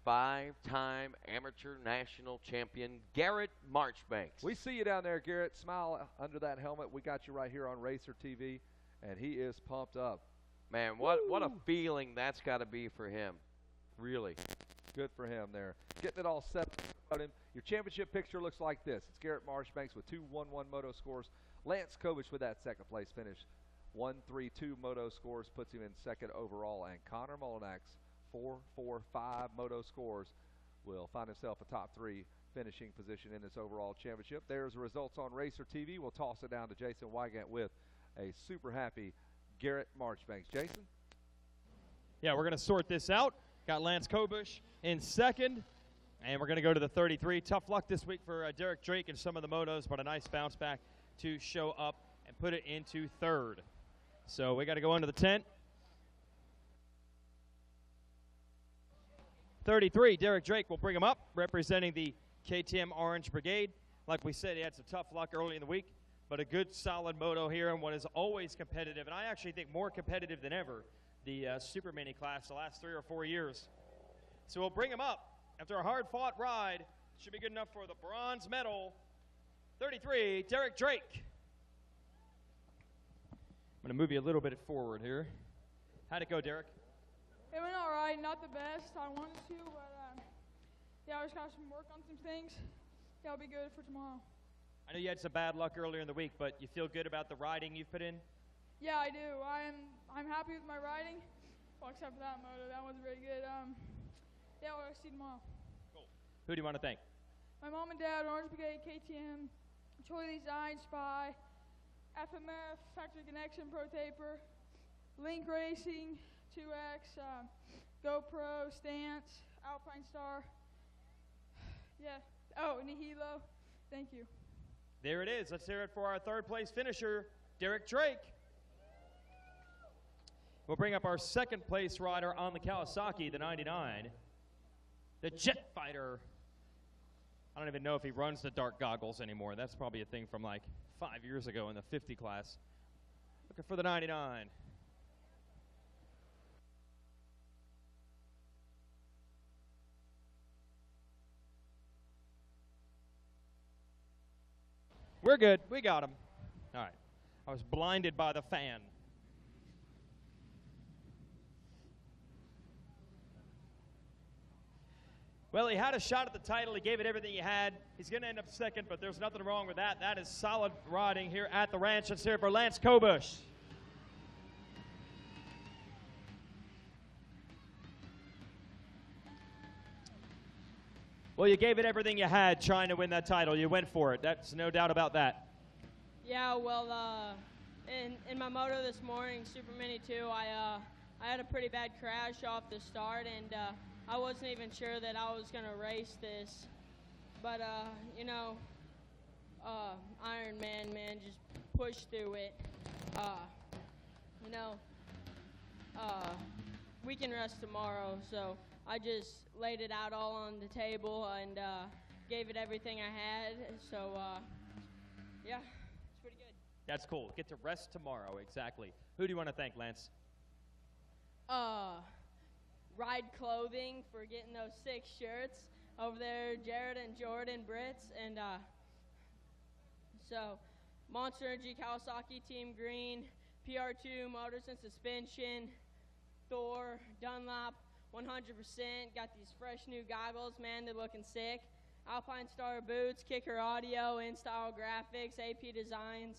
5-time amateur national champion Garrett Marchbanks. We see you down there, Garrett. Smile under that helmet. We got you right here on Racer TV, and he is pumped up. Man, what a feeling that's got to be for him. Really. Good for him there. Getting it all set about him. Your championship picture looks like this. It's Garrett Marchbanks with 2 1-1 moto scores. Lance Kovich with that second place finish. 1-3-2 moto scores puts him in second overall. And Connor Mullinax, 4-4-5 moto scores, will find himself a top 3 finishing position in this overall championship. There's the results on Racer TV. We'll toss it down to Jason Wygant with a super happy Garrett Marchbanks. Jason? Yeah, we're going to sort this out. Got Lance Kobush in second, and we're going to go to the 33. Tough luck this week for Derek Drake and some of the motos, but a nice bounce back to show up and put it into third. So we got to go under the tent. 33, Derek Drake will bring him up, representing the KTM Orange Brigade. Like we said, he had some tough luck early in the week, but a good, solid moto here in what is always competitive, and I actually think more competitive than ever, the Super Mini class the last 3 or 4 years. So we'll bring him up after a hard-fought ride. Should be good enough for the bronze medal. 33, Derek Drake. I'm going to move you a little bit forward here. How'd it go, Derek? It went all right, not the best I wanted to, but yeah, I just got some work on some things. Yeah, I'll be good for tomorrow. I know you had some bad luck earlier in the week, but you feel good about the riding you've put in? Yeah, I do. I'm happy with my riding. Well, except for that moto, that wasn't very good. Yeah, we'll see tomorrow. Cool. Who do you want to thank? My mom and dad, Orange Brigade, KTM, Choy Design, Spy, FMF, Factory Connection, Pro Taper, Link Racing, 2X, GoPro, Stance, Alpine Star. Yeah. Oh, Nihilo. Thank you. There it is. Let's hear it for our third place finisher, Derek Drake. We'll bring up our second place rider on the Kawasaki, the 99, the Jet Fighter. I don't even know if he runs the dark goggles anymore. That's probably a thing from like 5 years ago in the 50 class. Looking for the 99. We're good. We got him. All right. I was blinded by the fan. Well, he had a shot at the title. He gave it everything he had. He's going to end up second, but there's nothing wrong with that. That is solid riding here at the ranch. Let's hear it for Lance Kobush. Well, you gave it everything you had trying to win that title. You went for it. That's no doubt about that. Yeah, well, in my moto this morning, Super Mini 2, I had a pretty bad crash off the start, and I wasn't even sure that I was going to race this. But, you know, Iron Man, just push through it. You know, we can rest tomorrow, so I just laid it out all on the table and gave it everything I had. So, yeah, it's pretty good. That's cool. Get to rest tomorrow, exactly. Who do you want to thank, Lance? Ride Clothing for getting those 6 shirts over there, Jared and Jordan Brits, and so Monster Energy, Kawasaki Team Green, PR2 Motors and Suspension, Thor, Dunlop, 100%. Got these fresh new goggles, man, they're looking sick. Alpine Star Boots, Kicker Audio, InStyle Graphics, AP Designs,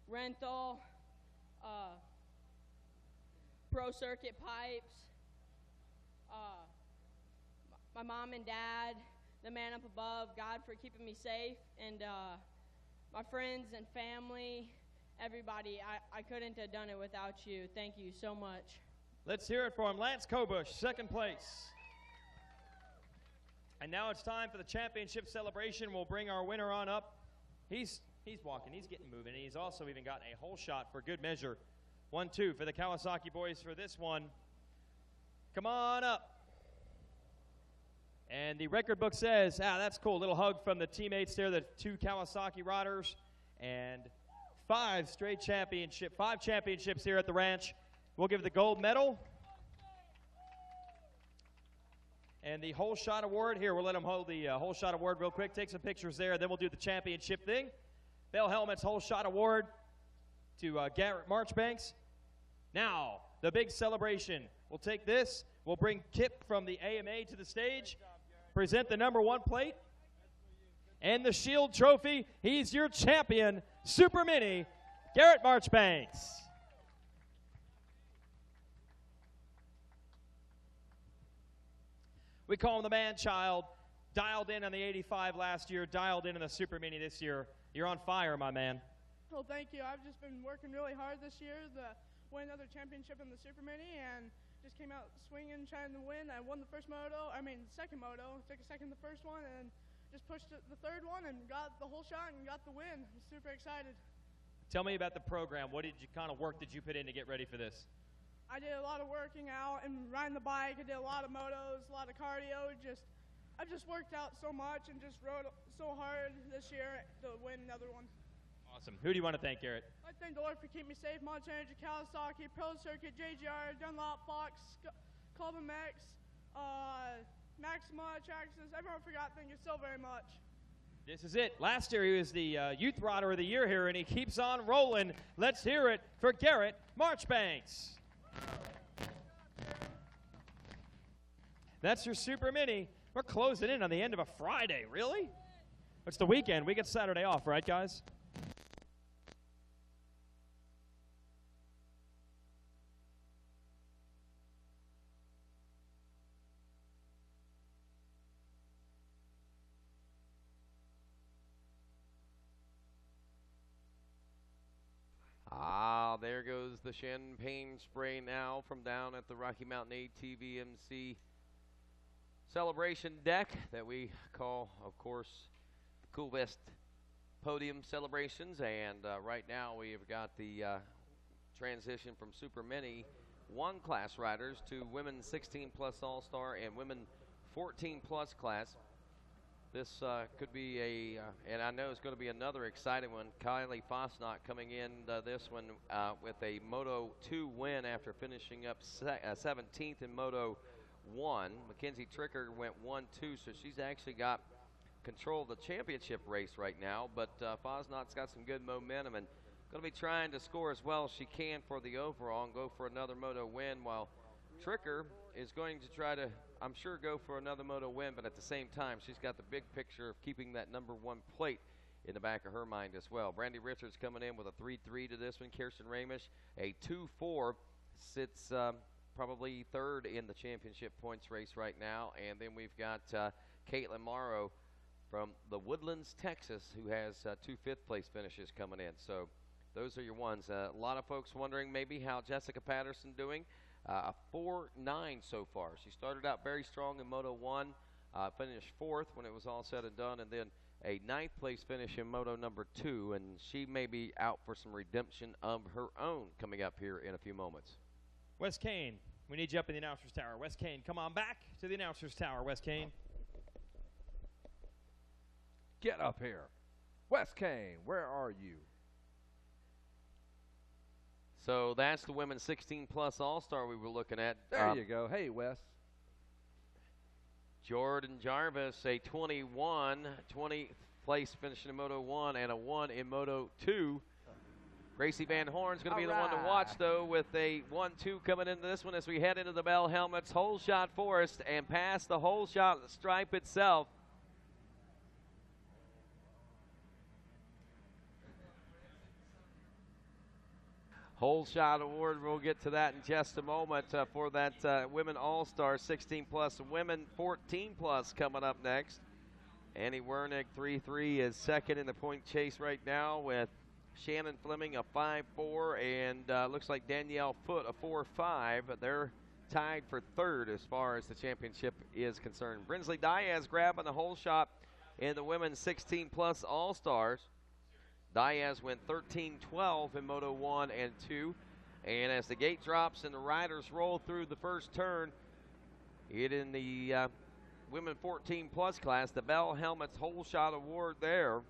Rental, Pro Circuit Pipes, my mom and dad, the man up above, God for keeping me safe, and my friends and family, everybody. I couldn't have done it without you. Thank you so much. Let's hear it for him. Lance Kobush, second place. And now it's time for the championship celebration. We'll bring our winner on up. He's walking. He's getting moving. And he's also even got a hole shot for good measure. 1-2 for the Kawasaki boys for this one. Come on up. And the record book says, that's cool. Little hug from the teammates there, the 2 Kawasaki riders. And 5 championships here at the ranch. We'll give the gold medal. And the hole shot award, here, we'll let them hold the hole shot award real quick. Take some pictures there, then we'll do the championship thing. Bell Helmets hole shot award to Garrett Marchbanks. Now, the big celebration. We'll take this. We'll bring Kip from the AMA to the stage. Present the #1 plate. And the Shield Trophy. He's your champion, Super Mini, Garrett Marchbanks. We call him the man-child. Dialed in on the 85 last year, dialed in the Super Mini this year. You're on fire, my man. Well, thank you. I've just been working really hard this year to win another championship in the Super Mini, and just came out swinging, trying to win. I won the second moto, took a second the first one, and just pushed the third one and got the whole shot and got the win. I'm super excited. Tell me about the program. What kind of work did you put in to get ready for this? I did a lot of working out and riding the bike. I did a lot of motos, a lot of cardio. I just worked out so much and just rode so hard this year to win another one. Awesome. Who do you want to thank, Garrett? I thank the Lord for keeping me safe. Monster Energy, Kawasaki, Pro Circuit, JGR, Dunlop, Fox, Club MX, Maxima, Traxxas. Everyone forgot. Thank you so very much. This is it. Last year he was the Youth Rider of the Year here, and he keeps on rolling. Let's hear it for Garrett Marchbanks. That's your Super Mini. We're closing in on the end of a Friday. Really? It's the weekend. We get Saturday off, right, guys? There goes the champagne spray now from down at the Rocky Mountain ATVMC celebration deck that we call, of course, the Cool Best Podium Celebrations. And right now we have got the transition from Super Mini 1 class riders to women 16 plus All-Star and women 14 plus class. This could be and I know it's going to be another exciting one. Kylie Fosnot coming in this one with a Moto 2 win after finishing up 17th in Moto 1. Mackenzie Tricker went 1-2, so she's actually got control of the championship race right now. But Fosnot's got some good momentum and going to be trying to score as well as she can for the overall and go for another Moto win, while Tricker is going to try to, I'm sure, go for another Moto win, but at the same time, she's got the big picture of keeping that #1 plate in the back of her mind as well. Brandy Richards coming in with a 3-3 to this one. Kirsten Ramish, a 2-4, sits probably third in the championship points race right now. And then we've got Caitlin Morrow from the Woodlands, Texas, who has 2 fifth-place finishes coming in. So those are your ones. A lot of folks wondering maybe how Jessica Patterson doing. A 4-9 so far. She started out very strong in Moto 1, finished 4th when it was all said and done, and then a 9th place finish in Moto number 2, and she may be out for some redemption of her own coming up here in a few moments. Wes Kane, we need you up in the announcer's tower. Wes Kane, come on back to the announcer's tower, Wes Kane. Get up here. Wes Kane, where are you? So that's the women's 16 plus All-Star we were looking at. There you go. Hey, Wes. Jordan Jarvis, a 20th place finish in Moto 1 and a 1 in Moto 2. Gracie Van Horn's going to be the one to watch, though, with a 1-2 coming into this one as we head into the Bell Helmets hole shot forest and past the hole shot stripe itself. Whole Shot Award. We'll get to that in just a moment for that Women All-Star 16+, Women 14+ coming up next. Annie Wernick, 3-3, is second in the point chase right now with Shannon Fleming, a 5-4, and looks like Danielle Foote, a 4-5. They're tied for third as far as the championship is concerned. Brinsley Diaz grabbing the whole shot in the women's 16+ All-Stars. Diaz went 13-12 in Moto 1 and 2. And as the gate drops and the riders roll through the first turn, it in the women 14+ class, the Bell Helmets Whole Shot Award there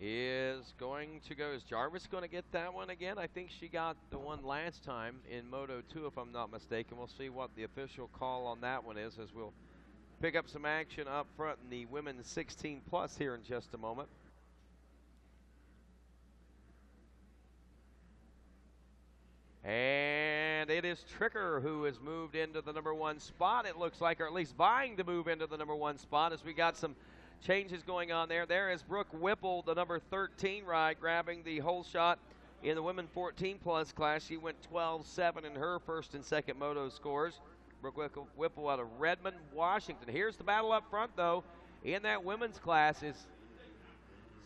is going to go. Is Jarvis going to get that one again? I think she got the one last time in Moto 2, if I'm not mistaken. We'll see what the official call on that one is as we'll pick up some action up front in the women's 16+ here in just a moment. And it is Tricker who has moved into the number 1 spot, it looks like, or at least vying to move into the number 1 spot as we got some changes going on there. There is Brooke Whipple, the number 13 ride, grabbing the whole shot in the women 14+ class. She went 12-7 in her first and second moto scores. Brooke Whipple out of Redmond, Washington. Here's the battle up front, though, in that women's class. Is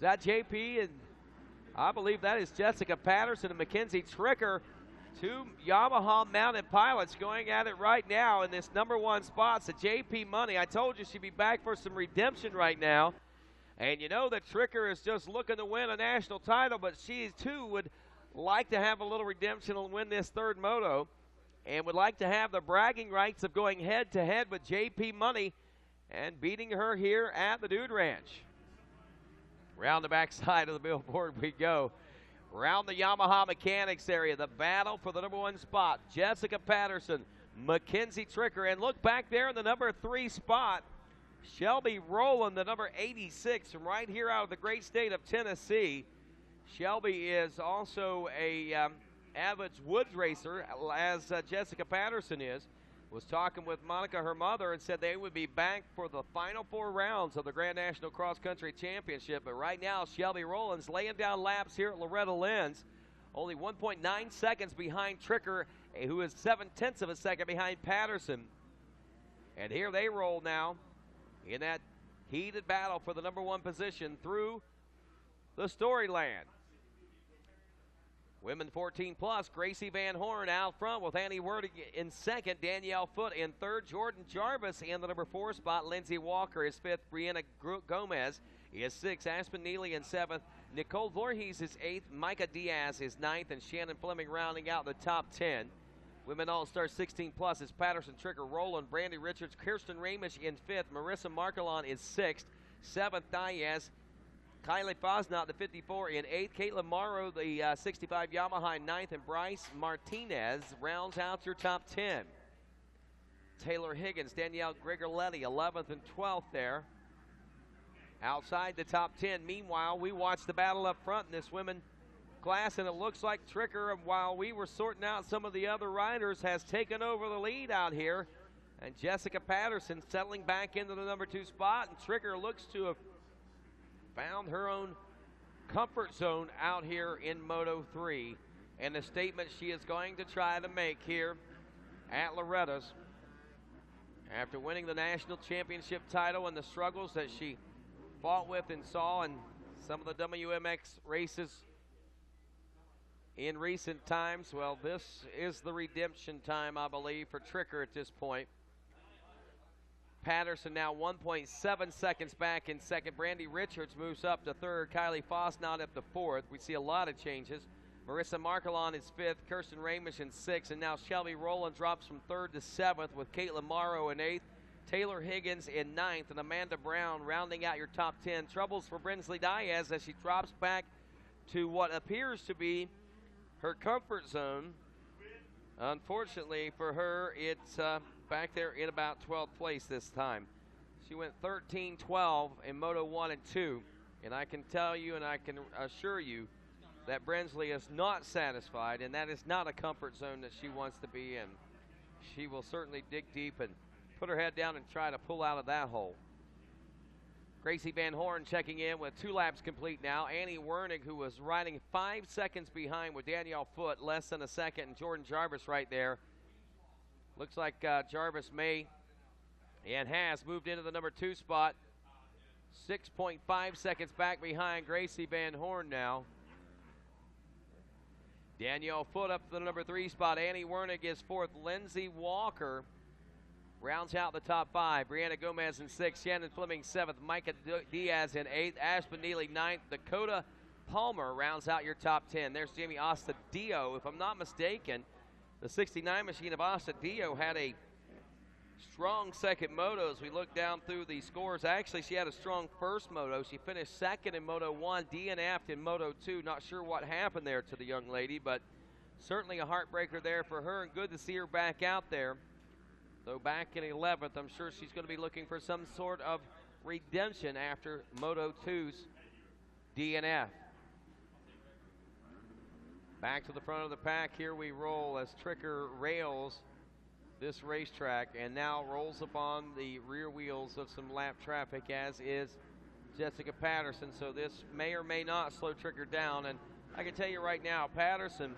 that JP? And I believe that is Jessica Patterson and Mackenzie Tricker. Two Yamaha-mounted pilots going at it right now in this number 1 spot. So JP Money, I told you she'd be back for some redemption right now. And you know that Tricker is just looking to win a national title, but she too would like to have a little redemption and win this third moto, and would like to have the bragging rights of going head-to-head with JP Money and beating her here at the Dude Ranch. Round the backside of the billboard we go. Around the Yamaha Mechanics area, the battle for the number 1 spot. Jessica Patterson, Mackenzie Tricker, and look back there in the number 3 spot. Shelby Rowland, the number 86, from right here out of the great state of Tennessee. Shelby is also a avid woods racer, as Jessica Patterson is. Was talking with Monica, her mother, and said they would be back for the final 4 rounds of the Grand National Cross Country Championship. But right now, Shelby Rowland's laying down laps here at Loretta Lynn's. Only 1.9 seconds behind Tricker, who is 0.7 of a second behind Patterson. And here they roll now in that heated battle for the number 1 position through the Storyland. Women 14+, Gracie Van Horn out front with Annie Wernick in second, Danielle Foote in third, Jordan Jarvis in the number 4 spot, Lindsay Walker is fifth, Brianna Gomez is sixth, Aspen Neely in seventh, Nicole Voorhees is eighth, Micah Diaz is ninth, and Shannon Fleming rounding out the top 10. Women All-Star 16+ is Patterson, Tricker, Rowland, Brandy Richards, Kirsten Ramish in fifth, Marissa Marcolon is sixth, seventh Diaz, Kylie Fosnot, the 54, in 8th. Caitlin Morrow, the 65 Yamaha, in 9th. And Bryce Martinez rounds out your top 10. Taylor Higgins, Danielle Grigoletti, 11th and 12th there. Outside the top 10. Meanwhile, we watched the battle up front in this women class, and it looks like Tricker, while we were sorting out some of the other riders, has taken over the lead out here. And Jessica Patterson settling back into the number 2 spot, and Tricker looks to have found her own comfort zone out here in Moto 3, and the statement she is going to try to make here at Loretta's after winning the national championship title and the struggles that she fought with and saw in some of the WMX races in recent times. Well, this is the redemption time, I believe, for Tricker at this point. Patterson now 1.7 seconds back in second. Brandy Richards moves up to third. Kylie Fosnot up to fourth. We see a lot of changes. Marissa Marcolon is fifth. Kirsten Ramish in sixth. And now Shelby Rowland drops from third to seventh with Caitlin Morrow in eighth. Taylor Higgins in ninth. And Amanda Brown rounding out your top 10. Troubles for Brinsley Diaz as she drops back to what appears to be her comfort zone. Unfortunately for her, it's back there in about 12th place this time. She went 13-12 in Moto 1 and 2. And I can tell you and I can assure you that Brinsley is not satisfied, and that is not a comfort zone that she wants to be in. She will certainly dig deep and put her head down and try to pull out of that hole. Gracie Van Horn checking in with 2 laps complete now. Annie Wernig, who was riding 5 seconds behind with Danielle Foote, less than a second, and Jordan Jarvis right there. Looks like Jarvis may and has moved into the number 2 spot. 6.5 seconds back behind Gracie Van Horn now. Danielle Foote up to the number 3 spot. Annie Wernig is 4th. Lindsay Walker rounds out the top 5. Brianna Gomez in 6th. Shannon Fleming 7th. Micah Diaz in 8th. Aspen Neely 9th. Dakota Palmer rounds out your top 10. There's Jamie Ostadio. If I'm not mistaken, the 69 machine of Ostadio had a strong second moto as we look down through the scores. Actually, she had a strong first moto. She finished 2nd in Moto 1, DNF'd in Moto 2. Not sure what happened there to the young lady, but certainly a heartbreaker there for her, and good to see her back out there. Though back in 11th, I'm sure she's going to be looking for some sort of redemption after Moto 2's DNF. Back to the front of the pack, here we roll as Tricker rails this racetrack and now rolls upon the rear wheels of some lap traffic, as is Jessica Patterson. So this may or may not slow Tricker down, and I can tell you right now, Patterson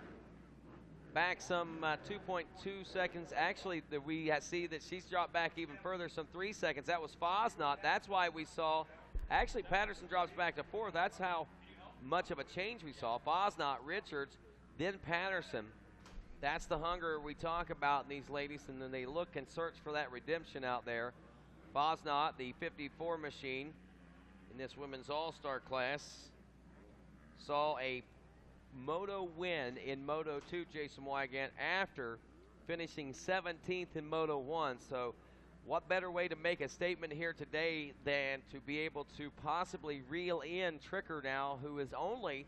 back some 2.2 seconds. Actually, we see that she's dropped back even further, some 3 seconds. That was Fosnot. That's why we saw, actually Patterson drops back to 4th. That's how much of a change we saw. Fosnot, Richards, then Patterson. That's the hunger we talk about in these ladies, and then they look and search for that redemption out there. Fosnot, the 54 machine in this women's all-star class, saw a Moto win in Moto 2, Jason Wygant, after finishing 17th in Moto 1. So what better way to make a statement here today than to be able to possibly reel in Tricker now, who is only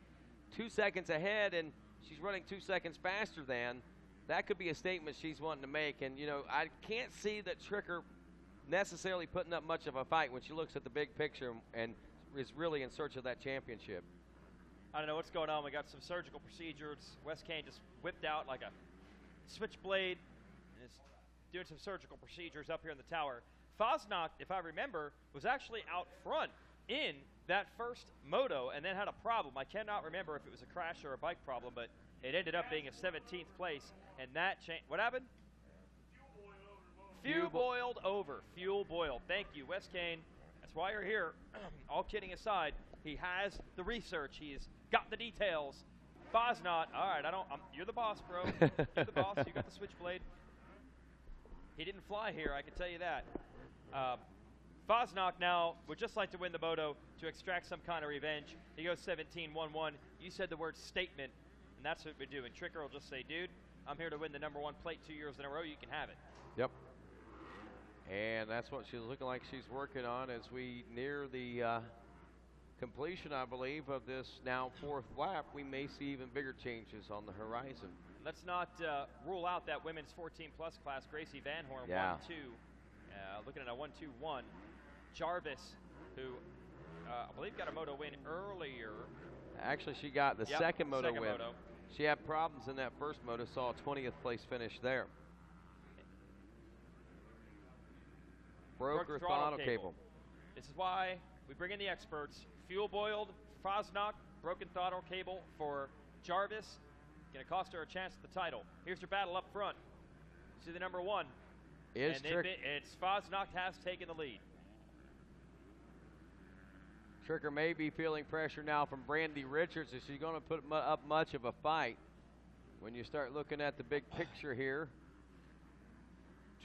2 seconds ahead, and she's running 2 seconds faster than. That could be a statement she's wanting to make. And, you know, I can't see that Tricker necessarily putting up much of a fight when she looks at the big picture and is really in search of that championship. I don't know what's going on. We got some surgical procedures. Wes Kane just whipped out like a switchblade and is doing some surgical procedures up here in the tower. Fosnok, if I remember, was actually out front in that first moto and then had a problem. I cannot remember if it was a crash or a bike problem, but it ended up being a 17th place, and that changed. What happened? Fuel boiled over. Fuel boiled. Thank you, Wes Kane. That's why you're here. All kidding aside, he has the research. He's got the details. Fosnot, all right, you're the boss, bro. You're the boss. You got the switchblade. He didn't fly here, I can tell you that. Fosnok now would just like to win the moto to extract some kind of revenge. He goes 17-1-1. You said the word statement, and that's what we're doing. Tricker will just say, dude, I'm here to win the number 1 plate 2 years in a row. You can have it. Yep. And that's what she's looking like she's working on as we near the completion, I believe, of this now 4th lap. We may see even bigger changes on the horizon. Let's not rule out that women's 14-plus class. Gracie Van Horn, 1-2. Looking at a 1-2-1. Jarvis, who I believe got a moto win earlier. Actually, she got the second moto win. She had problems in that first moto, saw a 20th place finish there. Broke her throttle cable. This is why we bring in the experts. Fuel boiled, Fosnok, broken throttle cable for Jarvis. Going to cost her a chance at the title. Here's your battle up front. See the number 1. It's Fosnok has taken the lead. Tricker may be feeling pressure now from Brandy Richards. Is she going to put up much of a fight? When you start looking at the big picture here,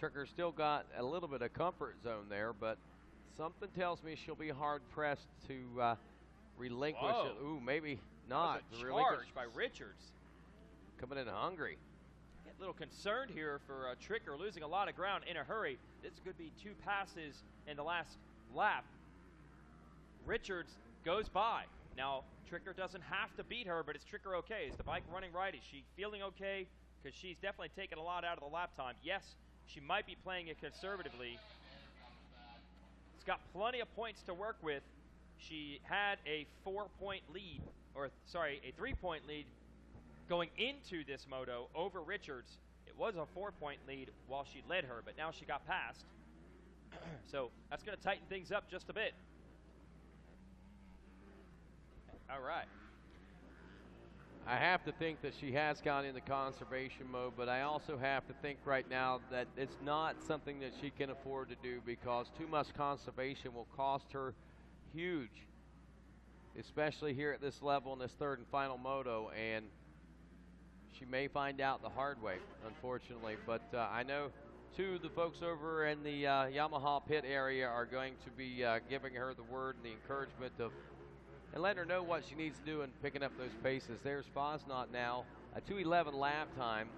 Tricker still got a little bit of comfort zone there, but something tells me she'll be hard-pressed to relinquish it. Ooh, maybe not. That was a charge by Richards. Coming in hungry. Get a little concerned here for Tricker, losing a lot of ground in a hurry. This could be 2 passes in the last lap. Richards goes by. Now, Tricker doesn't have to beat her, but is Tricker okay? Is the bike running right? Is she feeling okay? Because she's definitely taken a lot out of the lap time. Yes, she might be playing it conservatively. It's got plenty of points to work with. She had a 4-point lead, or sorry, a 3-point lead going into this moto over Richards. It was a 4-point lead while she led her, but now she got passed. So that's going to tighten things up just a bit. All right. I have to think that she has gone into conservation mode, but I also have to think right now that it's not something that she can afford to do because too much conservation will cost her huge, especially here at this level in this third and final moto, and she may find out the hard way, unfortunately. But I know, too, the folks over in the Yamaha pit area are going to be giving her the word and the encouragement of and letting her know what she needs to do in picking up those paces. There's Fosnot now, a 2:11 lap time.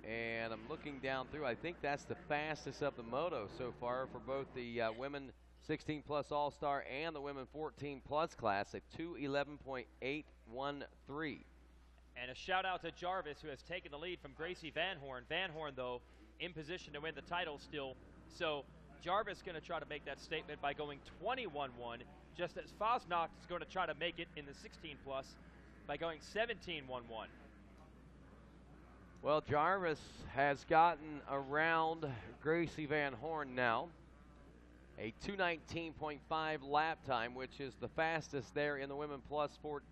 And I'm looking down through. I think that's the fastest of the moto so far for both the women 16 plus All-Star and the women 14 plus class at 2:11.813. And a shout out to Jarvis, who has taken the lead from Gracie Van Horn. Van Horn, though, in position to win the title still. So Jarvis going to try to make that statement by going 21-1, just as Fosnock is going to try to make it in the 16 plus by going 17-1-1. Well, Jarvis has gotten around Gracie Van Horn now. A 2:19.5 lap time, which is the fastest there in the women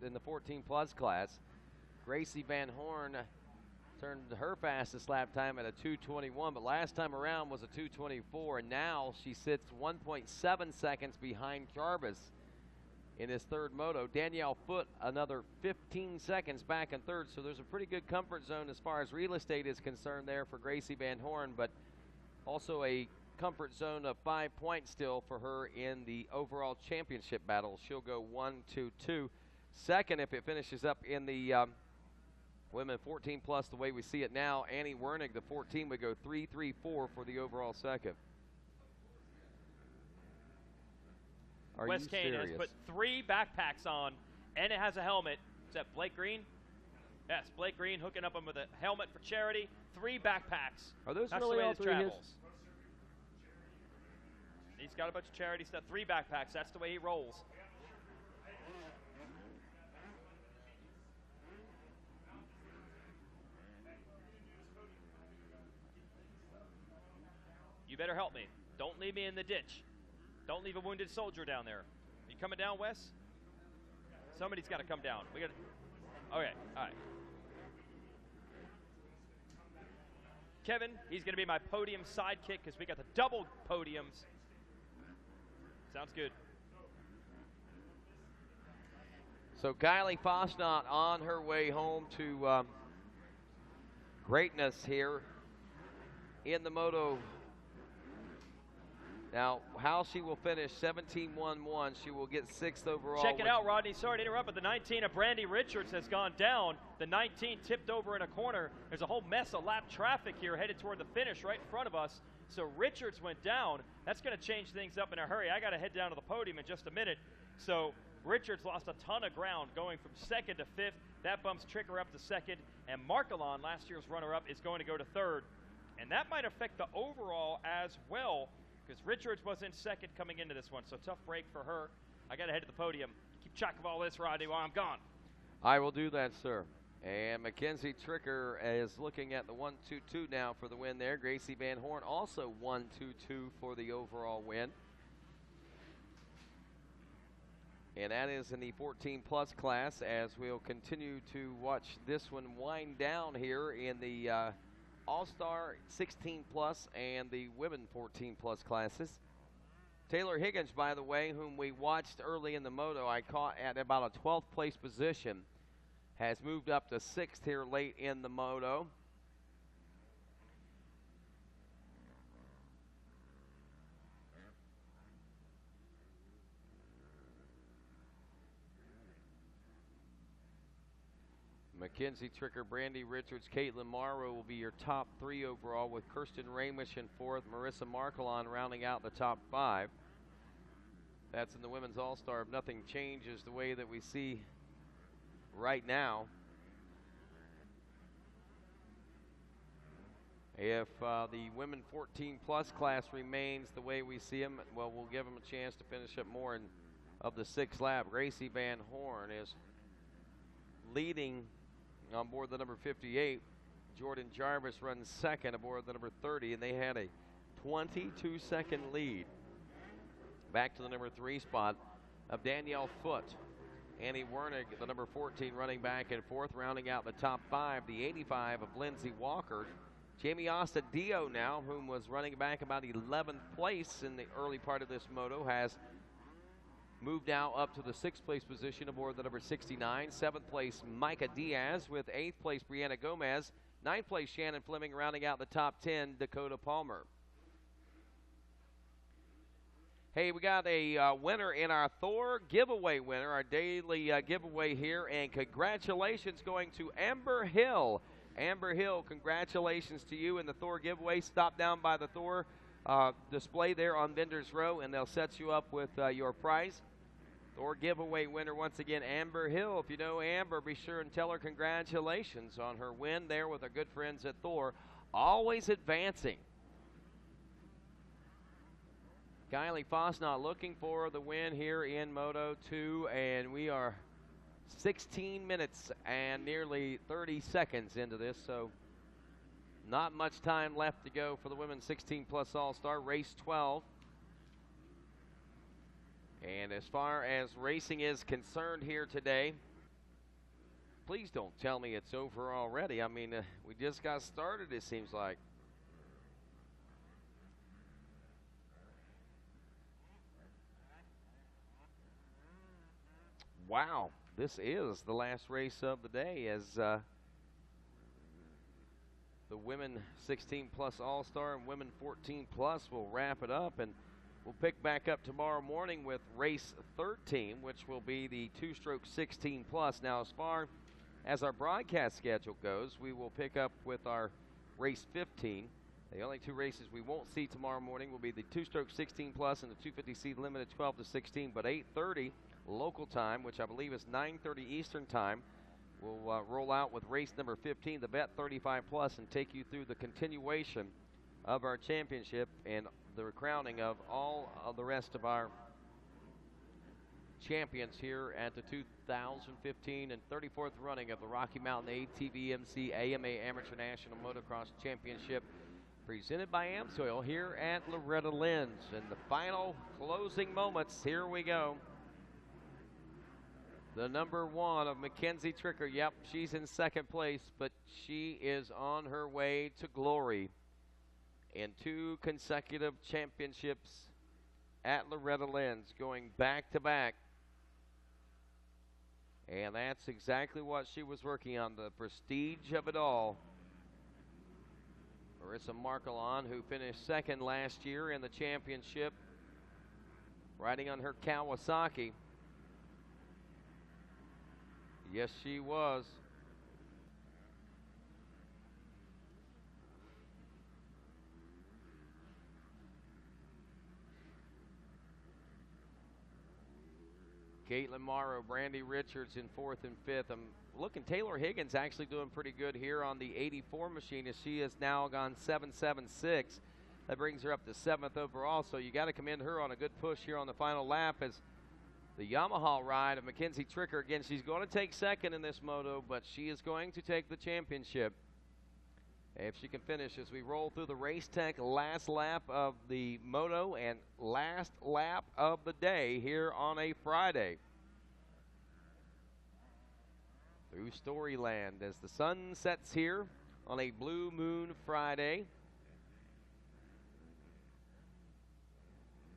in the 14 plus class. Gracie Van Horn turned her fastest lap time at a 2:21, but last time around was a 2:24, and now she sits 1.7 seconds behind Jarvis in his third moto. Danielle Foote another 15 seconds back in third, so there's a pretty good comfort zone as far as real estate is concerned there for Gracie Van Horn, but also a comfort zone of 5 points still for her in the overall championship battle. She'll go 1-2-2. Second, if it finishes up in the women 14 plus the way we see it now, Annie Wernig, the 14, would go 3-3-4 for the overall second. Are Wes you Kane has serious? put 3 backpacks on, and it has a helmet. Is that Blake Green? Yes, Blake Green hooking up him with a helmet for charity. 3 backpacks. Are those That's really the way all this 3 his? travels. He's got a bunch of charity stuff. 3 backpacks. That's the way he rolls. You better help me. Don't leave me in the ditch. Don't leave a wounded soldier down there. You coming down, Wes? Somebody's got to come down. We got. Okay, all right. Kevin, he's going to be my podium sidekick because we got the double podiums. Sounds good. So Kylie Fosnot on her way home to greatness here in the moto. Now, how she will finish 17-1-1, she will get 6th overall. Check it out, Rodney. Sorry to interrupt, but the 19 of Brandy Richards has gone down. The 19 tipped over in a corner. There's a whole mess of lap traffic here headed toward the finish right in front of us. So Richards went down. That's going to change things up in a hurry. I got to head down to the podium in just a minute. So Richards lost a ton of ground going from 2nd to 5th. That bumps Tricker up to 2nd. And Markelon, last year's runner-up, is going to go to 3rd. And that might affect the overall as well, because Richards was in 2nd coming into this one. So tough break for her. I got to head to the podium. Keep track of all this, Rodney, while I'm gone. I will do that, sir. And Mackenzie Tricker is looking at the 1-2-2 now for the win there. Gracie Van Horn also 1-2-2 for the overall win. And that is in the 14-plus class, as we'll continue to watch this one wind down here in the All-Star 16-plus and the women 14-plus classes. Taylor Higgins, by the way, whom we watched early in the moto, I caught at about a 12th place position, has moved up to 6th here late in the moto. Mackenzie Tricker, Brandy Richards, Caitlin Morrow will be your top 3 overall, with Kirsten Ramish in 4th, Marissa Markelon rounding out the top 5. That's in the Women's All-Star. If nothing changes the way that we see right now. If the women 14-plus class remains the way we see them, well, we'll give them a chance to finish up more of the 6th lap. Gracie Van Horn is leading on board the number 58. Jordan Jarvis runs 2nd aboard the number 30, and they had a 22-second lead back to the number 3 spot. of Danielle Foote. Annie Wernick, the number 14 running back in fourth, rounding out the top 5. The 85 of Lindsey Walker. Jamie Dio now, whom was running back about 11th place in the early part of this moto, has moved now up to the 6th place position aboard the number 69. 7th place, Micah Diaz, with 8th place, Brianna Gomez. 9th place, Shannon Fleming, rounding out the top 10, Dakota Palmer. Hey, we got a winner in our Thor giveaway winner, our daily giveaway here, and congratulations going to Amber Hill. Amber Hill, congratulations to you in the Thor giveaway. Stop down by the Thor display there on Vendors Row, and they'll set you up with your prize. Thor giveaway winner once again, Amber Hill. If you know Amber, be sure and tell her congratulations on her win there with our good friends at Thor. Always advancing. Kylie Fosnot looking for the win here in Moto 2, and we are 16 minutes and nearly 30 seconds into this, so not much time left to go for the women's 16-plus All-Star, race 12. And as far as racing is concerned here today, please don't tell me it's over already. I mean, we just got started, it seems like. Wow, this is the last race of the day as the women 16-plus All-Star and women 14-plus will wrap it up, and we'll pick back up tomorrow morning with race 13, which will be the two-stroke 16-plus. Now, as far as our broadcast schedule goes, we will pick up with our race 15. The only two races we won't see tomorrow morning will be the two-stroke 16-plus and the 250C limited 12 to 16, but 8:30 local time, which I believe is 9:30 Eastern time, we'll roll out with race number 15, the Bet 35-plus, and take you through the continuation of our championship and the crowning of all of the rest of our champions here at the 2015 and 34th running of the Rocky Mountain ATVMC AMA Amateur National Motocross Championship, presented by AMSOIL here at Loretta Lynn's. In the final closing moments, here we go. The number 1 of Mackenzie Tricker. Yep, she's in second place, but she is on her way to glory in 2 consecutive championships at Loretta Lynn's, going back-to-back. And that's exactly what she was working on, the prestige of it all. Marissa Marcolon, who finished second last year in the championship, riding on her Kawasaki. Yes, she was. Caitlin Morrow, Brandy Richards in 4th and 5th. I'm looking, Taylor Higgins actually doing pretty good here on the 84 machine, as she has now gone 7.76. That brings her up to 7th overall, so you got to commend her on a good push here on the final lap as the Yamaha ride of Mackenzie Tricker. Again, she's going to take second in this moto, but she is going to take the championship if she can finish as we roll through the Race Tech last lap of the moto and last lap of the day here on a Friday. Through Storyland as the sun sets here on a Blue Moon Friday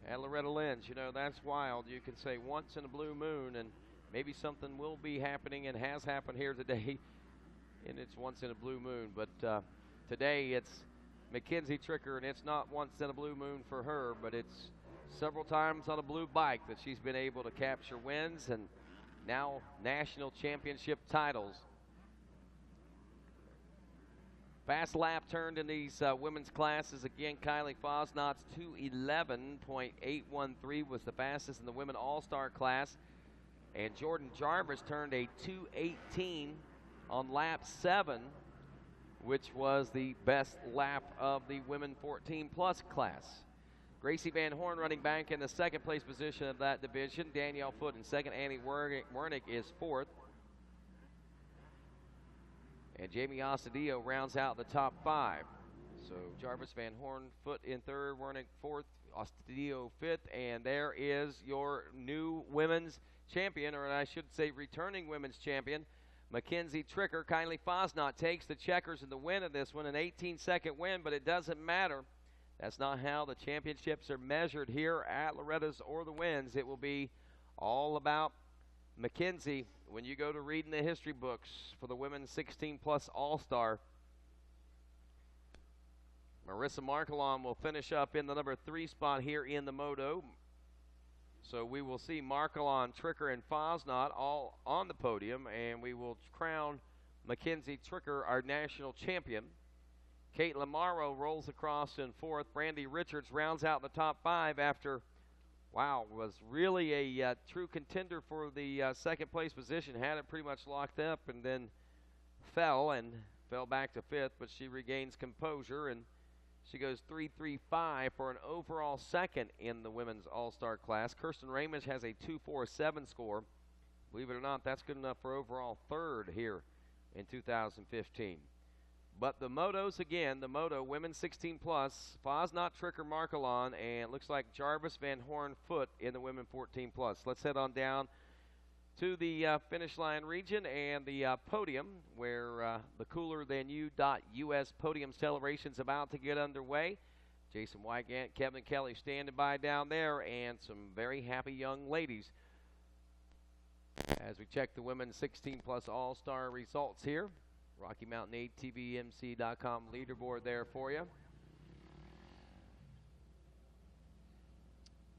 at Loretta Lynn's. You know, that's wild. You can say once in a blue moon, and maybe something will be happening and has happened here today, and it's once in a blue moon. But today it's Mackenzie Tricker, and it's not once in a blue moon for her, but it's several times on a blue bike that she's been able to capture wins and now national championship titles. Fast lap turned in these women's classes. Again, Kylie Fosnot's 2:11.813 was the fastest in the women all-star class. And Jordan Jarvis turned a 2:18 on lap 7, which was the best lap of the women 14-plus class. Gracie Van Horn running back in the second place position of that division. Danielle Foote in second. Annie Wernick is 4th. And Jamie Osadio rounds out the top 5. So Jarvis Van Horn Foot in third, Wernick fourth, Ostadio fifth, and there is your new women's champion, or I should say returning women's champion, Mackenzie Tricker. Kylie Fosnot takes the checkers in the win of this one, an 18-second win, but it doesn't matter. That's not how the championships are measured here at Loretta's or the Wins. It will be all about Mackenzie when you go to reading the history books for the women's 16-plus All-Star. Marissa Markelon will finish up in the number 3 spot here in the moto. So we will see Markelon, Tricker, and Fosnot all on the podium, and we will crown Mackenzie Tricker our national champion. Kate Lamaro rolls across in fourth. Brandy Richards rounds out the top 5 after, wow, was really a true contender for the second place position. Had it pretty much locked up and then fell back to 5th, but she regains composure and she goes 3.35 for an overall second in the women's all-star class. Kirsten Ramage has a 2.47 score. Believe it or not, that's good enough for overall third here in 2015. But the motos again, the moto women's 16 plus, Fosnot, Tricker, Markelon, and it looks like Jarvis Van Horn Foot in the women 14 plus. Let's head on down to the finish line region and the podium where the Cooler Than You.US podium celebration is about to get underway. Jason Wygant, Kevin Kelly standing by down there, and some very happy young ladies as we check the women's 16 plus all-star results here. Rocky Mountain ATVMC.com leaderboard there for you.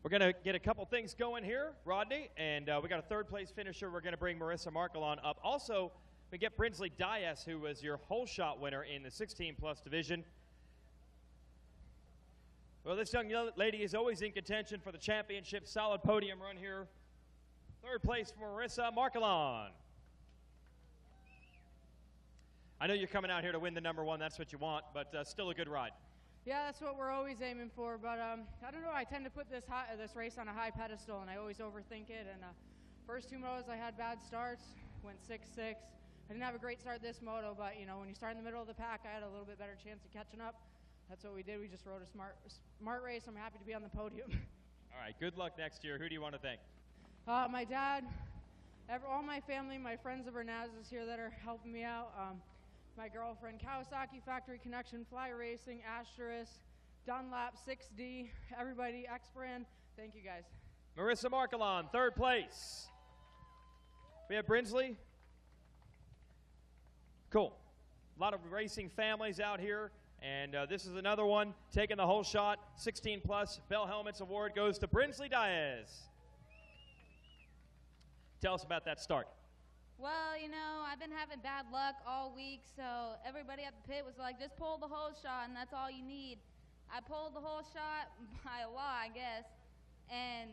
We're going to get a couple things going here, Rodney, and we got a third-place finisher. We're going to bring Marissa Markelon up. Also, we get Brinsley Dias, who was your whole shot winner in the 16-plus division. Well, this young lady is always in contention for the championship. Solid podium run here. Third place for Marissa Markelon. I know you're coming out here to win the number 1. That's what you want, but still a good ride. Yeah, that's what we're always aiming for, but I don't know, I tend to put this race on a high pedestal, and I always overthink it, and first 2 motos I had bad starts, went 6-6. I didn't have a great start this moto, but, you know, when you start in the middle of the pack, I had a little bit better chance of catching up. That's what we did. We just rode a smart race. I'm happy to be on the podium. All right, good luck next year. Who do you want to thank? My dad, all my family, my friends of Bernaz's here that are helping me out. My girlfriend, Kawasaki Factory Connection, Fly Racing, Asterisk, Dunlap, 6D, everybody, X-Brand. Thank you, guys. Marissa Markelon, third place. We have Brinsley. Cool. A lot of racing families out here, and this is another one taking the whole shot. 16 plus Bell Helmets Award goes to Brinsley Diaz. Tell us about that start. Well, you know, I've been having bad luck all week, so everybody at the pit was like, just pull the whole shot, and that's all you need. I pulled the whole shot by a lot, I guess, and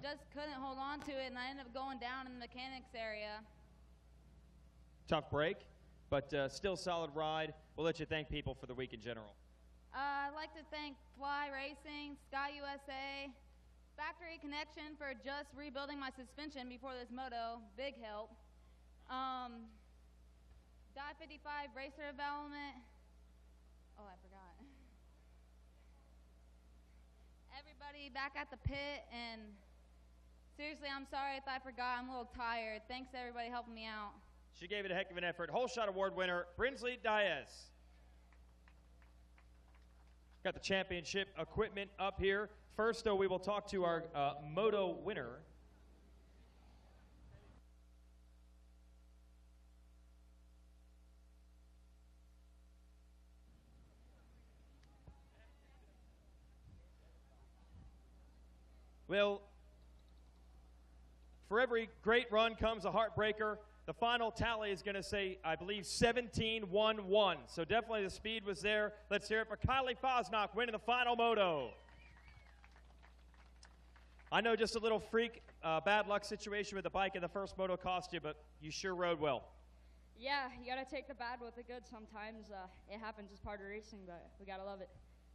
just couldn't hold on to it, and I ended up going down in the mechanics area. Tough break, but still solid ride. We'll let you thank people for the week in general. I'd like to thank Fly Racing, Sky USA, Factory Connection for just rebuilding my suspension before this moto. Big help. Die 55 Racer Development. Oh, I forgot. Everybody back at the pit, and seriously, I'm sorry if I forgot. I'm a little tired. Thanks to everybody helping me out. She gave it a heck of an effort. Whole shot award winner, Brinsley Diaz. Got the championship equipment up here. First, though, we will talk to our moto winner. Well, for every great run comes a heartbreaker. The final tally is going to say, I believe, 17-1-1. So definitely the speed was there. Let's hear it for Kylie Fosnock winning the final moto. I know just a little freak bad luck situation with the bike in the first moto cost you, but you sure rode well. Yeah, you got to take the bad with the good sometimes. It happens as part of racing, but we got to love it.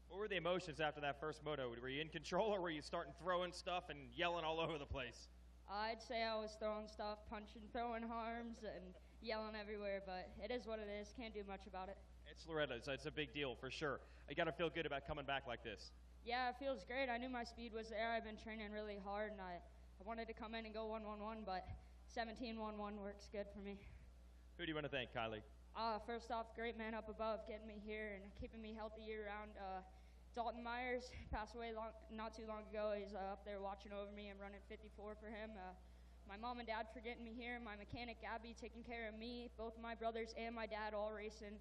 What were the emotions after that first moto? Were you in control, or were you starting throwing stuff and yelling all over the place? I'd say I was throwing stuff, punching, throwing arms, and yelling everywhere, but it is what it is. Can't do much about it. It's Loretta, so it's a big deal for sure. You got to feel good about coming back like this. Yeah, it feels great. I knew my speed was there. I've been training really hard, and I wanted to come in and go 1-1-1, but 17-1-1 works good for me. Who do you want to thank, Kylie? First off, great man up above, getting me here and keeping me healthy year-round. Dalton Myers passed away not too long ago. He's up there watching over me. I'm running 54 for him. My mom and dad for getting me here. My mechanic, Gabby, taking care of me. Both my brothers and my dad all racing.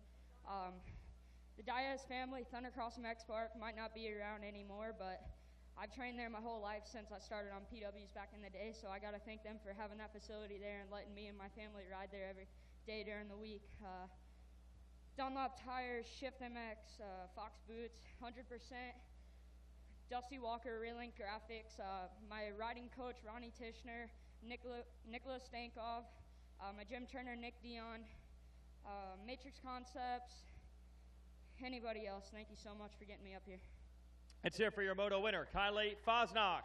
The Diaz family, Thundercross Max Park, might not be around anymore, but I've trained there my whole life since I started on PWs back in the day, so I got to thank them for having that facility there and letting me and my family ride there every day during the week. Dunlop tires, Shift MX, Fox boots, 100%. Dusty Walker, Relink Graphics, my riding coach, Ronnie Tishner, Nicholas Stankov, my gym trainer, Nick Dion, Matrix Concepts, anybody else. Thank you so much for getting me up here. Let's hear for your moto winner, Kylie Fosnock.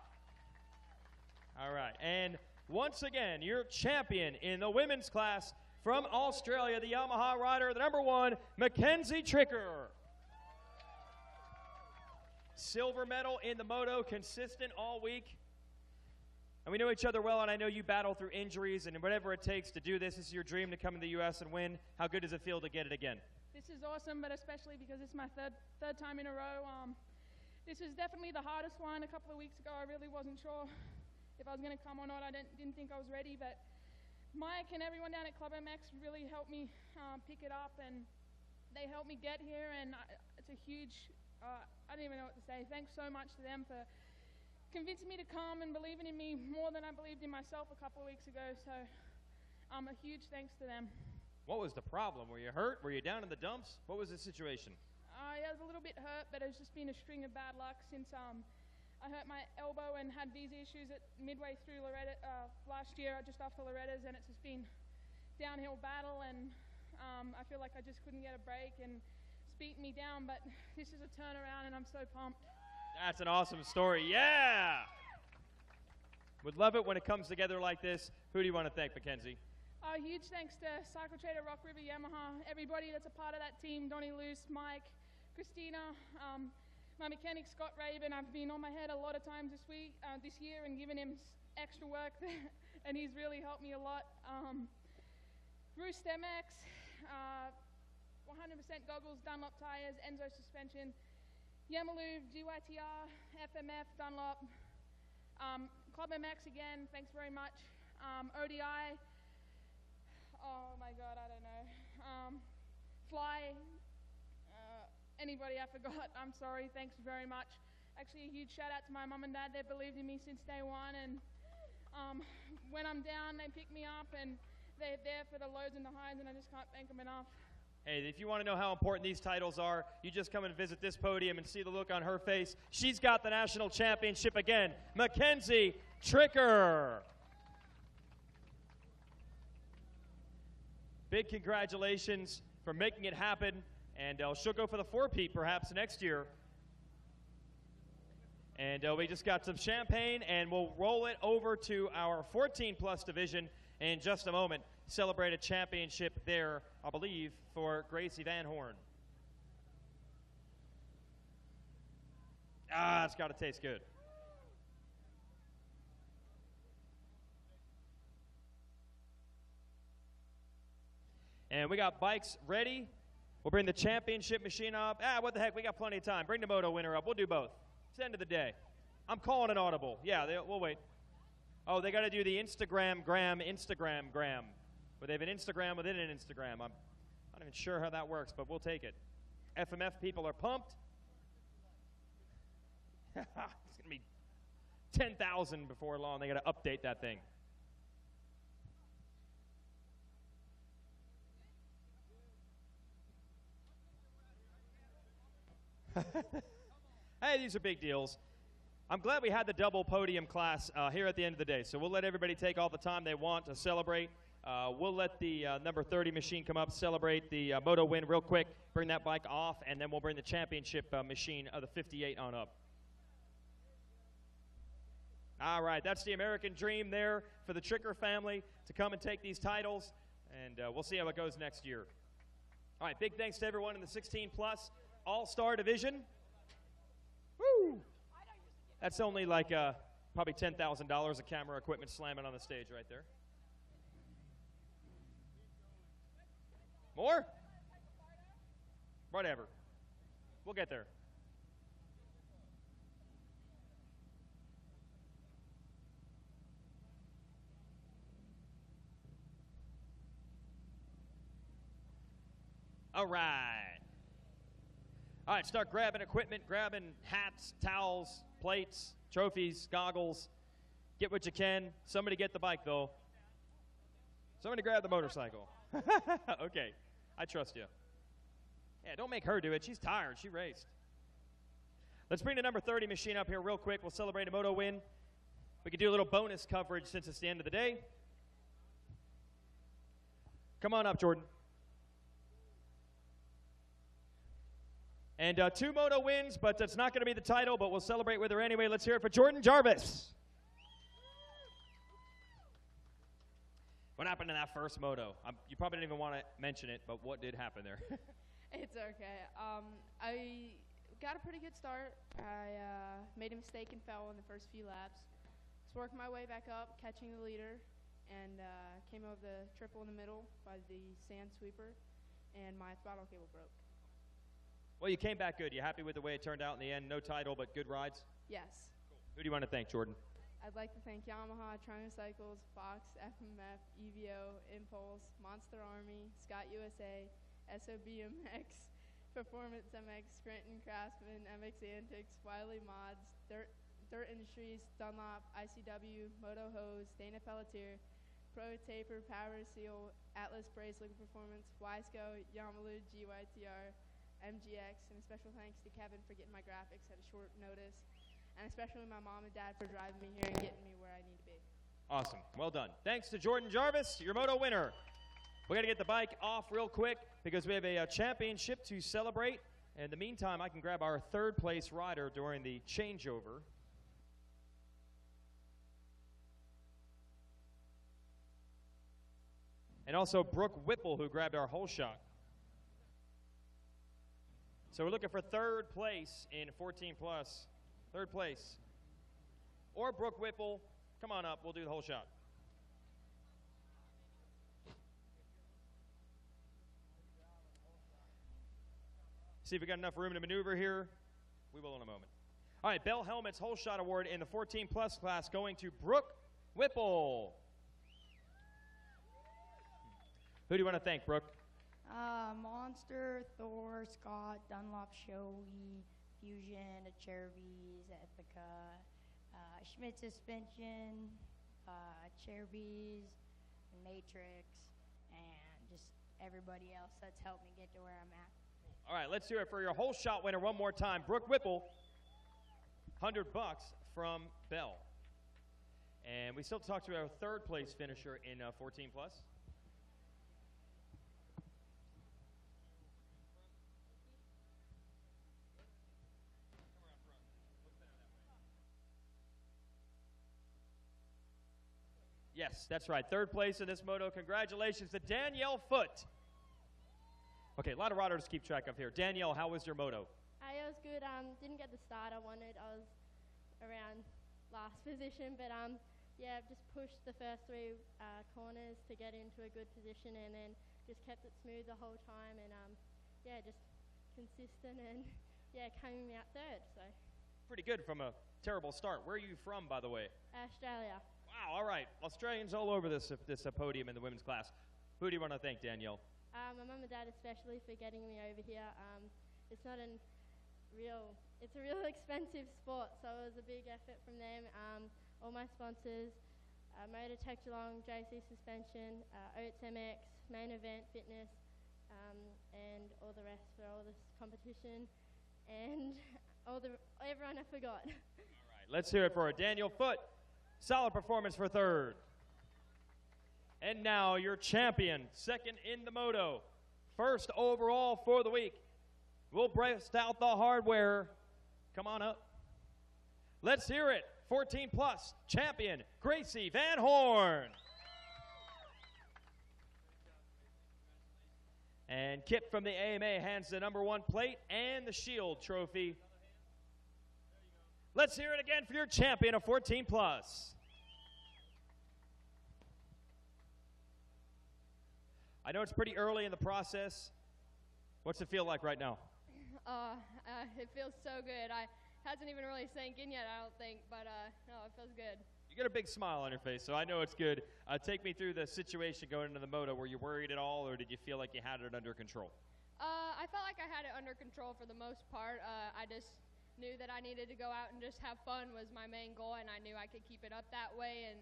All right, and once again, your champion in the women's class from Australia, the Yamaha rider, the #1, Mackenzie Tricker. Silver medal in the moto, consistent all week. And we know each other well, and I know you battle through injuries and whatever it takes to do this. This is your dream to come to the U.S. and win. How good does it feel to get it again? This is awesome, but especially because it's my third time in a row. This is definitely the hardest one. A couple of weeks ago, I really wasn't sure if I was going to come or not. I didn't think I was ready, but Mike and everyone down at Club MX really helped me pick it up, and they helped me get here, and it's a huge, I don't even know what to say. Thanks so much to them for convincing me to come and believing in me more than I believed in myself a couple of weeks ago, so a huge thanks to them. What was the problem? Were you hurt? Were you down in the dumps? What was the situation? I was a little bit hurt, but it's just been a string of bad luck since I hurt my elbow and had these issues at midway through Loretta last year, just after Loretta's, and it's just been downhill battle, and I feel like I just couldn't get a break, and it's beaten me down, but this is a turnaround, and I'm so pumped. That's an awesome story. Yeah! Would love it when it comes together like this. Who do you want to thank, Mackenzie? Huge thanks to Cycle Trader, Rock River, Yamaha, everybody that's a part of that team, Donnie Luce, Mike, Christina, my mechanic, Scott Raven. I've been on my head a lot of times this year and given him extra work, and he's really helped me a lot. Roost MX, 100% goggles, Dunlop tires, Enzo suspension, Yamaluve, GYTR, FMF, Dunlop, Club MX again, thanks very much. ODI, oh my God, I don't know. Fly, anybody I forgot, I'm sorry, thanks very much. Actually, a huge shout out to my mom and dad. They believed in me since day one, and when I'm down, they pick me up, and they're there for the lows and the highs, and I just can't thank them enough. Hey, if you want to know how important these titles are, you just come and visit this podium and see the look on her face. She's got the national championship again. Mackenzie Tricker. Big congratulations for making it happen, and she'll go for the 4-peat perhaps next year. And we just got some champagne, and we'll roll it over to our 14-plus division in just a moment. Celebrate a championship there, I believe, for Gracie Van Horn. Ah, it's got to taste good. And we got bikes ready. We'll bring the championship machine up. What the heck, we got plenty of time. Bring the moto winner up. We'll do both. It's the end of the day. I'm calling an audible. Yeah, we'll wait. Oh, they got to do the Instagram gram. Where they have an Instagram within an Instagram. I'm not even sure how that works, but we'll take it. FMF people are pumped. It's going to be 10,000 before long. They got to update that thing. Hey, these are big deals. I'm glad we had the double podium class here at the end of the day. So we'll let everybody take all the time they want to celebrate. We'll let the number 30 machine come up, celebrate the moto win real quick, bring that bike off, and then we'll bring the championship machine of the 58 on up. All right, that's the American dream there for the Tricker family to come and take these titles, and we'll see how it goes next year. All right, big thanks to everyone in the 16-plus All-Star Division. Woo! That's only like probably $10,000 of camera equipment slamming on the stage right there. More? Whatever. We'll get there. All right. All right, start grabbing equipment, grabbing hats, towels, plates, trophies, goggles. Get what you can. Somebody get the bike, though. Somebody grab the motorcycle. Okay, I trust you. Yeah, don't make her do it. She's tired. She raced. Let's bring the number 30 machine up here real quick. We'll celebrate a moto win. We can do a little bonus coverage since it's the end of the day. Come on up, Jordan. And 2 moto wins, but that's not going to be the title, but we'll celebrate with her anyway. Let's hear it for Jordan Jarvis. What happened in that first moto? You probably didn't even want to mention it, but what did happen there? It's okay. I got a pretty good start. I made a mistake and fell in the first few laps. Was working my way back up, catching the leader, and came over the triple in the middle by the sand sweeper, and my throttle cable broke. Well, you came back good. You happy with the way it turned out in the end? No title, but good rides? Yes. Who do you want to thank, Jordan? I'd like to thank Yamaha, Triumph Cycles, Fox, FMF, EVO, Impulse, Monster Army, Scott USA, SOBMX, Performance MX, Scranton Craftsman, MX Antics, Wiley Mods, Dirt Industries, Dunlop, ICW, Moto Hose, Dana Pelletier, Pro Taper, Power Seal, Atlas Brace Liquid Performance, Wiseco, Yamalu, GYTR, MGX, and a special thanks to Kevin for getting my graphics at a short notice, and especially my mom and dad for driving me here and getting me where I need to be. Awesome. Well done. Thanks to Jordan Jarvis, your moto winner. We're going to get the bike off real quick because we have a championship to celebrate. In the meantime, I can grab our third place rider during the changeover. And also Brooke Whipple, who grabbed our whole shot. So we're looking for third place in 14 plus. Third place. Or Brooke Whipple. Come on up. We'll do the whole shot. See if we got enough room to maneuver here. We will in a moment. All right, Bell Helmet's whole shot award in the 14 plus class going to Brooke Whipple. Who do you want to thank, Brooke? Monster, Thor, Scott, Dunlop, Shoei, Fusion, Chervies, Ethica, Schmidt Suspension, Chervies, Matrix, and just everybody else that's helped me get to where I'm at. All right, let's hear it for your whole shot winner one more time. Brooke Whipple, $100 from Bell. And we still talk to our third place finisher in 14 plus. Yes, that's right. Third place in this moto. Congratulations to Danielle Foote. Okay, a lot of riders to keep track of here. Danielle, how was your moto? It was good. Didn't get the start I wanted. I was around last position, but yeah, just pushed the first 3 corners to get into a good position, and then just kept it smooth the whole time, and yeah, just consistent, and yeah, came out third. So pretty good from a terrible start. Where are you from, by the way? Australia. Wow, all right. Australians all over this podium in the women's class. Who do you want to thank, Danielle? My mum and dad especially for getting me over here. It's not it's a real expensive sport, so it was a big effort from them. All my sponsors, Motor Tech Geelong, JC Suspension, Oats MX, Main Event Fitness, and all the rest for all this competition, and everyone I forgot. All right, let's hear it for Danielle Foote. Solid performance for third. And now your champion, second in the moto. First overall for the week. We'll breast out the hardware. Come on up. Let's hear it. 14 plus champion, Gracie Van Horn. And Kip from the AMA hands the #1 plate and the Shield trophy. Let's hear it again for your champion of 14 plus. I know it's pretty early in the process. What's it feel like right now? It feels so good. Hasn't even really sank in yet, I don't think, but no, it feels good. You got a big smile on your face, so I know it's good. Take me through the situation going into the moto. Were you worried at all, or did you feel like you had it under control? I felt like I had it under control for the most part. I just knew that I needed to go out and just have fun was my main goal, and I knew I could keep it up that way and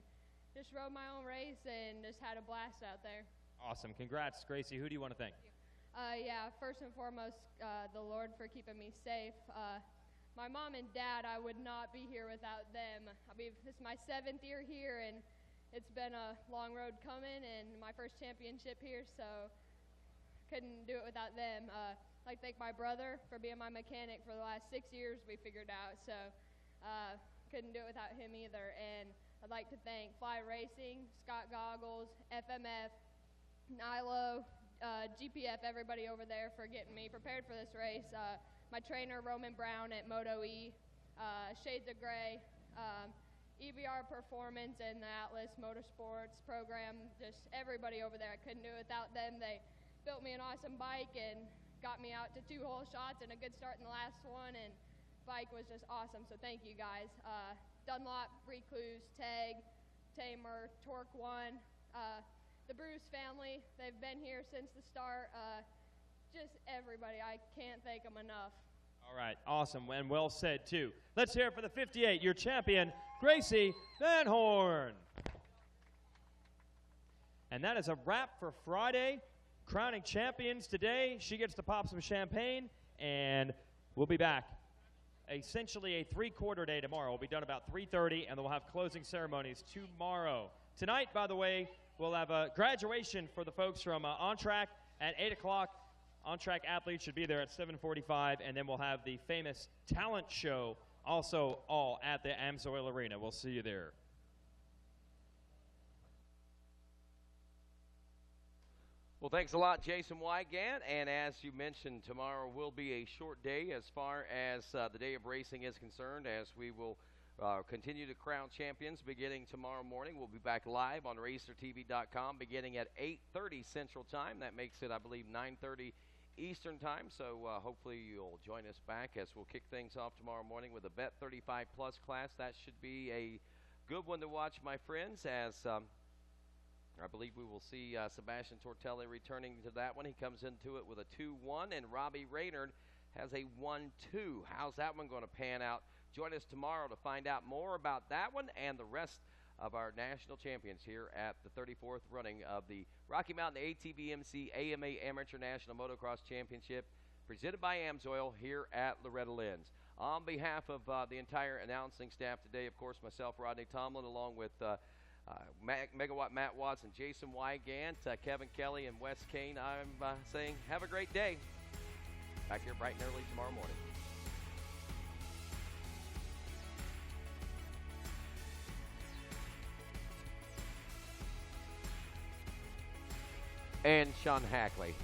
just rode my own race and just had a blast out there. Awesome. Congrats, Gracie. Who do you want to thank? Yeah, first and foremost, the Lord for keeping me safe. My mom and dad, I would not be here without them. I mean, this is my 7th year here, and it's been a long road coming, and my first championship here, so couldn't do it without them. I'd like to thank my brother for being my mechanic for the last 6 years we figured out, so couldn't do it without him either. And I'd like to thank Fly Racing, Scott Goggles, FMF, Nilo, GPF, everybody over there for getting me prepared for this race. My trainer, Roman Brown at Moto E, Shades of Gray, EBR Performance, and the Atlas Motorsports program, just everybody over there. I couldn't do it without them. They built me an awesome bike and got me out to 2 hole shots and a good start in the last one, and bike was just awesome, so thank you guys. Dunlop, Recluse, Tag, Tamer, Torque One, the Bruce family, they've been here since the start. Just everybody, I can't thank them enough. All right, awesome, and well said, too. Let's hear it for the 58, your champion, Gracie Van Horn. And that is a wrap for Friday. Crowning champions today. She gets to pop some champagne, and we'll be back. Essentially a 3-quarter day tomorrow. We'll be done about 3:30, and then we'll have closing ceremonies tomorrow. Tonight, by the way, we'll have a graduation for the folks from On Track at 8 o'clock. On Track athletes should be there at 7:45, and then we'll have the famous talent show also all at the Amsoil Arena. We'll see you there. Well, thanks a lot, Jason Wygant. And as you mentioned, tomorrow will be a short day as far as the day of racing is concerned, as we will continue to crown champions beginning tomorrow morning. We'll be back live on racertv.com beginning at 8:30 Central Time. That makes it, I believe, 9:30 Eastern Time. So hopefully you'll join us back as we'll kick things off tomorrow morning with a Bet 35 Plus class. That should be a good one to watch, my friends, as I believe we will see Sebastian Tortelli returning to that one. He comes into it with a 2-1, and Robbie Raynard has a 1-2. How's that one going to pan out? Join us tomorrow to find out more about that one and the rest of our national champions here at the 34th running of the Rocky Mountain ATVMC AMA Amateur National Motocross Championship presented by Amsoil here at Loretta Lynn's. On behalf of the entire announcing staff today, of course, myself, Rodney Tomlin, along with Megawatt Matt Watts and Jason Wygant, Kevin Kelly, and Wes Kane, I'm saying have a great day. Back here bright and early tomorrow morning. And Sean Hackley.